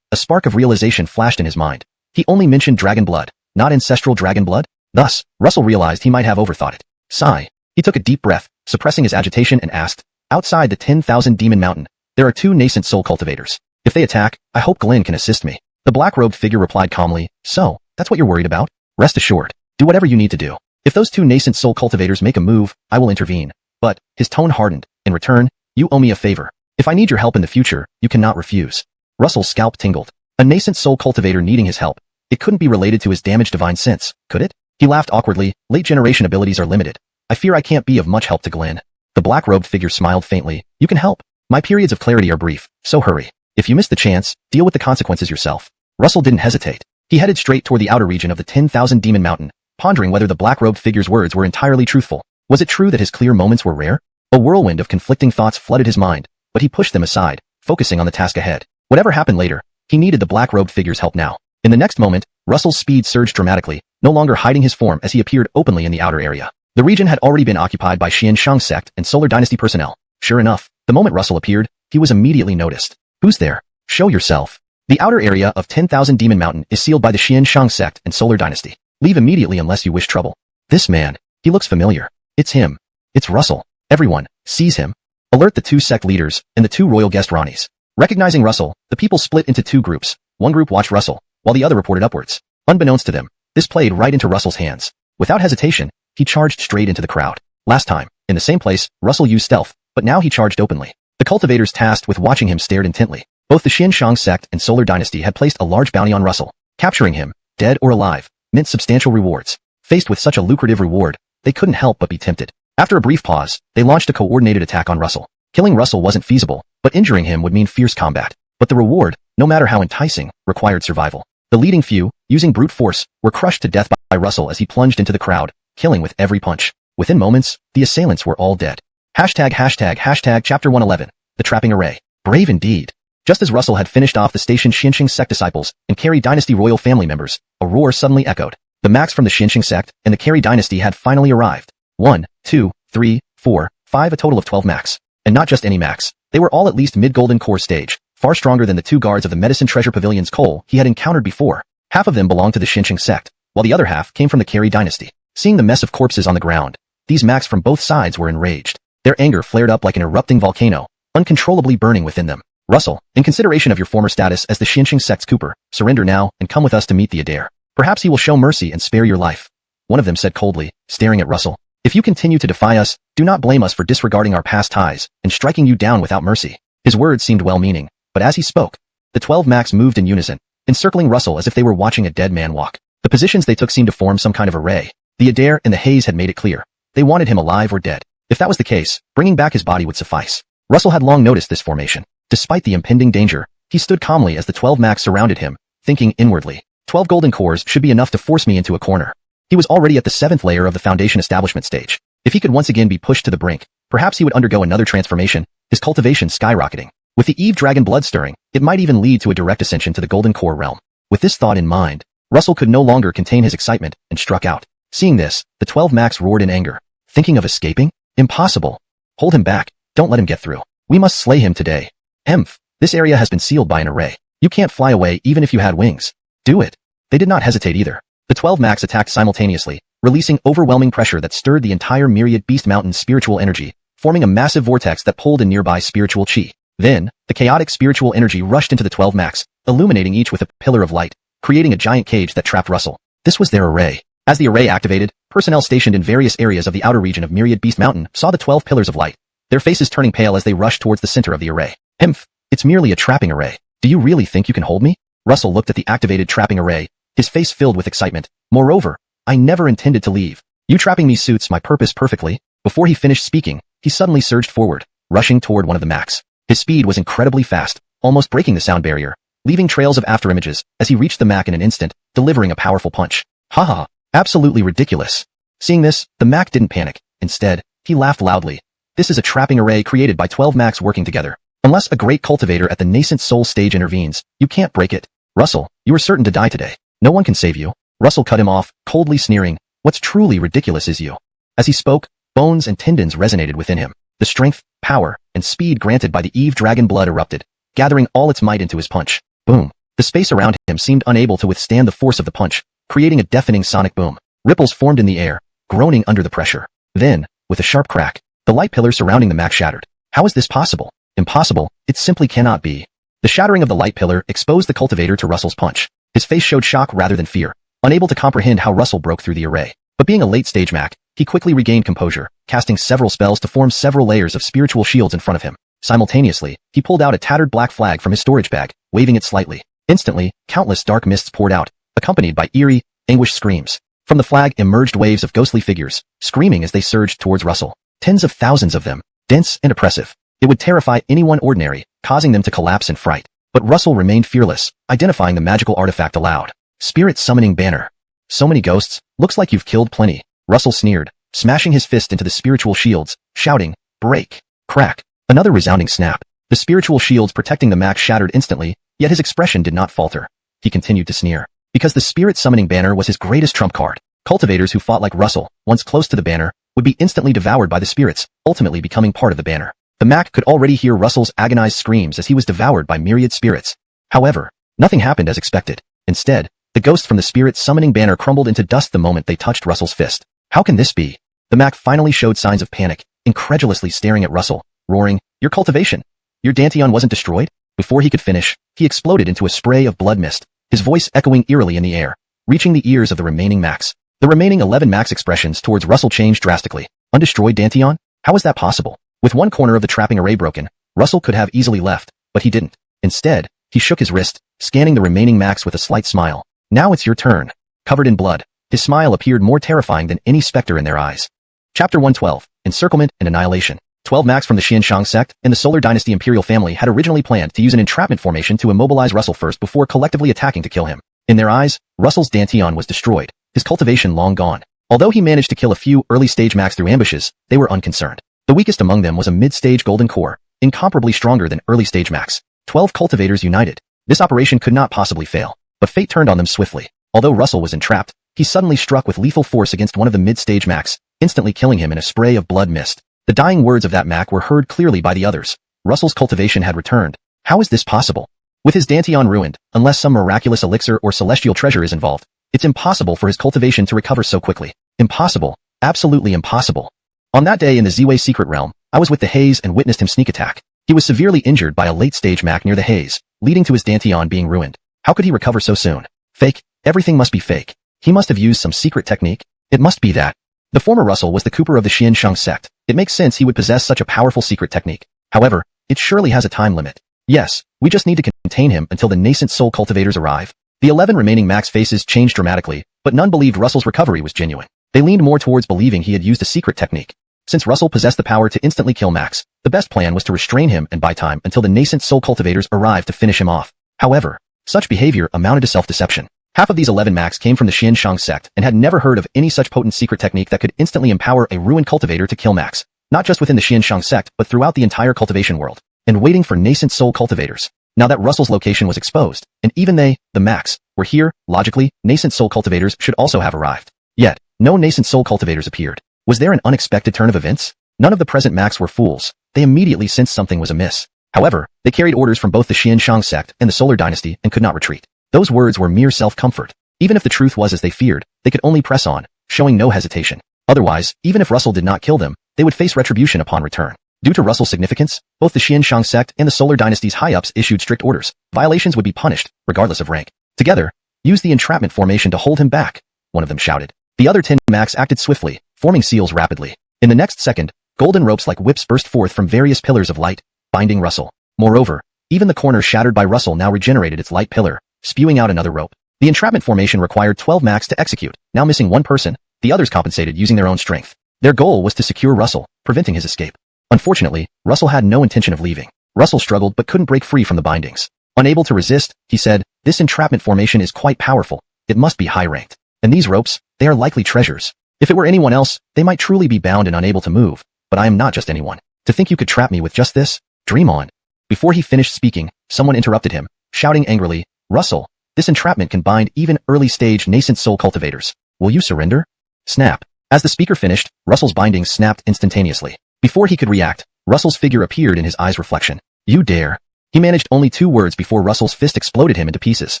a spark of realization flashed in his mind. He only mentioned dragon blood, not ancestral dragon blood. Thus, Russell realized he might have overthought it. Sigh. He took a deep breath, suppressing his agitation and asked, outside the 10,000 demon mountain, there are 2 nascent soul cultivators. If they attack, I hope Glenn can assist me. The black-robed figure replied calmly, so, that's what you're worried about? Rest assured. Do whatever you need to do. If those 2 nascent soul cultivators make a move, I will intervene. But, his tone hardened. In return, you owe me a favor. If I need your help in the future, you cannot refuse. Russell's scalp tingled. A nascent soul cultivator needing his help. It couldn't be related to his damaged divine sense, could it? He laughed awkwardly. Late generation abilities are limited. I fear I can't be of much help to Glenn. The black-robed figure smiled faintly. You can help. My periods of clarity are brief, so hurry. If you miss the chance, deal with the consequences yourself. Russell didn't hesitate. He headed straight toward the outer region of the 10,000 demon mountain, pondering whether the black-robed figure's words were entirely truthful. Was it true that his clear moments were rare? A whirlwind of conflicting thoughts flooded his mind, but he pushed them aside, focusing on the task ahead. Whatever happened later, he needed the black-robed figure's help now. In the next moment, Russell's speed surged dramatically, no longer hiding his form as he appeared openly in the outer area. The region had already been occupied by Xianshang sect and Solar Dynasty personnel. Sure enough, the moment Russell appeared, he was immediately noticed. Who's there? Show yourself. The outer area of 10,000 Demon Mountain is sealed by the Xianshang sect and Solar Dynasty. Leave immediately unless you wish trouble. This man, he looks familiar. It's him. It's Russell. Everyone, seize him. Alert the 2 sect leaders and the 2 royal guest Ronnies. Recognizing Russell, the people split into 2 groups. One group watched Russell, while the other reported upwards. Unbeknownst to them, this played right into Russell's hands. Without hesitation, he charged straight into the crowd. Last time, in the same place, Russell used stealth, but now he charged openly. The cultivators tasked with watching him stared intently. Both the Xianshang sect and Solar Dynasty had placed a large bounty on Russell. Capturing him, dead or alive, meant substantial rewards. Faced with such a lucrative reward, they couldn't help but be tempted. After a brief pause, they launched a coordinated attack on Russell. Killing Russell wasn't feasible, but injuring him would mean fierce combat. But the reward, no matter how enticing, required survival. The leading few, using brute force, were crushed to death by Russell as he plunged into the crowd, killing with every punch. Within moments, the assailants were all dead. Hashtag chapter 111. The trapping array. Brave indeed. Just as Russell had finished off the stationed Xianshang sect disciples and Carey dynasty royal family members, a roar suddenly echoed. The max from the Xianshang sect and the Carey dynasty had finally arrived. 1, 2, 3, 4, 5, a total of 12 max. And not just any max. They were all at least mid-golden core stage, far stronger than the 2 guards of the Medicine Treasure Pavilion's Cole he had encountered before. Half of them belonged to the Xianshang sect, while the other half came from the Carey dynasty. Seeing the mess of corpses on the ground, these max from both sides were enraged. Their anger flared up like an erupting volcano, uncontrollably burning within them. Russell, in consideration of your former status as the Xianshang sect's Cooper, surrender now and come with us to meet the Adair. Perhaps he will show mercy and spare your life. One of them said coldly, staring at Russell. If you continue to defy us, do not blame us for disregarding our past ties and striking you down without mercy. His words seemed well-meaning, but as he spoke, the 12 max moved in unison, encircling Russell as if they were watching a dead man walk. The positions they took seemed to form some kind of array. The Adair and the haze had made it clear. They wanted him alive or dead. If that was the case, bringing back his body would suffice. Russell had long noticed this formation. Despite the impending danger, he stood calmly as the 12 max surrounded him, thinking inwardly, 12 golden cores should be enough to force me into a corner. He was already at the 7th layer of the foundation establishment stage. If he could once again be pushed to the brink, perhaps he would undergo another transformation, his cultivation skyrocketing. With the Eve dragon blood stirring, it might even lead to a direct ascension to the golden core realm. With this thought in mind, Russell could no longer contain his excitement and struck out. Seeing this, the 12 max roared in anger. Thinking of escaping? Impossible. Hold him back. Don't let him get through. We must slay him today. Emph. This area has been sealed by an array. You can't fly away even if you had wings. Do it. They did not hesitate either. The 12 max attacked simultaneously, releasing overwhelming pressure that stirred the entire myriad Beast Mountain's spiritual energy, forming a massive vortex that pulled in nearby spiritual chi. Then, the chaotic spiritual energy rushed into the 12 max, illuminating each with a pillar of light, creating a giant cage that trapped Russell. This was their array. As the array activated, personnel stationed in various areas of the outer region of Myriad Beast Mountain saw the 12 pillars of light, their faces turning pale as they rushed towards the center of the array. Hmph, it's merely a trapping array. Do you really think you can hold me? Russell looked at the activated trapping array, his face filled with excitement. Moreover, I never intended to leave. You trapping me suits my purpose perfectly. Before he finished speaking, he suddenly surged forward, rushing toward one of the max. His speed was incredibly fast, almost breaking the sound barrier, leaving trails of afterimages as he reached the Mac in an instant, delivering a powerful punch. Haha, absolutely ridiculous. Seeing this, the Mac didn't panic. Instead, he laughed loudly. This is a trapping array created by 12 Macs working together. Unless a great cultivator at the nascent soul stage intervenes, you can't break it. Russell, you are certain to die today. No one can save you. Russell cut him off, coldly sneering. What's truly ridiculous is you. As he spoke, bones and tendons resonated within him. The strength, power, and speed granted by the Eve dragon blood erupted, gathering all its might into his punch. Boom. The space around him seemed unable to withstand the force of the punch, creating a deafening sonic boom. Ripples formed in the air, groaning under the pressure. Then, with a sharp crack, the light pillar surrounding the Mac shattered. How is this possible? Impossible. It simply cannot be. The shattering of the light pillar exposed the cultivator to Russell's punch. His face showed shock rather than fear, unable to comprehend how Russell broke through the array. But being a late-stage Mac, he quickly regained composure, casting several spells to form several layers of spiritual shields in front of him. Simultaneously, he pulled out a tattered black flag from his storage bag, waving it slightly. Instantly, countless dark mists poured out, accompanied by eerie, anguished screams. From the flag emerged waves of ghostly figures, screaming as they surged towards Russell. Tens of thousands of them, dense and oppressive. It would terrify anyone ordinary, causing them to collapse in fright. But Russell remained fearless, identifying the magical artifact aloud. Spirit summoning banner. So many ghosts, looks like you've killed plenty. Russell sneered, smashing his fist into the spiritual shields, shouting, break, crack. Another resounding snap. The spiritual shields protecting the Mac shattered instantly, yet his expression did not falter. He continued to sneer. Because the spirit summoning banner was his greatest trump card. Cultivators who fought like Russell, once close to the banner, would be instantly devoured by the spirits, ultimately becoming part of the banner. The Mac could already hear Russell's agonized screams as he was devoured by myriad spirits. However, nothing happened as expected. Instead, the ghost from the spirit summoning banner crumbled into dust the moment they touched Russell's fist. How can this be? The Mac finally showed signs of panic, incredulously staring at Russell, roaring, your cultivation! Your Danteon wasn't destroyed? Before he could finish, he exploded into a spray of blood mist, his voice echoing eerily in the air, reaching the ears of the remaining Macs. The remaining 11 Macs' expressions towards Russell changed drastically. Undestroyed Danteon? How is that possible? With one corner of the trapping array broken, Russell could have easily left, but he didn't. Instead, he shook his wrist, scanning the remaining Macs with a slight smile. Now it's your turn. Covered in blood, his smile appeared more terrifying than any specter in their eyes. Chapter 112, Encirclement and Annihilation. 12 Macs from the Xianshang sect and the Solar Dynasty Imperial family had originally planned to use an entrapment formation to immobilize Russell first before collectively attacking to kill him. In their eyes, Russell's Danteon was destroyed, his cultivation long gone. Although he managed to kill a few early-stage Macs through ambushes, they were unconcerned. The weakest among them was a mid-stage golden core, incomparably stronger than early-stage Macs. 12 cultivators united. This operation could not possibly fail, but fate turned on them swiftly. Although Russell was entrapped, he suddenly struck with lethal force against one of the mid-stage Macs, instantly killing him in a spray of blood mist. The dying words of that Mac were heard clearly by the others. Russell's cultivation had returned. How is this possible? With his Danteon ruined, unless some miraculous elixir or celestial treasure is involved, it's impossible for his cultivation to recover so quickly. Impossible. Absolutely impossible. On that day in the Ziwei secret realm, I was with the Haze and witnessed him sneak attack. He was severely injured by a late-stage Mac near the Haze, leading to his Danteon being ruined. How could he recover so soon? Fake. Everything must be fake. He must have used some secret technique. It must be that. The former Russell was the Cooper of the Xianshang sect. It makes sense he would possess such a powerful secret technique. However, it surely has a time limit. Yes, we just need to contain him until the nascent soul cultivators arrive. The 11 remaining Macs' faces changed dramatically, but none believed Russell's recovery was genuine. They leaned more towards believing he had used a secret technique. Since Russell possessed the power to instantly kill Macs, the best plan was to restrain him and buy time until the nascent soul cultivators arrived to finish him off. However, such behavior amounted to self-deception. Half of these 11 Macs came from the Xianshang sect and had never heard of any such potent secret technique that could instantly empower a ruined cultivator to kill Macs, not just within the Xianshang sect but throughout the entire cultivation world, and waiting for nascent soul cultivators. Now that Russell's location was exposed, and even they, the Macs, were here, logically, nascent soul cultivators should also have arrived. Yet, no nascent soul cultivators appeared. Was there an unexpected turn of events? None of the present Macs were fools. They immediately sensed something was amiss. However, they carried orders from both the Xianshang sect and the Solar Dynasty and could not retreat. Those words were mere self-comfort. Even if the truth was as they feared, they could only press on, showing no hesitation. Otherwise, even if Russell did not kill them, they would face retribution upon return. Due to Russell's significance, both the Xianshang sect and the Solar Dynasty's high-ups issued strict orders. Violations would be punished, regardless of rank. Together, use the entrapment formation to hold him back, one of them shouted. The other 10 Macs acted swiftly, forming seals rapidly. In the next second, golden ropes like whips burst forth from various pillars of light, binding Russell. Moreover, even the corner shattered by Russell now regenerated its light pillar, spewing out another rope. The entrapment formation required 12 Macs to execute, now missing one person, the others compensated using their own strength. Their goal was to secure Russell, preventing his escape. Unfortunately, Russell had no intention of leaving. Russell struggled but couldn't break free from the bindings. Unable to resist, he said, "This entrapment formation is quite powerful. It must be high-ranked. And these ropes, they are likely treasures. If it were anyone else, they might truly be bound and unable to move, but I am not just anyone. To think you could trap me with just this? Dream on." Before he finished speaking, someone interrupted him, shouting angrily, "Russell, this entrapment can bind even early-stage nascent soul cultivators. Will you surrender?" Snap. As the speaker finished, Russell's bindings snapped instantaneously. Before he could react, Russell's figure appeared in his eye's reflection. "You dare." He managed only 2 words before Russell's fist exploded him into pieces.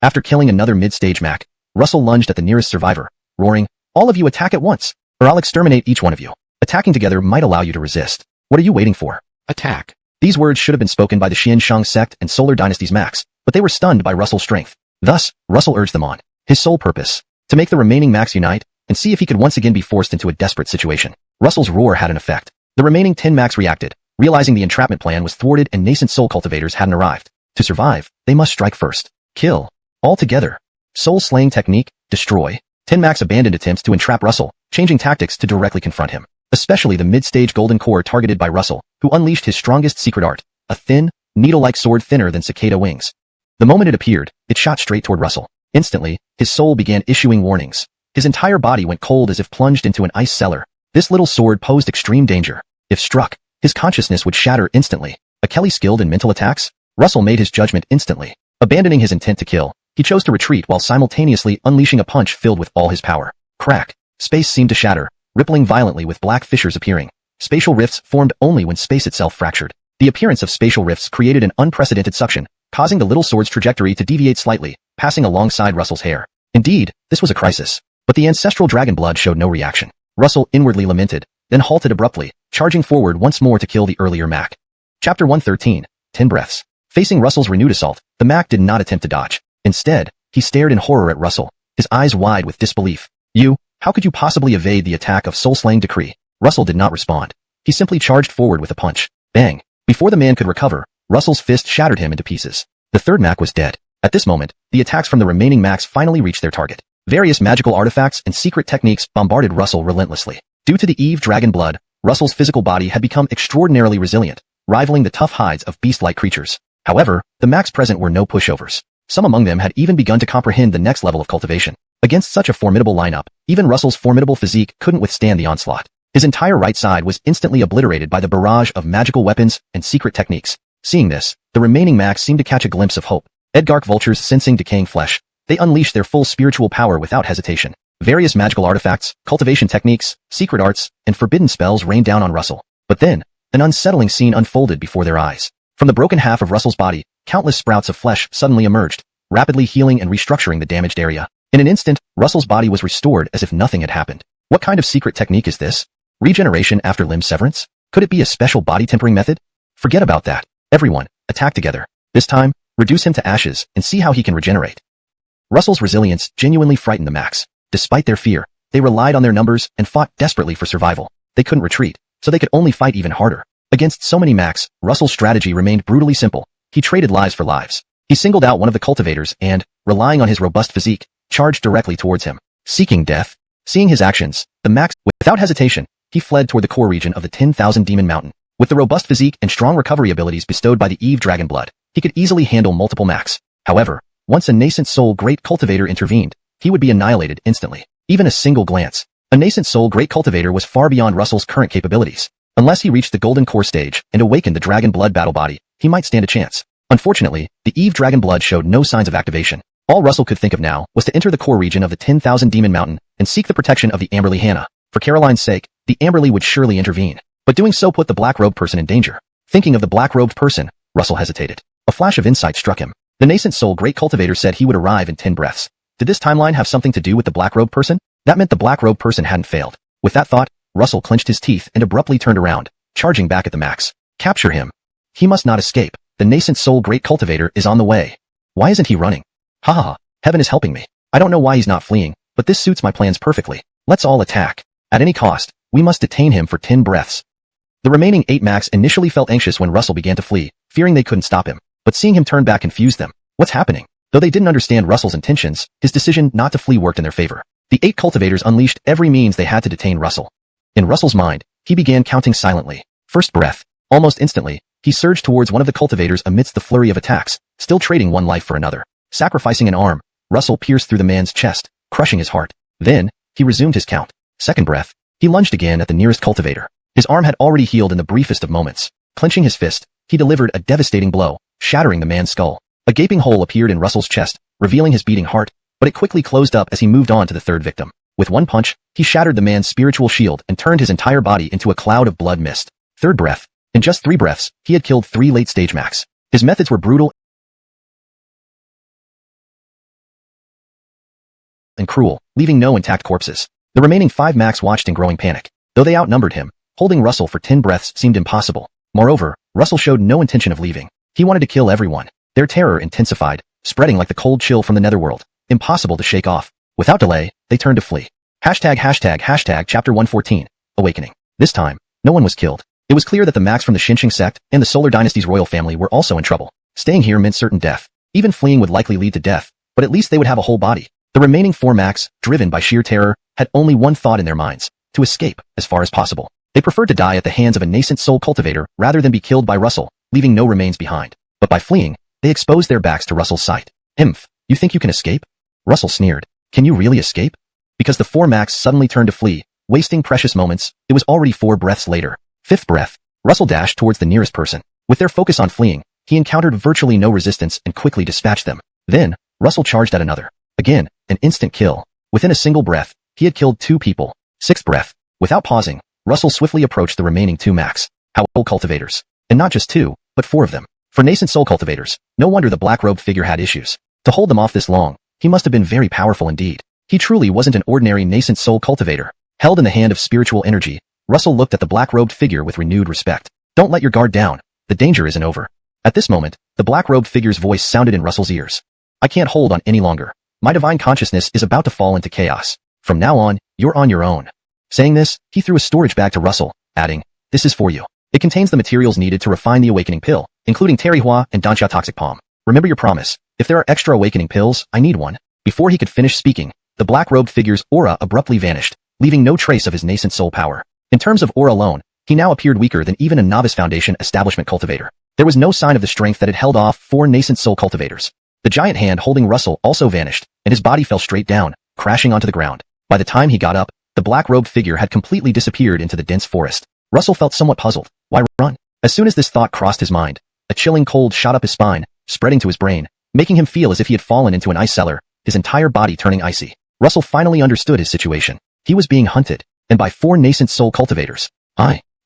After killing another mid-stage Mac, Russell lunged at the nearest survivor, roaring, "All of you attack at once, or I'll exterminate each one of you." Attacking together might allow you to resist. What are you waiting for? Attack. These words should have been spoken by the Xian Shang sect and Solar Dynasty's Max, but they were stunned by Russell's strength. Thus, Russell urged them on. His sole purpose: to make the remaining Max unite and see if he could once again be forced into a desperate situation. Russell's roar had an effect. The remaining 10 Max reacted, realizing the entrapment plan was thwarted and nascent soul cultivators hadn't arrived. To survive, they must strike first. Kill. All together. Soul-slaying technique, destroy. 10 Max abandoned attempts to entrap Russell, changing tactics to directly confront him. Especially the mid-stage golden core targeted by Russell, who unleashed his strongest secret art, a thin, needle-like sword thinner than cicada wings. The moment it appeared, it shot straight toward Russell. Instantly, his soul began issuing warnings. His entire body went cold as if plunged into an ice cellar. This little sword posed extreme danger. If struck, his consciousness would shatter instantly. A Kelly skilled in mental attacks? Russell made his judgment instantly. Abandoning his intent to kill, he chose to retreat while simultaneously unleashing a punch filled with all his power. Crack. Space seemed to shatter, rippling violently with black fissures appearing. Spatial rifts formed only when space itself fractured. The appearance of spatial rifts created an unprecedented suction, causing the little sword's trajectory to deviate slightly, passing alongside Russell's hair. Indeed, this was a crisis. But the ancestral dragon blood showed no reaction. Russell inwardly lamented, then halted abruptly, charging forward once more to kill the earlier Mac. Chapter 113, 10 Breaths. Facing Russell's renewed assault, the Mac did not attempt to dodge. Instead, he stared in horror at Russell, his eyes wide with disbelief. How could you possibly evade the attack of soul-slaying decree? Russell did not respond. He simply charged forward with a punch. Bang! Before the man could recover, Russell's fist shattered him into pieces. The third Mac was dead. At this moment, the attacks from the remaining Macs finally reached their target. Various magical artifacts and secret techniques bombarded Russell relentlessly. Due to the Eve dragon blood, Russell's physical body had become extraordinarily resilient, rivaling the tough hides of beast-like creatures. However, the Macs present were no pushovers. Some among them had even begun to comprehend the next level of cultivation. Against such a formidable lineup, even Russell's formidable physique couldn't withstand the onslaught. His entire right side was instantly obliterated by the barrage of magical weapons and secret techniques. Seeing this, the remaining Macs seemed to catch a glimpse of hope. Edgark vultures sensing decaying flesh, they unleashed their full spiritual power without hesitation. Various magical artifacts, cultivation techniques, secret arts, and forbidden spells rained down on Russell. But then, an unsettling scene unfolded before their eyes. From the broken half of Russell's body, countless sprouts of flesh suddenly emerged, rapidly healing and restructuring the damaged area. In an instant, Russell's body was restored as if nothing had happened. What kind of secret technique is this? Regeneration after limb severance? Could it be a special body tempering method? Forget about that. Everyone, attack together. This time, reduce him to ashes and see how he can regenerate. Russell's resilience genuinely frightened the Macs. Despite their fear, they relied on their numbers and fought desperately for survival. They couldn't retreat, so they could only fight even harder. Against so many Macs, Russell's strategy remained brutally simple. He traded lives for lives. He singled out one of the cultivators and, relying on his robust physique, charged directly towards him. Seeking death. Seeing his actions, the Max, without hesitation, he fled toward the core region of the 10,000 Demon Mountain. With the robust physique and strong recovery abilities bestowed by the Eve Dragon Blood, he could easily handle multiple Macs. However, once a nascent soul great cultivator intervened, he would be annihilated instantly. Even a single glance. A nascent soul great cultivator was far beyond Russell's current capabilities. Unless he reached the golden core stage and awakened the dragon blood battle body, he might stand a chance. Unfortunately, the Eve Dragon Blood showed no signs of activation. All Russell could think of now was to enter the core region of the 10,000 Demon Mountain and seek the protection of the Amberly Hannah. For Caroline's sake, the Amberly would surely intervene. But doing so put the black-robed person in danger. Thinking of the black-robed person, Russell hesitated. A flash of insight struck him. The nascent soul great cultivator said he would arrive in 10 breaths. Did this timeline have something to do with the black-robed person? That meant the black-robed person hadn't failed. With that thought, Russell clenched his teeth and abruptly turned around, charging back at the Max. Capture him. He must not escape. The nascent soul great cultivator is on the way. Why isn't he running? Haha, heaven is helping me. I don't know why he's not fleeing, but this suits my plans perfectly. Let's all attack. At any cost, we must detain him for 10 breaths. The remaining 8 Macs initially felt anxious when Russell began to flee, fearing they couldn't stop him. But seeing him turn back confused them. What's happening? Though they didn't understand Russell's intentions, his decision not to flee worked in their favor. The 8 cultivators unleashed every means they had to detain Russell. In Russell's mind, he began counting silently. First breath. Almost instantly, he surged towards one of the cultivators amidst the flurry of attacks, still trading one life for another. Sacrificing an arm, Russell pierced through the man's chest, crushing his heart. Then, he resumed his count. Second breath. He lunged again at the nearest cultivator. His arm had already healed in the briefest of moments. Clenching his fist, he delivered a devastating blow, shattering the man's skull. A gaping hole appeared in Russell's chest, revealing his beating heart, but it quickly closed up as he moved on to the third victim. With one punch, he shattered the man's spiritual shield and turned his entire body into a cloud of blood mist. Third breath. In just 3 breaths, he had killed 3 late-stage Macs. His methods were brutal and cruel, leaving no intact corpses. The remaining 5 Macs watched in growing panic. Though they outnumbered him, Holding Russell for 10 breaths seemed impossible. Moreover, Russell showed no intention of leaving. He wanted to kill everyone. Their terror intensified, spreading like the cold chill from the netherworld, impossible to shake off. Without delay, they turned to flee. Chapter 114, Awakening. This time, no one was killed. It was clear that the Max from the Xinqiang sect and the Solar Dynasty's royal family were also in trouble. Staying here meant certain death. Even fleeing would likely lead to death, but at least they would have a whole body. The remaining 4 Max, driven by sheer terror, had only one thought in their minds: to escape as far as possible. They preferred to die at the hands of a nascent soul cultivator rather than be killed by Russell, leaving no remains behind. But by fleeing, they exposed their backs to Russell's sight. "Imph, you think you can escape?" Russell sneered. "Can you really escape?" Because the 4 Max suddenly turned to flee, wasting precious moments. It was already 4 breaths later. 5th breath. Russell dashed towards the nearest person. With their focus on fleeing, he encountered virtually no resistance and quickly dispatched them. Then, Russell charged at another. Again, an instant kill. Within a single breath, he had killed 2 people. 6th breath. Without pausing, Russell swiftly approached the remaining 2 Max. Soul cultivators. And not just 2, but 4 of them. For nascent soul cultivators, no wonder the black-robed figure had issues. To hold them off this long, he must have been very powerful indeed. He truly wasn't an ordinary nascent soul cultivator. Held in the hand of spiritual energy, Russell looked at the black-robed figure with renewed respect. "Don't let your guard down. The danger isn't over." At this moment, the black-robed figure's voice sounded in Russell's ears. "I can't hold on any longer. My divine consciousness is about to fall into chaos. From now on, you're on your own." Saying this, he threw a storage bag to Russell, adding, "This is for you. It contains the materials needed to refine the awakening pill, including Terihua and Danxia toxic palm. Remember your promise. If there are extra awakening pills, I need one." Before he could finish speaking, the black-robed figure's aura abruptly vanished, leaving no trace of his nascent soul power. In terms of aura alone, he now appeared weaker than even a novice foundation establishment cultivator. There was no sign of the strength that had held off 4 nascent soul cultivators. The giant hand holding Russell also vanished, and his body fell straight down, crashing onto the ground. By the time he got up, the black-robed figure had completely disappeared into the dense forest. Russell felt somewhat puzzled. Why run? As soon as this thought crossed his mind, a chilling cold shot up his spine, spreading to his brain, making him feel as if he had fallen into an ice cellar, his entire body turning icy. Russell finally understood his situation. He was being hunted, and by 4 nascent soul cultivators.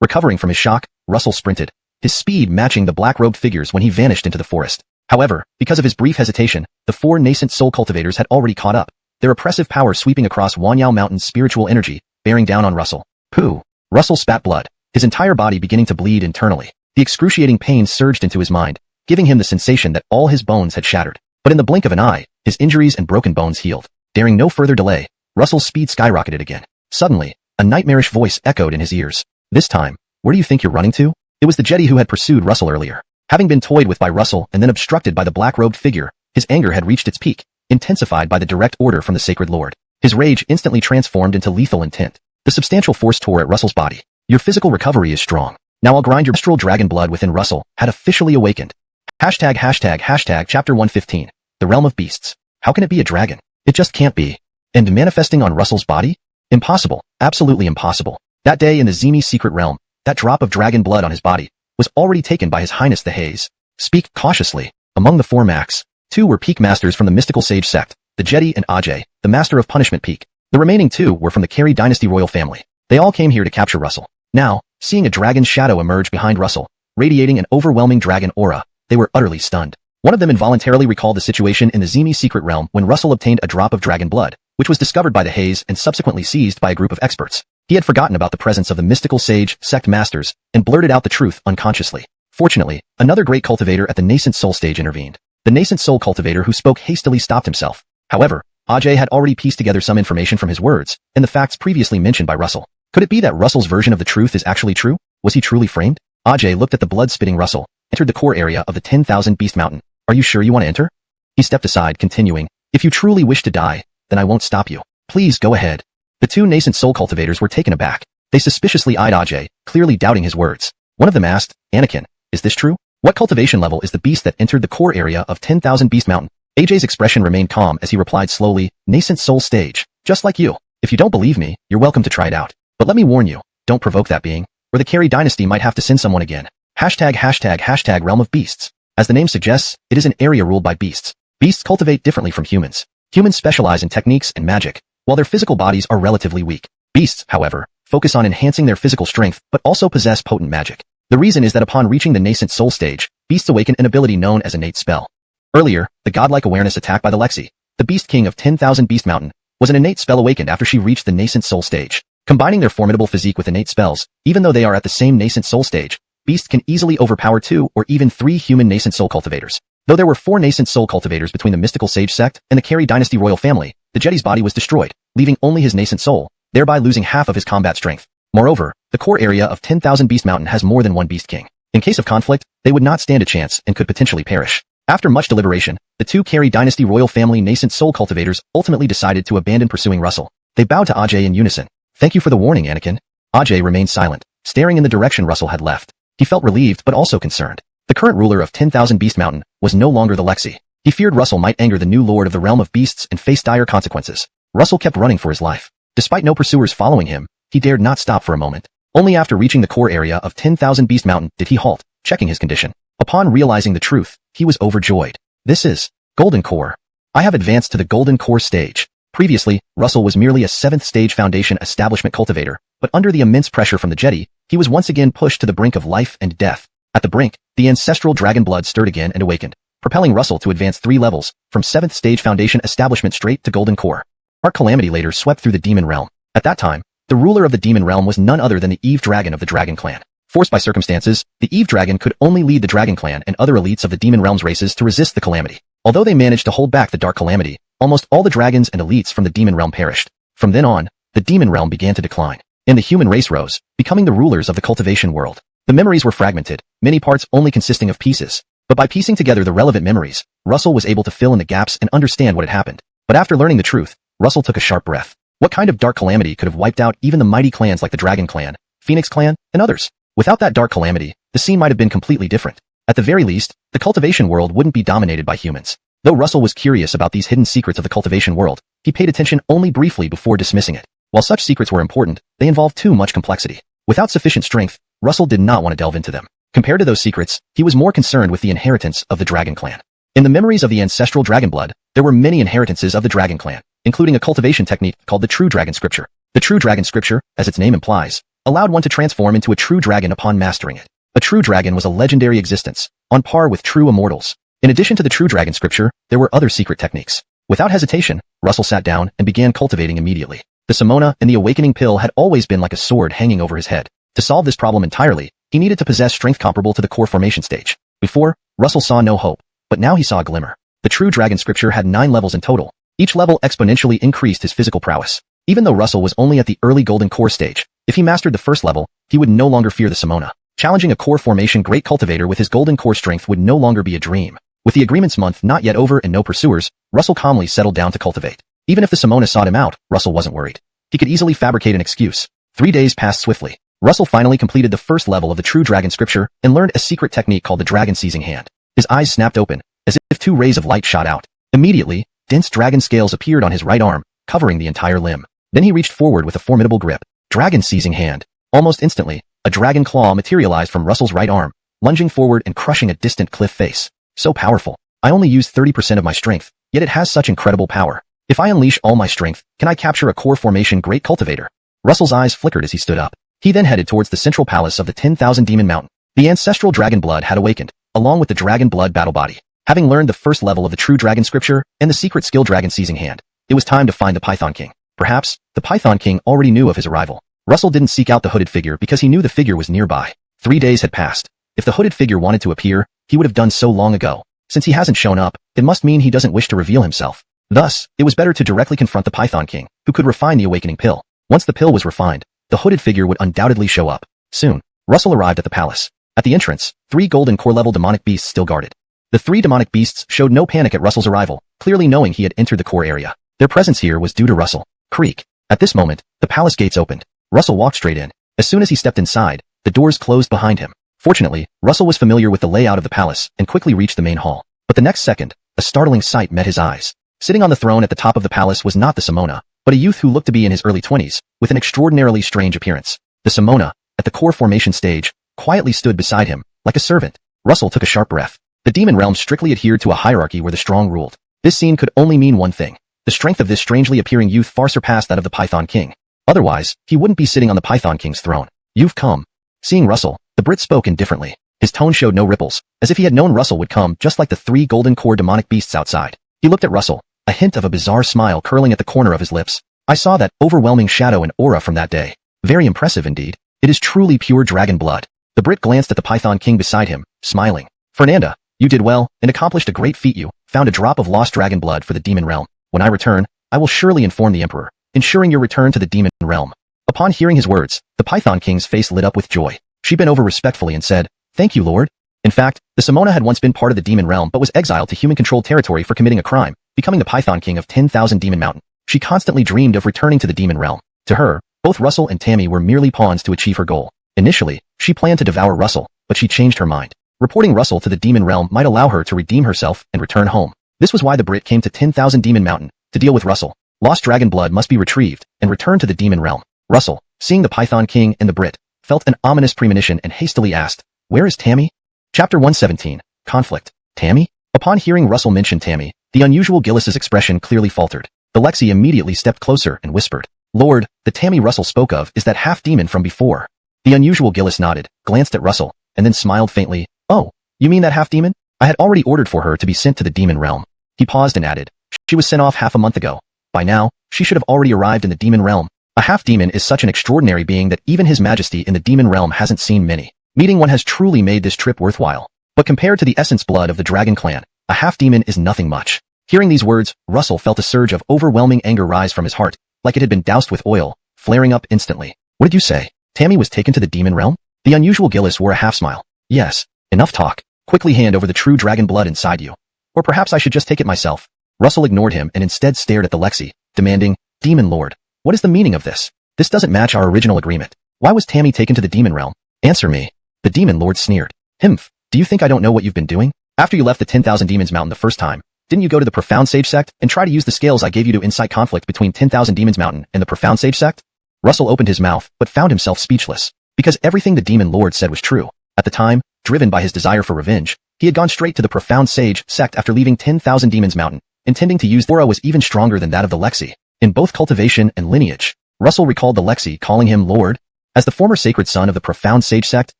Recovering from his shock, Russell sprinted, his speed matching the black-robed figures when he vanished into the forest. However, because of his brief hesitation, the 4 nascent soul cultivators had already caught up, their oppressive power sweeping across Wanyao Mountain's spiritual energy, bearing down on Russell. Pooh! Russell spat blood, his entire body beginning to bleed internally. The excruciating pain surged into his mind, giving him the sensation that all his bones had shattered. But in the blink of an eye, his injuries and broken bones healed. Daring no further delay, Russell's speed skyrocketed again. Suddenly, a nightmarish voice echoed in his ears. This time, where do you think you're running to? It was the Jedi who had pursued Russell earlier. Having been toyed with by Russell and then obstructed by the black-robed figure, his anger had reached its peak, intensified by the direct order from the Sacred Lord. His rage instantly transformed into lethal intent. The substantial force tore at Russell's body. Your physical recovery is strong. Now I'll grind your astral dragon blood within Russell had officially awakened. Chapter 115. The Realm of Beasts. How can it be a dragon? It just can't be. And manifesting on Russell's body? Impossible. Absolutely impossible. That day in the Zimi secret realm, that drop of dragon blood on his body was already taken by His Highness the Haze. Speak cautiously. Among the 4 Max, 2 were peak masters from the mystical sage sect, the Jedi and Ajay, the master of punishment peak. The remaining 2 were from the Carey dynasty royal family. They all came here to capture Russell. Now, seeing a dragon's shadow emerge behind Russell, radiating an overwhelming dragon aura, they were utterly stunned. One of them involuntarily recalled the situation in the Zimi secret realm when Russell obtained a drop of dragon blood, which was discovered by the Haze and subsequently seized by a group of experts. He had forgotten about the presence of the mystical sage sect masters and blurted out the truth unconsciously. Fortunately, another great cultivator at the nascent soul stage intervened. The nascent soul cultivator who spoke hastily stopped himself. However, Ajay had already pieced together some information from his words and the facts previously mentioned by Russell. Could it be that Russell's version of the truth is actually true? Was he truly framed? Ajay looked at the blood-spitting Russell, entered the core area of the 10,000 Beast Mountain. Are you sure you want to enter? He stepped aside, continuing, If you truly wish to die, then I won't stop you. Please go ahead. The 2 nascent soul cultivators were taken aback. They suspiciously eyed Ajay, clearly doubting his words. One of them asked, Anakin, is this true? What cultivation level is the beast that entered the core area of 10,000 Beast Mountain? Ajay's expression remained calm as he replied slowly, Nascent soul stage. Just like you. If you don't believe me, you're welcome to try it out. But let me warn you, don't provoke that being, or the Carey dynasty might have to send someone again. Realm of Beasts. As the name suggests, it is an area ruled by beasts. Beasts cultivate differently from humans. Humans specialize in techniques and magic, while their physical bodies are relatively weak. Beasts, however, focus on enhancing their physical strength but also possess potent magic. The reason is that upon reaching the nascent soul stage, beasts awaken an ability known as innate spell. Earlier, the godlike awareness attack by the Lexi, the Beast King of 10,000 Beast Mountain, was an innate spell awakened after she reached the nascent soul stage. Combining their formidable physique with innate spells, even though they are at the same nascent soul stage, beasts can easily overpower 2 or even 3 human nascent soul cultivators. Though there were 4 nascent soul cultivators between the mystical sage sect and the Carey dynasty royal family, the Jedi's body was destroyed, leaving only his nascent soul, thereby losing half of his combat strength. Moreover, the core area of 10,000 Beast Mountain has more than one Beast King. In case of conflict, they would not stand a chance and could potentially perish. After much deliberation, the 2 Carey dynasty royal family nascent soul cultivators ultimately decided to abandon pursuing Russell. They bowed to Ajay in unison. "Thank you for the warning, Anakin." Ajay remained silent, staring in the direction Russell had left. He felt relieved but also concerned. The current ruler of 10,000 Beast Mountain was no longer the Lexi. He feared Russell might anger the new lord of the realm of beasts and face dire consequences. Russell kept running for his life. Despite no pursuers following him, he dared not stop for a moment. Only after reaching the core area of 10,000 Beast Mountain did he halt, checking his condition. Upon realizing the truth, he was overjoyed. "This is Golden Core. I have advanced to the Golden Core stage." Previously, Russell was merely a 7th stage Foundation establishment cultivator, but under the immense pressure from the Jedi, he was once again pushed to the brink of life and death. At the brink, the ancestral dragon blood stirred again and awakened, propelling Russell to advance 3 levels, from 7th stage Foundation establishment straight to Golden Core. Dark Calamity later swept through the Demon Realm. At that time, the ruler of the Demon Realm was none other than the Eve Dragon of the Dragon Clan. Forced by circumstances, the Eve Dragon could only lead the Dragon Clan and other elites of the Demon Realm's races to resist the Calamity. Although they managed to hold back the Dark Calamity, almost all the dragons and elites from the Demon Realm perished. From then on, the Demon Realm began to decline, and the human race rose, becoming the rulers of the cultivation world. The memories were fragmented, many parts only consisting of pieces. But by piecing together the relevant memories, Russell was able to fill in the gaps and understand what had happened. But after learning the truth, Russell took a sharp breath. What kind of dark calamity could have wiped out even the mighty clans like the Dragon Clan, Phoenix Clan, and others? Without that dark calamity, the scene might have been completely different. At the very least, the cultivation world wouldn't be dominated by humans. Though Russell was curious about these hidden secrets of the cultivation world, he paid attention only briefly before dismissing it. While such secrets were important, they involved too much complexity. Without sufficient strength, Russell did not want to delve into them. Compared to those secrets, he was more concerned with the inheritance of the Dragon Clan. In the memories of the ancestral dragon blood, there were many inheritances of the Dragon Clan, including a cultivation technique called the True Dragon Scripture. The True Dragon Scripture, as its name implies, allowed one to transform into a true dragon upon mastering it. A true dragon was a legendary existence, on par with true immortals. In addition to the True Dragon Scripture, there were other secret techniques. Without hesitation, Russell sat down and began cultivating immediately. The Simona and the Awakening Pill had always been like a sword hanging over his head. To solve this problem entirely, he needed to possess strength comparable to the core formation stage. Before, Russell saw no hope, but now he saw a glimmer. The True Dragon Scripture had 9 levels in total. Each level exponentially increased his physical prowess. Even though Russell was only at the early Golden Core stage, if he mastered the first level, he would no longer fear the Simona. Challenging a core formation great cultivator with his Golden Core strength would no longer be a dream. With the agreement's month not yet over and no pursuers, Russell calmly settled down to cultivate. Even if the Simona sought him out, Russell wasn't worried. He could easily fabricate an excuse. 3 days passed swiftly. Russell finally completed the first level of the True Dragon Scripture and learned a secret technique called the Dragon Seizing Hand. His eyes snapped open, as if 2 rays of light shot out. Immediately, dense dragon scales appeared on his right arm, covering the entire limb. Then he reached forward with a formidable grip. Dragon Seizing Hand. Almost instantly, a dragon claw materialized from Russell's right arm, lunging forward and crushing a distant cliff face. So powerful. I only used 30% of my strength, yet it has such incredible power. If I unleash all my strength, can I capture a core formation great cultivator? Russell's eyes flickered as he stood up. He then headed towards the central palace of the 10,000 Demon Mountain. The ancestral dragon blood had awakened, along with the dragon blood battle body. Having learned the first level of the True Dragon Scripture and the secret skill Dragon Seizing Hand, it was time to find the Python King. Perhaps, the Python King already knew of his arrival. Russell didn't seek out the hooded figure because he knew the figure was nearby. 3 days had passed. If the hooded figure wanted to appear, he would have done so long ago. Since he hasn't shown up, it must mean he doesn't wish to reveal himself. Thus, it was better to directly confront the Python King, who could refine the Awakening Pill. Once the pill was refined, the hooded figure would undoubtedly show up. Soon, Russell arrived at the palace. At the entrance, 3 golden core level demonic beasts still guarded. The 3 demonic beasts showed no panic at Russell's arrival, clearly knowing he had entered the core area. Their presence here was due to Russell. Creak. At this moment, the palace gates opened. Russell walked straight in. As soon as he stepped inside, the doors closed behind him. Fortunately, Russell was familiar with the layout of the palace and quickly reached the main hall. But the next second, a startling sight met his eyes. Sitting on the throne at the top of the palace was not the Simona, but a youth who looked to be in his early 20s, with an extraordinarily strange appearance. The Simona, at the core formation stage, quietly stood beside him, like a servant. Russell took a sharp breath. The demon realm strictly adhered to a hierarchy where the strong ruled. This scene could only mean one thing. The strength of this strangely appearing youth far surpassed that of the Python King. Otherwise, he wouldn't be sitting on the Python King's throne. You've come. Seeing Russell, the Brit spoke indifferently. His tone showed no ripples, as if he had known Russell would come just like the 3 golden core demonic beasts outside. He looked at Russell, a hint of a bizarre smile curling at the corner of his lips. I saw that overwhelming shadow and aura from that day. Very impressive indeed. It is truly pure dragon blood. The Brit glanced at the Python King beside him, smiling. Fernanda, you did well and accomplished a great feat. You found a drop of lost dragon blood for the demon realm. When I return, I will surely inform the Emperor, ensuring your return to the demon realm. Upon hearing his words, the Python King's face lit up with joy. She bent over respectfully and said, "Thank you, Lord." In fact, the Simona had once been part of the demon realm but was exiled to human-controlled territory for committing a crime, becoming the Python King of 10,000 Demon Mountain. She constantly dreamed of returning to the demon realm. To her, both Russell and Tammy were merely pawns to achieve her goal. Initially, she planned to devour Russell, but she changed her mind. Reporting Russell to the demon realm might allow her to redeem herself and return home. This was why the Brit came to 10,000 Demon Mountain, to deal with Russell. Lost dragon blood must be retrieved and returned to the demon realm. Russell, seeing the Python King and the Brit, felt an ominous premonition and hastily asked, "Where is Tammy?" Chapter 117, Conflict. Tammy? Upon hearing Russell mention Tammy, the unusual Gillis's expression clearly faltered. The Lexi immediately stepped closer and whispered, "Lord, the Tammy Russell spoke of is that half-demon from before." The unusual Gillis nodded, glanced at Russell, and then smiled faintly. "Oh, you mean that half-demon? I had already ordered for her to be sent to the demon realm." He paused and added, "She was sent off half a month ago. By now, she should have already arrived in the demon realm. A half-demon is such an extraordinary being that even His Majesty in the demon realm hasn't seen many. Meeting one has truly made this trip worthwhile. But compared to the essence blood of the dragon clan, a half-demon is nothing much." Hearing these words, Russell felt a surge of overwhelming anger rise from his heart, like it had been doused with oil, flaring up instantly. "What did you say? Tammy was taken to the demon realm?" The unusual Gillis wore a half-smile. "Yes. Enough talk. Quickly hand over the true dragon blood inside you. Or perhaps I should just take it myself." Russell ignored him and instead stared at the Lexi, demanding, "Demon Lord, what is the meaning of this? This doesn't match our original agreement. Why was Tammy taken to the demon realm? Answer me." The demon lord sneered. "Himph, do you think I don't know what you've been doing? After you left the 10,000 Demons Mountain the first time, didn't you go to the Profound Sage Sect and try to use the scales I gave you to incite conflict between 10,000 Demons Mountain and the Profound Sage Sect?" Russell opened his mouth, but found himself speechless. Because everything the demon lord said was true. At the time, driven by his desire for revenge, he had gone straight to the Profound Sage Sect after leaving 10,000 Demons Mountain, intending to use the aura was even stronger than that of the Lexi. In both cultivation and lineage, Russell recalled the Lexi calling him Lord. As the former sacred son of the Profound Sage Sect,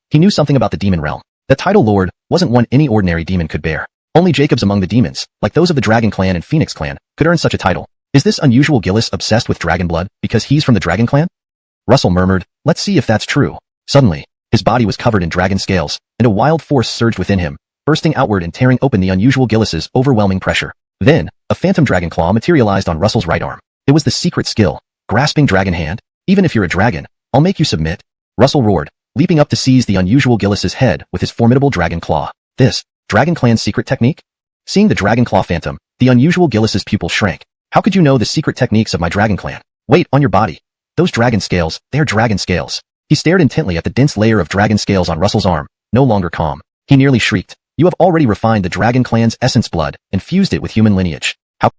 he knew something about the demon realm. The title Lord wasn't one any ordinary demon could bear. Only Jacobs among the demons, like those of the Dragon Clan and Phoenix Clan, could earn such a title. Is this unusual Gillis obsessed with dragon blood because he's from the Dragon Clan? Russell murmured, "Let's see if that's true." Suddenly, his body was covered in dragon scales, and a wild force surged within him, bursting outward and tearing open the unusual Gillis's overwhelming pressure. Then, a phantom dragon claw materialized on Russell's right arm. It was the secret skill, Grasping Dragon Hand. "Even if you're a dragon, I'll make you submit," Russell roared, leaping up to seize the unusual Gillis's head with his formidable dragon claw. This, Dragon Clan's secret technique? Seeing the dragon claw phantom, the unusual Gillis's pupil shrank. "How could you know the secret techniques of my Dragon Clan? Wait, on your body. Those dragon scales, they're dragon scales." He stared intently at the dense layer of dragon scales on Russell's arm, no longer calm. He nearly shrieked, "You have already refined the Dragon Clan's essence blood and fused it with human lineage. How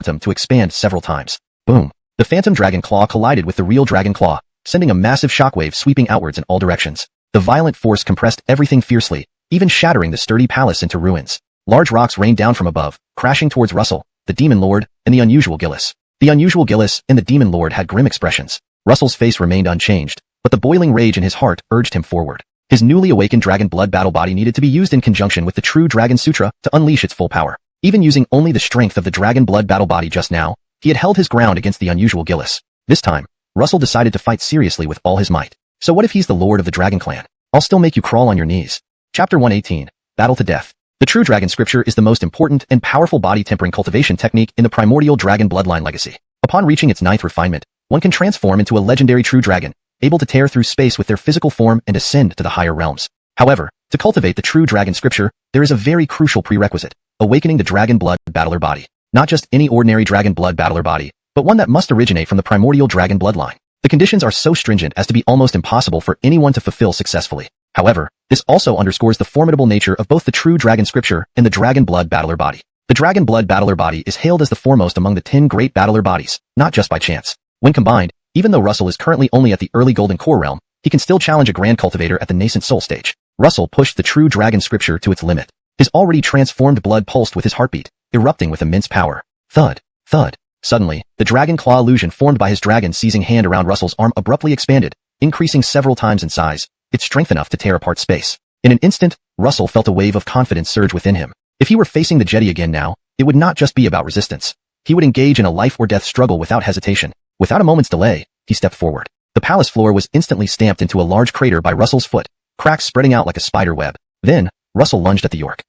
to expand several times." Boom. The phantom dragon claw collided with the real dragon claw, sending a massive shockwave sweeping outwards in all directions. The violent force compressed everything fiercely, even shattering the sturdy palace into ruins. Large rocks rained down from above, crashing towards Russell, the demon lord, and the unusual Gillis. The unusual Gillis and the demon lord had grim expressions. Russell's face remained unchanged, but the boiling rage in his heart urged him forward. His newly awakened dragon blood battle body needed to be used in conjunction with the true Dragon Sutra to unleash its full power. Even using only the strength of the dragon blood battle body just now, he had held his ground against the unusual Gillis. This time, Russell decided to fight seriously with all his might. So what if he's the lord of the Dragon Clan? I'll still make you crawl on your knees. Chapter 118, Battle to Death. The true dragon scripture is the most important and powerful body tempering cultivation technique in the primordial dragon bloodline legacy. Upon reaching its 9th refinement, one can transform into a legendary true dragon, able to tear through space with their physical form and ascend to the higher realms. However, to cultivate the true dragon scripture, there is a very crucial prerequisite, awakening the dragon blood battler body. Not just any ordinary dragon blood battler body, but one that must originate from the primordial dragon bloodline. The conditions are so stringent as to be almost impossible for anyone to fulfill successfully. However, this also underscores the formidable nature of both the true dragon scripture and the dragon blood battler body. The dragon blood battler body is hailed as the foremost among the 10 great battler bodies, not just by chance. When combined, even though Russell is currently only at the early golden core realm, he can still challenge a grand cultivator at the nascent soul stage. Russell pushed the true dragon scripture to its limit. His already transformed blood pulsed with his heartbeat, erupting with immense power. Thud, thud. Suddenly, the dragon claw illusion formed by his dragon-seizing hand around Russell's arm abruptly expanded, increasing several times in size, its strength enough to tear apart space. In an instant, Russell felt a wave of confidence surge within him. If he were facing the Jedi again now, it would not just be about resistance. He would engage in a life-or-death struggle without hesitation. Without a moment's delay, he stepped forward. The palace floor was instantly stamped into a large crater by Russell's foot, cracks spreading out like a spider web. Then, Russell lunged at the York,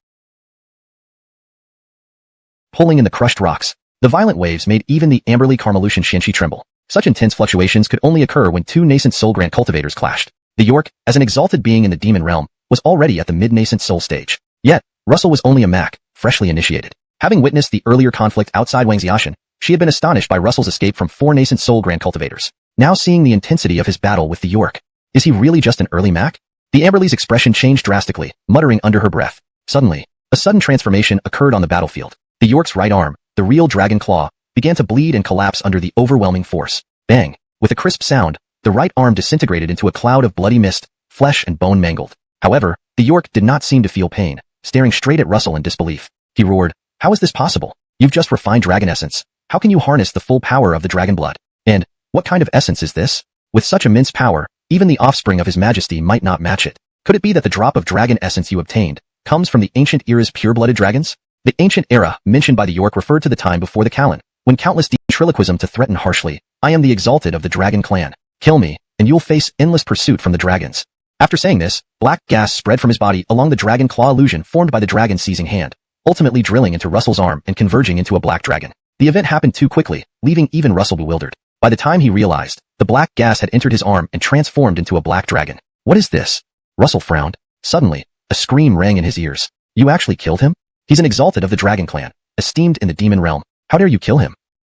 pulling in the crushed rocks. The violent waves made even the Amberly Carmelucian Shinshi tremble. Such intense fluctuations could only occur when two nascent soul grant cultivators clashed. The York, as an exalted being in the demon realm, was already at the mid-nascent soul stage. Yet, Russell was only a Mac, freshly initiated. Having witnessed the earlier conflict outside Wangxiashan, she had been astonished by Russell's escape from four nascent soul grant cultivators. Now seeing the intensity of his battle with the York, is he really just an early Mac? The Amberly's expression changed drastically, muttering under her breath. Suddenly, a sudden transformation occurred on the battlefield. The York's right arm, the real dragon claw, began to bleed and collapse under the overwhelming force. Bang! With a crisp sound, the right arm disintegrated into a cloud of bloody mist, flesh and bone mangled. However, the York did not seem to feel pain, staring straight at Russell in disbelief. He roared, "How is this possible? You've just refined dragon essence. How can you harness the full power of the dragon blood? And, what kind of essence is this? With such immense power, even the offspring of his majesty might not match it. Could it be that the drop of dragon essence you obtained comes from the ancient era's pure-blooded dragons?" The ancient era mentioned by the York referred to the time before the Callan, when countless ventriloquism to threaten harshly, "I am the exalted of the dragon clan. Kill me, and you'll face endless pursuit from the dragons." After saying this, black gas spread from his body along the dragon claw illusion formed by the dragon's seizing hand, ultimately drilling into Russell's arm and converging into a black dragon. The event happened too quickly, leaving even Russell bewildered. By the time he realized, the black gas had entered his arm and transformed into a black dragon. What is this? Russell frowned. Suddenly, a scream rang in his ears. You actually killed him? He's an exalted of the dragon clan, esteemed in the demon realm. How dare you kill him?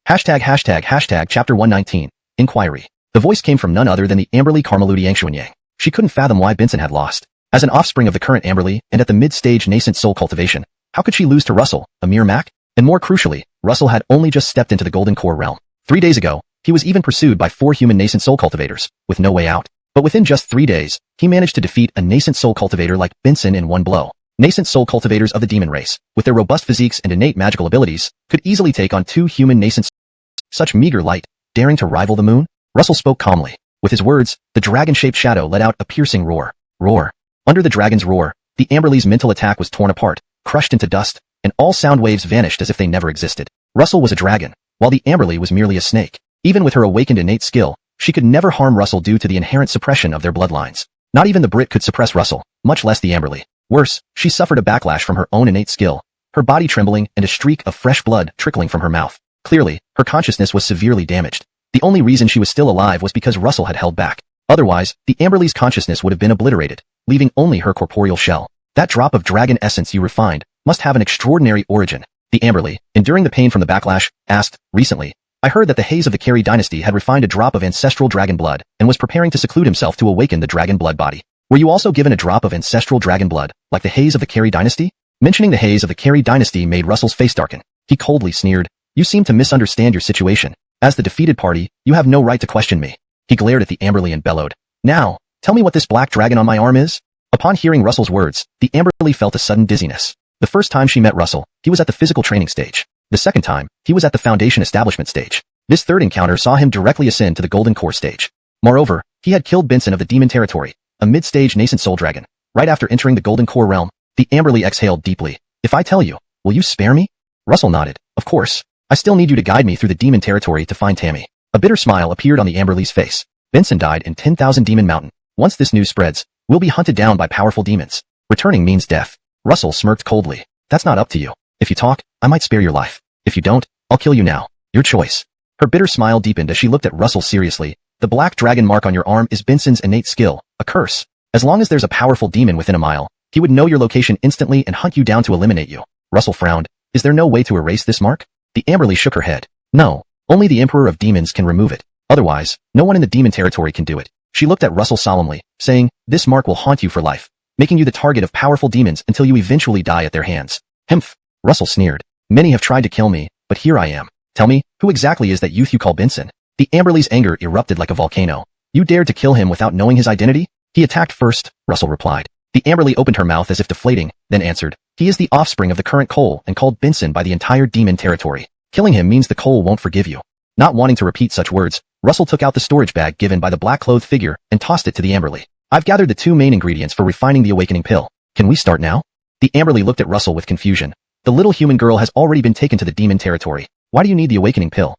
##### Chapter 119. Inquiry. The voice came from none other than the Amberly Carmeluti Yangshuanyang. She couldn't fathom why Benson had lost. As an offspring of the current Amberly and at the mid-stage nascent soul cultivation, how could she lose to Russell, a mere Mac? And more crucially, Russell had only just stepped into the Golden Core realm. 3 days ago, he was even pursued by 4 human nascent soul cultivators, with no way out. But within just 3 days, he managed to defeat a nascent soul cultivator like Benson in one blow. Nascent soul cultivators of the demon race, with their robust physiques and innate magical abilities, could easily take on 2 human nascent such meager light, daring to rival the moon? Russell spoke calmly. With his words, the dragon-shaped shadow let out a piercing roar. Roar. Under the dragon's roar, the Amberly's mental attack was torn apart, crushed into dust, and all sound waves vanished as if they never existed. Russell was a dragon, while the Amberly was merely a snake. Even with her awakened innate skill, she could never harm Russell due to the inherent suppression of their bloodlines. Not even the Brit could suppress Russell, much less the Amberly. Worse, she suffered a backlash from her own innate skill, her body trembling and a streak of fresh blood trickling from her mouth. Clearly, her consciousness was severely damaged. The only reason she was still alive was because Russell had held back. Otherwise, the Amberly's consciousness would have been obliterated, leaving only her corporeal shell. That drop of dragon essence you refined must have an extraordinary origin. The Amberly, enduring the pain from the backlash, asked, recently, I heard that the Haze of the Carey dynasty had refined a drop of ancestral dragon blood and was preparing to seclude himself to awaken the dragon blood body. Were you also given a drop of ancestral dragon blood, like the Haze of the Carey dynasty? Mentioning the Haze of the Carey dynasty made Russell's face darken. He coldly sneered, You seem to misunderstand your situation. As the defeated party, you have no right to question me. He glared at the Amberly and bellowed, Now, tell me what this black dragon on my arm is? Upon hearing Russell's words, the Amberly felt a sudden dizziness. The first time she met Russell, he was at the physical training stage. The second time, he was at the foundation establishment stage. This third encounter saw him directly ascend to the Golden Core stage. Moreover, he had killed Benson of the Demon Territory, a mid-stage nascent soul dragon. Right after entering the Golden Core realm, the Amberly exhaled deeply. If I tell you, will you spare me? Russell nodded. Of course. I still need you to guide me through the Demon Territory to find Tammy. A bitter smile appeared on the Amberly's face. Benson died in 10,000 Demon Mountain. Once this news spreads, we'll be hunted down by powerful demons. Returning means death. Russell smirked coldly. That's not up to you. If you talk, I might spare your life. If you don't, I'll kill you now. Your choice. Her bitter smile deepened as she looked at Russell seriously. The black dragon mark on your arm is Benson's innate skill, a curse. As long as there's a powerful demon within a mile, he would know your location instantly and hunt you down to eliminate you. Russell frowned. Is there no way to erase this mark? The Amberly shook her head. No, only the Emperor of Demons can remove it. Otherwise, no one in the Demon Territory can do it. She looked at Russell solemnly, saying, This mark will haunt you for life, making you the target of powerful demons until you eventually die at their hands. Humph. Russell sneered. Many have tried to kill me, but here I am. Tell me, who exactly is that youth you call Benson? The Amberly's anger erupted like a volcano. You dared to kill him without knowing his identity? He attacked first, Russell replied. The Amberly opened her mouth as if deflating, then answered, He is the offspring of the current Cole and called Benson by the entire Demon Territory. Killing him means the Cole won't forgive you. Not wanting to repeat such words, Russell took out the storage bag given by the black-clothed figure and tossed it to the Amberly. I've gathered the 2 main ingredients for refining the awakening pill. Can we start now? The Amberly looked at Russell with confusion. The little human girl has already been taken to the Demon Territory. Why do you need the awakening pill?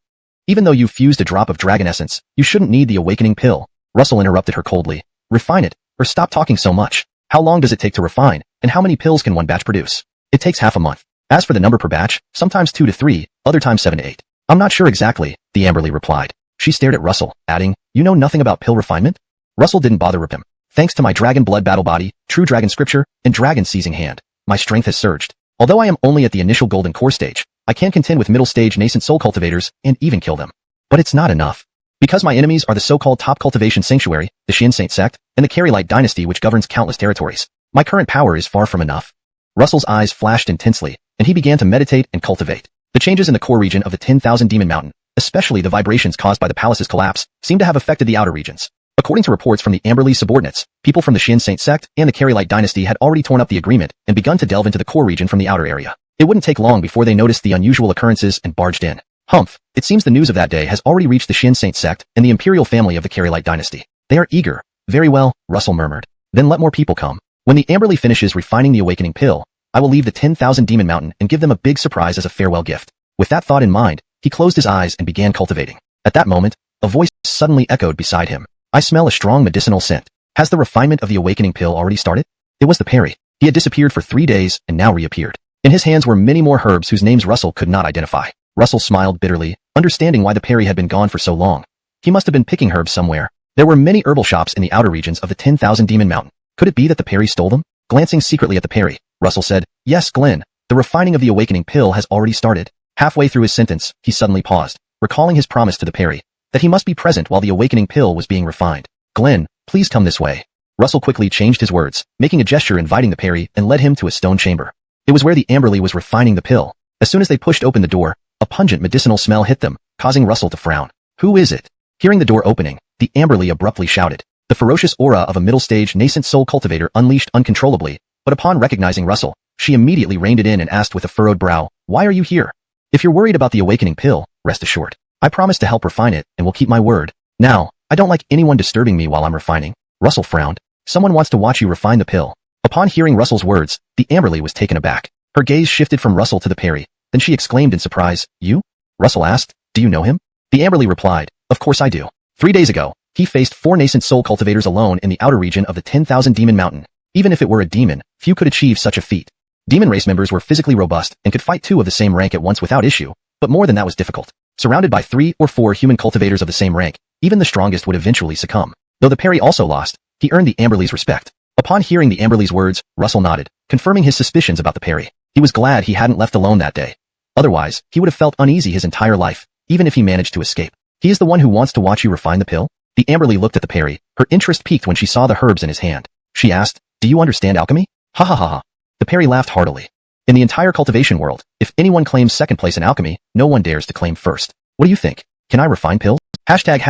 Even though you've fused a drop of dragon essence, you shouldn't need the awakening pill. Russell interrupted her coldly. Refine it, or stop talking so much. How long does it take to refine, and how many pills can one batch produce? It takes half a month. As for the number per batch, sometimes 2 to 3, other times 7 to 8. I'm not sure exactly, the Amberly replied. She stared at Russell, adding, you know nothing about pill refinement? Russell didn't bother with him. Thanks to my dragon blood battle body, true dragon scripture, and dragon seizing hand, my strength has surged. Although I am only at the initial golden core stage, I can contend with middle stage nascent soul cultivators and even kill them. But it's not enough. Because my enemies are the so-called top cultivation sanctuary, the Xian Saint sect, and the Carrylite dynasty which governs countless territories, my current power is far from enough. Russell's eyes flashed intensely, and he began to meditate and cultivate. The changes in the core region of the 10,000 Demon Mountain, especially the vibrations caused by the palace's collapse, seem to have affected the outer regions. According to reports from the Amberly subordinates, people from the Xian Saint sect and the Carrylite dynasty had already torn up the agreement and begun to delve into the core region from the outer area. It wouldn't take long before they noticed the unusual occurrences and barged in. Humph, it seems the news of that day has already reached the Xian Saint sect and the imperial family of the Carrylite dynasty. They are eager. Very well, Russell murmured. Then let more people come. When the Amberly finishes refining the awakening pill, I will leave the 10,000 Demon Mountain and give them a big surprise as a farewell gift. With that thought in mind, he closed his eyes and began cultivating. At that moment, a voice suddenly echoed beside him. I smell a strong medicinal scent. Has the refinement of the awakening pill already started? It was the Perry. He had disappeared for 3 days and now reappeared. In his hands were many more herbs whose names Russell could not identify. Russell smiled bitterly, understanding why the Perry had been gone for so long. He must have been picking herbs somewhere. There were many herbal shops in the outer regions of the 10,000 Demon Mountain. Could it be that the Perry stole them? Glancing secretly at the Perry, Russell said, Yes, Glenn, the refining of the awakening pill has already started. Halfway through his sentence, he suddenly paused, recalling his promise to the Perry, that he must be present while the awakening pill was being refined. Glenn, please come this way. Russell quickly changed his words, making a gesture inviting the Perry and led him to a stone chamber. It was where the Amberly was refining the pill. As soon as they pushed open the door, a pungent medicinal smell hit them, causing Russell to frown. Who is it? Hearing the door opening, the Amberly abruptly shouted. The ferocious aura of a middle-stage nascent soul cultivator unleashed uncontrollably, but upon recognizing Russell, she immediately reined it in and asked with a furrowed brow, Why are you here? If you're worried about the awakening pill, rest assured. I promise to help refine it and will keep my word. Now, I don't like anyone disturbing me while I'm refining. Russell frowned. Someone wants to watch you refine the pill. Upon hearing Russell's words, the Amberly was taken aback. Her gaze shifted from Russell to the Perry. Then she exclaimed in surprise, You? Russell asked, Do you know him? The Amberly replied, Of course I do. 3 days ago, he faced 4 nascent soul cultivators alone in the outer region of the 10,000 Demon Mountain. Even if it were a demon, few could achieve such a feat. Demon race members were physically robust and could fight 2 of the same rank at once without issue, but more than that was difficult. Surrounded by 3 or 4 human cultivators of the same rank, even the strongest would eventually succumb. Though the Perry also lost, he earned the Amberly's respect. Upon hearing the Amberly's words, Russell nodded, confirming his suspicions about the Perry. He was glad he hadn't left alone that day. Otherwise, he would have felt uneasy his entire life, even if he managed to escape. He is the one who wants to watch you refine the pill? The Amberly looked at the Perry. Her interest piqued when she saw the herbs in his hand. She asked, Do you understand alchemy? Ha ha ha ha. The Perry laughed heartily. In the entire cultivation world, if anyone claims second place in alchemy, no one dares to claim first. What do you think? Can I refine pills? Hashtag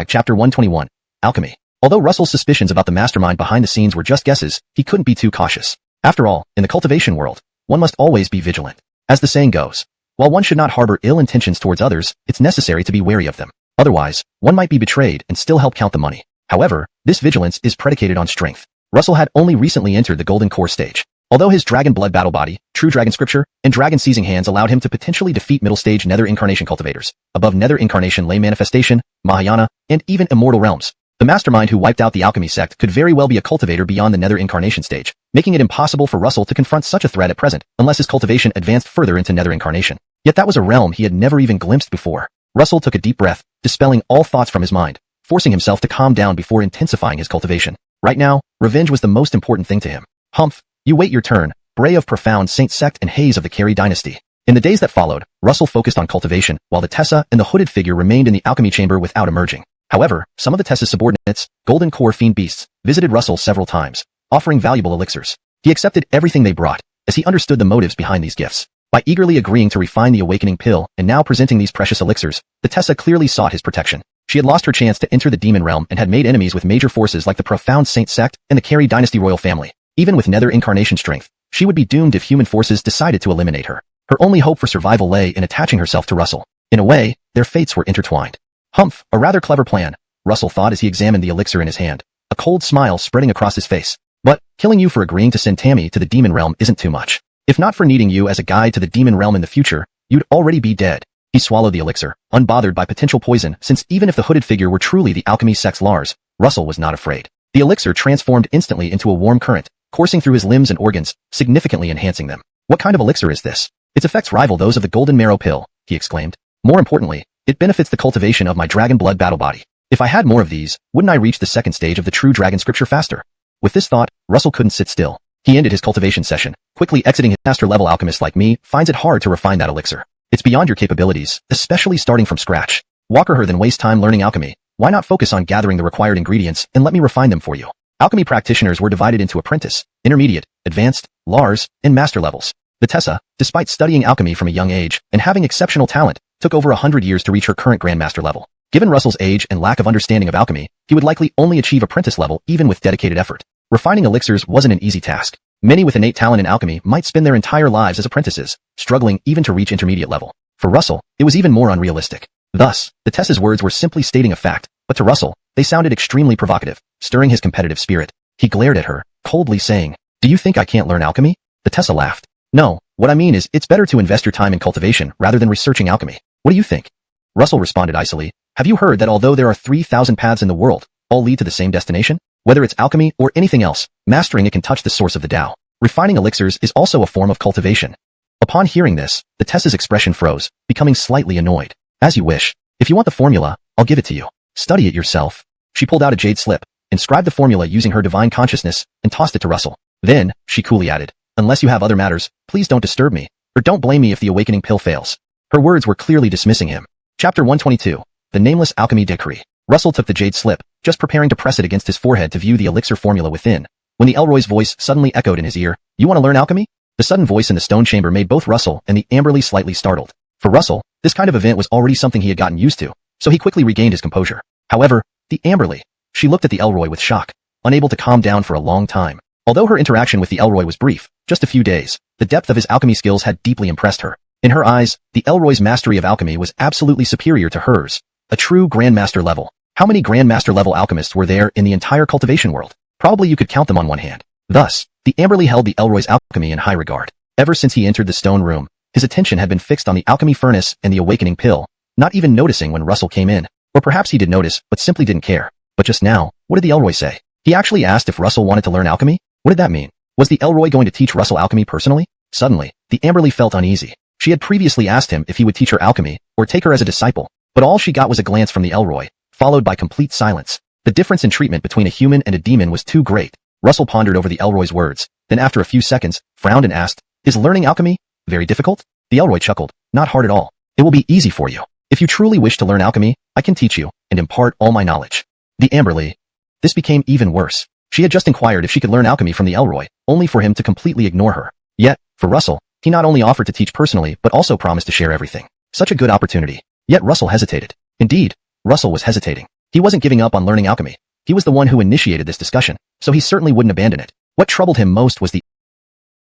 chapter 121. Alchemy. Although Russell's suspicions about the mastermind behind the scenes were just guesses, he couldn't be too cautious. After all, in the cultivation world, one must always be vigilant. As the saying goes, while one should not harbor ill intentions towards others, it's necessary to be wary of them. Otherwise, one might be betrayed and still help count the money. However, this vigilance is predicated on strength. Russell had only recently entered the golden core stage. Although his dragon blood battle body, true dragon scripture, and dragon seizing hands allowed him to potentially defeat middle stage nether incarnation cultivators, above nether incarnation lay manifestation, Mahayana, and even immortal realms, the mastermind who wiped out the alchemy sect could very well be a cultivator beyond the nether incarnation stage, making it impossible for Russell to confront such a threat at present unless his cultivation advanced further into nether incarnation. Yet that was a realm he had never even glimpsed before. Russell took a deep breath, dispelling all thoughts from his mind, forcing himself to calm down before intensifying his cultivation. Right now, revenge was the most important thing to him. Humph, you wait your turn, Bray of Profound Saint Sect and Hayes of the Carey Dynasty. In the days that followed, Russell focused on cultivation, while the Tessa and the hooded figure remained in the alchemy chamber without emerging. However, some of the Tessa's subordinates, Golden Core Fiend Beasts, visited Russell several times, offering valuable elixirs. He accepted everything they brought, as he understood the motives behind these gifts. By eagerly agreeing to refine the awakening pill and now presenting these precious elixirs, the Tessa clearly sought his protection. She had lost her chance to enter the demon realm and had made enemies with major forces like the Profound Saint Sect and the Carey Dynasty royal family. Even with nether incarnation strength, she would be doomed if human forces decided to eliminate her. Her only hope for survival lay in attaching herself to Russell. In a way, their fates were intertwined. Humph, a rather clever plan, Russell thought as he examined the elixir in his hand, a cold smile spreading across his face. But, killing you for agreeing to send Tammy to the demon realm isn't too much. If not for needing you as a guide to the demon realm in the future, you'd already be dead. He swallowed the elixir, unbothered by potential poison, since even if the hooded figure were truly the alchemy sect's Lars, Russell was not afraid. The elixir transformed instantly into a warm current, coursing through his limbs and organs, significantly enhancing them. What kind of elixir is this? Its effects rival those of the golden marrow pill, he exclaimed. More importantly, it benefits the cultivation of my dragon blood battle body. If I had more of these, wouldn't I reach the second stage of the true dragon scripture faster? With this thought, Russell couldn't sit still. He ended his cultivation session, quickly exiting. His master-level alchemist like me finds it hard to refine that elixir. It's beyond your capabilities, especially starting from scratch. Rather than waste time learning alchemy, why not focus on gathering the required ingredients and let me refine them for you? Alchemy practitioners were divided into apprentice, intermediate, advanced, Lars, and master levels. The Tessa, despite studying alchemy from a young age and having exceptional talent, took over 100 years to reach her current grandmaster level. Given Russell's age and lack of understanding of alchemy, he would likely only achieve apprentice level even with dedicated effort. Refining elixirs wasn't an easy task. Many with innate talent in alchemy might spend their entire lives as apprentices, struggling even to reach intermediate level. For Russell, it was even more unrealistic. Thus, the Tessa's words were simply stating a fact, but to Russell, they sounded extremely provocative, stirring his competitive spirit. He glared at her, coldly saying, "Do you think I can't learn alchemy?" The Tessa laughed. "No, what I mean is it's better to invest your time in cultivation rather than researching alchemy. What do you think?" Russell responded icily, "Have you heard that although there are 3,000 paths in the world, all lead to the same destination? Whether it's alchemy or anything else, mastering it can touch the source of the Tao. Refining elixirs is also a form of cultivation." Upon hearing this, the Tessa's expression froze, becoming slightly annoyed. "As you wish. If you want the formula, I'll give it to you. Study it yourself." She pulled out a jade slip, inscribed the formula using her divine consciousness, and tossed it to Russell. Then, she coolly added, "Unless you have other matters, please don't disturb me, or don't blame me if the awakening pill fails." Her words were clearly dismissing him. Chapter 122. The Nameless Alchemy Decree. Russell took the jade slip, just preparing to press it against his forehead to view the elixir formula within, when the Elroy's voice suddenly echoed in his ear. "You want to learn alchemy?" The sudden voice in the stone chamber made both Russell and the Amberly slightly startled. For Russell, this kind of event was already something he had gotten used to, so he quickly regained his composure. However, the Amberly. She looked at the Elroy with shock, unable to calm down for a long time. Although her interaction with the Elroy was brief, just a few days, the depth of his alchemy skills had deeply impressed her. In her eyes, the Elroy's mastery of alchemy was absolutely superior to hers, a true Grandmaster level. How many Grandmaster level alchemists were there in the entire cultivation world? Probably you could count them on one hand. Thus, the Amberly held the Elroy's alchemy in high regard. Ever since he entered the stone room, his attention had been fixed on the alchemy furnace and the awakening pill, not even noticing when Russell came in. Or perhaps he did notice, but simply didn't care. But just now, what did the Elroy say? He actually asked if Russell wanted to learn alchemy? What did that mean? Was the Elroy going to teach Russell alchemy personally? Suddenly, the Amberly felt uneasy. She had previously asked him if he would teach her alchemy, or take her as a disciple, but all she got was a glance from the Elroy, followed by complete silence. The difference in treatment between a human and a demon was too great. Russell pondered over the Elroy's words, then after a few seconds, frowned and asked, "Is learning alchemy very difficult?" The Elroy chuckled, "Not hard at all. It will be easy for you. If you truly wish to learn alchemy, I can teach you, and impart all my knowledge." The Amberly. This became even worse. She had just inquired if she could learn alchemy from the Elroy, only for him to completely ignore her. Yet, for Russell, he not only offered to teach personally but also promised to share everything. Such a good opportunity. Yet Russell hesitated. Indeed, Russell was hesitating. He wasn't giving up on learning alchemy. He was the one who initiated this discussion, so he certainly wouldn't abandon it. What troubled him most was the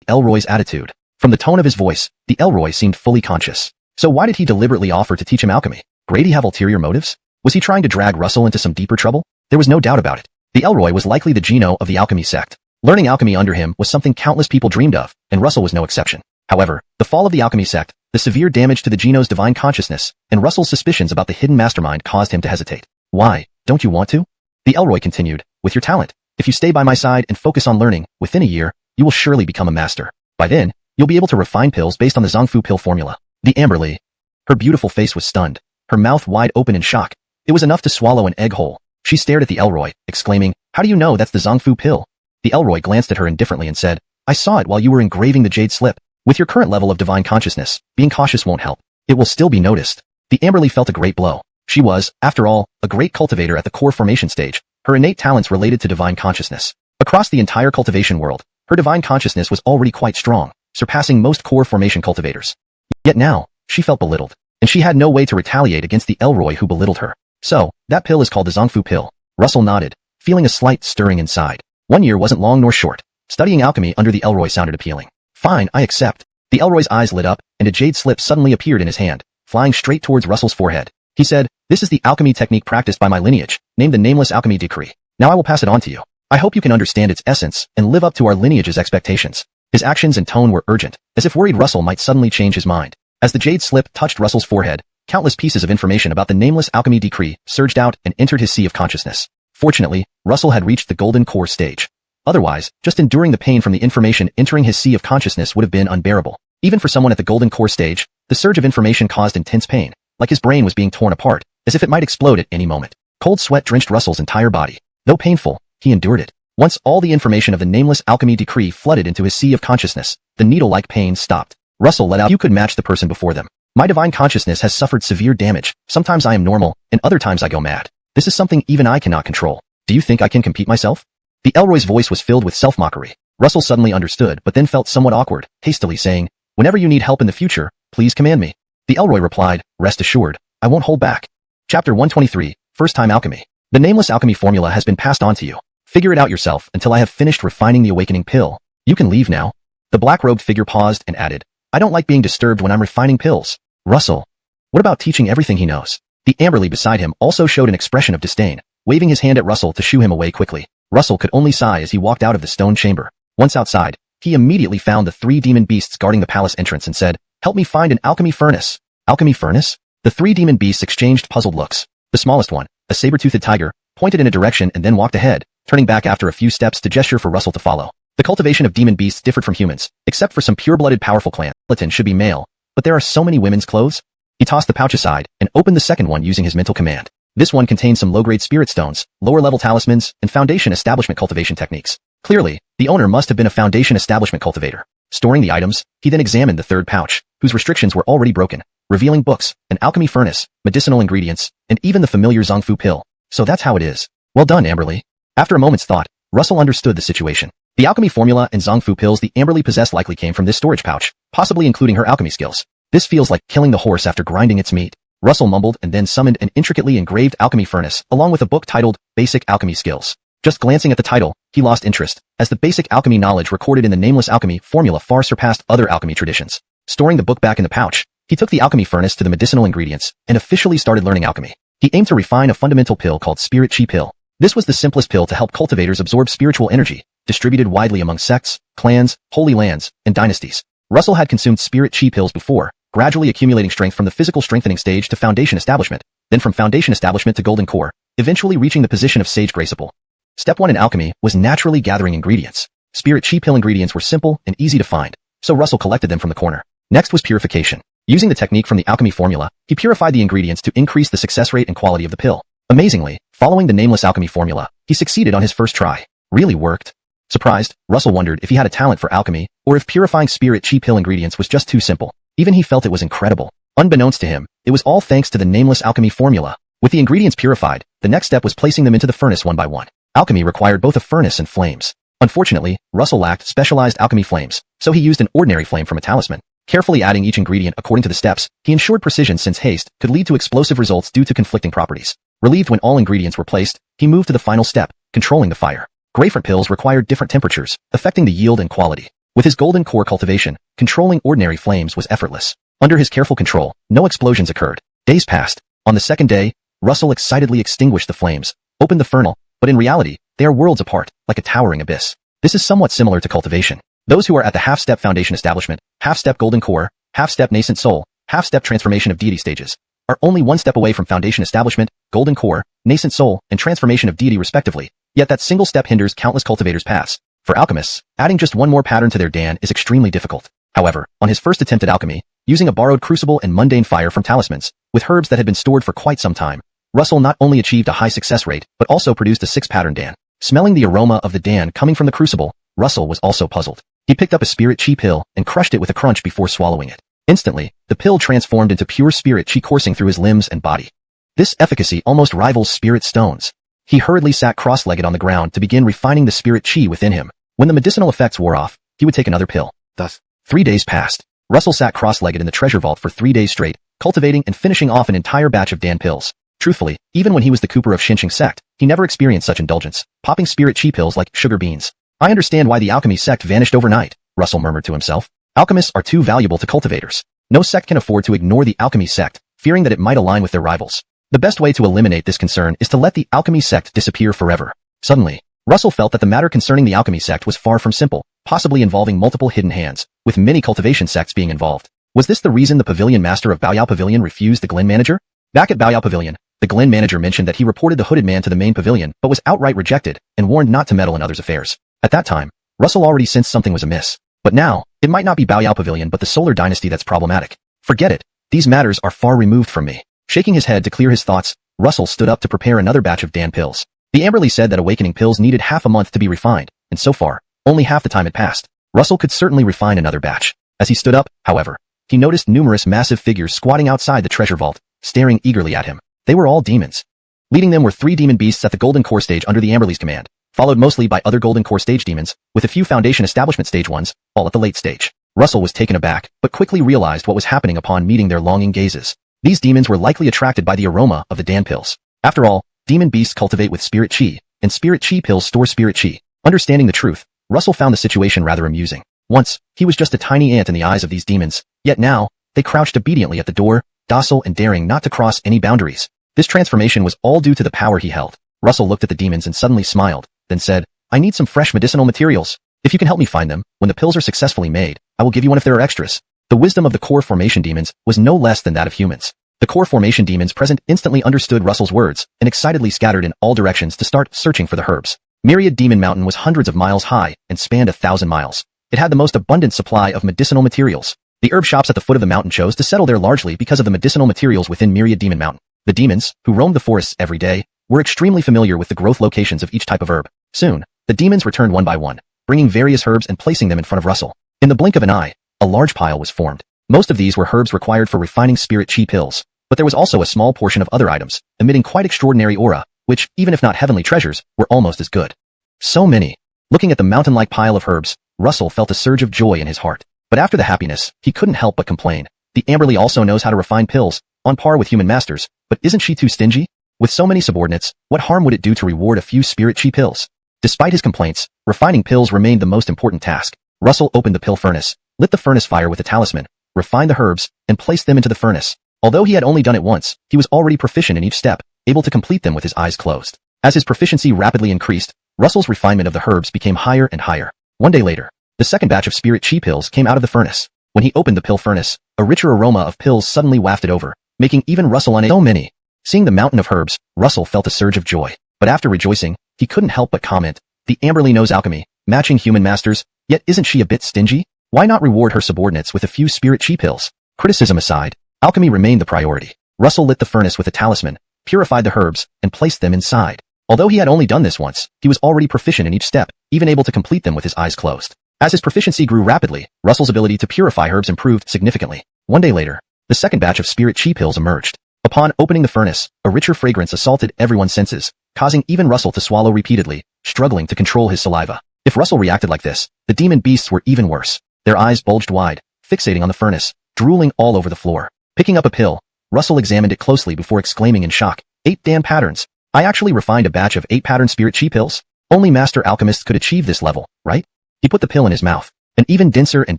Elroy's attitude. From the tone of his voice, the Elroy seemed fully conscious. So why did he deliberately offer to teach him alchemy? Grady have ulterior motives? Was he trying to drag Russell into some deeper trouble? There was no doubt about it. The Elroy was likely the Geno of the alchemy sect. Learning alchemy under him was something countless people dreamed of, and Russell was no exception. However, the fall of the alchemy sect, the severe damage to the Geno's divine consciousness, and Russell's suspicions about the hidden mastermind caused him to hesitate. "Why, don't you want to?" The Elroy continued, "With your talent, if you stay by my side and focus on learning, within a year, you will surely become a master. By then, you'll be able to refine pills based on the Zongfu pill formula." The Amberly. Her beautiful face was stunned, her mouth wide open in shock. It was enough to swallow an egg whole. She stared at the Elroy, exclaiming, "How do you know that's the Zongfu pill?" The Elroy glanced at her indifferently and said, "I saw it while you were engraving the jade slip. With your current level of divine consciousness, being cautious won't help. It will still be noticed." The Amberly felt a great blow. She was, after all, a great cultivator at the core formation stage, her innate talents related to divine consciousness. Across the entire cultivation world, her divine consciousness was already quite strong, surpassing most core formation cultivators. Yet now, she felt belittled, and she had no way to retaliate against the Elroy who belittled her. "So, that pill is called the Zongfu pill." Russell nodded, feeling a slight stirring inside. 1 year wasn't long nor short. Studying alchemy under the Elroy sounded appealing. "Fine, I accept." The Elroy's eyes lit up, and a jade slip suddenly appeared in his hand, flying straight towards Russell's forehead. He said, "This is the alchemy technique practiced by my lineage, named the Nameless Alchemy Decree. Now I will pass it on to you. I hope you can understand its essence and live up to our lineage's expectations." His actions and tone were urgent, as if worried Russell might suddenly change his mind. As the jade slip touched Russell's forehead, countless pieces of information about the nameless alchemy decree surged out and entered his sea of consciousness. Fortunately, Russell had reached the golden core stage. Otherwise, just enduring the pain from the information entering his sea of consciousness would have been unbearable. Even for someone at the golden core stage, the surge of information caused intense pain, like his brain was being torn apart, as if it might explode at any moment. Cold sweat drenched Russell's entire body. Though painful, he endured it. Once all the information of the nameless alchemy decree flooded into his sea of consciousness, the needle-like pain stopped. Russell let out, "You could match the person before them. My divine consciousness has suffered severe damage. Sometimes I am normal, and other times I go mad. This is something even I cannot control. Do you think I can compete myself?" The Elroy's voice was filled with self-mockery. Russell suddenly understood, but then felt somewhat awkward, hastily saying, "Whenever you need help in the future, please command me." The Elroy replied, "Rest assured, I won't hold back." Chapter 123, First-Time Alchemy. The nameless alchemy formula has been passed on to you. Figure it out yourself until I have finished refining the awakening pill. You can leave now. The black-robed figure paused and added, "I don't like being disturbed when I'm refining pills." Russell, what about teaching everything he knows? The Amberly beside him also showed an expression of disdain, waving his hand at Russell to shoo him away quickly. Russell could only sigh as he walked out of the stone chamber. Once outside, he immediately found the 3 demon beasts guarding the palace entrance and said, "Help me find an alchemy furnace." Alchemy furnace? The 3 demon beasts exchanged puzzled looks. The smallest one, a saber-toothed tiger, pointed in a direction and then walked ahead, turning back after a few steps to gesture for Russell to follow. The cultivation of demon beasts differed from humans, except for some pure-blooded powerful clans. Skeleton should be male, but there are so many women's clothes. He tossed the pouch aside and opened the second one using his mental command. This one contained some low-grade spirit stones, lower-level talismans, and foundation establishment cultivation techniques. Clearly, the owner must have been a foundation establishment cultivator. Storing the items, he then examined the third pouch, whose restrictions were already broken, revealing books, an alchemy furnace, medicinal ingredients, and even the familiar Zongfu pill. So that's how it is. Well done, Amberly. After a moment's thought, Russell understood the situation. The alchemy formula and Zongfu pills the Amberly possessed likely came from this storage pouch, possibly including her alchemy skills. This feels like killing the horse after grinding its meat. Russell mumbled and then summoned an intricately engraved alchemy furnace along with a book titled Basic Alchemy Skills. Just glancing at the title, he lost interest, as the basic alchemy knowledge recorded in the nameless alchemy formula far surpassed other alchemy traditions. Storing the book back in the pouch, he took the alchemy furnace to the medicinal ingredients and officially started learning alchemy. He aimed to refine a fundamental pill called Spirit Chi Pill. This was the simplest pill to help cultivators absorb spiritual energy, distributed widely among sects, clans, holy lands, and dynasties. Russell had consumed Spirit Chi pills before, gradually accumulating strength from the physical strengthening stage to foundation establishment, then from foundation establishment to golden core, eventually reaching the position of sage graceable. Step 1 in alchemy was naturally gathering ingredients. Spirit Chi pill ingredients were simple and easy to find, so Russell collected them from the corner. Next was purification. Using the technique from the alchemy formula, he purified the ingredients to increase the success rate and quality of the pill. Amazingly, following the nameless alchemy formula, he succeeded on his first try. Really worked. Surprised, Russell wondered if he had a talent for alchemy, or if purifying Spirit Chi pill ingredients was just too simple. Even he felt it was incredible. Unbeknownst to him, it was all thanks to the nameless alchemy formula. With the ingredients purified, the next step was placing them into the furnace one by one. Alchemy required both a furnace and flames. Unfortunately, Russell lacked specialized alchemy flames, so he used an ordinary flame from a talisman. Carefully adding each ingredient according to the steps, he ensured precision since haste could lead to explosive results due to conflicting properties. Relieved when all ingredients were placed, he moved to the final step, controlling the fire. Different pills required different temperatures, affecting the yield and quality. With his golden core cultivation, controlling ordinary flames was effortless. Under his careful control, no explosions occurred. Days passed. On the second day, Russell excitedly extinguished the flames, opened the funnel, but in reality, they are worlds apart, like a towering abyss. This is somewhat similar to cultivation. Those who are at the half-step foundation establishment, half-step golden core, half-step nascent soul, half-step transformation of deity stages, are only one step away from foundation establishment, golden core, nascent soul, and transformation of deity respectively, yet that single step hinders countless cultivators' paths. For alchemists, adding just one more pattern to their Dan is extremely difficult. However, on his first attempt at alchemy, using a borrowed crucible and mundane fire from talismans, with herbs that had been stored for quite some time, Russell not only achieved a high success rate, but also produced a 6-pattern Dan. Smelling the aroma of the Dan coming from the crucible, Russell was also puzzled. He picked up a Spirit Chi pill and crushed it with a crunch before swallowing it. Instantly, the pill transformed into pure Spirit Chi coursing through his limbs and body. This efficacy almost rivals Spirit Stones. He hurriedly sat cross-legged on the ground to begin refining the Spirit Chi within him. When the medicinal effects wore off, he would take another pill. Thus, 3 days passed. Russell sat cross-legged in the treasure vault for 3 days straight, cultivating and finishing off an entire batch of Dan pills. Truthfully, even when he was the Cooper of Shinching sect, he never experienced such indulgence, popping Spirit Chi pills like sugar beans. I understand why the alchemy sect vanished overnight, Russell murmured to himself. Alchemists are too valuable to cultivators. No sect can afford to ignore the alchemy sect, fearing that it might align with their rivals. The best way to eliminate this concern is to let the alchemy sect disappear forever. Suddenly, Russell felt that the matter concerning the alchemy sect was far from simple, possibly involving multiple hidden hands, with many cultivation sects being involved. Was this the reason the pavilion master of Baoyao Pavilion refused the Glen manager? Back at Baoyao Pavilion, the Glen manager mentioned that he reported the hooded man to the main pavilion but was outright rejected and warned not to meddle in others' affairs. At that time, Russell already sensed something was amiss. But now, it might not be Baoyao Pavilion but the Solar Dynasty that's problematic. Forget it. These matters are far removed from me. Shaking his head to clear his thoughts, Russell stood up to prepare another batch of Dan pills. The Amberly said that awakening pills needed half a month to be refined, and so far, only half the time had passed. Russell could certainly refine another batch. As he stood up, however, he noticed numerous massive figures squatting outside the treasure vault, staring eagerly at him. They were all demons. Leading them were 3 demon beasts at the Golden Core stage under the Amberly's command, followed mostly by other Golden Core stage demons, with a few Foundation Establishment stage ones, all at the late stage. Russell was taken aback, but quickly realized what was happening upon meeting their longing gazes. These demons were likely attracted by the aroma of the Dan pills. After all, demon beasts cultivate with spirit chi, and spirit chi pills store spirit chi. Understanding the truth, Russell found the situation rather amusing. Once, he was just a tiny ant in the eyes of these demons, yet now, they crouched obediently at the door, docile and daring not to cross any boundaries. This transformation was all due to the power he held. Russell looked at the demons and suddenly smiled, then said, "I need some fresh medicinal materials. If you can help me find them, when the pills are successfully made, I will give you one if there are extras." The wisdom of the core formation demons was no less than that of humans. The core formation demons present instantly understood Russell's words and excitedly scattered in all directions to start searching for the herbs. Myriad Demon Mountain was hundreds of miles high and spanned 1,000 miles. It had the most abundant supply of medicinal materials. The herb shops at the foot of the mountain chose to settle there largely because of the medicinal materials within Myriad Demon Mountain. The demons, who roamed the forests every day, were extremely familiar with the growth locations of each type of herb. Soon, the demons returned one by one, bringing various herbs and placing them in front of Russell. In the blink of an eye, a large pile was formed. Most of these were herbs required for refining spirit chi pills, but there was also a small portion of other items, emitting quite extraordinary aura, which, even if not heavenly treasures, were almost as good. So many. Looking at the mountain-like pile of herbs, Russell felt a surge of joy in his heart. But after the happiness, he couldn't help but complain. The Amberly also knows how to refine pills, on par with human masters, but isn't she too stingy? With so many subordinates, what harm would it do to reward a few spirit chi pills? Despite his complaints, refining pills remained the most important task. Russell opened the pill furnace, lit the furnace fire with a talisman, refined the herbs, and placed them into the furnace. Although he had only done it once, he was already proficient in each step, able to complete them with his eyes closed. As his proficiency rapidly increased, Russell's refinement of the herbs became higher and higher. One day later, the second batch of spirit chi pills came out of the furnace. When he opened the pill furnace, a richer aroma of pills suddenly wafted over, making even Russell unable. So many. Seeing the mountain of herbs, Russell felt a surge of joy. But after rejoicing, he couldn't help but comment, "The Amberly knows alchemy, matching human masters, yet isn't she a bit stingy? Why not reward her subordinates with a few spirit chi pills?" Criticism aside, alchemy remained the priority. Russell lit the furnace with a talisman, purified the herbs, and placed them inside. Although he had only done this once, he was already proficient in each step, even able to complete them with his eyes closed. As his proficiency grew rapidly, Russell's ability to purify herbs improved significantly. One day later, the second batch of spirit chi pills emerged. Upon opening the furnace, a richer fragrance assaulted everyone's senses, causing even Russell to swallow repeatedly, struggling to control his saliva. If Russell reacted like this, the demon beasts were even worse. Their eyes bulged wide, fixating on the furnace, drooling all over the floor. Picking up a pill, Russell examined it closely before exclaiming in shock, 8 Dan patterns. I actually refined a batch of 8 pattern spirit chi pills? Only master alchemists could achieve this level, right? He put the pill in his mouth. An even denser and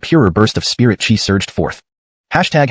purer burst of spirit chi surged forth. Hashtag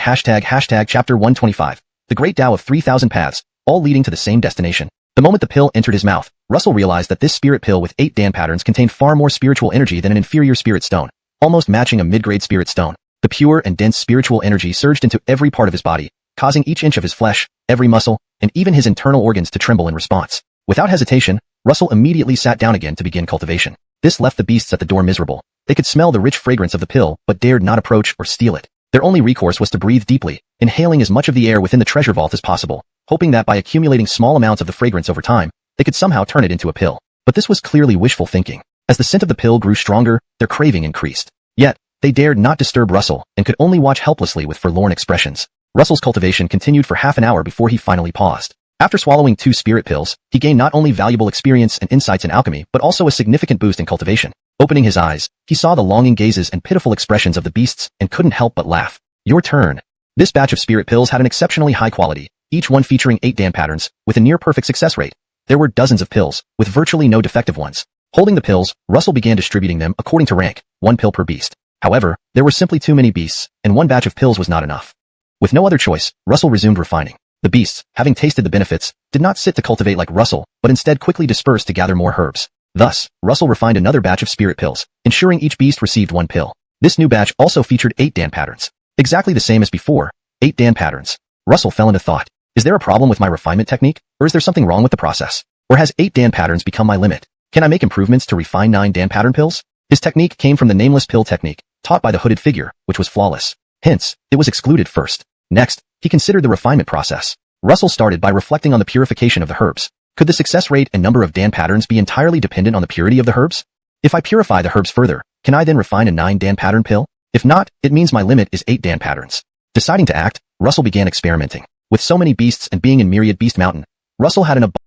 chapter 125. The Great Tao of 3,000 Paths, all leading to the same destination. The moment the pill entered his mouth, Russell realized that this spirit pill with 8 Dan patterns contained far more spiritual energy than an inferior spirit stone, almost matching a mid-grade spirit stone. The pure and dense spiritual energy surged into every part of his body, causing each inch of his flesh, every muscle, and even his internal organs to tremble in response. Without hesitation, Russell immediately sat down again to begin cultivation. This left the beasts at the door miserable. They could smell the rich fragrance of the pill, but dared not approach or steal it. Their only recourse was to breathe deeply, inhaling as much of the air within the treasure vault as possible, hoping that by accumulating small amounts of the fragrance over time, they could somehow turn it into a pill. But this was clearly wishful thinking. As the scent of the pill grew stronger, their craving increased. Yet, they dared not disturb Russell and could only watch helplessly with forlorn expressions. Russell's cultivation continued for half an hour before he finally paused. After swallowing 2 spirit pills, he gained not only valuable experience and insights in alchemy, but also a significant boost in cultivation. Opening his eyes, he saw the longing gazes and pitiful expressions of the beasts and couldn't help but laugh. Your turn. This batch of spirit pills had an exceptionally high quality, each one featuring 8 Dan patterns, with a near-perfect success rate. There were dozens of pills, with virtually no defective ones. Holding the pills, Russell began distributing them according to rank, 1 pill per beast. However, there were simply too many beasts, and 1 batch of pills was not enough. With no other choice, Russell resumed refining. The beasts, having tasted the benefits, did not sit to cultivate like Russell, but instead quickly dispersed to gather more herbs. Thus, Russell refined another batch of spirit pills, ensuring each beast received 1 pill. This new batch also featured 8 Dan patterns. Exactly the same as before, 8 Dan patterns. Russell fell into thought. Is there a problem with my refinement technique, or is there something wrong with the process? Or has 8 Dan patterns become my limit? Can I make improvements to refine 9 Dan pattern pills? His technique came from the nameless pill technique, taught by the hooded figure, which was flawless. Hence, it was excluded first. Next, he considered the refinement process. Russell started by reflecting on the purification of the herbs. Could the success rate and number of Dan patterns be entirely dependent on the purity of the herbs? If I purify the herbs further, can I then refine a 9 Dan pattern pill? If not, it means my limit is 8 Dan patterns. Deciding to act, Russell began experimenting. With so many beasts and being in Myriad Beast Mountain, Russell had an abundance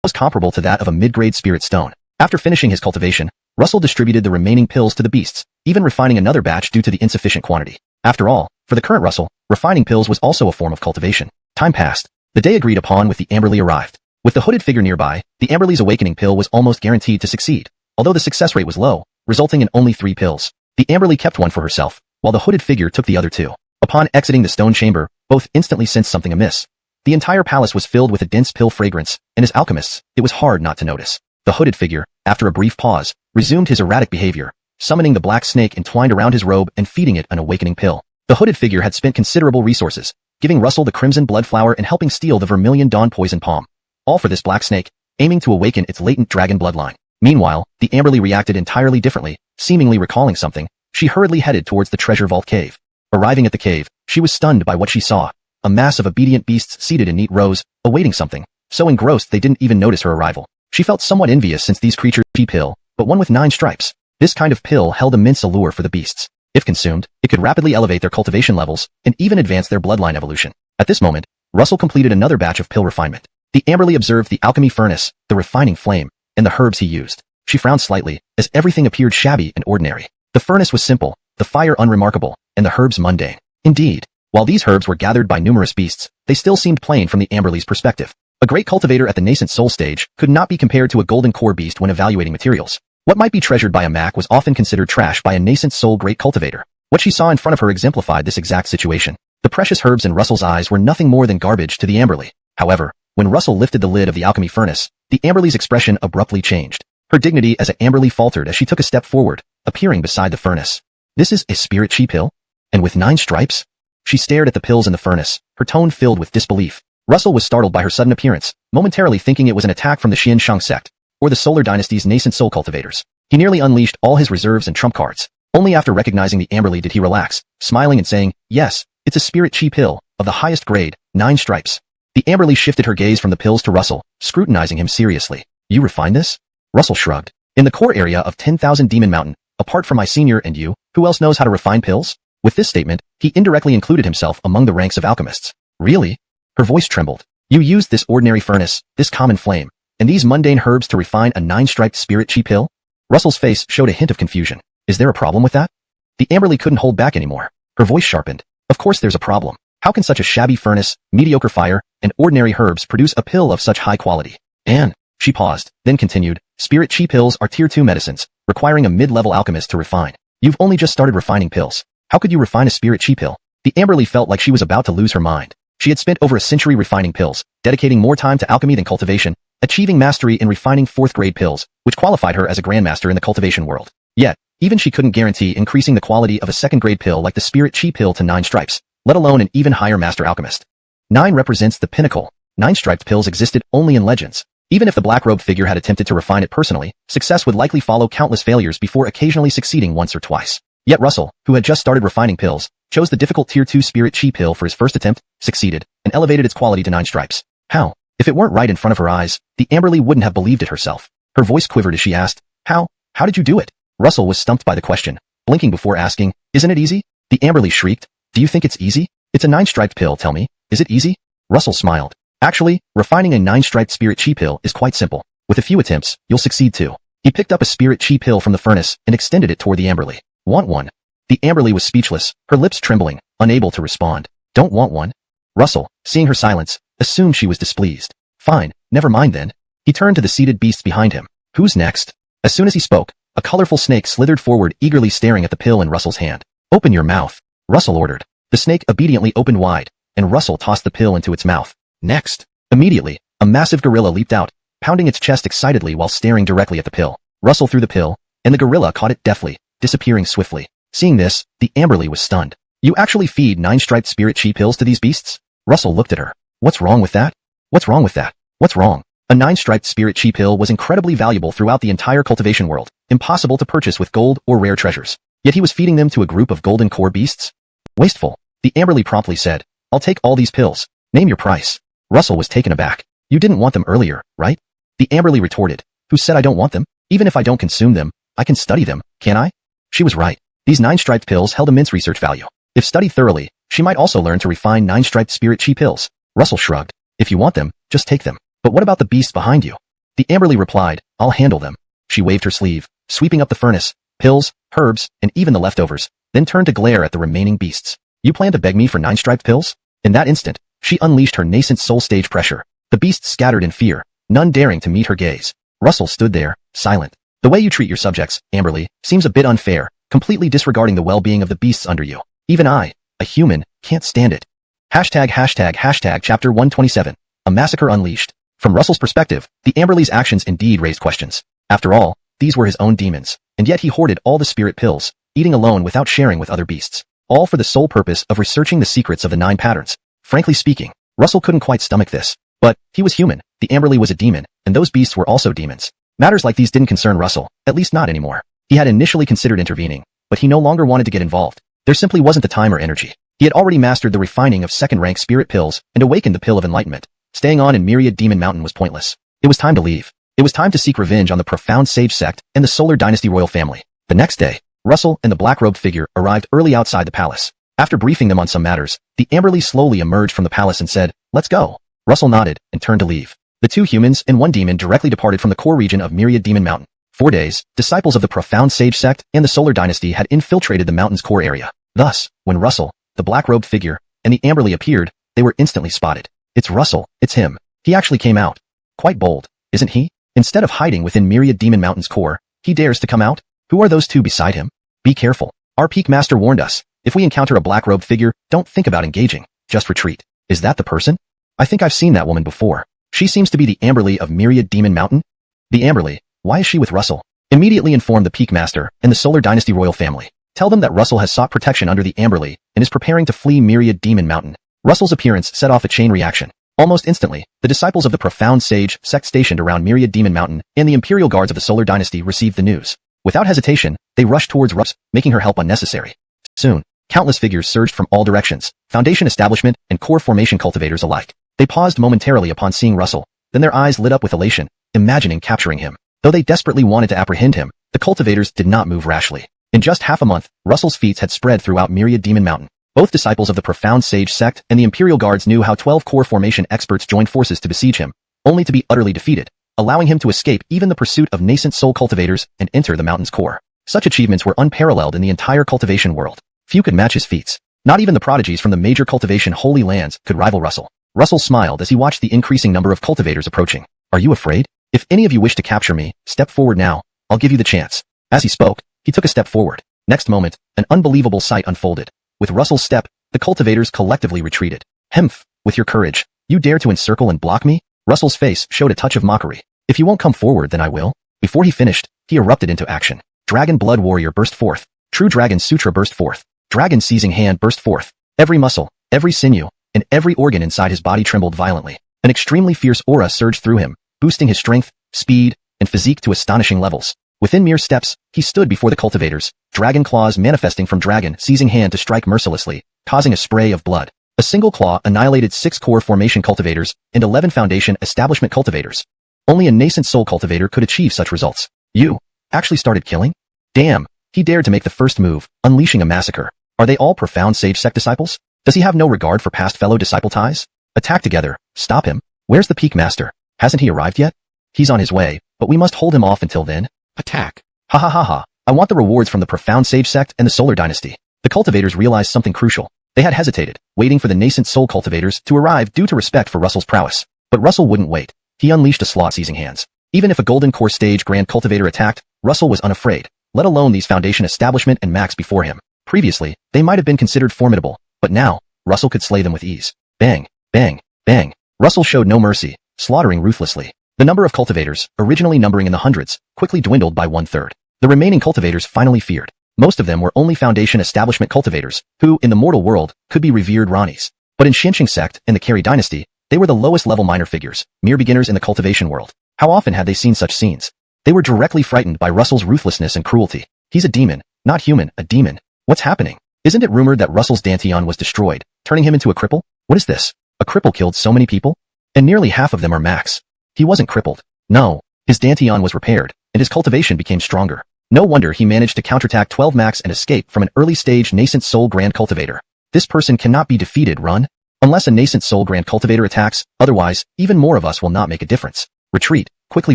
was comparable to that of a mid-grade spirit stone. After finishing his cultivation, Russell distributed the remaining pills to the beasts, even refining another batch due to the insufficient quantity. After all, for the current Russell, refining pills was also a form of cultivation. Time passed. The day agreed upon with the Amberly arrived. With the hooded figure nearby, the Amberly's awakening pill was almost guaranteed to succeed, although the success rate was low, resulting in only 3 pills. The Amberly kept one for herself, while the hooded figure took the other 2. Upon exiting the stone chamber, both instantly sensed something amiss. The entire palace was filled with a dense pill fragrance, and as alchemists, it was hard not to notice. The hooded figure, after a brief pause, resumed his erratic behavior, summoning the black snake entwined around his robe and feeding it an awakening pill. The hooded figure had spent considerable resources, giving Russell the crimson blood flower and helping steal the vermilion dawn poison palm. All for this black snake, aiming to awaken its latent dragon bloodline. Meanwhile, the Amberly reacted entirely differently, seemingly recalling something. She hurriedly headed towards the treasure vault cave. Arriving at the cave, she was stunned by what she saw. A mass of obedient beasts seated in neat rows, awaiting something, so engrossed they didn't even notice her arrival. She felt somewhat envious since these creatures cheap pill, but one with 9 stripes. This kind of pill held immense allure for the beasts. If consumed, it could rapidly elevate their cultivation levels and even advance their bloodline evolution. At this moment, Russell completed another batch of pill refinement. The Amberly observed the alchemy furnace, the refining flame, and the herbs he used. She frowned slightly, as everything appeared shabby and ordinary. The furnace was simple, the fire unremarkable, and the herbs mundane. Indeed, while these herbs were gathered by numerous beasts, they still seemed plain from the Amberly's perspective. A great cultivator at the nascent soul stage could not be compared to a golden core beast when evaluating materials. What might be treasured by a Mac was often considered trash by a nascent soul great cultivator. What she saw in front of her exemplified this exact situation. The precious herbs in Russell's eyes were nothing more than garbage to the Amberly. However, when Russell lifted the lid of the alchemy furnace, the Amberly's expression abruptly changed. Her dignity as an Amberly faltered as she took a step forward, appearing beside the furnace. This is a spirit chi pill? And with 9 stripes? She stared at the pills in the furnace, her tone filled with disbelief. Russell was startled by her sudden appearance, momentarily thinking it was an attack from the Xian Shang sect, or the Solar Dynasty's nascent soul cultivators. He nearly unleashed all his reserves and trump cards. Only after recognizing the Amberly did he relax, smiling and saying, "Yes, it's a spirit chi pill, of the highest grade, 9 stripes." The Amberly shifted her gaze from the pills to Russell, scrutinizing him seriously. "You refined this?" Russell shrugged. "In the core area of 10,000 Demon Mountain, apart from my senior and you, who else knows how to refine pills?" With this statement, he indirectly included himself among the ranks of alchemists. "Really?" Her voice trembled. "You used this ordinary furnace, this common flame, and these mundane herbs to refine a 9-striped spirit chi pill?" Russell's face showed a hint of confusion. "Is there a problem with that?" The Amberly couldn't hold back anymore. Her voice sharpened. "Of course there's a problem. How can such a shabby furnace, mediocre fire, and ordinary herbs produce a pill of such high quality? And," she paused, then continued, "spirit chi pills are tier 2 medicines, requiring a mid-level alchemist to refine. You've only just started refining pills. How could you refine a spirit chi pill?" The Amberly felt like she was about to lose her mind. She had spent over a century refining pills, dedicating more time to alchemy than cultivation, achieving mastery in refining 4th-grade pills, which qualified her as a grandmaster in the cultivation world. Yet, even she couldn't guarantee increasing the quality of a 2nd-grade pill like the spirit chi pill to 9 stripes, let alone an even higher master alchemist. 9 represents the pinnacle. 9-striped pills existed only in legends. Even if the black-robed figure had attempted to refine it personally, success would likely follow countless failures before occasionally succeeding once or twice. Yet Russell, who had just started refining pills, chose the difficult tier 2 spirit chi pill for his first attempt, succeeded, and elevated its quality to 9 stripes. How? If it weren't right in front of her eyes, the Amberly wouldn't have believed it herself. Her voice quivered as she asked, How did you do it?" Russell was stumped by the question, blinking before asking, "Isn't it easy?" The Amberly shrieked, "Do you think it's easy? It's a 9-striped pill, tell me. Is it easy?" Russell smiled. "Actually, refining a 9-striped spirit chi pill is quite simple. With a few attempts, you'll succeed too." He picked up a spirit chi pill from the furnace and extended it toward the Amberly. "Want one?" The Amberly was speechless, her lips trembling, unable to respond. "Don't want one?" Russell, seeing her silence, assumed she was displeased. "Fine, never mind then." He turned to the seated beasts behind him. "Who's next?" As soon as he spoke, a colorful snake slithered forward, eagerly staring at the pill in Russell's hand. "Open your mouth," Russell ordered. The snake obediently opened wide, and Russell tossed the pill into its mouth. Next, immediately, a massive gorilla leaped out, pounding its chest excitedly while staring directly at the pill. Russell threw the pill, and the gorilla caught it deftly, disappearing swiftly. Seeing this, the Amberly was stunned. You actually feed 9-striped spirit chi pills to these beasts? Russell looked at her. What's wrong with that? What's wrong with that? What's wrong? A 9-striped spirit chi pill was incredibly valuable throughout the entire cultivation world, impossible to purchase with gold or rare treasures. Yet he was feeding them to a group of golden core beasts? Wasteful. The Amberly promptly said, I'll take all these pills. Name your price. Russell was taken aback. You didn't want them earlier, right? The Amberly retorted. Who said I don't want them? Even if I don't consume them, I can study them, can't I? She was right. These 9-striped pills held immense research value. If studied thoroughly, she might also learn to refine 9-striped spirit chi pills. Russell shrugged. If you want them, just take them. But what about the beasts behind you? The Amberly replied, I'll handle them. She waved her sleeve, sweeping up the furnace, pills, herbs, and even the leftovers, then turned to glare at the remaining beasts. You plan to beg me for 9-striped pills? In that instant, she unleashed her nascent soul stage pressure. The beasts scattered in fear, none daring to meet her gaze. Russell stood there, silent. The way you treat your subjects, Amberly, seems a bit unfair, completely disregarding the well-being of the beasts under you. Even I, a human, can't stand it. ##### Chapter 127. A Massacre Unleashed. From Russell's perspective, the Amberly's actions indeed raised questions. After all, these were his own demons, and yet he hoarded all the spirit pills, eating alone without sharing with other beasts, all for the sole purpose of researching the secrets of the 9 patterns. Frankly speaking, Russell couldn't quite stomach this. But he was human, the Amberly was a demon, and those beasts were also demons. Matters like these didn't concern Russell, at least not anymore. He had initially considered intervening, but he no longer wanted to get involved. There simply wasn't the time or energy. He had already mastered the refining of second-rank spirit pills and awakened the pill of enlightenment. Staying on in Myriad Demon Mountain was pointless. It was time to leave. It was time to seek revenge on the profound sage sect and the Solar Dynasty royal family. The next day, Russell and the black-robed figure arrived early outside the palace. After briefing them on some matters, the Amberly slowly emerged from the palace and said, Let's go. Russell nodded and turned to leave. The 2 humans and 1 demon directly departed from the core region of Myriad Demon Mountain. 4 days, disciples of the profound sage sect and the Solar Dynasty had infiltrated the mountain's core area. Thus, when Russell, the black-robed figure, and the Amberly appeared, they were instantly spotted. It's Russell, it's him. He actually came out. Quite bold, isn't he? Instead of hiding within Myriad Demon Mountain's core, he dares to come out? Who are those 2 beside him? Be careful. Our peak master warned us. If we encounter a black-robed figure, don't think about engaging. Just retreat. Is that the person? I think I've seen that woman before. She seems to be the Amberly of Myriad Demon Mountain. The Amberly, why is she with Russell? Immediately inform the Peak Master and the Solar Dynasty royal family. Tell them that Russell has sought protection under the Amberly and is preparing to flee Myriad Demon Mountain. Russell's appearance set off a chain reaction. Almost instantly, the disciples of the profound sage sect stationed around Myriad Demon Mountain and the Imperial Guards of the Solar Dynasty received the news. Without hesitation, they rushed towards Russ, making her help unnecessary. Soon, countless figures surged from all directions, Foundation establishment and core formation cultivators alike. They paused momentarily upon seeing Russell, then their eyes lit up with elation, imagining capturing him. Though they desperately wanted to apprehend him, the cultivators did not move rashly. In just half a month, Russell's feats had spread throughout Myriad Demon Mountain. Both disciples of the profound sage sect and the Imperial Guards knew how 12 core formation experts joined forces to besiege him, only to be utterly defeated, allowing him to escape even the pursuit of nascent soul cultivators and enter the mountain's core. Such achievements were unparalleled in the entire cultivation world. Few could match his feats. Not even the prodigies from the major cultivation holy lands could rival Russell. Russell smiled as he watched the increasing number of cultivators approaching. Are you afraid? If any of you wish to capture me, step forward now. I'll give you the chance. As he spoke, he took a step forward. Next moment, an unbelievable sight unfolded. With Russell's step, the cultivators collectively retreated. Hemph, with your courage, you dare to encircle and block me? Russell's face showed a touch of mockery. If you won't come forward, then I will. Before he finished, he erupted into action. Dragon Blood Warrior burst forth. True Dragon Sutra burst forth. Dragon Seizing Hand burst forth. Every muscle, every sinew, and every organ inside his body trembled violently. An extremely fierce aura surged through him, boosting his strength, speed, and physique to astonishing levels. Within mere steps, he stood before the cultivators, dragon claws manifesting from Dragon Seizing Hand to strike mercilessly, causing a spray of blood. A single claw annihilated 6 core formation cultivators and 11 foundation establishment cultivators. Only a nascent soul cultivator could achieve such results. You actually started killing? Damn, he dared to make the first move, unleashing a massacre. Are they all profound sage sect disciples? Does he have no regard for past fellow disciple ties? Attack together. Stop him. Where's the Peak Master? Hasn't he arrived yet? He's on his way, but we must hold him off until then. Attack. Ha ha ha ha. I want the rewards from the profound sage sect and the Solar Dynasty. The cultivators realized something crucial. They had hesitated, waiting for the nascent soul cultivators to arrive due to respect for Russell's prowess. But Russell wouldn't wait. He unleashed a slot seizing hands. Even if a golden core stage grand cultivator attacked, Russell was unafraid, let alone these foundation establishment and max before him. Previously, they might have been considered formidable, but now, Russell could slay them with ease. Bang, bang, bang. Russell showed no mercy, slaughtering ruthlessly. The number of cultivators, originally numbering in the hundreds, quickly dwindled by 1/3. The remaining cultivators finally feared. Most of them were only Foundation establishment cultivators, who, in the mortal world, could be revered Ranis. But in Xinqing sect and the Carey dynasty, they were the lowest-level minor figures, mere beginners in the cultivation world. How often had they seen such scenes? They were directly frightened by Russell's ruthlessness and cruelty. He's a demon, not human, a demon. What's happening? Isn't it rumored that Russell's Dantian was destroyed, turning him into a cripple? What is this? A cripple killed so many people? And nearly half of them are Max. He wasn't crippled. No, his Dantian was repaired, and his cultivation became stronger. No wonder he managed to counterattack 12 Max and escape from an early-stage nascent soul grand cultivator. This person cannot be defeated, run. Unless a nascent soul grand cultivator attacks, otherwise, even more of us will not make a difference. Retreat, quickly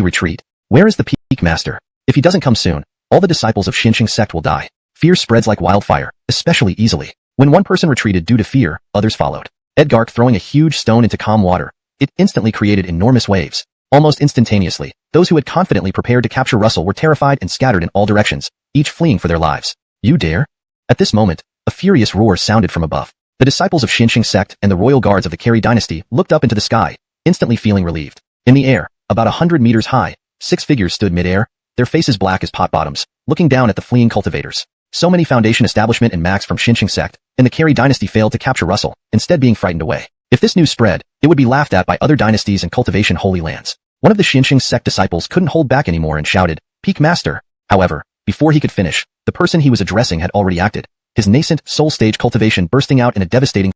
retreat. Where is the peak master? If he doesn't come soon, all the disciples of Xinqing sect will die. Fear spreads like wildfire, especially easily. When one person retreated due to fear, others followed. Edgark throwing a huge stone into calm water. It instantly created enormous waves. Almost instantaneously, those who had confidently prepared to capture Russell were terrified and scattered in all directions, each fleeing for their lives. You dare? At this moment, a furious roar sounded from above. The disciples of Xinqing sect and the royal guards of the Carey dynasty looked up into the sky, instantly feeling relieved. In the air, about 100 meters high, 6 figures stood mid-air, their faces black as pot bottoms, looking down at the fleeing cultivators. So many Foundation establishment and Max from Xinqing sect and the Carey dynasty failed to capture Russell, instead being frightened away. If this news spread, it would be laughed at by other dynasties and cultivation holy lands. One of the Xinqing sect disciples couldn't hold back anymore and shouted, "Peak Master!" However, before he could finish, the person he was addressing had already acted, his nascent soul stage cultivation bursting out in a devastating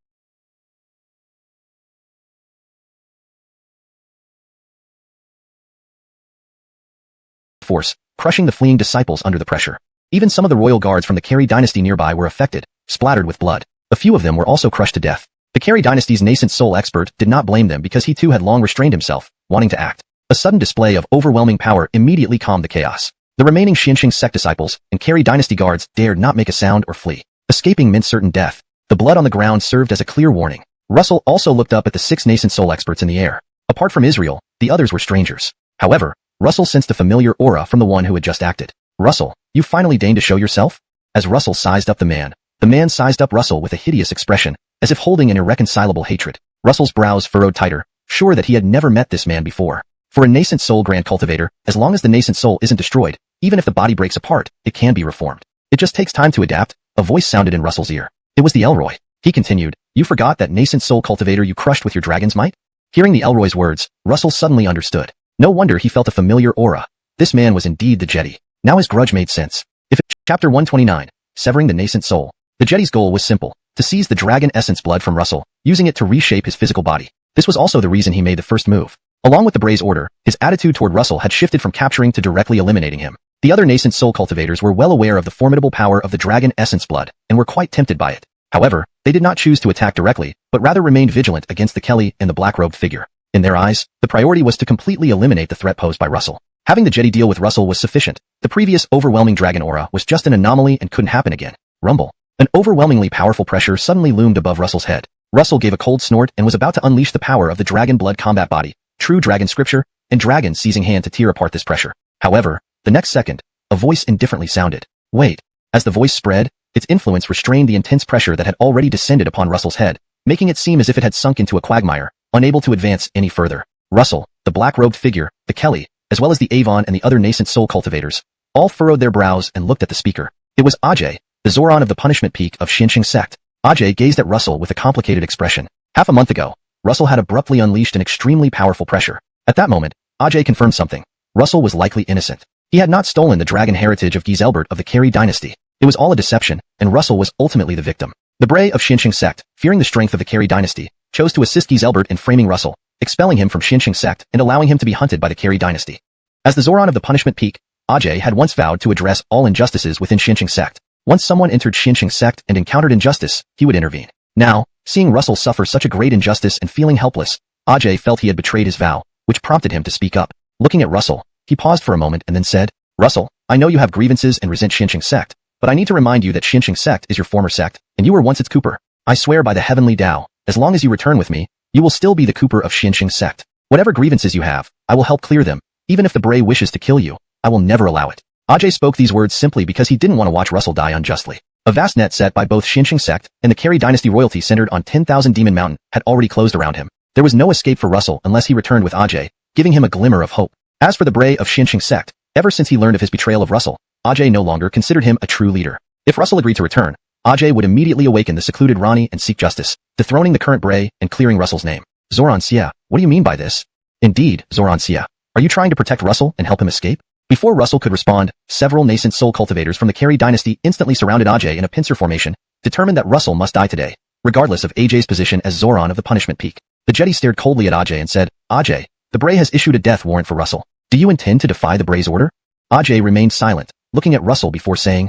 force, crushing the fleeing disciples under the pressure. Even some of the royal guards from the Carey dynasty nearby were affected, splattered with blood. A few of them were also crushed to death. The Carey dynasty's nascent soul expert did not blame them because he too had long restrained himself, wanting to act. A sudden display of overwhelming power immediately calmed the chaos. The remaining Xinqing sect disciples and Carey dynasty guards dared not make a sound or flee. Escaping meant certain death. The blood on the ground served as a clear warning. Russell also looked up at the 6 nascent soul experts in the air. Apart from Israel, the others were strangers. However, Russell sensed a familiar aura from the one who had just acted. Russell, you finally deigned to show yourself? As Russell sized up the man sized up Russell with a hideous expression, as if holding an irreconcilable hatred. Russell's brows furrowed tighter, sure that he had never met this man before. For a nascent soul grand cultivator, as long as the nascent soul isn't destroyed, even if the body breaks apart, it can be reformed. It just takes time to adapt. A voice sounded in Russell's ear. It was the Elroy. He continued, you forgot that nascent soul cultivator you crushed with your dragon's might? Hearing the Elroy's words, Russell suddenly understood. No wonder he felt a familiar aura. This man was indeed the Jedi. Now his grudge made sense. Chapter 129, Severing the Nascent Soul. The Jedi's goal was simple, to seize the dragon essence blood from Russell, using it to reshape his physical body. This was also the reason he made the first move. Along with the Bray's order, his attitude toward Russell had shifted from capturing to directly eliminating him. The other nascent soul cultivators were well aware of the formidable power of the dragon essence blood, and were quite tempted by it. However, they did not choose to attack directly, but rather remained vigilant against the Kelly and the black-robed figure. In their eyes, the priority was to completely eliminate the threat posed by Russell. Having the Jedi deal with Russell was sufficient. The previous overwhelming dragon aura was just an anomaly and couldn't happen again. Rumble. An overwhelmingly powerful pressure suddenly loomed above Russell's head. Russell gave a cold snort and was about to unleash the power of the dragon blood combat body, true dragon scripture, and dragon seizing hand to tear apart this pressure. However, the next second, a voice indifferently sounded. Wait. As the voice spread, its influence restrained the intense pressure that had already descended upon Russell's head, making it seem as if it had sunk into a quagmire, unable to advance any further. Russell, the black-robed figure, the Kelly, as well as the Avon and the other nascent soul cultivators, all furrowed their brows and looked at the speaker. It was Ajay, the Zoran of the punishment peak of Xinqing sect. Ajay gazed at Russell with a complicated expression. Half a month ago, Russell had abruptly unleashed an extremely powerful pressure. At that moment, Ajay confirmed something. Russell was likely innocent. He had not stolen the dragon heritage of Giselbert of the Carey dynasty. It was all a deception, and Russell was ultimately the victim. The Bray of Xinqing sect, fearing the strength of the Carey dynasty, chose to assist Giselbert in framing Russell, expelling him from Xinqing sect and allowing him to be hunted by the Carey dynasty. As the Zoran of the punishment peak, Ajay had once vowed to address all injustices within Xinqing sect. Once someone entered Xinqing sect and encountered injustice, he would intervene. Now, seeing Russell suffer such a great injustice and feeling helpless, Ajay felt he had betrayed his vow, which prompted him to speak up. Looking at Russell, he paused for a moment and then said, Russell, I know you have grievances and resent Xinqing sect, but I need to remind you that Xinqing sect is your former sect, and you were once its Cooper. I swear by the heavenly Tao, as long as you return with me, you will still be the Cooper of Xinqing sect. Whatever grievances you have, I will help clear them. Even if the Bray wishes to kill you, I will never allow it. Ajay spoke these words simply because he didn't want to watch Russell die unjustly. A vast net set by both Xinqing sect and the Carey dynasty royalty centered on 10,000 Demon Mountain had already closed around him. There was no escape for Russell unless he returned with Ajay, giving him a glimmer of hope. As for the Bray of Xinqing sect, ever since he learned of his betrayal of Russell, Ajay no longer considered him a true leader. If Russell agreed to return, Ajay would immediately awaken the secluded Rani and seek justice, dethroning the current Bray and clearing Russell's name. Zoran Sia, what do you mean by this? Indeed, Zoran Sia. Are you trying to protect Russell and help him escape? Before Russell could respond, several nascent soul cultivators from the Carey dynasty instantly surrounded Ajay in a pincer formation, determined that Russell must die today, regardless of Ajay's position as Zoran of the Punishment Peak. The Jedi stared coldly at Ajay and said, Ajay, the Bray has issued a death warrant for Russell. Do you intend to defy the Bray's order? Ajay remained silent, looking at Russell before saying,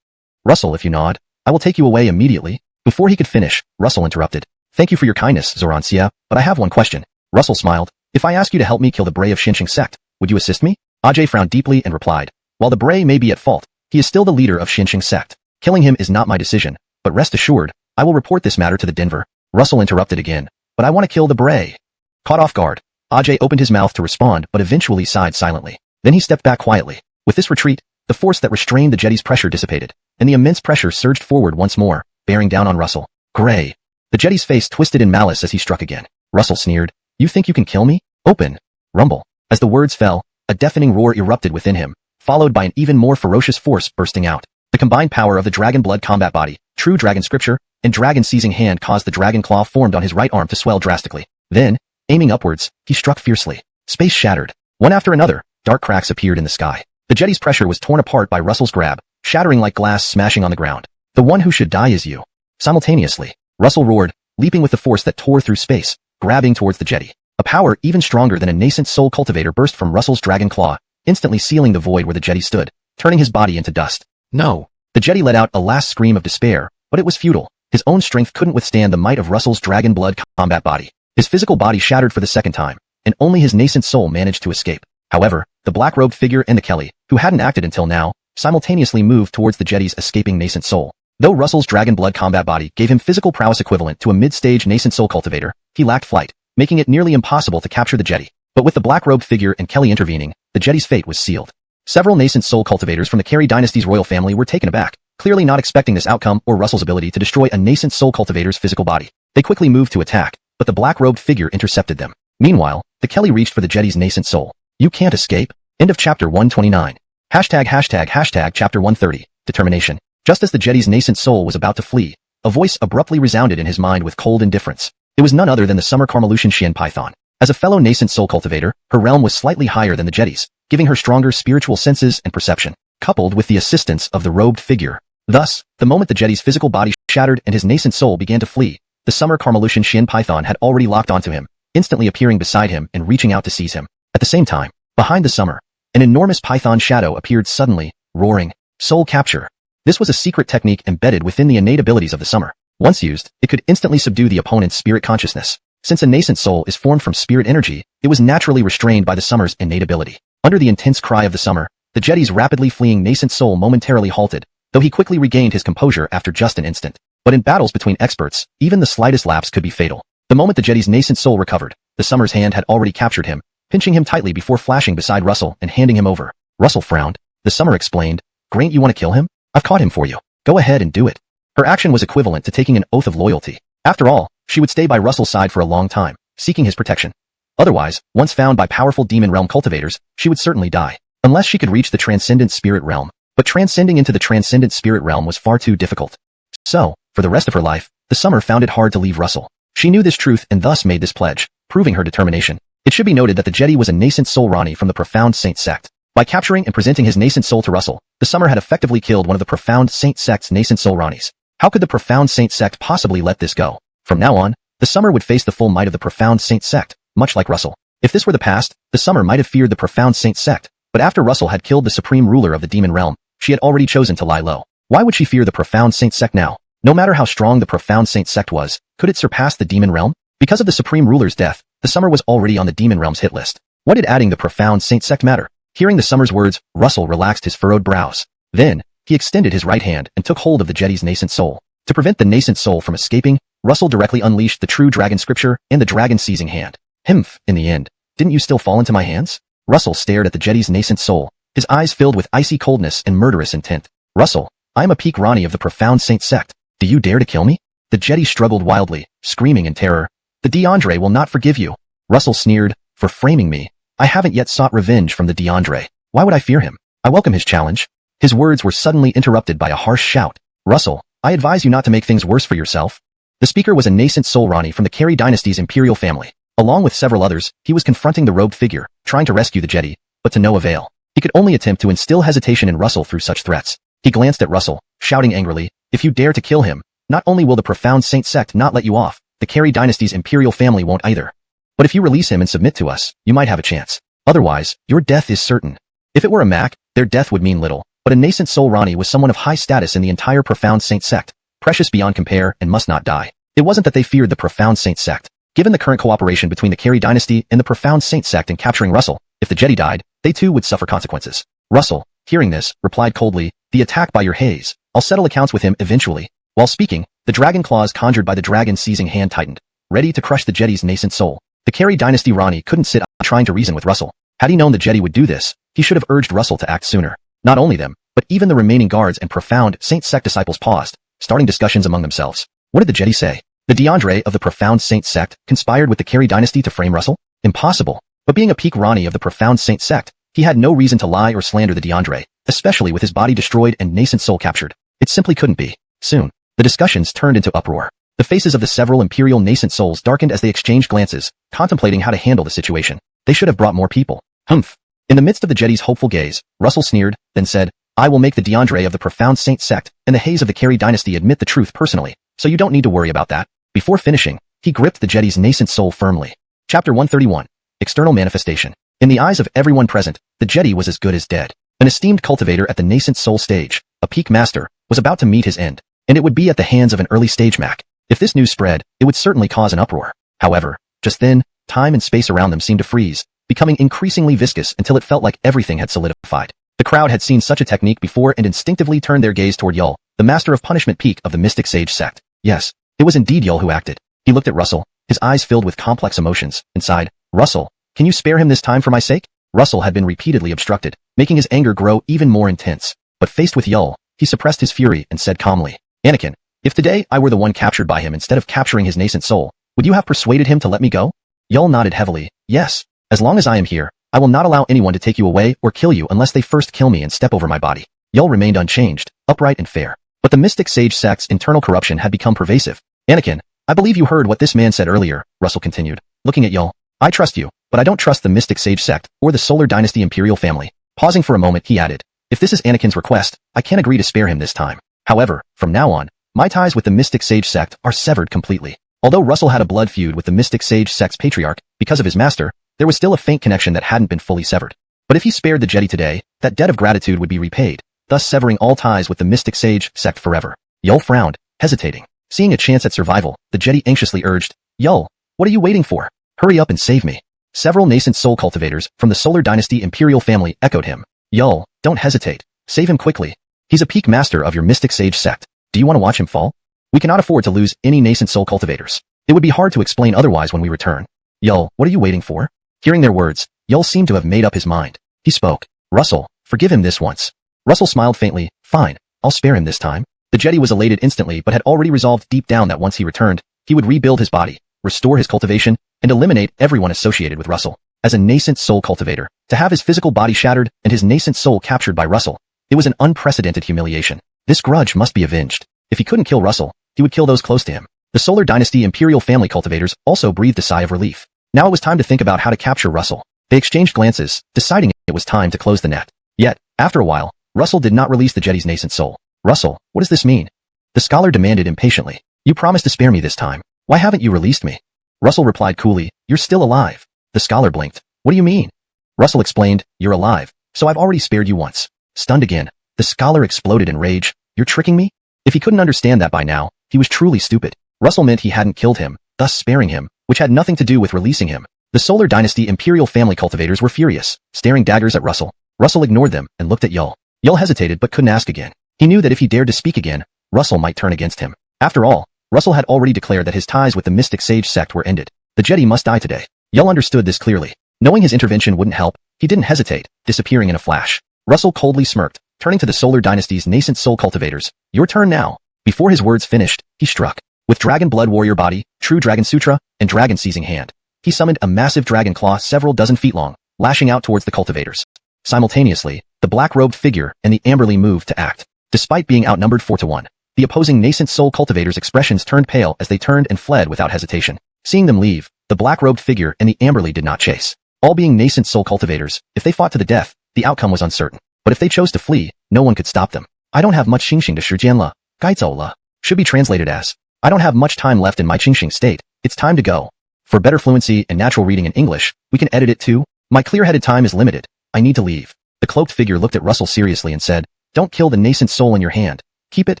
Russell, if you nod, I will take you away immediately. Before he could finish, Russell interrupted. Thank you for your kindness, Zoran Sia, but I have one question. Russell smiled. If I ask you to help me kill the Bray of Shinshing sect, would you assist me? Ajay frowned deeply and replied, while the Bray may be at fault, he is still the leader of Shinshing sect. Killing him is not my decision, but rest assured, I will report this matter to the Denver. Russell interrupted again. But I want to kill the Bray. Caught off guard, Ajay opened his mouth to respond but eventually sighed silently. Then he stepped back quietly. With this retreat, the force that restrained the Jedi's pressure dissipated, and the immense pressure surged forward once more, bearing down on Russell. Gray. The Jedi's face twisted in malice as he struck again. Russell sneered. You think you can kill me? Open. Rumble. As the words fell, a deafening roar erupted within him, followed by an even more ferocious force bursting out. The combined power of the dragon blood combat body, true dragon scripture, and dragon seizing hand caused the dragon claw formed on his right arm to swell drastically. Then, aiming upwards, he struck fiercely. Space shattered. One after another, dark cracks appeared in the sky. The Jedi's pressure was torn apart by Russell's grab, shattering like glass smashing on the ground. The one who should die is you. Simultaneously, Russell roared, leaping with the force that tore through space, grabbing towards the Jedi. A power even stronger than a nascent soul cultivator burst from Russell's dragon claw, instantly sealing the void where the Jedi stood, turning his body into dust. No. The Jedi let out a last scream of despair, but it was futile. His own strength couldn't withstand the might of Russell's dragon blood combat body. His physical body shattered for the second time, and only his nascent soul managed to escape. However, the black-robed figure and the Kelly, who hadn't acted until now, simultaneously moved towards the Jedi's escaping nascent soul. Though Russell's dragon blood combat body gave him physical prowess equivalent to a mid-stage nascent soul cultivator, he lacked flight, making it nearly impossible to capture the Jedi. But with the black-robed figure and Kelly intervening, the Jedi's fate was sealed. Several nascent soul cultivators from the Carey dynasty's royal family were taken aback, clearly not expecting this outcome or Russell's ability to destroy a nascent soul cultivator's physical body. They quickly moved to attack, but the black-robed figure intercepted them. Meanwhile, the Kelly reached for the Jedi's nascent soul. You can't escape. End of chapter 129. ####Chapter 130. Determination. Just as the Jedi's nascent soul was about to flee, a voice abruptly resounded in his mind with cold indifference. It was none other than the Summer Carmelucian Xian Python. As a fellow nascent soul cultivator, her realm was slightly higher than the Jedi's, giving her stronger spiritual senses and perception, coupled with the assistance of the robed figure. Thus, the moment the Jedi's physical body shattered and his nascent soul began to flee, the Summer Carmelucian Xian Python had already locked onto him, instantly appearing beside him and reaching out to seize him. At the same time, behind the Summer, an enormous python shadow appeared suddenly, roaring, Soul Capture. This was a secret technique embedded within the innate abilities of the Summer. Once used, it could instantly subdue the opponent's spirit consciousness. Since a nascent soul is formed from spirit energy, it was naturally restrained by the Summer's innate ability. Under the intense cry of the Summer, the Jedi's rapidly fleeing nascent soul momentarily halted, though he quickly regained his composure after just an instant. But in battles between experts, even the slightest lapse could be fatal. The moment the Jedi's nascent soul recovered, the Summer's hand had already captured him, pinching him tightly before flashing beside Russell and handing him over. Russell frowned. The Summer explained, Graint, you want to kill him? I've caught him for you. Go ahead and do it. Her action was equivalent to taking an oath of loyalty. After all, she would stay by Russell's side for a long time, seeking his protection. Otherwise, once found by powerful demon realm cultivators, she would certainly die, unless she could reach the transcendent spirit realm. But transcending into the transcendent spirit realm was far too difficult. So, for the rest of her life, the Summer found it hard to leave Russell. She knew this truth and thus made this pledge, proving her determination. It should be noted that the Jedi was a nascent soul Rani from the Profound Saint sect. By capturing and presenting his nascent soul to Russell, the Summer had effectively killed one of the Profound Saint sect's nascent soul Ranis. How could the Profound Saint sect possibly let this go? From now on, the Summer would face the full might of the Profound Saint sect, much like Russell. If this were the past, the Summer might have feared the Profound Saint sect, but after Russell had killed the supreme ruler of the demon realm, she had already chosen to lie low. Why would she fear the Profound Saint sect now? No matter how strong the Profound Saint sect was, could it surpass the demon realm? Because of the supreme ruler's death, the Summer was already on the demon realm's hit list. What did adding the Profound Saint sect matter? Hearing the Summer's words, Russell relaxed his furrowed brows. Then, he extended his right hand and took hold of the Jedi's nascent soul. To prevent the nascent soul from escaping, Russell directly unleashed the true dragon scripture and the dragon seizing hand. Himph, in the end, didn't you still fall into my hands? Russell stared at the Jedi's nascent soul, his eyes filled with icy coldness and murderous intent. Russell, I am a peak Rani of the Profound Saint sect. Do you dare to kill me? The Jedi struggled wildly, screaming in terror. The DeAndre will not forgive you. Russell sneered, for framing me. I haven't yet sought revenge from the DeAndre. Why would I fear him? I welcome his challenge. His words were suddenly interrupted by a harsh shout. Russell, I advise you not to make things worse for yourself. The speaker was a nascent soul Rani from the Carey dynasty's imperial family. Along with several others, he was confronting the robed figure, trying to rescue the Jedi, but to no avail. He could only attempt to instill hesitation in Russell through such threats. He glanced at Russell, shouting angrily, if you dare to kill him, not only will the profound Saint sect not let you off, the Carey dynasty's imperial family won't either. But if you release him and submit to us, you might have a chance. Otherwise, your death is certain. If it were a Mac, their death would mean little, but a nascent soul Rani was someone of high status in the entire profound Saint sect, precious beyond compare and must not die. It wasn't that they feared the profound Saint sect. Given the current cooperation between the Carey dynasty and the profound Saint sect in capturing Russell, if the Jedi died, they too would suffer consequences. Russell, hearing this, replied coldly, the attack by your haze. I'll settle accounts with him eventually. While speaking, the dragon claws conjured by the dragon's seizing hand tightened, ready to crush the Jedi's nascent soul. The Carey dynasty Rani couldn't sit trying to reason with Russell. Had he known the Jedi would do this, he should have urged Russell to act sooner. Not only them, but even the remaining guards and profound Saint sect disciples paused, starting discussions among themselves. What did the Jedi say? The DeAndre of the profound Saint sect conspired with the Carey dynasty to frame Russell? Impossible. But being a peak Rani of the profound Saint sect, he had no reason to lie or slander the DeAndre, especially with his body destroyed and nascent soul captured. It simply couldn't be. Soon, the discussions turned into uproar. The faces of the several imperial nascent souls darkened as they exchanged glances, contemplating how to handle the situation. They should have brought more people. Humph. In the midst of the Jedi's hopeful gaze, Russell sneered, then said, I will make the DeAndre of the profound Saint sect and the haze of the Carey dynasty admit the truth personally, so you don't need to worry about that. Before finishing, he gripped the Jedi's nascent soul firmly. Chapter 131. External Manifestation. In the eyes of everyone present, the Jedi was as good as dead. An esteemed cultivator at the nascent soul stage, a peak master, was about to meet his end, and it would be at the hands of an early stage Mac. If this news spread, it would certainly cause an uproar. However, just then, time and space around them seemed to freeze, becoming increasingly viscous until it felt like everything had solidified. The crowd had seen such a technique before and instinctively turned their gaze toward Yul, the master of punishment peak of the mystic sage sect. Yes, it was indeed Yul who acted. He looked at Russell, his eyes filled with complex emotions, and sighed, Russell, can you spare him this time for my sake? Russell had been repeatedly obstructed, making his anger grow even more intense. But faced with Yul, he suppressed his fury and said calmly, Anakin, if today I were the one captured by him instead of capturing his nascent soul, would you have persuaded him to let me go? Yul nodded heavily, yes. As long as I am here, I will not allow anyone to take you away or kill you unless they first kill me and step over my body. Yul remained unchanged, upright and fair. But the mystic sage sect's internal corruption had become pervasive. Anakin, I believe you heard what this man said earlier, Russell continued, looking at Yul. I trust you, but I don't trust the mystic sage sect or the Solar Dynasty Imperial family. Pausing for a moment, he added, if this is Anakin's request, I can't agree to spare him this time. However, from now on, my ties with the mystic sage sect are severed completely. Although Russell had a blood feud with the mystic sage sect's patriarch, because of his master, there was still a faint connection that hadn't been fully severed. But if he spared the Jedi today, that debt of gratitude would be repaid, thus severing all ties with the mystic sage sect forever. Yul frowned, hesitating. Seeing a chance at survival, the Jedi anxiously urged, Yul, what are you waiting for? Hurry up and save me. Several nascent soul cultivators from the Solar Dynasty Imperial family echoed him. Yul, don't hesitate. Save him quickly. He's a peak master of your mystic sage sect. Do you want to watch him fall? We cannot afford to lose any nascent soul cultivators. It would be hard to explain otherwise when we return. Yul, what are you waiting for? Hearing their words, Yul seemed to have made up his mind. He spoke. Russell, forgive him this once. Russell smiled faintly. Fine, I'll spare him this time. The Jedi was elated instantly but had already resolved deep down that once he returned, he would rebuild his body, restore his cultivation, and eliminate everyone associated with Russell. As a nascent soul cultivator, to have his physical body shattered and his nascent soul captured by Russell, it was an unprecedented humiliation. This grudge must be avenged. If he couldn't kill Russell, he would kill those close to him. The Solar Dynasty Imperial family cultivators also breathed a sigh of relief. Now it was time to think about how to capture Russell. They exchanged glances, deciding it was time to close the net. Yet, after a while, Russell did not release the Jedi's nascent soul. Russell, what does this mean? The scholar demanded impatiently. You promised to spare me this time. Why haven't you released me? Russell replied coolly, you're still alive. The scholar blinked. What do you mean? Russell explained, you're alive, so I've already spared you once. Stunned again, the scholar exploded in rage. You're tricking me? If he couldn't understand that by now, he was truly stupid. Russell meant he hadn't killed him, thus sparing him, which had nothing to do with releasing him. The Solar Dynasty Imperial family cultivators were furious, staring daggers at Russell. Russell ignored them and looked at Yul. Yul hesitated but couldn't ask again. He knew that if he dared to speak again, Russell might turn against him. After all, Russell had already declared that his ties with the mystic sage sect were ended. The Jedi must die today. Yul understood this clearly. Knowing his intervention wouldn't help, he didn't hesitate, disappearing in a flash. Russell coldly smirked, turning to the Solar Dynasty's nascent soul cultivators. Your turn now. Before his words finished, he struck. With Dragon Blood Warrior Body, True Dragon Sutra, and Dragon Seizing Hand, he summoned a massive dragon claw several dozen feet long, lashing out towards the cultivators. Simultaneously, the black-robed figure and the Amberly moved to act. Despite being outnumbered 4-1, The opposing nascent soul cultivators' expressions turned pale as they turned and fled without hesitation. Seeing them leave, the black-robed figure and the Amberly did not chase. All being nascent soul cultivators, if they fought to the death, the outcome was uncertain. But if they chose to flee, no one could stop them. I don't have much Xingxing to Shijianla. Gaizhou should be translated as, I don't have much time left in my Xingxing state. It's time to go. For better fluency and natural reading in English, we can edit it to, my clear-headed time is limited. I need to leave. The cloaked figure looked at Russell seriously and said, don't kill the nascent soul in your hand. Keep it.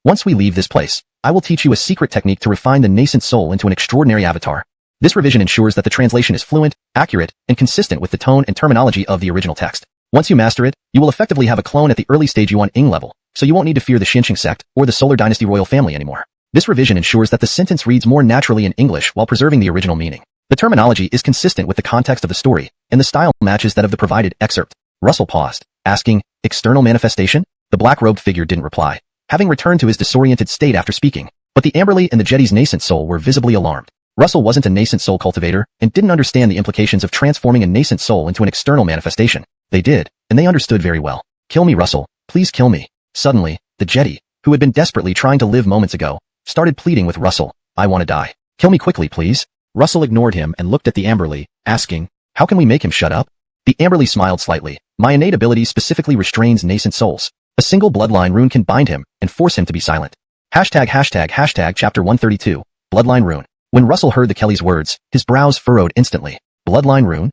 Once we leave this place, I will teach you a secret technique to refine the nascent soul into an extraordinary avatar. This revision ensures that the translation is fluent, accurate, and consistent with the tone and terminology of the original text. Once you master it, you will effectively have a clone at the early stage Yuan Ing level, so you won't need to fear the Xinqing sect or the Solar Dynasty royal family anymore. This revision ensures that the sentence reads more naturally in English while preserving the original meaning. The terminology is consistent with the context of the story, and the style matches that of the provided excerpt. Russell paused, asking, external manifestation? The black-robed figure didn't reply, having returned to his disoriented state after speaking. But the Amberly and the Jetty's nascent soul were visibly alarmed. Russell wasn't a nascent soul cultivator and didn't understand the implications of transforming a nascent soul into an external manifestation. They did, and they understood very well. Kill me, Russell. Please kill me. Suddenly, the Jetty, who had been desperately trying to live moments ago, started pleading with Russell. I want to die. Kill me quickly, please. Russell ignored him and looked at the Amberly, asking, how can we make him shut up? The Amberly smiled slightly. My innate ability specifically restrains nascent souls. A single bloodline rune can bind him and force him to be silent. Hashtag chapter 132, bloodline rune. When Russell heard the Kelly's words, his brows furrowed instantly. Bloodline rune?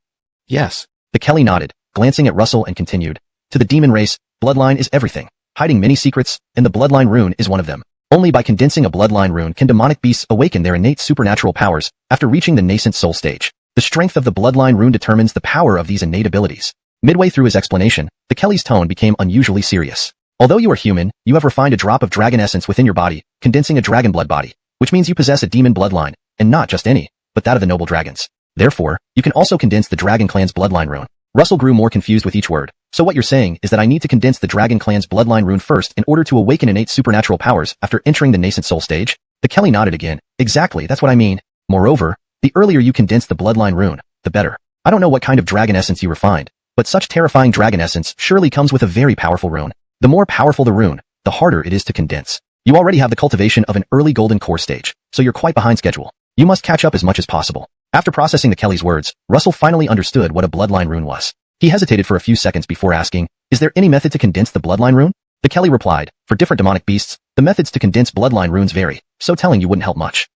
Yes. The Kelly nodded, glancing at Russell and continued. To the demon race, bloodline is everything, hiding many secrets, and the bloodline rune is one of them. Only by condensing a bloodline rune can demonic beasts awaken their innate supernatural powers after reaching the nascent soul stage. The strength of the bloodline rune determines the power of these innate abilities. Midway through his explanation, the Kelly's tone became unusually serious. Although you are human, you have refined a drop of dragon essence within your body, condensing a dragon blood body, which means you possess a demon bloodline, and not just any, but that of the noble dragons. Therefore, you can also condense the dragon clan's bloodline rune. Russell grew more confused with each word. So what you're saying is that I need to condense the dragon clan's bloodline rune first in order to awaken innate supernatural powers after entering the nascent soul stage? The Kelly nodded again. Exactly, that's what I mean. Moreover, the earlier you condense the bloodline rune, the better. I don't know what kind of dragon essence you refined, but such terrifying dragon essence surely comes with a very powerful rune. The more powerful the rune, the harder it is to condense. You already have the cultivation of an early golden core stage, so you're quite behind schedule. You must catch up as much as possible. After processing the Kelly's words, Russell finally understood what a bloodline rune was. He hesitated for a few seconds before asking, is there any method to condense the bloodline rune? The Kelly replied, for different demonic beasts, the methods to condense bloodline runes vary, so telling you wouldn't help much.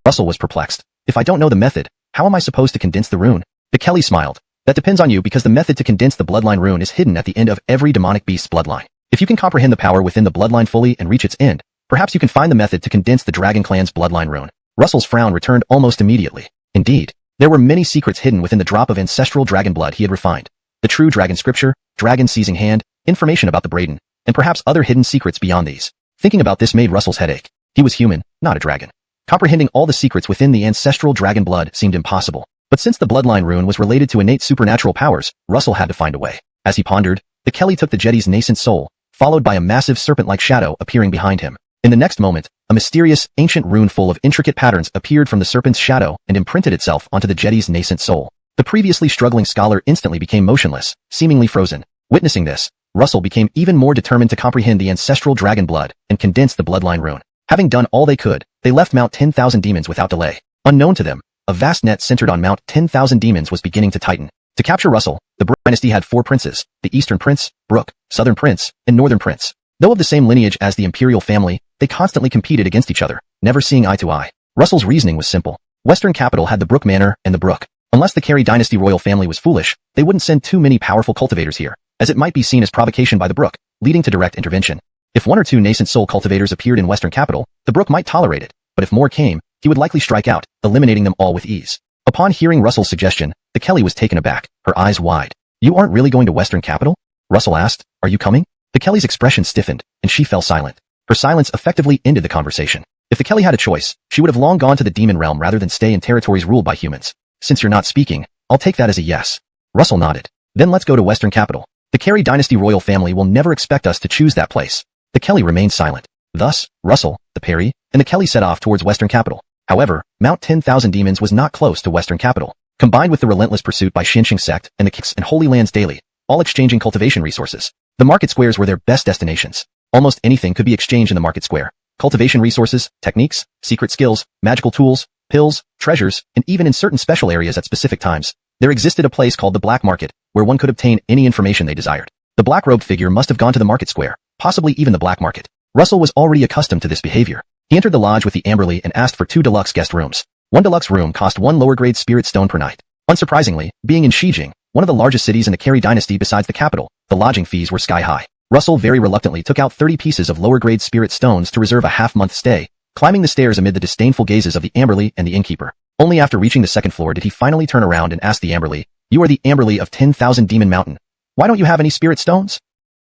Russell was perplexed. If I don't know the method, how am I supposed to condense the rune? The Kelly smiled. That depends on you because the method to condense the bloodline rune is hidden at the end of every demonic beast's bloodline. If you can comprehend the power within the bloodline fully and reach its end, perhaps you can find the method to condense the dragon clan's bloodline rune. Russell's frown returned almost immediately. Indeed, there were many secrets hidden within the drop of ancestral dragon blood he had refined. The true dragon scripture, dragon seizing hand, information about the Braden, and perhaps other hidden secrets beyond these. Thinking about this made Russell's head ache. He was human, not a dragon. Comprehending all the secrets within the ancestral dragon blood seemed impossible. But since the bloodline rune was related to innate supernatural powers, Russell had to find a way. As he pondered, the Kelly took the Jetty's nascent soul, followed by a massive serpent-like shadow appearing behind him. In the next moment, a mysterious, ancient rune full of intricate patterns appeared from the serpent's shadow and imprinted itself onto the Jetty's nascent soul. The previously struggling scholar instantly became motionless, seemingly frozen. Witnessing this, Russell became even more determined to comprehend the ancestral dragon blood and condense the bloodline rune. Having done all they could, they left Mount 10,000 Demons without delay. Unknown to them, a vast net centered on Mount 10,000 Demons was beginning to tighten. To capture Russell, the Brook dynasty had 4 princes, the Eastern Prince, Brook, Southern Prince, and Northern Prince. Though of the same lineage as the imperial family, they constantly competed against each other, never seeing eye to eye. Russell's reasoning was simple. Western capital had the Brook Manor and the Brook. Unless the Carey dynasty royal family was foolish, they wouldn't send too many powerful cultivators here, as it might be seen as provocation by the Brook, leading to direct intervention. If 1 or 2 nascent soul cultivators appeared in Western capital, the Brook might tolerate it, but if more came, he would likely strike out, eliminating them all with ease. Upon hearing Russell's suggestion, the Kelly was taken aback, her eyes wide. You aren't really going to Western capital? Russell asked. Are you coming? The Kelly's expression stiffened, and she fell silent. Her silence effectively ended the conversation. If the Kelly had a choice, she would have long gone to the demon realm rather than stay in territories ruled by humans. Since you're not speaking, I'll take that as a yes. Russell nodded. Then let's go to Western capital. The Carey dynasty royal family will never expect us to choose that place. The Kelly remained silent. Thus, Russell, the Perry, and the Kelly set off towards Western capital. However, Mount 10,000 Demons was not close to Western capital. Combined with the relentless pursuit by Xinqing sect and the Kicks and Holy Lands daily, all exchanging cultivation resources, the market squares were their best destinations. Almost anything could be exchanged in the market square. cultivation resources, techniques, secret skills, magical tools, pills, treasures, and even in certain special areas at specific times. There existed a place called the Black Market, where one could obtain any information they desired. The black-robed figure must have gone to the market square, possibly even the black market. Russell was already accustomed to this behavior. He entered the lodge with the Amberley and asked for 2 deluxe guest rooms. One deluxe room cost 1 lower-grade spirit stone per night. Unsurprisingly, being in Shijing, one of the largest cities in the Carey dynasty besides the capital, the lodging fees were sky-high. Russell very reluctantly took out 30 pieces of lower-grade spirit stones to reserve a half-month stay, climbing the stairs amid the disdainful gazes of the Amberley and the innkeeper. Only after reaching the second floor did he finally turn around and ask the Amberley, "You are the Amberley of 10,000 Demon Mountain. Why don't you have any spirit stones?"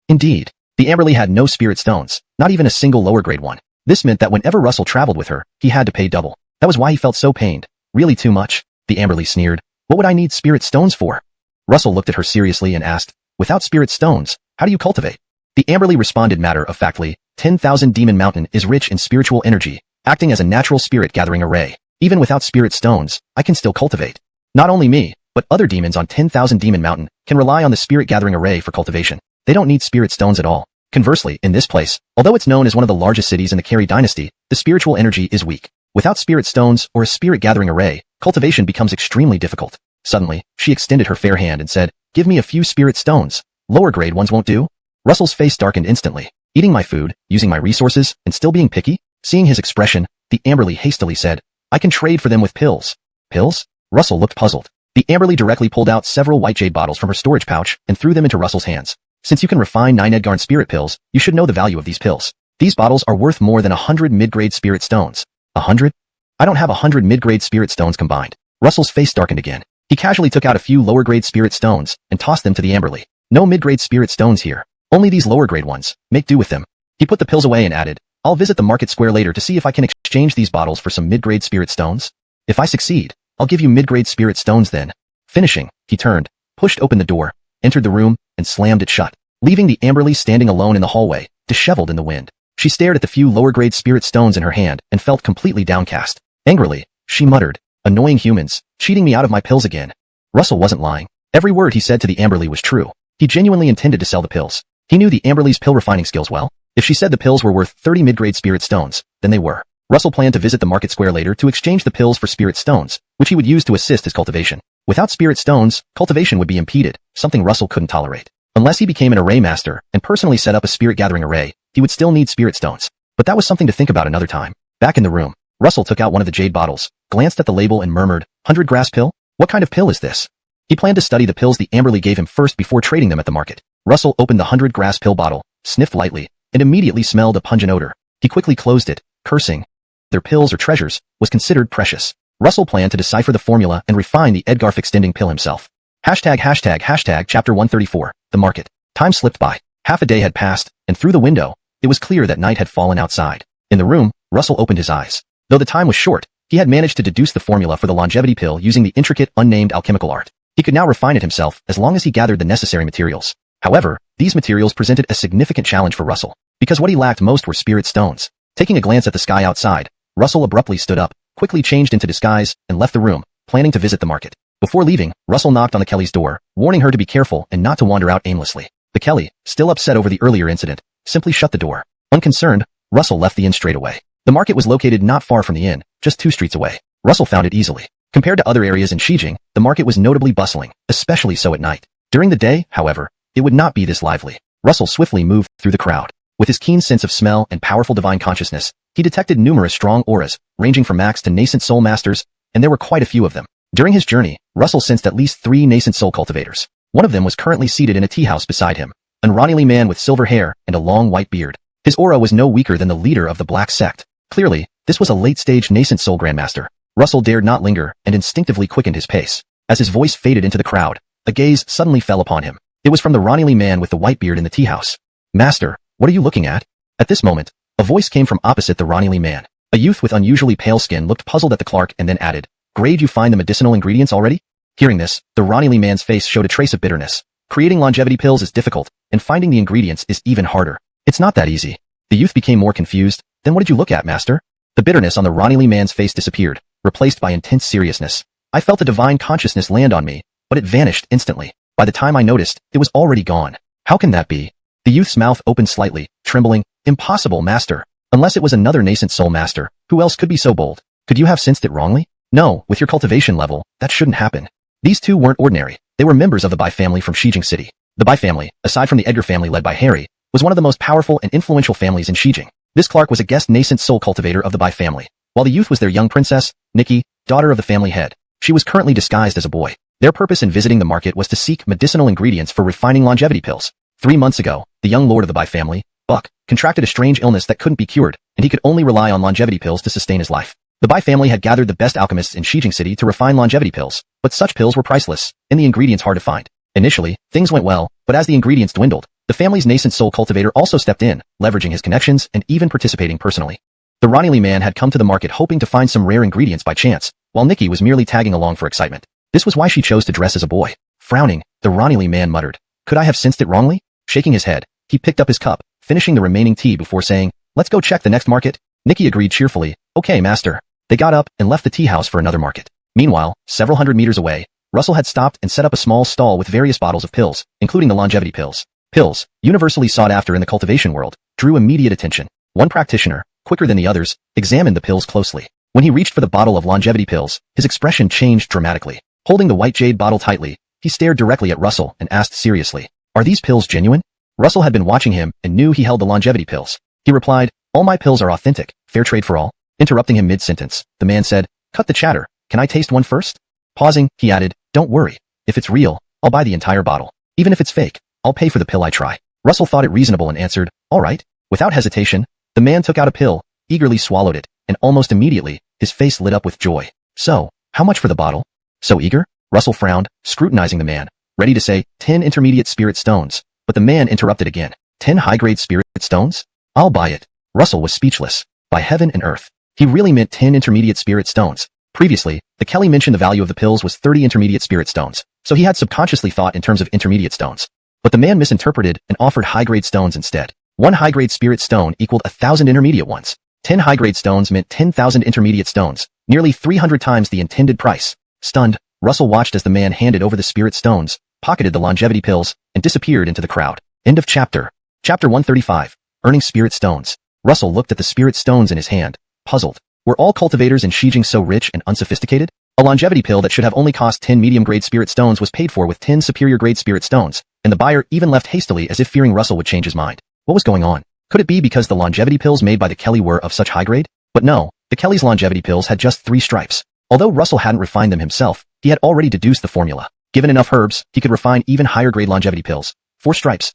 Indeed, the Amberley had no spirit stones, not even a single lower-grade one. This meant that whenever Russell traveled with her, he had to pay double. That was why he felt so pained. Really too much? The Amberley sneered. What would I need spirit stones for? Russell looked at her seriously and asked, "Without spirit stones, how do you cultivate?" The Amberley responded matter-of-factly, 10,000 Demon Mountain is rich in spiritual energy, acting as a natural spirit-gathering array. Even without spirit stones, I can still cultivate. Not only me, but other demons on 10,000 Demon Mountain can rely on the spirit-gathering array for cultivation. They don't need spirit stones at all. Conversely, in this place, although it's known as one of the largest cities in the Carey dynasty, the spiritual energy is weak. Without spirit stones or a spirit-gathering array, cultivation becomes extremely difficult. Suddenly, she extended her fair hand and said, "Give me a few spirit stones. Lower-grade ones won't do?" Russell's face darkened instantly. Eating my food, using my resources, and still being picky? Seeing his expression, the Amberley hastily said, "I can trade for them with pills." Pills? Russell looked puzzled. The Amberley directly pulled out several white jade bottles from her storage pouch and threw them into Russell's hands. "Since you can refine 9 Edgarn spirit pills, you should know the value of these pills. These bottles are worth more than 100 mid-grade spirit stones." 100? I don't have 100 mid-grade spirit stones combined. Russell's face darkened again. He casually took out a few lower-grade spirit stones and tossed them to the Amberley. "No mid-grade spirit stones here. Only these lower-grade ones. Make do with them." He put the pills away and added, "I'll visit the market square later to see if I can exchange these bottles for some mid-grade spirit stones. If I succeed, I'll give you mid-grade spirit stones then." Finishing, he turned, pushed open the door, entered the room, and slammed it shut, leaving the Amberley standing alone in the hallway, disheveled in the wind. She stared at the few lower-grade spirit stones in her hand and felt completely downcast. Angrily, she muttered, "Annoying humans, cheating me out of my pills again." Russell wasn't lying. Every word he said to the Amberley was true. He genuinely intended to sell the pills. He knew the Amberley's pill refining skills well. If she said the pills were worth 30 mid-grade spirit stones, then they were. Russell planned to visit the market square later to exchange the pills for spirit stones, which he would use to assist his cultivation. Without spirit stones, cultivation would be impeded, something Russell couldn't tolerate. Unless he became an array master and personally set up a spirit-gathering array, he would still need spirit stones. But that was something to think about another time. Back in the room, Russell took out one of the jade bottles, glanced at the label and murmured, "100 grass pill? What kind of pill is this?" He planned to study the pills the Amberley gave him first before trading them at the market. Russell opened the 100 grass pill bottle, sniffed lightly, and immediately smelled a pungent odor. He quickly closed it, cursing. Their pills or treasures was considered precious. Russell planned to decipher the formula and refine the Edgarf extending pill himself. Chapter 134, The Market. Time slipped by. Half a day had passed, and through the window, it was clear that night had fallen outside. In the room, Russell opened his eyes. Though the time was short, he had managed to deduce the formula for the longevity pill using the intricate, unnamed alchemical art. He could now refine it himself as long as he gathered the necessary materials. However, these materials presented a significant challenge for Russell, because what he lacked most were spirit stones. Taking a glance at the sky outside, Russell abruptly stood up, quickly changed into disguise, and left the room, planning to visit the market. Before leaving, Russell knocked on the Kelly's door, warning her to be careful and not to wander out aimlessly. The Kelly, still upset over the earlier incident, simply shut the door. Unconcerned, Russell left the inn straight away. The market was located not far from the inn, just 2 streets away. Russell found it easily. Compared to other areas in Shijing, the market was notably bustling, especially so at night. During the day, however, it would not be this lively. Russell swiftly moved through the crowd. With his keen sense of smell and powerful divine consciousness, he detected numerous strong auras, ranging from max to nascent soul masters, and there were quite a few of them. During his journey, Russell sensed at least 3 nascent soul cultivators. One of them was currently seated in a tea house beside him, an Ronili man with silver hair and a long white beard. His aura was no weaker than the leader of the Black Sect. Clearly, this was a late-stage nascent soul grandmaster. Russell dared not linger and instinctively quickened his pace. As his voice faded into the crowd, a gaze suddenly fell upon him. It was from the Ronili man with the white beard in the tea house. "Master, what are you looking at?" At this moment, a voice came from opposite the Ronili man. A youth with unusually pale skin looked puzzled at the clerk and then added, "Grade, you find the medicinal ingredients already?" Hearing this, the Ronili man's face showed a trace of bitterness. Creating longevity pills is difficult, and finding the ingredients is even harder. It's not that easy. The youth became more confused. "Then what did you look at, master?" The bitterness on the Ronili man's face disappeared, replaced by intense seriousness. "I felt a divine consciousness land on me, but it vanished instantly. By the time I noticed, it was already gone. How can that be?" The youth's mouth opened slightly, trembling. "Impossible, master. Unless it was another nascent soul master, who else could be so bold? Could you have sensed it wrongly? No, with your cultivation level, that shouldn't happen. These two weren't ordinary. They were members of the Bai family from Shijing City. The Bai family, aside from the Edgar family led by Harry, was one of the most powerful and influential families in Shijing. This Clark was a guest nascent soul cultivator of the Bai family, while the youth was their young princess, Nikki, daughter of the family head. She was currently disguised as a boy. Their purpose in visiting the market was to seek medicinal ingredients for refining longevity pills. 3 months ago, the young lord of the Bai family, Buck, contracted a strange illness that couldn't be cured, and he could only rely on longevity pills to sustain his life. The Bai family had gathered the best alchemists in Shijing City to refine longevity pills, but such pills were priceless, and the ingredients hard to find. Initially, things went well, but as the ingredients dwindled, the family's nascent soul cultivator also stepped in, leveraging his connections and even participating personally. The Ronnie Lee man had come to the market hoping to find some rare ingredients by chance, while Nikki was merely tagging along for excitement. This was why she chose to dress as a boy. Frowning, the Ronnie Lee man muttered, "Could I have sensed it wrongly?" Shaking his head, he picked up his cup, finishing the remaining tea before saying, "Let's go check the next market." Nikki agreed cheerfully, "Okay, master." They got up and left the tea house for another market. Meanwhile, several hundred meters away, Russell had stopped and set up a small stall with various bottles of pills, including the longevity pills. Pills, universally sought after in the cultivation world, drew immediate attention. One practitioner, quicker than the others, examined the pills closely. When he reached for the bottle of longevity pills, his expression changed dramatically. Holding the white jade bottle tightly, he stared directly at Russell and asked seriously, "Are these pills genuine?" Russell had been watching him and knew he held the longevity pills. He replied, "All my pills are authentic, fair trade for all." Interrupting him mid-sentence, the man said, "Cut the chatter, can I taste one first?" Pausing, he added, "Don't worry. If it's real, I'll buy the entire bottle. Even if it's fake, I'll pay for the pill I try." Russell thought it reasonable and answered, "All right." Without hesitation, the man took out a pill, eagerly swallowed it, and almost immediately, his face lit up with joy. "So, how much for the bottle?" "So eager?" Russell frowned, scrutinizing the man, ready to say, 10 intermediate spirit stones, but the man interrupted again. 10 high-grade spirit stones? I'll buy it." Russell was speechless. By heaven and earth. He really meant 10 intermediate spirit stones. Previously, the Kelly mentioned the value of the pills was 30 intermediate spirit stones, so he had subconsciously thought in terms of intermediate stones. But the man misinterpreted and offered high-grade stones instead. 1 high-grade spirit stone equaled 1,000 intermediate ones. 10 high-grade stones meant 10,000 intermediate stones, nearly 300 times the intended price. Stunned, Russell watched as the man handed over the spirit stones, pocketed the longevity pills, and disappeared into the crowd. End of chapter. Chapter 135. Earning spirit stones. Russell looked at the spirit stones in his hand, puzzled. Were all cultivators in Shijing so rich and unsophisticated? A longevity pill that should have only cost 10 medium-grade spirit stones was paid for with 10 superior-grade spirit stones, and the buyer even left hastily as if fearing Russell would change his mind. What was going on? Could it be because the longevity pills made by the Kelly were of such high grade? But no, the Kelly's longevity pills had just 3 stripes. Although Russell hadn't refined them himself, he had already deduced the formula. Given enough herbs, he could refine even higher-grade longevity pills. 4 stripes.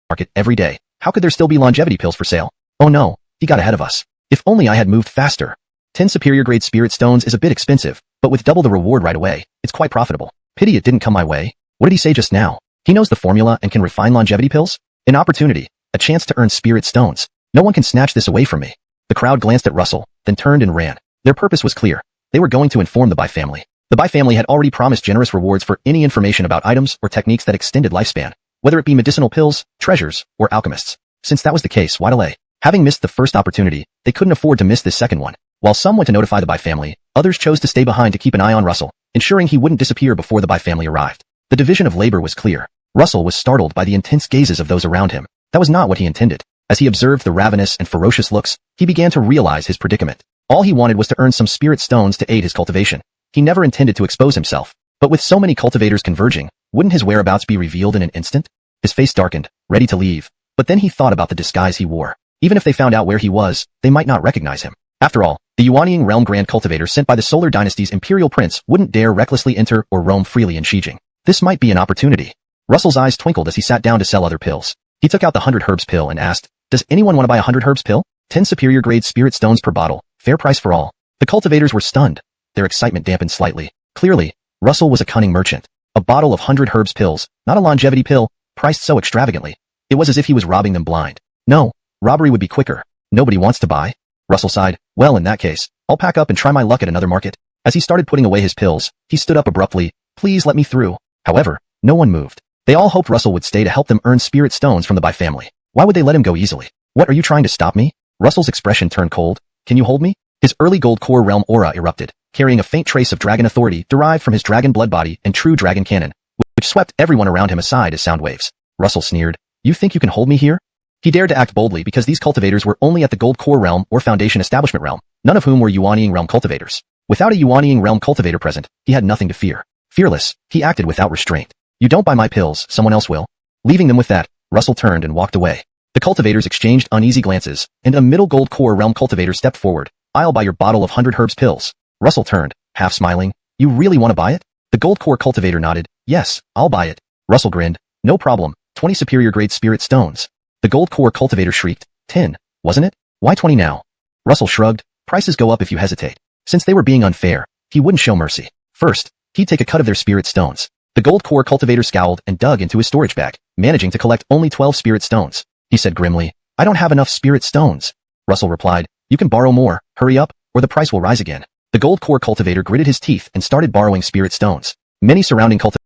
Market every day. How could there still be longevity pills for sale? Oh no, he got ahead of us. If only I had moved faster. 10 superior-grade spirit stones is a bit expensive, but with double the reward right away, it's quite profitable. Pity it didn't come my way. What did he say just now? He knows the formula and can refine longevity pills? An opportunity, a chance to earn spirit stones. No one can snatch this away from me. The crowd glanced at Russell, then turned and ran. Their purpose was clear. They were going to inform the Bai family. The Bai family had already promised generous rewards for any information about items or techniques that extended lifespan, whether it be medicinal pills, treasures, or alchemists. Since that was the case, why delay? Having missed the first opportunity, they couldn't afford to miss this second one. While some went to notify the Bai family, others chose to stay behind to keep an eye on Russell, ensuring he wouldn't disappear before the Bai family arrived. The division of labor was clear. Russell was startled by the intense gazes of those around him. That was not what he intended. As he observed the ravenous and ferocious looks, he began to realize his predicament. All he wanted was to earn some spirit stones to aid his cultivation. He never intended to expose himself. But with so many cultivators converging, wouldn't his whereabouts be revealed in an instant? His face darkened, ready to leave. But then he thought about the disguise he wore. Even if they found out where he was, they might not recognize him. After all, the Yuanying realm grand cultivator sent by the Solar Dynasty's imperial prince wouldn't dare recklessly enter or roam freely in Shijing. This might be an opportunity. Russell's eyes twinkled as he sat down to sell other pills. He took out the 100 herbs pill and asked, "Does anyone want to buy 100 herbs pill? 10 superior grade spirit stones per bottle, fair price for all." The cultivators were stunned. Their excitement dampened slightly. Clearly, Russell was a cunning merchant. A bottle of 100 herbs pills, not a longevity pill, priced so extravagantly. It was as if he was robbing them blind. No, robbery would be quicker. Nobody wants to buy. Russell sighed. Well, in that case, I'll pack up and try my luck at another market. As he started putting away his pills, he stood up abruptly. "Please let me through." However, no one moved. They all hoped Russell would stay to help them earn spirit stones from the Bai family. Why would they let him go easily? "What, are you trying to stop me?" Russell's expression turned cold. "Can you hold me?" His early gold core realm aura erupted, carrying a faint trace of dragon authority derived from his dragon blood body and true dragon cannon, which swept everyone around him aside as sound waves. Russell sneered. "You think you can hold me here?" He dared to act boldly because these cultivators were only at the Gold Core realm or Foundation Establishment realm, none of whom were Yuanying realm cultivators. Without a Yuanying realm cultivator present, he had nothing to fear. Fearless, he acted without restraint. You don't buy my pills, someone else will. Leaving them with that, Russell turned and walked away. The cultivators exchanged uneasy glances, and a middle Gold Core realm cultivator stepped forward. I'll buy your bottle of 100 herbs pills. Russell turned, half smiling. You really want to buy it? The Gold Core cultivator nodded. Yes, I'll buy it. Russell grinned. No problem. 20 superior grade spirit stones. The Gold Core cultivator shrieked. 10, wasn't it? Why 20 now? Russell shrugged. Prices go up if you hesitate. Since they were being unfair, he wouldn't show mercy. First, he'd take a cut of their spirit stones. The Gold Core cultivator scowled and dug into his storage bag, managing to collect only 12 spirit stones. He said grimly, I don't have enough spirit stones. Russell replied, you can borrow more, hurry up, or the price will rise again. The Gold Core cultivator gritted his teeth and started borrowing spirit stones. Many surrounding cultivators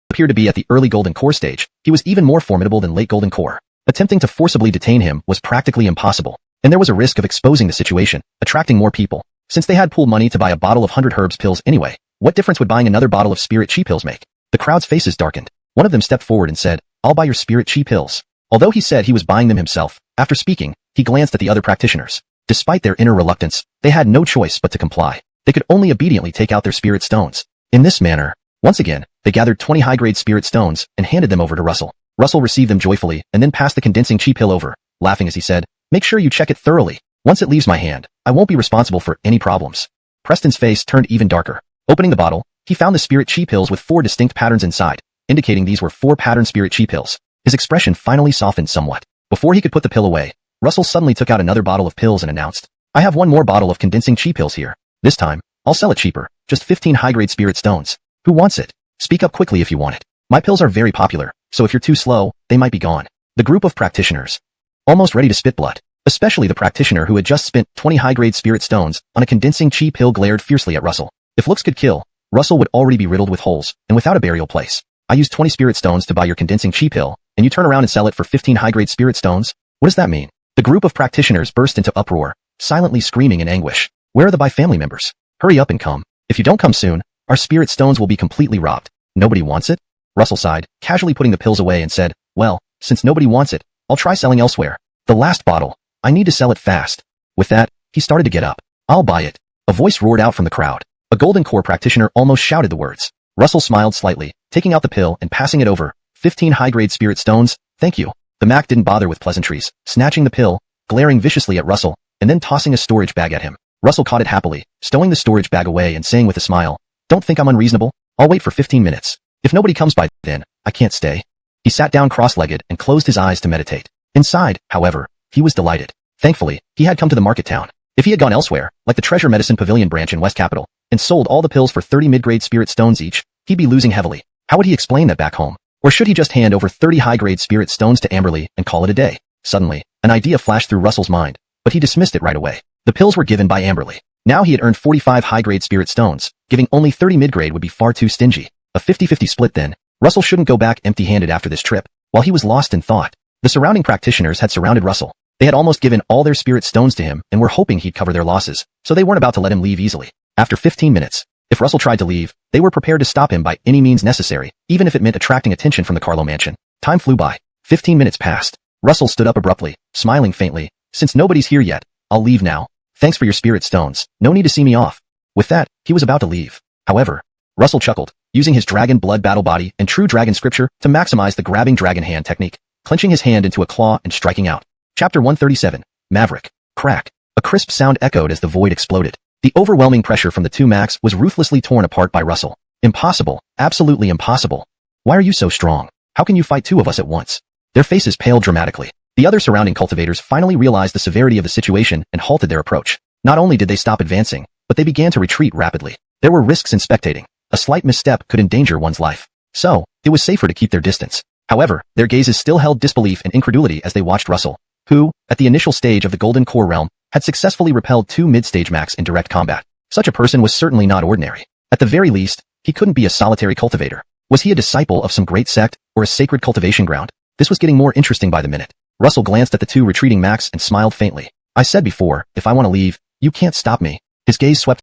appeared to be at the early Golden Core stage. He was even more formidable than late Golden Core. Attempting to forcibly detain him was practically impossible, and there was a risk of exposing the situation, attracting more people. Since they had pooled money to buy a bottle of 100 herbs pills anyway, what difference would buying another bottle of spirit chi pills make? The crowd's faces darkened. One of them stepped forward and said, I'll buy your spirit chi pills. Although he said he was buying them himself, after speaking, he glanced at the other practitioners. Despite their inner reluctance, they had no choice but to comply. They could only obediently take out their spirit stones. In this manner, once again, they gathered 20 high-grade spirit stones and handed them over to Russell. Russell received them joyfully and then passed the condensing chi pill over, laughing as he said, make sure you check it thoroughly. Once it leaves my hand, I won't be responsible for any problems. Preston's face turned even darker. Opening the bottle, he found the spirit chi pills with 4 distinct patterns inside, indicating these were 4 pattern spirit chi pills. His expression finally softened somewhat. Before he could put the pill away, Russell suddenly took out another bottle of pills and announced, I have one more bottle of condensing chi pills here. This time, I'll sell it cheaper, just 15 high-grade spirit stones. Who wants it? Speak up quickly if you want it. My pills are very popular, so if you're too slow, they might be gone. The group of practitioners, almost ready to spit blood, especially the practitioner who had just spent 20 high-grade spirit stones on a condensing chi pill, glared fiercely at Russell. If looks could kill, Russell would already be riddled with holes and without a burial place. I used 20 spirit stones to buy your condensing chi pill, and you turn around and sell it for 15 high-grade spirit stones? What does that mean? The group of practitioners burst into uproar, silently screaming in anguish. Where are the buy family members? Hurry up and come. If you don't come soon, our spirit stones will be completely robbed. Nobody wants it? Russell sighed, casually putting the pills away and said, well, since nobody wants it, I'll try selling elsewhere. The last bottle. I need to sell it fast. With that, he started to get up. I'll buy it. A voice roared out from the crowd. A Golden Core practitioner almost shouted the words. Russell smiled slightly, taking out the pill and passing it over. 15 high-grade spirit stones, thank you. The Mac didn't bother with pleasantries, snatching the pill, glaring viciously at Russell, and then tossing a storage bag at him. Russell caught it happily, stowing the storage bag away and saying with a smile, don't think I'm unreasonable. I'll wait for 15 minutes. If nobody comes by then, I can't stay. He sat down cross-legged and closed his eyes to meditate. Inside, however, he was delighted. Thankfully, he had come to the market town. If he had gone elsewhere, like the Treasure Medicine Pavilion branch in West Capital, and sold all the pills for 30 mid-grade spirit stones each, he'd be losing heavily. How would he explain that back home? Or should he just hand over 30 high-grade spirit stones to Amberly and call it a day? Suddenly, an idea flashed through Russell's mind, but he dismissed it right away. The pills were given by Amberly. Now he had earned 45 high-grade spirit stones. Giving only 30 mid-grade would be far too stingy. A 50-50 split then. Russell shouldn't go back empty-handed after this trip. While he was lost in thought, the surrounding practitioners had surrounded Russell. They had almost given all their spirit stones to him and were hoping he'd cover their losses, so they weren't about to let him leave easily. After 15 minutes, if Russell tried to leave, they were prepared to stop him by any means necessary, even if it meant attracting attention from the Carlo mansion. Time flew by. 15 minutes passed. Russell stood up abruptly, smiling faintly. Since nobody's here yet, I'll leave now. Thanks for your spirit stones. No need to see me off. With that, he was about to leave. However, Russell chuckled, using his dragon blood battle body and true dragon scripture to maximize the grabbing dragon hand technique, clenching his hand into a claw and striking out. Chapter 137. Maverick. Crack. A crisp sound echoed as the void exploded. The overwhelming pressure from the two Macs was ruthlessly torn apart by Russell. Impossible. Absolutely impossible. Why are you so strong? How can you fight two of us at once? Their faces paled dramatically. The other surrounding cultivators finally realized the severity of the situation and halted their approach. Not only did they stop advancing, but they began to retreat rapidly. There were risks in spectating. A slight misstep could endanger one's life. So, it was safer to keep their distance. However, their gazes still held disbelief and incredulity as they watched Russell, who, at the initial stage of the Golden Core realm, had successfully repelled 2 mid-stage Macs in direct combat. Such a person was certainly not ordinary. At the very least, he couldn't be a solitary cultivator. Was he a disciple of some great sect, or a sacred cultivation ground? This was getting more interesting by the minute. Russell glanced at the 2 retreating Macs and smiled faintly. I said before, if I want to leave, you can't stop me. His gaze swept.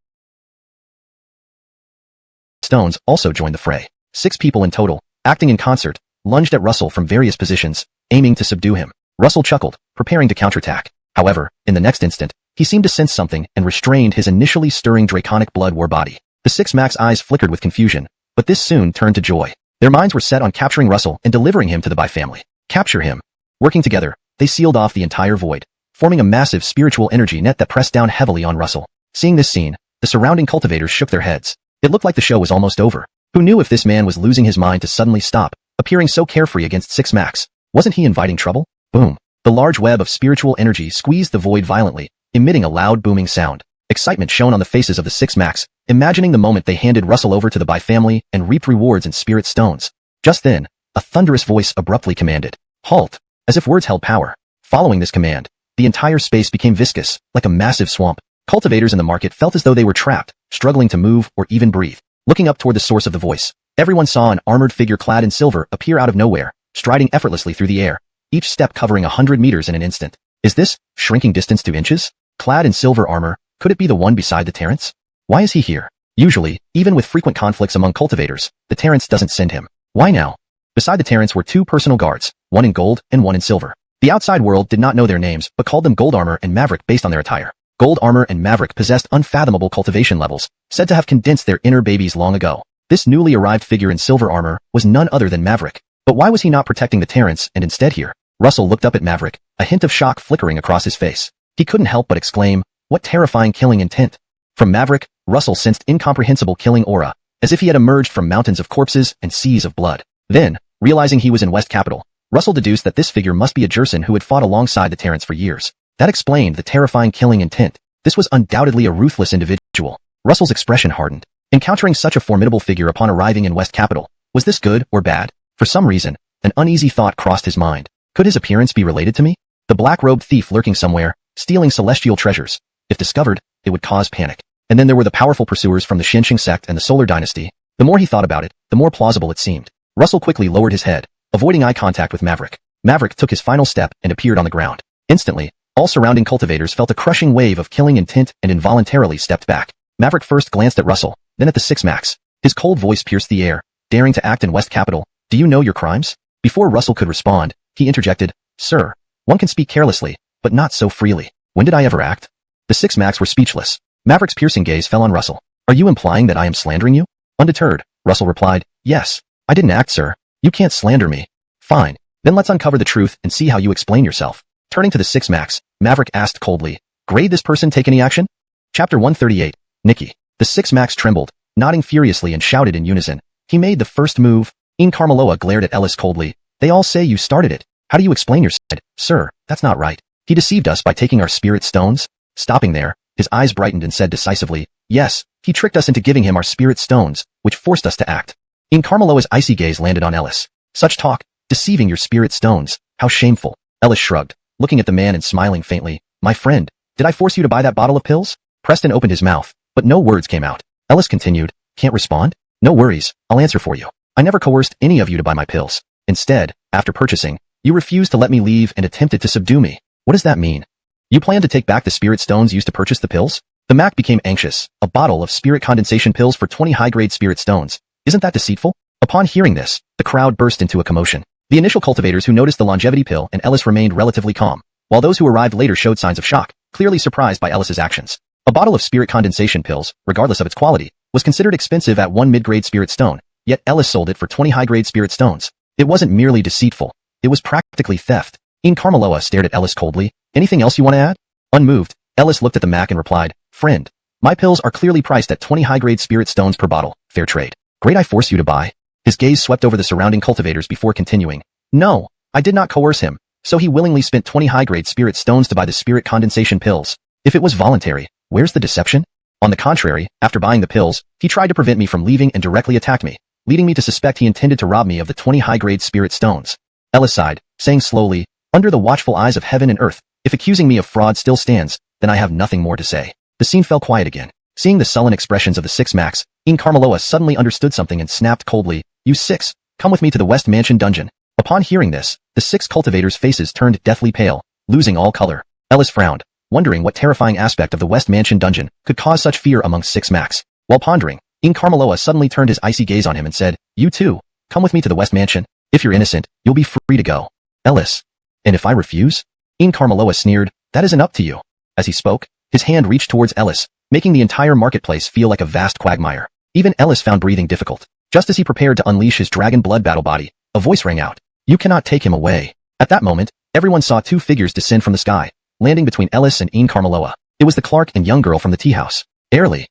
Stones also joined the fray. 6 people in total, acting in concert, lunged at Russell from various positions, aiming to subdue him. Russell chuckled, preparing to counterattack. However, in the next instant, he seemed to sense something and restrained his initially stirring draconic blood war body. The Six Mac's eyes flickered with confusion, but this soon turned to joy. Their minds were set on capturing Russell and delivering him to the Bai family. Capture him. Working together, they sealed off the entire void, forming a massive spiritual energy net that pressed down heavily on Russell. Seeing this scene, the surrounding cultivators shook their heads. It looked like the show was almost over. Who knew if this man was losing his mind to suddenly stop, appearing so carefree against Six Macs? Wasn't he inviting trouble? Boom. The large web of spiritual energy squeezed the void violently, emitting a loud booming sound. Excitement shone on the faces of the Six Macs, imagining the moment they handed Russell over to the Bai family and reaped rewards in spirit stones. Just then, a thunderous voice abruptly commanded, "Halt!" As if words held power. Following this command, the entire space became viscous, like a massive swamp. Cultivators in the market felt as though they were trapped, struggling to move or even breathe. Looking up toward the source of the voice, everyone saw an armored figure clad in silver appear out of nowhere, striding effortlessly through the air, each step covering 100 meters in an instant. Is this shrinking distance to inches? Clad in silver armor, could it be the one beside the Terrence? Why is he here? Usually, even with frequent conflicts among cultivators, the Terrence doesn't send him. Why now? Beside the Terrence were two personal guards, one in gold and one in silver. The outside world did not know their names, but called them Gold Armor and Maverick based on their attire. Gold Armor and Maverick possessed unfathomable cultivation levels, said to have condensed their inner babies long ago. This newly arrived figure in silver armor was none other than Maverick. But why was he not protecting the Terrence and instead here? Russell looked up at Maverick, a hint of shock flickering across his face. He couldn't help but exclaim, "What terrifying killing intent." From Maverick, Russell sensed incomprehensible killing aura, as if he had emerged from mountains of corpses and seas of blood. Then, realizing he was in West Capital, Russell deduced that this figure must be a Jerson who had fought alongside the Terrence for years. That explained the terrifying killing intent. This was undoubtedly a ruthless individual. Russell's expression hardened. Encountering such a formidable figure upon arriving in West Capital, was this good or bad? For some reason, an uneasy thought crossed his mind. Could his appearance be related to me? The black-robed thief lurking somewhere, stealing celestial treasures. If discovered, it would cause panic. And then there were the powerful pursuers from the Shenxing sect and the Solar Dynasty. The more he thought about it, the more plausible it seemed. Russell quickly lowered his head, avoiding eye contact with Maverick. Maverick took his final step and appeared on the ground. Instantly, all surrounding cultivators felt a crushing wave of killing intent and involuntarily stepped back. Maverick first glanced at Russell, then at the Six Macs. His cold voice pierced the air, daring to act in West Capital. Do you know your crimes? Before Russell could respond, he interjected, "Sir, one can speak carelessly, but not so freely. When did I ever act?" The Six Macs were speechless. Maverick's piercing gaze fell on Russell. "Are you implying that I am slandering you?" Undeterred, Russell replied, "Yes. I didn't act, sir. You can't slander me." "Fine. Then let's uncover the truth and see how you explain yourself." Turning to the Six Macs, Maverick asked coldly, "Grade this person take any action?" Chapter 138, Nikki. The Six Macs trembled, nodding furiously and shouted in unison. "He made the first move." Ian Carmeloa glared at Ellis coldly. "They all say you started it. How do you explain your side?" "Sir, that's not right. He deceived us by taking our spirit stones." Stopping there, his eyes brightened and said decisively, "Yes, he tricked us into giving him our spirit stones, which forced us to act." Ian Carmeloa's icy gaze landed on Ellis. "Such talk, deceiving your spirit stones, how shameful." Ellis shrugged, looking at the man and smiling faintly. "My friend, did I force you to buy that bottle of pills?" Preston opened his mouth, but no words came out. Ellis continued, "Can't respond? No worries, I'll answer for you. I never coerced any of you to buy my pills. Instead, after purchasing, you refused to let me leave and attempted to subdue me. What does that mean? You plan to take back the spirit stones used to purchase the pills?" The Mac became anxious. A bottle of spirit condensation pills for 20 high-grade spirit stones. Isn't that deceitful? Upon hearing this, the crowd burst into a commotion. The initial cultivators who noticed the longevity pill and Ellis remained relatively calm, while those who arrived later showed signs of shock, clearly surprised by Ellis's actions. A bottle of spirit condensation pills, regardless of its quality, was considered expensive at 1 mid-grade spirit stone, yet Ellis sold it for 20 high-grade spirit stones. It wasn't merely deceitful. It was practically theft. Ian Carmeloa stared at Ellis coldly. "Anything else you want to add?" Unmoved, Ellis looked at the Mac and replied, "Friend, my pills are clearly priced at 20 high-grade spirit stones per bottle. Fair trade. Great I force you to buy." His gaze swept over the surrounding cultivators before continuing. "No, I did not coerce him, so he willingly spent 20 high-grade spirit stones to buy the spirit condensation pills. If it was voluntary, where's the deception? On the contrary, after buying the pills, he tried to prevent me from leaving and directly attacked me, leading me to suspect he intended to rob me of the 20 high-grade spirit stones." Ellis sighed, saying slowly, "Under the watchful eyes of heaven and earth, if accusing me of fraud still stands, then I have nothing more to say." The scene fell quiet again. Seeing the sullen expressions of the Six Macs, Ian Carmeloa suddenly understood something and snapped coldly, "You six, come with me to the West Mansion dungeon." Upon hearing this, the 6 cultivators' faces turned deathly pale, losing all color. Ellis frowned, wondering what terrifying aspect of the West Mansion dungeon could cause such fear among 6 Macs. While pondering, Ian Carmeloa suddenly turned his icy gaze on him and said, "You too, come with me to the West Mansion. If you're innocent, you'll be free to go." Ellis. And if I refuse? Ian Carmeloa sneered, that isn't up to you. As he spoke, his hand reached towards Ellis, making the entire marketplace feel like a vast quagmire. Even Ellis found breathing difficult. Just as he prepared to unleash his dragon blood battle body, a voice rang out. You cannot take him away. At that moment, everyone saw two figures descend from the sky, landing between Ellis and Ian Carmeloa. It was the Clark and young girl from the tea house. Airly,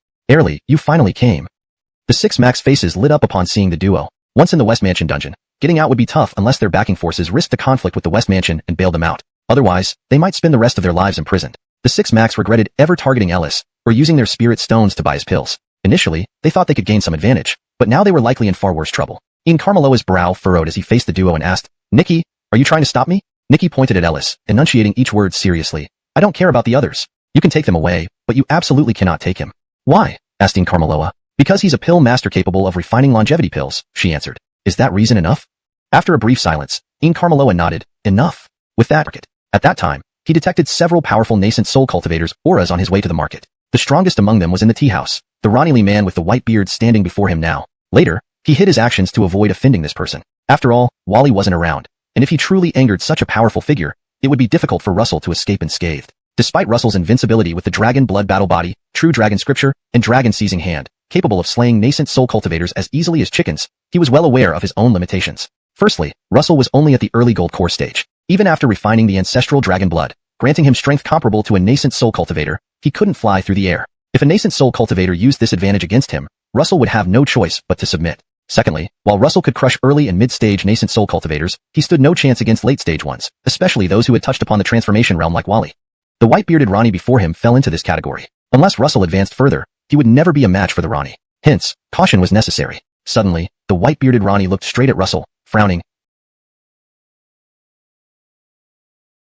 you finally came. The six Max faces lit up upon seeing the duo. Once in the West Mansion dungeon, getting out would be tough unless their backing forces risked a conflict with the West Mansion and bailed them out. Otherwise, they might spend the rest of their lives imprisoned. The six Max regretted ever targeting Ellis, or using their spirit stones to buy his pills. Initially, they thought they could gain some advantage, but now they were likely in far worse trouble. Ian Carmeloa's brow furrowed as he faced the duo and asked, Nikki, are you trying to stop me? Nikki pointed at Ellis, enunciating each word seriously. I don't care about the others. You can take them away, but you absolutely cannot take him. Why? Asked Ian Carmeloa. Because he's a pill master capable of refining longevity pills, she answered. Is that reason enough? After a brief silence, Ian Carmeloa nodded. Enough. With that, at that time, he detected several powerful nascent soul cultivators' auras on his way to the market. The strongest among them was in the tea house, the Ronnie man with the white beard standing before him now. Later, he hid his actions to avoid offending this person. After all, Wally wasn't around, and if he truly angered such a powerful figure, it would be difficult for Russell to escape unscathed. Despite Russell's invincibility with the dragon blood battle body, true dragon scripture, and dragon seizing hand, capable of slaying nascent soul cultivators as easily as chickens, he was well aware of his own limitations. Firstly, Russell was only at the early gold core stage. Even after refining the ancestral dragon blood, granting him strength comparable to a nascent soul cultivator, he couldn't fly through the air. If a nascent soul cultivator used this advantage against him, Russell would have no choice but to submit. Secondly, while Russell could crush early and mid-stage nascent soul cultivators, he stood no chance against late-stage ones, especially those who had touched upon the transformation realm like Wally. The white-bearded Ronnie before him fell into this category. Unless Russell advanced further, he would never be a match for the Ronnie. Hence, caution was necessary. Suddenly, the white-bearded Ronnie looked straight at Russell, frowning.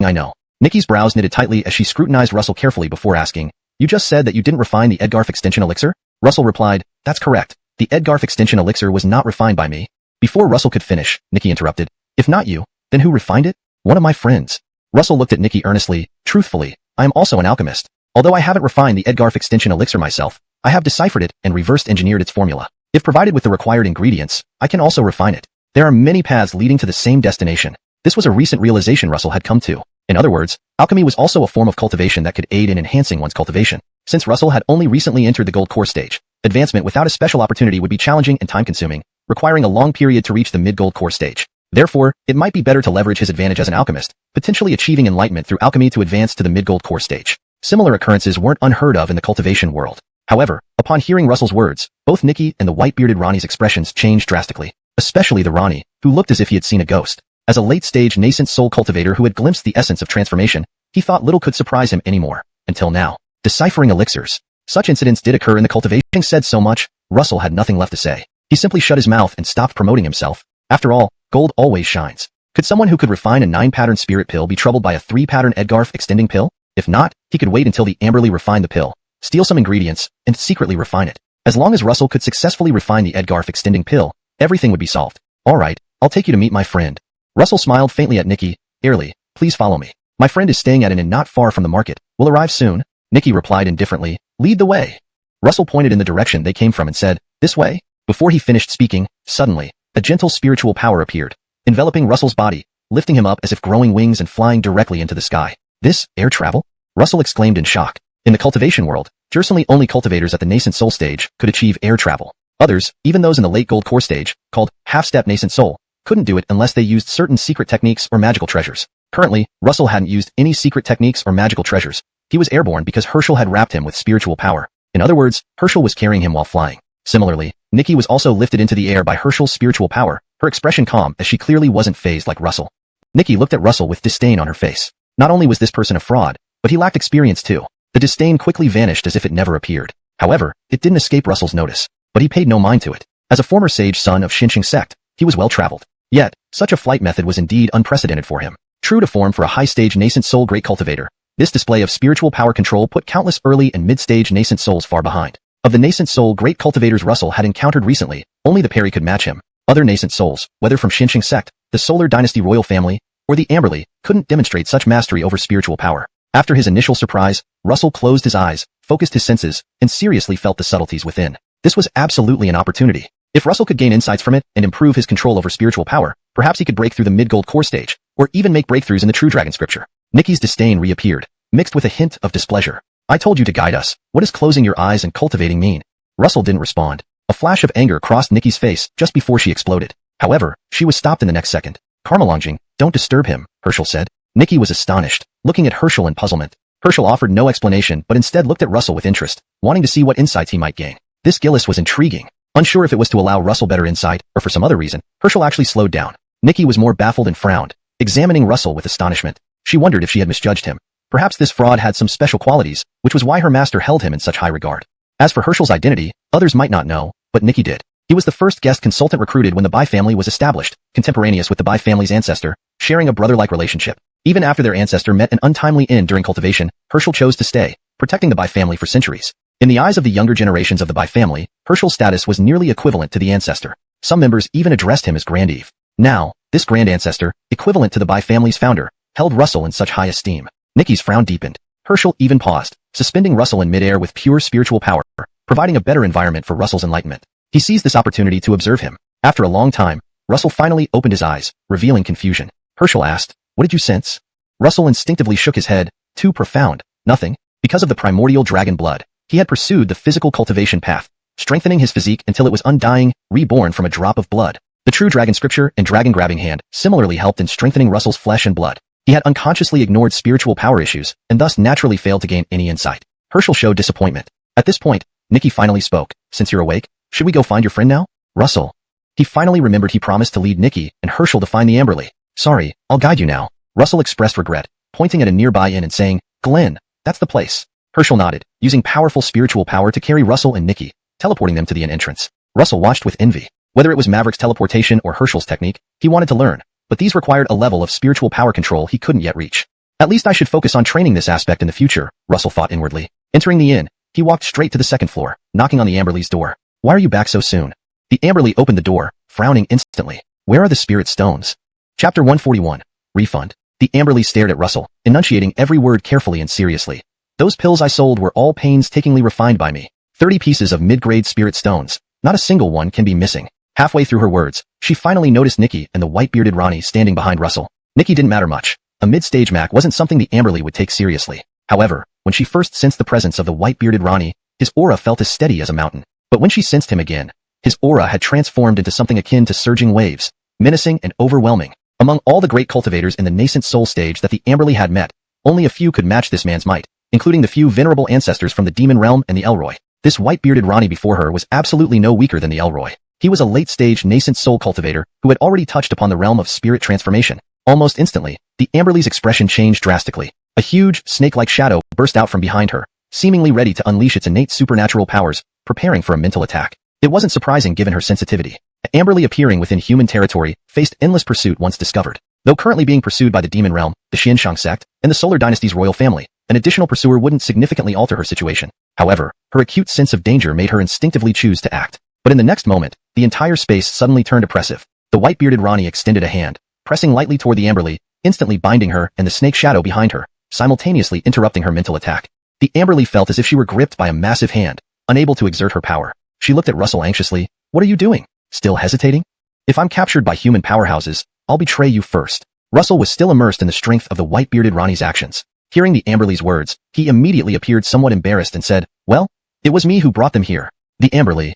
I know. Nikki's brows knitted tightly as she scrutinized Russell carefully before asking, You just said that you didn't refine the Edgarf extension elixir? Russell replied, That's correct. The Edgarf extension elixir was not refined by me. Before Russell could finish, Nikki interrupted. If not you, then who refined it? One of my friends. Russell looked at Nikki earnestly. Truthfully, I am also an alchemist. Although I haven't refined the Edgarf extension elixir myself, I have deciphered it and reversed engineered its formula. If provided with the required ingredients, I can also refine it. There are many paths leading to the same destination. This was a recent realization Russell had come to. In other words, alchemy was also a form of cultivation that could aid in enhancing one's cultivation. Since Russell had only recently entered the gold core stage, advancement without a special opportunity would be challenging and time-consuming, requiring a long period to reach the mid-gold core stage. Therefore, it might be better to leverage his advantage as an alchemist, potentially achieving enlightenment through alchemy to advance to the mid-gold core stage. Similar occurrences weren't unheard of in the cultivation world. However, upon hearing Russell's words, both Nikki and the white-bearded Ronnie's expressions changed drastically, especially the Ronnie, who looked as if he had seen a ghost. As a late-stage nascent soul cultivator who had glimpsed the essence of transformation, he thought little could surprise him anymore, until now. Deciphering elixirs. Such incidents did occur in the cultivation. Having said so much, Russell had nothing left to say. He simply shut his mouth and stopped promoting himself. After all, gold always shines. Could someone who could refine a 9-pattern spirit pill be troubled by a 3-pattern Edgarf extending pill? If not, he could wait until the Amberly refined the pill, steal some ingredients, and secretly refine it. As long as Russell could successfully refine the Edgarf extending pill, everything would be solved. Alright, I'll take you to meet my friend. Russell smiled faintly at Nikki. Airly, please follow me. My friend is staying at an inn not far from the market. Will arrive soon. Nikki replied indifferently. Lead the way. Russell pointed in the direction they came from and said, This way. Before he finished speaking, suddenly, a gentle spiritual power appeared, enveloping Russell's body, lifting him up as if growing wings and flying directly into the sky. This, air travel? Russell exclaimed in shock. In the cultivation world, certainly only cultivators at the nascent soul stage could achieve air travel. Others, even those in the late gold core stage, called half-step nascent soul, couldn't do it unless they used certain secret techniques or magical treasures. Currently, Russell hadn't used any secret techniques or magical treasures. He was airborne because Herschel had wrapped him with spiritual power. In other words, Herschel was carrying him while flying. Similarly, Nikki was also lifted into the air by Herschel's spiritual power, her expression calm as she clearly wasn't fazed like Russell. Nikki looked at Russell with disdain on her face. Not only was this person a fraud, but he lacked experience too. The disdain quickly vanished as if it never appeared. However, it didn't escape Russell's notice, but he paid no mind to it. As a former sage son of Xinqiang sect, he was well-traveled. Yet, such a flight method was indeed unprecedented for him. True to form for a high-stage nascent soul great cultivator, this display of spiritual power control put countless early and mid-stage nascent souls far behind. Of the nascent soul great cultivators Russell had encountered recently, only the Perry could match him. Other nascent souls, whether from Xinqiang sect, the Solar Dynasty royal family, or the Amberly, couldn't demonstrate such mastery over spiritual power. After his initial surprise, Russell closed his eyes, focused his senses, and seriously felt the subtleties within. This was absolutely an opportunity. If Russell could gain insights from it and improve his control over spiritual power, perhaps he could break through the mid-gold core stage, or even make breakthroughs in the true dragon scripture. Nikki's disdain reappeared, mixed with a hint of displeasure. I told you to guide us. What does closing your eyes and cultivating mean? Russell didn't respond. A flash of anger crossed Nikki's face just before she exploded. However, she was stopped in the next second. Karmalongjing, don't disturb him, Herschel said. Nikki was astonished, looking at Herschel in puzzlement. Herschel offered no explanation but instead looked at Russell with interest, wanting to see what insights he might gain. This Gillis was intriguing. Unsure if it was to allow Russell better insight or for some other reason, Herschel actually slowed down. Nikki was more baffled and frowned, examining Russell with astonishment. She wondered if she had misjudged him. Perhaps this fraud had some special qualities, which was why her master held him in such high regard. As for Herschel's identity, others might not know, but Nikki did. He was the first guest consultant recruited when the Bai family was established, contemporaneous with the Bai family's ancestor, sharing a brother-like relationship. Even after their ancestor met an untimely end during cultivation, Herschel chose to stay, protecting the Bai family for centuries. In the eyes of the younger generations of the Bai family, Herschel's status was nearly equivalent to the ancestor. Some members even addressed him as Grand Eve. Now, this grand ancestor, equivalent to the Bai family's founder, held Russell in such high esteem. Nikki's frown deepened. Herschel even paused, suspending Russell in midair with pure spiritual power, providing a better environment for Russell's enlightenment. He seized this opportunity to observe him. After a long time, Russell finally opened his eyes, revealing confusion. Herschel asked, "What did you sense?" Russell instinctively shook his head. Too profound. Nothing. Because of the primordial dragon blood, he had pursued the physical cultivation path, strengthening his physique until it was undying, reborn from a drop of blood. The true dragon scripture and dragon grabbing hand similarly helped in strengthening Russell's flesh and blood. He had unconsciously ignored spiritual power issues, and thus naturally failed to gain any insight. Herschel showed disappointment. At this point, Nikki finally spoke. "Since you're awake, should we go find your friend now?" Russell. He finally remembered he promised to lead Nikki and Herschel to find the Amberley. "Sorry, I'll guide you now." Russell expressed regret, pointing at a nearby inn and saying, "Glenn, that's the place." Herschel nodded, using powerful spiritual power to carry Russell and Nikki, teleporting them to the inn entrance. Russell watched with envy. Whether it was Maverick's teleportation or Herschel's technique, he wanted to learn, but these required a level of spiritual power control he couldn't yet reach. At least I should focus on training this aspect in the future, Russell thought inwardly. Entering the inn, he walked straight to the second floor, knocking on the Amberley's door. "Why are you back so soon?" The Amberley opened the door, frowning instantly. "Where are the spirit stones?" Chapter 141. Refund. The Amberley stared at Russell, enunciating every word carefully and seriously. "Those pills I sold were all painstakingly refined by me. 30 pieces of mid-grade spirit stones. Not a single one can be missing." Halfway through her words, she finally noticed Nikki and the white-bearded Ronnie standing behind Russell. Nikki didn't matter much. A mid-stage Mac wasn't something the Amberley would take seriously. However, when she first sensed the presence of the white-bearded Ronnie, his aura felt as steady as a mountain. But when she sensed him again, his aura had transformed into something akin to surging waves, menacing and overwhelming. Among all the great cultivators in the nascent soul stage that the Amberley had met, only a few could match this man's might, including the few venerable ancestors from the Demon Realm and the Elroy. This white-bearded Ronnie before her was absolutely no weaker than the Elroy. He was a late-stage nascent soul cultivator who had already touched upon the realm of spirit transformation. Almost instantly, the Amberley's expression changed drastically. A huge, snake-like shadow burst out from behind her, seemingly ready to unleash its innate supernatural powers, preparing for a mental attack. It wasn't surprising given her sensitivity. Amberley appearing within human territory faced endless pursuit once discovered. Though currently being pursued by the Demon Realm, the Xianshang sect, and the Solar Dynasty's royal family, an additional pursuer wouldn't significantly alter her situation. However, her acute sense of danger made her instinctively choose to act. But in the next moment, the entire space suddenly turned oppressive. The white-bearded Ronnie extended a hand, pressing lightly toward the Amberley, instantly binding her and the snake shadow behind her, simultaneously interrupting her mental attack. The Amberley felt as if she were gripped by a massive hand, unable to exert her power. She looked at Russell anxiously. "What are you doing? Still hesitating? If I'm captured by human powerhouses, I'll betray you first." Russell was still immersed in the strength of the white-bearded Ronnie's actions. Hearing the Amberley's words, he immediately appeared somewhat embarrassed and said, "Well, it was me who brought them here." The Amberley.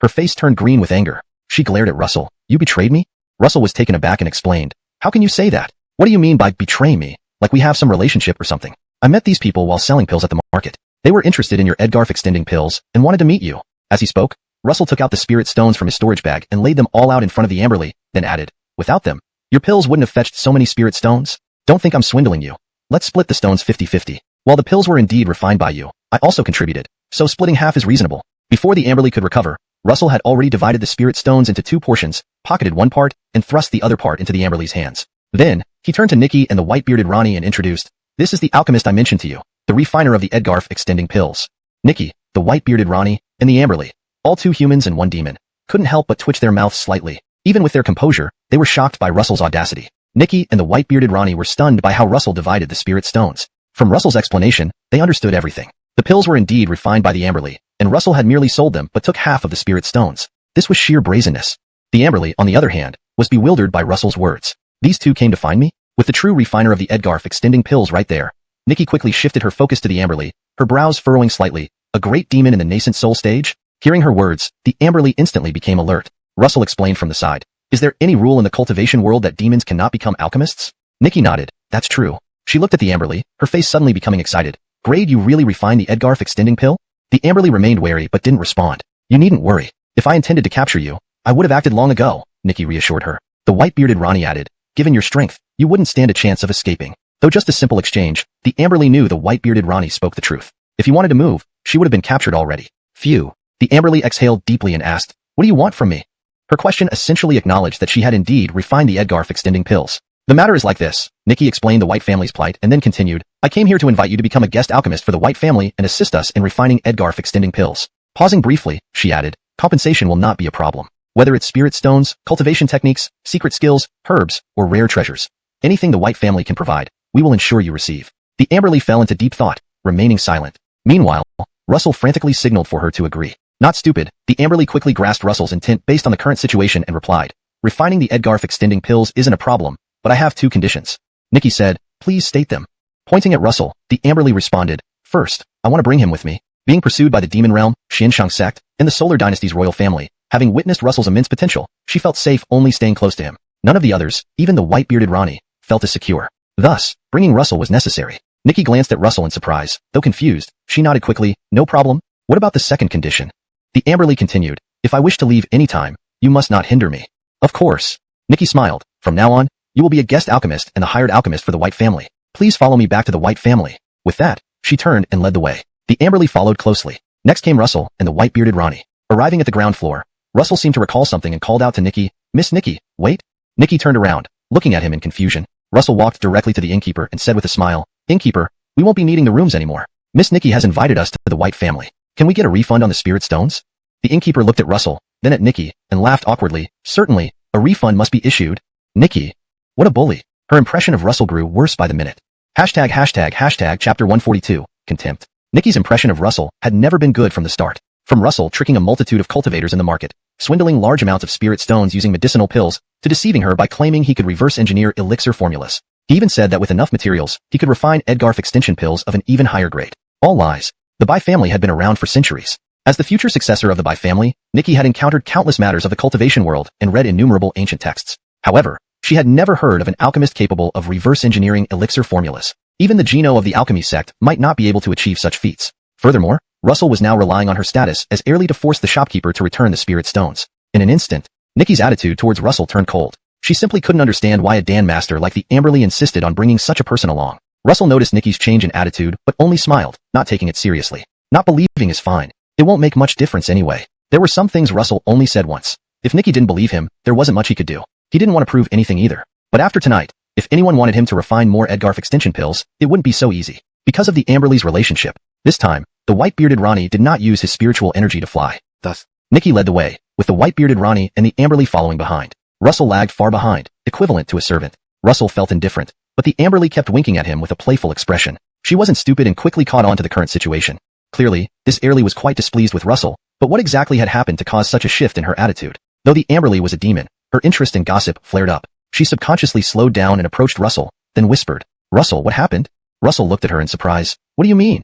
Her face turned green with anger. She glared at Russell. "You betrayed me?" Russell was taken aback and explained. "How can you say that? What do you mean by betray me? Like we have some relationship or something? I met these people while selling pills at the market. They were interested in your Edgarf extending pills and wanted to meet you." As he spoke, Russell took out the spirit stones from his storage bag and laid them all out in front of the Amberley, then added, "Without them, your pills wouldn't have fetched so many spirit stones. Don't think I'm swindling you. Let's split the stones 50-50. While the pills were indeed refined by you, I also contributed, so splitting half is reasonable." Before the Amberley could recover, Russell had already divided the spirit stones into 2 portions, pocketed one part, and thrust the other part into the Amberley's hands. Then, he turned to Nikki and the white-bearded Ronnie and introduced, "This is the alchemist I mentioned to you, the refiner of the Edgarf extending pills." Nikki, the white-bearded Ronnie, and the Amberley, all 2 humans and 1 demon, couldn't help but twitch their mouths slightly. Even with their composure, they were shocked by Russell's audacity. Nikki and the white-bearded Ronnie were stunned by how Russell divided the spirit stones. From Russell's explanation, they understood everything. The pills were indeed refined by the Amberley, and Russell had merely sold them but took half of the spirit stones. This was sheer brazenness. The Amberley, on the other hand, was bewildered by Russell's words. "These 2 came to find me? With the true refiner of the Edgarf extending pills right there, Nikki quickly shifted her focus to the Amberly, her brows furrowing slightly. A great demon in the nascent soul stage? Hearing her words, the Amberly instantly became alert. Russell explained from the side. Is there any rule in the cultivation world that demons cannot become alchemists? Nikki nodded. That's true. She looked at the Amberly, her face suddenly becoming excited. Grade, you really refined the Edgarf extending pill? The Amberly remained wary but didn't respond. You needn't worry. If I intended to capture you, I would have acted long ago, Nikki reassured her. The white-bearded Ronnie added. Given your strength, you wouldn't stand a chance of escaping. Though just a simple exchange, the Amberly knew the white-bearded Ronnie spoke the truth. If he wanted to move, she would have been captured already. Phew. The Amberly exhaled deeply and asked, what do you want from me? Her question essentially acknowledged that she had indeed refined the Edgarf extending pills. The matter is like this, Nikki explained the White family's plight and then continued, I came here to invite you to become a guest alchemist for the White family and assist us in refining Edgarf extending pills. Pausing briefly, she added, compensation will not be a problem. Whether it's spirit stones, cultivation techniques, secret skills, herbs, or rare treasures. Anything the White family can provide, we will ensure you receive. The Amberly fell into deep thought, remaining silent. Meanwhile, Russell frantically signaled for her to agree. Not stupid, the Amberly quickly grasped Russell's intent based on the current situation and replied, refining the Edgarf extending pills isn't a problem, but I have two conditions. Nikki said, please state them. Pointing at Russell, the Amberly responded, first, I want to bring him with me. Being pursued by the Demon Realm, Xianshang sect, and the Solar Dynasty's royal family, having witnessed Russell's immense potential, she felt safe only staying close to him. None of the others, even the white-bearded Ronnie, felt as secure. Thus, bringing Russell was necessary. Nikki glanced at Russell in surprise. Though confused, she nodded quickly, no problem. What about the second condition? The Amberly continued, if I wish to leave any time, you must not hinder me. Of course. Nikki smiled. From now on, you will be a guest alchemist and the hired alchemist for the White family. Please follow me back to the White family. With that, she turned and led the way. The Amberly followed closely. Next came Russell and the white-bearded Ronnie. Arriving at the ground floor, Russell seemed to recall something and called out to Nikki, Miss Nikki, wait. Nikki turned around, looking at him in confusion. Russell walked directly to the innkeeper and said with a smile, Innkeeper, we won't be needing the rooms anymore. Miss Nikki has invited us to the White family. Can we get a refund on the spirit stones? The innkeeper looked at Russell, then at Nikki, and laughed awkwardly. Certainly, a refund must be issued. Nikki. What a bully. Her impression of Russell grew worse by the minute. Hashtag chapter 142, contempt. Nikki's impression of Russell had never been good from the start. From Russell tricking a multitude of cultivators in the market, swindling large amounts of spirit stones using medicinal pills, to deceiving her by claiming he could reverse engineer elixir formulas. He even said that with enough materials, he could refine Edgarf extension pills of an even higher grade. All lies. The Bai family had been around for centuries. As the future successor of the Bai family, Nikki had encountered countless matters of the cultivation world and read innumerable ancient texts. However, she had never heard of an alchemist capable of reverse engineering elixir formulas. Even the Geno of the alchemy sect might not be able to achieve such feats. Furthermore, Russell was now relying on her status as heirly to force the shopkeeper to return the spirit stones. In an instant, Nikki's attitude towards Russell turned cold. She simply couldn't understand why a Dan master like the Amberly insisted on bringing such a person along. Russell noticed Nikki's change in attitude, but only smiled, not taking it seriously. Not believing is fine. It won't make much difference anyway. There were some things Russell only said once. If Nikki didn't believe him, there wasn't much he could do. He didn't want to prove anything either. But after tonight, if anyone wanted him to refine more Edgarf extension pills, it wouldn't be so easy. Because of the Amberly's relationship. This time, the white-bearded Ronnie did not use his spiritual energy to fly. Thus, Nikki led the way, with the white-bearded Ronnie and the Amberly following behind. Russell lagged far behind, equivalent to a servant. Russell felt indifferent, but the Amberly kept winking at him with a playful expression. She wasn't stupid and quickly caught on to the current situation. Clearly, this Airly was quite displeased with Russell, but what exactly had happened to cause such a shift in her attitude? Though the Amberly was a demon, her interest in gossip flared up. She subconsciously slowed down and approached Russell, then whispered, Russell, what happened? Russell looked at her in surprise. What do you mean?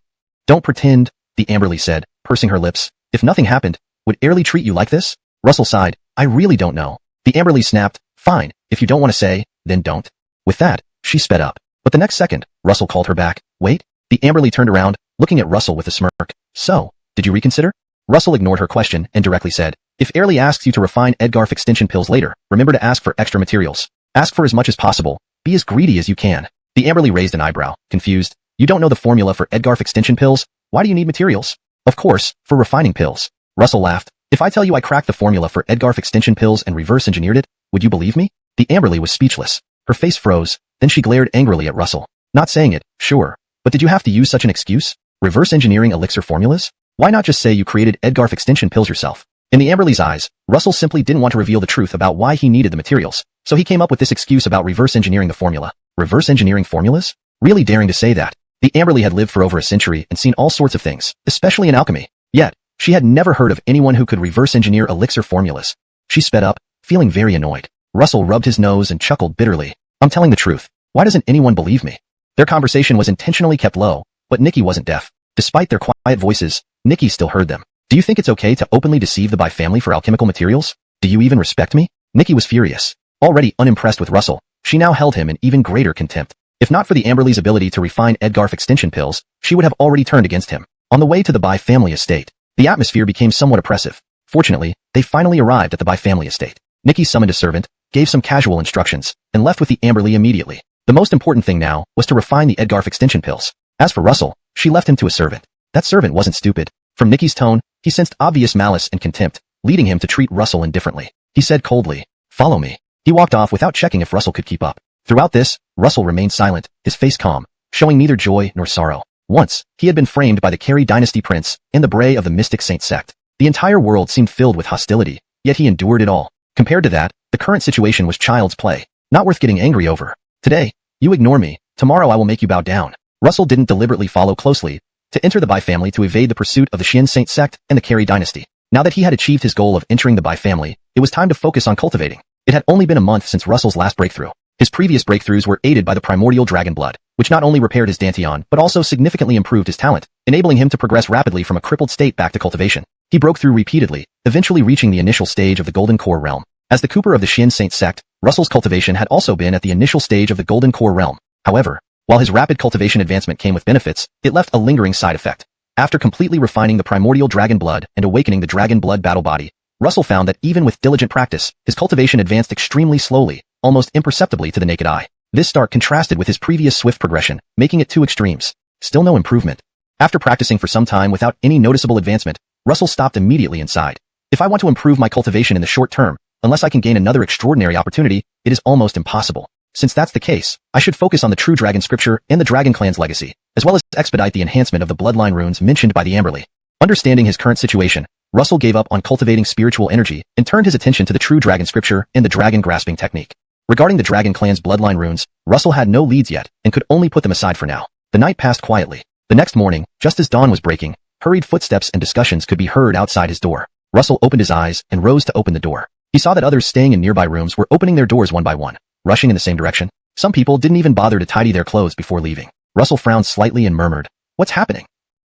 Don't pretend, the Amberly said, pursing her lips. If nothing happened, would Airly treat you like this? Russell sighed. I really don't know. The Amberly snapped. Fine, if you don't want to say, then don't. With that, she sped up. But the next second, Russell called her back. Wait. The Amberly turned around, looking at Russell with a smirk. So, did you reconsider? Russell ignored her question and directly said, if Airly asks you to refine Edgarf extension pills later, remember to ask for extra materials. Ask for as much as possible. Be as greedy as you can. The Amberly raised an eyebrow, confused. You don't know the formula for Edgarf extension pills? Why do you need materials? Of course, for refining pills. Russell laughed. If I tell you I cracked the formula for Edgarf extension pills and reverse engineered it, would you believe me? The Amberly was speechless. Her face froze, then she glared angrily at Russell. Not saying it, sure. But did you have to use such an excuse? Reverse engineering elixir formulas? Why not just say you created Edgarf extension pills yourself? In the Amberly's eyes, Russell simply didn't want to reveal the truth about why he needed the materials, so he came up with this excuse about reverse engineering the formula. Reverse engineering formulas? Really daring to say that. The Amberly had lived for over a century and seen all sorts of things, especially in alchemy. Yet, she had never heard of anyone who could reverse engineer elixir formulas. She sped up, feeling very annoyed. Russell rubbed his nose and chuckled bitterly. I'm telling the truth. Why doesn't anyone believe me? Their conversation was intentionally kept low, but Nikki wasn't deaf. Despite their quiet voices, Nikki still heard them. Do you think it's okay to openly deceive the Bai family for alchemical materials? Do you even respect me? Nikki was furious. Already unimpressed with Russell, she now held him in even greater contempt. If not for the Amberley's ability to refine Edgarf extinction pills, she would have already turned against him. On the way to the Bai family estate, the atmosphere became somewhat oppressive. Fortunately, they finally arrived at the Bai family estate. Nikki summoned a servant, gave some casual instructions, and left with the Amberley immediately. The most important thing now was to refine the Edgarf extinction pills. As for Russell, she left him to a servant. That servant wasn't stupid. From Nikki's tone, he sensed obvious malice and contempt, leading him to treat Russell indifferently. He said coldly, "Follow me." He walked off without checking if Russell could keep up. Throughout this, Russell remained silent, his face calm, showing neither joy nor sorrow. Once, he had been framed by the Carey dynasty prince in the bray of the mystic saint sect. The entire world seemed filled with hostility, yet he endured it all. Compared to that, the current situation was child's play, not worth getting angry over. Today, you ignore me, tomorrow I will make you bow down. Russell didn't deliberately follow closely to enter the Bai family to evade the pursuit of the Xian Saint sect and the Carey dynasty. Now that he had achieved his goal of entering the Bai family, it was time to focus on cultivating. It had only been a month since Russell's last breakthrough. His previous breakthroughs were aided by the primordial dragon blood, which not only repaired his Dantian but also significantly improved his talent, enabling him to progress rapidly from a crippled state back to cultivation. He broke through repeatedly, eventually reaching the initial stage of the Golden Core realm. As the Cooper of the Xian Saint sect, Russell's cultivation had also been at the initial stage of the Golden Core realm. However, while his rapid cultivation advancement came with benefits, it left a lingering side effect. After completely refining the primordial dragon blood and awakening the dragon blood battle body, Russell found that even with diligent practice, his cultivation advanced extremely slowly, almost imperceptibly to the naked eye. This start contrasted with his previous swift progression, making it two extremes. Still no improvement. After practicing for some time without any noticeable advancement, Russell stopped immediately and sighed. If I want to improve my cultivation in the short term, unless I can gain another extraordinary opportunity, it is almost impossible. Since that's the case, I should focus on the true dragon scripture and the dragon clan's legacy, as well as expedite the enhancement of the bloodline runes mentioned by the Amberley. Understanding his current situation, Russell gave up on cultivating spiritual energy and turned his attention to the true dragon scripture and the dragon grasping technique. Regarding the dragon clan's bloodline runes, Russell had no leads yet and could only put them aside for now. The night passed quietly. The next morning, just as dawn was breaking, hurried footsteps and discussions could be heard outside his door. Russell opened his eyes and rose to open the door. He saw that others staying in nearby rooms were opening their doors one by one, rushing in the same direction. Some people didn't even bother to tidy their clothes before leaving. Russell frowned slightly and murmured, "What's happening?"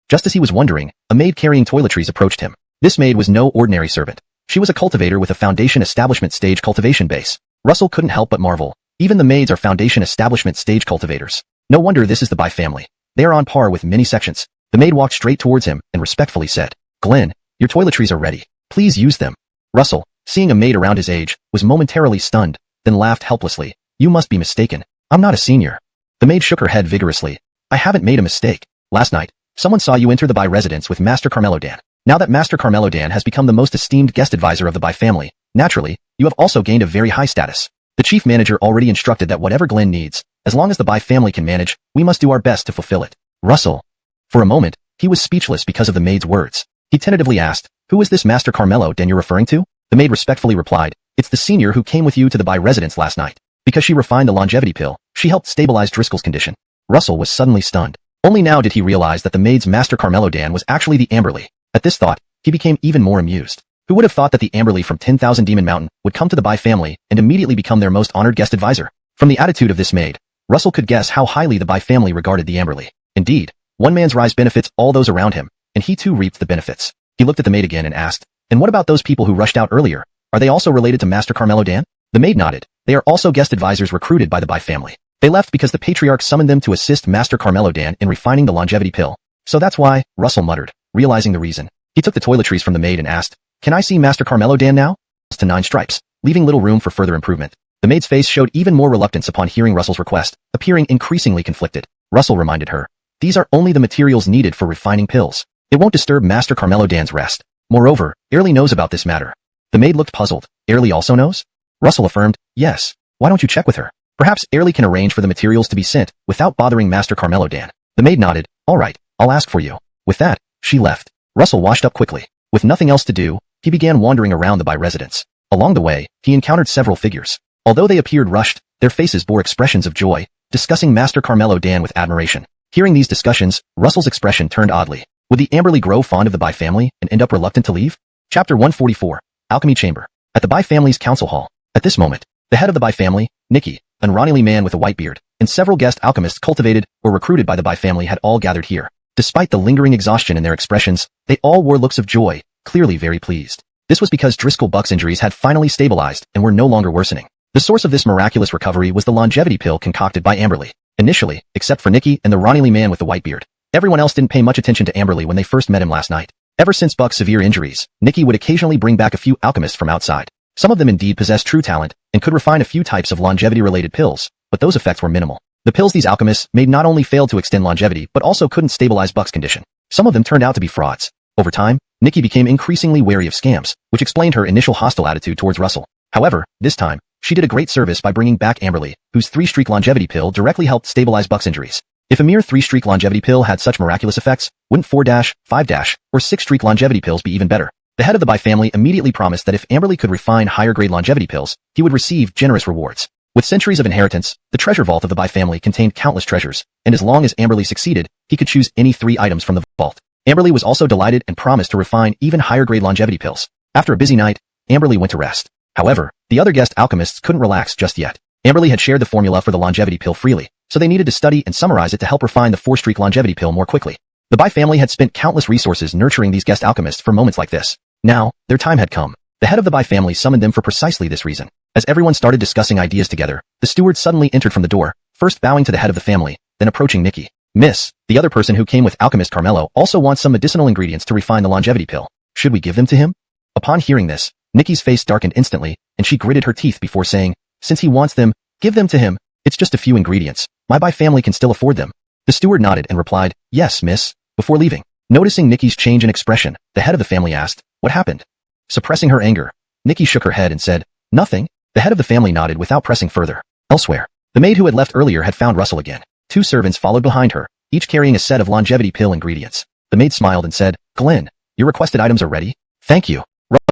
Just as he was wondering, a maid carrying toiletries approached him. This maid was no ordinary servant. She was a cultivator with a foundation establishment stage cultivation base. Russell couldn't help but marvel. Even the maids are foundation establishment stage cultivators. No wonder this is the Bai family. They are on par with many sections. The maid walked straight towards him and respectfully said, "Glenn, your toiletries are ready. Please use them." Russell, seeing a maid around his age, was momentarily stunned, then laughed helplessly. "You must be mistaken. I'm not a senior." The maid shook her head vigorously. "I haven't made a mistake. Last night, someone saw you enter the Bai residence with Master Carmelo Dan. Now that Master Carmelo Dan has become the most esteemed guest advisor of the Bai family, naturally, you have also gained a very high status. The chief manager already instructed that whatever Glenn needs, as long as the Bai family can manage, we must do our best to fulfill it." Russell. For a moment, he was speechless because of the maid's words. He tentatively asked, "Who is this Master Carmelo Dan you're referring to?" The maid respectfully replied, "It's the senior who came with you to the Bai residence last night. Because she refined the longevity pill, she helped stabilize Driscoll's condition." Russell was suddenly stunned. Only now did he realize that the maid's Master Carmelo Dan was actually the Amberley. At this thought, he became even more amused. Who would have thought that the Amberley from 10,000 Demon Mountain would come to the Bai family and immediately become their most honored guest advisor? From the attitude of this maid, Russell could guess how highly the Bai family regarded the Amberley. Indeed, one man's rise benefits all those around him, and he too reaped the benefits. He looked at the maid again and asked, "And what about those people who rushed out earlier? Are they also related to Master Carmelo Dan?" The maid nodded. "They are also guest advisors recruited by the Bai family. They left because the patriarch summoned them to assist Master Carmelo Dan in refining the longevity pill. So that's why," Russell muttered, realizing the reason. He took the toiletries from the maid and asked, "Can I see Master Carmelo Dan now?" To 9 stripes, leaving little room for further improvement. The maid's face showed even more reluctance upon hearing Russell's request, appearing increasingly conflicted. Russell reminded her, "These are only the materials needed for refining pills. It won't disturb Master Carmelo Dan's rest. Moreover, Airly knows about this matter." The maid looked puzzled. "Airly also knows?" Russell affirmed, "Yes. Why don't you check with her? Perhaps Airly can arrange for the materials to be sent without bothering Master Carmelo Dan." The maid nodded. "All right, I'll ask for you." With that, she left. Russell washed up quickly. With nothing else to do, he began wandering around the Bai residence. Along the way, he encountered several figures. Although they appeared rushed, their faces bore expressions of joy, discussing Master Carmelo Dan with admiration. Hearing these discussions, Russell's expression turned oddly. Would the Amberley grow fond of the Bai family and end up reluctant to leave? Chapter 144. Alchemy Chamber. At the Bai family's council hall. At this moment, the head of the Bai family, Nikki, unruly man with a white beard, and several guest alchemists cultivated or recruited by the Bai family had all gathered here. Despite the lingering exhaustion in their expressions, they all wore looks of joy, clearly very pleased. This was because Driscoll Buck's injuries had finally stabilized and were no longer worsening. The source of this miraculous recovery was the longevity pill concocted by Amberly. Initially, except for Nikki and the Ronnie man with the white beard, everyone else didn't pay much attention to Amberly when they first met him last night. Ever since Buck's severe injuries, Nikki would occasionally bring back a few alchemists from outside. Some of them indeed possessed true talent and could refine a few types of longevity-related pills, but those effects were minimal. The pills these alchemists made not only failed to extend longevity but also couldn't stabilize Buck's condition. Some of them turned out to be frauds. Over time, Nikki became increasingly wary of scams, which explained her initial hostile attitude towards Russell. However, this time, she did a great service by bringing back Amberly, whose 3-streak longevity pill directly helped stabilize Buck's injuries. If a mere 3-streak longevity pill had such miraculous effects, wouldn't 4-, 5-, or 6-streak longevity pills be even better? The head of the Bai family immediately promised that if Amberly could refine higher-grade longevity pills, he would receive generous rewards. With centuries of inheritance, the treasure vault of the Bai family contained countless treasures, and as long as Amberly succeeded, he could choose any 3 items from the vault. Amberly was also delighted and promised to refine even higher-grade longevity pills. After a busy night, Amberly went to rest. However, the other guest alchemists couldn't relax just yet. Amberly had shared the formula for the longevity pill freely, so they needed to study and summarize it to help refine the 4-streak longevity pill more quickly. The Bai family had spent countless resources nurturing these guest alchemists for moments like this. Now, their time had come. The head of the Bai family summoned them for precisely this reason. As everyone started discussing ideas together, the steward suddenly entered from the door, first bowing to the head of the family, then approaching Nikki. Miss, the other person who came with alchemist Carmelo also wants some medicinal ingredients to refine the longevity pill. Should we give them to him? Upon hearing this, Nikki's face darkened instantly, and she gritted her teeth before saying, since he wants them, give them to him. It's just a few ingredients. My Bai family can still afford them. The steward nodded and replied, yes, miss, before leaving. Noticing Nikki's change in expression, the head of the family asked, what happened? Suppressing her anger, Nikki shook her head and said, nothing. The head of the family nodded without pressing further. Elsewhere, the maid who had left earlier had found Russell again. 2 servants followed behind her, each carrying a set of longevity pill ingredients. The maid smiled and said, Glenn, your requested items are ready? Thank you.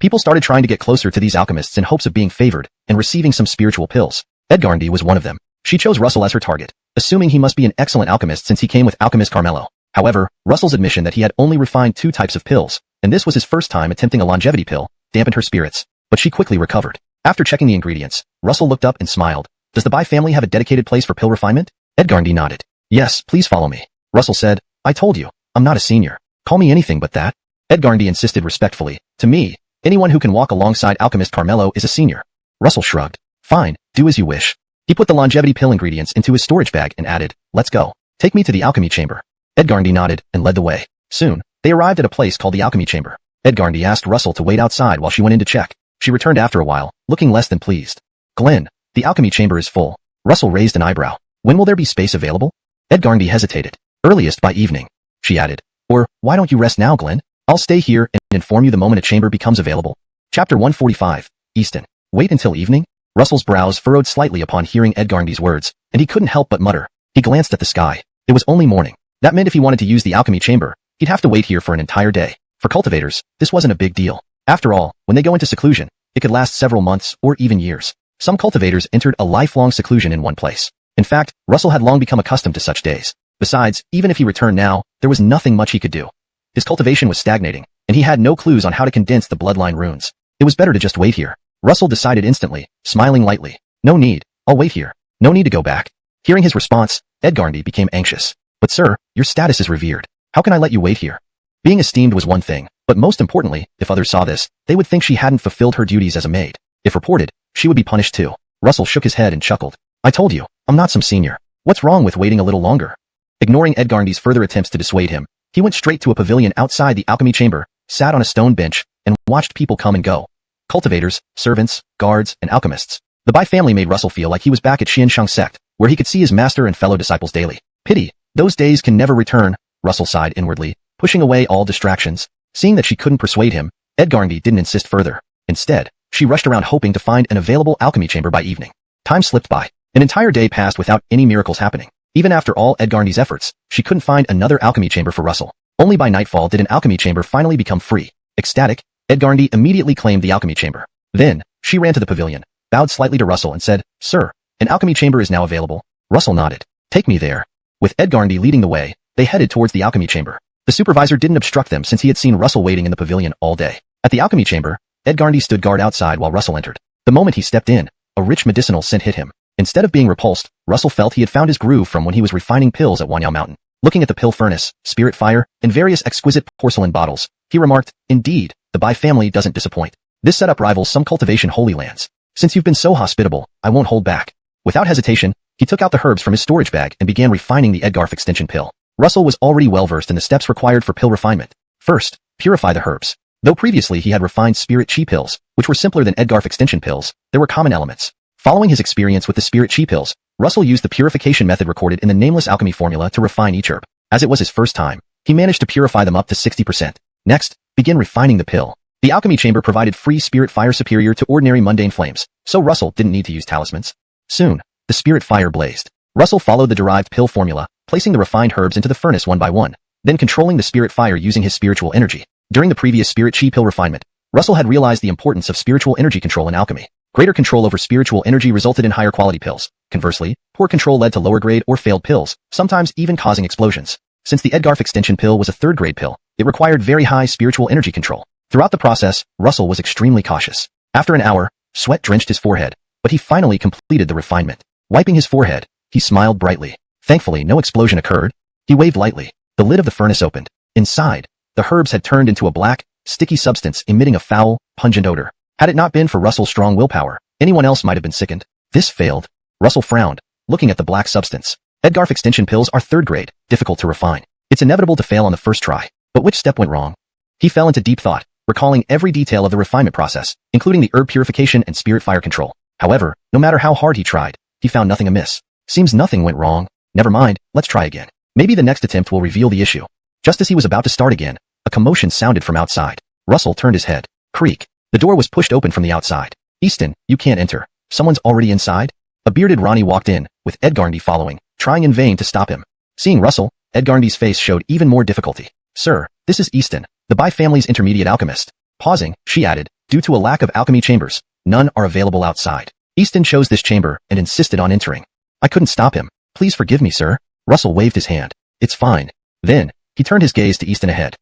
People started trying to get closer to these alchemists in hopes of being favored and receiving some spiritual pills. Edgarndy was one of them. She chose Russell as her target, assuming he must be an excellent alchemist since he came with alchemist Carmelo. However, Russell's admission that he had only refined 2 types of pills, and this was his first time attempting a longevity pill, dampened her spirits, but she quickly recovered. After checking the ingredients, Russell looked up and smiled. Does the Bai family have a dedicated place for pill refinement? Edgardy nodded. Yes, please follow me. Russell said, I told you, I'm not a senior. Call me anything but that. Edgardy insisted respectfully. To me, anyone who can walk alongside alchemist Carmelo is a senior. Russell shrugged. Fine, do as you wish. He put the longevity pill ingredients into his storage bag and added, let's go. Take me to the alchemy chamber. Edgardy nodded and led the way. Soon, they arrived at a place called the alchemy chamber. Edgardy asked Russell to wait outside while she went in to check. She returned after a while, looking less than pleased. Glenn, the alchemy chamber is full. Russell raised an eyebrow. When will there be space available? Edgardy hesitated. Earliest by evening. She added. Or, why don't you rest now, Glenn? I'll stay here and inform you the moment a chamber becomes available. Chapter 145. Easton. Wait until evening? Russell's brows furrowed slightly upon hearing Edgardy's words, and he couldn't help but mutter. He glanced at the sky. It was only morning. That meant if he wanted to use the alchemy chamber, he'd have to wait here for an entire day. For cultivators, this wasn't a big deal. After all, when they go into seclusion, it could last several months or even years. Some cultivators entered a lifelong seclusion in one place. In fact, Russell had long become accustomed to such days. Besides, even if he returned now, there was nothing much he could do. His cultivation was stagnating, and he had no clues on how to condense the bloodline runes. It was better to just wait here. Russell decided instantly, smiling lightly. No need, I'll wait here. No need to go back. Hearing his response, Edgardy became anxious. But sir, your status is revered. How can I let you wait here? Being esteemed was one thing, but most importantly, if others saw this, they would think she hadn't fulfilled her duties as a maid. If reported, she would be punished too. Russell shook his head and chuckled. I told you, I'm not some senior. What's wrong with waiting a little longer? Ignoring Edgardy's further attempts to dissuade him, he went straight to a pavilion outside the alchemy chamber, sat on a stone bench, and watched people come and go. Cultivators, servants, guards, and alchemists. The Bai family made Russell feel like he was back at Xiansheng sect, where he could see his master and fellow disciples daily. Pity, those days can never return, Russell sighed inwardly, pushing away all distractions. Seeing that she couldn't persuade him, Edgardy didn't insist further. Instead, she rushed around hoping to find an available alchemy chamber by evening. Time slipped by. An entire day passed without any miracles happening. Even after all Edgardy's efforts, she couldn't find another alchemy chamber for Russell. Only by nightfall did an alchemy chamber finally become free. Ecstatic, Edgardy immediately claimed the alchemy chamber. Then, she ran to the pavilion, bowed slightly to Russell and said, Sir, an alchemy chamber is now available. Russell nodded. Take me there. With Edgardy leading the way, they headed towards the alchemy chamber. The supervisor didn't obstruct them since he had seen Russell waiting in the pavilion all day. At the alchemy chamber, Edgardy stood guard outside while Russell entered. The moment he stepped in, a rich medicinal scent hit him. Instead of being repulsed, Russell felt he had found his groove from when he was refining pills at Wanyao Mountain. Looking at the pill furnace, spirit fire, and various exquisite porcelain bottles, he remarked, "Indeed, the Bai family doesn't disappoint. This setup rivals some cultivation holy lands. Since you've been so hospitable, I won't hold back." Without hesitation, he took out the herbs from his storage bag and began refining the Edgarf extension pill. Russell was already well-versed in the steps required for pill refinement. First, purify the herbs. Though previously he had refined spirit chi pills, which were simpler than Edgarf extension pills, there were common elements. Following his experience with the spirit chi pills, Russell used the purification method recorded in the Nameless Alchemy formula to refine each herb. As it was his first time, he managed to purify them up to 60%. Next, begin refining the pill. The alchemy chamber provided free spirit fire superior to ordinary mundane flames, so Russell didn't need to use talismans. Soon, the spirit fire blazed. Russell followed the derived pill formula, placing the refined herbs into the furnace one by one, then controlling the spirit fire using his spiritual energy. During the previous spirit chi pill refinement, Russell had realized the importance of spiritual energy control in alchemy. Greater control over spiritual energy resulted in higher quality pills. Conversely, poor control led to lower grade or failed pills, sometimes even causing explosions. Since the Edgarf extension pill was a third grade pill, it required very high spiritual energy control. Throughout the process, Russell was extremely cautious. After an hour, sweat drenched his forehead, but he finally completed the refinement. Wiping his forehead, he smiled brightly. Thankfully, no explosion occurred. He waved lightly. The lid of the furnace opened. Inside, the herbs had turned into a black, sticky substance emitting a foul, pungent odor. Had it not been for Russell's strong willpower, anyone else might have been sickened. This failed. Russell frowned, looking at the black substance. Edgarf extension pills are third grade, difficult to refine. It's inevitable to fail on the first try. But which step went wrong? He fell into deep thought, recalling every detail of the refinement process, including the herb purification and spirit fire control. However, no matter how hard he tried, he found nothing amiss. Seems nothing went wrong. Never mind, let's try again. Maybe the next attempt will reveal the issue. Just as he was about to start again, a commotion sounded from outside. Russell turned his head. Creak. The door was pushed open from the outside. "Easton, you can't enter. Someone's already inside?" A bearded Ronnie walked in, with Edgarndy following, trying in vain to stop him. Seeing Russell, Edgarndy's face showed even more difficulty. "Sir, this is Easton, the Bai family's intermediate alchemist." Pausing, she added, "Due to a lack of alchemy chambers, none are available outside. Easton chose this chamber and insisted on entering. I couldn't stop him. Please forgive me, sir." Russell waved his hand. "It's fine." Then, he turned his gaze to Easton ahead.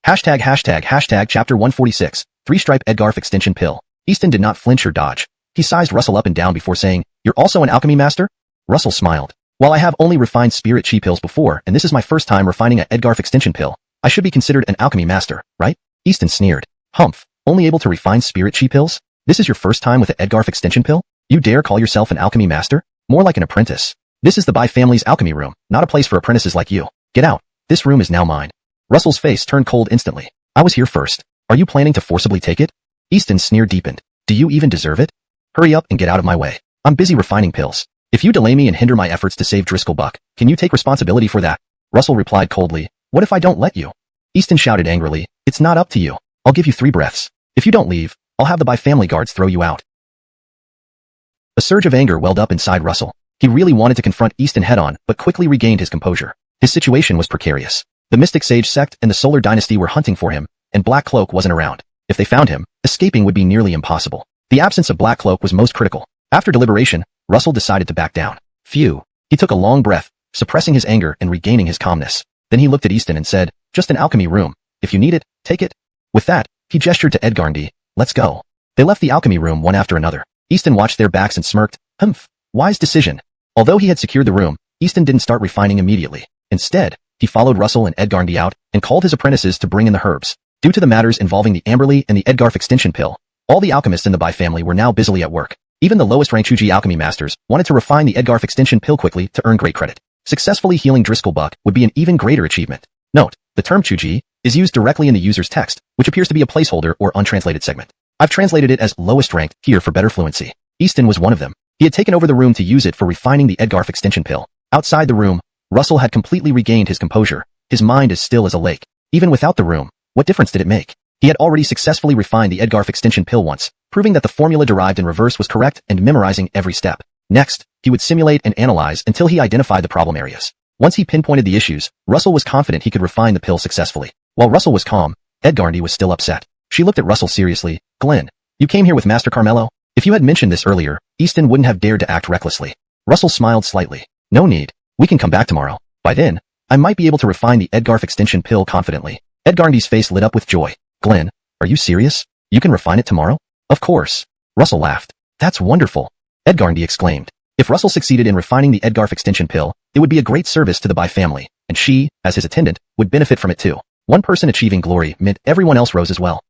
##### Chapter 146, 3-Stripe Edgarf Extension Pill. Easton did not flinch or dodge. He sized Russell up and down before saying, "You're also an alchemy master?" Russell smiled. "While I have only refined spirit chi pills before, and this is my first time refining a Edgarf extension pill, I should be considered an alchemy master, right?" Easton sneered. "Humph, only able to refine spirit chi pills? This is your first time with an Edgarf extension pill? You dare call yourself an alchemy master? More like an apprentice. This is the Bai family's alchemy room, not a place for apprentices like you. Get out. This room is now mine." Russell's face turned cold instantly. "I was here first. Are you planning to forcibly take it?" Easton's sneer deepened. "Do you even deserve it? Hurry up and get out of my way. I'm busy refining pills. If you delay me and hinder my efforts to save Driscoll Buck, can you take responsibility for that?" Russell replied coldly, "What if I don't let you?" Easton shouted angrily, "It's not up to you. I'll give you 3 breaths. If you don't leave, I'll have the Bai family guards throw you out." A surge of anger welled up inside Russell. He really wanted to confront Easton head-on, but quickly regained his composure. His situation was precarious. The Mystic Sage sect and the Solar Dynasty were hunting for him, and Black Cloak wasn't around. If they found him, escaping would be nearly impossible. The absence of Black Cloak was most critical. After deliberation, Russell decided to back down. Phew. He took a long breath, suppressing his anger and regaining his calmness. Then he looked at Easton and said, "Just an alchemy room. If you need it, take it." With that, he gestured to Edgarndy. "Let's go." They left the alchemy room one after another. Easton watched their backs and smirked. Humph. Wise decision. Although he had secured the room, Easton didn't start refining immediately. Instead, he followed Russell and Edgarndy out and called his apprentices to bring in the herbs. Due to the matters involving the Amberley and the Edgarf extension pill, all the alchemists in the Bai family were now busily at work. Even the lowest rank Chuji alchemy masters wanted to refine the Edgarf extension pill quickly to earn great credit. Successfully healing Driscoll Buck would be an even greater achievement. Note, the term Chuji is used directly in the user's text, which appears to be a placeholder or untranslated segment. I've translated it as lowest ranked here for better fluency. Easton was one of them. He had taken over the room to use it for refining the Edgarf extension pill. Outside the room, Russell had completely regained his composure, his mind as still as a lake. Even without the room, what difference did it make? He had already successfully refined the Edgarf extension pill once, proving that the formula derived in reverse was correct and memorizing every step. Next, he would simulate and analyze until he identified the problem areas. Once he pinpointed the issues, Russell was confident he could refine the pill successfully. While Russell was calm, Edgarndy was still upset. She looked at Russell seriously. "Glenn, you came here with Master Carmelo? If you had mentioned this earlier, Easton wouldn't have dared to act recklessly." Russell smiled slightly. "No need. We can come back tomorrow. By then, I might be able to refine the Edgarf extension pill confidently." Edgarndy's face lit up with joy. "Glenn, are you serious? You can refine it tomorrow?" "Of course." Russell laughed. "That's wonderful." Edgarndy exclaimed. If Russell succeeded in refining the Edgarf extinction pill, it would be a great service to the Bai family, and she, as his attendant, would benefit from it too. One person achieving glory meant everyone else rose as well.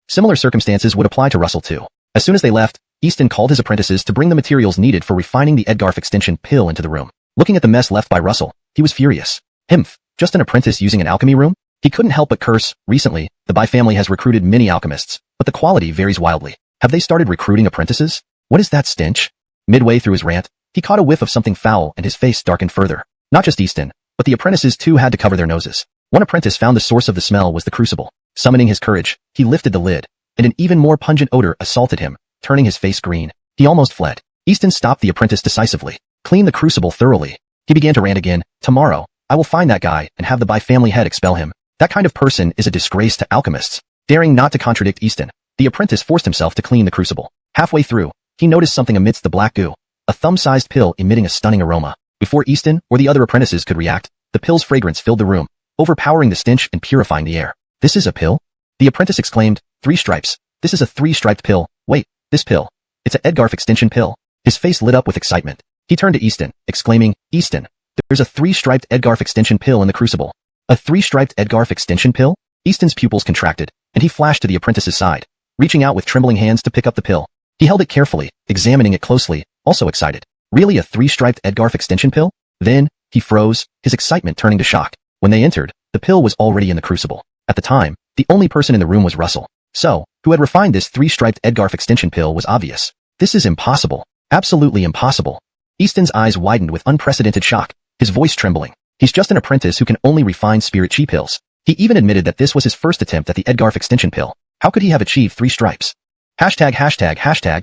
Similar circumstances would apply to Russell too. As soon as they left, Easton called his apprentices to bring the materials needed for refining the Edgarf extinction pill into the room. Looking at the mess left by Russell, he was furious. Himph, just an apprentice using an alchemy room? He couldn't help but curse. Recently, the Bai family has recruited many alchemists, but the quality varies wildly. Have they started recruiting apprentices? What is that stench? Midway through his rant, he caught a whiff of something foul and his face darkened further. Not just Easton, but the apprentices too had to cover their noses. One apprentice found the source of the smell was the crucible. Summoning his courage, he lifted the lid, and an even more pungent odor assaulted him, turning his face green. He almost fled. Easton stopped the apprentice decisively. Clean the crucible thoroughly. He began to rant again. Tomorrow, I will find that guy and have the Bai family head expel him. That kind of person is a disgrace to alchemists. Daring not to contradict Easton, the apprentice forced himself to clean the crucible. Halfway through, he noticed something amidst the black goo. A thumb-sized pill emitting a stunning aroma. Before Easton or the other apprentices could react, the pill's fragrance filled the room, overpowering the stench and purifying the air. This is a pill? The apprentice exclaimed. 3 stripes. This is a 3-striped pill. Wait, this pill. It's a Edgarf extinction pill. His face lit up with excitement. He turned to Easton, exclaiming, Easton, there's a 3-striped Edgarf extinction pill in the crucible. A 3-striped Edgarf extinction pill? Easton's pupils contracted, and he flashed to the apprentice's side, reaching out with trembling hands to pick up the pill. He held it carefully, examining it closely, also excited. Really a 3-striped Edgarf extinction pill? Then, he froze, his excitement turning to shock. When they entered, the pill was already in the crucible. At the time, the only person in the room was Russell. So, who had refined this 3-striped Edgarf extinction pill was obvious. This is impossible. Absolutely impossible. Easton's eyes widened with unprecedented shock, his voice trembling. He's just an apprentice who can only refine spirit chi pills. He even admitted that this was his first attempt at the Edgarf extinction pill. How could he have achieved 3 stripes? Hashtag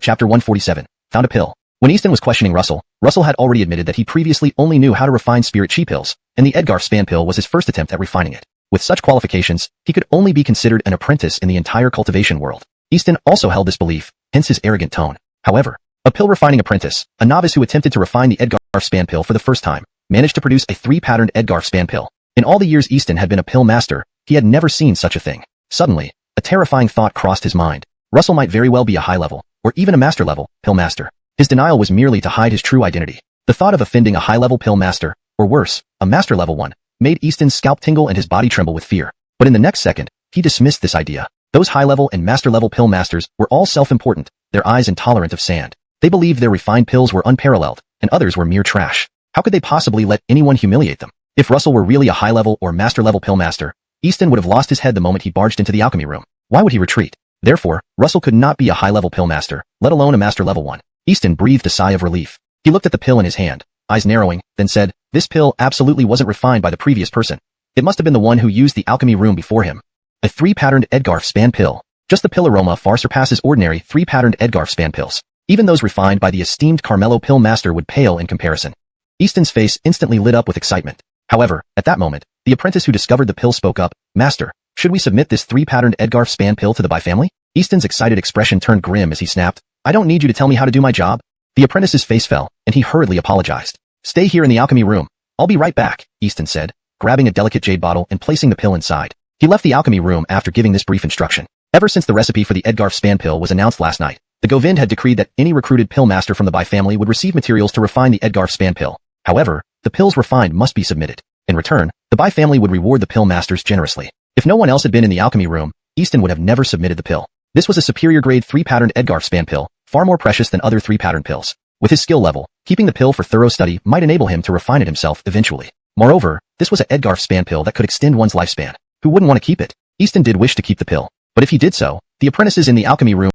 chapter 147. Found a pill. When Easton was questioning Russell, Russell had already admitted that he previously only knew how to refine spirit chi pills, and the Edgarf span pill was his first attempt at refining it. With such qualifications, he could only be considered an apprentice in the entire cultivation world. Easton also held this belief, hence his arrogant tone. However, a pill refining apprentice, a novice who attempted to refine the Edgarf span pill for the first time, managed to produce a 3-patterned Edgarf span pill. In all the years Easton had been a pill master, he had never seen such a thing. Suddenly, a terrifying thought crossed his mind. Russell might very well be a high-level, or even a master-level, pill master. His denial was merely to hide his true identity. The thought of offending a high-level pill master, or worse, a master-level one, made Easton's scalp tingle and his body tremble with fear. But in the next second, he dismissed this idea. Those high-level and master-level pill masters were all self-important, their eyes intolerant of sand. They believed their refined pills were unparalleled, and others were mere trash. How could they possibly let anyone humiliate them? If Russell were really a high-level or master-level pill master, Easton would have lost his head the moment he barged into the alchemy room. Why would he retreat? Therefore, Russell could not be a high-level pill master, let alone a master-level one. Easton breathed a sigh of relief. He looked at the pill in his hand, eyes narrowing, then said, this pill absolutely wasn't refined by the previous person. It must have been the one who used the alchemy room before him. A 3-patterned Edgarf span pill. Just the pill aroma far surpasses ordinary 3-patterned Edgarf span pills. Even those refined by the esteemed Carmelo pill master would pale in comparison. Easton's face instantly lit up with excitement. However, at that moment, the apprentice who discovered the pill spoke up, Master, should we submit this 3-patterned Edgarf span pill to the Bai family? Easton's excited expression turned grim as he snapped, I don't need you to tell me how to do my job. The apprentice's face fell, and he hurriedly apologized. Stay here in the alchemy room. I'll be right back, Easton said, grabbing a delicate jade bottle and placing the pill inside. He left the alchemy room after giving this brief instruction. Ever since the recipe for the Edgarf span pill was announced last night, the Govind had decreed that any recruited pill master from the Bai family would receive materials to refine the Edgarf span pill. However, the pills refined must be submitted. In return, the Bai family would reward the pill masters generously. If no one else had been in the alchemy room, Easton would have never submitted the pill. This was a superior grade 3-patterned Edgarf span pill, far more precious than other 3-pattern pills. With his skill level, keeping the pill for thorough study might enable him to refine it himself eventually. Moreover, this was an Edgarf span pill that could extend one's lifespan. Who wouldn't want to keep it? Easton did wish to keep the pill, but if he did so, the apprentices in the alchemy room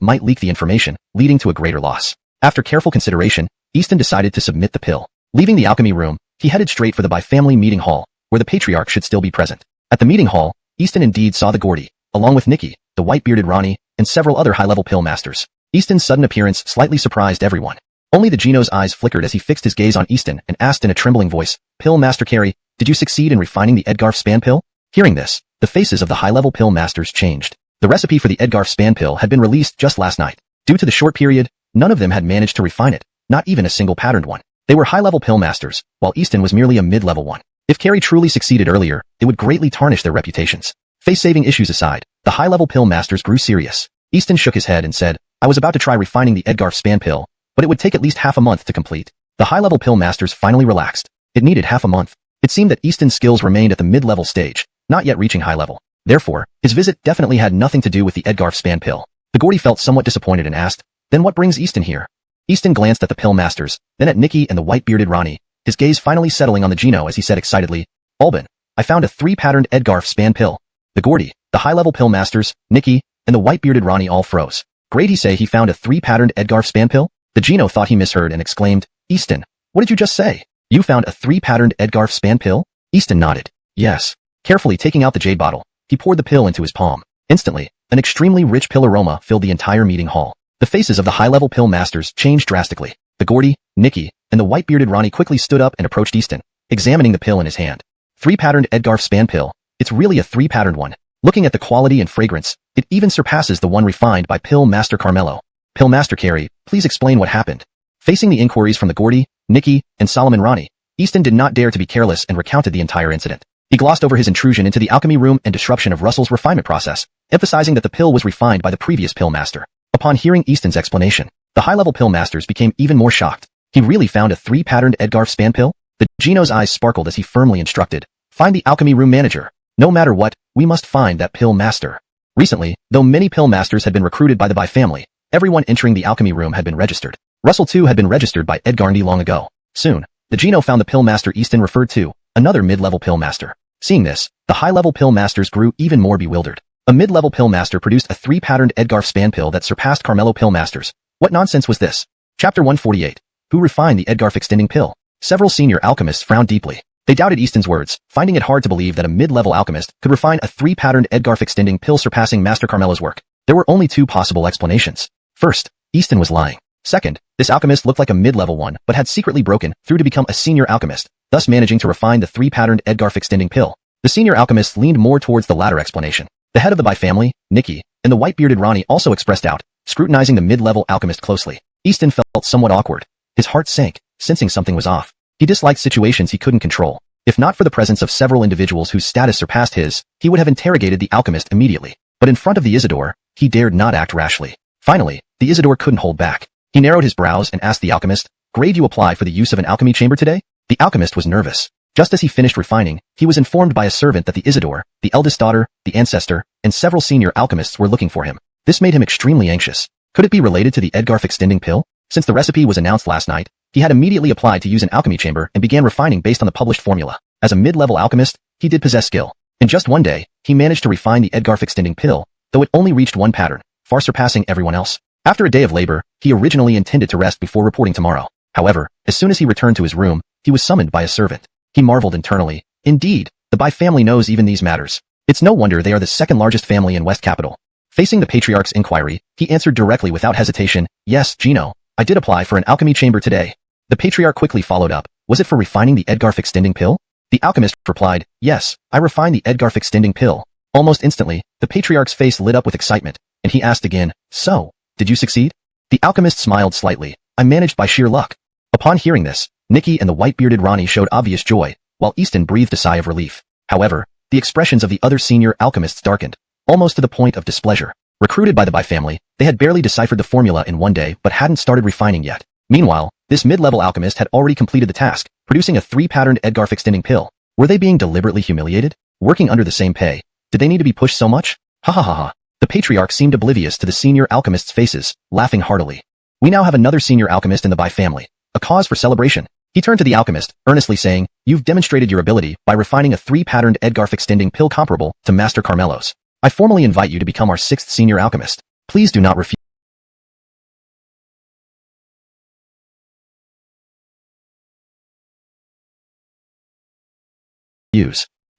might leak the information, leading to a greater loss. After careful consideration, Easton decided to submit the pill. Leaving the alchemy room, he headed straight for the Bai family meeting hall, where the patriarch should still be present. At the meeting hall, Easton indeed saw the Gordy, along with Nikki, the white-bearded Ronnie, and several other high-level pill masters. Easton's sudden appearance slightly surprised everyone. Only the Geno's eyes flickered as he fixed his gaze on Easton and asked in a trembling voice, Pill Master Carey, did you succeed in refining the Edgarf span pill? Hearing this, the faces of the high-level pill masters changed. The recipe for the Edgarf span pill had been released just last night. Due to the short period, none of them had managed to refine it, not even a single patterned one. They were high-level pill masters, while Easton was merely a mid-level one. If Carey truly succeeded earlier, it would greatly tarnish their reputations. Face-saving issues aside, the high-level pill masters grew serious. Easton shook his head and said, I was about to try refining the Edgarf Span pill, but it would take at least half a month to complete. The high-level pill masters finally relaxed. It needed half a month. It seemed that Easton's skills remained at the mid-level stage, not yet reaching high level. Therefore, his visit definitely had nothing to do with the Edgarf Span pill. The Gordy felt somewhat disappointed and asked, then what brings Easton here? Easton glanced at the pill masters, then at Nikki and the white-bearded Ronnie, his gaze finally settling on the Geno as he said excitedly, Albin, I found a 3-patterned Edgarf Span pill. The Gordy, the high-level pill masters, Nikki, and the white-bearded Ronnie all froze. Great, he say he found a 3-patterned Edgarf Span pill? The Geno thought he misheard and exclaimed, Easton, what did you just say? You found a 3-patterned Edgarf Span pill? Easton nodded. Yes. Carefully taking out the jade bottle, he poured the pill into his palm. Instantly, an extremely rich pill aroma filled the entire meeting hall. The faces of the high-level pill masters changed drastically. The Gordy, Nikki, and the white-bearded Ronnie quickly stood up and approached Easton, examining the pill in his hand. 3-patterned Edgarf Span pill. It's really a 3-patterned one. Looking at the quality and fragrance, it even surpasses the one refined by Pill Master Carmelo. Pill Master Carey, please explain what happened. Facing the inquiries from the Gordy, Nikki, and Solomon Ronnie, Easton did not dare to be careless and recounted the entire incident. He glossed over his intrusion into the alchemy room and disruption of Russell's refinement process, emphasizing that the pill was refined by the previous pill master. Upon hearing Easton's explanation, the high-level pill masters became even more shocked. He really found a 3-patterned Edgarf Span pill? The Geno's eyes sparkled as he firmly instructed, find the alchemy room manager. No matter what, we must find that pill master. Recently, though many pill masters had been recruited by the Bai family, everyone entering the alchemy room had been registered. Russell too had been registered by Edgarndy long ago. Soon, the Geno found the pill master Easton referred to, another mid-level pill master. Seeing this, the high-level pill masters grew even more bewildered. A mid-level pill master produced a 3-patterned Edgarf Span pill that surpassed Carmelo pill masters. What nonsense was this? Chapter 148. Who refined the Edgarf extending pill? Several senior alchemists frowned deeply. They doubted Easton's words, finding it hard to believe that a mid-level alchemist could refine a 3-patterned Edgarf extending pill surpassing Master Carmelo's work. There were only two possible explanations. First, Easton was lying. Second, this alchemist looked like a mid-level one but had secretly broken through to become a senior alchemist, thus managing to refine the 3-patterned Edgarf extending pill. The senior alchemist leaned more towards the latter explanation. The head of the Bai family, Nikki, and the white-bearded Ronnie also expressed doubt, scrutinizing the mid-level alchemist closely. Easton felt somewhat awkward. His heart sank, sensing something was off. He disliked situations he couldn't control. If not for the presence of several individuals whose status surpassed his, he would have interrogated the alchemist immediately. But in front of the Isidore, he dared not act rashly. Finally, the Isidore couldn't hold back. He narrowed his brows and asked the alchemist, "Grade you apply for the use of an alchemy chamber today?" The alchemist was nervous. Just as he finished refining, he was informed by a servant that the Isidore, the eldest daughter, the ancestor, and several senior alchemists were looking for him. This made him extremely anxious. Could it be related to the Edgarf extending pill? Since the recipe was announced last night, he had immediately applied to use an alchemy chamber and began refining based on the published formula. As a mid-level alchemist, he did possess skill. In just one day, he managed to refine the Edgarf extending pill, though it only reached one pattern, far surpassing everyone else. After a day of labor, he originally intended to rest before reporting tomorrow. However, as soon as he returned to his room, he was summoned by a servant. He marveled internally. Indeed, the Bai family knows even these matters. It's no wonder they are the second largest family in West Capital. Facing the patriarch's inquiry, he answered directly without hesitation, "Yes, Geno, I did apply for an alchemy chamber today." The patriarch quickly followed up, "Was it for refining the Edgarf extending pill?" The alchemist replied, "Yes, I refined the Edgarf extending pill." Almost instantly, the patriarch's face lit up with excitement, and he asked again, "So, did you succeed?" The alchemist smiled slightly, "I managed by sheer luck." Upon hearing this, Nikki and the white-bearded Ronnie showed obvious joy, while Easton breathed a sigh of relief. However, the expressions of the other senior alchemists darkened, almost to the point of displeasure. Recruited by the Bai family, they had barely deciphered the formula in one day but hadn't started refining yet. Meanwhile, this mid-level alchemist had already completed the task, producing a 3-patterned Edgarf extending pill. Were they being deliberately humiliated? Working under the same pay? Did they need to be pushed so much? Ha ha ha ha. The patriarch seemed oblivious to the senior alchemists' faces, laughing heartily. "We now have another senior alchemist in the Bai family. A cause for celebration." He turned to the alchemist, earnestly saying, "You've demonstrated your ability by refining a 3-patterned Edgarf extending pill comparable to Master Carmelo's. I formally invite you to become our 6th senior alchemist. Please do not refuse."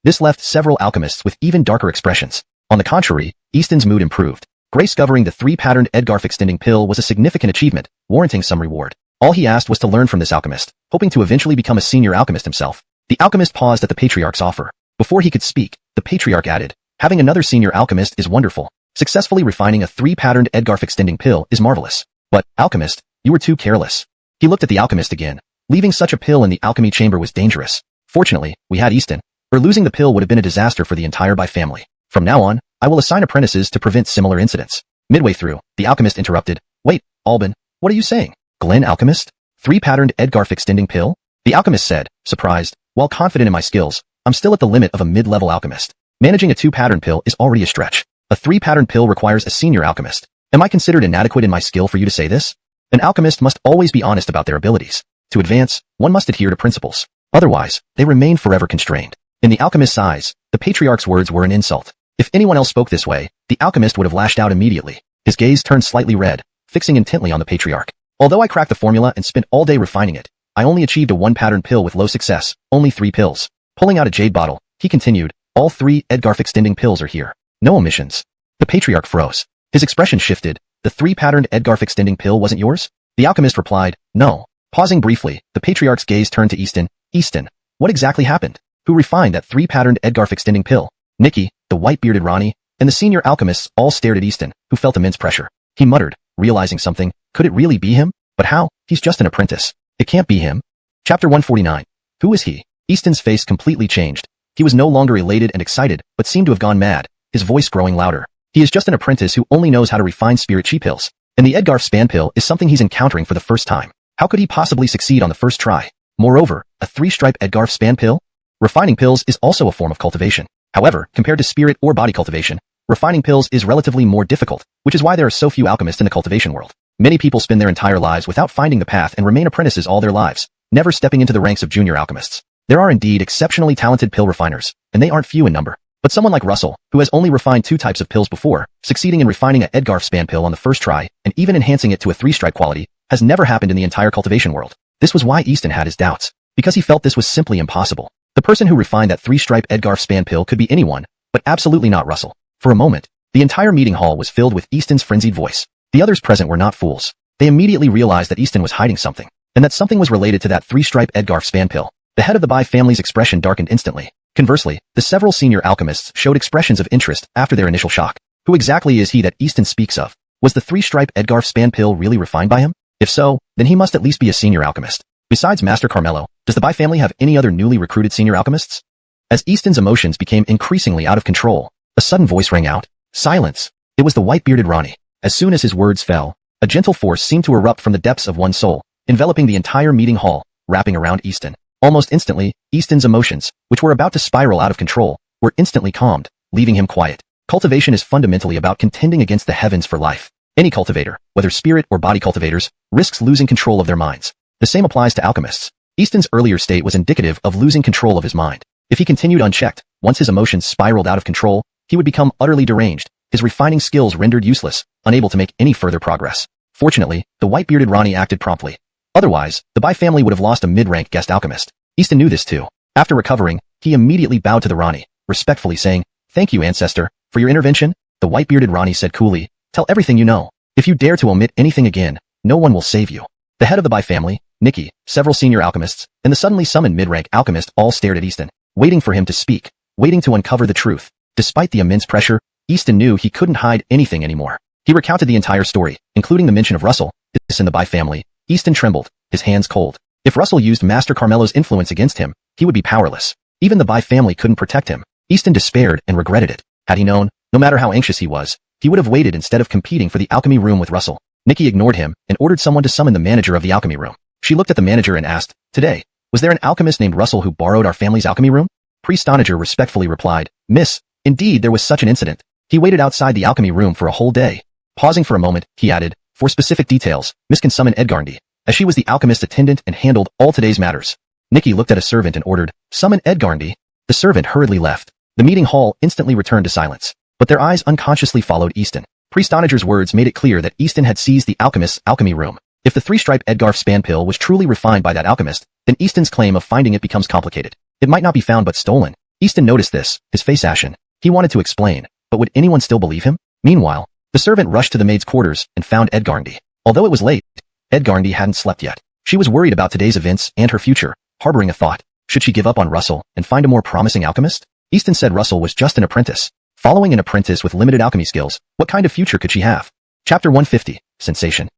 This left several alchemists with even darker expressions. On the contrary, Easton's mood improved. Discovering the 3-patterned Edgarf extending pill was a significant achievement, warranting some reward. All he asked was to learn from this alchemist, hoping to eventually become a senior alchemist himself. The alchemist paused at the patriarch's offer. Before he could speak, the patriarch added, "Having another senior alchemist is wonderful. Successfully refining a 3-patterned Edgarf extending pill is marvelous. But, alchemist, you were too careless." He looked at the alchemist again. Leaving such a pill in the alchemy chamber was dangerous. Fortunately, we had Easton, or losing the pill would have been a disaster for the entire Bai family. From now on, I will assign apprentices to prevent similar incidents. Midway through, the alchemist interrupted. Wait, Albin, what are you saying? Glen alchemist? 3-patterned Edgarf extending pill? The alchemist said, surprised. While confident in my skills, I'm still at the limit of a mid-level alchemist. Managing a 2-pattern pill is already a stretch. A 3-pattern pill requires a senior alchemist. Am I considered inadequate in my skill for you to say this? An alchemist must always be honest about their abilities. To advance, one must adhere to principles. Otherwise, they remain forever constrained. In the alchemist's eyes, the patriarch's words were an insult. If anyone else spoke this way, the alchemist would have lashed out immediately. His gaze turned slightly red, fixing intently on the patriarch. Although I cracked the formula and spent all day refining it, I only achieved a 1-pattern pill with low success, only 3 pills. Pulling out a jade bottle, he continued, all 3 Edgarf extending pills are here. No omissions. The patriarch froze. His expression shifted. The 3-patterned Edgarf extending pill wasn't yours? The alchemist replied, no. Pausing briefly, the patriarch's gaze turned to Easton. Easton, what exactly happened? Who refined that 3-patterned Edgarf extending pill? Nikki, the white-bearded Ronnie, and the senior alchemists all stared at Easton, who felt immense pressure. He muttered, realizing something. Could it really be him? But how? He's just an apprentice. It can't be him. Chapter 149. Who is he? Easton's face completely changed. He was no longer elated and excited, but seemed to have gone mad, his voice growing louder. He is just an apprentice who only knows how to refine spirit chi pills. And the Edgarf span pill is something he's encountering for the first time. How could he possibly succeed on the first try? Moreover, a 3-stripe Edgarf span pill? Refining pills is also a form of cultivation. However, compared to spirit or body cultivation, refining pills is relatively more difficult, which is why there are so few alchemists in the cultivation world. Many people spend their entire lives without finding the path and remain apprentices all their lives, never stepping into the ranks of junior alchemists. There are indeed exceptionally talented pill refiners, and they aren't few in number. But someone like Russell, who has only refined 2 types of pills before, succeeding in refining a Edgarf span pill on the first try, and even enhancing it to a 3-stripe quality, has never happened in the entire cultivation world. This was why Easton had his doubts, because he felt this was simply impossible. The person who refined that 3-stripe Edgarf span pill could be anyone, but absolutely not Russell. For a moment, the entire meeting hall was filled with Easton's frenzied voice. The others present were not fools. They immediately realized that Easton was hiding something, and that something was related to that 3-stripe Edgarf span pill. The head of the Bai family's expression darkened instantly. Conversely, the several senior alchemists showed expressions of interest after their initial shock. Who exactly is he that Easton speaks of? Was the 3-stripe Edgarf span pill really refined by him? If so, then he must at least be a senior alchemist. Besides Master Carmelo, does the Bai family have any other newly recruited senior alchemists? As Easton's emotions became increasingly out of control, a sudden voice rang out. Silence! It was the white-bearded Ronnie. As soon as his words fell, a gentle force seemed to erupt from the depths of one's soul, enveloping the entire meeting hall, wrapping around Easton. Almost instantly, Easton's emotions, which were about to spiral out of control, were instantly calmed, leaving him quiet. Cultivation is fundamentally about contending against the heavens for life. Any cultivator, whether spirit or body cultivators, risks losing control of their minds. The same applies to alchemists. Easton's earlier state was indicative of losing control of his mind. If he continued unchecked, once his emotions spiraled out of control, he would become utterly deranged, his refining skills rendered useless, unable to make any further progress. Fortunately, the white-bearded Ronnie acted promptly. Otherwise, the Bai family would have lost a mid-rank guest alchemist. Easton knew this too. After recovering, he immediately bowed to the Ronnie, respectfully saying, "Thank you, ancestor, for your intervention." The white-bearded Ronnie said coolly, "Tell everything you know. If you dare to omit anything again, no one will save you." The head of the Bai family, Nikki, several senior alchemists, and the suddenly summoned mid-rank alchemist all stared at Easton, waiting for him to speak, waiting to uncover the truth. Despite the immense pressure, Easton knew he couldn't hide anything anymore. He recounted the entire story, including the mention of Russell, this in the Bai family. Easton trembled, his hands cold. If Russell used Master Carmelo's influence against him, he would be powerless. Even the Bai family couldn't protect him. Easton despaired and regretted it. Had he known, no matter how anxious he was, he would have waited instead of competing for the alchemy room with Russell. Nikki ignored him and ordered someone to summon the manager of the alchemy room. She looked at the manager and asked, "Today, was there an alchemist named Russell who borrowed our family's alchemy room?" Priest Onager respectfully replied, "Miss, indeed there was such an incident. He waited outside the alchemy room for a whole day." Pausing for a moment, he added, "For specific details, Miss can summon Edgarndy, as she was the alchemist attendant and handled all today's matters." Nikki looked at a servant and ordered, "Summon Edgarndy." The servant hurriedly left. The meeting hall instantly returned to silence, but their eyes unconsciously followed Easton. Priest Onager's words made it clear that Easton had seized the alchemist's alchemy room. If the 3-stripe Edgarf span pill was truly refined by that alchemist, then Easton's claim of finding it becomes complicated. It might not be found but stolen. Easton noticed this, his face ashen. He wanted to explain, but would anyone still believe him? Meanwhile, the servant rushed to the maid's quarters and found Edgarndy. Although it was late, Edgarndy hadn't slept yet. She was worried about today's events and her future, harboring a thought. Should she give up on Russell and find a more promising alchemist? Easton said Russell was just an apprentice. Following an apprentice with limited alchemy skills, what kind of future could she have? Chapter 150, Sensation.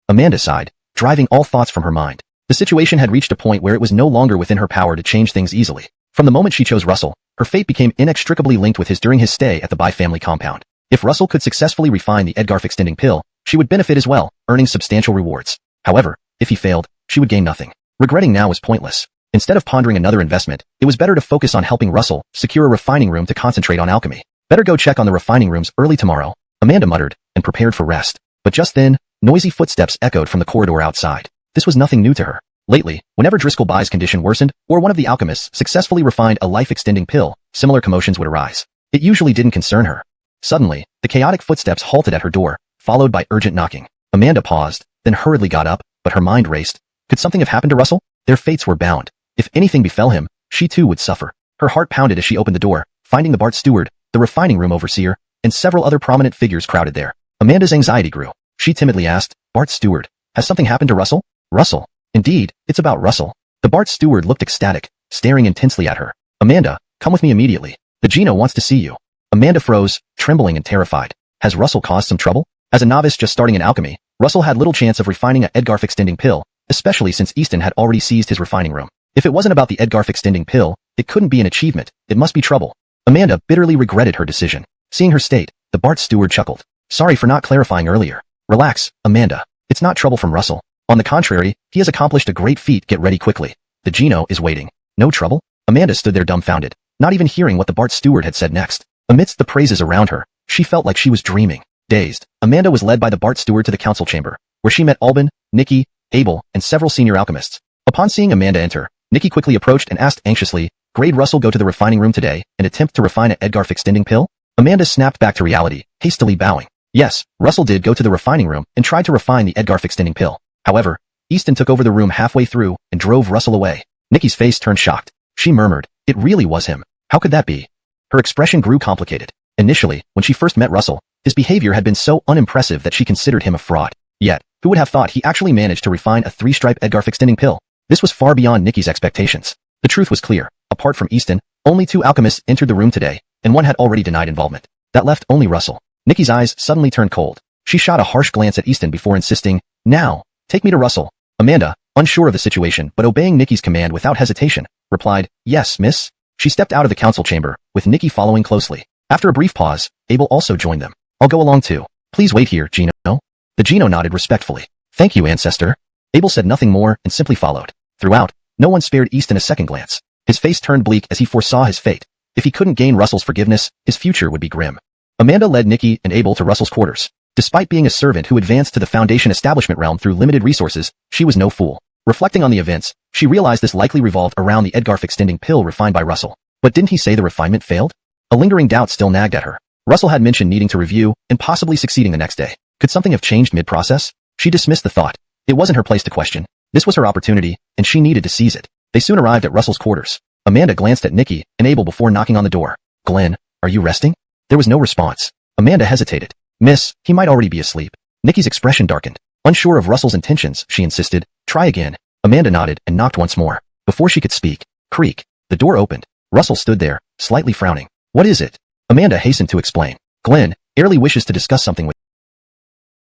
Amanda sighed, driving all thoughts from her mind. The situation had reached a point where it was no longer within her power to change things easily. From the moment she chose Russell, her fate became inextricably linked with his during his stay at the Bai family compound. If Russell could successfully refine the Edgarf extending pill, she would benefit as well, earning substantial rewards. However, if he failed, she would gain nothing. Regretting now was pointless. Instead of pondering another investment, it was better to focus on helping Russell secure a refining room to concentrate on alchemy. Better go check on the refining rooms early tomorrow, Amanda muttered, and prepared for rest. But just then, noisy footsteps echoed from the corridor outside. This was nothing new to her. Lately, whenever Driscoll Bye's condition worsened, or one of the alchemists successfully refined a life-extending pill, similar commotions would arise. It usually didn't concern her. Suddenly, the chaotic footsteps halted at her door, followed by urgent knocking. Amanda paused, then hurriedly got up, but her mind raced. Could something have happened to Russell? Their fates were bound. If anything befell him, she too would suffer. Her heart pounded as she opened the door, finding the Bart steward, the refining room overseer, and several other prominent figures crowded there. Amanda's anxiety grew. She timidly asked, "Bart steward, has something happened to Russell?" "Russell? Indeed, it's about Russell." The Bart steward looked ecstatic, staring intensely at her. "Amanda, come with me immediately. The Gino wants to see you." Amanda froze, trembling and terrified. Has Russell caused some trouble? As a novice just starting in alchemy, Russell had little chance of refining a Edgarf extending pill, especially since Easton had already seized his refining room. If it wasn't about the Edgarf extending pill, it couldn't be an achievement, it must be trouble. Amanda bitterly regretted her decision. Seeing her state, the Bart steward chuckled. "Sorry for not clarifying earlier. Relax, Amanda. It's not trouble from Russell. On the contrary, he has accomplished a great feat. Get ready quickly. The Gino is waiting." "No trouble?" Amanda stood there dumbfounded, not even hearing what the Bart steward had said next. Amidst the praises around her, she felt like she was dreaming. Dazed, Amanda was led by the Bart steward to the council chamber, where she met Albin, Nikki, Abel, and several senior alchemists. Upon seeing Amanda enter, Nikki quickly approached and asked anxiously, "Grade Russell go to the refining room today and attempt to refine an Edgarf extending pill?" Amanda snapped back to reality, hastily bowing. Yes, Russell did go to the refining room and tried to refine the Edgarf extending pill. However, Easton took over the room halfway through and drove Russell away. Nikki's face turned shocked. She murmured, "It really was him. How could that be?" Her expression grew complicated. Initially, when she first met Russell, his behavior had been so unimpressive that she considered him a fraud. Yet, who would have thought he actually managed to refine a 3-stripe Edgarf extending pill? This was far beyond Nikki's expectations. The truth was clear. Apart from Easton, only 2 alchemists entered the room today, and one had already denied involvement. That left only Russell. Nikki's eyes suddenly turned cold. She shot a harsh glance at Easton before insisting, "Now, take me to Russell." Amanda, unsure of the situation but obeying Nikki's command without hesitation, replied, "Yes, miss." She stepped out of the council chamber, with Nikki following closely. After a brief pause, Abel also joined them. "I'll go along too. Please wait here, Gino." The Gino nodded respectfully. "Thank you, ancestor." Abel said nothing more and simply followed. Throughout, no one spared Easton a second glance. His face turned bleak as he foresaw his fate. If he couldn't gain Russell's forgiveness, his future would be grim. Amanda led Nikki and Abel to Russell's quarters. Despite being a servant who advanced to the Foundation establishment realm through limited resources, she was no fool. Reflecting on the events, she realized this likely revolved around the Edgarf extending pill refined by Russell. But didn't he say the refinement failed? A lingering doubt still nagged at her. Russell had mentioned needing to review and possibly succeeding the next day. Could something have changed mid-process? She dismissed the thought. It wasn't her place to question. This was her opportunity, and she needed to seize it. They soon arrived at Russell's quarters. Amanda glanced at Nikki and Abel before knocking on the door. "Glenn, are you resting?" There was no response. Amanda hesitated. "Miss, he might already be asleep." Nikki's expression darkened. Unsure of Russell's intentions, she insisted, "Try again." Amanda nodded and knocked once more. Before she could speak, creak, the door opened. Russell stood there, slightly frowning. "What is it?" Amanda hastened to explain. "Glenn, Airlie wishes to discuss something with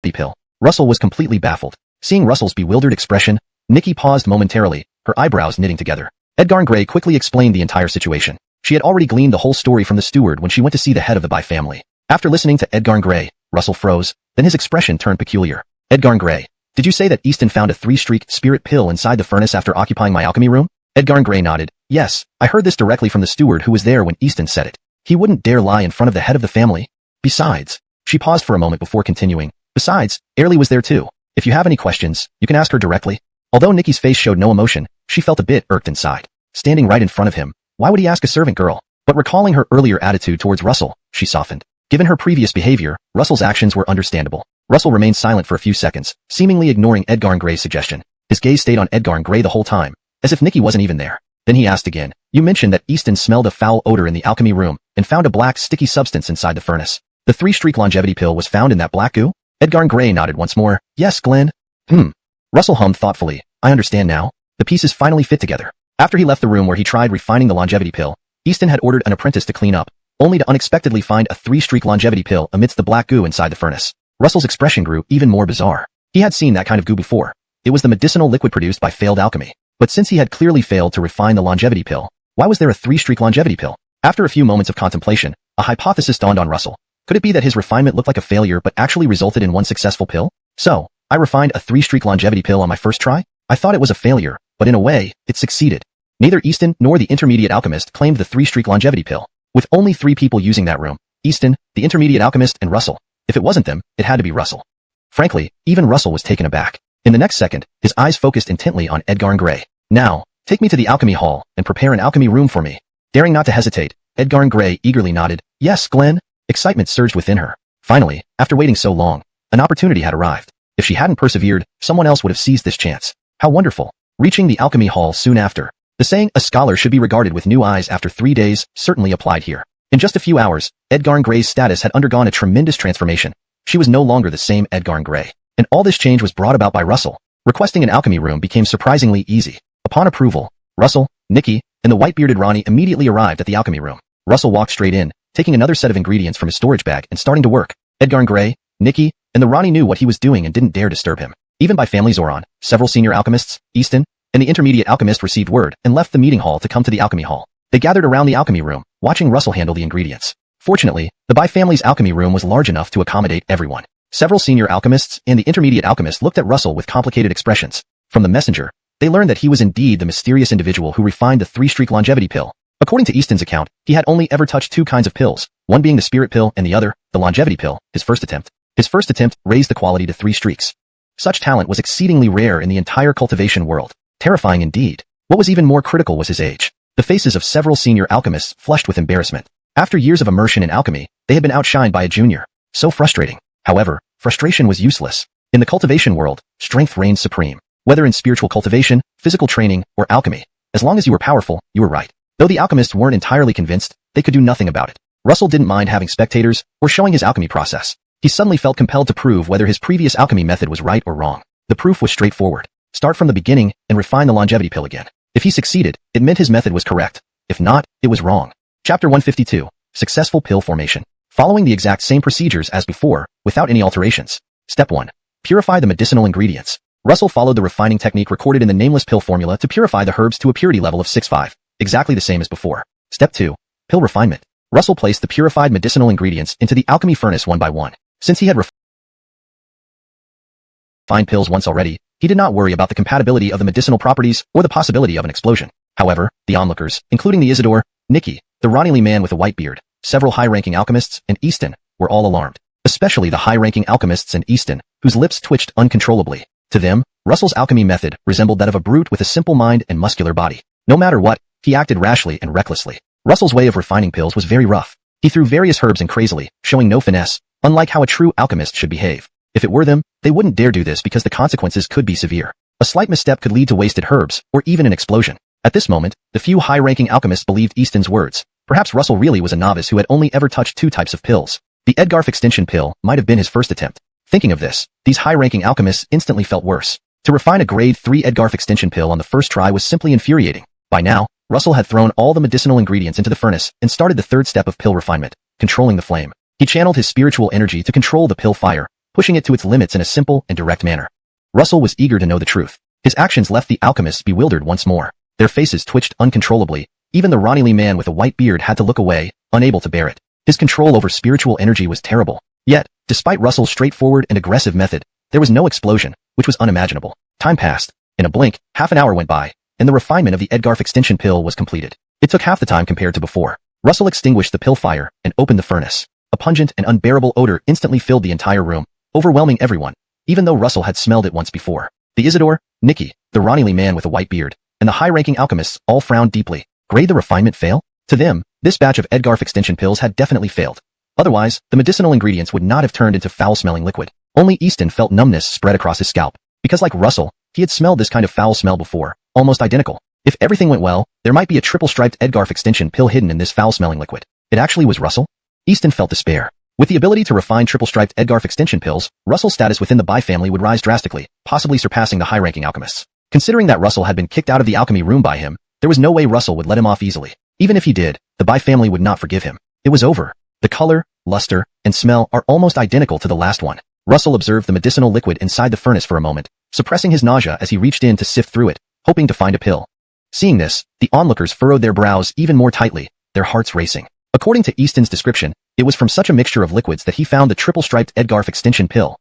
the pill." Russell was completely baffled. Seeing Russell's bewildered expression, Nikki paused momentarily, her eyebrows knitting together. Edgar Gray quickly explained the entire situation. She had already gleaned the whole story from the steward when she went to see the head of the Bye family. After listening to Edgar Gray, Russell froze, then his expression turned peculiar. "Edgar Gray, did you say that Easton found a 3-streak spirit pill inside the furnace after occupying my alchemy room?" Edgar Gray nodded. "Yes, I heard this directly from the steward who was there when Easton said it. He wouldn't dare lie in front of the head of the family. Besides," she paused for a moment before continuing, "besides, Airlie was there too. If you have any questions, you can ask her directly." Although Nikki's face showed no emotion, she felt a bit irked inside. Standing right in front of him, why would he ask a servant girl? But recalling her earlier attitude towards Russell, she softened. Given her previous behavior, Russell's actions were understandable. Russell remained silent for a few seconds, seemingly ignoring Edgar Gray's suggestion. His gaze stayed on Edgar Gray the whole time, as if Nikki wasn't even there. Then he asked again, "You mentioned that Easton smelled a foul odor in the alchemy room and found a black sticky substance inside the furnace. The 3-streak longevity pill was found in that black goo?" Edgar Gray nodded once more. "Yes, Glenn." Russell hummed thoughtfully. "I understand now. The pieces finally fit together." After he left the room where he tried refining the longevity pill, Easton had ordered an apprentice to clean up, only to unexpectedly find a 3-streak longevity pill amidst the black goo inside the furnace. Russell's expression grew even more bizarre. He had seen that kind of goo before. It was the medicinal liquid produced by failed alchemy. But since he had clearly failed to refine the longevity pill, why was there a 3-streak longevity pill? After a few moments of contemplation, a hypothesis dawned on Russell. Could it be that his refinement looked like a failure but actually resulted in one successful pill? So, I refined a 3-streak longevity pill on my first try? I thought it was a failure, but in a way, it succeeded. Neither Easton nor the intermediate alchemist claimed the 3-streak longevity pill, with only 3 people using that room: Easton, the intermediate alchemist, and Russell. If it wasn't them, it had to be Russell. Frankly, even Russell was taken aback. In the next second, his eyes focused intently on Edgar and Gray. Now, take me to the alchemy hall and prepare an alchemy room for me. Daring not to hesitate, Edgar and Gray eagerly nodded. Yes, Glenn. Excitement surged within her. Finally, after waiting so long, an opportunity had arrived. If she hadn't persevered, someone else would have seized this chance. How wonderful. Reaching the alchemy hall soon after. The saying, a scholar should be regarded with new eyes after 3 days, certainly applied here. In just a few hours, Edgar and Gray's status had undergone a tremendous transformation. She was no longer the same Edgar and Gray. And all this change was brought about by Russell. Requesting an alchemy room became surprisingly easy. Upon approval, Russell, Nikki, and the white-bearded Ronnie immediately arrived at the alchemy room. Russell walked straight in, taking another set of ingredients from his storage bag and starting to work. Edgar and Gray, Nikki, and the Ronnie knew what he was doing and didn't dare disturb him. Even by family Zoran, several senior alchemists, Easton, and the intermediate alchemist received word and left the meeting hall to come to the alchemy hall. They gathered around the alchemy room, watching Russell handle the ingredients. Fortunately, the Bai family's alchemy room was large enough to accommodate everyone. Several senior alchemists and the intermediate alchemist looked at Russell with complicated expressions. From the messenger, they learned that he was indeed the mysterious individual who refined the 3-streak longevity pill. According to Easton's account, he had only ever touched 2 kinds of pills, one being the spirit pill and the other, the longevity pill, his first attempt. His first attempt raised the quality to 3 streaks. Such talent was exceedingly rare in the entire cultivation world. Terrifying indeed. What was even more critical was his age. The faces of several senior alchemists flushed with embarrassment. After years of immersion in alchemy, they had been outshined by a junior. So frustrating. However, frustration was useless. In the cultivation world, strength reigned supreme. Whether in spiritual cultivation, physical training, or alchemy, as long as you were powerful, you were right. Though the alchemists weren't entirely convinced, they could do nothing about it. Russell didn't mind having spectators or showing his alchemy process. He suddenly felt compelled to prove whether his previous alchemy method was right or wrong. The proof was straightforward. Start from the beginning and refine the longevity pill again. If he succeeded, it meant his method was correct. If not, it was wrong. Chapter 152. Successful pill formation. Following the exact same procedures as before, without any alterations. Step 1. Purify the medicinal ingredients. Russell followed the refining technique recorded in the nameless pill formula to purify the herbs to a purity level of 6.5, exactly the same as before. Step 2. Pill refinement. Russell placed the purified medicinal ingredients into the alchemy furnace one by one. Since he had refined pills once already, he did not worry about the compatibility of the medicinal properties or the possibility of an explosion. However, the onlookers, including the Isidore, Nikki, the Ronnie Lee man with a white beard, several high-ranking alchemists, and Easton, were all alarmed. Especially the high-ranking alchemists and Easton, whose lips twitched uncontrollably. To them, Russell's alchemy method resembled that of a brute with a simple mind and muscular body. No matter what, he acted rashly and recklessly. Russell's way of refining pills was very rough. He threw various herbs in crazily, showing no finesse, unlike how a true alchemist should behave. If it were them, they wouldn't dare do this because the consequences could be severe. A slight misstep could lead to wasted herbs, or even an explosion. At this moment, the few high-ranking alchemists believed Easton's words. Perhaps Russell really was a novice who had only ever touched 2 types of pills. The Edgarf extension pill might have been his first attempt. Thinking of this, these high-ranking alchemists instantly felt worse. To refine a grade 3 Edgarf extension pill on the first try was simply infuriating. By now, Russell had thrown all the medicinal ingredients into the furnace and started the 3rd step of pill refinement, controlling the flame. He channeled his spiritual energy to control the pill fire, pushing it to its limits in a simple and direct manner. Russell was eager to know the truth. His actions left the alchemists bewildered once more. Their faces twitched uncontrollably. Even the Ronnie Lee man with a white beard had to look away, unable to bear it. His control over spiritual energy was terrible. Yet, despite Russell's straightforward and aggressive method, there was no explosion, which was unimaginable. Time passed. In a blink, half an hour went by, and the refinement of the Edgarf extension pill was completed. It took half the time compared to before. Russell extinguished the pill fire and opened the furnace. A pungent and unbearable odor instantly filled the entire room, overwhelming everyone, even though Russell had smelled it once before. The Isidore, Nikki, the Ronnie Lee man with a white beard, and the high-ranking alchemists all frowned deeply. Grade the refinement fail? To them, this batch of Edgarf extension pills had definitely failed. Otherwise, the medicinal ingredients would not have turned into foul-smelling liquid. Only Easton felt numbness spread across his scalp. Because like Russell, he had smelled this kind of foul smell before, almost identical. If everything went well, there might be a triple-striped Edgarf extension pill hidden in this foul-smelling liquid. It actually was Russell? Easton felt despair. With the ability to refine triple-striped Edgarf extension pills, Russell's status within the Bai family would rise drastically, possibly surpassing the high-ranking alchemists. Considering that Russell had been kicked out of the alchemy room by him, there was no way Russell would let him off easily. Even if he did, the Bai family would not forgive him. It was over. The color, luster, and smell are almost identical to the last one. Russell observed the medicinal liquid inside the furnace for a moment, suppressing his nausea as he reached in to sift through it, hoping to find a pill. Seeing this, the onlookers furrowed their brows even more tightly, their hearts racing. According to Easton's description, it was from such a mixture of liquids that he found the triple-striped Edgarf extinction pill.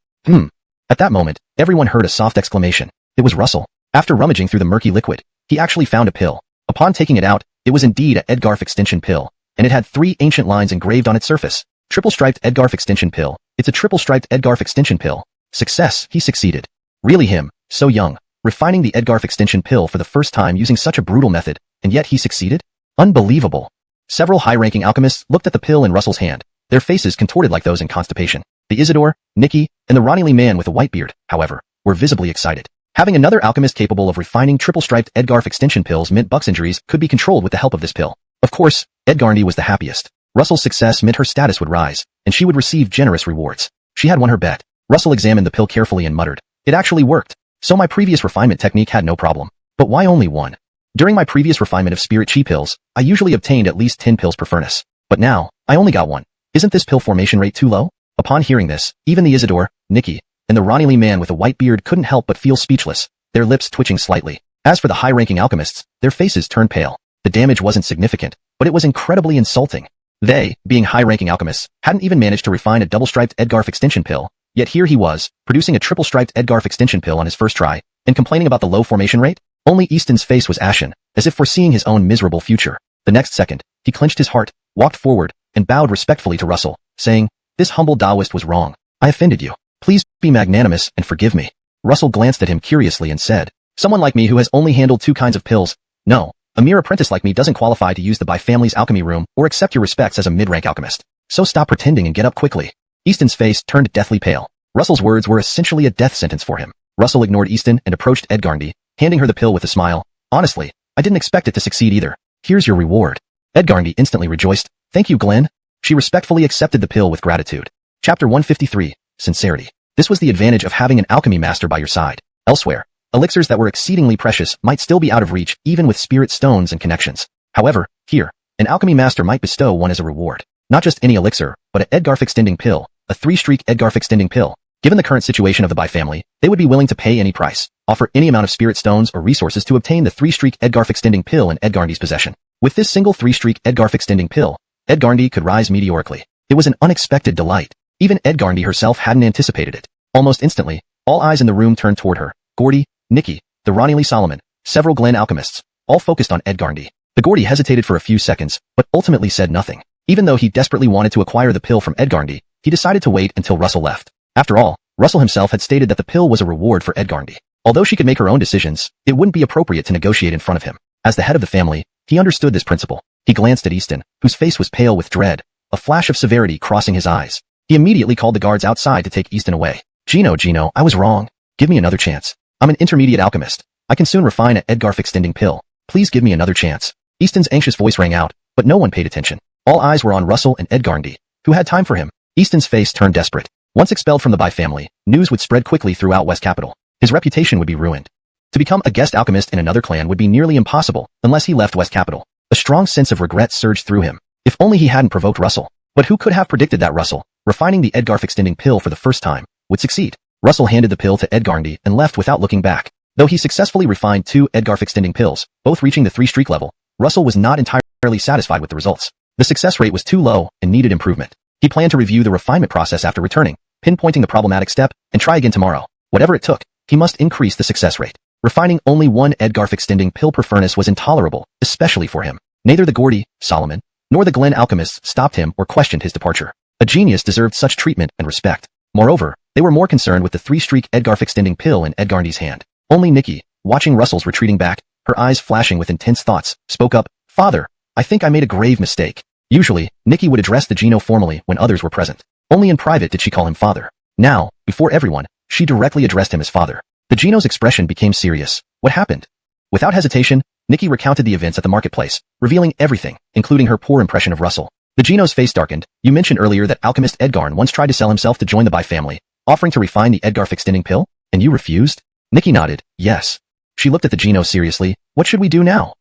At that moment, everyone heard a soft exclamation. It was Russell. After rummaging through the murky liquid, he actually found a pill. Upon taking it out, it was indeed a Edgarf extinction pill, and it had 3 ancient lines engraved on its surface. Triple-striped Edgarf extinction pill. It's a triple-striped Edgarf extinction pill. Success, he succeeded. Really him, so young, refining the Edgarf extinction pill for the first time using such a brutal method, and yet he succeeded? Unbelievable. Several high-ranking alchemists looked at the pill in Russell's hand, their faces contorted like those in constipation. The Isidore, Nikki, and the Ronnie Lee man with a white beard, however, were visibly excited. Having another alchemist capable of refining triple-striped Edgarf extinction pills meant Buck's injuries could be controlled with the help of this pill. Of course, Edgarndy was the happiest. Russell's success meant her status would rise, and she would receive generous rewards. She had won her bet. Russell examined the pill carefully and muttered, "It actually worked. So my previous refinement technique had no problem. But why only one? During my previous refinement of spirit chi pills, I usually obtained at least 10 pills per furnace. But now, I only got one. Isn't this pill formation rate too low?" Upon hearing this, even the Isidore, Nikki, and the Ronnie Lee man with a white beard couldn't help but feel speechless, their lips twitching slightly. As for the high-ranking alchemists, their faces turned pale. The damage wasn't significant, but it was incredibly insulting. They, being high-ranking alchemists, hadn't even managed to refine a double-striped Edgarf extinction pill, yet here he was, producing a triple-striped Edgarf extinction pill on his first try, and complaining about the low formation rate? Only Easton's face was ashen, as if foreseeing his own miserable future. The next second, he clenched his heart, walked forward, and bowed respectfully to Russell, saying, "This humble Taoist was wrong. I offended you. Please be magnanimous and forgive me." Russell glanced at him curiously and said, "Someone like me who has only handled 2 kinds of pills? No, a mere apprentice like me doesn't qualify to use the Bai family's alchemy room or accept your respects as a mid-rank alchemist. So stop pretending and get up quickly." Easton's face turned deathly pale. Russell's words were essentially a death sentence for him. Russell ignored Easton and approached Edgarndy, handing her the pill with a smile. "Honestly, I didn't expect it to succeed either. Here's your reward." Edgarndy instantly rejoiced. "Thank you, Glenn." She respectfully accepted the pill with gratitude. Chapter 153, Sincerity. This was the advantage of having an alchemy master by your side. Elsewhere, elixirs that were exceedingly precious might still be out of reach even with spirit stones and connections. However, here, an alchemy master might bestow one as a reward. Not just any elixir, but an Edgarf extending pill, a 3-streak Edgarf extending pill. Given the current situation of the Bai family, they would be willing to pay any price, offer any amount of spirit stones or resources to obtain the 3-streak Edgarf extending pill in Edgarndy's possession. With this single 3-streak Edgarf extending pill, Edgarndy could rise meteorically. It was an unexpected delight. Even Edgarndy herself hadn't anticipated it. Almost instantly, all eyes in the room turned toward her. Gordy, Nikki, the Ronnie Lee Solomon, several Glen alchemists, all focused on Edgarndy. The Gordy hesitated for a few seconds, but ultimately said nothing. Even though he desperately wanted to acquire the pill from Edgarndy, he decided to wait until Russell left. After all, Russell himself had stated that the pill was a reward for Edgarndy. Although she could make her own decisions, it wouldn't be appropriate to negotiate in front of him. As the head of the family, he understood this principle. He glanced at Easton, whose face was pale with dread, a flash of severity crossing his eyes. He immediately called the guards outside to take Easton away. Gino, I was wrong. Give me another chance. I'm an intermediate alchemist. I can soon refine a Edgarf extending pill. Please give me another chance." Easton's anxious voice rang out, but no one paid attention. All eyes were on Russell and Edgarndy, who had time for him. Easton's face turned desperate. Once expelled from the Bai family, news would spread quickly throughout West Capital. His reputation would be ruined. To become a guest alchemist in another clan would be nearly impossible unless he left West Capital. A strong sense of regret surged through him. If only he hadn't provoked Russell. But who could have predicted that Russell, refining the Edgarf extending pill for the first time, would succeed? Russell handed the pill to Edgarndy and left without looking back. Though he successfully refined 2 Edgarf extending pills, both reaching the 3-streak level, Russell was not entirely satisfied with the results. The success rate was too low and needed improvement. He planned to review the refinement process after returning, pinpointing the problematic step, and try again tomorrow. Whatever it took, he must increase the success rate. Refining only 1 Edgarf extending pill per furnace was intolerable, especially for him. Neither the Gordy, Solomon, nor the Glen alchemists stopped him or questioned his departure. A genius deserved such treatment and respect. Moreover, they were more concerned with the 3-streak Edgarf extending pill in Edgarndy's hand. Only Nikki, watching Russell's retreating back, her eyes flashing with intense thoughts, spoke up, "Father, I think I made a grave mistake." Usually, Nikki would address the Gino formally when others were present. Only in private did she call him father. Now, before everyone, she directly addressed him as father. The Gino's expression became serious. What happened? Without hesitation, Nikki recounted the events at the marketplace, revealing everything, including her poor impression of Russell. The Gino's face darkened. "You mentioned earlier that alchemist Edgarn once tried to sell himself to join the Bai family, offering to refine the Edgarf extending pill, and you refused?" Nikki nodded, "Yes." She looked at the Gino seriously. "What should we do now?"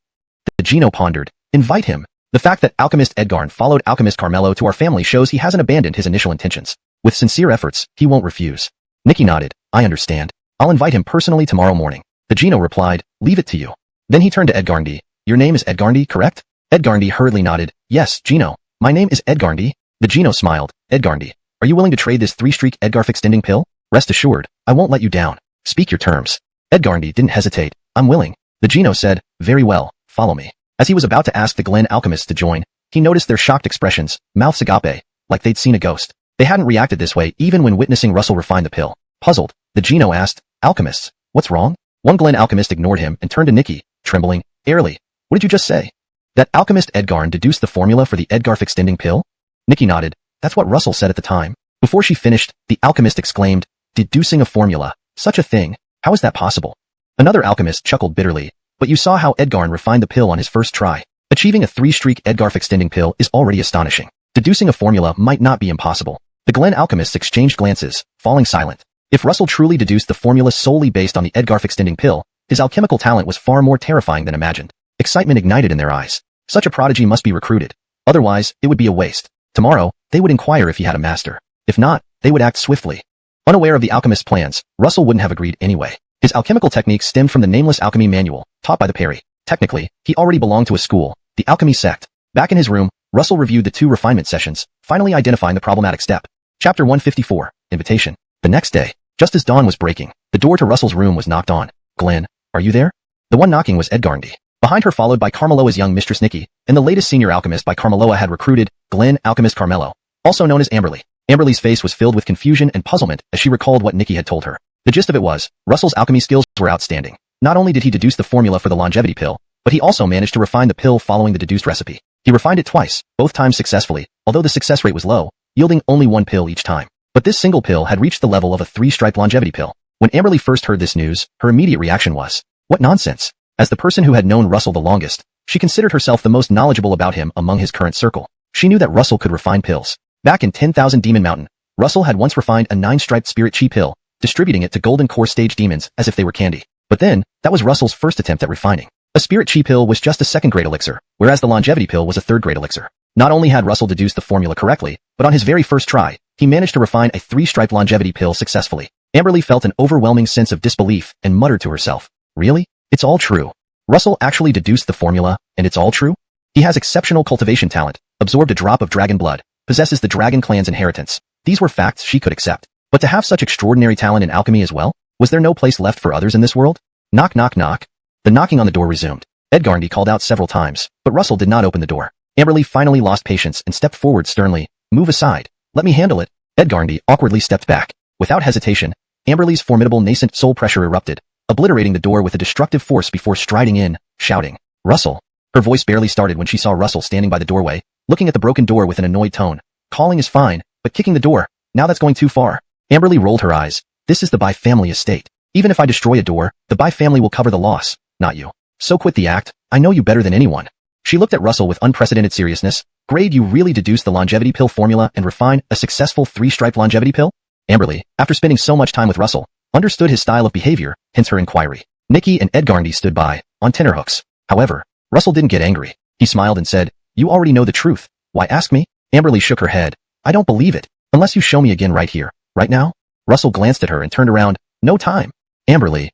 The Gino pondered. "Invite him. The fact that alchemist Edgarn followed alchemist Carmelo to our family shows he hasn't abandoned his initial intentions. With sincere efforts, he won't refuse." Nikki nodded. "I understand. I'll invite him personally tomorrow morning." The Gino replied, "Leave it to you." Then he turned to Edgarndy. "Your name is Edgarndy, correct?" Edgarndy hurriedly nodded. "Yes, Gino. My name is Edgarndy. The Geno smiled. Edgarndy, are you willing to trade this 3-streak Edgarf extending pill? Rest assured, I won't let you down. Speak your terms. Edgarndy didn't hesitate. I'm willing. The Geno said, very well, follow me. As he was about to ask the Glen alchemists to join, he noticed their shocked expressions, mouths agape, like they'd seen a ghost. They hadn't reacted this way even when witnessing Russell refine the pill. Puzzled, the Geno asked, alchemists, what's wrong? One Glen alchemist ignored him and turned to Nikki, trembling, airily. What did you just say? That alchemist Edgarn deduced the formula for the Edgarf extending pill? Nikki nodded. That's what Russell said at the time. Before she finished, the alchemist exclaimed, deducing a formula, such a thing, how is that possible? Another alchemist chuckled bitterly, but you saw how Edgarn refined the pill on his first try. Achieving a 3-streak Edgarf extending pill is already astonishing. Deducing a formula might not be impossible. The Glen alchemists exchanged glances, falling silent. If Russell truly deduced the formula solely based on the Edgarf extending pill, his alchemical talent was far more terrifying than imagined. Excitement ignited in their eyes. Such a prodigy must be recruited. Otherwise, it would be a waste. Tomorrow, they would inquire if he had a master. If not, they would act swiftly. Unaware of the alchemist's plans, Russell wouldn't have agreed anyway. His alchemical techniques stemmed from the nameless alchemy manual, taught by the Perry. Technically, he already belonged to a school, the alchemy sect. Back in his room, Russell reviewed the 2 refinement sessions, finally identifying the problematic step. Chapter 154, Invitation. The next day, just as dawn was breaking, the door to Russell's room was knocked on. Glen, are you there? The one knocking was Edgarndy. Behind her followed by Carmeloa's young mistress Nikki, and the latest senior alchemist by Carmeloa had recruited, Glen alchemist Carmelo, also known as Amberly. Amberly's face was filled with confusion and puzzlement as she recalled what Nikki had told her. The gist of it was, Russell's alchemy skills were outstanding. Not only did he deduce the formula for the longevity pill, but he also managed to refine the pill following the deduced recipe. He refined it twice, both times successfully, although the success rate was low, yielding only 1 pill each time. But this single pill had reached the level of a 3-stripe longevity pill. When Amberly first heard this news, her immediate reaction was, what nonsense? As the person who had known Russell the longest, she considered herself the most knowledgeable about him among his current circle. She knew that Russell could refine pills. Back in 10,000 Demon Mountain, Russell had once refined a 9-striped spirit chi pill, distributing it to golden core stage demons as if they were candy. But then, that was Russell's first attempt at refining. A spirit chi pill was just a 2nd-grade elixir, whereas the longevity pill was a 3rd-grade elixir. Not only had Russell deduced the formula correctly, but on his very first try, he managed to refine a 3-stripe longevity pill successfully. Amberly felt an overwhelming sense of disbelief and muttered to herself, really? It's all true. Russell actually deduced the formula, and it's all true? He has exceptional cultivation talent, absorbed a drop of dragon blood, possesses the dragon clan's inheritance. These were facts she could accept. But to have such extraordinary talent in alchemy as well? Was there no place left for others in this world? Knock knock knock. The knocking on the door resumed. Edgarndy called out several times, but Russell did not open the door. Amberly finally lost patience and stepped forward sternly. Move aside. Let me handle it. Edgarndy awkwardly stepped back. Without hesitation, Amberly's formidable nascent soul pressure erupted, obliterating the door with a destructive force before striding in, shouting, Russell. Her voice barely started when she saw Russell standing by the doorway, looking at the broken door with an annoyed tone. Calling is fine, but kicking the door, now that's going too far. Amberly rolled her eyes. This is the Bai family estate. Even if I destroy a door, the Bai family will cover the loss, not you. So quit the act. I know you better than anyone. She looked at Russell with unprecedented seriousness. Grade, you really deduced the longevity pill formula and refined a successful 3-stripe longevity pill? Amberly, after spending so much time with Russell, understood his style of behavior, hence her inquiry. Nikki and Edgarndy stood by, on tenterhooks. However, Russell didn't get angry. He smiled and said, you already know the truth. Why ask me? Amberly shook her head. I don't believe it, unless you show me again right here, right now. Russell glanced at her and turned around. No time. Amberly.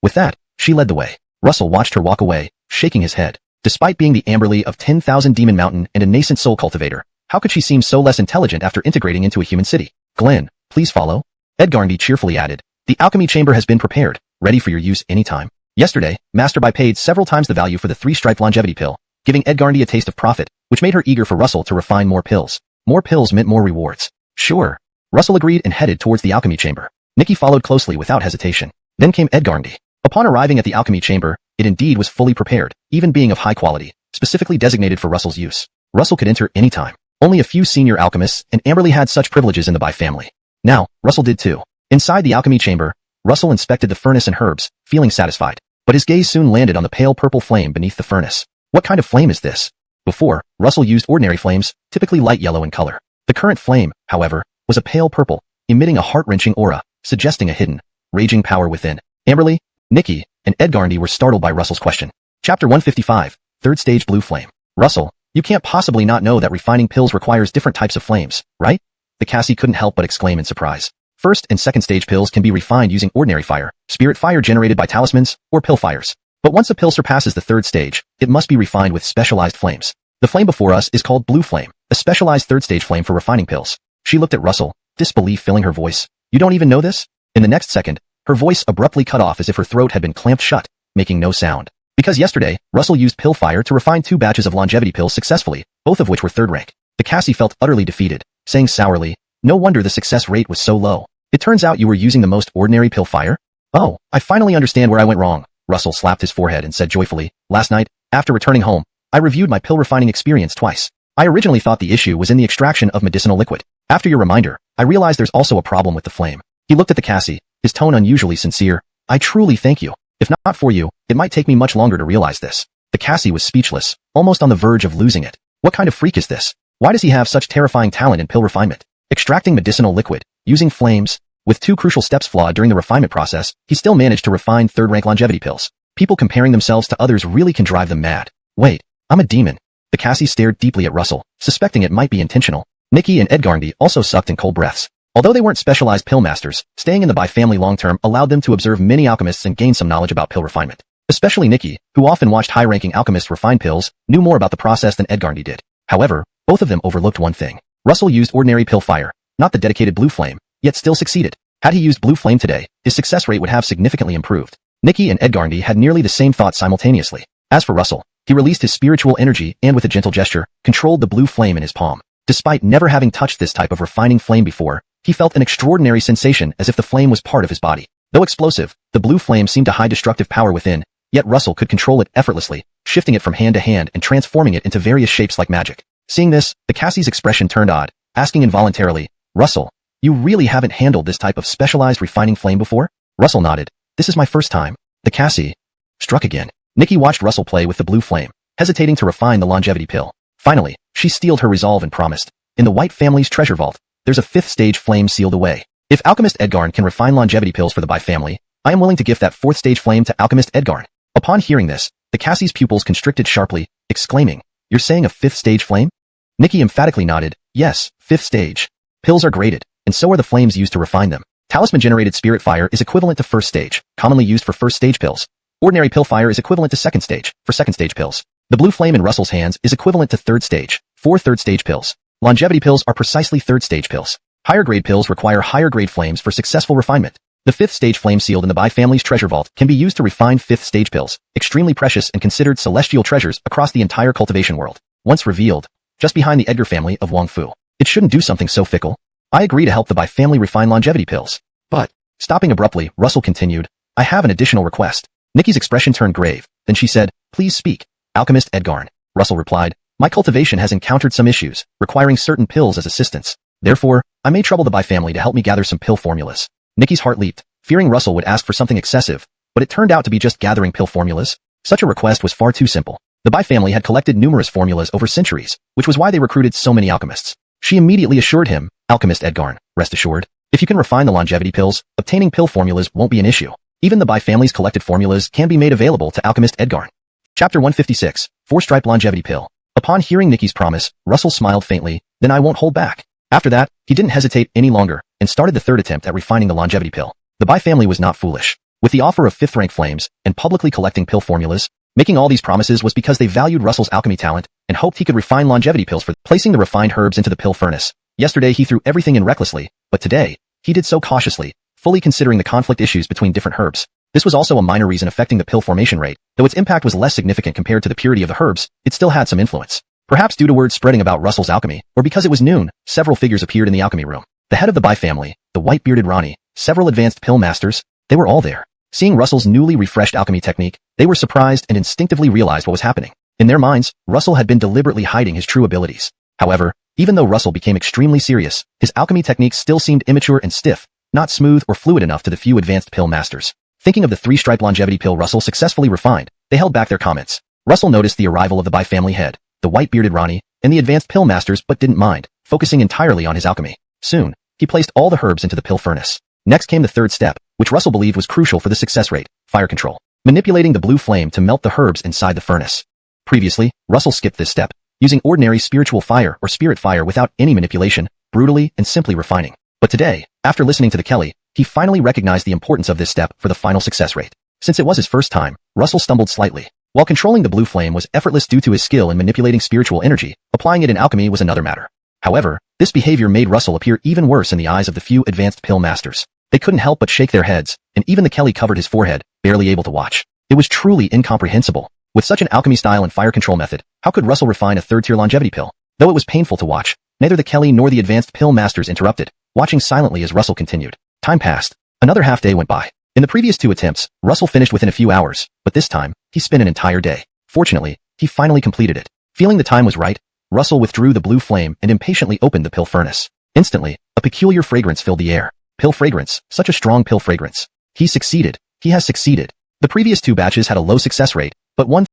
With that, she led the way. Russell watched her walk away, shaking his head. Despite being the Amberly of 10,000 Demon Mountain and a nascent soul cultivator, how could she seem so less intelligent after integrating into a human city? Glen, please follow. Edgarndy cheerfully added. The alchemy chamber has been prepared, ready for your use anytime. Yesterday, Master Bai paid several times the value for the 3-stripe longevity pill, giving Edgarndy a taste of profit, which made her eager for Russell to refine more pills. More pills meant more rewards. Sure. Russell agreed and headed towards the alchemy chamber. Nikki followed closely without hesitation. Then came Edgarndy. Upon arriving at the alchemy chamber, it indeed was fully prepared, even being of high quality, specifically designated for Russell's use. Russell could enter anytime. Only a few senior alchemists and Amberly had such privileges in the Bai family. Now, Russell did too. Inside the alchemy chamber, Russell inspected the furnace and herbs, feeling satisfied. But his gaze soon landed on the pale purple flame beneath the furnace. What kind of flame is this? Before, Russell used ordinary flames, typically light yellow in color. The current flame, however, was a pale purple, emitting a heart-wrenching aura, suggesting a hidden, raging power within. Amberly, Nikki, and Edgarndy were startled by Russell's question. Chapter 155, 3rd Stage Blue Flame. Russell, you can't possibly not know that refining pills requires different types of flames, right? The Cassie couldn't help but exclaim in surprise. 1st and 2nd stage pills can be refined using ordinary fire, spirit fire generated by talismans, or pill fires. But once a pill surpasses the 3rd stage, it must be refined with specialized flames. The flame before us is called Blue Flame. a specialized third-stage flame for refining pills. She looked at Russell, disbelief filling her voice. You don't even know this? In the next second, her voice abruptly cut off as if her throat had been clamped shut, making no sound. Because yesterday, Russell used pill fire to refine 2 batches of longevity pills successfully, both of which were third rank. The Cassie felt utterly defeated, saying sourly, no wonder the success rate was so low. It turns out you were using the most ordinary pill fire? Oh, I finally understand where I went wrong. Russell slapped his forehead and said joyfully, last night, after returning home, I reviewed my pill refining experience twice. I originally thought the issue was in the extraction of medicinal liquid. After your reminder, I realized there's also a problem with the flame. He looked at the Cassie, his tone unusually sincere. I truly thank you. If not for you, it might take me much longer to realize this. The Cassie was speechless, almost on the verge of losing it. What kind of freak is this? Why does he have such terrifying talent in pill refinement? Extracting medicinal liquid, using flames. With 2 crucial steps flawed during the refinement process, he still managed to refine third-rank longevity pills. People comparing themselves to others really can drive them mad. Wait, I'm a demon. The Cassie stared deeply at Russell, suspecting it might be intentional. Nikki and Edgarndy also sucked in cold breaths. Although they weren't specialized pill masters, staying in the Bai family long-term allowed them to observe many alchemists and gain some knowledge about pill refinement. Especially Nikki, who often watched high-ranking alchemists refine pills, knew more about the process than Edgarndy did. However, both of them overlooked one thing. Russell used ordinary pill fire, not the dedicated blue flame, yet still succeeded. Had he used blue flame today, his success rate would have significantly improved. Nikki and Edgarndy had nearly the same thought simultaneously. As for Russell, he released his spiritual energy and with a gentle gesture, controlled the blue flame in his palm. Despite never having touched this type of refining flame before, he felt an extraordinary sensation as if the flame was part of his body. Though explosive, the blue flame seemed to hide destructive power within, yet Russell could control it effortlessly, shifting it from hand to hand and transforming it into various shapes like magic. Seeing this, the Cassie's expression turned odd, asking involuntarily, Russell, you really haven't handled this type of specialized refining flame before? Russell nodded. This is my first time. The Cassie struck again. Nikki watched Russell play with the blue flame, hesitating to refine the longevity pill. Finally, she steeled her resolve and promised, in the White family's treasure vault, there's a 5th stage flame sealed away. If Alchemist Edgarn can refine longevity pills for the Bai family, I am willing to gift that 4th stage flame to Alchemist Edgarn. Upon hearing this, the Cassie's pupils constricted sharply, exclaiming, You're saying a 5th stage flame? Nikki emphatically nodded, yes, 5th stage. Pills are graded, and so are the flames used to refine them. Talisman-generated spirit fire is equivalent to 1st stage, commonly used for 1st stage pills. Ordinary pill fire is equivalent to 2nd stage, for 2nd stage pills. The blue flame in Russell's hands is equivalent to 3rd stage, for 3rd stage pills. Longevity pills are precisely 3rd stage pills. Higher grade pills require higher grade flames for successful refinement. The 5th stage flame sealed in the Bai family's treasure vault can be used to refine 5th stage pills, extremely precious and considered celestial treasures across the entire cultivation world. Once revealed, just behind the Edgar family of Wang Fu. It shouldn't do something so fickle. I agree to help the Bai family refine longevity pills. But, stopping abruptly, Russell continued, I have an additional request. Nikki's expression turned grave. Then she said, Please speak. Alchemist Edgarn. Russell replied, My cultivation has encountered some issues, requiring certain pills as assistance. Therefore, I may trouble the Bai family to help me gather some pill formulas. Nikki's heart leaped, fearing Russell would ask for something excessive, but it turned out to be just gathering pill formulas. Such a request was far too simple. The Bai family had collected numerous formulas over centuries, which was why they recruited so many alchemists. She immediately assured him, Alchemist Edgarn, rest assured, if you can refine the longevity pills, obtaining pill formulas won't be an issue. Even the Bai family's collected formulas can be made available to Alchemist Edgarn. Chapter 156, 4-Stripe Longevity Pill. Upon hearing Nikki's promise, Russell smiled faintly, then I won't hold back. After that, he didn't hesitate any longer, and started the 3rd attempt at refining the longevity pill. The Bai family was not foolish. With the offer of 5th rank flames, and publicly collecting pill formulas, making all these promises was because they valued Russell's alchemy talent, and hoped he could refine longevity pills for placing the refined herbs into the pill furnace. Yesterday he threw everything in recklessly, but today, he did so cautiously, fully considering the conflict issues between different herbs. This was also a minor reason affecting the pill formation rate. Though its impact was less significant compared to the purity of the herbs, it still had some influence. Perhaps due to word spreading about Russell's alchemy, or because it was noon, several figures appeared in the alchemy room. The head of the Bai family, the white-bearded Ronnie, several advanced pill masters, they were all there. Seeing Russell's newly refreshed alchemy technique, they were surprised and instinctively realized what was happening. In their minds, Russell had been deliberately hiding his true abilities. However, even though Russell became extremely serious, his alchemy techniques still seemed immature and stiff, not smooth or fluid enough to the few advanced pill masters. Thinking of the 3-stripe longevity pill Russell successfully refined, they held back their comments. Russell noticed the arrival of the Bai family head, the white-bearded Ronnie, and the advanced pill masters but didn't mind, focusing entirely on his alchemy. Soon, he placed all the herbs into the pill furnace. Next came the 3rd step, which Russell believed was crucial for the success rate, fire control, manipulating the blue flame to melt the herbs inside the furnace. Previously, Russell skipped this step, using ordinary spiritual fire or spirit fire without any manipulation, brutally and simply refining. But today, after listening to the Kelly, he finally recognized the importance of this step for the final success rate. Since it was his first time, Russell stumbled slightly. While controlling the blue flame was effortless due to his skill in manipulating spiritual energy, applying it in alchemy was another matter. However, this behavior made Russell appear even worse in the eyes of the few advanced pill masters. They couldn't help but shake their heads, and even the Kelly covered his forehead, barely able to watch. It was truly incomprehensible. With such an alchemy style and fire control method, how could Russell refine a third-tier longevity pill? Though it was painful to watch, neither the Kelly nor the advanced pill masters interrupted, watching silently as Russell continued. Time passed. Another half-day went by. In the previous 2 attempts, Russell finished within a few hours, but this time, he spent an entire day. Fortunately, he finally completed it. Feeling the time was right, Russell withdrew the blue flame and impatiently opened the pill furnace. Instantly, a peculiar fragrance filled the air. Pill fragrance, such a strong pill fragrance. He succeeded. He has succeeded. The previous 2 batches had a low success rate, but one